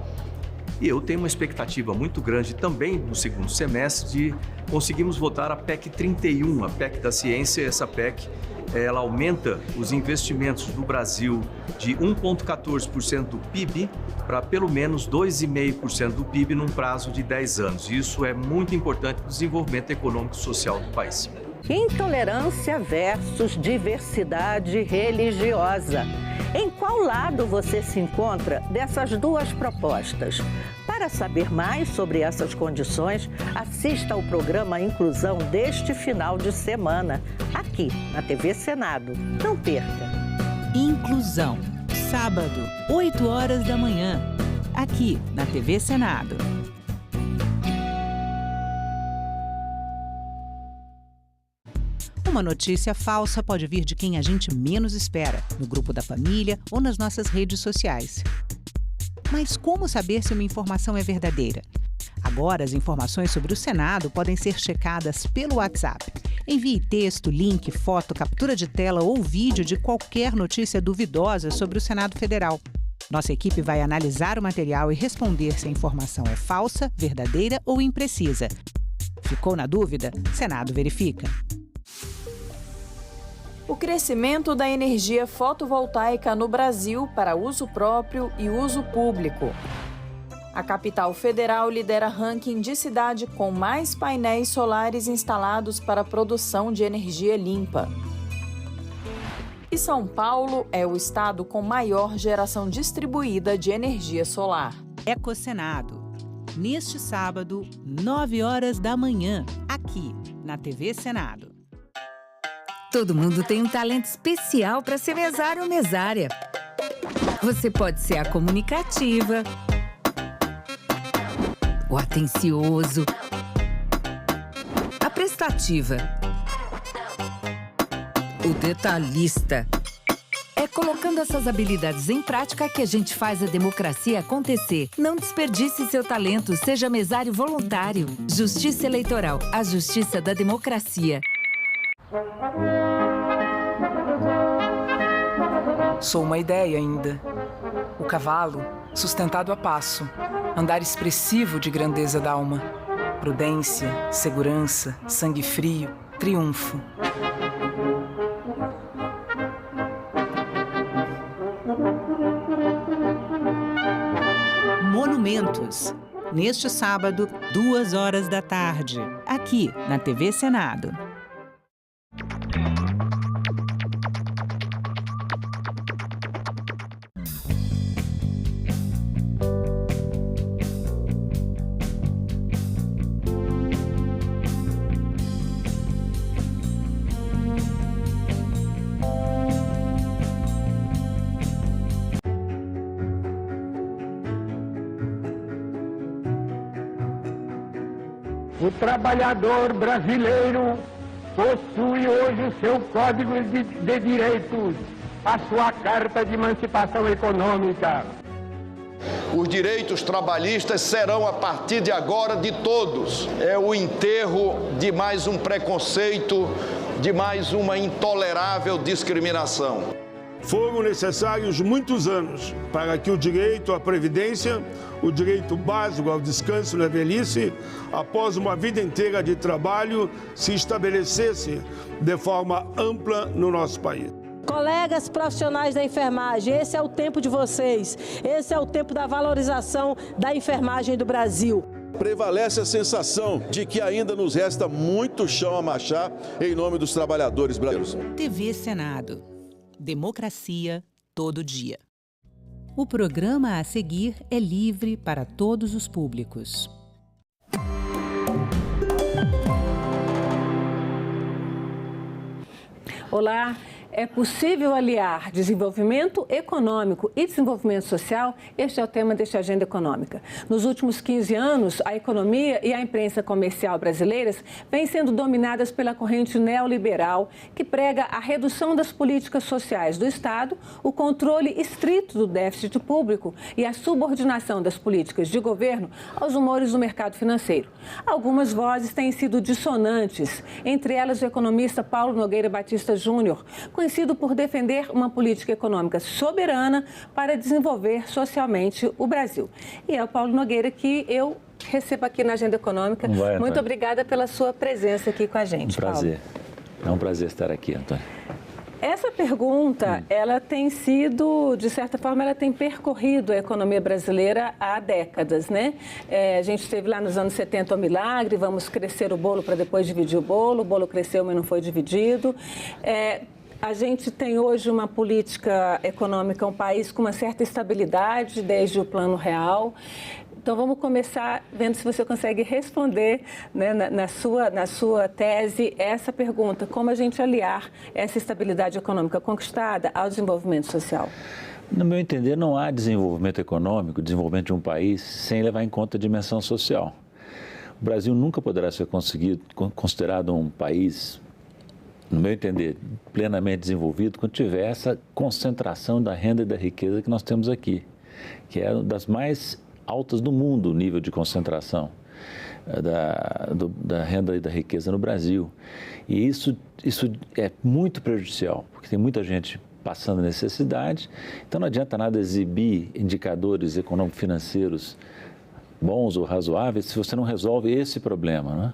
E eu tenho uma expectativa muito grande também no segundo semestre de conseguirmos votar a PEC 31, a PEC da ciência. Essa PEC, ela aumenta os investimentos do Brasil de 1,14% do PIB para pelo menos 2,5% do PIB num prazo de 10 anos. Isso é muito importante para o desenvolvimento econômico e social do país. Intolerância versus diversidade religiosa. Em qual lado você se encontra dessas duas propostas? Para saber mais sobre essas condições, assista ao programa Inclusão deste final de semana, aqui na TV Senado. Não perca! Inclusão, sábado, 8 horas da manhã, aqui na TV Senado. Uma notícia falsa pode vir de quem a gente menos espera, no grupo da família ou nas nossas redes sociais. Mas como saber se uma informação é verdadeira? Agora, as informações sobre o Senado podem ser checadas pelo WhatsApp. Envie texto, link, foto, captura de tela ou vídeo de qualquer notícia duvidosa sobre o Senado Federal. Nossa equipe vai analisar o material e responder se a informação é falsa, verdadeira ou imprecisa. Ficou na dúvida? Senado verifica. O crescimento da energia fotovoltaica no Brasil para uso próprio e uso público. A capital federal lidera ranking de cidade com mais painéis solares instalados para produção de energia limpa. E São Paulo é o estado com maior geração distribuída de energia solar. Ecosenado, neste sábado, 9 horas da manhã, aqui na TV Senado. Todo mundo tem um talento especial para ser mesário ou mesária. Você pode ser a comunicativa, o atencioso, a prestativa, o detalhista. É colocando essas habilidades em prática que a gente faz a democracia acontecer. Não desperdice seu talento, seja mesário voluntário. Justiça Eleitoral, a justiça da democracia. Sou uma ideia ainda. O cavalo, sustentado a passo, andar expressivo de grandeza d'alma. Prudência, segurança, sangue frio, triunfo. Monumentos. Neste sábado, 2 horas da tarde, aqui na TV Senado. O trabalhador brasileiro possui hoje o seu Código de Direitos, a sua Carta de Emancipação Econômica. Os direitos trabalhistas serão, a partir de agora, de todos. É o enterro de mais um preconceito, de mais uma intolerável discriminação. Foram necessários muitos anos para que o direito à previdência, o direito básico ao descanso na velhice, após uma vida inteira de trabalho, se estabelecesse de forma ampla no nosso país. Colegas profissionais da enfermagem, esse é o tempo de vocês, esse é o tempo da valorização da enfermagem do Brasil. Prevalece a sensação de que ainda nos resta muito chão a marchar em nome dos trabalhadores brasileiros. TV Senado. Democracia todo dia. O programa a seguir é livre para todos os públicos. Olá. É possível aliar desenvolvimento econômico e desenvolvimento social? Este é o tema desta agenda econômica. Nos últimos 15 anos, a economia e a imprensa comercial brasileiras vêm sendo dominadas pela corrente neoliberal, que prega a redução das políticas sociais do Estado, o controle estrito do déficit público e a subordinação das políticas de governo aos humores do mercado financeiro. Algumas vozes têm sido dissonantes, entre elas o economista Paulo Nogueira Batista Júnior, conhecido por defender uma política econômica soberana para desenvolver socialmente o Brasil. E é o Paulo Nogueira que eu recebo aqui na Agenda Econômica. Muito obrigada pela sua presença aqui com a gente, prazer. Paulo. É um prazer estar aqui, Antônio. Essa pergunta, ela tem sido, de certa forma, ela tem percorrido a economia brasileira há décadas, né? A gente esteve lá nos anos 70 o milagre, vamos crescer o bolo para depois dividir o bolo cresceu, mas não foi dividido. A gente tem hoje uma política econômica, um país com uma certa estabilidade desde o Plano Real. Então, vamos começar vendo se você consegue responder, né, na sua tese essa pergunta: como a gente aliar essa estabilidade econômica conquistada ao desenvolvimento social? No meu entender, não há desenvolvimento econômico, desenvolvimento de um país, sem levar em conta a dimensão social. O Brasil nunca poderá ser considerado um país, no meu entender, plenamente desenvolvido quando tiver essa concentração da renda e da riqueza que nós temos aqui, que é uma das mais altas do mundo, o nível de concentração da renda e da riqueza no Brasil. E isso é muito prejudicial, porque tem muita gente passando necessidade, então não adianta nada exibir indicadores econômico-financeiros bons ou razoáveis se você não resolve esse problema, né?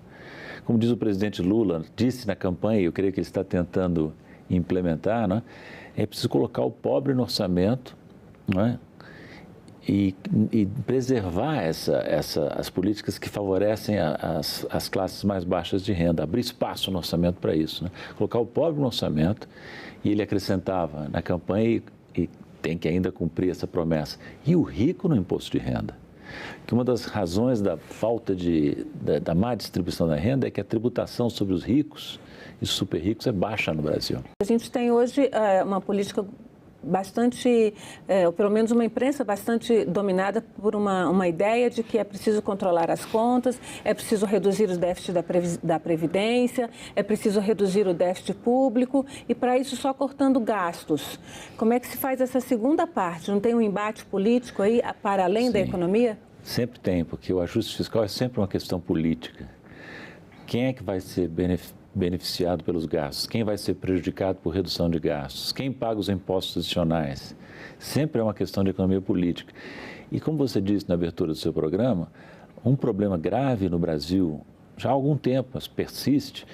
Como diz o presidente Lula, disse na campanha, e eu creio que ele está tentando implementar, né? É preciso colocar o pobre no orçamento, né? E preservar as políticas que favorecem as classes mais baixas de renda, abrir espaço no orçamento para isso, né? Colocar o pobre no orçamento, e ele acrescentava na campanha, e tem que ainda cumprir essa promessa, e o rico no imposto de renda. Que uma das razões da falta da má distribuição da renda é que a tributação sobre os ricos e super ricos é baixa no Brasil. A gente tem hoje uma política bastante, ou pelo menos uma imprensa bastante dominada por uma ideia de que é preciso controlar as contas, é preciso reduzir os déficits da Previdência, é preciso reduzir o déficit público e, para isso, só cortando gastos. Como é que se faz essa segunda parte? Não tem um embate político aí para além da economia? Sempre tem, porque o ajuste fiscal é sempre uma questão política. Quem é que vai ser beneficiado pelos gastos? Quem vai ser prejudicado por redução de gastos? Quem paga os impostos adicionais? Sempre é uma questão de economia política. E como você disse na abertura do seu programa, um problema grave no Brasil, já há algum tempo, mas persiste,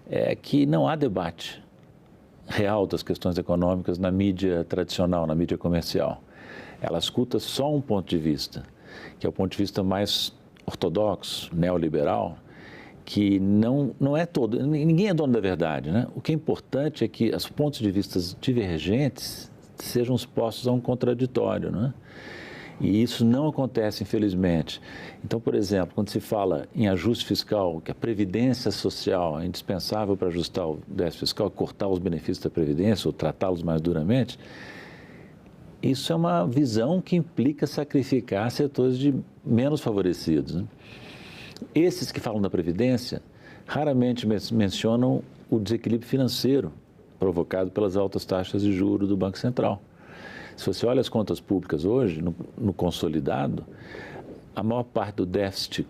é que não há debate real das questões econômicas na mídia tradicional, na mídia comercial. Ela escuta só um ponto de vista, que é o ponto de vista mais ortodoxo, neoliberal, que não é todo, ninguém é dono da verdade, né? O que é importante é que os pontos de vista divergentes sejam expostos a um contraditório, né? E isso não acontece, infelizmente. Então, por exemplo, quando se fala em ajuste fiscal, que a previdência social é indispensável para ajustar o déficit fiscal, cortar os benefícios da previdência ou tratá-los mais duramente, isso é uma visão que implica sacrificar setores menos favorecidos, né? Esses que falam da Previdência raramente mencionam o desequilíbrio financeiro provocado pelas altas taxas de juros do Banco Central. Se você olha as contas públicas hoje, no consolidado, a maior parte do déficit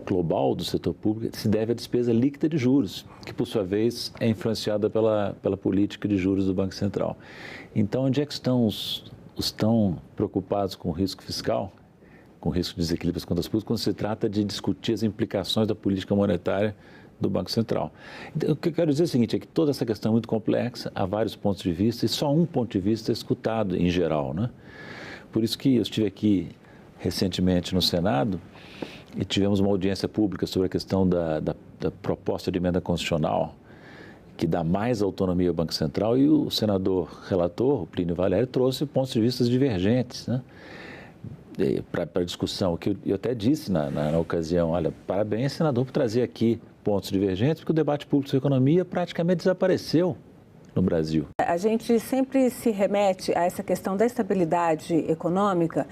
global do setor público se deve à despesa líquida de juros, que por sua vez é influenciada pela política de juros do Banco Central. Então, onde é que estão os tão preocupados com o risco fiscal, com o risco de desequilíbrio das contas públicas, quando se trata de discutir as implicações da política monetária do Banco Central? Então, o que eu quero dizer é o seguinte, é que toda essa questão é muito complexa, há vários pontos de vista e só um ponto de vista é escutado em geral, né? Por isso que eu estive aqui recentemente no Senado e tivemos uma audiência pública sobre a questão da proposta de emenda constitucional que dá mais autonomia ao Banco Central, e o senador relator, o Plínio Valério, trouxe pontos de vista divergentes, né, para a discussão. Que eu até disse na ocasião, olha, parabéns, senador, por trazer aqui pontos divergentes, porque o debate público sobre economia praticamente desapareceu no Brasil. A gente sempre se remete a essa questão da estabilidade econômica,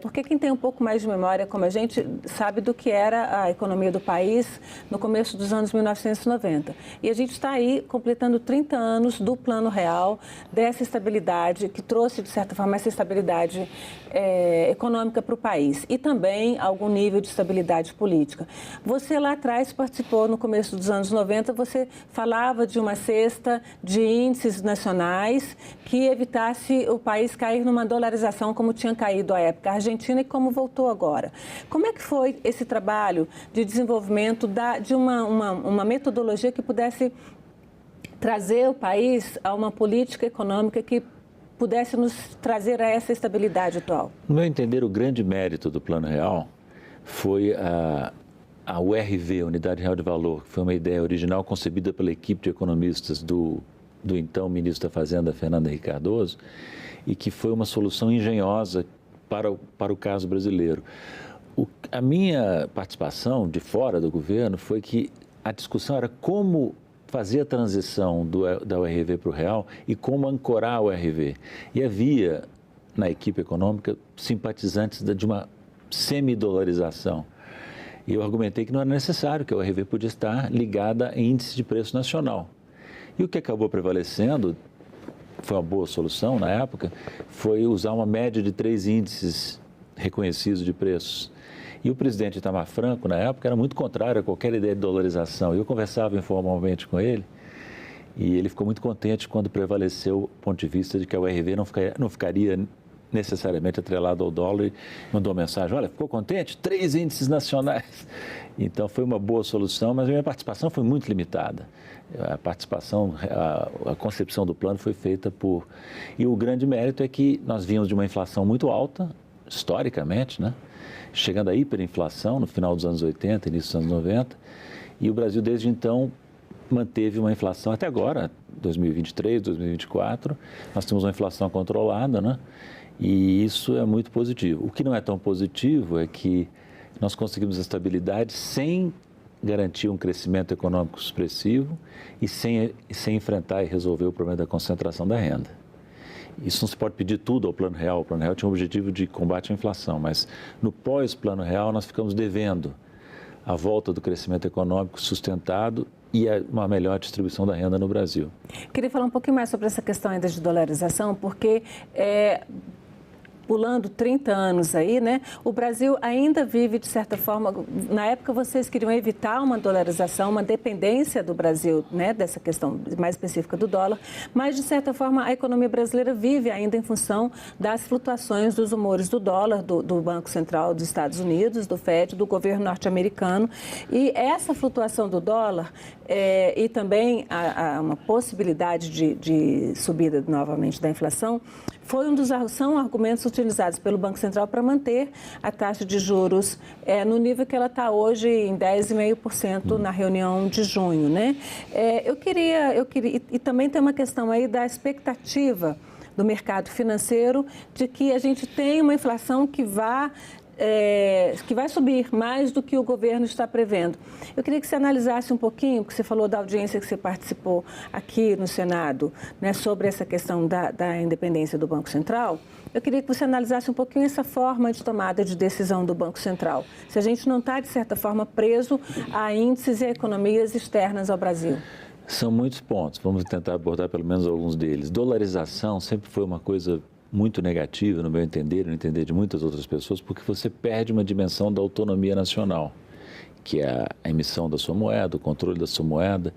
porque quem tem um pouco mais de memória, como a gente, sabe do que era a economia do país no começo dos anos 1990. E a gente está aí completando 30 anos do Plano Real, dessa estabilidade, que trouxe, de certa forma, essa estabilidade econômica para o país e também algum nível de estabilidade política. Você lá atrás participou, no começo dos anos 90, você falava de uma cesta de índices nacionais que evitasse o país cair numa dolarização como tinha caído à época a Argentina e como voltou agora. Como é que foi esse trabalho de desenvolvimento de uma metodologia que pudesse trazer o país a uma política econômica que pudesse nos trazer a essa estabilidade atual? No meu entender, o grande mérito do Plano Real foi a URV, Unidade Real de Valor, que foi uma ideia original concebida pela equipe de economistas do então ministro da Fazenda, Fernando Henrique Cardoso, e que foi uma solução engenhosa para o caso brasileiro. A minha participação de fora do governo foi que a discussão era como fazer a transição da URV para o real e como ancorar a URV. E havia, na equipe econômica, simpatizantes de uma semidolarização. E eu argumentei que não era necessário, que a URV podia estar ligada a índice de preço nacional. E o que acabou prevalecendo, foi uma boa solução na época, foi usar uma média de 3 índices reconhecidos de preços. E o presidente Itamar Franco, na época, era muito contrário a qualquer ideia de dolarização. Eu conversava informalmente com ele e ele ficou muito contente quando prevaleceu o ponto de vista de que a URV não ficaria necessariamente atrelado ao dólar, e mandou uma mensagem, olha, ficou contente? 3 índices nacionais. Então, foi uma boa solução, mas a minha participação foi muito limitada. A concepção do plano foi feita por... E o grande mérito é que nós vínhamos de uma inflação muito alta, historicamente, né? Chegando à hiperinflação no final dos anos 80, início dos anos 90, e o Brasil, desde então, manteve uma inflação até agora, 2023, 2024, nós temos uma inflação controlada, né? E isso é muito positivo. O que não é tão positivo é que nós conseguimos estabilidade sem garantir um crescimento econômico expressivo e sem enfrentar e resolver o problema da concentração da renda. Isso não se pode pedir tudo ao Plano Real. O Plano Real tinha um objetivo de combate à inflação, mas no pós-Plano Real nós ficamos devendo a volta do crescimento econômico sustentado e uma melhor distribuição da renda no Brasil. Queria falar um pouquinho mais sobre essa questão ainda de dolarização, porque pulando 30 anos aí, né? O Brasil ainda vive, de certa forma, na época vocês queriam evitar uma dolarização, uma dependência do Brasil, né? Dessa questão mais específica do dólar, mas, de certa forma, a economia brasileira vive ainda em função das flutuações dos humores do dólar, do Banco Central dos Estados Unidos, do FED, do governo norte-americano. E essa flutuação do dólar e também uma possibilidade de subida novamente da inflação são argumentos utilizados pelo Banco Central para manter a taxa de juros no nível que ela está hoje, em 10,5% na reunião de junho, né? Eu queria, e também tem uma questão aí da expectativa do mercado financeiro de que a gente tenha uma inflação que vá que vai subir mais do que o governo está prevendo. Eu queria que você analisasse um pouquinho, porque você falou da audiência que você participou aqui no Senado, né, sobre essa questão da independência do Banco Central. Eu queria que você analisasse um pouquinho essa forma de tomada de decisão do Banco Central. Se a gente não está, de certa forma, preso a índices e a economias externas ao Brasil. São muitos pontos, vamos tentar abordar pelo menos alguns deles. Dolarização sempre foi uma coisa muito negativa, no meu entender e no entender de muitas outras pessoas, porque você perde uma dimensão da autonomia nacional, que é a emissão da sua moeda, o controle da sua moeda,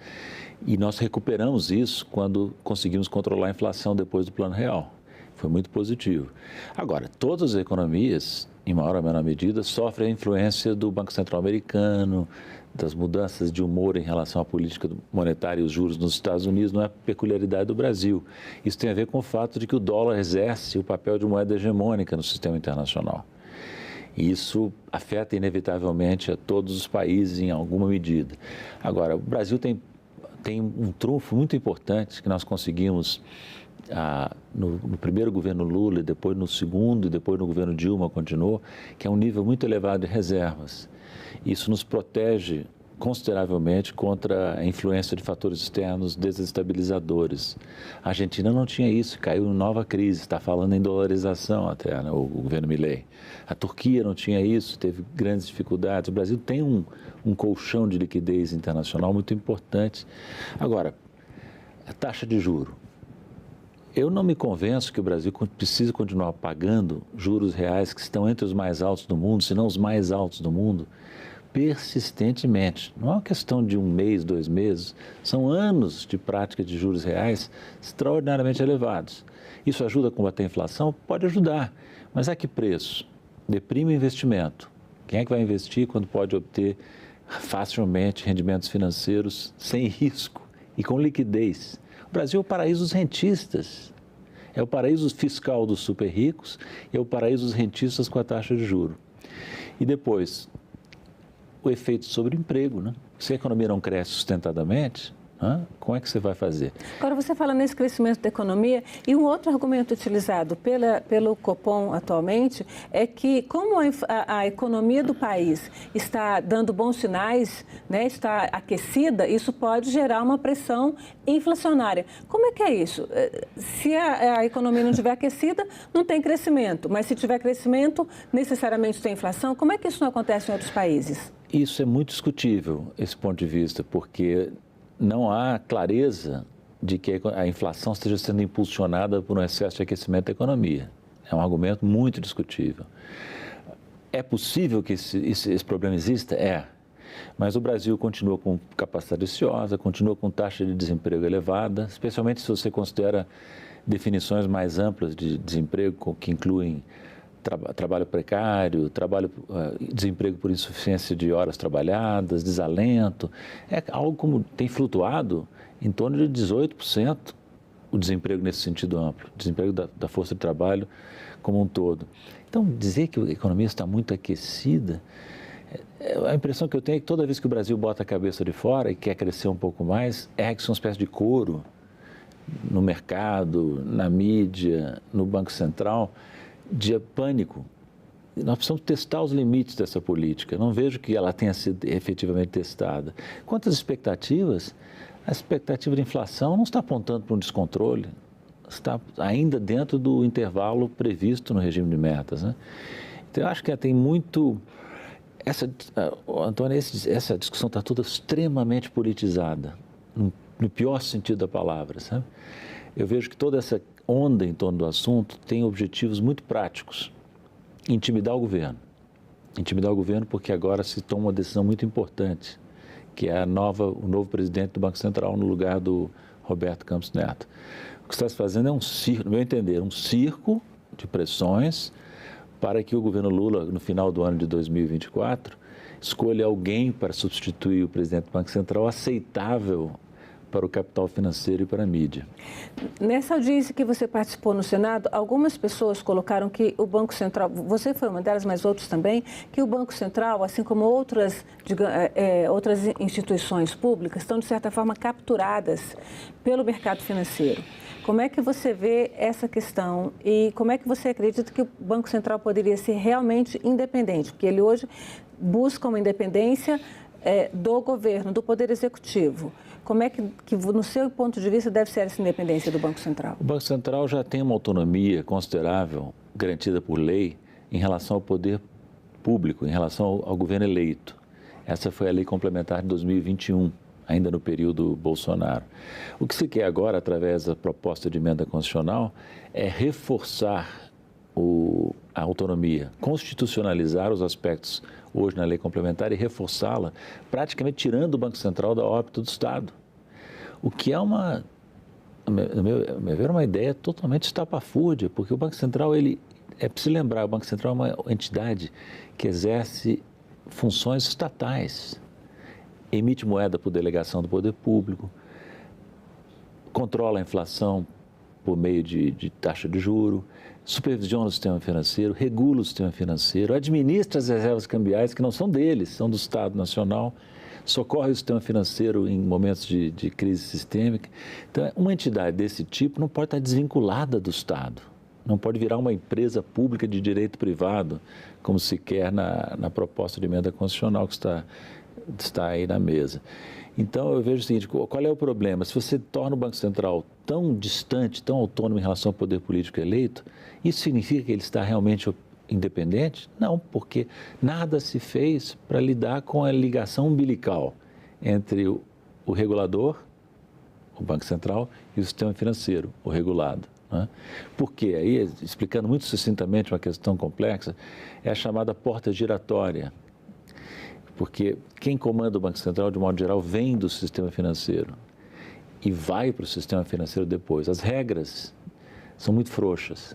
e nós recuperamos isso quando conseguimos controlar a inflação depois do Plano Real. Foi muito positivo. Agora, todas as economias, em maior ou menor medida, sofrem a influência do Banco Central americano, das mudanças de humor em relação à política monetária e os juros nos Estados Unidos, não é peculiaridade do Brasil. Isso tem a ver com o fato de que o dólar exerce o papel de moeda hegemônica no sistema internacional. E isso afeta inevitavelmente a todos os países em alguma medida. Agora, o Brasil tem um trunfo muito importante que nós conseguimos no primeiro governo Lula, e depois no segundo, e depois no governo Dilma continuou, que é um nível muito elevado de reservas. Isso nos protege consideravelmente contra a influência de fatores externos desestabilizadores. A Argentina não tinha isso, caiu em nova crise, está falando em dolarização até, né, o governo Milei. A Turquia não tinha isso, teve grandes dificuldades. O Brasil tem um colchão de liquidez internacional muito importante. Agora, a taxa de juro. Eu não me convenço que o Brasil precise continuar pagando juros reais que estão entre os mais altos do mundo, se não os mais altos do mundo, persistentemente. Não é uma questão de 1 mês, 2 meses, são anos de prática de juros reais extraordinariamente elevados. Isso ajuda a combater a inflação? Pode ajudar, mas a que preço? Deprime o investimento. Quem é que vai investir quando pode obter facilmente rendimentos financeiros sem risco e com liquidez? O Brasil é o paraíso dos rentistas, é o paraíso fiscal dos super ricos e é o paraíso dos rentistas com a taxa de juros. E depois, o efeito sobre o emprego, né? Se a economia não cresce sustentadamente, como é que você vai fazer? Agora, você fala nesse crescimento da economia e um outro argumento utilizado pelo Copom atualmente é que como a economia do país está dando bons sinais, né, está aquecida, isso pode gerar uma pressão inflacionária. Como é que é isso? Se a economia não estiver aquecida, não tem crescimento, mas se tiver crescimento, necessariamente tem inflação. Como é que isso não acontece em outros países? Isso é muito discutível, esse ponto de vista, porque não há clareza de que a inflação esteja sendo impulsionada por um excesso de aquecimento da economia. É um argumento muito discutível. É possível que esse problema exista? É. Mas o Brasil continua com capacidade ociosa, continua com taxa de desemprego elevada, especialmente se você considera definições mais amplas de desemprego, que incluem trabalho precário, desemprego por insuficiência de horas trabalhadas, desalento. É algo como tem flutuado em torno de 18% o desemprego nesse sentido amplo, desemprego da força de trabalho como um todo. Então, dizer que a economia está muito aquecida, a impressão que eu tenho é que toda vez que o Brasil bota a cabeça de fora e quer crescer um pouco mais, é que são uma espécie de coro no mercado, na mídia, no Banco Central, de pânico. Nós precisamos testar os limites dessa política. Não vejo que ela tenha sido efetivamente testada. Quanto às expectativas, a expectativa de inflação não está apontando para um descontrole, está ainda dentro do intervalo previsto no regime de metas, né? Então, eu acho que tem muito... Antônio, essa discussão está toda extremamente politizada, no pior sentido da palavra, sabe? Eu vejo que toda essa onda em torno do assunto tem objetivos muito práticos. Intimidar o governo. Intimidar o governo porque agora se toma uma decisão muito importante, que é o novo presidente do Banco Central no lugar do Roberto Campos Neto. O que está se fazendo é um circo, no meu entender, um circo de pressões para que o governo Lula, no final do ano de 2024, escolha alguém para substituir o presidente do Banco Central aceitável para o capital financeiro e para a mídia. Nessa audiência que você participou no Senado, algumas pessoas colocaram que o Banco Central, você foi uma delas, mas outros também, que o Banco Central, assim como outras instituições públicas, estão, de certa forma, capturadas pelo mercado financeiro. Como é que você vê essa questão e como é que você acredita que o Banco Central poderia ser realmente independente? Porque ele hoje busca uma independência do governo, do Poder Executivo. Como é que, no seu ponto de vista, deve ser essa independência do Banco Central? O Banco Central já tem uma autonomia considerável, garantida por lei, em relação ao poder público, em relação ao governo eleito. Essa foi a lei complementar de 2021, ainda no período Bolsonaro. O que se quer agora, através da proposta de emenda constitucional, é reforçar a autonomia, constitucionalizar os aspectos hoje na lei complementar e reforçá-la, praticamente tirando o Banco Central da órbita do Estado. O que é uma ideia totalmente estapafúrdia, porque o Banco Central, é preciso lembrar, o Banco Central é uma entidade que exerce funções estatais, emite moeda por delegação do poder público, controla a inflação por meio de taxa de juro, supervisiona o sistema financeiro, regula o sistema financeiro, administra as reservas cambiais que não são deles, são do Estado Nacional, socorre o sistema financeiro em momentos de crise sistêmica. Então, uma entidade desse tipo não pode estar desvinculada do Estado, não pode virar uma empresa pública de direito privado, como se quer na proposta de emenda constitucional que está aí na mesa. Então, eu vejo o seguinte, qual é o problema? Se você torna o Banco Central tão distante, tão autônomo em relação ao poder político eleito, isso significa que ele está realmente independente? Não, porque nada se fez para lidar com a ligação umbilical entre o regulador, o Banco Central, e o sistema financeiro, o regulado. Né? Porque aí, explicando muito sucintamente uma questão complexa, é a chamada porta giratória. Porque quem comanda o Banco Central, de modo geral, vem do sistema financeiro e vai para o sistema financeiro depois. As regras são muito frouxas.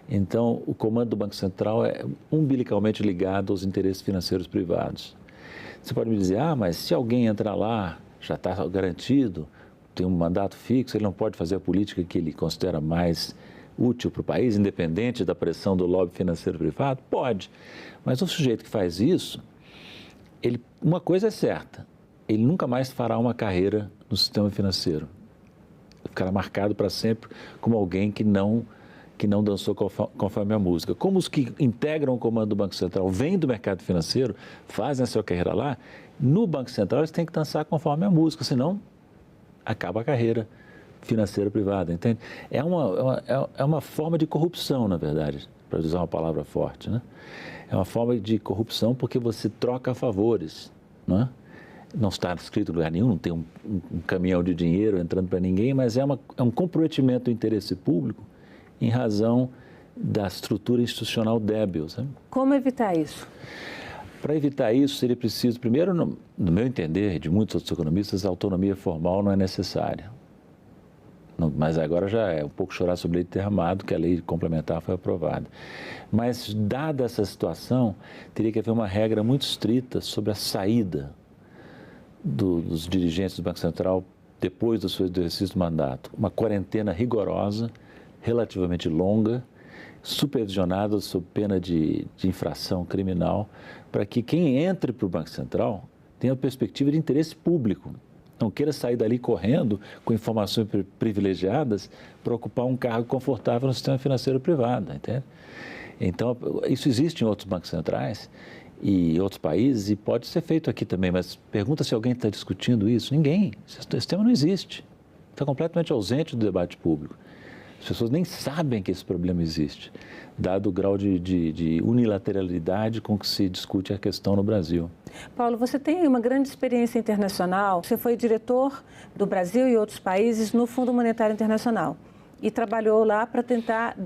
Então, o comando do Banco Central é umbilicalmente ligado aos interesses financeiros privados. Você pode me dizer, mas se alguém entrar lá, já está garantido, tem um mandato fixo, ele não pode fazer a política que ele considera mais útil para o país, independente da pressão do lobby financeiro privado? Pode. Mas o sujeito que faz isso, uma coisa é certa, ele nunca mais fará uma carreira no sistema financeiro. Ficará marcado para sempre como alguém que não dançou conforme a música. Como os que integram o comando do Banco Central vêm do mercado financeiro, fazem a sua carreira lá, no Banco Central eles têm que dançar conforme a música, senão acaba a carreira financeira privada, entende? É uma forma de corrupção, na verdade, para usar uma palavra forte, né? É uma forma de corrupção porque você troca favores, não é? Não está escrito em lugar nenhum, não tem um caminhão de dinheiro entrando para ninguém, mas é um comprometimento do interesse público em razão da estrutura institucional débil, sabe? Como evitar isso? Para evitar isso, seria preciso, primeiro, no meu entender, e de muitos outros economistas, a autonomia formal não é necessária. Mas agora já é um pouco chorar sobre leite derramado, que a lei complementar foi aprovada. Mas, dada essa situação, teria que haver uma regra muito estrita sobre a saída dos dirigentes do Banco Central depois do exercício do mandato. Uma quarentena rigorosa, relativamente longa, supervisionada sob pena de infração criminal, para que quem entre para o Banco Central tenha a perspectiva de interesse público. Não queira sair dali correndo com informações privilegiadas para ocupar um cargo confortável no sistema financeiro privado, entende? Então, isso existe em outros bancos centrais e outros países e pode ser feito aqui também, mas pergunta se alguém está discutindo isso. Ninguém. Esse sistema não existe. Está completamente ausente do debate público. As pessoas nem sabem que esse problema existe, dado o grau de unilateralidade com que se discute a questão no Brasil. Paulo, você tem uma grande experiência internacional. Você foi diretor do Brasil e outros países no Fundo Monetário Internacional e trabalhou lá para tentar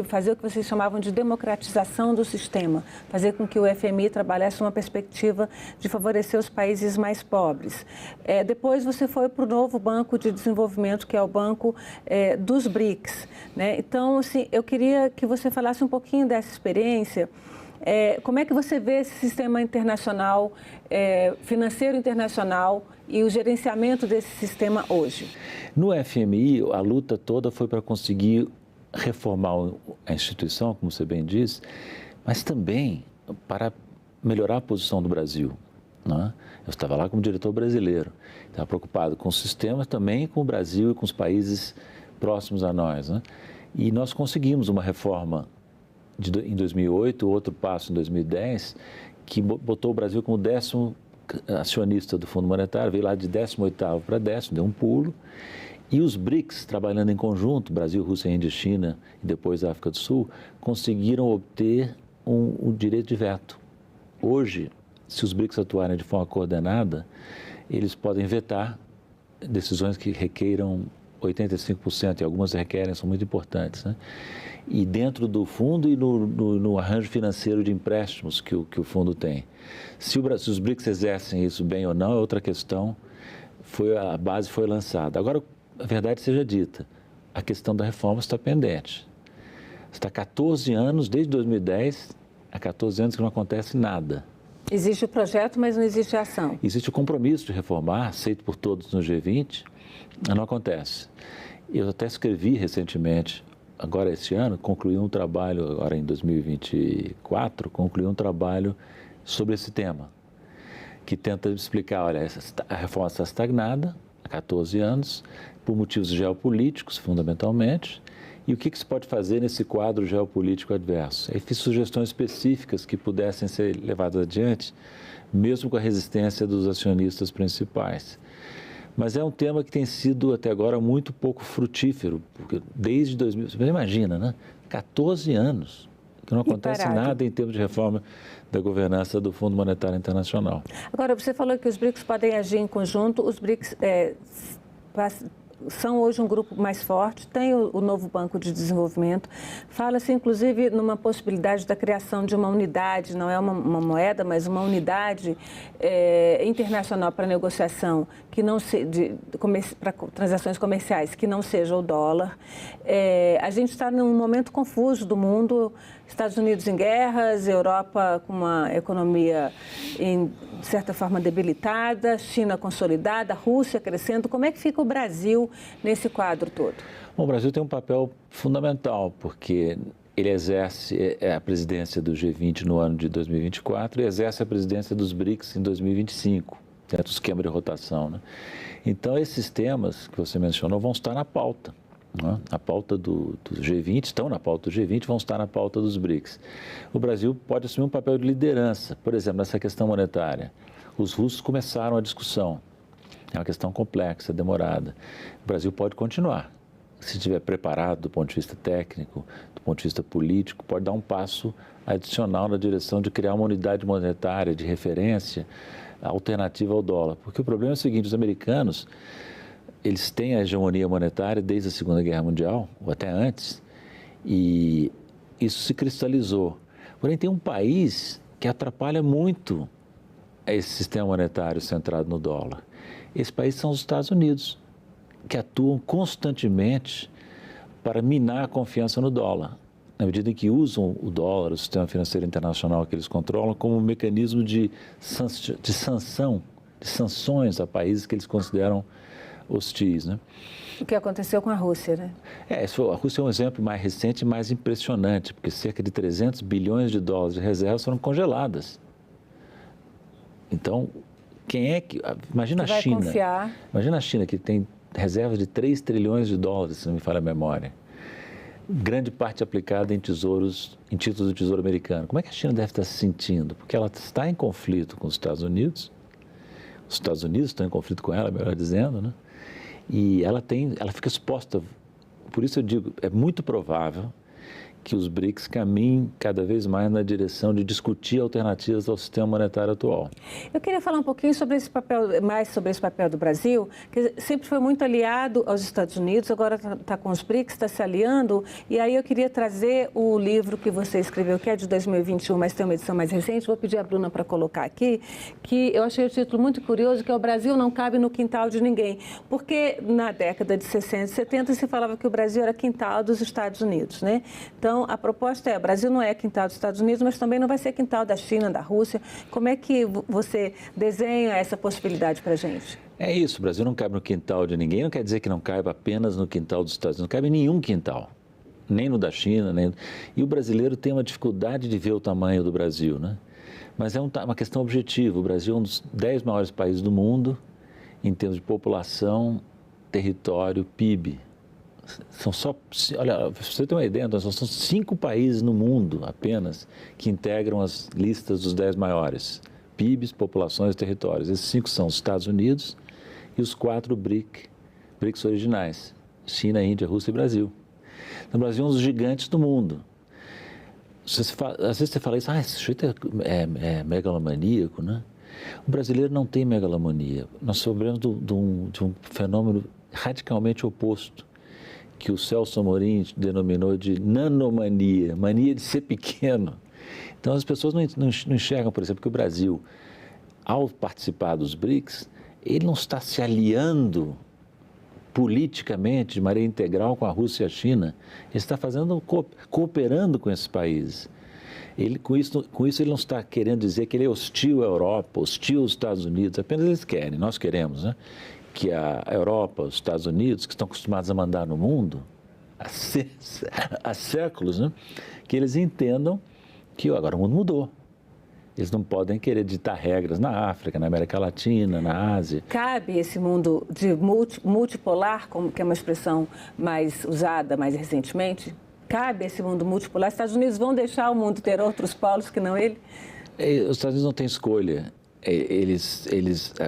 fazer o que vocês chamavam de democratização do sistema, fazer com que o FMI trabalhasse uma perspectiva de favorecer os países mais pobres. Depois você foi para o novo Banco de Desenvolvimento, que é o Banco dos BRICS, né? Então, assim, eu queria que você falasse um pouquinho dessa experiência Como é que você vê esse sistema internacional, financeiro internacional e o gerenciamento desse sistema hoje? No FMI, a luta toda foi para conseguir reformar a instituição, como você bem disse, mas também para melhorar a posição do Brasil. Né? Eu estava lá como diretor brasileiro, estava preocupado com o sistema, também com o Brasil e com os países próximos a nós. Né? E nós conseguimos uma reforma em 2008, outro passo em 2010, que botou o Brasil como 10º acionista do Fundo Monetário, veio lá de 18º para 10º, deu um pulo. E os BRICS, trabalhando em conjunto, Brasil, Rússia, Índia, China e depois a África do Sul, conseguiram obter um direito de veto. Hoje, se os BRICS atuarem de forma coordenada, eles podem vetar decisões que requeiram 85%, e algumas requerem, são muito importantes, né? E dentro do fundo e no arranjo financeiro de empréstimos que o fundo tem. Se os BRICS exercem isso bem ou não é outra questão, a base foi lançada. Agora, a verdade seja dita, a questão da reforma está pendente. Está há 14 anos, desde 2010, há 14 anos que não acontece nada. Existe o projeto, mas não existe a ação. Existe o compromisso de reformar, aceito por todos no G20, mas não acontece. Eu até escrevi recentemente, agora esse ano, concluí um trabalho, agora em 2024, concluí um trabalho sobre esse tema, que tenta explicar, olha, a reforma está estagnada há 14 anos, por motivos geopolíticos, fundamentalmente, e o que se pode fazer nesse quadro geopolítico adverso? Aí fiz sugestões específicas que pudessem ser levadas adiante, mesmo com a resistência dos acionistas principais. Mas é um tema que tem sido, até agora, muito pouco frutífero, porque desde 2000, você imagina, né? 14 anos que não acontece nada em termos de reforma da governança do Fundo Monetário Internacional. Agora, você falou que os BRICS podem agir em conjunto, os BRICS são hoje um grupo mais forte, tem o novo Banco de Desenvolvimento. Fala-se, inclusive, numa possibilidade da criação de uma unidade, não é uma moeda, mas uma unidade internacional para negociação, que não para transações comerciais, que não seja o dólar. A gente está num momento confuso do mundo, Estados Unidos em guerras, Europa com uma economia, de certa forma, debilitada, China consolidada, Rússia crescendo. Como é que fica o Brasil nesse quadro todo? Bom, o Brasil tem um papel fundamental, porque ele exerce a presidência do G20 no ano de 2024 e exerce a presidência dos BRICS em 2025, dentro do esquema de rotação, né? Então, esses temas que você mencionou vão estar na pauta. A pauta do G20, estão na pauta do G20, vão estar na pauta dos BRICS. O Brasil pode assumir um papel de liderança, por exemplo, nessa questão monetária. Os russos começaram a discussão, é uma questão complexa, demorada. O Brasil pode continuar, se estiver preparado do ponto de vista técnico, do ponto de vista político, pode dar um passo adicional na direção de criar uma unidade monetária de referência alternativa ao dólar. Porque o problema é o seguinte, os americanos, eles têm a hegemonia monetária desde a Segunda Guerra Mundial, ou até antes, e isso se cristalizou. Porém, tem um país que atrapalha muito esse sistema monetário centrado no dólar. Esse país são os Estados Unidos, que atuam constantemente para minar a confiança no dólar, na medida em que usam o dólar, o sistema financeiro internacional que eles controlam, como um mecanismo de sanções a países que eles consideram hostis, né? O que aconteceu com a Rússia, né? A Rússia é um exemplo mais recente e mais impressionante, porque cerca de 300 bilhões de dólares de reservas foram congeladas. Então, quem é que... Imagina a China. Confiar. Imagina a China, que tem reservas de 3 trilhões de dólares, se não me falha a memória. Grande parte aplicada em títulos do Tesouro Americano. Como é que a China deve estar se sentindo? Porque ela está em conflito com os Estados Unidos estão em conflito com ela, melhor dizendo, né? E ela fica exposta, por isso eu digo, é muito provável que os BRICS caminhem cada vez mais na direção de discutir alternativas ao sistema monetário atual. Eu queria falar um pouquinho sobre esse papel do Brasil, que sempre foi muito aliado aos Estados Unidos, agora está com os BRICS, está se aliando, e aí eu queria trazer o livro que você escreveu, que é de 2021, mas tem uma edição mais recente, vou pedir à Bruna para colocar aqui, que eu achei o título muito curioso, que é O Brasil não cabe no quintal de ninguém, porque na década de 60 e 70 se falava que o Brasil era quintal dos Estados Unidos, né? Então, Então, a proposta é, o Brasil não é quintal dos Estados Unidos, mas também não vai ser quintal da China, da Rússia. Como é que você desenha essa possibilidade para a gente? É isso, o Brasil não cabe no quintal de ninguém, não quer dizer que não caiba apenas no quintal dos Estados Unidos, não cabe em nenhum quintal, nem no da China, nem... E o brasileiro tem uma dificuldade de ver o tamanho do Brasil, né? Mas é uma questão objetiva, o Brasil é um dos 10 maiores países do mundo, em termos de população, território, PIB. São só, olha, para você ter uma ideia, são 5 países no mundo apenas que integram as listas dos 10 maiores. PIBs, populações e territórios. Esses 5 são os Estados Unidos e os 4 BRICS originais. China, Índia, Rússia e Brasil. Então, o Brasil é um dos gigantes do mundo. Às vezes você fala isso, esse sujeito é megalomaníaco, né? O brasileiro não tem megalomania. Nós sofremos de um fenômeno radicalmente oposto, que o Celso Amorim denominou de nanomania, mania de ser pequeno. Então, as pessoas não enxergam, por exemplo, que o Brasil, ao participar dos BRICS, ele não está se aliando politicamente, de maneira integral, com a Rússia e a China. Ele está cooperando com esses países. Com isso, ele não está querendo dizer que ele é hostil à Europa, hostil aos Estados Unidos. Apenas eles querem, nós queremos, né? Que a Europa, os Estados Unidos, que estão acostumados a mandar no mundo há séculos, né? Que eles entendam que agora o mundo mudou. Eles não podem querer ditar regras na África, na América Latina, na Ásia. Cabe esse mundo de multipolar, que é uma expressão mais usada mais recentemente? Cabe esse mundo multipolar? Os Estados Unidos vão deixar o mundo ter outros polos que não ele? Os Estados Unidos não têm escolha.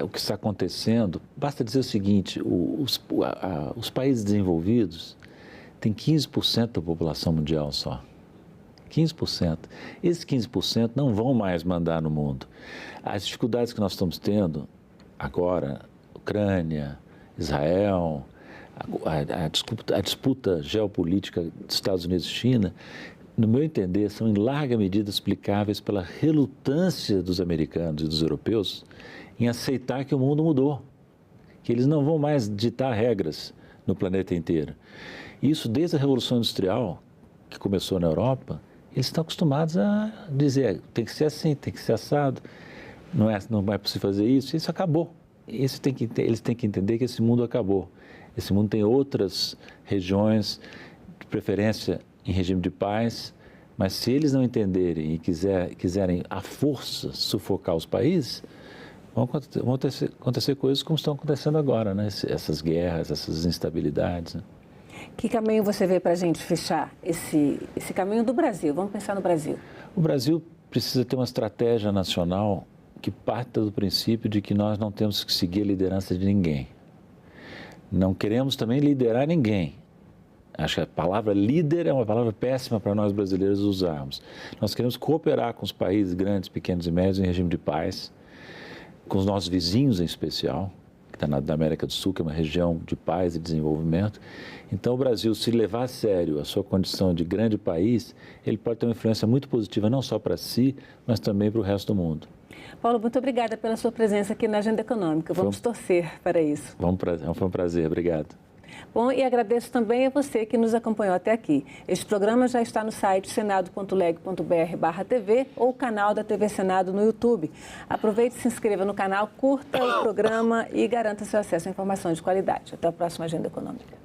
O que está acontecendo, basta dizer o seguinte, os países desenvolvidos têm 15% da população mundial só. 15%. Esses 15% não vão mais mandar no mundo. As dificuldades que nós estamos tendo agora, Ucrânia, Israel, a disputa geopolítica dos Estados Unidos e China, no meu entender, são em larga medida explicáveis pela relutância dos americanos e dos europeus em aceitar que o mundo mudou, que eles não vão mais ditar regras no planeta inteiro. Isso desde a Revolução Industrial, que começou na Europa, eles estão acostumados a dizer, tem que ser assim, tem que ser assado, não é possível fazer isso, isso acabou. Eles têm que entender que esse mundo acabou. Esse mundo tem outras regiões, de preferência em regime de paz, mas se eles não entenderem e quiserem à força sufocar os países, vão acontecer coisas como estão acontecendo agora, né? Essas guerras, essas instabilidades, né? Que caminho você vê para a gente fechar esse caminho do Brasil? Vamos pensar no Brasil. O Brasil precisa ter uma estratégia nacional que parta do princípio de que nós não temos que seguir a liderança de ninguém. Não queremos também liderar ninguém. Acho que a palavra líder é uma palavra péssima para nós brasileiros usarmos. Nós queremos cooperar com os países grandes, pequenos e médios em regime de paz, com os nossos vizinhos em especial, que está da América do Sul, que é uma região de paz e desenvolvimento. Então, o Brasil, se levar a sério a sua condição de grande país, ele pode ter uma influência muito positiva, não só para si, mas também para o resto do mundo. Paulo, muito obrigada pela sua presença aqui na Agenda Econômica. Vamos torcer para isso. Foi um prazer. Obrigado. Bom, e agradeço também a você que nos acompanhou até aqui. Este programa já está no site senado.leg.br/TV ou canal da TV Senado no YouTube. Aproveite, se inscreva no canal, curta o programa e garanta seu acesso a informações de qualidade. Até a próxima Agenda Econômica.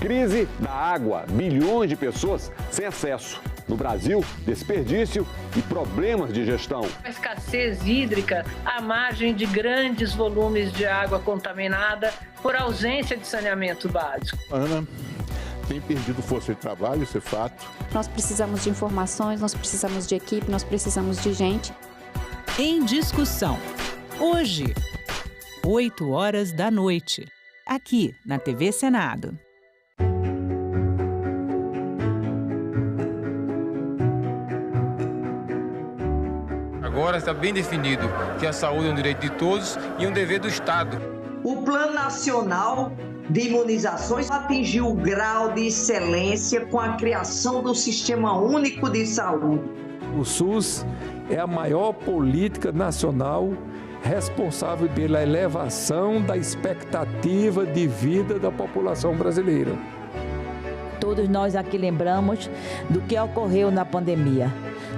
Crise da água, bilhões de pessoas sem acesso. No Brasil, desperdício e problemas de gestão. A escassez hídrica à margem de grandes volumes de água contaminada por ausência de saneamento básico. Ana tem perdido força de trabalho, isso é fato. Nós precisamos de informações, nós precisamos de equipe, nós precisamos de gente. Em discussão. Hoje, 20h, aqui na TV Senado. Agora agora está bem definido que a saúde é um direito de todos e um dever do Estado. O Plano Nacional de Imunizações atingiu o grau de excelência com a criação do Sistema Único de Saúde. O SUS é a maior política nacional responsável pela elevação da expectativa de vida da população brasileira. Todos nós aqui lembramos do que ocorreu na pandemia.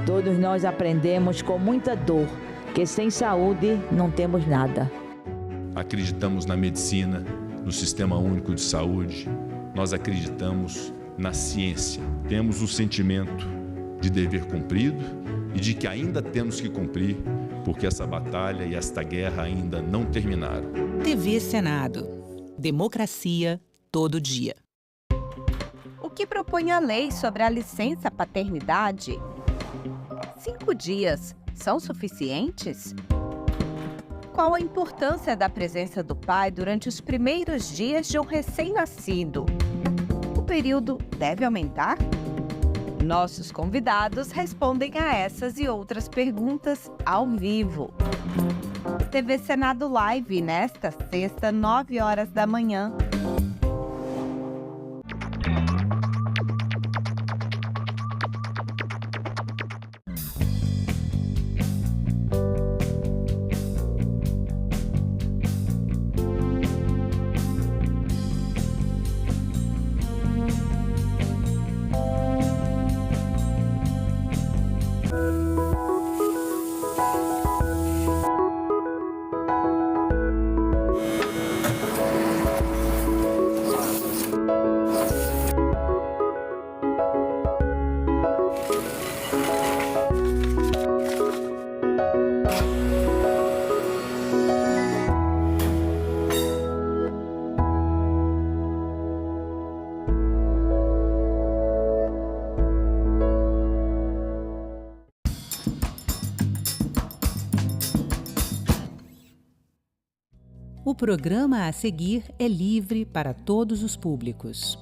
Todos nós aprendemos com muita dor que sem saúde não temos nada. Acreditamos na medicina, no Sistema Único de Saúde. Nós acreditamos na ciência. Temos o sentimento de dever cumprido e de que ainda temos que cumprir, porque essa batalha e esta guerra ainda não terminaram. TV Senado. Democracia todo dia. O que propõe a lei sobre a licença paternidade? 5 dias são suficientes? Qual a importância da presença do pai durante os primeiros dias de um recém-nascido? O período deve aumentar? Nossos convidados respondem a essas e outras perguntas ao vivo. TV Senado Live, nesta sexta, 9 horas da manhã. O programa a seguir é livre para todos os públicos.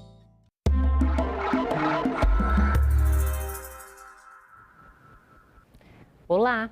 Olá!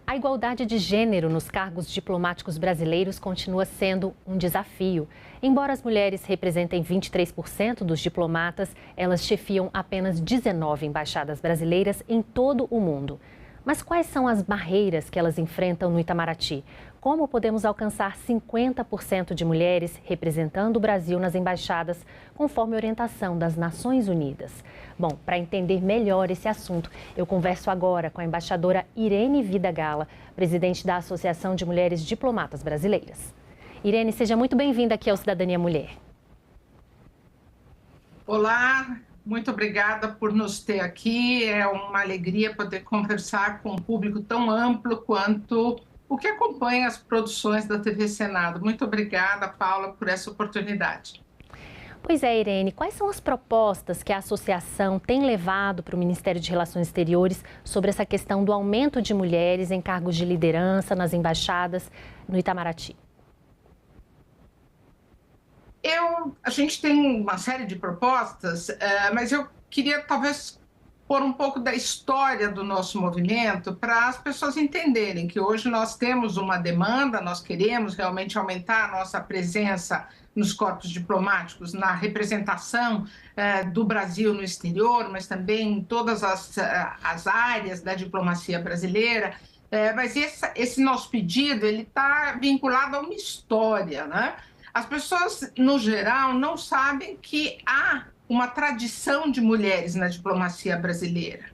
A igualdade de gênero nos cargos diplomáticos brasileiros continua sendo um desafio. Embora as mulheres representem 23% dos diplomatas, elas chefiam apenas 19 embaixadas brasileiras em todo o mundo. Mas quais são as barreiras que elas enfrentam no Itamaraty? Como podemos alcançar 50% de mulheres representando o Brasil nas embaixadas, conforme a orientação das Nações Unidas? Bom, para entender melhor esse assunto, eu converso agora com a embaixadora Irene Vida Gala, presidente da Associação de Mulheres Diplomatas Brasileiras. Irene, seja muito bem-vinda aqui ao Cidadania Mulher. Olá, muito obrigada por nos ter aqui. É uma alegria poder conversar com um público tão amplo quanto o que acompanha as produções da TV Senado. Muito obrigada, Paula, por essa oportunidade. Pois é, Irene, quais são as propostas que a associação tem levado para o Ministério de Relações Exteriores sobre essa questão do aumento de mulheres em cargos de liderança nas embaixadas no Itamaraty? A gente tem uma série de propostas, mas eu queria talvez pôr um pouco da história do nosso movimento para as pessoas entenderem que hoje nós temos uma demanda, nós queremos realmente aumentar a nossa presença nos corpos diplomáticos, na representação do Brasil no exterior, mas também em todas as áreas da diplomacia brasileira. Mas esse nosso pedido ele está vinculado a uma história, né? As pessoas, no geral, não sabem que há uma tradição de mulheres na diplomacia brasileira.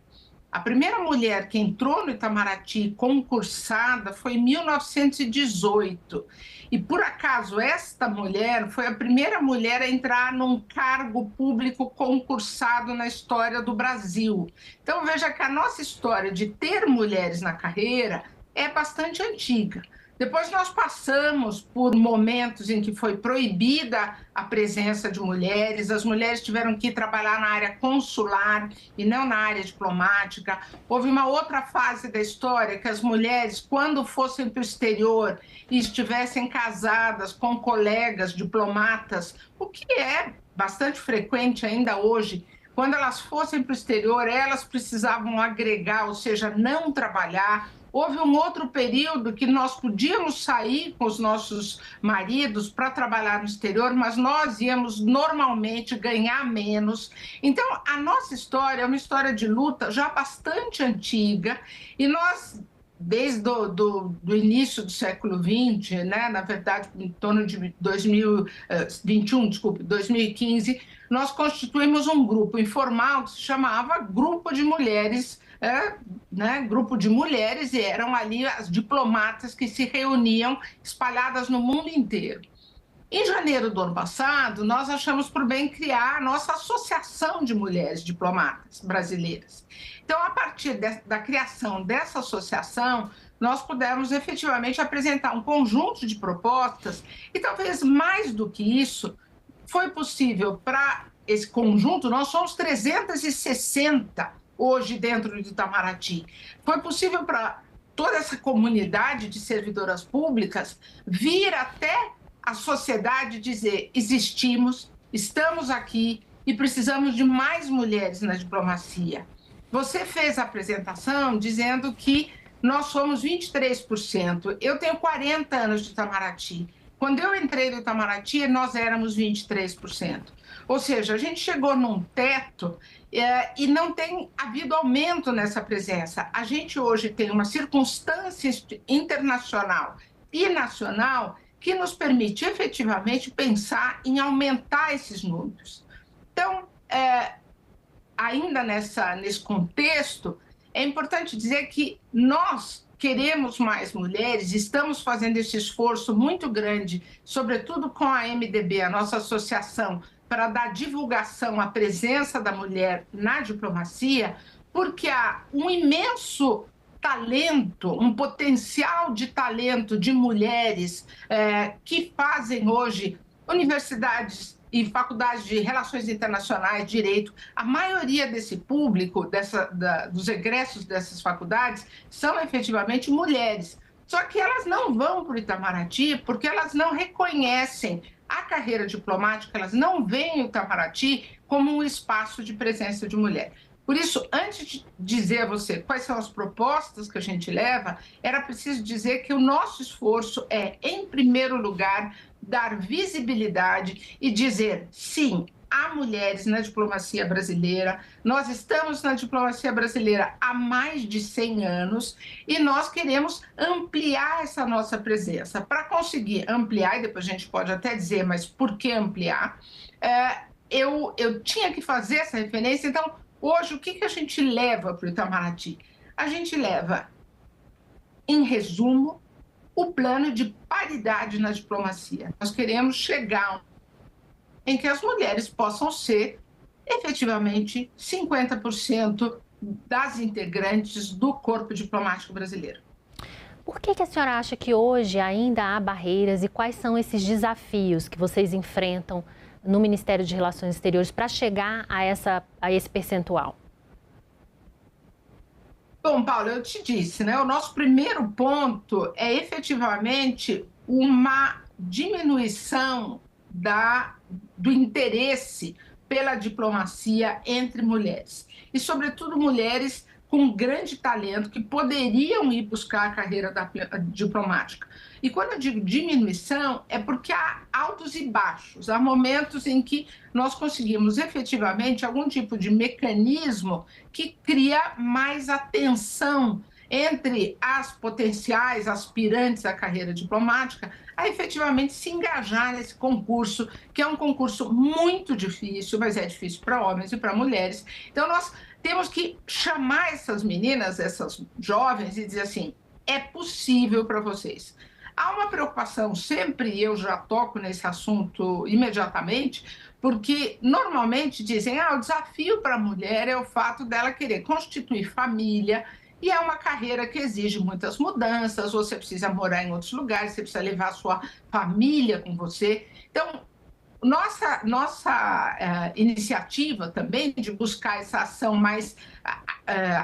A primeira mulher que entrou no Itamaraty concursada foi em 1918. E, por acaso, esta mulher foi a primeira mulher a entrar num cargo público concursado na história do Brasil. Então, veja que a nossa história de ter mulheres na carreira é bastante antiga. Depois nós passamos por momentos em que foi proibida a presença de mulheres, as mulheres tiveram que trabalhar na área consular e não na área diplomática. Houve uma outra fase da história que as mulheres, quando fossem para o exterior e estivessem casadas com colegas diplomatas, o que é bastante frequente ainda hoje, quando elas fossem para o exterior, elas precisavam agregar, ou seja, não trabalhar Houve um outro período que nós podíamos sair com os nossos maridos para trabalhar no exterior, mas nós íamos normalmente ganhar menos. Então, a nossa história é uma história de luta já bastante antiga e nós, desde do início do século XX, né, na verdade, em torno de 2015, nós constituímos um grupo informal que se chamava Grupo de Mulheres, grupo de mulheres, e eram ali as diplomatas que se reuniam espalhadas no mundo inteiro. Em janeiro do ano passado, nós achamos por bem criar a nossa Associação de Mulheres Diplomatas Brasileiras. Então, a partir da criação dessa associação, nós pudemos efetivamente apresentar um conjunto de propostas e, talvez mais do que isso, foi possível para esse conjunto, nós somos 360 hoje dentro de Itamaraty. Foi possível para toda essa comunidade de servidoras públicas vir até a sociedade dizer: existimos, estamos aqui e precisamos de mais mulheres na diplomacia. Você fez a apresentação dizendo que nós somos 23%. Eu tenho 40 anos de Itamaraty. Quando eu entrei no Itamaraty, nós éramos 23%. Ou seja, a gente chegou num teto e não tem havido aumento nessa presença. A gente hoje tem uma circunstância internacional e nacional que nos permite efetivamente pensar em aumentar esses números. Então, ainda nesse contexto, é importante dizer que nós queremos mais mulheres, estamos fazendo esse esforço muito grande, sobretudo com a MDB, a nossa associação, para dar divulgação à presença da mulher na diplomacia, porque há um imenso talento, um potencial de talento de mulheres que fazem hoje universidades e faculdades de Relações Internacionais, Direito. A maioria desse público, dos egressos dessas faculdades, são efetivamente mulheres. Só que elas não vão para o Itamaraty porque elas não reconhecem a carreira diplomática, elas não veem o Itamaraty como um espaço de presença de mulher. Por isso, antes de dizer a você quais são as propostas que a gente leva, era preciso dizer que o nosso esforço é, em primeiro lugar, dar visibilidade e dizer, sim, há mulheres na diplomacia brasileira, nós estamos na diplomacia brasileira há mais de 100 anos e nós queremos ampliar essa nossa presença. Para conseguir ampliar, e depois a gente pode até dizer, mas por que ampliar, eu tinha que fazer essa referência. Então, hoje, o que a gente leva para o Itamaraty? A gente leva, em resumo, o plano de paridade na diplomacia. Nós queremos chegar em que as mulheres possam ser, efetivamente, 50% das integrantes do corpo diplomático brasileiro. Por que a senhora acha que hoje ainda há barreiras e quais são esses desafios que vocês enfrentam no Ministério de Relações Exteriores para chegar a esse percentual? Bom, Paulo, eu te disse, né? O nosso primeiro ponto é efetivamente uma diminuição do interesse pela diplomacia entre mulheres. E, sobretudo, mulheres com grande talento que poderiam ir buscar a carreira diplomática. E quando eu digo diminuição, é porque há altos e baixos, há momentos em que nós conseguimos efetivamente algum tipo de mecanismo que cria mais atenção entre as potenciais aspirantes à carreira diplomática a efetivamente se engajar nesse concurso, que é um concurso muito difícil, mas é difícil para homens e para mulheres. Então, nós temos que chamar essas meninas, essas jovens, e dizer assim, é possível para vocês. Há uma preocupação sempre, e eu já toco nesse assunto imediatamente, porque normalmente dizem, o desafio para a mulher é o fato dela querer constituir família, e é uma carreira que exige muitas mudanças, você precisa morar em outros lugares, você precisa levar a sua família com você. Então, nossa iniciativa também de buscar essa ação mais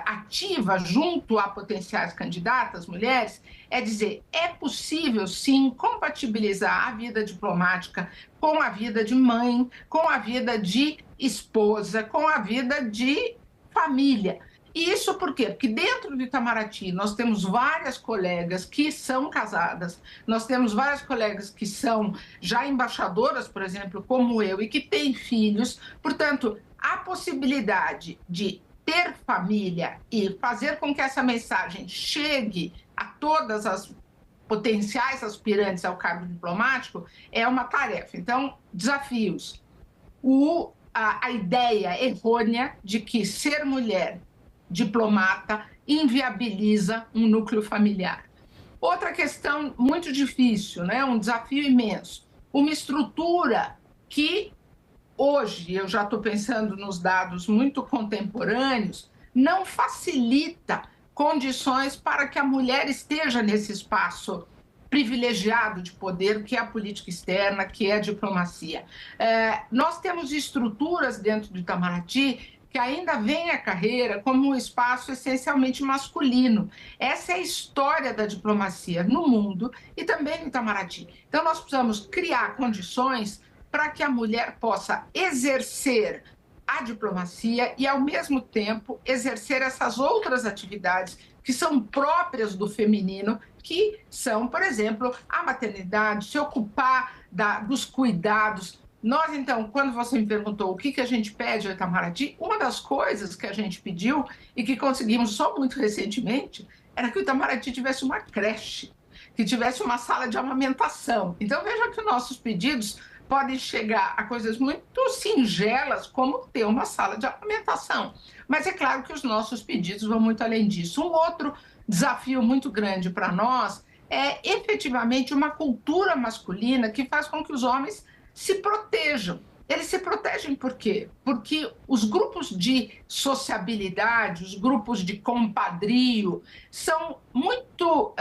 ativa junto a potenciais candidatas, mulheres, é dizer, é possível sim compatibilizar a vida diplomática com a vida de mãe, com a vida de esposa, com a vida de família. E isso por quê? Porque dentro do Itamaraty nós temos várias colegas que são casadas, nós temos várias colegas que são já embaixadoras, por exemplo, como eu, e que têm filhos. Portanto, a possibilidade de ter família e fazer com que essa mensagem chegue a todas as potenciais aspirantes ao cargo diplomático é uma tarefa. Então, desafios. A ideia errônea de que ser mulher diplomata inviabiliza um núcleo familiar. Outra questão muito difícil, né? Um desafio imenso. Uma estrutura que hoje, eu já estou pensando nos dados muito contemporâneos, não facilita condições para que a mulher esteja nesse espaço privilegiado de poder, que é a política externa, que é a diplomacia. Nós temos estruturas dentro do Itamaraty que ainda veem a carreira como um espaço essencialmente masculino. Essa é a história da diplomacia no mundo e também no Itamaraty. Então, nós precisamos criar condições para que a mulher possa exercer a diplomacia e, ao mesmo tempo, exercer essas outras atividades que são próprias do feminino, que são, por exemplo, a maternidade, se ocupar dos cuidados. Nós, então, quando você me perguntou o que a gente pede ao Itamaraty, uma das coisas que a gente pediu e que conseguimos só muito recentemente era que o Itamaraty tivesse uma creche, que tivesse uma sala de amamentação. Então, veja que os nossos pedidos podem chegar a coisas muito singelas, como ter uma sala de amamentação. Mas é claro que os nossos pedidos vão muito além disso. Um outro desafio muito grande para nós é efetivamente uma cultura masculina que faz com que os homens se protejam. Eles se protegem por quê? Porque os grupos de sociabilidade, os grupos de compadrio, são muito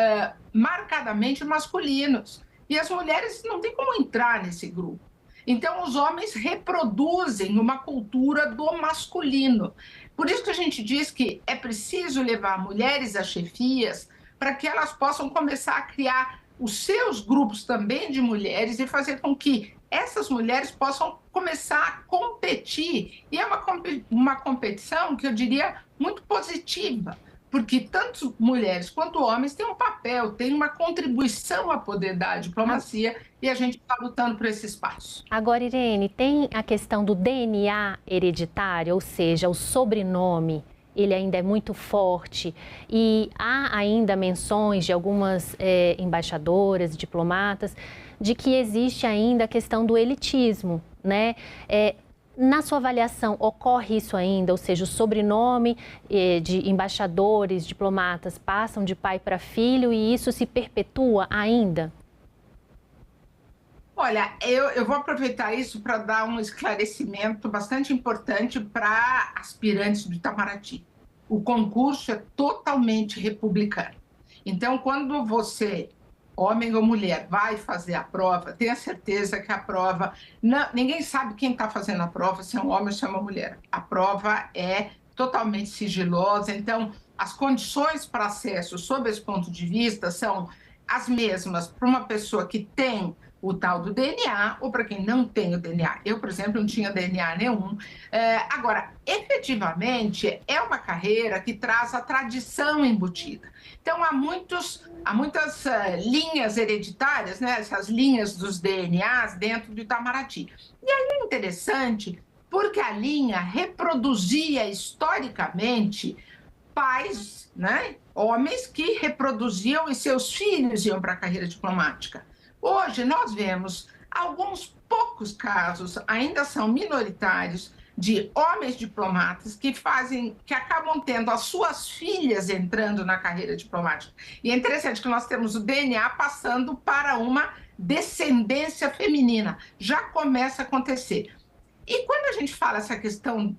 marcadamente masculinos. E as mulheres não têm como entrar nesse grupo. Então, os homens reproduzem uma cultura do masculino. Por isso que a gente diz que é preciso levar mulheres a chefias para que elas possam começar a criar os seus grupos também de mulheres e fazer com que essas mulheres possam começar a competir. E é uma competição que eu diria muito positiva, porque tanto mulheres quanto homens têm um papel, têm uma contribuição a poder dar à diplomacia e a gente está lutando por esse espaço. Agora, Irene, tem a questão do DNA hereditário, ou seja, o sobrenome, ele ainda é muito forte e há ainda menções de algumas embaixadoras, diplomatas, de que existe ainda a questão do elitismo, né? Na sua avaliação, ocorre isso ainda? Ou seja, o sobrenome de embaixadores, diplomatas, passam de pai para filho e isso se perpetua ainda? Olha, eu vou aproveitar isso para dar um esclarecimento bastante importante para aspirantes do Itamaraty. O concurso é totalmente republicano. Então, quando você, homem ou mulher, vai fazer a prova, tenha certeza que a prova... ninguém sabe quem está fazendo a prova, se é um homem ou se é uma mulher. A prova é totalmente sigilosa, então as condições para acesso, sob esse ponto de vista, são as mesmas para uma pessoa que tem o tal do DNA ou para quem não tem o DNA. Eu, por exemplo, não tinha DNA nenhum. Agora, efetivamente, é uma carreira que traz a tradição embutida. Então, há muitas linhas hereditárias, né? Essas linhas dos DNAs dentro do Itamaraty. E aí é interessante porque a linha reproduzia historicamente pais, né? Homens que reproduziam e seus filhos iam para a carreira diplomática. Hoje nós vemos alguns poucos casos, ainda são minoritários, de homens diplomatas que acabam tendo as suas filhas entrando na carreira diplomática. E é interessante que nós temos o DNA passando para uma descendência feminina. Já começa a acontecer. E quando a gente fala essa questão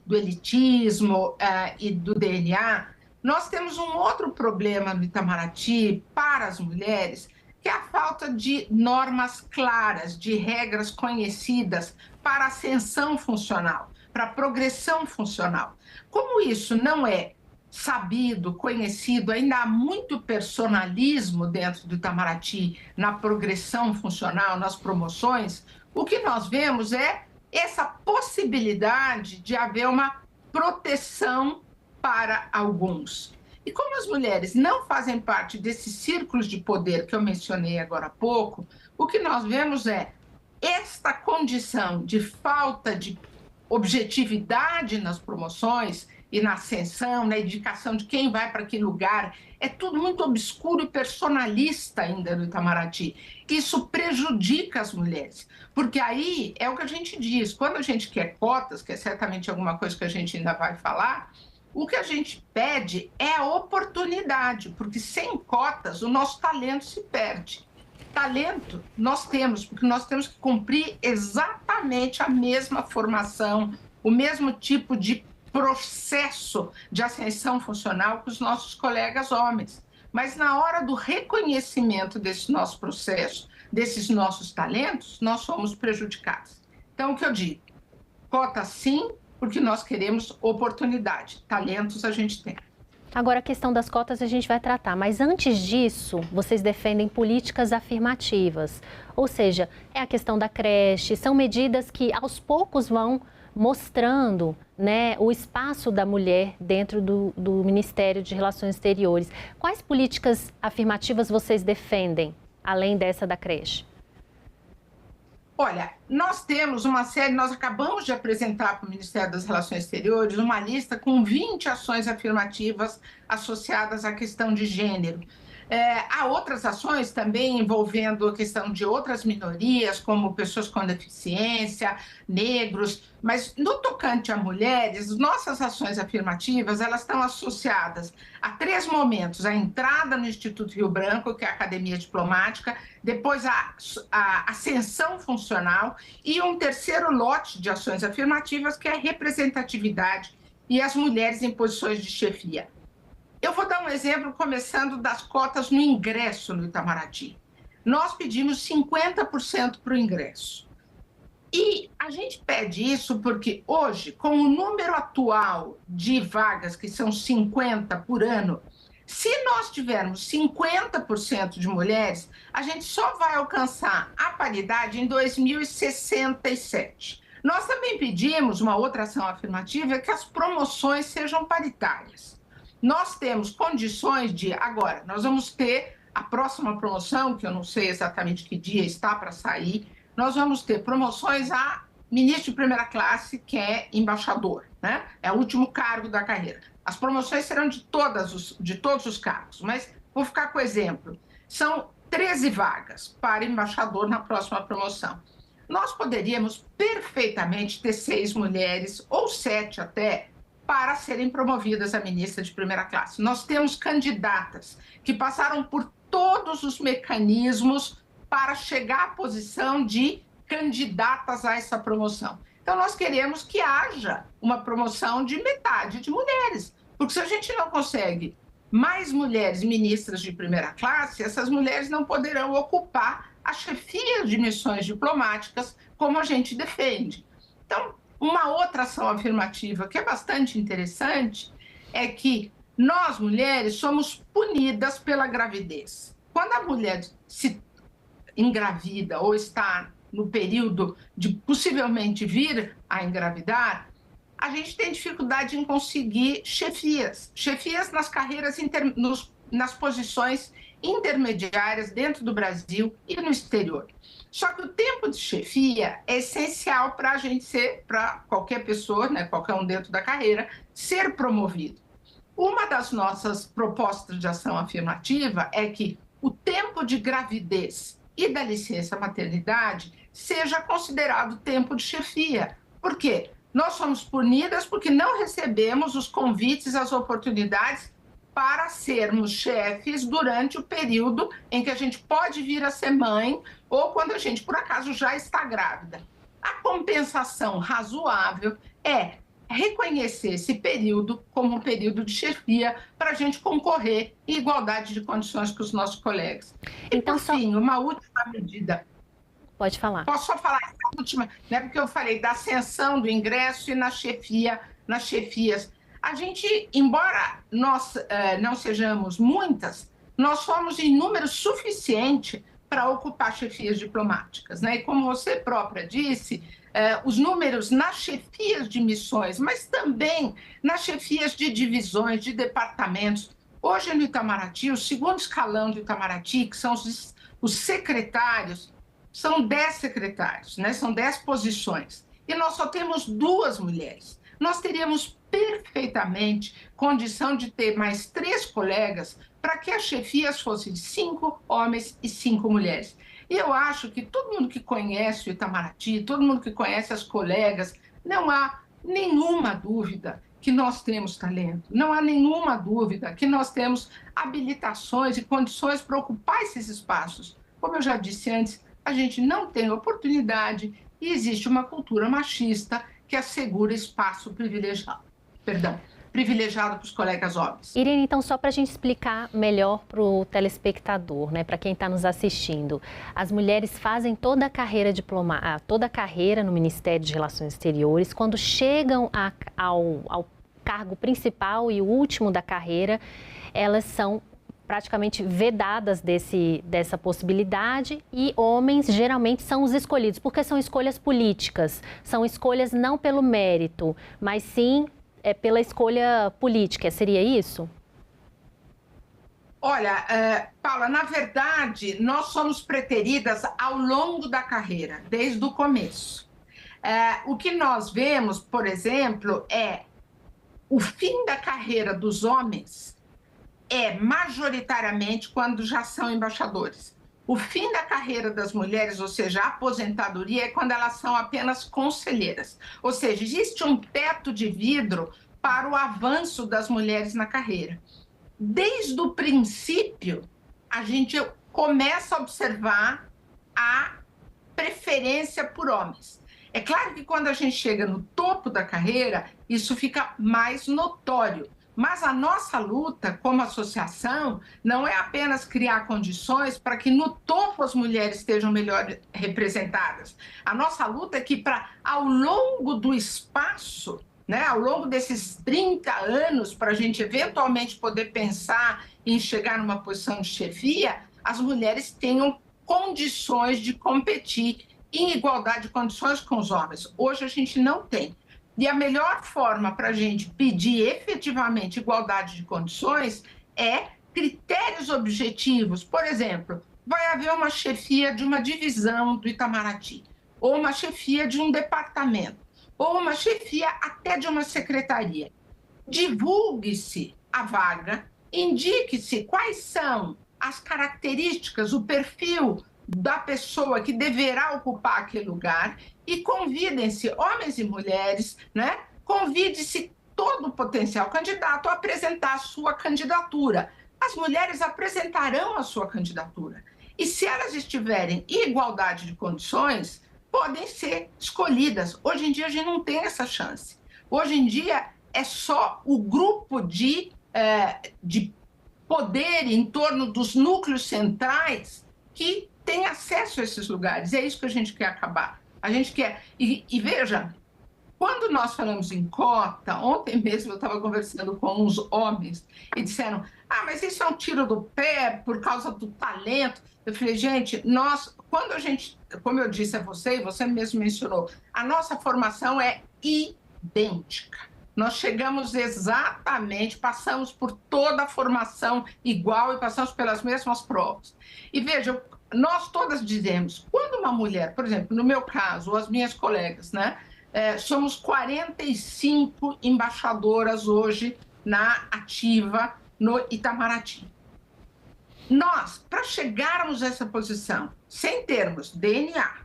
do elitismo e do DNA, nós temos um outro problema no Itamaraty para as mulheres, que é a falta de normas claras, de regras conhecidas para ascensão funcional, para progressão funcional. Como isso não é sabido, conhecido, ainda há muito personalismo dentro do Itamaraty na progressão funcional, nas promoções, o que nós vemos é essa possibilidade de haver uma proteção para alguns. E como as mulheres não fazem parte desses círculos de poder que eu mencionei agora há pouco, o que nós vemos é esta condição de falta de objetividade nas promoções e na ascensão, na indicação de quem vai para que lugar, é tudo muito obscuro e personalista ainda no Itamaraty. Isso prejudica as mulheres, porque aí é o que a gente diz, quando a gente quer cotas, que é certamente alguma coisa que a gente ainda vai falar, o que a gente pede é a oportunidade, porque sem cotas o nosso talento se perde. Talento nós temos, porque nós temos que cumprir exatamente a mesma formação, o mesmo tipo de processo de ascensão funcional que os nossos colegas homens. Mas na hora do reconhecimento desse nosso processo, desses nossos talentos, nós somos prejudicados. Então, o que eu digo? Cota sim, porque nós queremos oportunidade. Talentos a gente tem. Agora, a questão das cotas a gente vai tratar, mas antes disso, vocês defendem políticas afirmativas. Ou seja, é a questão da creche, são medidas que aos poucos vão mostrando, né, o espaço da mulher dentro do Ministério de Relações Exteriores. Quais políticas afirmativas vocês defendem, além dessa da creche? Olha, nós temos uma série, nós acabamos de apresentar para o Ministério das Relações Exteriores uma lista com 20 ações afirmativas associadas à questão de gênero. Há outras ações também envolvendo a questão de outras minorias, como pessoas com deficiência, negros, mas no tocante a mulheres, nossas ações afirmativas, elas estão associadas a 3 momentos: a entrada no Instituto Rio Branco, que é a Academia Diplomática, depois a ascensão funcional e um terceiro lote de ações afirmativas, que é a representatividade e as mulheres em posições de chefia. Eu vou dar um exemplo, começando das cotas no ingresso no Itamaraty. Nós pedimos 50% para o ingresso. E a gente pede isso porque hoje, com o número atual de vagas, que são 50 por ano, se nós tivermos 50% de mulheres, a gente só vai alcançar a paridade em 2067. Nós também pedimos uma outra ação afirmativa, que as promoções sejam paritárias. Nós temos condições de... Agora, nós vamos ter a próxima promoção, que eu não sei exatamente que dia está para sair, nós vamos ter promoções a ministro de primeira classe, que é embaixador, né? É o último cargo da carreira. As promoções serão de todos os cargos, mas vou ficar com o exemplo. São 13 vagas para embaixador na próxima promoção. Nós poderíamos perfeitamente ter 6 mulheres, ou 7 até, para serem promovidas a ministra de primeira classe. Nós temos candidatas que passaram por todos os mecanismos para chegar à posição de candidatas a essa promoção. Então, nós queremos que haja uma promoção de metade de mulheres, porque se a gente não consegue mais mulheres ministras de primeira classe, essas mulheres não poderão ocupar a chefia de missões diplomáticas como a gente defende. Então, uma outra ação afirmativa que é bastante interessante é que nós, mulheres, somos punidas pela gravidez. Quando a mulher se engravida ou está no período de possivelmente vir a engravidar, a gente tem dificuldade em conseguir chefias nas carreiras, nas posições intermediárias dentro do Brasil e no exterior. Só que o tempo de chefia é essencial para a gente ser, para qualquer pessoa, né, qualquer um dentro da carreira, ser promovido. Uma das nossas propostas de ação afirmativa é que o tempo de gravidez e da licença maternidade seja considerado tempo de chefia. Por quê? Nós somos punidas porque não recebemos os convites, as oportunidades para sermos chefes durante o período em que a gente pode vir a ser mãe ou quando a gente, por acaso, já está grávida. A compensação razoável é reconhecer esse período como um período de chefia para a gente concorrer em igualdade de condições com os nossos colegas. Então, por fim, uma última medida. Pode falar. Posso só falar essa última, né? Porque eu falei da ascensão do ingresso e na chefia, nas chefias. A gente, embora nós não sejamos muitas, nós somos em número suficiente para ocupar chefias diplomáticas, né? E como você própria disse, os números nas chefias de missões, mas também nas chefias de divisões, de departamentos. Hoje no Itamaraty, o segundo escalão do Itamaraty, que são os secretários, são 10 secretários, né? São 10 posições. E nós só temos 2 mulheres. Nós teríamos perfeitamente condição de ter mais 3 colegas para que as chefias fossem 5 homens e 5 mulheres. E eu acho que todo mundo que conhece o Itamaraty, todo mundo que conhece as colegas, não há nenhuma dúvida que nós temos talento, não há nenhuma dúvida que nós temos habilitações e condições para ocupar esses espaços. Como eu já disse antes, a gente não tem oportunidade e existe uma cultura machista que assegura espaço privilegiado. Privilegiado para os colegas homens. Irene, então, só para a gente explicar melhor para o telespectador, né, para quem está nos assistindo, as mulheres fazem toda a carreira toda a carreira no Ministério de Relações Exteriores. Quando chegam ao cargo principal e o último da carreira, elas são praticamente vedadas dessa possibilidade, e homens geralmente são os escolhidos, porque são escolhas políticas, são escolhas não pelo mérito, mas sim pela escolha política. Seria isso? Olha, Paula, na verdade, nós somos preteridas ao longo da carreira, desde o começo. O que nós vemos, por exemplo, é o fim da carreira dos homens majoritariamente quando já são embaixadores. O fim da carreira das mulheres, ou seja, a aposentadoria, é quando elas são apenas conselheiras. Ou seja, existe um teto de vidro para o avanço das mulheres na carreira. Desde o princípio, a gente começa a observar a preferência por homens. É claro que quando a gente chega no topo da carreira, isso fica mais notório. Mas a nossa luta como associação não é apenas criar condições para que no topo as mulheres estejam melhor representadas. A nossa luta é que ao longo do espaço, né, ao longo desses 30 anos, para a gente eventualmente poder pensar em chegar numa posição de chefia, as mulheres tenham condições de competir em igualdade de condições com os homens. Hoje a gente não tem. E a melhor forma para a gente pedir efetivamente igualdade de condições é critérios objetivos. Por exemplo, vai haver uma chefia de uma divisão do Itamaraty, ou uma chefia de um departamento, ou uma chefia até de uma secretaria. Divulgue-se a vaga, indique-se quais são as características, o perfil da pessoa que deverá ocupar aquele lugar, e convidem-se homens e mulheres, né? Convide-se todo o potencial candidato a apresentar a sua candidatura. As mulheres apresentarão a sua candidatura. E se elas estiverem em igualdade de condições, podem ser escolhidas. Hoje em dia a gente não tem essa chance. Hoje em dia é só o grupo de poder em torno dos núcleos centrais que tem acesso a esses lugares. É isso que a gente quer acabar. A gente quer... E veja, quando nós falamos em cota, ontem mesmo eu estava conversando com uns homens e disseram, mas isso é um tiro do pé por causa do talento. Eu falei, gente, quando a gente, como eu disse a você, e você mesmo mencionou, a nossa formação é idêntica. Nós chegamos exatamente, passamos por toda a formação igual e passamos pelas mesmas provas. E veja, nós todas dizemos, quando uma mulher, por exemplo, no meu caso, ou as minhas colegas, né, somos 45 embaixadoras hoje na ativa no Itamaraty. Nós, para chegarmos a essa posição, sem termos DNA,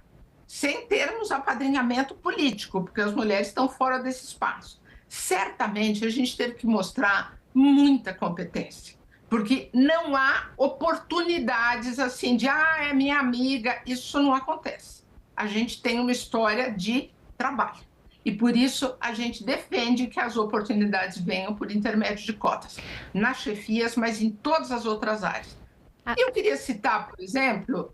sem termos apadrinhamento político, porque as mulheres estão fora desse espaço, certamente a gente teve que mostrar muita competência. Porque não há oportunidades assim de, é minha amiga, isso não acontece. A gente tem uma história de trabalho. E por isso a gente defende que as oportunidades venham por intermédio de cotas, nas chefias, mas em todas as outras áreas. Eu queria citar, por exemplo,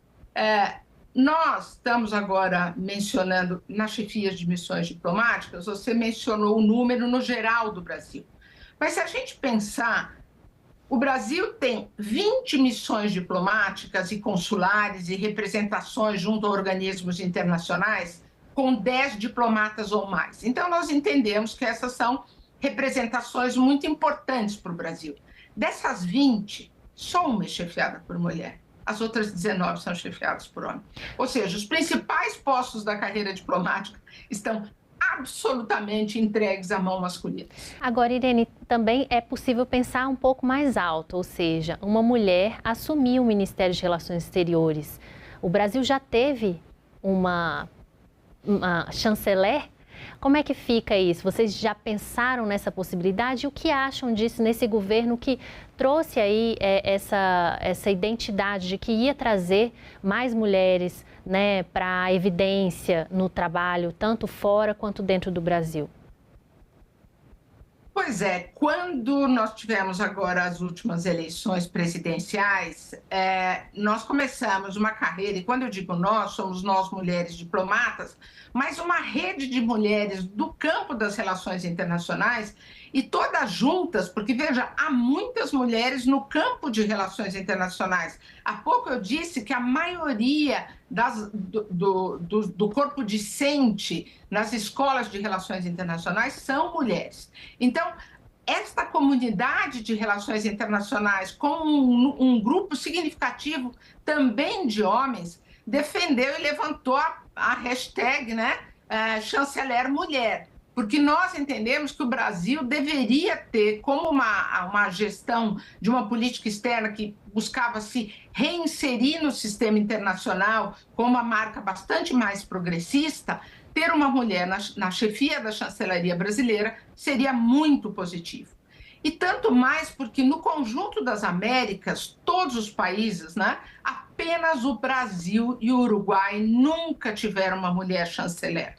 nós estamos agora mencionando nas chefias de missões diplomáticas, você mencionou o número no geral do Brasil. Mas se a gente pensar O Brasil tem 20 missões diplomáticas e consulares e representações junto a organismos internacionais com 10 diplomatas ou mais. Então, nós entendemos que essas são representações muito importantes para o Brasil. Dessas 20, só uma é chefiada por mulher. As outras 19 são chefiadas por homem. Ou seja, os principais postos da carreira diplomática estão absolutamente entregues à mão masculina. Agora, Irene, também é possível pensar um pouco mais alto, ou seja, uma mulher assumir o Ministério de Relações Exteriores. O Brasil já teve uma chanceler. Como é que fica isso? Vocês já pensaram nessa possibilidade? E o que acham disso nesse governo que trouxe aí essa identidade de que ia trazer mais mulheres, né, para a evidência no trabalho, tanto fora quanto dentro do Brasil? Pois é, quando nós tivemos agora as últimas eleições presidenciais, nós começamos uma carreira, e quando eu digo nós, somos nós mulheres diplomatas, mas uma rede de mulheres do campo das relações internacionais e todas juntas, porque veja, há muitas mulheres no campo de relações internacionais. Há pouco eu disse que a maioria do corpo discente nas escolas de relações internacionais são mulheres. Então, esta comunidade de relações internacionais, com um grupo significativo também de homens, defendeu e levantou a hashtag, né, chanceler mulher, porque nós entendemos que o Brasil deveria ter, como uma gestão de uma política externa que buscava se reinserir no sistema internacional com uma marca bastante mais progressista, ter uma mulher na chefia da chancelaria brasileira seria muito positivo. E tanto mais porque no conjunto das Américas, todos os países, né, apenas o Brasil e o Uruguai nunca tiveram uma mulher chanceler.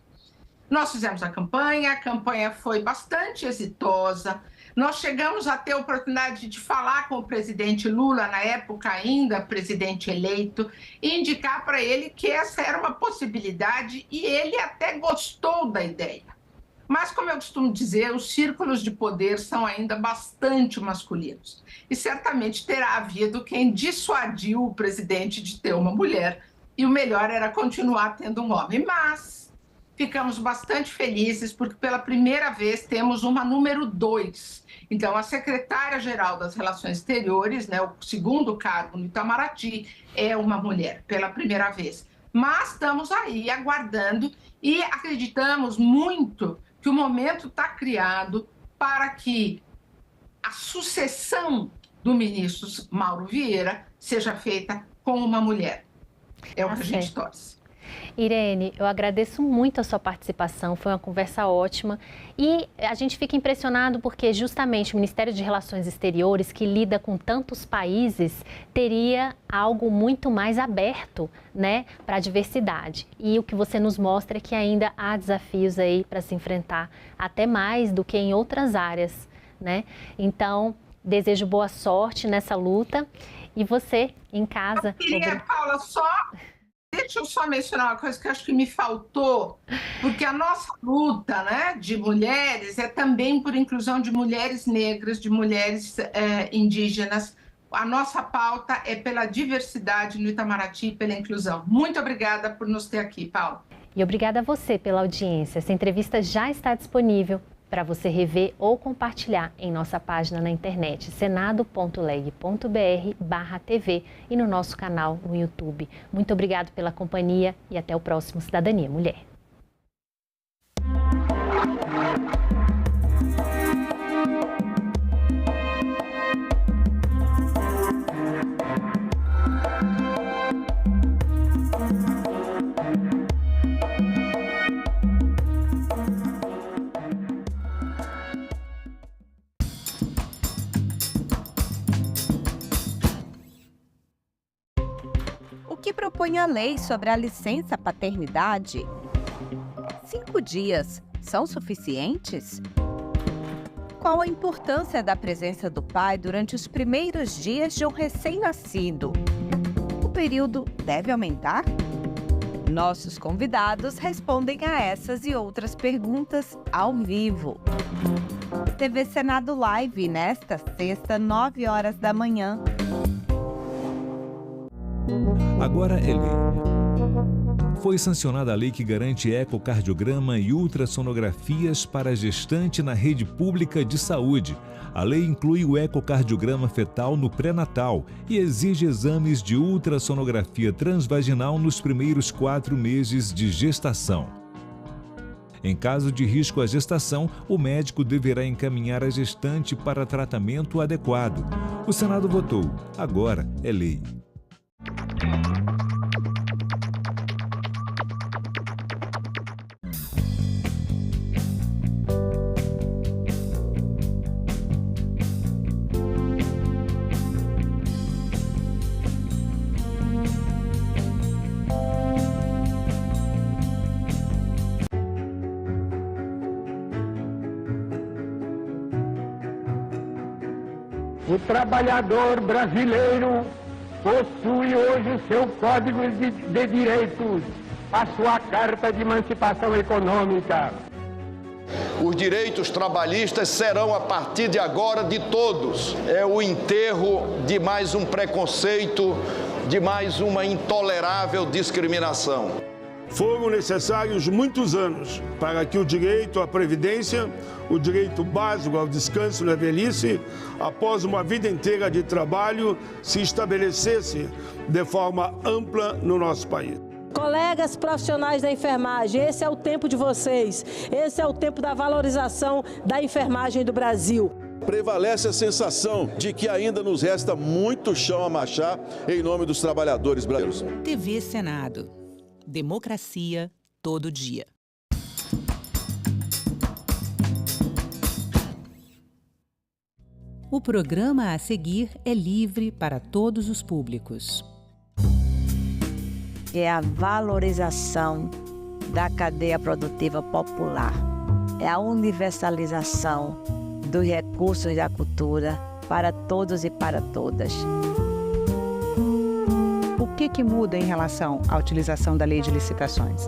Nós fizemos a campanha foi bastante exitosa. Nós chegamos a ter a oportunidade de falar com o presidente Lula, na época ainda presidente eleito, e indicar para ele que essa era uma possibilidade e ele até gostou da ideia. Mas, como eu costumo dizer, os círculos de poder são ainda bastante masculinos. E certamente terá havido quem dissuadiu o presidente de ter uma mulher, e o melhor era continuar tendo um homem. Mas ficamos bastante felizes porque pela primeira vez temos uma número 2. Então, a secretária-geral das Relações Exteriores, né, o segundo cargo no Itamaraty, é uma mulher, pela primeira vez. Mas estamos aí aguardando e acreditamos muito que o momento está criado para que a sucessão do ministro Mauro Vieira seja feita com uma mulher. É o que a gente torce. Irene, eu agradeço muito a sua participação, foi uma conversa ótima e a gente fica impressionado porque justamente o Ministério de Relações Exteriores, que lida com tantos países, teria algo muito mais aberto, né, para a diversidade. E o que você nos mostra é que ainda há desafios aí para se enfrentar, até mais do que em outras áreas, né? Então, desejo boa sorte nessa luta e você em casa. Paula, deixa eu só mencionar uma coisa que acho que me faltou, porque a nossa luta, né, de mulheres é também por inclusão de mulheres negras, de mulheres indígenas. A nossa pauta é pela diversidade no Itamaraty e pela inclusão. Muito obrigada por nos ter aqui, Paula. E obrigada a você pela audiência. Essa entrevista já está disponível para você rever ou compartilhar em nossa página na internet, senado.leg.br/TV e no nosso canal no YouTube. Muito obrigado pela companhia e até o próximo Cidadania Mulher. O que propõe a lei sobre a licença paternidade? 5 dias são suficientes? Qual a importância da presença do pai durante os primeiros dias de um recém-nascido? O período deve aumentar? Nossos convidados respondem a essas e outras perguntas ao vivo. TV Senado Live, nesta sexta, 9 horas da manhã. Agora é lei. Foi sancionada a lei que garante ecocardiograma e ultrassonografias para gestante na rede pública de saúde. A lei inclui o ecocardiograma fetal no pré-natal e exige exames de ultrassonografia transvaginal nos primeiros 4 meses de gestação. Em caso de risco à gestação, o médico deverá encaminhar a gestante para tratamento adequado. O Senado votou. Agora é lei. O trabalhador brasileiro possui hoje o seu Código de Direitos, a sua Carta de Emancipação Econômica. Os direitos trabalhistas serão, a partir de agora, de todos. É o enterro de mais um preconceito, de mais uma intolerável discriminação. Foram necessários muitos anos para que o direito à previdência, o direito básico ao descanso na velhice, após uma vida inteira de trabalho, se estabelecesse de forma ampla no nosso país. Colegas profissionais da enfermagem, esse é o tempo de vocês. Esse é o tempo da valorização da enfermagem do Brasil. Prevalece a sensação de que ainda nos resta muito chão a marchar em nome dos trabalhadores brasileiros. TV Senado. Democracia todo dia. O programa a seguir é livre para todos os públicos. É a valorização da cadeia produtiva popular. É a universalização dos recursos da cultura para todos e para todas. O que muda em relação à utilização da lei de licitações?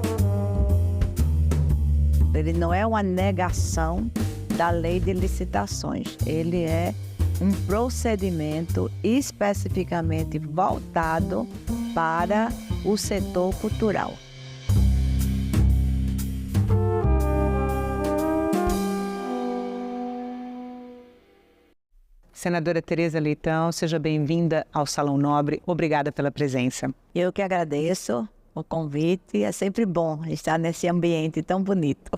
Ele não é uma negação da lei de licitações. Ele é um procedimento especificamente voltado para o setor cultural. Senadora Tereza Leitão, seja bem-vinda ao Salão Nobre. Obrigada pela presença. Eu que agradeço o convite. É sempre bom estar nesse ambiente tão bonito.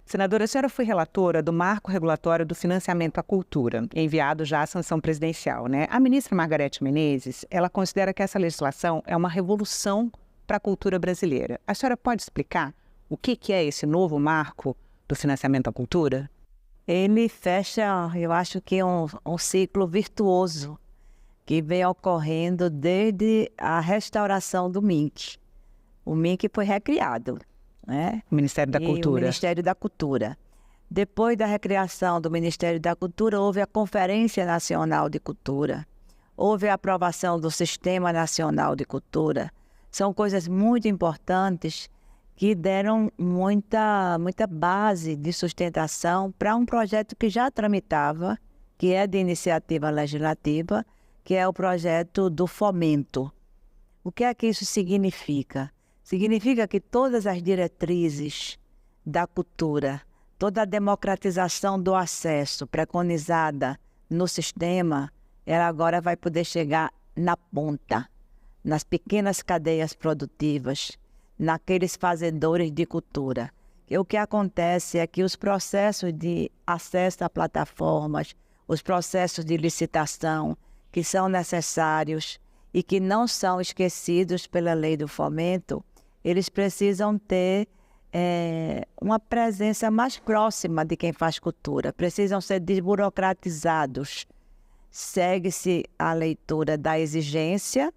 Senadora, a senhora foi relatora do Marco Regulatório do Financiamento à Cultura, enviado já à sanção presidencial, né? A ministra Margarete Menezes, ela considera que essa legislação é uma revolução para a cultura brasileira. A senhora pode explicar o que é esse novo marco do financiamento à cultura? Ele fecha, eu acho que um ciclo virtuoso que vem ocorrendo desde a restauração do MINC. O MINC foi recriado, né? O Ministério da Cultura. O Ministério da Cultura. Depois da recriação do Ministério da Cultura, houve a Conferência Nacional de Cultura, houve a aprovação do Sistema Nacional de Cultura. São coisas muito importantes que deram muita base de sustentação para um projeto que já tramitava, que é de iniciativa legislativa, que é o projeto do fomento. O que é que isso significa? Significa que todas as diretrizes da cultura, toda a democratização do acesso preconizada no sistema, ela agora vai poder chegar na ponta, nas pequenas cadeias produtivas, naqueles fazedores de cultura. E o que acontece é que os processos de acesso a plataformas, os processos de licitação, que são necessários e que não são esquecidos pela lei do fomento, eles precisam ter uma presença mais próxima de quem faz cultura, precisam ser desburocratizados. Segue-se a leitura da exigência,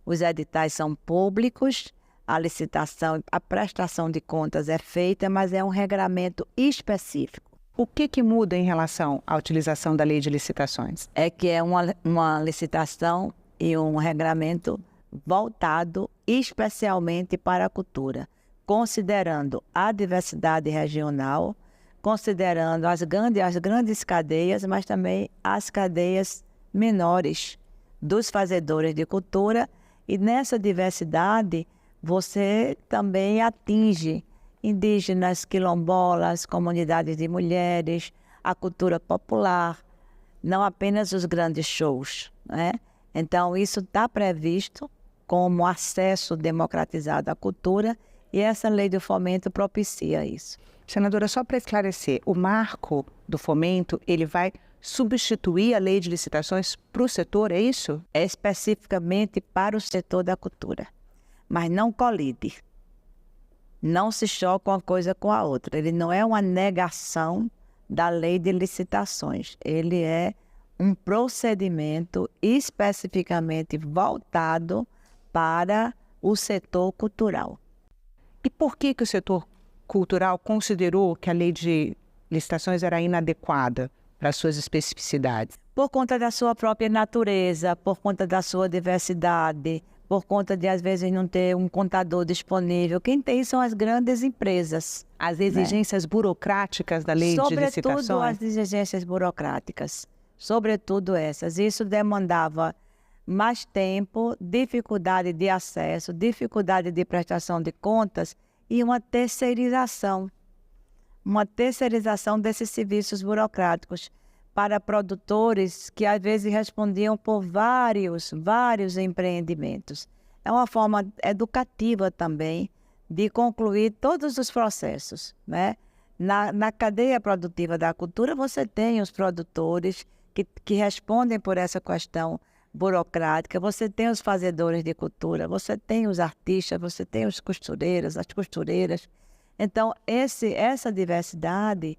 os editais são públicos, a licitação, a prestação de contas é feita, mas é um regramento específico. O que muda em relação à utilização da lei de licitações? É que é uma licitação e um regramento voltado especialmente para a cultura, considerando a diversidade regional, considerando as grandes cadeias, mas também as cadeias menores dos fazedores de cultura. E nessa diversidade, você também atinge indígenas, quilombolas, comunidades de mulheres, a cultura popular, não apenas os grandes shows, né? Então, isso está previsto como acesso democratizado à cultura e essa lei do fomento propicia isso. Senadora, só para esclarecer, o marco do fomento, ele vai substituir a lei de licitações para o setor, é isso? É especificamente para o setor da cultura, mas não colide. Não se choca uma coisa com a outra. Ele não é uma negação da lei de licitações. Ele é um procedimento especificamente voltado para o setor cultural. E por que o setor cultural considerou que a lei de licitações era inadequada para as suas especificidades? Por conta da sua própria natureza, por conta da sua diversidade, por conta de, às vezes, não ter um contador disponível. Quem tem são as grandes empresas. As exigências burocráticas da lei de licitações? Sobretudo as exigências burocráticas. Sobretudo essas. Isso demandava mais tempo, dificuldade de acesso, dificuldade de prestação de contas e uma terceirização desses serviços burocráticos para produtores que às vezes respondiam por vários empreendimentos. É uma forma educativa também de concluir todos os processos, né? Na cadeia produtiva da cultura você tem os produtores que respondem por essa questão burocrática, você tem os fazedores de cultura, você tem os artistas, você tem os costureiros, as costureiras. Então, essa diversidade,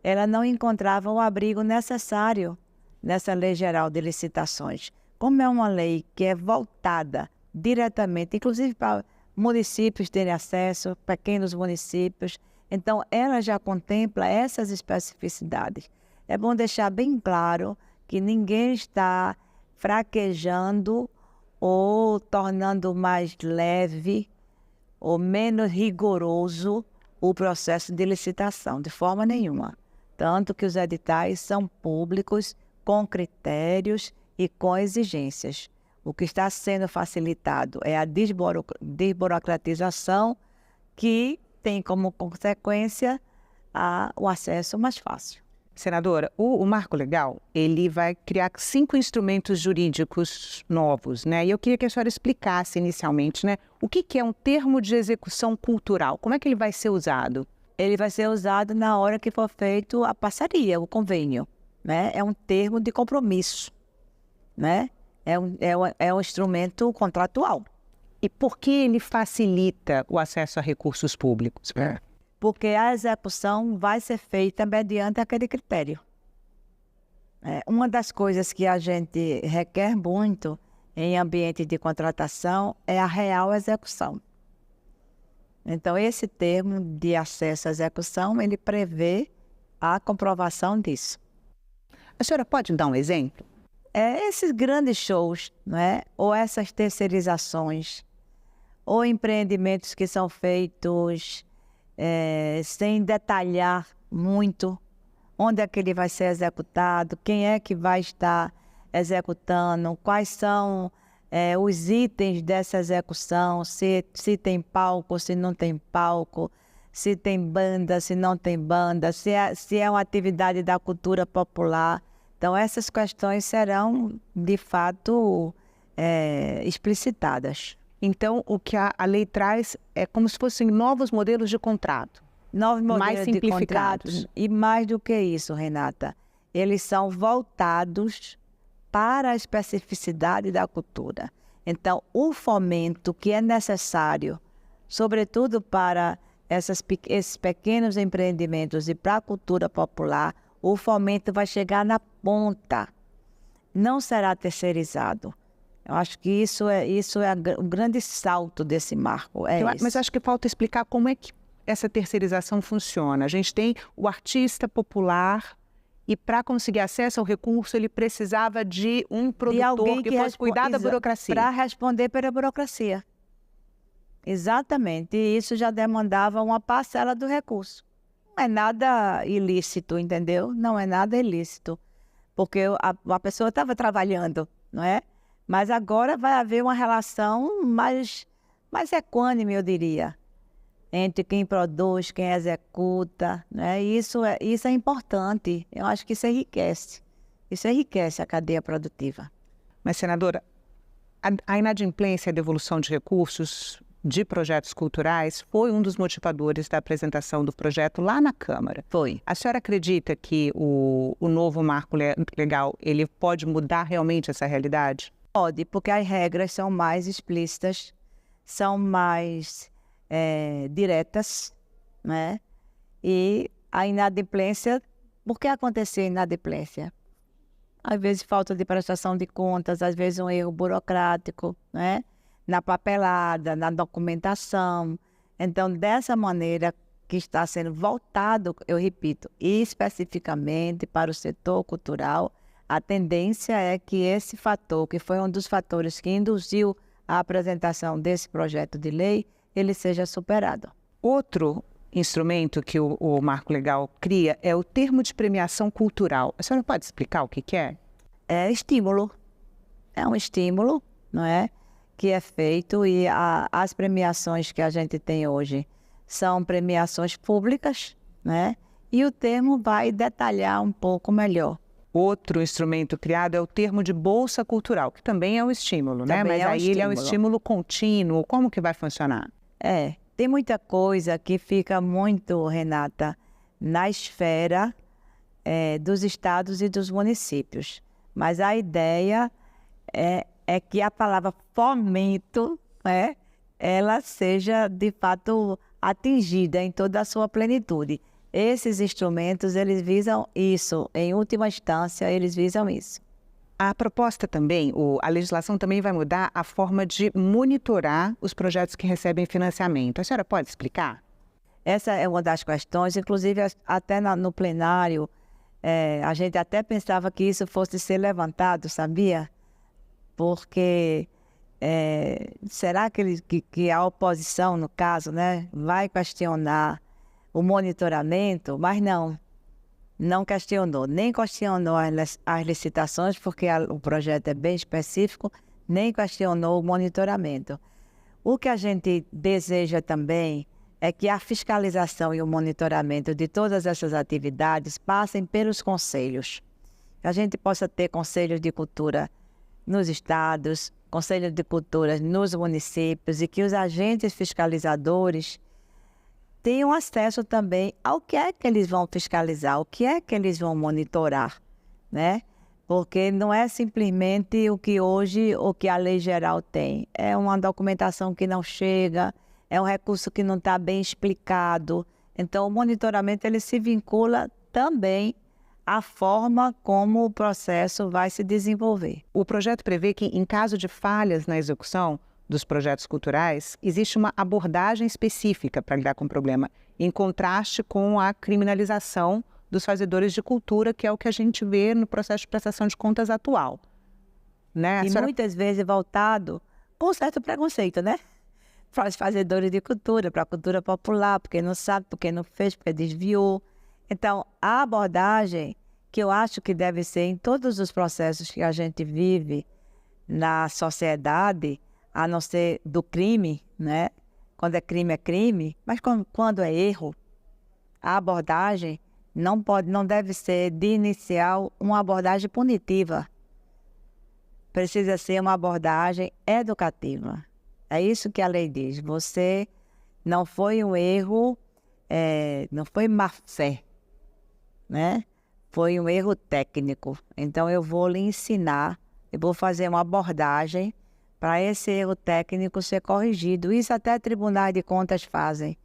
ela não encontrava o abrigo necessário nessa Lei Geral de Licitações. Como é uma lei que é voltada diretamente, inclusive para municípios terem acesso, pequenos municípios, então ela já contempla essas especificidades. É bom deixar bem claro que ninguém está fraquejando ou tornando mais leve ou menos rigoroso o processo de licitação, de forma nenhuma. Tanto que os editais são públicos, com critérios e com exigências. O que está sendo facilitado é a desburocratização, que tem como consequência o acesso mais fácil. Senadora, o Marco Legal, ele vai criar 5 instrumentos jurídicos novos, né? E eu queria que a senhora explicasse inicialmente, né? O que é um termo de execução cultural? Como é que ele vai ser usado? Ele vai ser usado na hora que for feito a parceria, o convênio, né? É um termo de compromisso, né? É um instrumento contratual. E por que ele facilita o acesso a recursos públicos? Porque a execução vai ser feita mediante aquele critério. Uma das coisas que a gente requer muito em ambiente de contratação é a real execução. Então, esse termo de acesso à execução, ele prevê a comprovação disso. A senhora pode dar um exemplo? Esses grandes shows, né? Ou essas terceirizações, ou empreendimentos que são feitos sem detalhar muito onde é que ele vai ser executado, quem é que vai estar executando, quais são os itens dessa execução, se tem palco, se não tem palco, se tem banda, se não tem banda, se é uma atividade da cultura popular. Então, essas questões serão, de fato, explicitadas. Então, o que a lei traz é como se fossem novos modelos de contrato. Novos modelos mais simplificados. De contratos. E mais do que isso, Renata, eles são voltados para a especificidade da cultura. Então, o fomento que é necessário, sobretudo para esses pequenos empreendimentos e para a cultura popular, o fomento vai chegar na ponta, não será terceirizado. Eu acho que isso é o grande salto desse marco. Mas acho que falta explicar como é que essa terceirização funciona. A gente tem o artista popular e para conseguir acesso ao recurso ele precisava de um produtor que fosse cuidar da burocracia. Para responder pela burocracia. Exatamente. E isso já demandava uma parcela do recurso. Não é nada ilícito, entendeu? Não é nada ilícito, porque a pessoa estava trabalhando, não é? Mas agora vai haver uma relação mais equânime, eu diria, entre quem produz, quem executa, né? Isso é importante. Eu acho que isso enriquece a cadeia produtiva. Mas, senadora, a inadimplência e a devolução de recursos de projetos culturais foi um dos motivadores da apresentação do projeto lá na Câmara. Foi. A senhora acredita que o novo marco legal ele pode mudar realmente essa realidade? Pode, porque as regras são mais explícitas, são mais diretas, né? E a inadimplência, por que aconteceu a inadimplência? Às vezes falta de prestação de contas, às vezes um erro burocrático, né? Na papelada, na documentação. Então, dessa maneira que está sendo voltado, eu repito, especificamente para o setor cultural, a tendência é que esse fator, que foi um dos fatores que induziu a apresentação desse projeto de lei, ele seja superado. Outro instrumento que o Marco Legal cria é o termo de premiação cultural. A senhora pode explicar o que é? É estímulo. É um estímulo, não é? Que é feito e as premiações que a gente tem hoje são premiações públicas, né? E o termo vai detalhar um pouco melhor. Outro instrumento criado é o termo de Bolsa Cultural, que também é um estímulo, né? Mas aí ele é um estímulo contínuo. Como que vai funcionar? Tem muita coisa que fica muito, Renata, na esfera dos estados e dos municípios. Mas a ideia é que a palavra fomento, né, ela seja, de fato, atingida em toda a sua plenitude. Esses instrumentos, eles visam isso. Em última instância, eles visam isso. A proposta também, a legislação também vai mudar a forma de monitorar os projetos que recebem financiamento. A senhora pode explicar? Essa é uma das questões, inclusive até no plenário, a gente até pensava que isso fosse ser levantado, sabia? Porque será que a oposição, no caso, né, vai questionar o monitoramento? Mas não questionou, nem questionou as licitações, porque o projeto é bem específico, nem questionou o monitoramento. O que a gente deseja também é que a fiscalização e o monitoramento de todas essas atividades passem pelos conselhos. Que a gente possa ter conselhos de cultura nos estados, conselhos de cultura nos municípios, e que os agentes fiscalizadores tenham acesso também ao que é que eles vão fiscalizar, o que é que eles vão monitorar, né? Porque não é simplesmente o que hoje, o que a lei geral tem. É uma documentação que não chega, é um recurso que não está bem explicado. Então, o monitoramento ele se vincula também à forma como o processo vai se desenvolver. O projeto prevê que, em caso de falhas na execução dos projetos culturais, existe uma abordagem específica para lidar com o problema, em contraste com a criminalização dos fazedores de cultura, que é o que a gente vê no processo de prestação de contas atual. Né? E muitas vezes voltado com certo preconceito, né? Para os fazedores de cultura, para a cultura popular, porque não sabe, porque não fez, porque desviou. Então, a abordagem que eu acho que deve ser em todos os processos que a gente vive na sociedade, a não ser do crime, né? Quando é crime, mas quando é erro, a abordagem não deve ser de inicial uma abordagem punitiva. Precisa ser uma abordagem educativa. É isso que a lei diz. Você não foi um erro, não foi má fé, né? Foi um erro técnico. Então eu vou lhe ensinar, eu vou fazer uma abordagem para esse erro técnico ser corrigido. Isso até tribunais de contas fazem,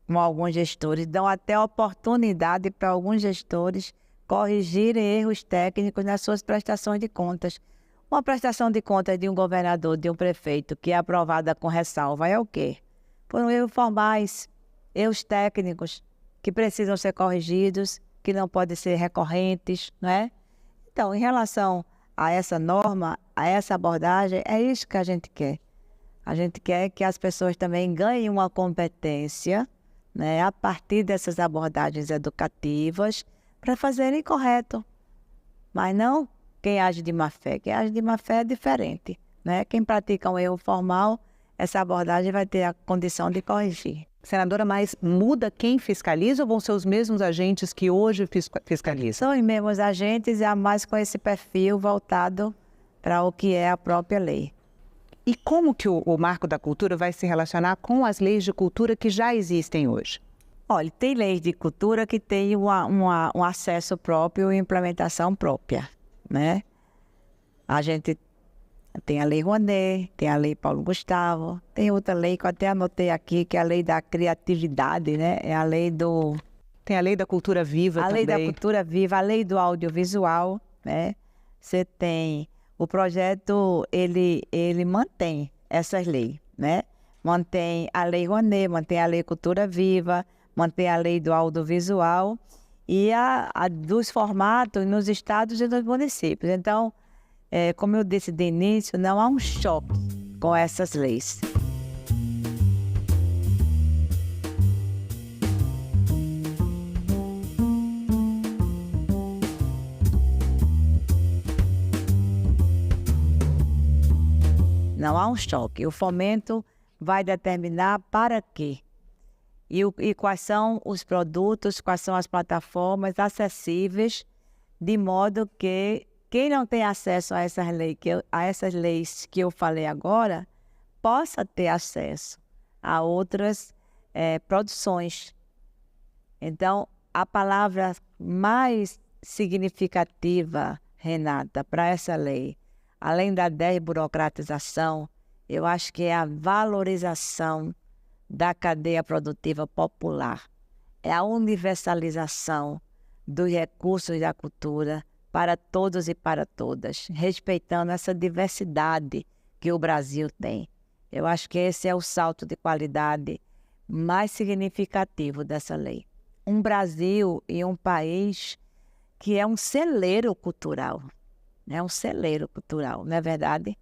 com alguns gestores. Dão até oportunidade para alguns gestores corrigirem erros técnicos nas suas prestações de contas. Uma prestação de contas de um governador, de um prefeito, que é aprovada com ressalva, é o quê? Foram erros formais, erros técnicos, que precisam ser corrigidos, que não podem ser recorrentes, não é? Então, em relação a essa norma, a essa abordagem, é isso que a gente quer. A gente quer que as pessoas também ganhem uma competência né, a partir dessas abordagens educativas para fazerem correto. Mas não quem age de má fé. Quem age de má fé é diferente, né? Quem pratica um erro formal, essa abordagem vai ter a condição de corrigir. Senadora, mas muda quem fiscaliza ou vão ser os mesmos agentes que hoje fiscalizam? São os mesmos agentes, mas com esse perfil voltado para o que é a própria lei. E como que o Marco da Cultura vai se relacionar com as leis de cultura que já existem hoje? Olha, tem leis de cultura que têm um acesso próprio e implementação própria, né? A gente tem a Lei Rouanet, tem a Lei Paulo Gustavo, tem outra lei que eu até anotei aqui, que é a Lei da Criatividade, né? É a lei do... Tem a Lei da Cultura Viva também. A Lei da Cultura Viva, a Lei do Audiovisual, né? Você tem... O projeto, ele mantém essas leis, né? Mantém a Lei Rouanet, mantém a Lei Cultura Viva, mantém a Lei do Audiovisual e a dos formatos nos estados e nos municípios. Então, como eu disse de início, não há um choque com essas leis. Não há um choque. O fomento vai determinar para quê e quais são os produtos, quais são as plataformas acessíveis, de modo que quem não tem acesso a essas leis que eu falei agora, possa ter acesso a outras produções. Então, a palavra mais significativa, Renata, para essa lei, além da desburocratização, eu acho que é a valorização da cadeia produtiva popular. É a universalização dos recursos da cultura para todos e para todas, respeitando essa diversidade que o Brasil tem. Eu acho que esse é o salto de qualidade mais significativo dessa lei. Um Brasil e um país que é um celeiro cultural. É um celeiro cultural, não é verdade?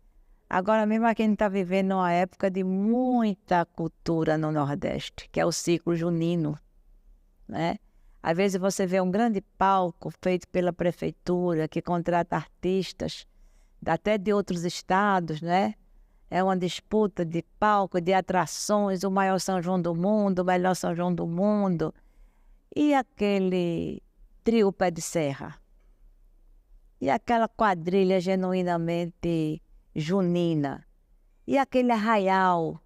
Agora mesmo aqui a gente está vivendo uma época de muita cultura no Nordeste, que é o ciclo junino, né? Às vezes você vê um grande palco feito pela prefeitura, que contrata artistas, até de outros estados, né? É uma disputa de palco, de atrações, o maior São João do mundo, o melhor São João do mundo. E aquele trio Pé de Serra? E aquela quadrilha genuinamente junina? E aquele arraial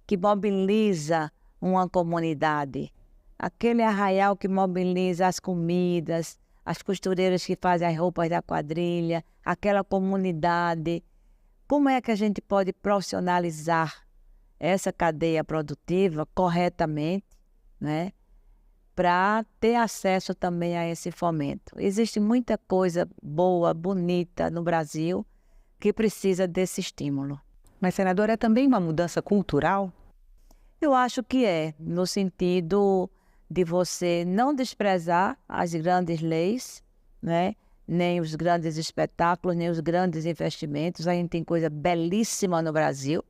que mobiliza uma comunidade? Aquele arraial que mobiliza as comidas, as costureiras que fazem as roupas da quadrilha, aquela comunidade. Como é que a gente pode profissionalizar essa cadeia produtiva corretamente, né? Para ter acesso também a esse fomento. Existe muita coisa boa, bonita no Brasil que precisa desse estímulo. Mas, senadora, é também uma mudança cultural? Eu acho que é, no sentido de você não desprezar as grandes leis, né? Nem os grandes espetáculos, nem os grandes investimentos. A gente tem coisa belíssima no Brasil,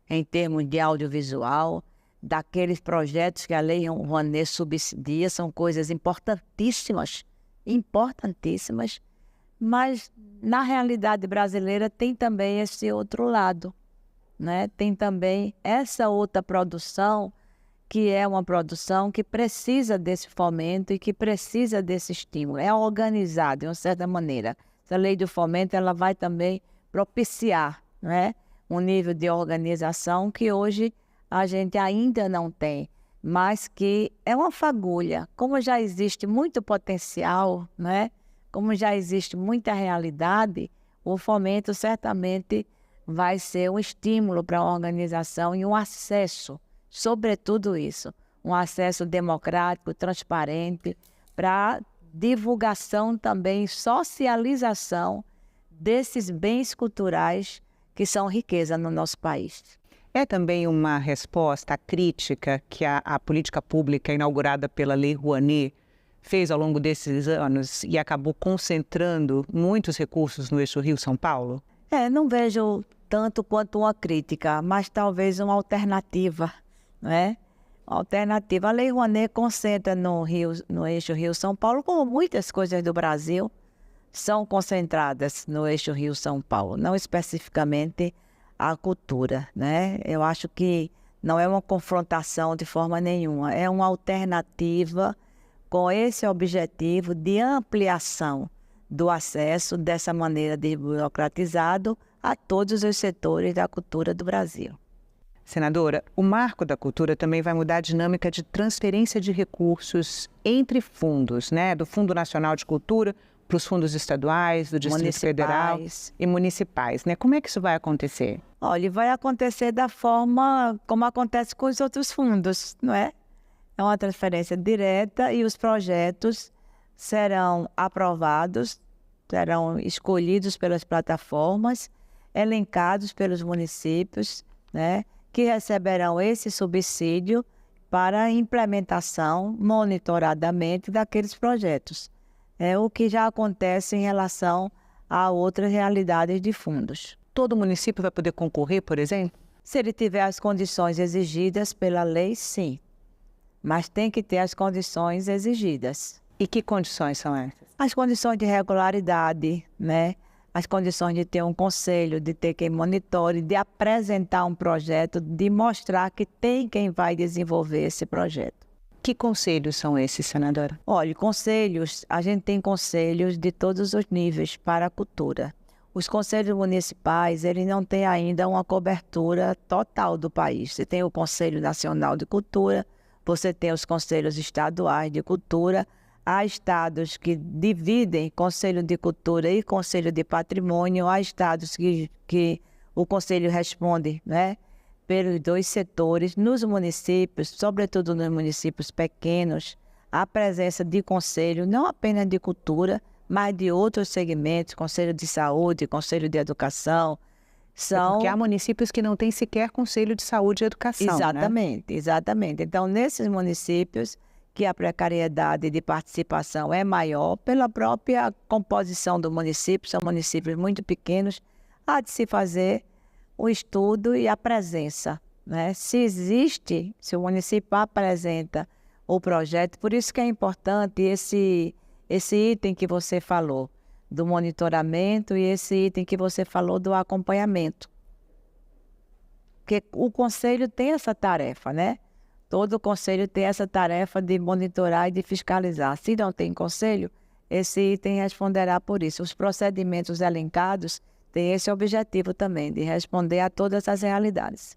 em termos de audiovisual, daqueles projetos que a Lei Rouanet subsidia, são coisas importantíssimas, mas na realidade brasileira tem também esse outro lado, né? Tem também essa outra produção, que é uma produção que precisa desse fomento e que precisa desse estímulo. É organizado de uma certa maneira. Essa lei do fomento ela vai também propiciar, né? Um nível de organização que hoje a gente ainda não tem, mas que é uma fagulha. Como já existe muito potencial, né? Como já existe muita realidade, o fomento certamente vai ser um estímulo para a organização e um acesso, sobretudo isso, um acesso democrático, transparente, para divulgação também, socialização desses bens culturais que são riqueza no nosso país. É também uma resposta à crítica que a política pública inaugurada pela Lei Rouanet fez ao longo desses anos e acabou concentrando muitos recursos no eixo Rio-São Paulo? Não vejo tanto quanto uma crítica, mas talvez uma alternativa, né? alternativa. A Lei Rouanet concentra no eixo Rio-São Paulo, como muitas coisas do Brasil são concentradas no eixo Rio-São Paulo, não especificamente a cultura, né? Eu acho que não é uma confrontação de forma nenhuma, é uma alternativa com esse objetivo de ampliação do acesso dessa maneira desburocratizado a todos os setores da cultura do Brasil. Senadora, o Marco da Cultura também vai mudar a dinâmica de transferência de recursos entre fundos, né? Do Fundo Nacional de Cultura para os fundos estaduais, do Distrito Federal e municipais, né? Como é que isso vai acontecer? Olha, vai acontecer da forma como acontece com os outros fundos, não é? É uma transferência direta e os projetos serão aprovados, serão escolhidos pelas plataformas, elencados pelos municípios, né? Que receberão esse subsídio para a implementação monitoradamente daqueles projetos. É o que já acontece em relação a outras realidades de fundos. Todo município vai poder concorrer, por exemplo? Se ele tiver as condições exigidas pela lei, sim. Mas tem que ter as condições exigidas. E que condições são essas? As condições de regularidade, né? As condições de ter um conselho, de ter quem monitore, de apresentar um projeto, de mostrar que tem quem vai desenvolver esse projeto. Que conselhos são esses, senadora? Olha, conselhos, a gente tem conselhos de todos os níveis para a cultura. Os conselhos municipais, eles não têm ainda uma cobertura total do país. Você tem o Conselho Nacional de Cultura, você tem os conselhos estaduais de cultura, há estados que dividem Conselho de Cultura e Conselho de Patrimônio, há estados que o conselho responde, né, pelos dois setores. Nos municípios, sobretudo nos municípios pequenos, a presença de conselho, não apenas de cultura, mas de outros segmentos, Conselho de Saúde, Conselho de Educação, são... Porque há municípios que não têm sequer Conselho de Saúde e Educação, Exatamente, né? Exatamente. Então, nesses municípios que a precariedade de participação é maior, pela própria composição do município, são municípios muito pequenos, há de se fazer o estudo e a presença, né? Se o município apresenta o projeto, por isso que é importante esse item que você falou, do monitoramento, e esse item que você falou do acompanhamento. Porque o conselho tem essa tarefa, né? Todo conselho tem essa tarefa de monitorar e de fiscalizar. Se não tem conselho, esse item responderá por isso. Os procedimentos elencados têm esse objetivo também, de responder a todas as realidades.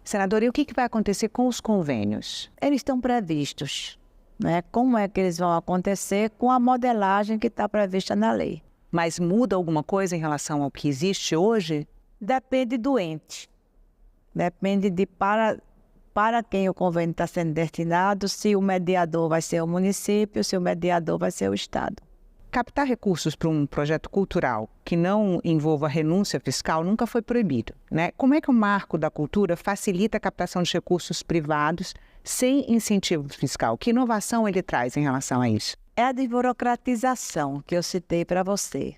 Senadora, e o que vai acontecer com os convênios? Eles estão previstos, né? Como é que eles vão acontecer? Com a modelagem que está prevista na lei. Mas muda alguma coisa em relação ao que existe hoje? Depende do ente. Depende de para quem o convênio está sendo destinado, se o mediador vai ser o município, se o mediador vai ser o Estado. Captar recursos para um projeto cultural que não envolva renúncia fiscal nunca foi proibido, né? Como é que o Marco da Cultura facilita a captação de recursos privados sem incentivo fiscal? Que inovação ele traz em relação a isso? É a desburocratização que eu citei para você,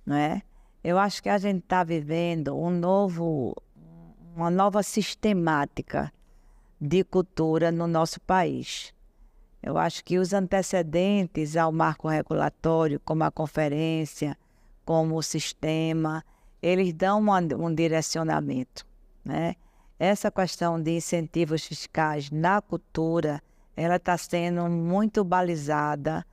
né? Eu acho que a gente está vivendo uma nova sistemática de cultura no nosso país. Eu acho que os antecedentes ao marco regulatório, como a conferência, como o sistema, eles dão um direcionamento, né? Essa questão de incentivos fiscais na cultura, ela está sendo muito balizada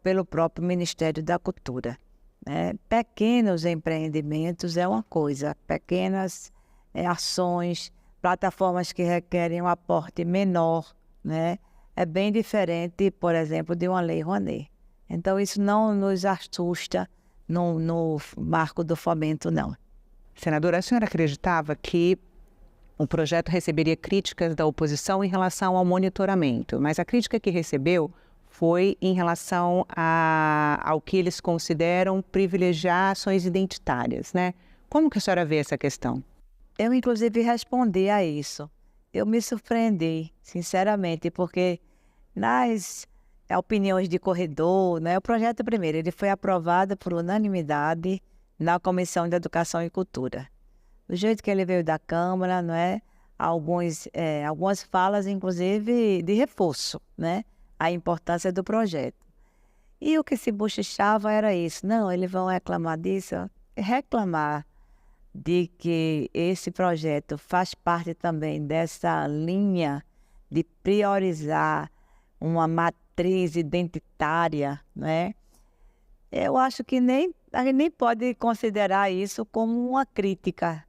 pelo próprio Ministério da Cultura, né? Pequenos empreendimentos é uma coisa, pequenas ações, plataformas que requerem um aporte menor, né? É bem diferente, por exemplo, de uma Lei Rouanet. Então, isso não nos assusta no marco do fomento, não. Senadora, a senhora acreditava que o projeto receberia críticas da oposição em relação ao monitoramento, mas a crítica que recebeu foi em relação ao que eles consideram privilegiar ações identitárias, né? Como que a senhora vê essa questão? Eu, inclusive, respondi a isso. Eu me surpreendi, sinceramente, porque nas opiniões de corredor, né, o projeto primeiro, ele foi aprovado por unanimidade na Comissão de Educação e Cultura. Do jeito que ele veio da Câmara, não é? algumas falas, inclusive, de reforço, né? A importância do projeto. E o que se bochechava era isso. Não, eles vão reclamar disso. Reclamar de que esse projeto faz parte também dessa linha de priorizar uma matriz identitária, né? Eu acho que a gente nem pode considerar isso como uma crítica,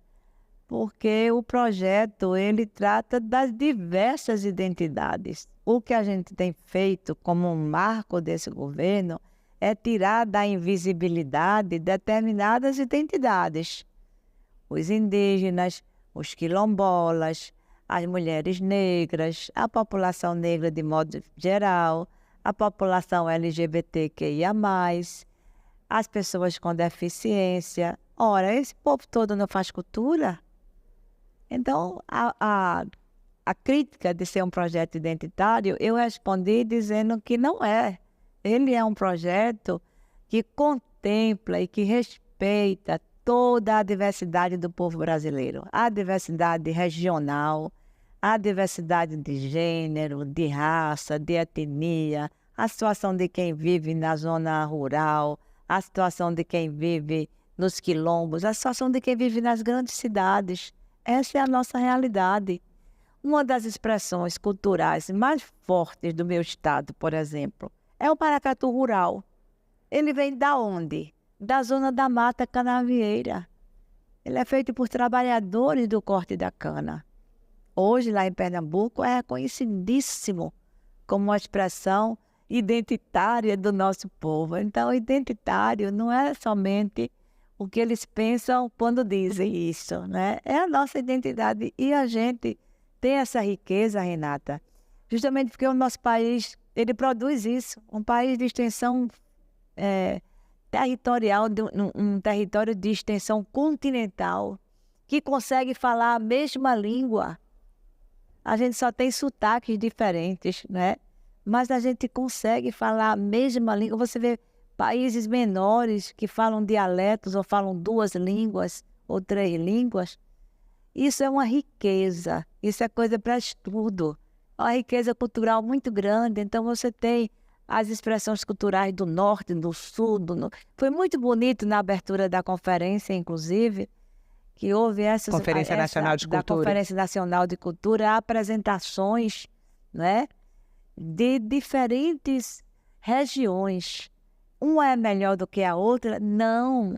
porque o projeto ele trata das diversas identidades. O que a gente tem feito como um marco desse governo é tirar da invisibilidade determinadas identidades. Os indígenas, os quilombolas, as mulheres negras, a população negra de modo geral, a população LGBTQIA+, as pessoas com deficiência. Ora, esse povo todo não faz cultura? Então, a crítica de ser um projeto identitário, eu respondi dizendo que não é. Ele é um projeto que contempla e que respeita toda a diversidade do povo brasileiro. A diversidade regional, a diversidade de gênero, de raça, de etnia, a situação de quem vive na zona rural, a situação de quem vive nos quilombos, a situação de quem vive nas grandes cidades. Essa é a nossa realidade. Uma das expressões culturais mais fortes do meu estado, por exemplo, é o maracatu rural. Ele vem da onde? Da zona da Mata Canavieira. Ele é feito por trabalhadores do corte da cana. Hoje, lá em Pernambuco, é reconhecidíssimo como uma expressão identitária do nosso povo. Então, identitário não é somente o que eles pensam quando dizem isso, né? É a nossa identidade. E a gente tem essa riqueza, Renata, justamente porque o nosso país, ele produz isso. Um país de extensão territorial, um território de extensão continental, que consegue falar a mesma língua. A gente só tem sotaques diferentes, né? Mas a gente consegue falar a mesma língua. Você vê países menores que falam dialetos ou falam 2 línguas ou 3 línguas. Isso é uma riqueza, isso é coisa para estudo. É uma riqueza cultural muito grande. Então você tem as expressões culturais do norte, do sul. Foi muito bonito na abertura da conferência, inclusive, que houve essa Conferência Nacional de Cultura. Da Conferência Nacional de Cultura, apresentações, né, de diferentes regiões. Uma é melhor do que a outra? Não.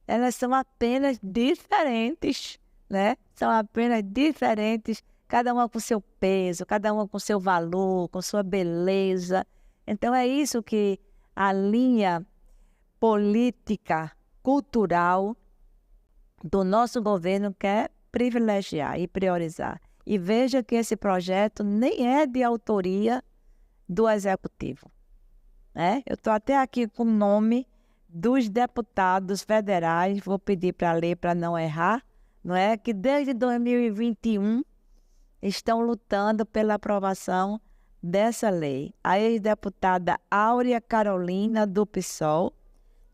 Elas são apenas diferentes, né? São apenas diferentes, cada uma com seu peso, cada uma com seu valor, com sua beleza. Então é isso que a linha política, cultural do nosso governo quer privilegiar e priorizar. E veja que esse projeto nem é de autoria do Executivo, né? Eu estou até aqui com o nome dos deputados federais, vou pedir para ler para não errar, não é? Que desde 2021 estão lutando pela aprovação dessa lei. A ex-deputada Áurea Carolina, do PSOL,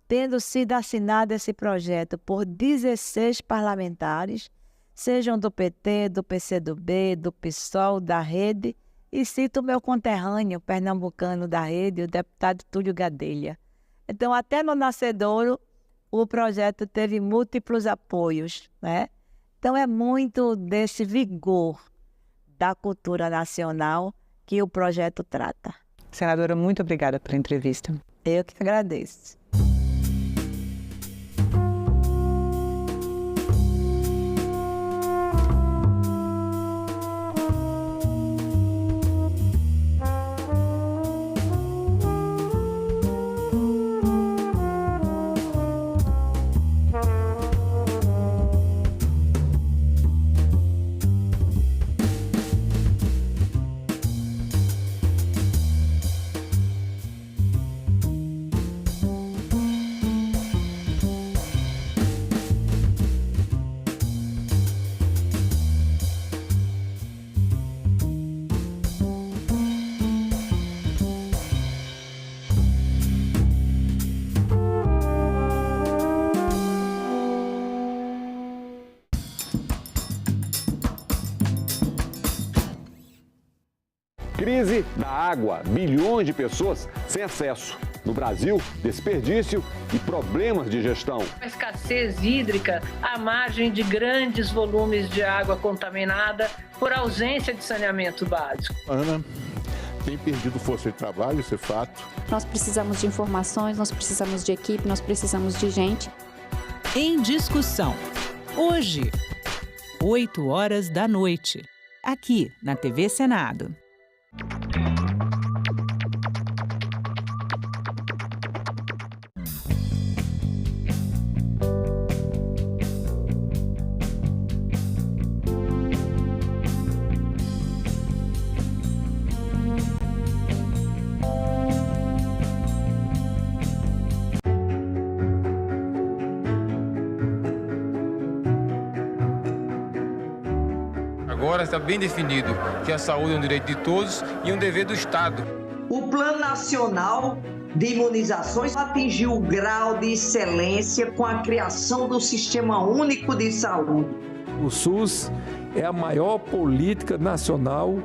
tendo sido assinado esse projeto por 16 parlamentares, sejam do PT, do PCdoB, do PSOL, da Rede, e cito o meu conterrâneo pernambucano da Rede, o deputado Túlio Gadelha. Então, até no Nascedouro, o projeto teve múltiplos apoios, né? Então, é muito desse vigor da cultura nacional que o projeto trata. Senadora, muito obrigada pela entrevista. Eu que agradeço. crise da água, bilhões de pessoas sem acesso. No Brasil, desperdício e problemas de gestão. A escassez hídrica à margem de grandes volumes de água contaminada por ausência de saneamento básico. Ana tem perdido força de trabalho, isso é fato. Nós precisamos de informações, nós precisamos de equipe, nós precisamos de gente. Em discussão. Hoje, 20h, aqui na TV Senado. Agora está bem definido que a saúde é um direito de todos e um dever do Estado. O Plano Nacional de Imunizações atingiu o grau de excelência com a criação do Sistema Único de Saúde. O SUS é a maior política nacional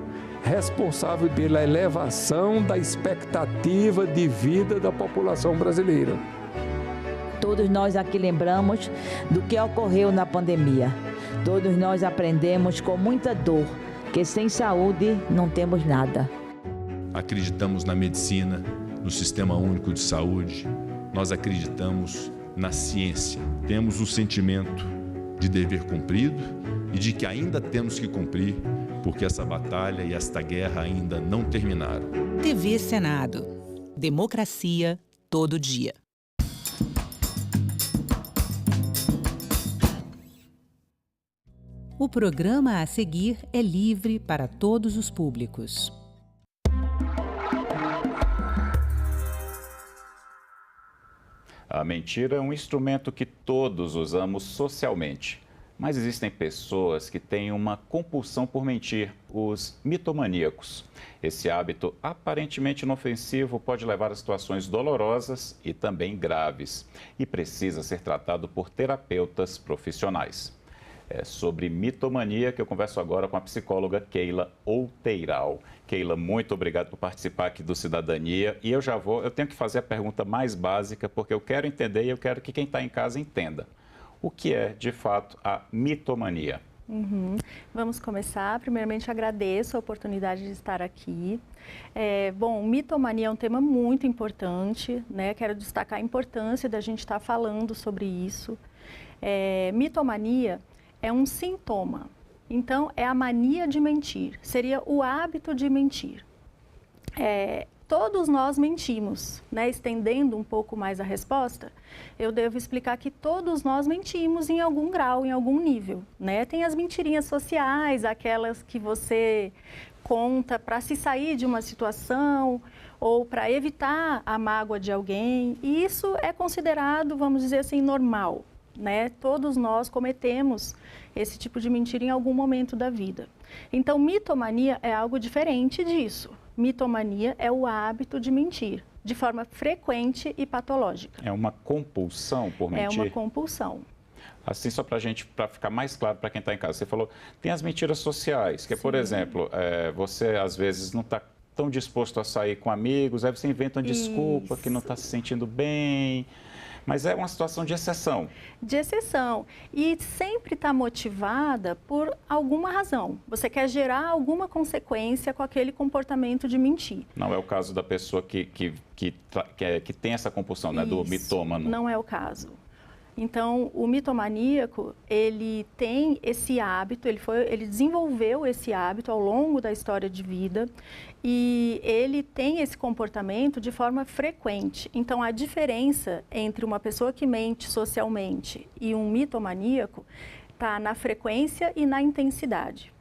responsável pela elevação da expectativa de vida da população brasileira. Todos nós aqui lembramos do que ocorreu na pandemia. Todos nós aprendemos com muita dor que sem saúde não temos nada. Acreditamos na medicina, no Sistema Único de Saúde. Nós acreditamos na ciência. Temos o sentimento de dever cumprido e de que ainda temos que cumprir, porque essa batalha e esta guerra ainda não terminaram. TV Senado. Democracia todo dia. O programa a seguir é livre para todos os públicos. A mentira é um instrumento que todos usamos socialmente. Mas existem pessoas que têm uma compulsão por mentir, os mitomaníacos. Esse hábito aparentemente inofensivo pode levar a situações dolorosas e também graves e precisa ser tratado por terapeutas profissionais. É sobre mitomania que eu converso agora com a psicóloga Keila Outeiral. Keila, muito obrigado por participar aqui do Cidadania. E eu tenho que fazer a pergunta mais básica, porque eu quero entender e eu quero que quem está em casa entenda. O que é, de fato, a mitomania? Vamos começar. Primeiramente, agradeço a oportunidade de estar aqui. Bom, mitomania é um tema muito importante, né? Quero destacar a importância da gente estar falando sobre isso. Mitomania é um sintoma. Então, é a mania de mentir. Seria o hábito de mentir. Todos nós mentimos, né? Estendendo um pouco mais a resposta, eu devo explicar que todos nós mentimos em algum grau, em algum nível, né? Tem as mentirinhas sociais, aquelas que você conta para se sair de uma situação ou para evitar a mágoa de alguém. E isso é considerado, vamos dizer assim, normal, né? Todos nós cometemos esse tipo de mentira em algum momento da vida. Então, mitomania é algo diferente disso. Mitomania é o hábito de mentir, de forma frequente e patológica. É uma compulsão por mentir? É uma compulsão. Assim, só para ficar mais claro para quem está em casa, você falou, tem as mentiras sociais, que é, por exemplo, você às vezes não está tão disposto a sair com amigos, aí você inventa uma desculpa que não está se sentindo bem. Mas é uma situação de exceção. De exceção. E sempre está motivada por alguma razão. Você quer gerar alguma consequência com aquele comportamento de mentir. Não é o caso da pessoa que tem essa compulsão, né, do mitômano. Não é o caso. Então, o mitomaníaco, ele tem esse hábito, ele desenvolveu esse hábito ao longo da história de vida e ele tem esse comportamento de forma frequente. Então, a diferença entre uma pessoa que mente socialmente e um mitomaníaco está na frequência e na intensidade.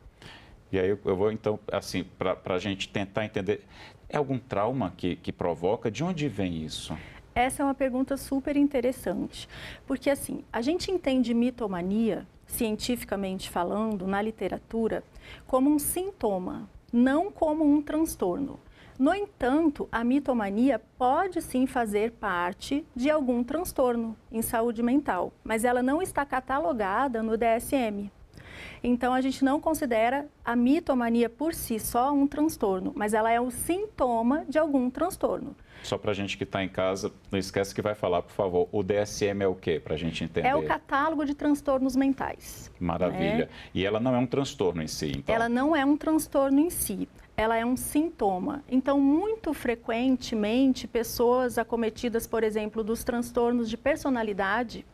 E aí eu vou, então, assim, para a gente tentar entender, é algum trauma que provoca? De onde vem isso? Essa é uma pergunta super interessante, porque assim, a gente entende mitomania, cientificamente falando, na literatura, como um sintoma, não como um transtorno. No entanto, a mitomania pode sim fazer parte de algum transtorno em saúde mental, mas ela não está catalogada no DSM. Então, a gente não considera a mitomania por si só um transtorno, mas ela é o sintoma de algum transtorno. Só para a gente que está em casa, não esquece que vai falar, por favor, o DSM é o quê, para a gente entender? É o catálogo de transtornos mentais. Maravilha. E ela não é um transtorno em si, então? Ela não é um transtorno em si, ela é um sintoma. Então, muito frequentemente, pessoas acometidas, por exemplo, dos transtornos de personalidade,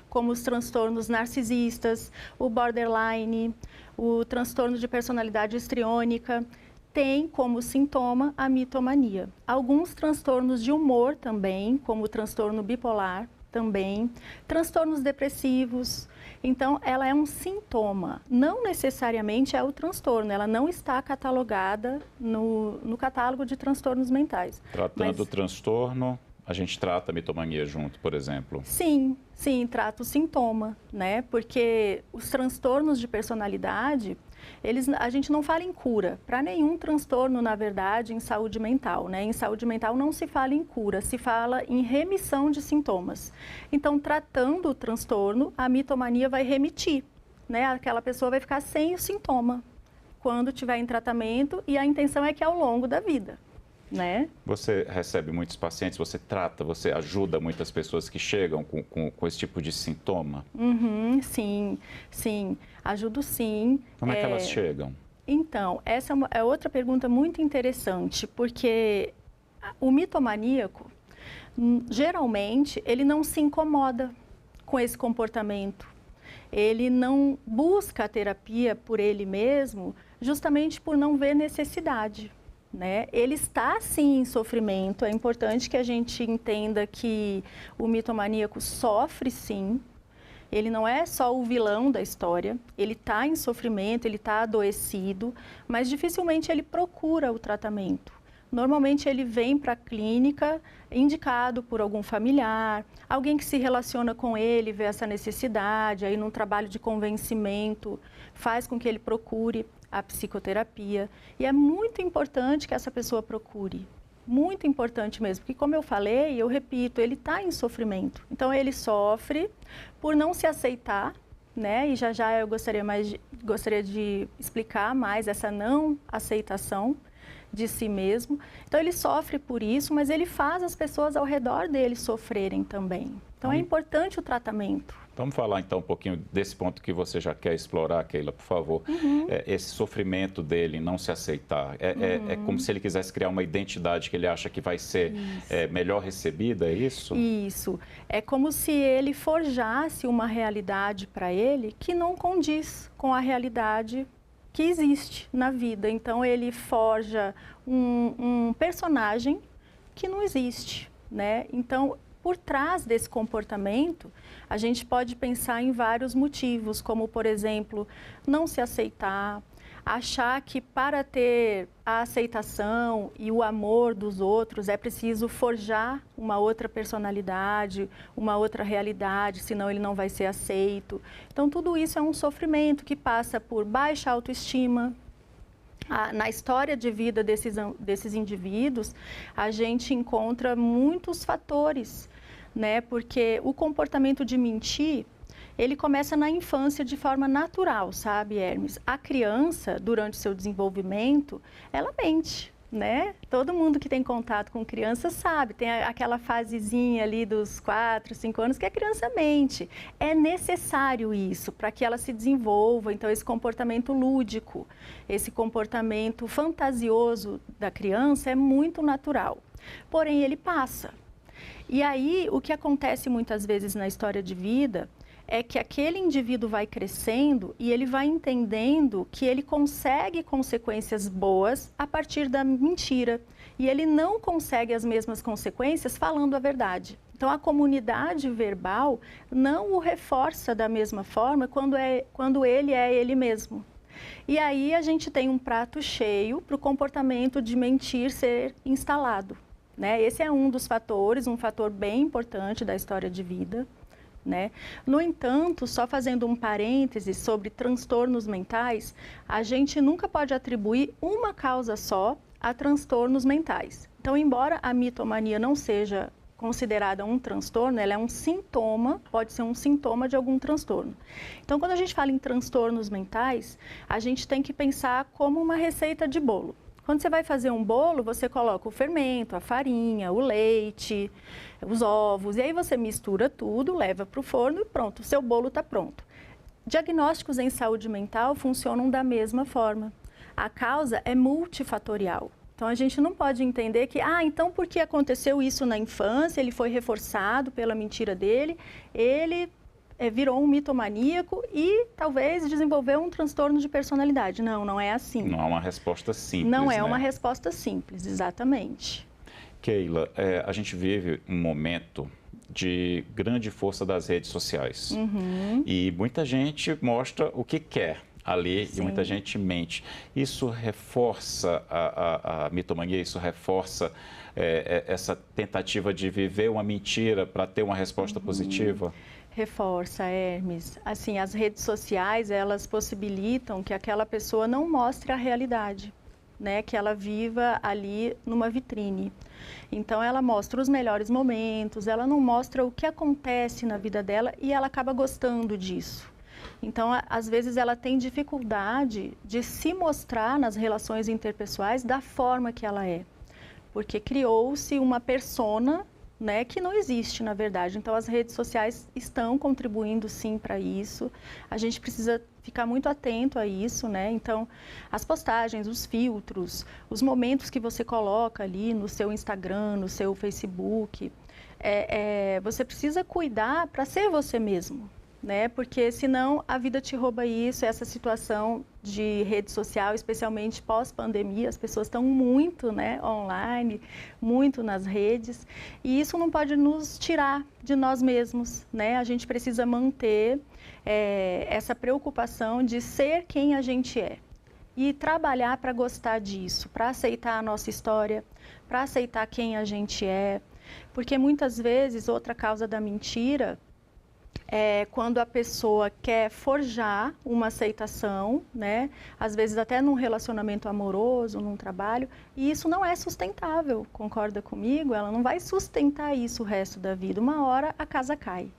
como os transtornos narcisistas, o borderline, o transtorno de personalidade histriônica, tem como sintoma a mitomania. Alguns transtornos de humor também, como o transtorno bipolar também, transtornos depressivos. Então, ela é um sintoma, não necessariamente é o transtorno, ela não está catalogada no catálogo de transtornos mentais. Tratando o transtorno, a gente trata a mitomania junto, por exemplo? Sim, trata o sintoma, né? Porque os transtornos de personalidade, a gente não fala em cura para nenhum transtorno, na verdade, em saúde mental, né? Em saúde mental não se fala em cura, se fala em remissão de sintomas. Então, tratando o transtorno, a mitomania vai remitir, né? Aquela pessoa vai ficar sem o sintoma quando estiver em tratamento, e a intenção é que ao longo da vida, né? Você recebe muitos pacientes, você trata, você ajuda muitas pessoas que chegam com esse tipo de sintoma? Sim, ajudo sim. Como é que elas chegam? Então, essa é outra pergunta muito interessante, porque o mitomaníaco, geralmente, ele não se incomoda com esse comportamento. Ele não busca a terapia por ele mesmo, justamente por não ver necessidade. Né? Ele está sim em sofrimento, é importante que a gente entenda que o mitomaníaco sofre sim, ele não é só o vilão da história, ele está em sofrimento, ele está adoecido, mas dificilmente ele procura o tratamento. Normalmente ele vem para a clínica indicado por algum familiar, alguém que se relaciona com ele, vê essa necessidade, aí num trabalho de convencimento faz com que ele procure a psicoterapia. E é muito importante que essa pessoa procure, muito importante mesmo, porque como eu falei, eu repito, ele está em sofrimento. Então ele sofre por não se aceitar, né? E já eu gostaria de explicar mais essa não aceitação de si mesmo. Então ele sofre por isso, mas ele faz as pessoas ao redor dele sofrerem também. Então é importante o tratamento. Vamos falar então um pouquinho desse ponto que você já quer explorar, Keila, por favor. Esse sofrimento dele, não se aceitar, é como se ele quisesse criar uma identidade que ele acha que vai ser melhor recebida, é isso? Isso. É como se ele forjasse uma realidade para ele que não condiz com a realidade que existe na vida. Então ele forja um personagem que não existe, né? Então, por trás desse comportamento, a gente pode pensar em vários motivos, como, por exemplo, não se aceitar, achar que para ter a aceitação e o amor dos outros é preciso forjar uma outra personalidade, uma outra realidade, senão ele não vai ser aceito. Então, tudo isso é um sofrimento que passa por baixa autoestima. Na história de vida desses indivíduos, a gente encontra muitos fatores, né? Porque o comportamento de mentir, ele começa na infância de forma natural, sabe, Hermes? A criança, durante o seu desenvolvimento, ela mente, né? Todo mundo que tem contato com criança sabe, tem aquela fasezinha ali dos 4, 5 anos que a criança mente. É necessário isso para que ela se desenvolva, então esse comportamento lúdico, esse comportamento fantasioso da criança é muito natural, porém ele passa. E aí o que acontece muitas vezes na história de vida é que aquele indivíduo vai crescendo e ele vai entendendo que ele consegue consequências boas a partir da mentira. E ele não consegue as mesmas consequências falando a verdade. Então, a comunidade verbal não o reforça da mesma forma quando ele é ele mesmo. E aí a gente tem um prato cheio para o comportamento de mentir ser instalado, né? Esse é um dos fatores, um fator bem importante da história de vida. Né? No entanto, só fazendo um parêntese sobre transtornos mentais, a gente nunca pode atribuir uma causa só a transtornos mentais. Então, embora a mitomania não seja considerada um transtorno, ela é um sintoma, pode ser um sintoma de algum transtorno. Então, quando a gente fala em transtornos mentais, a gente tem que pensar como uma receita de bolo. Quando você vai fazer um bolo, você coloca o fermento, a farinha, o leite, os ovos, e aí você mistura tudo, leva para o forno e pronto, o seu bolo está pronto. Diagnósticos em saúde mental funcionam da mesma forma. A causa é multifatorial. Então, a gente não pode entender que, então porque aconteceu isso na infância, ele foi reforçado pela mentira dele, ele virou um mitomaníaco e talvez desenvolveu um transtorno de personalidade. Não, não é assim. Não é uma resposta simples, Não é né? uma resposta simples, exatamente. Keila, a gente vive um momento de grande força das redes sociais. E muita gente mostra o que quer ali. Sim. E muita gente mente. Isso reforça a mitomania, isso reforça essa tentativa de viver uma mentira para ter uma resposta positiva? Reforça, Hermes. Assim, as redes sociais, elas possibilitam que aquela pessoa não mostre a realidade, né? Que ela viva ali numa vitrine. Então, ela mostra os melhores momentos, ela não mostra o que acontece na vida dela e ela acaba gostando disso. Então, às vezes, ela tem dificuldade de se mostrar nas relações interpessoais da forma que ela é. Porque criou-se uma persona, né, que não existe, na verdade. Então, as redes sociais estão contribuindo, sim, para isso. A gente precisa ficar muito atento a isso, né? Então, as postagens, os filtros, os momentos que você coloca ali no seu Instagram, no seu Facebook, você precisa cuidar para ser você mesmo, né? Porque senão a vida te rouba isso, essa situação de rede social, especialmente pós-pandemia, as pessoas estão muito, né, online, muito nas redes, e isso não pode nos tirar de nós mesmos, né? A gente precisa manter essa preocupação de ser quem a gente é e trabalhar para gostar disso, para aceitar a nossa história, para aceitar quem a gente é, porque muitas vezes outra causa da mentira é quando a pessoa quer forjar uma aceitação, né? Às vezes até num relacionamento amoroso, num trabalho, e isso não é sustentável, concorda comigo? Ela não vai sustentar isso o resto da vida, uma hora a casa cai,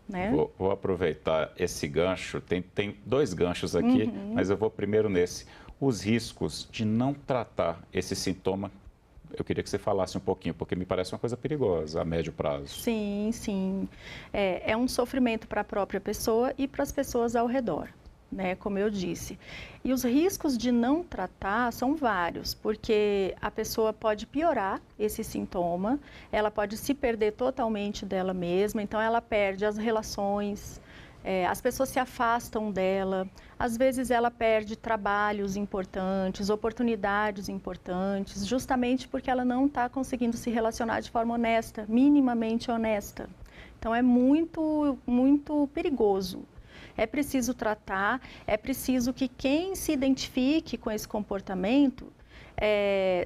né? Vou aproveitar esse gancho, tem dois ganchos aqui, mas eu vou primeiro nesse. Os riscos de não tratar esse sintoma, eu queria que você falasse um pouquinho, porque me parece uma coisa perigosa a médio prazo. Sim, sim. É um sofrimento para a própria pessoa e para as pessoas ao redor, né? Como eu disse. E os riscos de não tratar são vários, porque a pessoa pode piorar esse sintoma, ela pode se perder totalmente dela mesma, então ela perde as relações, as pessoas se afastam dela, às vezes ela perde trabalhos importantes, oportunidades importantes, justamente porque ela não está conseguindo se relacionar de forma honesta, minimamente honesta. Então é muito, muito perigoso. É preciso tratar, é preciso que quem se identifique com esse comportamento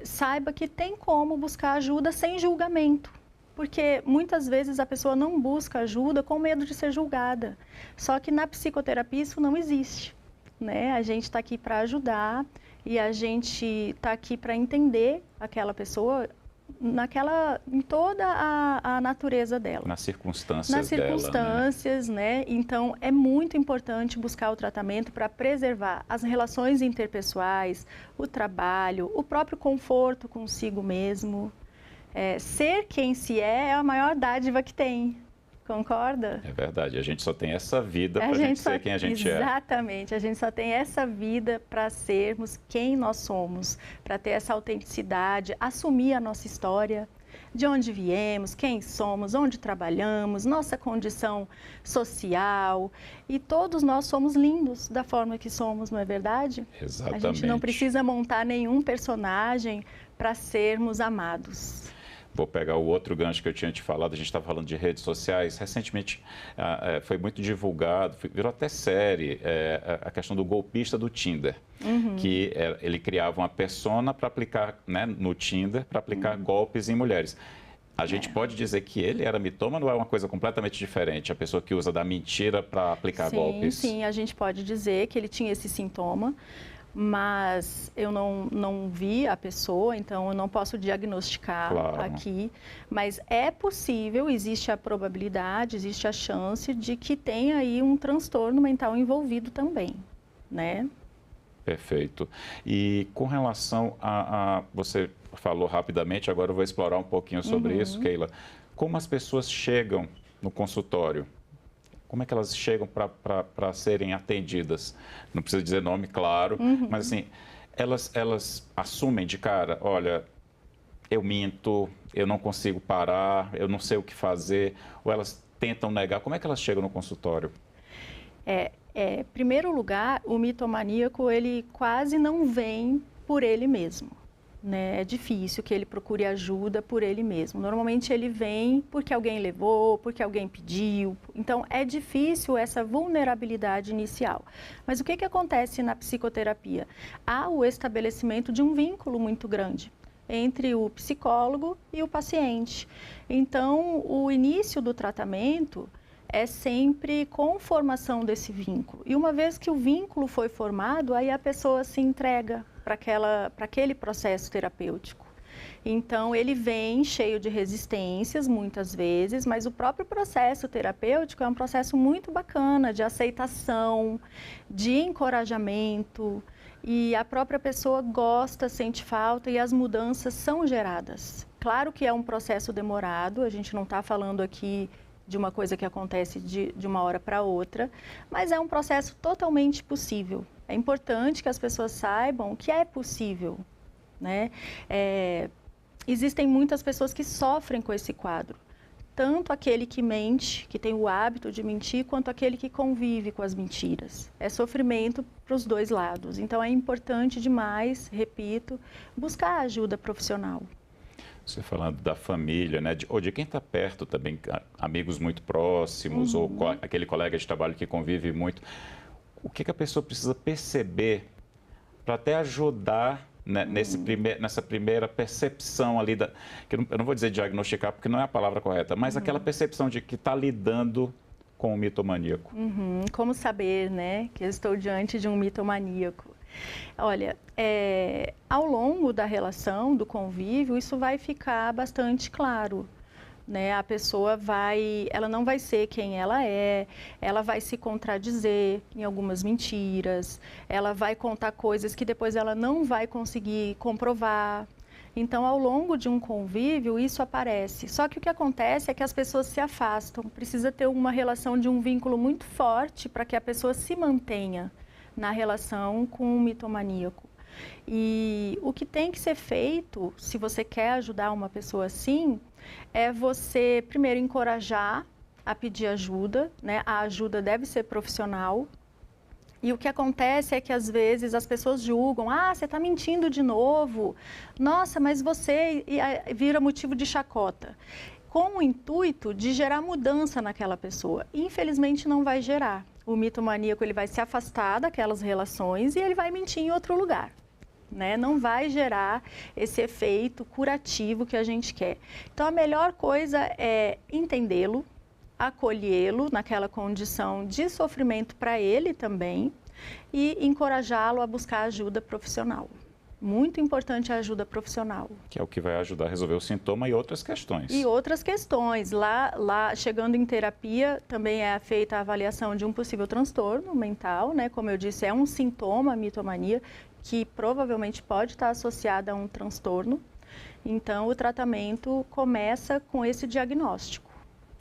saiba que tem como buscar ajuda sem julgamento. Porque muitas vezes a pessoa não busca ajuda com medo de ser julgada. Só que na psicoterapia isso não existe, né? A gente está aqui para ajudar e a gente está aqui para entender aquela pessoa em toda a natureza dela. Nas circunstâncias dela. Nas circunstâncias, né? Então, é muito importante buscar o tratamento para preservar as relações interpessoais, o trabalho, o próprio conforto consigo mesmo. Ser quem se é a maior dádiva que tem, concorda? É verdade, a gente só tem essa vida para a gente ser quem a gente é. Exatamente, a gente só tem essa vida para sermos quem nós somos, para ter essa autenticidade, assumir a nossa história, de onde viemos, quem somos, onde trabalhamos, nossa condição social, e todos nós somos lindos da forma que somos, não é verdade? Exatamente. A gente não precisa montar nenhum personagem para sermos amados. Vou pegar o outro gancho que eu tinha te falado, a gente estava falando de redes sociais. Recentemente foi muito divulgado, virou até série, a questão do golpista do Tinder, que ele criava uma persona para aplicar, né, no Tinder, para aplicar golpes em mulheres. A gente pode dizer que ele era mitômano ou é uma coisa completamente diferente, a pessoa que usa da mentira para aplicar golpes? Sim, a gente pode dizer que ele tinha esse sintoma, mas eu não vi a pessoa, então eu não posso diagnosticar aqui. Mas é possível, existe a probabilidade, existe a chance de que tenha aí um transtorno mental envolvido também, né? Perfeito. E com relação você falou rapidamente, agora eu vou explorar um pouquinho sobre isso, Keila. Como as pessoas chegam no consultório? Como é que elas chegam para serem atendidas? Não precisa dizer nome, claro, mas assim, elas assumem de cara, olha, eu minto, eu não consigo parar, eu não sei o que fazer, ou elas tentam negar. Como é que elas chegam no consultório? Em primeiro lugar, o mitomaníaco, ele quase não vem por ele mesmo. Né? É difícil que ele procure ajuda por ele mesmo. Normalmente ele vem porque alguém levou, porque alguém pediu. Então é difícil essa vulnerabilidade inicial. Mas o que acontece na psicoterapia? Há o estabelecimento de um vínculo muito grande entre o psicólogo e o paciente. Então o início do tratamento é sempre com formação desse vínculo. E uma vez que o vínculo foi formado, aí a pessoa se entrega para aquele processo terapêutico. Então, ele vem cheio de resistências, muitas vezes, mas o próprio processo terapêutico é um processo muito bacana, de aceitação, de encorajamento, e a própria pessoa gosta, sente falta e as mudanças são geradas. Claro que é um processo demorado, a gente não está falando aqui de uma coisa que acontece de uma hora para outra, mas é um processo totalmente possível. É importante que as pessoas saibam que é possível, né? Existem muitas pessoas que sofrem com esse quadro, tanto aquele que mente, que tem o hábito de mentir, quanto aquele que convive com as mentiras. É sofrimento para os dois lados, então é importante demais, repito, buscar ajuda profissional. Você falando da família, né? Ou de quem está perto também, amigos muito próximos, ou aquele colega de trabalho que convive muito. O que a pessoa precisa perceber para até ajudar, né, nessa primeira percepção ali, que eu não vou dizer diagnosticar, porque não é a palavra correta, mas aquela percepção de que está lidando com o mitomaníaco. Como saber, né, que eu estou diante de um mitomaníaco? Olha, ao longo da relação, do convívio, isso vai ficar bastante claro. Né? A pessoa ela não vai ser quem ela vai se contradizer em algumas mentiras, ela vai contar coisas que depois ela não vai conseguir comprovar. Então, ao longo de um convívio, isso aparece. Só que o que acontece é que as pessoas se afastam, precisa ter uma relação de um vínculo muito forte para que a pessoa se mantenha na relação com o mitomaníaco. E o que tem que ser feito, se você quer ajudar uma pessoa assim, é você primeiro encorajar a pedir ajuda, né? A ajuda deve ser profissional. E o que acontece é que às vezes as pessoas julgam, você está mentindo de novo, nossa, mas você vira motivo de chacota. Com o intuito de gerar mudança naquela pessoa. Infelizmente não vai gerar. O mitomaníaco ele vai se afastar daquelas relações e ele vai mentir em outro lugar. Né? Não vai gerar esse efeito curativo que a gente quer. Então, a melhor coisa é entendê-lo, acolhê-lo naquela condição de sofrimento para ele também e encorajá-lo a buscar ajuda profissional. Muito importante a ajuda profissional. Que é o que vai ajudar a resolver o sintoma e outras questões. E outras questões. Lá chegando em terapia, também é feita a avaliação de um possível transtorno mental, né? Como eu disse, é um sintoma, a mitomania, que provavelmente pode estar associada a um transtorno. Então, o tratamento começa com esse diagnóstico.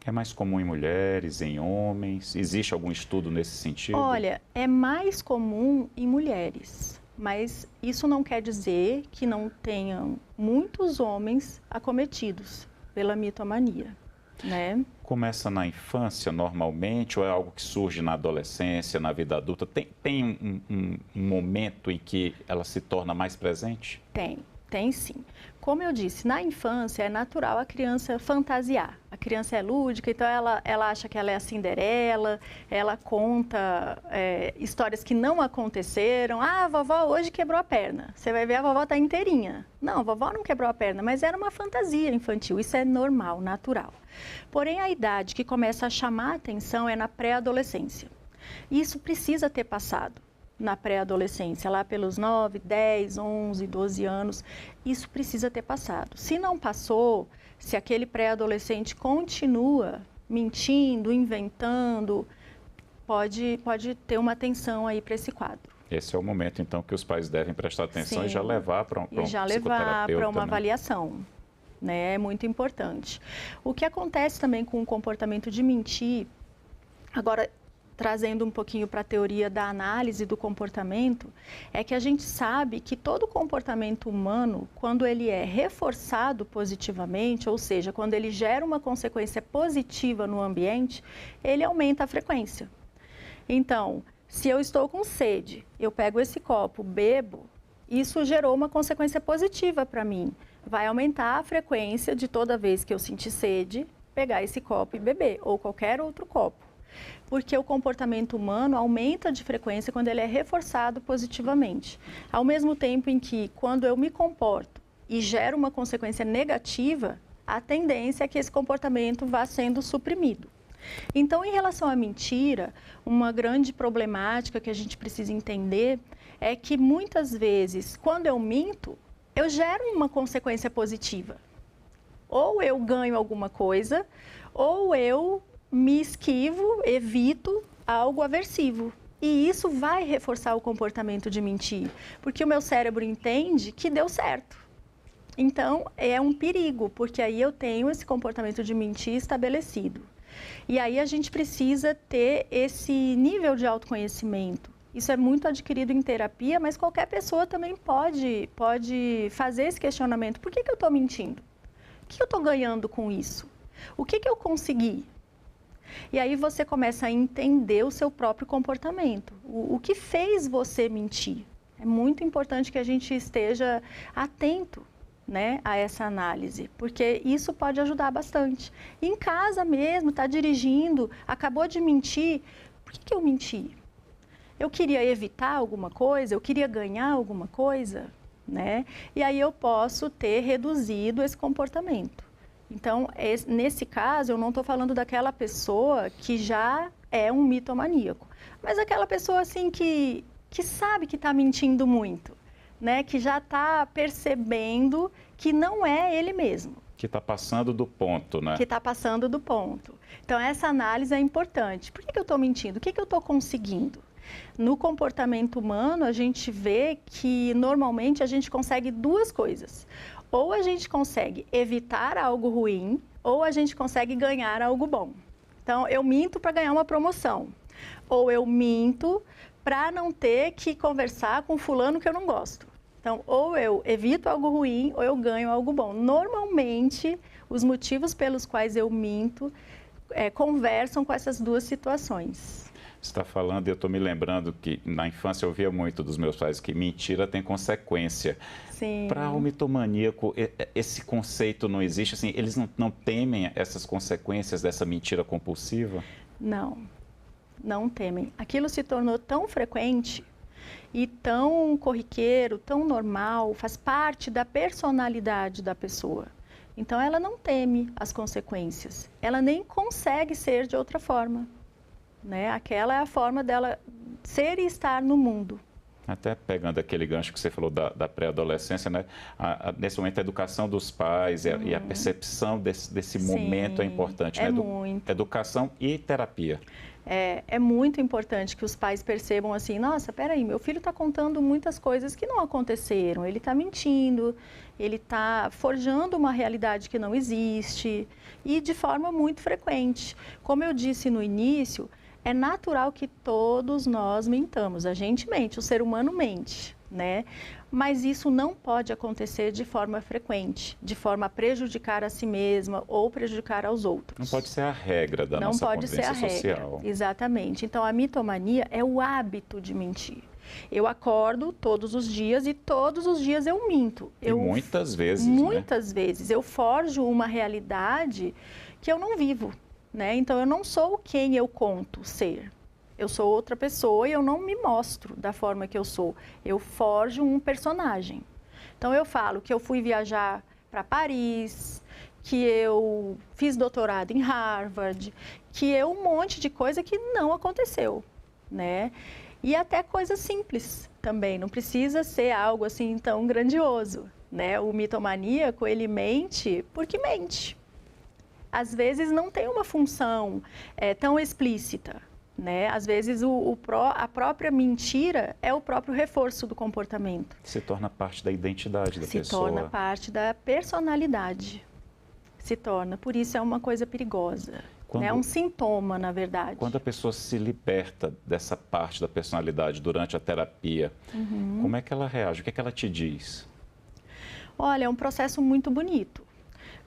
É mais comum em mulheres, em homens? Existe algum estudo nesse sentido? Olha, é mais comum em mulheres, mas isso não quer dizer que não tenham muitos homens acometidos pela mitomania, né? Começa na infância normalmente ou é algo que surge na adolescência, na vida adulta? Tem um momento em que ela se torna mais presente? Tem sim. Como eu disse, na infância é natural a criança fantasiar. A criança é lúdica, então ela acha que ela é a Cinderela, ela conta histórias que não aconteceram. A vovó hoje quebrou a perna. Você vai ver, a vovó está inteirinha. Não, a vovó não quebrou a perna, mas era uma fantasia infantil. Isso é normal, natural. Porém, a idade que começa a chamar a atenção é na pré-adolescência. Isso precisa ter passado. na pré-adolescência, lá pelos 9, 10, 11, 12 anos, isso precisa ter passado. Se não passou, se aquele pré-adolescente continua mentindo, inventando, pode ter uma atenção aí para esse quadro. Esse é o momento, então, que os pais devem prestar atenção. Sim. E já levar para um psicoterapeuta. E já levar para uma avaliação, né? É muito importante. O que acontece também com o comportamento de mentir, agora trazendo um pouquinho para a teoria da análise do comportamento, é que a gente sabe que todo comportamento humano, quando ele é reforçado positivamente, ou seja, quando ele gera uma consequência positiva no ambiente, ele aumenta a frequência. Então, se eu estou com sede, eu pego esse copo, bebo, isso gerou uma consequência positiva para mim. Vai aumentar a frequência de toda vez que eu sentir sede, pegar esse copo e beber, ou qualquer outro copo. Porque o comportamento humano aumenta de frequência quando ele é reforçado positivamente. Ao mesmo tempo em que, quando eu me comporto e gero uma consequência negativa, a tendência é que esse comportamento vá sendo suprimido. Então, em relação à mentira, uma grande problemática que a gente precisa entender é que muitas vezes, quando eu minto, eu gero uma consequência positiva. Ou eu ganho alguma coisa, ou eu me esquivo, evito algo aversivo. E isso vai reforçar o comportamento de mentir, porque o meu cérebro entende que deu certo. Então, é um perigo, porque aí eu tenho esse comportamento de mentir estabelecido. E aí a gente precisa ter esse nível de autoconhecimento. Isso é muito adquirido em terapia, mas qualquer pessoa também pode fazer esse questionamento. Por que eu estou mentindo? O que eu estou ganhando com isso? O que eu consegui? E aí você começa a entender o seu próprio comportamento. O que fez você mentir? É muito importante que a gente esteja atento, né, a essa análise, porque isso pode ajudar bastante. Em casa mesmo, está dirigindo, acabou de mentir, por que eu menti? Eu queria evitar alguma coisa? Eu queria ganhar alguma coisa? Né? E aí eu posso ter reduzido esse comportamento. Então, nesse caso, eu não estou falando daquela pessoa que já é um mitomaníaco, mas aquela pessoa assim que sabe que está mentindo muito, né? Que já está percebendo que não é ele mesmo. Que está passando do ponto, né? Que está passando do ponto. Então, essa análise é importante. Por que eu estou mentindo? O que eu estou conseguindo? No comportamento humano, a gente vê que, normalmente, a gente consegue duas coisas. Ou a gente consegue evitar algo ruim, ou a gente consegue ganhar algo bom. Então, eu minto para ganhar uma promoção. Ou eu minto para não ter que conversar com fulano que eu não gosto. Então, ou eu evito algo ruim, ou eu ganho algo bom. Normalmente, os motivos pelos quais eu minto conversam com essas duas situações. Você está falando, e eu estou me lembrando que na infância eu ouvia muito dos meus pais que mentira tem consequência. Sim. Para o mitomaníaco, esse conceito não existe? Assim, eles não temem essas consequências dessa mentira compulsiva? Não temem. Aquilo se tornou tão frequente e tão corriqueiro, tão normal, faz parte da personalidade da pessoa. Então, ela não teme as consequências. Ela nem consegue ser de outra forma. Né? Aquela é a forma dela ser e estar no mundo. Até pegando aquele gancho que você falou da pré-adolescência, né? Nesse momento a educação dos pais e a percepção desse momento é importante. É né? muito. Educação e terapia. É muito importante que os pais percebam assim, nossa, peraí, meu filho está contando muitas coisas que não aconteceram, ele está mentindo, ele está forjando uma realidade que não existe e de forma muito frequente. Como eu disse no início, é natural que todos nós mentamos, a gente mente, o ser humano mente, né? Mas isso não pode acontecer de forma frequente, de forma a prejudicar a si mesma ou prejudicar aos outros. Não pode ser a regra da nossa convivência social. Não pode ser a regra, exatamente. Então, a mitomania é o hábito de mentir. Eu acordo todos os dias e todos os dias eu minto. Muitas vezes, Muitas vezes. Eu forjo uma realidade que eu não vivo. Né? Então, eu não sou quem eu conto ser. Eu sou outra pessoa e eu não me mostro da forma que eu sou. Eu forjo um personagem. Então, eu falo que eu fui viajar para Paris, que eu fiz doutorado em Harvard, que um monte de coisa que não aconteceu. Né? E até coisas simples também, não precisa ser algo assim tão grandioso, né? O mitomaníaco, ele mente porque mente. Às vezes não tem uma função tão explícita, né? Às vezes a própria mentira é o próprio reforço do comportamento. Se torna parte da identidade da pessoa. Se torna parte da personalidade. Se torna, por isso é uma coisa perigosa. É um sintoma, na verdade. Quando a pessoa se liberta dessa parte da personalidade durante a terapia, como é que ela reage? O que é que ela te diz? Olha, é um processo muito bonito,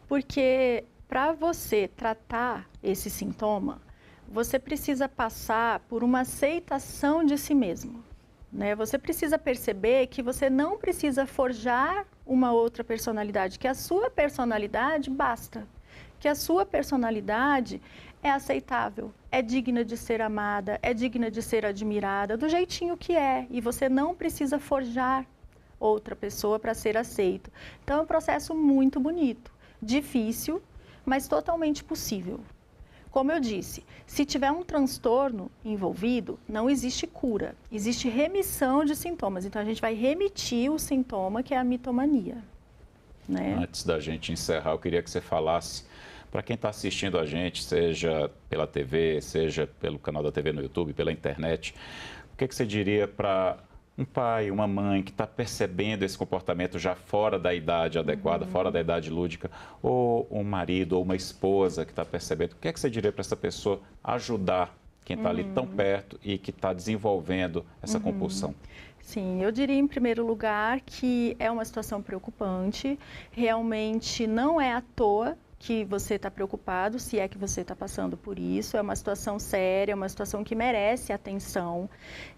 porque para você tratar esse sintoma, você precisa passar por uma aceitação de si mesmo, né? Você precisa perceber que você não precisa forjar uma outra personalidade, que a sua personalidade basta, que a sua personalidade é aceitável, é digna de ser amada, é digna de ser admirada, do jeitinho que é, e você não precisa forjar outra pessoa para ser aceito. Então é um processo muito bonito, difícil, mas totalmente possível. Como eu disse, se tiver um transtorno envolvido, não existe cura, existe remissão de sintomas. Então a gente vai remitir o sintoma, que é a mitomania, né? Antes da gente encerrar, eu queria que você falasse para quem está assistindo a gente, seja pela TV, seja pelo canal da TV no YouTube, pela internet, o que você diria para um pai, uma mãe que está percebendo esse comportamento já fora da idade adequada, fora da idade lúdica, ou um marido ou uma esposa que está percebendo, o que você diria para essa pessoa ajudar quem está ali tão perto e que está desenvolvendo essa compulsão? Sim, eu diria em primeiro lugar que é uma situação preocupante, realmente não é à toa que você está preocupado, se é que você está passando por isso, é uma situação séria, é uma situação que merece atenção.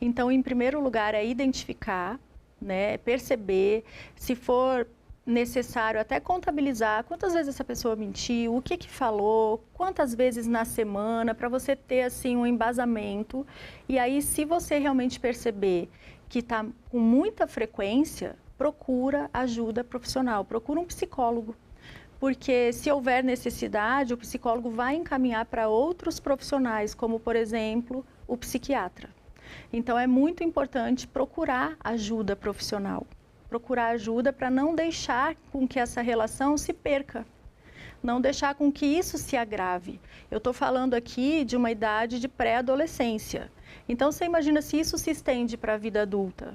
Então, em primeiro lugar, é identificar, né, perceber, se for necessário até contabilizar quantas vezes essa pessoa mentiu, o que falou, quantas vezes na semana, para você ter assim um embasamento. E aí, se você realmente perceber que está com muita frequência, procura ajuda profissional, procura um psicólogo. Porque se houver necessidade, o psicólogo vai encaminhar para outros profissionais, como, por exemplo, o psiquiatra. Então, é muito importante procurar ajuda profissional. Procurar ajuda para não deixar com que essa relação se perca. Não deixar com que isso se agrave. Eu estou falando aqui de uma idade de pré-adolescência. Então, você imagina se isso se estende para a vida adulta.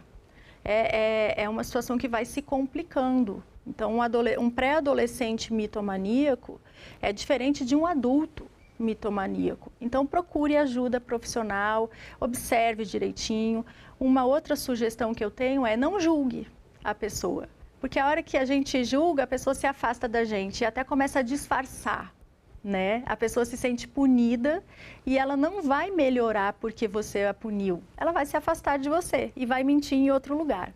É uma situação que vai se complicando. Então, um pré-adolescente mitomaníaco é diferente de um adulto mitomaníaco. Então, procure ajuda profissional, observe direitinho. Uma outra sugestão que eu tenho é não julgue a pessoa. Porque a hora que a gente julga, a pessoa se afasta da gente e até começa a disfarçar, né? A pessoa se sente punida e ela não vai melhorar porque você a puniu. Ela vai se afastar de você e vai mentir em outro lugar.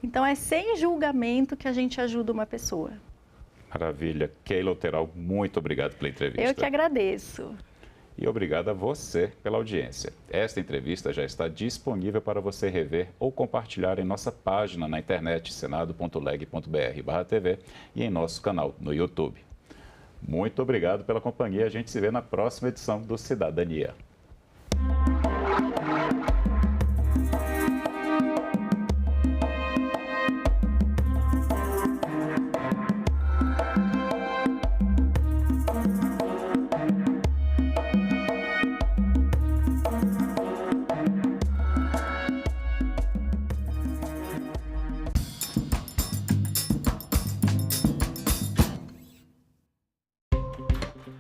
Então, é sem julgamento que a gente ajuda uma pessoa. Maravilha. Keila Otteral, muito obrigado pela entrevista. Eu que agradeço. E obrigado a você pela audiência. Esta entrevista já está disponível para você rever ou compartilhar em nossa página na internet, senado.leg.br/TV e em nosso canal no YouTube. Muito obrigado pela companhia. A gente se vê na próxima edição do Cidadania.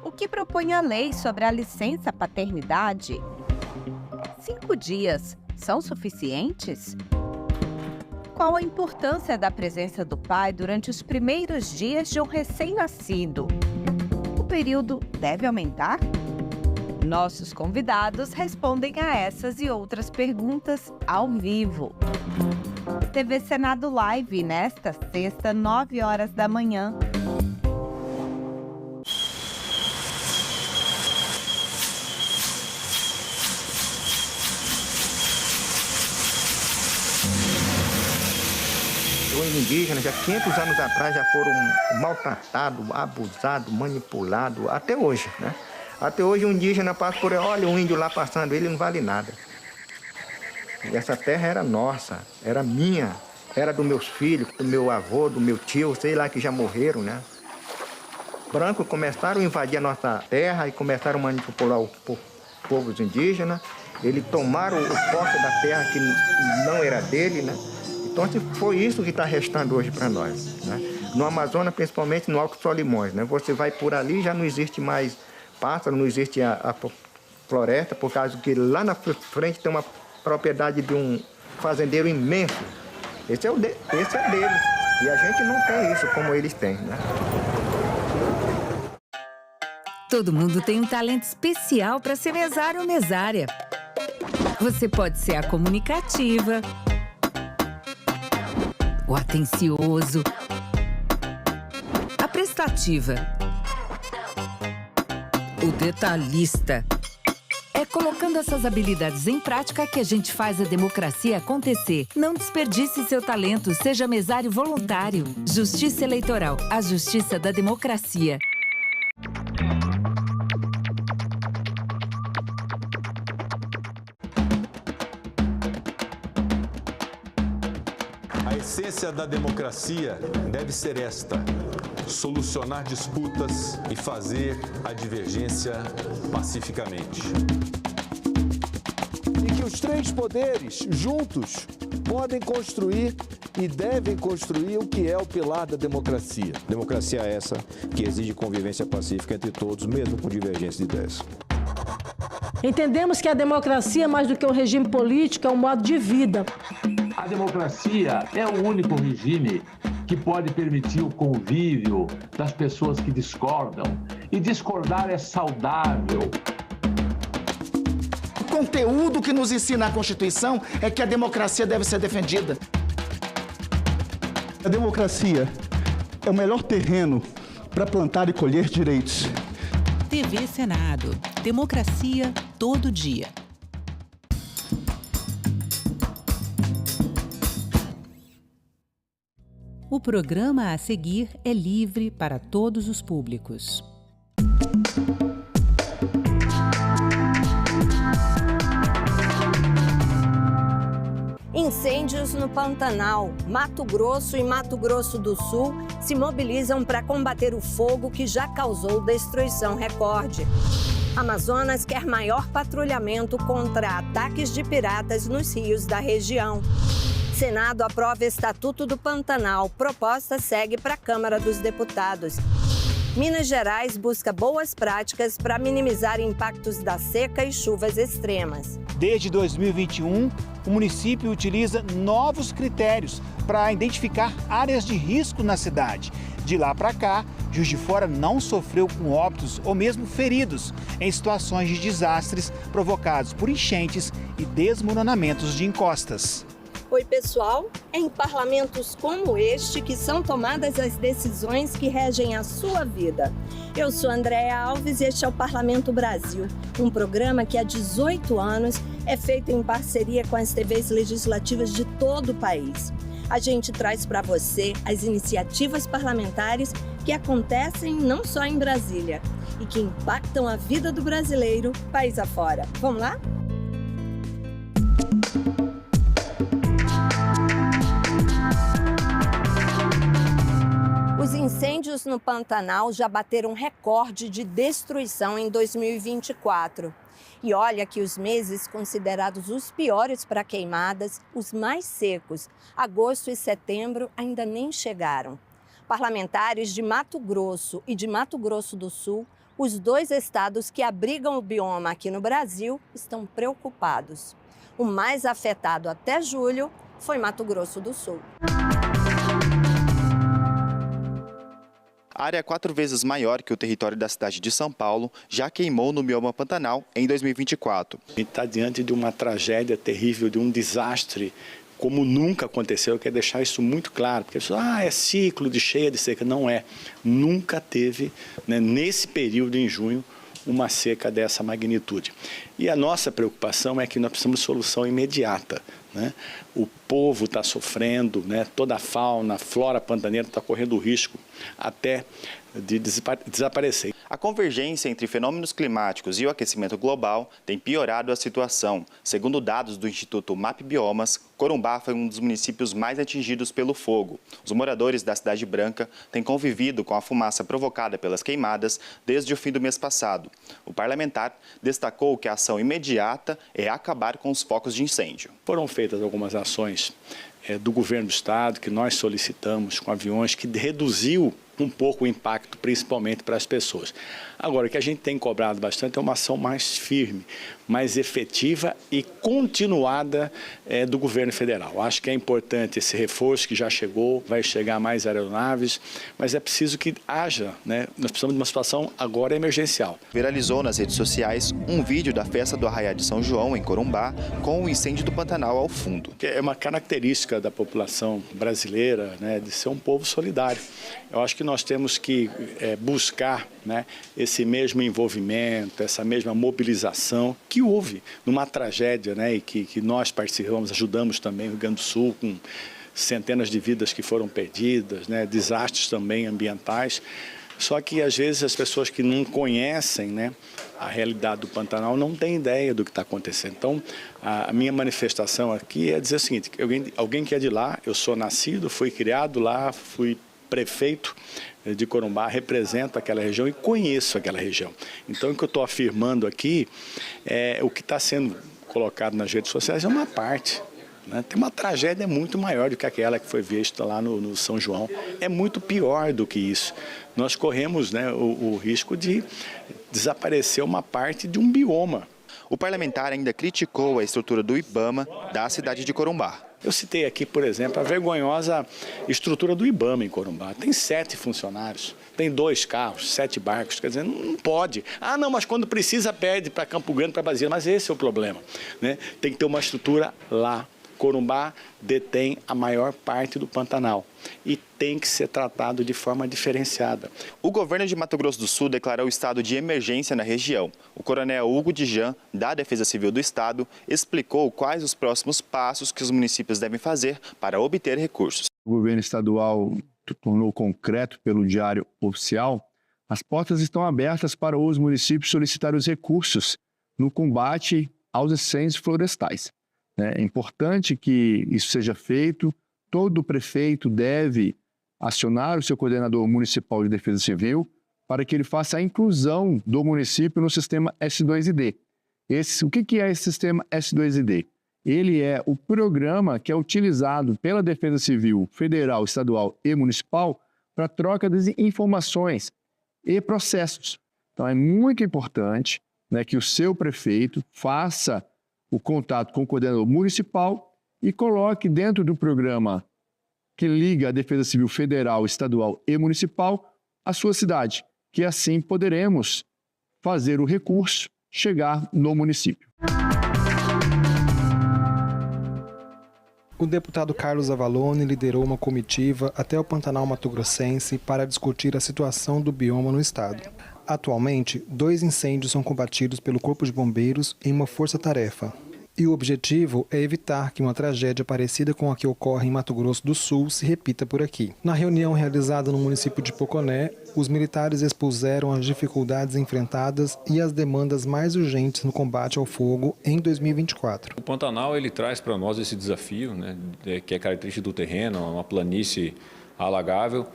O que propõe a lei sobre a licença paternidade? 5 dias são suficientes? Qual a importância da presença do pai durante os primeiros dias de um recém-nascido? O período deve aumentar? Nossos convidados respondem a essas e outras perguntas ao vivo. TV Senado Live, nesta sexta, 9 horas da manhã. Os indígenas, já 500 anos atrás, já foram maltratados, abusados, manipulados, até hoje, né? Até hoje o indígena passa por aí, olha o índio lá passando, ele não vale nada. Essa terra era nossa, era minha, era dos meus filhos, do meu avô, do meu tio, sei lá, que já morreram, né? Brancos começaram a invadir a nossa terra e começaram a manipular os povos indígenas. Eles tomaram o posse da terra que não era dele, né? Então, foi isso que está restando hoje para nós, né? No Amazonas, principalmente no Alto Solimões, né? Você vai por ali, já não existe mais pássaro, não existe a floresta, por causa que lá na frente tem uma propriedade de um fazendeiro imenso. Esse é dele. E a gente não tem isso como eles têm, né? Todo mundo tem um talento especial para ser mesário ou mesária. Você pode ser a comunicativa, o atencioso, a prestativa, o detalhista. É colocando essas habilidades em prática que a gente faz a democracia acontecer. Não desperdice seu talento, seja mesário voluntário. Justiça Eleitoral, a justiça da democracia. A essência da democracia deve ser esta: solucionar disputas e fazer a divergência pacificamente. E que os três poderes, juntos, podem construir e devem construir o que é o pilar da democracia. Democracia é essa que exige convivência pacífica entre todos, mesmo com divergência de ideias. Entendemos que a democracia, mais do que um regime político, é um modo de vida. A democracia é o único regime que pode permitir o convívio das pessoas que discordam. E discordar é saudável. O conteúdo que nos ensina a Constituição é que a democracia deve ser defendida. A democracia é o melhor terreno para plantar e colher direitos. TV Senado. Democracia todo dia. O programa a seguir é livre para todos os públicos. Incêndios no Pantanal. Mato Grosso e Mato Grosso do Sul se mobilizam para combater o fogo que já causou destruição recorde. Amazonas quer maior patrulhamento contra ataques de piratas nos rios da região. Senado aprova Estatuto do Pantanal. Proposta segue para a Câmara dos Deputados. Minas Gerais busca boas práticas para minimizar impactos da seca e chuvas extremas. Desde 2021, o município utiliza novos critérios para identificar áreas de risco na cidade. De lá para cá, Juiz de Fora não sofreu com óbitos ou mesmo feridos em situações de desastres provocados por enchentes e desmoronamentos de encostas. Oi, pessoal. É em parlamentos como este que são tomadas as decisões que regem a sua vida. Eu sou Andréa Alves e este é o Parlamento Brasil, um programa que há 18 anos é feito em parceria com as TVs legislativas de todo o país. A gente traz para você as iniciativas parlamentares que acontecem não só em Brasília e que impactam a vida do brasileiro país afora. Vamos lá? Os incêndios no Pantanal já bateram recorde de destruição em 2024. E olha que os meses considerados os piores para queimadas, os mais secos, agosto e setembro, ainda nem chegaram. Parlamentares de Mato Grosso e de Mato Grosso do Sul, os dois estados que abrigam o bioma aqui no Brasil, estão preocupados. O mais afetado até julho foi Mato Grosso do Sul. A área 4 vezes maior que o território da cidade de São Paulo já queimou no bioma Pantanal em 2024. A gente está diante de uma tragédia terrível, de um desastre como nunca aconteceu. Eu quero deixar isso muito claro, porque as pessoas, é ciclo de cheia de seca. Não é. Nunca teve, né, nesse período em junho, uma seca dessa magnitude. E a nossa preocupação é que nós precisamos de solução imediata, né? O povo está sofrendo, né? Toda a fauna, a flora pantaneira está correndo risco até de desaparecer. A convergência entre fenômenos climáticos e o aquecimento global tem piorado a situação. Segundo dados do Instituto MapBiomas, Corumbá foi um dos municípios mais atingidos pelo fogo. Os moradores da Cidade Branca têm convivido com a fumaça provocada pelas queimadas desde o fim do mês passado. O parlamentar destacou que a ação imediata é acabar com os focos de incêndio. Foram feitas algumas ações do governo do estado que nós solicitamos com aviões que reduziu um pouco o impacto, principalmente para as pessoas. Agora, o que a gente tem cobrado bastante é uma ação mais firme, mais efetiva e continuada do governo federal. Acho que é importante esse reforço que já chegou, vai chegar mais aeronaves, mas é preciso que haja, né? Nós precisamos de uma situação agora emergencial. Viralizou nas redes sociais um vídeo da festa do Arraiá de São João, em Corumbá, com o incêndio do Pantanal ao fundo. É uma característica da população brasileira, né, de ser um povo solidário. Eu acho que nós temos que buscar, né, esse mesmo envolvimento, essa mesma mobilização que houve numa tragédia, né, e que nós participamos, ajudamos também o Rio Grande do Sul, com centenas de vidas que foram perdidas, né, desastres também ambientais. Só que, às vezes, as pessoas que não conhecem, né, a realidade do Pantanal não têm ideia do que está acontecendo. Então, a minha manifestação aqui é dizer o seguinte, alguém que é de lá, eu sou nascido, fui criado lá, fui prefeito de Corumbá, represento aquela região e conheço aquela região. Então, o que eu estou afirmando aqui é o que está sendo colocado nas redes sociais é uma parte. Né? Tem uma tragédia muito maior do que aquela que foi vista lá no São João. É muito pior do que isso. Nós corremos, né, o risco de desaparecer uma parte de um bioma. O parlamentar ainda criticou a estrutura do IBAMA da cidade de Corumbá. Eu citei aqui, por exemplo, a vergonhosa estrutura do IBAMA em Corumbá. Tem 7 funcionários, tem 2 carros, 7 barcos, quer dizer, não pode. Ah, não, mas quando precisa pede para Campo Grande, para Brasília, mas esse é o problema, né? Tem que ter uma estrutura lá. Corumbá detém a maior parte do Pantanal e tem que ser tratado de forma diferenciada. O governo de Mato Grosso do Sul declarou estado de emergência na região. O coronel Hugo Dijan, da Defesa Civil do Estado, explicou quais os próximos passos que os municípios devem fazer para obter recursos. O governo estadual tornou concreto pelo Diário Oficial. As portas estão abertas para os municípios solicitar os recursos no combate aos incêndios florestais. É importante que isso seja feito. Todo prefeito deve acionar o seu coordenador municipal de defesa civil para que ele faça a inclusão do município no sistema S2ID. O que é esse sistema S2ID? Ele é o programa que é utilizado pela Defesa Civil Federal, Estadual e Municipal para troca de informações e processos. Então é muito importante, né, que o seu prefeito faça o contato com o coordenador municipal e coloque dentro do programa que liga a Defesa Civil Federal, Estadual e Municipal a sua cidade, que assim poderemos fazer o recurso chegar no município. O deputado Carlos Avalone liderou uma comitiva até o Pantanal Mato-Grossense para discutir a situação do bioma no estado. Atualmente, 2 incêndios são combatidos pelo Corpo de Bombeiros em uma força-tarefa. E o objetivo é evitar que uma tragédia parecida com a que ocorre em Mato Grosso do Sul se repita por aqui. Na reunião realizada no município de Poconé, os militares expuseram as dificuldades enfrentadas e as demandas mais urgentes no combate ao fogo em 2024. O Pantanal ele traz para nós esse desafio, né, que é característica do terreno, uma planície alagável.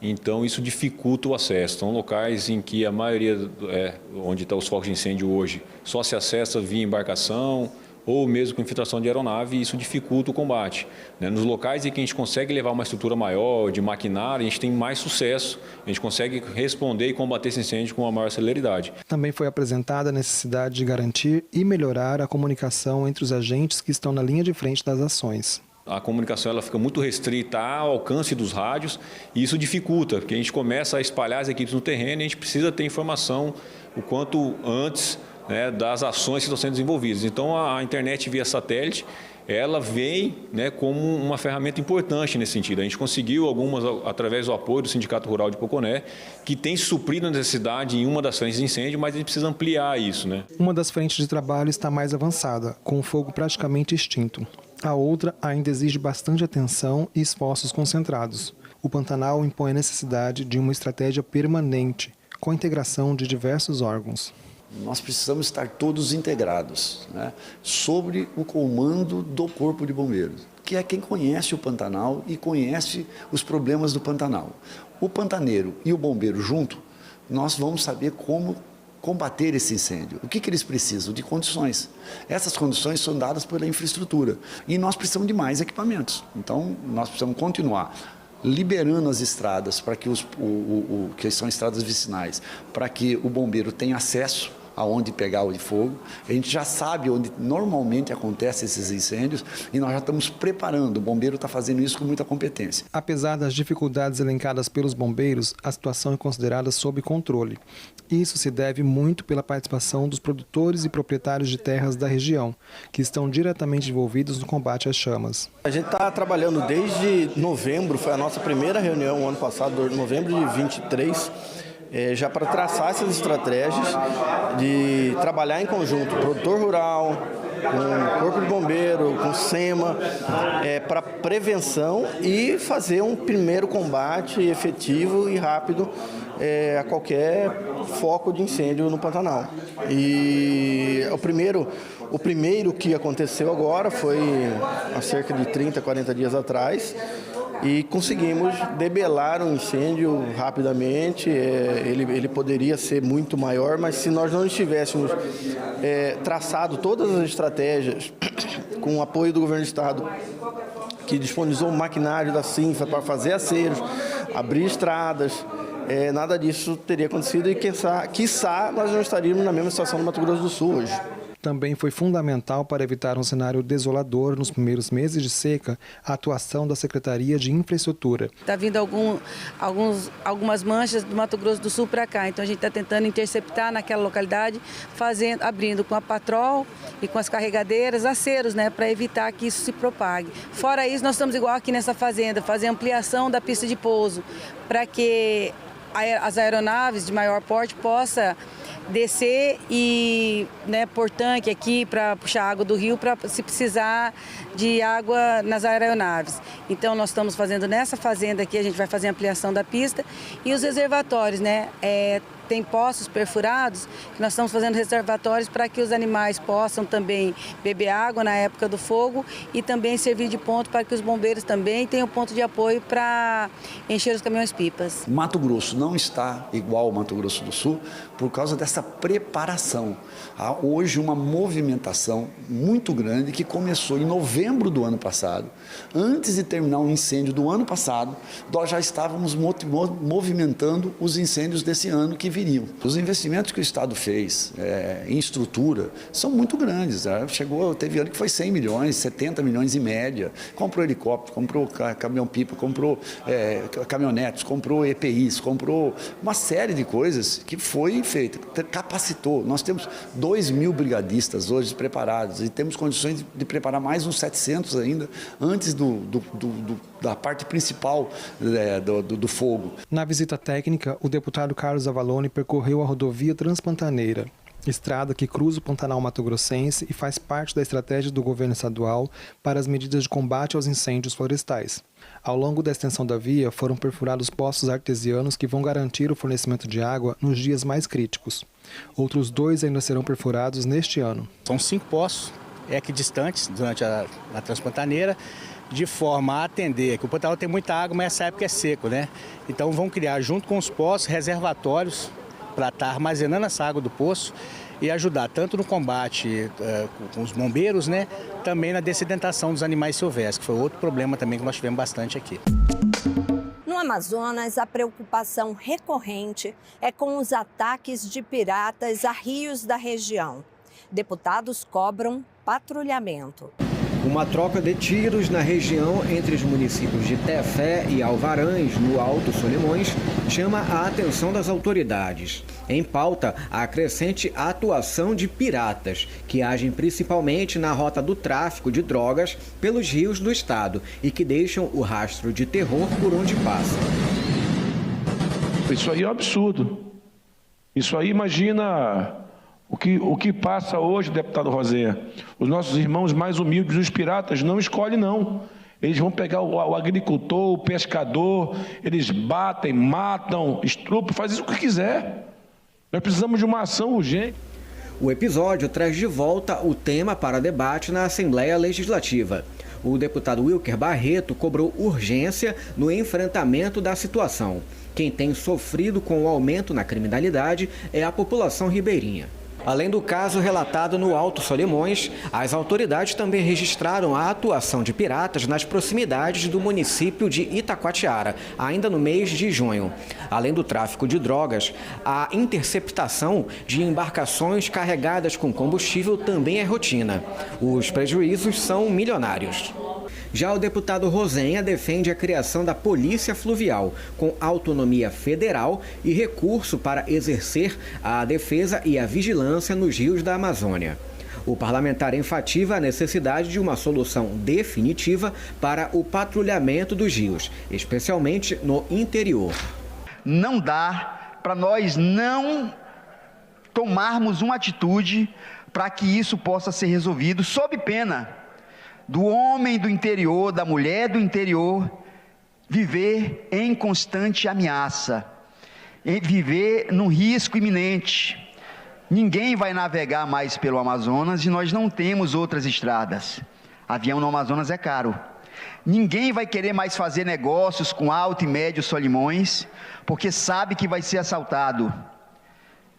Então, isso dificulta o acesso. São locais em que a maioria, onde estão os focos de incêndio hoje, só se acessa via embarcação ou mesmo com infiltração de aeronave, e isso dificulta o combate. Nos locais em que a gente consegue levar uma estrutura maior, de maquinário, a gente tem mais sucesso, a gente consegue responder e combater esse incêndio com uma maior celeridade. Também foi apresentada a necessidade de garantir e melhorar a comunicação entre os agentes que estão na linha de frente das ações. A comunicação ela fica muito restrita ao alcance dos rádios e isso dificulta, porque a gente começa a espalhar as equipes no terreno e a gente precisa ter informação o quanto antes, né, das ações que estão sendo desenvolvidas. Então, a internet via satélite, ela vem, né, como uma ferramenta importante nesse sentido. A gente conseguiu algumas através do apoio do Sindicato Rural de Poconé, que tem suprido a necessidade em uma das frentes de incêndio, mas a gente precisa ampliar isso, né? Uma das frentes de trabalho está mais avançada, com o fogo praticamente extinto. A outra ainda exige bastante atenção e esforços concentrados. O o Pantanal impõe a necessidade de uma estratégia permanente, com a integração de diversos órgãos. Nós precisamos estar todos integrados, né, sobre o comando do Corpo de Bombeiros, que é quem conhece o Pantanal e conhece os problemas do Pantanal. O pantaneiro e o bombeiro junto, nós vamos saber como combater esse incêndio. O que eles precisam? De condições. Essas condições são dadas pela infraestrutura e nós precisamos de mais equipamentos. Então, nós precisamos continuar liberando as estradas para que que são estradas vicinais, para que o bombeiro tenha acesso aonde pegar o fogo. A gente já sabe onde normalmente acontecem esses incêndios e nós já estamos preparando. O bombeiro está fazendo isso com muita competência. Apesar das dificuldades elencadas pelos bombeiros, a situação é considerada sob controle. Isso se deve muito pela participação dos produtores e proprietários de terras da região, que estão diretamente envolvidos no combate às chamas. A gente está trabalhando desde novembro, foi a nossa primeira reunião ano passado, novembro de 23, já para traçar essas estratégias de trabalhar em conjunto, produtor rural, com Corpo de Bombeiro, com SEMA, para prevenção e fazer um primeiro combate efetivo e rápido a qualquer foco de incêndio no Pantanal. E o primeiro que aconteceu agora foi há cerca de 30, 40 dias atrás, e conseguimos debelar um incêndio rapidamente. Ele poderia ser muito maior, mas se nós não tivéssemos traçado todas as estratégias com o apoio do governo do estado, que disponibilizou o maquinário da CINFA para fazer aceiros, abrir estradas, nada disso teria acontecido e, quiçá, nós não estaríamos na mesma situação no Mato Grosso do Sul hoje. Também foi fundamental para evitar um cenário desolador nos primeiros meses de seca a atuação da Secretaria de Infraestrutura. Está vindo algumas manchas do Mato Grosso do Sul para cá, então a gente está tentando interceptar naquela localidade, abrindo com a patrol e com as carregadeiras aceros, né, para evitar que isso se propague. Fora isso, nós estamos igual aqui nessa fazenda, fazer ampliação da pista de pouso, para que as aeronaves de maior porte possam descer e, né, por tanque aqui para puxar água do rio para se precisar de água nas aeronaves. Então nós estamos fazendo nessa fazenda aqui, a gente vai fazer ampliação da pista e os reservatórios, né? Tem poços perfurados, que nós estamos fazendo reservatórios para que os animais possam também beber água na época do fogo e também servir de ponto para que os bombeiros também tenham ponto de apoio para encher os caminhões-pipas. Mato Grosso não está igual ao Mato Grosso do Sul por causa dessa preparação. Há hoje uma movimentação muito grande que começou em novembro do ano passado. Antes de terminar o incêndio do ano passado, nós já estávamos movimentando os incêndios desse ano que viriam. Os investimentos que o Estado fez em estrutura são muito grandes. Teve ano que foi 100 milhões, 70 milhões em média. Comprou helicóptero, comprou caminhão-pipa, comprou caminhonetes, comprou EPIs, comprou uma série de coisas que foi feita, capacitou. Nós temos 2.000 brigadistas hoje preparados e temos condições de preparar mais uns 700 ainda antes da parte principal do fogo. Na visita técnica, o deputado Carlos Avalone percorreu a rodovia Transpantaneira, estrada que cruza o Pantanal mato-grossense e faz parte da estratégia do governo estadual para as medidas de combate aos incêndios florestais. Ao longo da extensão da via, foram perfurados poços artesianos que vão garantir o fornecimento de água nos dias mais críticos. Outros 2 ainda serão perfurados neste ano. São 5 poços equidistantes durante a Transpantaneira, de forma a atender, que o Pantanal tem muita água, mas essa época é seco, né? Então vão criar, junto com os poços, reservatórios para estar armazenando essa água do poço e ajudar tanto no combate com os bombeiros, né? Também na dessedentação dos animais silvestres, que foi outro problema também que nós tivemos bastante aqui. No Amazonas, a preocupação recorrente é com os ataques de piratas a rios da região. Deputados cobram patrulhamento. Uma troca de tiros na região entre os municípios de Tefé e Alvarães, no Alto Solimões, chama a atenção das autoridades. Em pauta, a crescente atuação de piratas, que agem principalmente na rota do tráfico de drogas pelos rios do estado e que deixam o rastro de terror por onde passam. Isso aí é um absurdo. Isso aí, imagina o que passa hoje, deputado Rosinha. Os nossos irmãos mais humildes, os piratas, não escolhem, não. Eles vão pegar o agricultor, o pescador, eles batem, matam, estrupam, fazem o que quiser. Nós precisamos de uma ação urgente. O episódio traz de volta o tema para debate na Assembleia Legislativa. O deputado Wilker Barreto cobrou urgência no enfrentamento da situação. Quem tem sofrido com o aumento na criminalidade é a população ribeirinha. Além do caso relatado no Alto Solimões, as autoridades também registraram a atuação de piratas nas proximidades do município de Itacoatiara, ainda no mês de junho. Além do tráfico de drogas, a interceptação de embarcações carregadas com combustível também é rotina. Os prejuízos são milionários. Já o deputado Rosenha defende a criação da Polícia Fluvial, com autonomia federal e recurso para exercer a defesa e a vigilância nos rios da Amazônia. O parlamentar enfatiza a necessidade de uma solução definitiva para o patrulhamento dos rios, especialmente no interior. Não dá para nós não tomarmos uma atitude para que isso possa ser resolvido, sob pena do homem do interior, da mulher do interior, viver em constante ameaça, viver num risco iminente. Ninguém vai navegar mais pelo Amazonas e nós não temos outras estradas. Avião no Amazonas é caro. Ninguém vai querer mais fazer negócios com Alto e Médio Solimões, porque sabe que vai ser assaltado.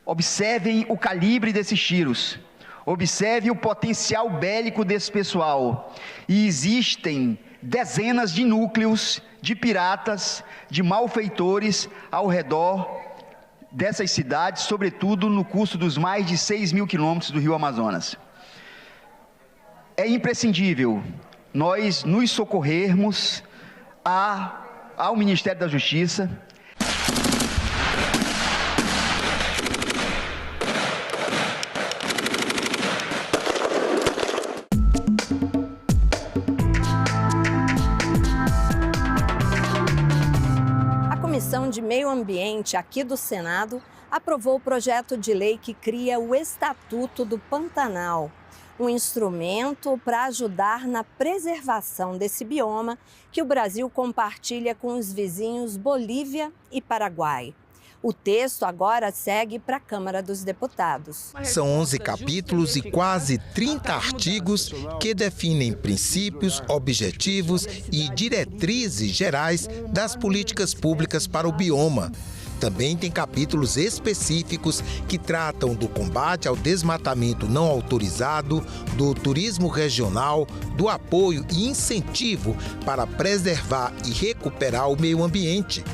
Observem o calibre desses tiros. Observe o potencial bélico desse pessoal. E existem dezenas de núcleos de piratas, de malfeitores ao redor dessas cidades, sobretudo no curso dos mais de 6.000 quilômetros do Rio Amazonas. É imprescindível nós nos socorrermos ao Ministério da Justiça. A Comissão de Meio Ambiente aqui do Senado aprovou o projeto de lei que cria o Estatuto do Pantanal, um instrumento para ajudar na preservação desse bioma que o Brasil compartilha com os vizinhos Bolívia e Paraguai. O texto agora segue para a Câmara dos Deputados. São 11 capítulos e quase 30 artigos que definem princípios, objetivos e diretrizes gerais das políticas públicas para o bioma. Também tem capítulos específicos que tratam do combate ao desmatamento não autorizado, do turismo regional, do apoio e incentivo para preservar e recuperar o meio ambiente.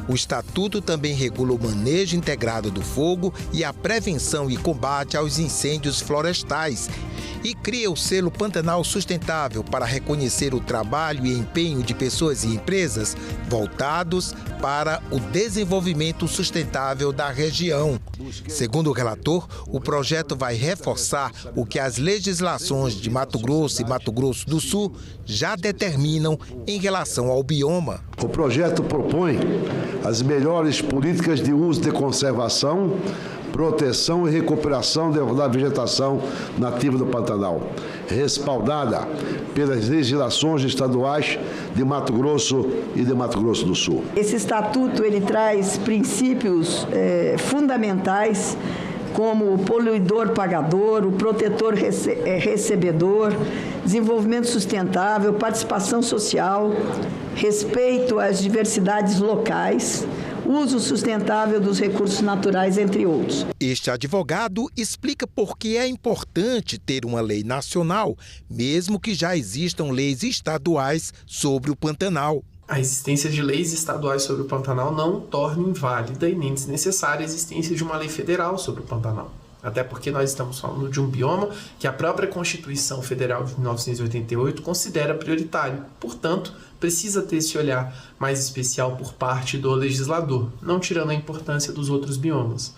O Estatuto também regula o manejo integrado do fogo e a prevenção e combate aos incêndios florestais e cria o selo Pantanal Sustentável para reconhecer o trabalho e empenho de pessoas e empresas voltados para o desenvolvimento sustentável da região. Segundo o relator, o projeto vai reforçar o que as legislações de Mato Grosso e Mato Grosso do Sul já determinam em relação ao bioma. O projeto propõe as melhores políticas de uso de conservação, proteção e recuperação da vegetação nativa do Pantanal, respaldada pelas legislações estaduais de Mato Grosso e de Mato Grosso do Sul. Esse estatuto ele traz princípios fundamentais como o poluidor pagador, o protetor recebedor, desenvolvimento sustentável, participação social, respeito às diversidades locais, uso sustentável dos recursos naturais, entre outros. Este advogado explica por que é importante ter uma lei nacional, mesmo que já existam leis estaduais sobre o Pantanal. A existência de leis estaduais sobre o Pantanal não torna inválida e nem desnecessária a existência de uma lei federal sobre o Pantanal. Até porque nós estamos falando de um bioma que a própria Constituição Federal de 1988 considera prioritário. Portanto, precisa ter esse olhar mais especial por parte do legislador, não tirando a importância dos outros biomas.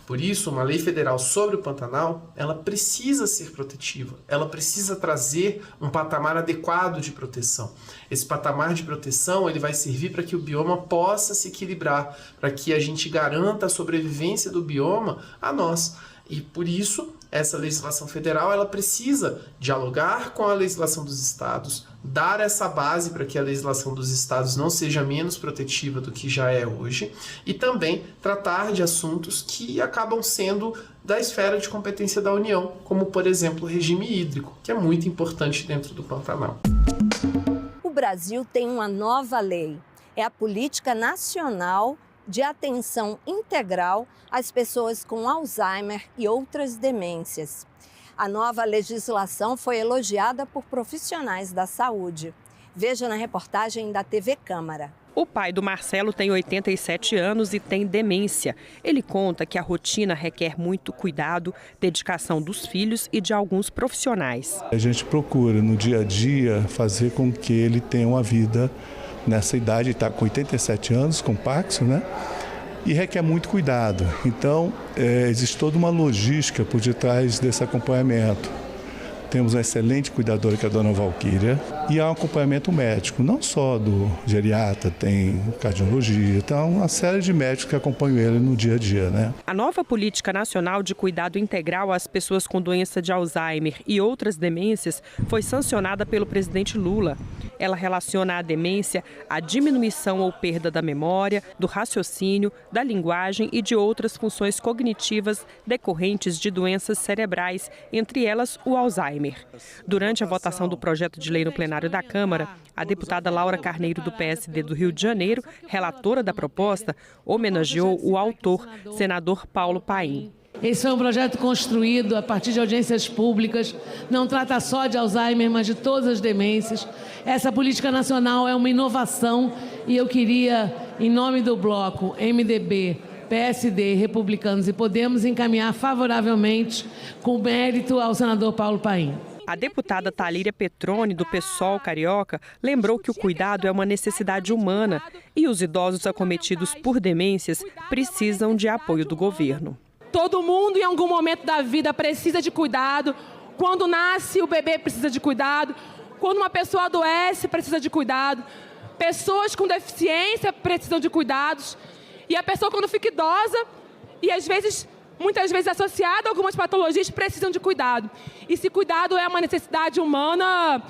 Por isso, uma lei federal sobre o Pantanal, ela precisa ser protetiva, ela precisa trazer um patamar adequado de proteção. Esse patamar de proteção ele vai servir para que o bioma possa se equilibrar, para que a gente garanta a sobrevivência do bioma a nós. E por isso, essa legislação federal ela precisa dialogar com a legislação dos estados, dar essa base para que a legislação dos estados não seja menos protetiva do que já é hoje e também tratar de assuntos que acabam sendo da esfera de competência da União, como, por exemplo, o regime hídrico, que é muito importante dentro do Pantanal. O Brasil tem uma nova lei. É a Política Nacional de Atenção Integral às Pessoas com Alzheimer e outras demências. A nova legislação foi elogiada por profissionais da saúde. Veja na reportagem da TV Câmara. O pai do Marcelo tem 87 anos e tem demência. Ele conta que a rotina requer muito cuidado, dedicação dos filhos e de alguns profissionais. A gente procura no dia a dia fazer com que ele tenha uma vida nessa idade, está com 87 anos, com Parkinson, né? E requer muito cuidado. Então, existe toda uma logística por detrás desse acompanhamento. Temos uma excelente cuidadora, que é a dona Valquíria, e há um acompanhamento médico, não só do geriatra, tem cardiologia, então uma série de médicos que acompanham ele no dia a dia, né? A nova Política Nacional de Cuidado Integral às Pessoas com Doença de Alzheimer e outras demências foi sancionada pelo presidente Lula. Ela relaciona a demência à diminuição ou perda da memória, do raciocínio, da linguagem e de outras funções cognitivas decorrentes de doenças cerebrais, entre elas o Alzheimer. Durante a votação do projeto de lei no plenário da Câmara, a deputada Laura Carneiro, do PSD do Rio de Janeiro, relatora da proposta, homenageou o autor, senador Paulo Paim. Esse é um projeto construído a partir de audiências públicas, não trata só de Alzheimer, mas de todas as demências. Essa política nacional é uma inovação e eu queria, em nome do bloco MDB, PSD, Republicanos e Podemos, encaminhar favoravelmente com mérito ao senador Paulo Paim. A deputada Talíria Petroni, do PSOL carioca, lembrou que o cuidado é uma necessidade humana e os idosos acometidos por demências precisam de apoio do governo. Todo mundo, em algum momento da vida, precisa de cuidado. Quando nasce, o bebê precisa de cuidado. Quando uma pessoa adoece, precisa de cuidado. Pessoas com deficiência precisam de cuidados. E a pessoa, quando fica idosa, e muitas vezes associada a algumas patologias, precisam de cuidado. E se cuidado é uma necessidade humana,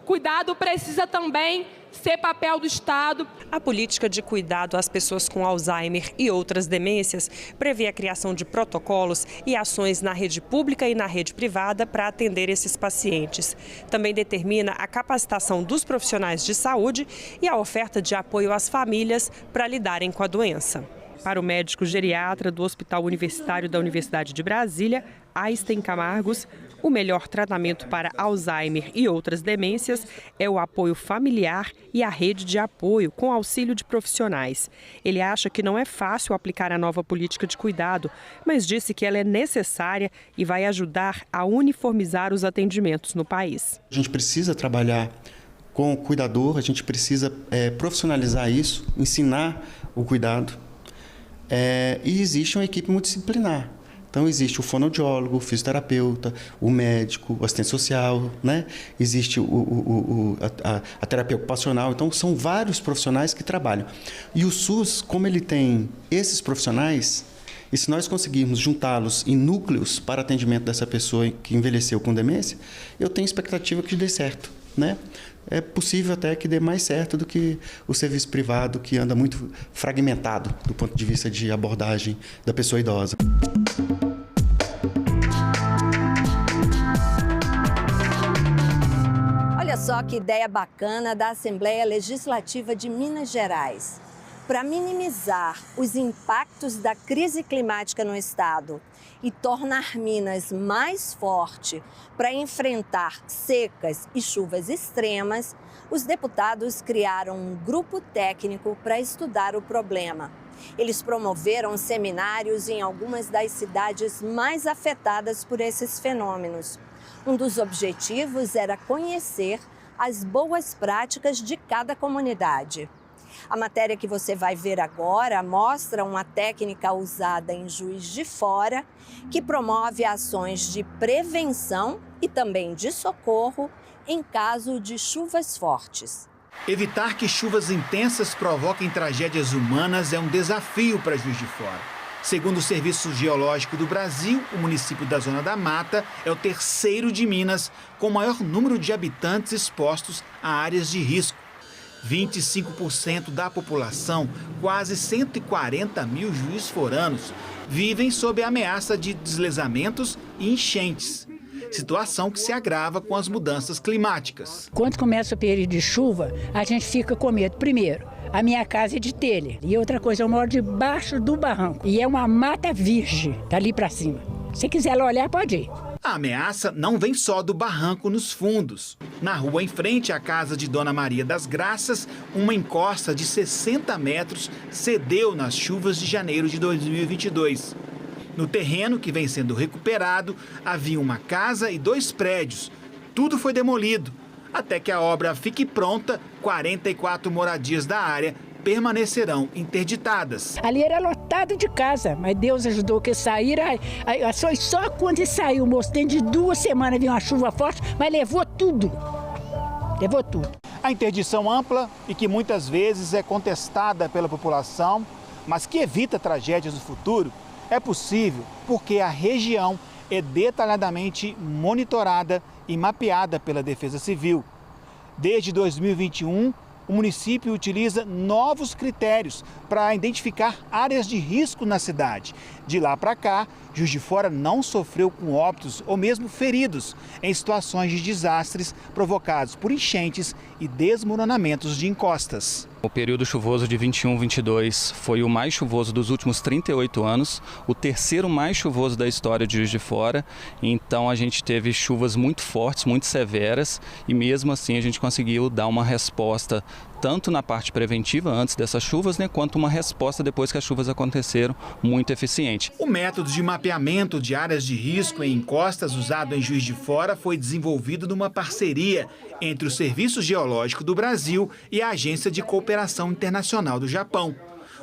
cuidado precisa também ser papel do Estado. A política de cuidado às pessoas com Alzheimer e outras demências prevê a criação de protocolos e ações na rede pública e na rede privada para atender esses pacientes. Também determina a capacitação dos profissionais de saúde e a oferta de apoio às famílias para lidarem com a doença. Para o médico geriatra do Hospital Universitário da Universidade de Brasília, Einstein Camargos, o melhor tratamento para Alzheimer e outras demências é o apoio familiar e a rede de apoio com auxílio de profissionais. Ele acha que não é fácil aplicar a nova política de cuidado, mas disse que ela é necessária e vai ajudar a uniformizar os atendimentos no país. A gente precisa trabalhar com o cuidador, a gente precisa profissionalizar isso, ensinar o cuidado. E existe uma equipe multidisciplinar. Então, existe o fonoaudiólogo, o fisioterapeuta, o médico, o assistente social, né? Existe a terapia ocupacional. Então, são vários profissionais que trabalham. E o SUS, como ele tem esses profissionais, e se nós conseguirmos juntá-los em núcleos para atendimento dessa pessoa que envelheceu com demência, eu tenho expectativa que dê certo, né? É possível até que dê mais certo do que o serviço privado, que anda muito fragmentado do ponto de vista de abordagem da pessoa idosa. Olha só que ideia bacana da Assembleia Legislativa de Minas Gerais. Para minimizar os impactos da crise climática no estado e tornar Minas mais forte para enfrentar secas e chuvas extremas, os deputados criaram um grupo técnico para estudar o problema. Eles promoveram seminários em algumas das cidades mais afetadas por esses fenômenos. Um dos objetivos era conhecer as boas práticas de cada comunidade. A matéria que você vai ver agora mostra uma técnica usada em Juiz de Fora que promove ações de prevenção e também de socorro em caso de chuvas fortes. Evitar que chuvas intensas provoquem tragédias humanas é um desafio para Juiz de Fora. Segundo o Serviço Geológico do Brasil, o município da Zona da Mata é o terceiro de Minas com o maior número de habitantes expostos a áreas de risco. 25% da população, quase 140 mil juiz-foranos, vivem sob a ameaça de deslizamentos e enchentes. Situação que se agrava com as mudanças climáticas. Quando começa o período de chuva, a gente fica com medo. Primeiro, a minha casa é de telha. E outra coisa, eu moro debaixo do barranco. E é uma mata virgem, dali para cima. Se quiser olhar, pode ir. A ameaça não vem só do barranco nos fundos. Na rua em frente à casa de Dona Maria das Graças, uma encosta de 60 metros cedeu nas chuvas de janeiro de 2022. No terreno, que vem sendo recuperado, havia uma casa e 2 prédios. Tudo foi demolido. Até que a obra fique pronta, 44 moradias da área permanecerão interditadas. Ali era lotado de casa, mas Deus ajudou que saíram. Só quando saiu, moço, dentro de 2 semanas veio uma chuva forte, mas levou tudo. Levou tudo. A interdição ampla e que muitas vezes é contestada pela população, mas que evita tragédias no futuro, é possível porque a região é detalhadamente monitorada e mapeada pela Defesa Civil. Desde 2021, o município utiliza novos critérios para identificar áreas de risco na cidade. De lá para cá, Juiz de Fora não sofreu com óbitos ou mesmo feridos em situações de desastres provocados por enchentes e desmoronamentos de encostas. O período chuvoso de 21-22 foi o mais chuvoso dos últimos 38 anos, o terceiro mais chuvoso da história de Juiz de Fora. Então a gente teve chuvas muito fortes, muito severas e mesmo assim a gente conseguiu dar uma resposta tanto na parte preventiva antes dessas chuvas, quanto uma resposta depois que as chuvas aconteceram muito eficiente. O método de mapeamento de áreas de risco em encostas usado em Juiz de Fora foi desenvolvido numa parceria entre o Serviço Geológico do Brasil e a Agência de Cooperação Internacional do Japão.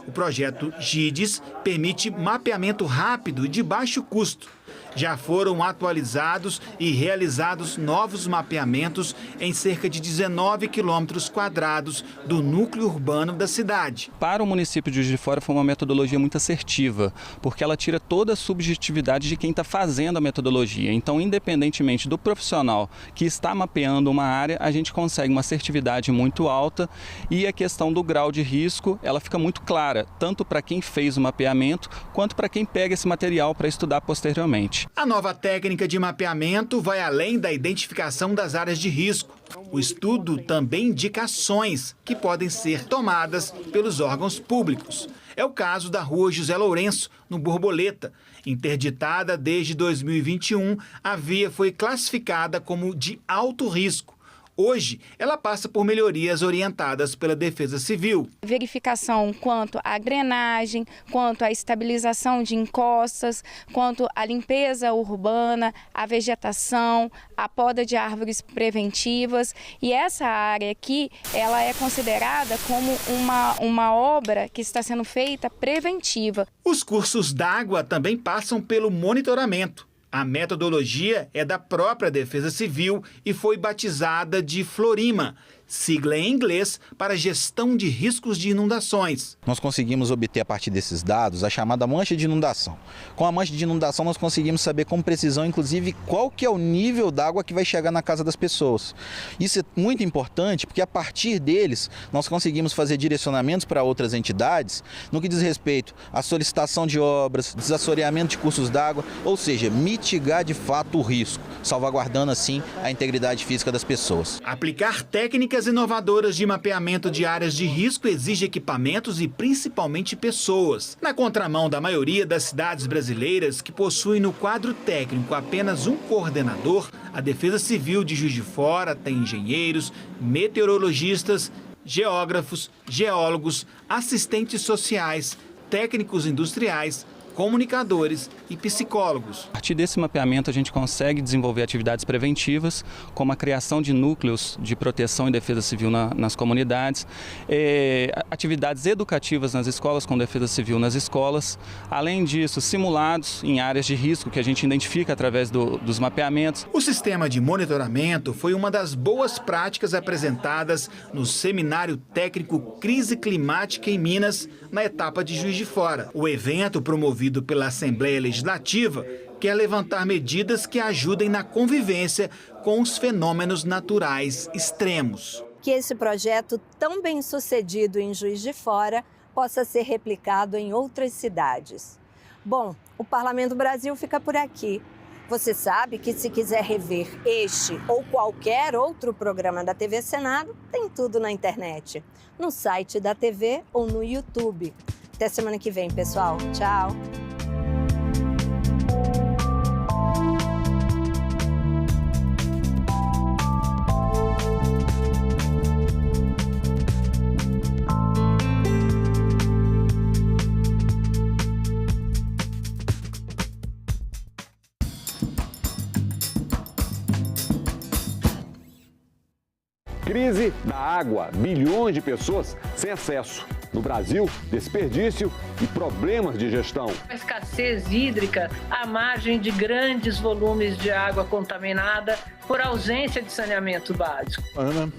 O projeto GIDES permite mapeamento rápido e de baixo custo. Já foram atualizados e realizados novos mapeamentos em cerca de 19 quilômetros quadrados do núcleo urbano da cidade. Para o município de Juiz de Fora foi uma metodologia muito assertiva, porque ela tira toda a subjetividade de quem está fazendo a metodologia. Então, independentemente do profissional que está mapeando uma área, a gente consegue uma assertividade muito alta e a questão do grau de risco, ela fica muito clara, tanto para quem fez o mapeamento, quanto para quem pega esse material para estudar posteriormente. A nova técnica de mapeamento vai além da identificação das áreas de risco. O estudo também indica ações que podem ser tomadas pelos órgãos públicos. É o caso da Rua José Lourenço, no Borboleta. Interditada desde 2021, a via foi classificada como de alto risco. Hoje, ela passa por melhorias orientadas pela Defesa Civil. Verificação quanto à drenagem, quanto à estabilização de encostas, quanto à limpeza urbana, a vegetação, a poda de árvores preventivas. E essa área aqui, ela é considerada como uma obra que está sendo feita preventiva. Os cursos d'água também passam pelo monitoramento. A metodologia é da própria Defesa Civil e foi batizada de Florima, sigla em inglês para gestão de riscos de inundações. Nós conseguimos obter a partir desses dados a chamada mancha de inundação. Com a mancha de inundação nós conseguimos saber com precisão, inclusive, qual que é o nível d'água que vai chegar na casa das pessoas. Isso é muito importante porque a partir deles nós conseguimos fazer direcionamentos para outras entidades no que diz respeito à solicitação de obras, desassoreamento de cursos d'água, ou seja, mitigar de fato o risco, salvaguardando assim a integridade física das pessoas. Aplicar técnicas inovadoras de mapeamento de áreas de risco exige equipamentos e principalmente pessoas. Na contramão da maioria das cidades brasileiras que possuem no quadro técnico apenas um coordenador, a Defesa Civil de Juiz de Fora tem engenheiros, meteorologistas, geógrafos, geólogos, assistentes sociais, técnicos industriais, comunicadores e psicólogos. A partir desse mapeamento a gente consegue desenvolver atividades preventivas, como a criação de núcleos de proteção e defesa civil nas comunidades, atividades educativas nas escolas com defesa civil nas escolas, além disso simulados em áreas de risco que a gente identifica através dos mapeamentos. O sistema de monitoramento foi uma das boas práticas apresentadas no Seminário Técnico Crise Climática em Minas, na etapa de Juiz de Fora. O evento promovido promovido pela Assembleia Legislativa, quer levantar medidas que ajudem na convivência com os fenômenos naturais extremos. Que esse projeto, tão bem sucedido em Juiz de Fora, possa ser replicado em outras cidades. Bom, o Parlamento Brasil fica por aqui. Você sabe que se quiser rever este ou qualquer outro programa da TV Senado, tem tudo na internet, no site da TV ou no YouTube. Até semana que vem, pessoal. Tchau! Crise da água, bilhões de pessoas sem acesso. No Brasil, desperdício e problemas de gestão. A escassez hídrica à margem de grandes volumes de água contaminada por ausência de saneamento básico. Ana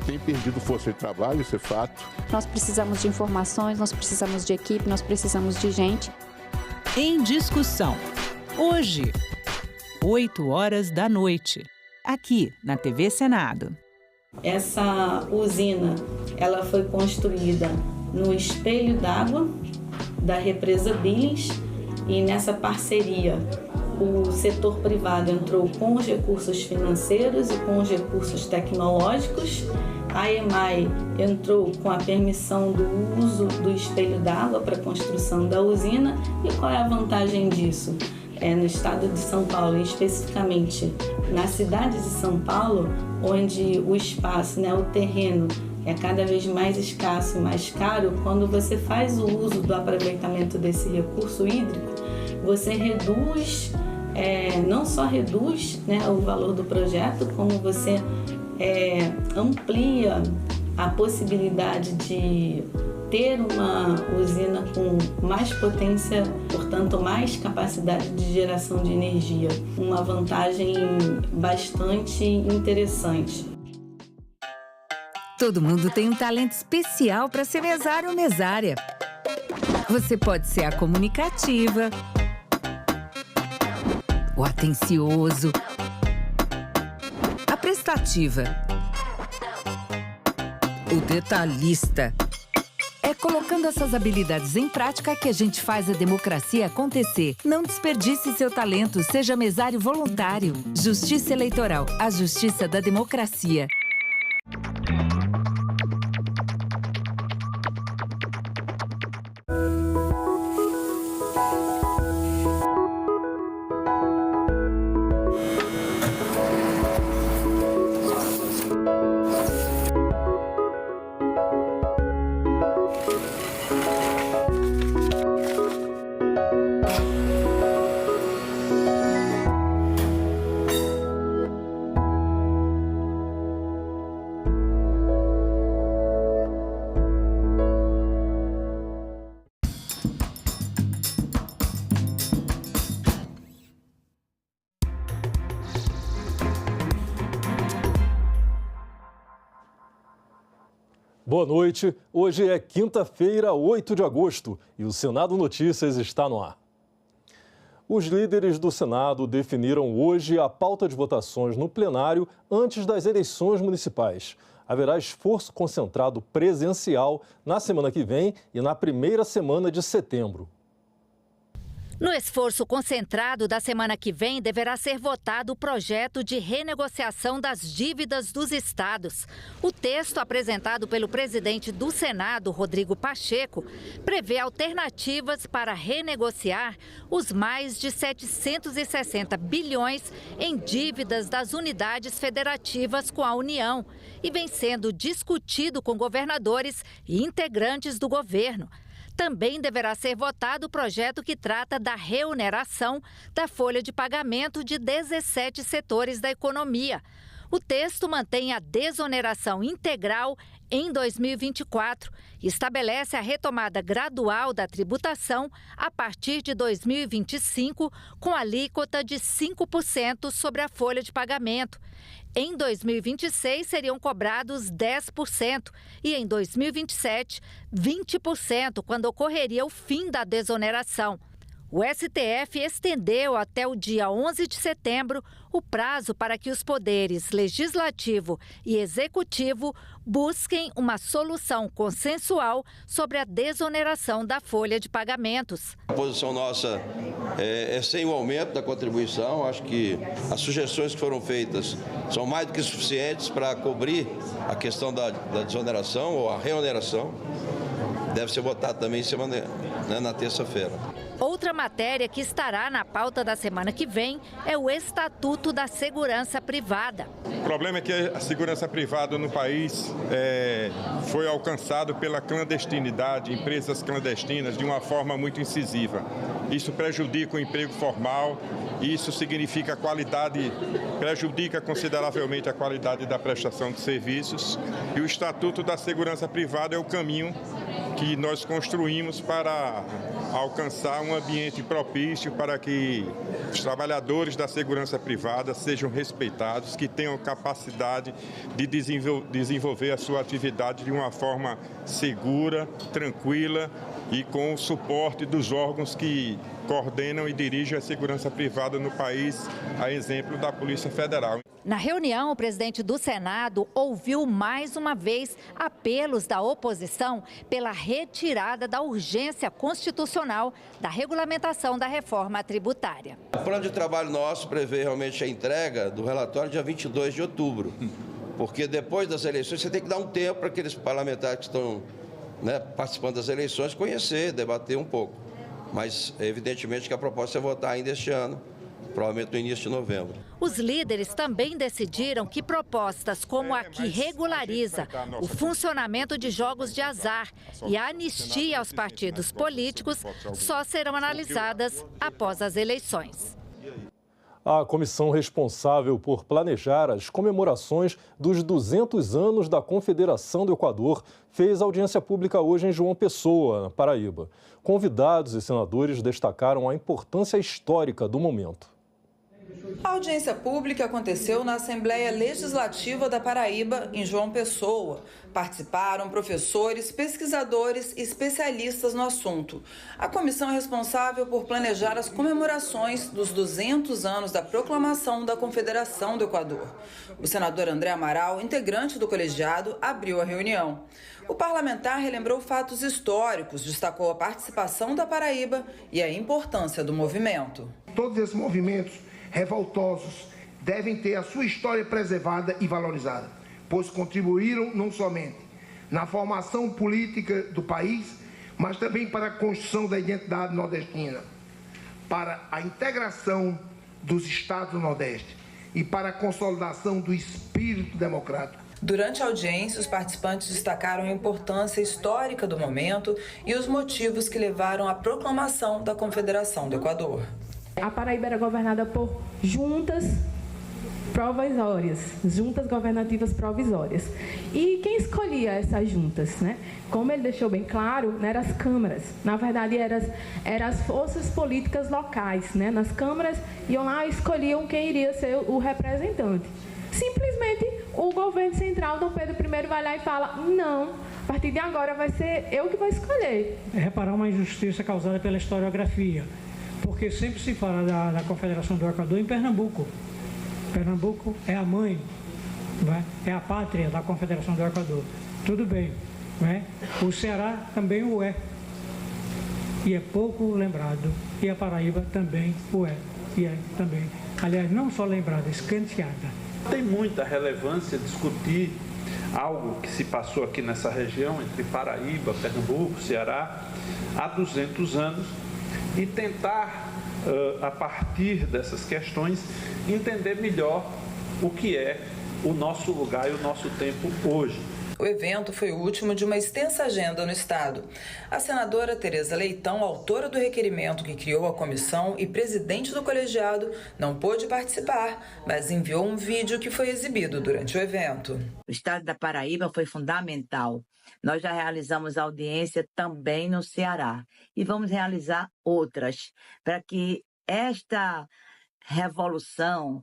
tem perdido força de trabalho, isso é fato. Nós precisamos de informações, nós precisamos de equipe, nós precisamos de gente. Em discussão, hoje, 20h, aqui na TV Senado. Essa usina, ela foi construída no espelho d'água da represa Billings e nessa parceria o setor privado entrou com os recursos financeiros e com os recursos tecnológicos. A EMAI entrou com a permissão do uso do espelho d'água para a construção da usina. E qual é a vantagem disso? No estado de São Paulo, especificamente na cidade de São Paulo, onde o espaço, o terreno é cada vez mais escasso e mais caro, quando você faz o uso do aproveitamento desse recurso hídrico, você reduz, não só reduz o valor do projeto, como você amplia a possibilidade de ter uma usina com mais potência, portanto, mais capacidade de geração de energia. Uma vantagem bastante interessante. Todo mundo tem um talento especial para ser mesário ou mesária. Você pode ser a comunicativa, o atencioso, a prestativa, o detalhista. É colocando essas habilidades em prática que a gente faz a democracia acontecer. Não desperdice seu talento, seja mesário voluntário. Justiça Eleitoral, a justiça da democracia. Boa noite. Hoje é quinta-feira, 8 de agosto, e o Senado Notícias está no ar. Os líderes do Senado definiram hoje a pauta de votações no plenário antes das eleições municipais. Haverá esforço concentrado presencial na semana que vem e na primeira semana de setembro. No esforço concentrado da semana que vem, deverá ser votado o projeto de renegociação das dívidas dos estados. O texto apresentado pelo presidente do Senado, Rodrigo Pacheco, prevê alternativas para renegociar os mais de 760 bilhões em dívidas das unidades federativas com a União e vem sendo discutido com governadores e integrantes do governo. Também deverá ser votado o projeto que trata da reoneração da folha de pagamento de 17 setores da economia. O texto mantém a desoneração integral em 2024 e estabelece a retomada gradual da tributação a partir de 2025, com alíquota de 5% sobre a folha de pagamento. Em 2026, seriam cobrados 10% e em 2027, 20%, quando ocorreria o fim da desoneração. O STF estendeu até o dia 11 de setembro o prazo para que os poderes legislativo e executivo busquem uma solução consensual sobre a desoneração da folha de pagamentos. A posição nossa é sem o aumento da contribuição. Acho que as sugestões que foram feitas são mais do que suficientes para cobrir a questão da desoneração ou a reoneração. Deve ser votado também na terça-feira. Outra matéria que estará na pauta da semana que vem é o Estatuto da Segurança Privada. O problema é que a segurança privada no país foi alcançado pela clandestinidade, empresas clandestinas, de uma forma muito incisiva. Isso prejudica o emprego formal, isso significa prejudica consideravelmente a qualidade da prestação de serviços. E o Estatuto da Segurança Privada é o caminho que nós construímos para alcançar um ambiente propício para que os trabalhadores da segurança privada sejam respeitados, que tenham capacidade de desenvolver a sua atividade de uma forma segura, tranquila e com o suporte dos órgãos que coordenam e dirigem a segurança privada no país, a exemplo da Polícia Federal. Na reunião, o presidente do Senado ouviu mais uma vez apelos da oposição pela retirada da urgência constitucional da regulamentação da reforma tributária. O plano de trabalho nosso prevê realmente a entrega do relatório dia 22 de outubro, porque depois das eleições você tem que dar um tempo para aqueles parlamentares que estão participando das eleições conhecer, debater um pouco. Mas evidentemente que a proposta é votar ainda este ano, provavelmente no início de novembro. Os líderes também decidiram que propostas como a que regulariza o funcionamento de jogos de azar e a anistia aos partidos políticos só serão analisadas após as eleições. A comissão responsável por planejar as comemorações dos 200 anos da Confederação do Equador fez audiência pública hoje em João Pessoa, na Paraíba. Convidados e senadores destacaram a importância histórica do momento. A audiência pública aconteceu na Assembleia Legislativa da Paraíba, em João Pessoa. Participaram professores, pesquisadores e especialistas no assunto. A comissão é responsável por planejar as comemorações dos 200 anos da proclamação da Confederação do Equador. O senador André Amaral, integrante do colegiado, abriu a reunião. O parlamentar relembrou fatos históricos, destacou a participação da Paraíba e a importância do movimento. Todos esses movimentos revoltosos devem ter a sua história preservada e valorizada, pois contribuíram não somente na formação política do país, mas também para a construção da identidade nordestina, para a integração dos estados do Nordeste e para a consolidação do espírito democrático. Durante a audiência, os participantes destacaram a importância histórica do momento e os motivos que levaram à proclamação da Confederação do Equador. A Paraíba era governada por juntas provisórias, juntas governativas provisórias. E quem escolhia essas juntas, né? Como ele deixou bem claro, eram as câmaras. Na verdade, eram as forças políticas locais, né? Nas câmaras iam lá e escolhiam quem iria ser o representante. Simplesmente o governo central, Dom Pedro I, vai lá e fala: não, a partir de agora vai ser eu que vou escolher. É reparar uma injustiça causada pela historiografia, porque sempre se fala da Confederação do Equador em Pernambuco. Pernambuco é a mãe, é a pátria da Confederação do Equador. Tudo bem, o Ceará também o é, e é pouco lembrado, e a Paraíba também o é, e é também, aliás, não só lembrada, escanteada. Tem muita relevância discutir algo que se passou aqui nessa região, entre Paraíba, Pernambuco, Ceará, há 200 anos, e tentar, a partir dessas questões, entender melhor o que é o nosso lugar e o nosso tempo hoje. O evento foi o último de uma extensa agenda no estado. A senadora Tereza Leitão, autora do requerimento que criou a comissão e presidente do colegiado, não pôde participar, mas enviou um vídeo que foi exibido durante o evento. O estado da Paraíba foi fundamental. Nós já realizamos audiência também no Ceará e vamos realizar outras para que esta revolução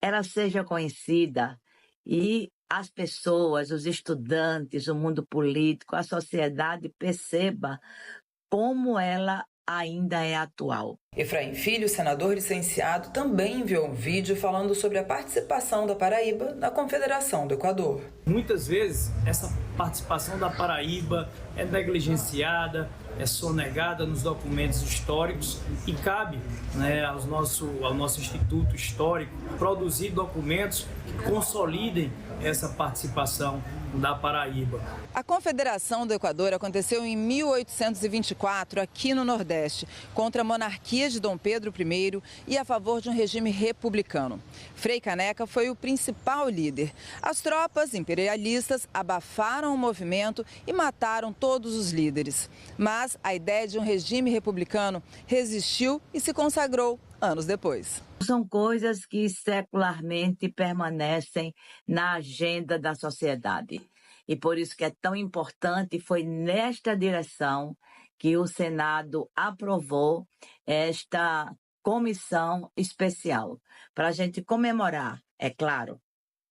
ela seja conhecida e as pessoas, os estudantes, o mundo político, a sociedade perceba como ela ainda é atual. Efraim Filho, senador licenciado, também enviou um vídeo falando sobre a participação da Paraíba na Confederação do Equador. Muitas vezes essa participação da Paraíba é negligenciada, é sonegada nos documentos históricos e cabe, ao nosso Instituto Histórico produzir documentos que consolidem essa participação da Paraíba. A Confederação do Equador aconteceu em 1824, aqui no Nordeste, contra a monarquia de Dom Pedro I e a favor de um regime republicano. Frei Caneca foi o principal líder. As tropas imperialistas abafaram o movimento e mataram todos os líderes. Mas a ideia de um regime republicano resistiu e se consagrou anos depois. São coisas que secularmente permanecem na agenda da sociedade. E por isso que é tão importante, foi nesta direção que o Senado aprovou esta comissão especial, para a gente comemorar, é claro,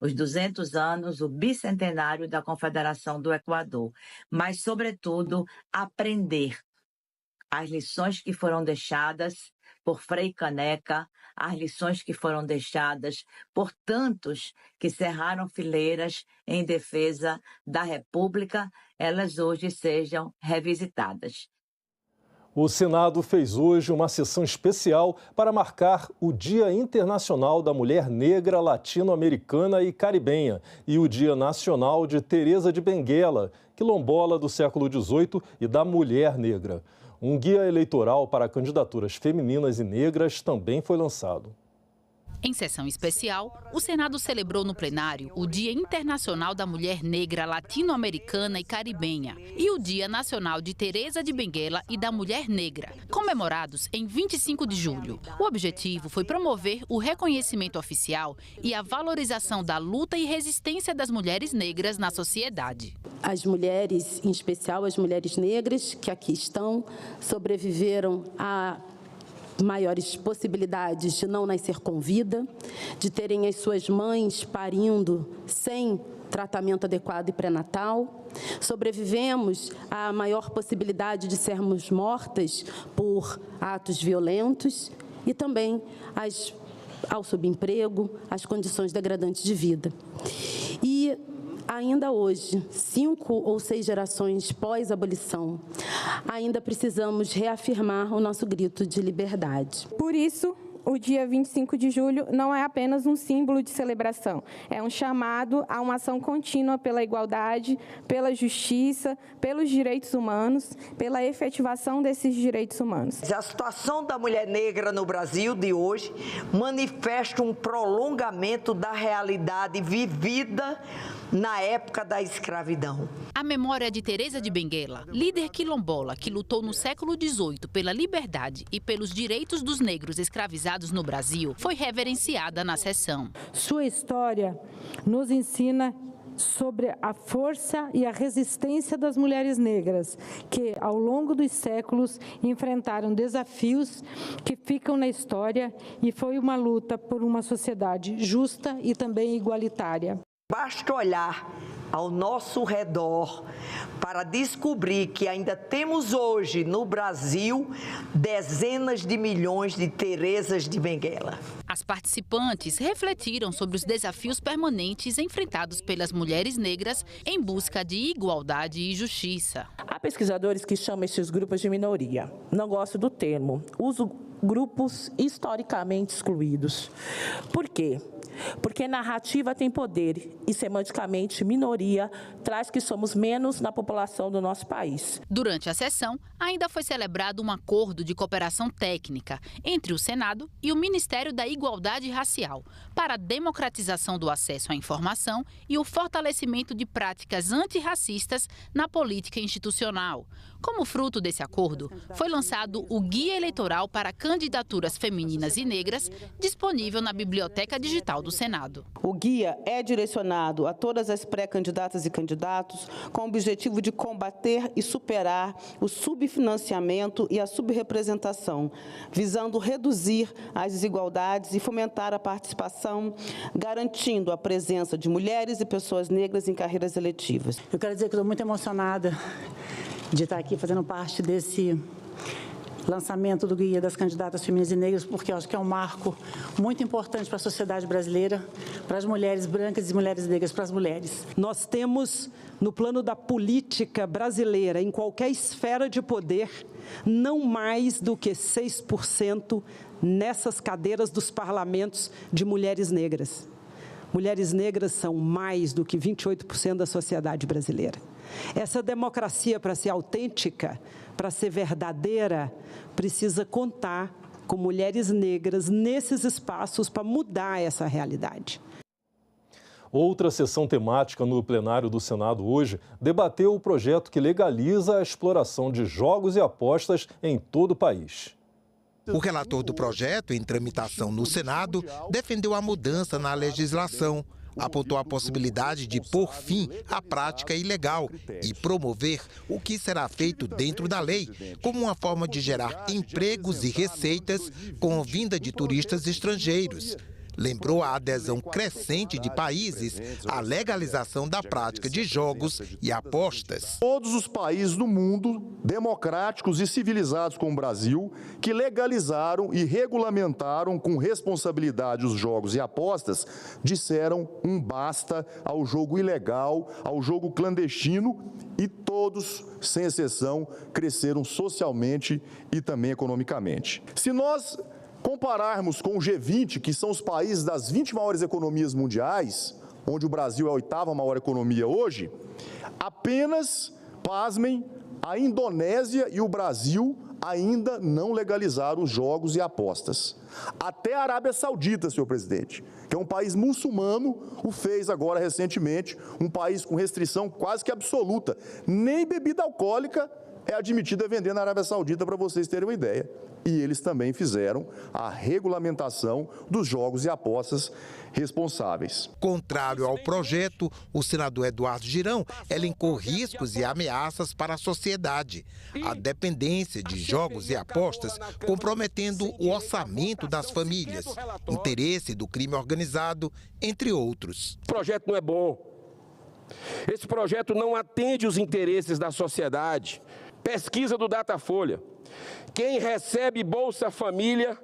os 200 anos, o bicentenário da Confederação do Equador, mas, sobretudo, aprender as lições que foram deixadas por Frei Caneca, as lições que foram deixadas por tantos que cerraram fileiras em defesa da República, elas hoje sejam revisitadas. O Senado fez hoje uma sessão especial para marcar o Dia Internacional da Mulher Negra, Latino-Americana e Caribenha e o Dia Nacional de Teresa de Benguela, quilombola do século XVIII e da Mulher Negra. Um guia eleitoral para candidaturas femininas e negras também foi lançado. Em sessão especial, o Senado celebrou no plenário o Dia Internacional da Mulher Negra, Latino-Americana e Caribenha e o Dia Nacional de Teresa de Benguela e da Mulher Negra, comemorados em 25 de julho. O objetivo foi promover o reconhecimento oficial e a valorização da luta e resistência das mulheres negras na sociedade. As mulheres, em especial as mulheres negras que aqui estão, sobreviveram a maiores possibilidades de não nascer com vida, de terem as suas mães parindo sem tratamento adequado e pré-natal. Sobrevivemos à maior possibilidade de sermos mortas por atos violentos e também ao subemprego, às condições degradantes de vida. E ainda hoje, 5 ou 6 gerações pós-abolição, ainda precisamos reafirmar o nosso grito de liberdade. Por isso, o dia 25 de julho não é apenas um símbolo de celebração, é um chamado a uma ação contínua pela igualdade, pela justiça, pelos direitos humanos, pela efetivação desses direitos humanos. A situação da mulher negra no Brasil de hoje manifesta um prolongamento da realidade vivida na época da escravidão. A memória de Teresa de Benguela, líder quilombola que lutou no século XVIII pela liberdade e pelos direitos dos negros escravizados no Brasil, foi reverenciada na sessão. Sua história nos ensina sobre a força e a resistência das mulheres negras, que, ao longo dos séculos, enfrentaram desafios que ficam na história e foi uma luta por uma sociedade justa e também igualitária. Basta olhar ao nosso redor para descobrir que ainda temos hoje no Brasil dezenas de milhões de Teresas de Benguela. As participantes refletiram sobre os desafios permanentes enfrentados pelas mulheres negras em busca de igualdade e justiça. Há pesquisadores que chamam esses grupos de minoria. Não gosto do termo. Uso grupos historicamente excluídos. Por quê? Porque narrativa tem poder e, semanticamente, minoria traz que somos menos na população do nosso país. Durante a sessão, ainda foi celebrado um acordo de cooperação técnica entre o Senado e o Ministério da Igualdade Racial para a democratização do acesso à informação e o fortalecimento de práticas antirracistas na política institucional. Como fruto desse acordo, foi lançado o Guia Eleitoral para Candidaturas Femininas e Negras, disponível na Biblioteca Digital do Senado. O guia é direcionado a todas as pré-candidatas e candidatos com o objetivo de combater e superar o subfinanciamento e a subrepresentação, visando reduzir as desigualdades e fomentar a participação, garantindo a presença de mulheres e pessoas negras em carreiras eletivas. Eu quero dizer que estou muito emocionada de estar aqui fazendo parte desse lançamento do Guia das Candidatas Femininas e Negras, porque eu acho que é um marco muito importante para a sociedade brasileira, para as mulheres brancas e mulheres negras, para as mulheres. Nós temos, no plano da política brasileira, em qualquer esfera de poder, não mais do que 6% nessas cadeiras dos parlamentos de mulheres negras. Mulheres negras são mais do que 28% da sociedade brasileira. Essa democracia, para ser autêntica, para ser verdadeira, precisa contar com mulheres negras nesses espaços para mudar essa realidade. Outra sessão temática no plenário do Senado hoje debateu o projeto que legaliza a exploração de jogos e apostas em todo o país. O relator do projeto, em tramitação no Senado, defendeu a mudança na legislação, apontou a possibilidade de pôr fim à prática ilegal e promover o que será feito dentro da lei, como uma forma de gerar empregos e receitas com a vinda de turistas estrangeiros. Lembrou a adesão crescente de países à legalização da prática de jogos e apostas. Todos os países do mundo, democráticos e civilizados como o Brasil, que legalizaram e regulamentaram com responsabilidade os jogos e apostas, disseram um basta ao jogo ilegal, ao jogo clandestino, e todos, sem exceção, cresceram socialmente e também economicamente. Se nós compararmos com o G20, que são os países das 20 maiores economias mundiais, onde o Brasil é a 8ª maior economia hoje, apenas, pasmem, a Indonésia e o Brasil ainda não legalizaram os jogos e apostas. Até a Arábia Saudita, senhor presidente, que é um país muçulmano, o fez agora recentemente, um país com restrição quase que absoluta. Nem bebida alcoólica é admitida a vender na Arábia Saudita, para vocês terem uma ideia. E eles também fizeram a regulamentação dos jogos e apostas responsáveis. Contrário ao projeto, o senador Eduardo Girão elencou riscos e ameaças para a sociedade. A dependência de jogos e apostas comprometendo o orçamento das famílias, interesse do crime organizado, entre outros. O projeto não é bom. Esse projeto não atende os interesses da sociedade. Pesquisa do Datafolha. Quem recebe Bolsa Família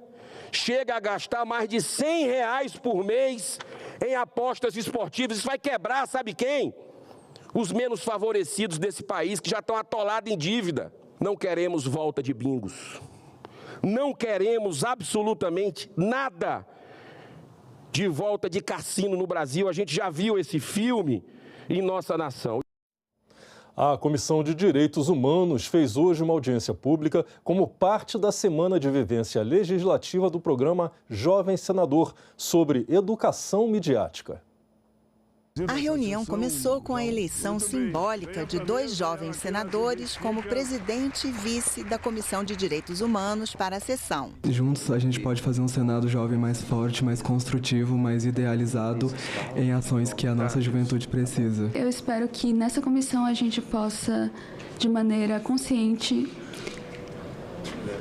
chega a gastar mais de R$100 por mês em apostas esportivas. Isso vai quebrar, sabe quem? Os menos favorecidos desse país, que já estão atolados em dívida. Não queremos volta de bingos. Não queremos absolutamente nada de volta de cassino no Brasil. A gente já viu esse filme em nossa nação. A Comissão de Direitos Humanos fez hoje uma audiência pública como parte da Semana de Vivência Legislativa do programa Jovem Senador sobre educação midiática. A reunião começou com a eleição simbólica de 2 jovens senadores como presidente e vice da Comissão de Direitos Humanos para a sessão. Juntos a gente pode fazer um Senado jovem mais forte, mais construtivo, mais idealizado em ações que a nossa juventude precisa. Eu espero que nessa comissão a gente possa, de maneira consciente,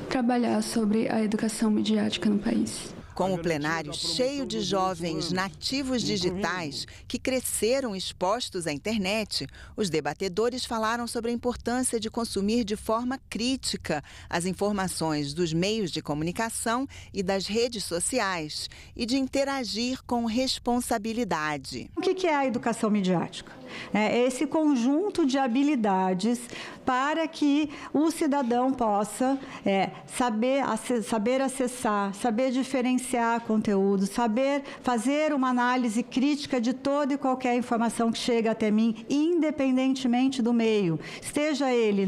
trabalhar sobre a educação midiática no país. Com o plenário cheio de jovens nativos digitais que cresceram expostos à internet, os debatedores falaram sobre a importância de consumir de forma crítica as informações dos meios de comunicação e das redes sociais e de interagir com responsabilidade. O que é a educação midiática? É esse conjunto de habilidades para que o cidadão possa saber acessar, saber diferenciar conteúdo, saber fazer uma análise crítica de toda e qualquer informação que chega até mim, independentemente do meio. Esteja ele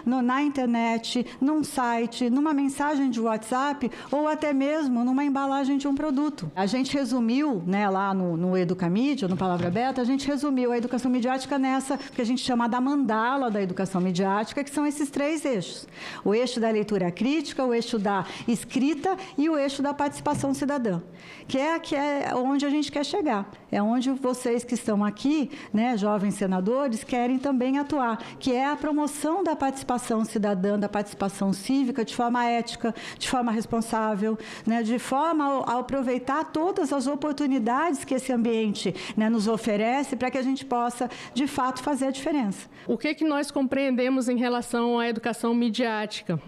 na internet, num site, numa mensagem de WhatsApp ou até mesmo numa embalagem de um produto. A gente resumiu, lá no Educamídia, no Palavra Aberta, a gente resumiu a educação midiática nessa, que a gente chama da mandala da educação midiática, que são esses 3 eixos. O eixo da leitura crítica, o eixo da escrita e o eixo da participação cidadã, que é onde a gente quer chegar. É onde vocês que estão aqui, jovens senadores, querem também atuar, que é a promoção da participação cidadã, da participação cívica, de forma ética, de forma responsável, de forma a aproveitar todas as oportunidades que esse ambiente nos oferece para que a gente possa, de fato, fazer a diferença. O que nós compreendemos em relação à educação midiática?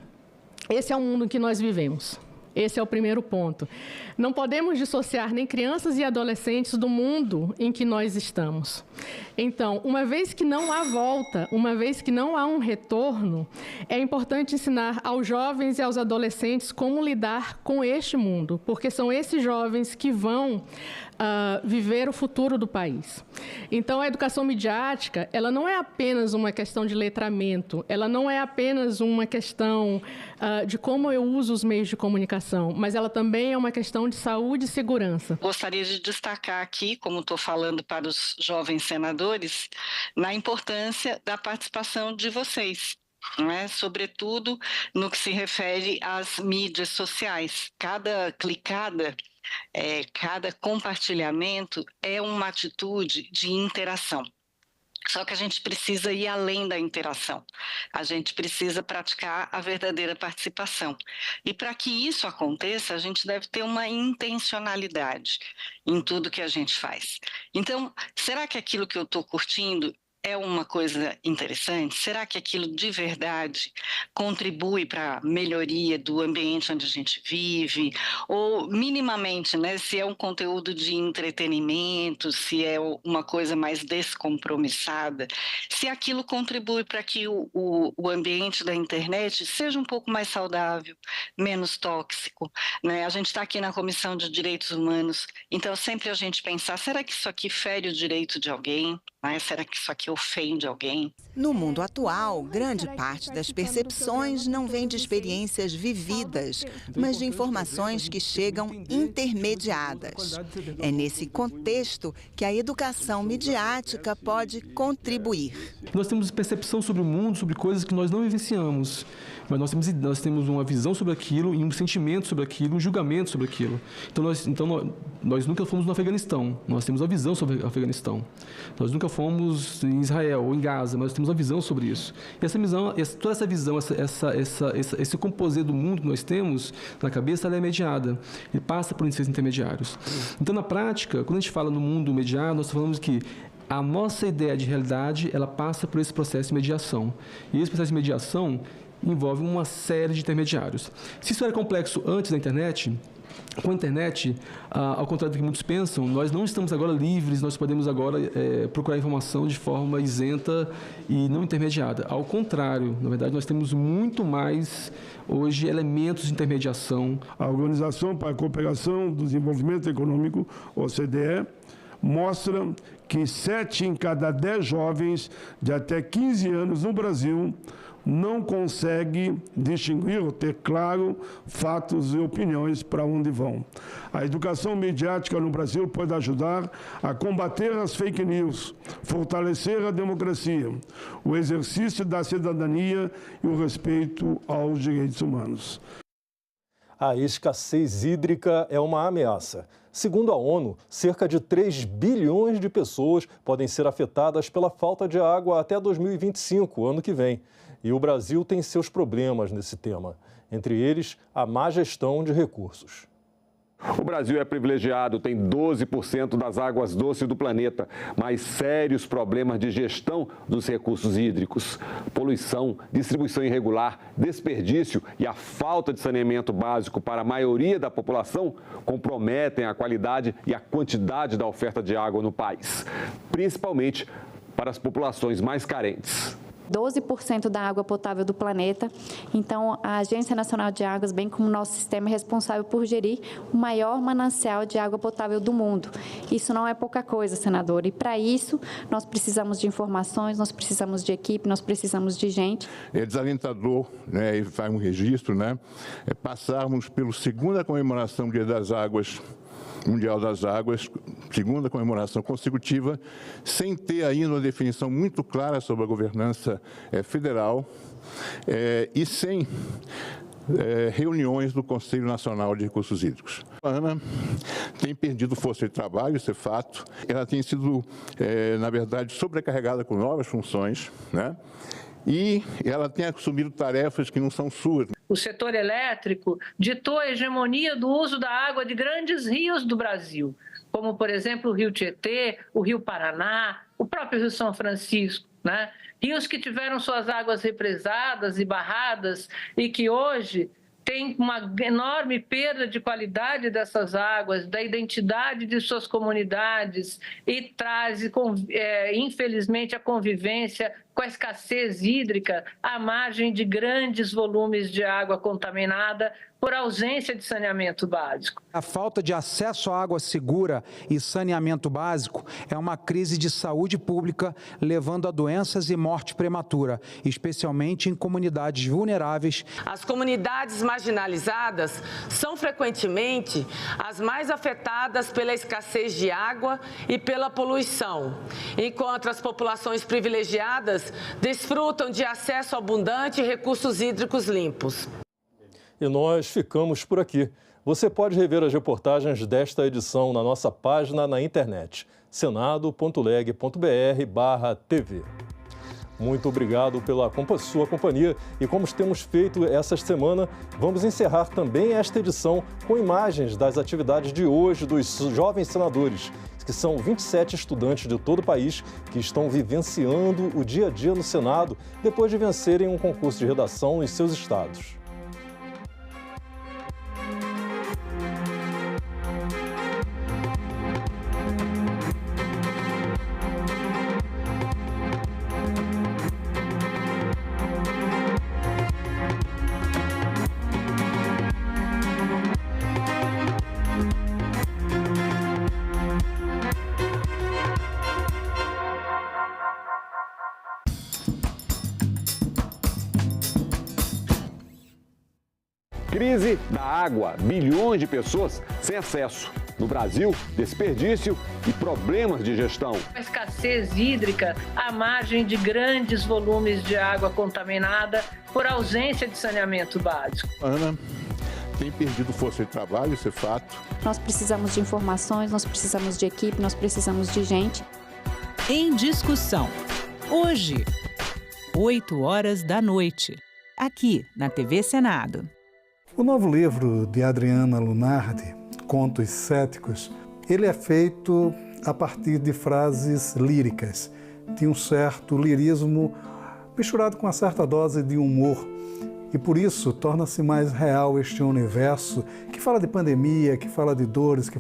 esse é o mundo em que nós vivemos. Esse é o primeiro ponto. Não podemos dissociar nem crianças e adolescentes do mundo em que nós estamos. Então, uma vez que não há volta, uma vez que não há um retorno, é importante ensinar aos jovens e aos adolescentes como lidar com este mundo, porque são esses jovens que vão viver o futuro do país. Então, a educação midiática, ela não é apenas uma questão de letramento, ela não é apenas uma questão de como eu uso os meios de comunicação, mas ela também é uma questão de saúde e segurança. Gostaria de destacar aqui, como estou falando para os jovens senadores, na importância da participação de vocês. Sobretudo no que se refere às mídias sociais. Cada clicada, cada compartilhamento é uma atitude de interação. Só que a gente precisa ir além da interação. A gente precisa praticar a verdadeira participação. E para que isso aconteça, a gente deve ter uma intencionalidade em tudo que a gente faz. Então, será que aquilo que eu estou curtindo é uma coisa interessante? Será que aquilo de verdade contribui para a melhoria do ambiente onde a gente vive? Ou, minimamente, se é um conteúdo de entretenimento, se é uma coisa mais descompromissada, se aquilo contribui para que o ambiente da internet seja um pouco mais saudável, menos tóxico. A gente está aqui na Comissão de Direitos Humanos, então sempre a gente pensar, será que isso aqui fere o direito de alguém? Será que isso aqui ofende alguém? No mundo atual, grande parte das percepções não vem de experiências vividas, mas de informações que chegam intermediadas. É nesse contexto que a educação midiática pode contribuir. Nós temos percepção sobre o mundo, sobre coisas que nós não vivenciamos, mas nós temos uma visão sobre aquilo, e um sentimento sobre aquilo, um julgamento sobre aquilo. Então nós nunca fomos no Afeganistão, nós temos uma visão sobre o Afeganistão. Nós nunca fomos em Israel ou em Gaza, mas nós temos uma visão sobre isso. E essa visão, toda essa visão, esse composê do mundo que nós temos na cabeça, ela é mediada. Ele passa por esses intermediários. Então, na prática, quando a gente fala no mundo mediado, nós falamos que a nossa ideia de realidade, ela passa por esse processo de mediação. E esse processo de mediação envolve uma série de intermediários. Se isso era complexo antes da internet, com a internet, ao contrário do que muitos pensam, nós não estamos agora livres, nós podemos agora procurar informação de forma isenta e não intermediada. Ao contrário, na verdade, nós temos muito mais, hoje, elementos de intermediação. A Organização para a Cooperação do Desenvolvimento Econômico, OCDE, mostra que 7 em cada 10 jovens de até 15 anos no Brasil não consegue distinguir ou ter claro fatos e opiniões para onde vão. A educação midiática no Brasil pode ajudar a combater as fake news, fortalecer a democracia, o exercício da cidadania e o respeito aos direitos humanos. A escassez hídrica é uma ameaça. Segundo a ONU, cerca de 3 bilhões de pessoas podem ser afetadas pela falta de água até 2025, ano que vem. E o Brasil tem seus problemas nesse tema, entre eles a má gestão de recursos. O Brasil é privilegiado, tem 12% das águas doces do planeta, mas sérios problemas de gestão dos recursos hídricos. Poluição, distribuição irregular, desperdício e a falta de saneamento básico para a maioria da população comprometem a qualidade e a quantidade da oferta de água no país, principalmente para as populações mais carentes. 12% da água potável do planeta. Então, a Agência Nacional de Águas, bem como o nosso sistema, é responsável por gerir o maior manancial de água potável do mundo. Isso não é pouca coisa, senador. E, para isso, nós precisamos de informações, nós precisamos de equipe, nós precisamos de gente. É desalentador, e faz um registro, passarmos pela segunda comemoração do Dia das Águas, Mundial das Águas, segunda comemoração consecutiva, sem ter ainda uma definição muito clara sobre a governança federal e sem reuniões do Conselho Nacional de Recursos Hídricos. A Ana tem perdido força de trabalho, isso é fato. Ela tem sido, na verdade, sobrecarregada com novas funções, e ela tem assumido tarefas que não são suas. O setor elétrico ditou a hegemonia do uso da água de grandes rios do Brasil, como, por exemplo, o Rio Tietê, o Rio Paraná, o próprio Rio São Francisco, rios que tiveram suas águas represadas e barradas e que hoje tem uma enorme perda de qualidade dessas águas, da identidade de suas comunidades e traz, infelizmente, a convivência com a escassez hídrica à margem de grandes volumes de água contaminada por ausência de saneamento básico. A falta de acesso à água segura e saneamento básico é uma crise de saúde pública, levando a doenças e morte prematura, especialmente em comunidades vulneráveis. As comunidades marginalizadas são frequentemente as mais afetadas pela escassez de água e pela poluição, enquanto as populações privilegiadas desfrutam de acesso abundante e recursos hídricos limpos. E nós ficamos por aqui. Você pode rever as reportagens desta edição na nossa página na internet, senado.leg.br/tv. Muito obrigado pela sua companhia e como temos feito essa semana, vamos encerrar também esta edição com imagens das atividades de hoje dos jovens senadores, que são 27 estudantes de todo o país que estão vivenciando o dia a dia no Senado depois de vencerem um concurso de redação em seus estados. Crise da água, bilhões de pessoas sem acesso. No Brasil, desperdício e problemas de gestão. A escassez hídrica à margem de grandes volumes de água contaminada por ausência de saneamento básico. Ana tem perdido força de trabalho, isso é fato. Nós precisamos de informações, nós precisamos de equipe, nós precisamos de gente. Em discussão. Hoje, 20h, aqui na TV Senado. O novo livro de Adriana Lunardi, Contos Céticos, ele é feito a partir de frases líricas, de um certo lirismo misturado com uma certa dose de humor. E por isso torna-se mais real este universo que fala de pandemia, que fala de dores, que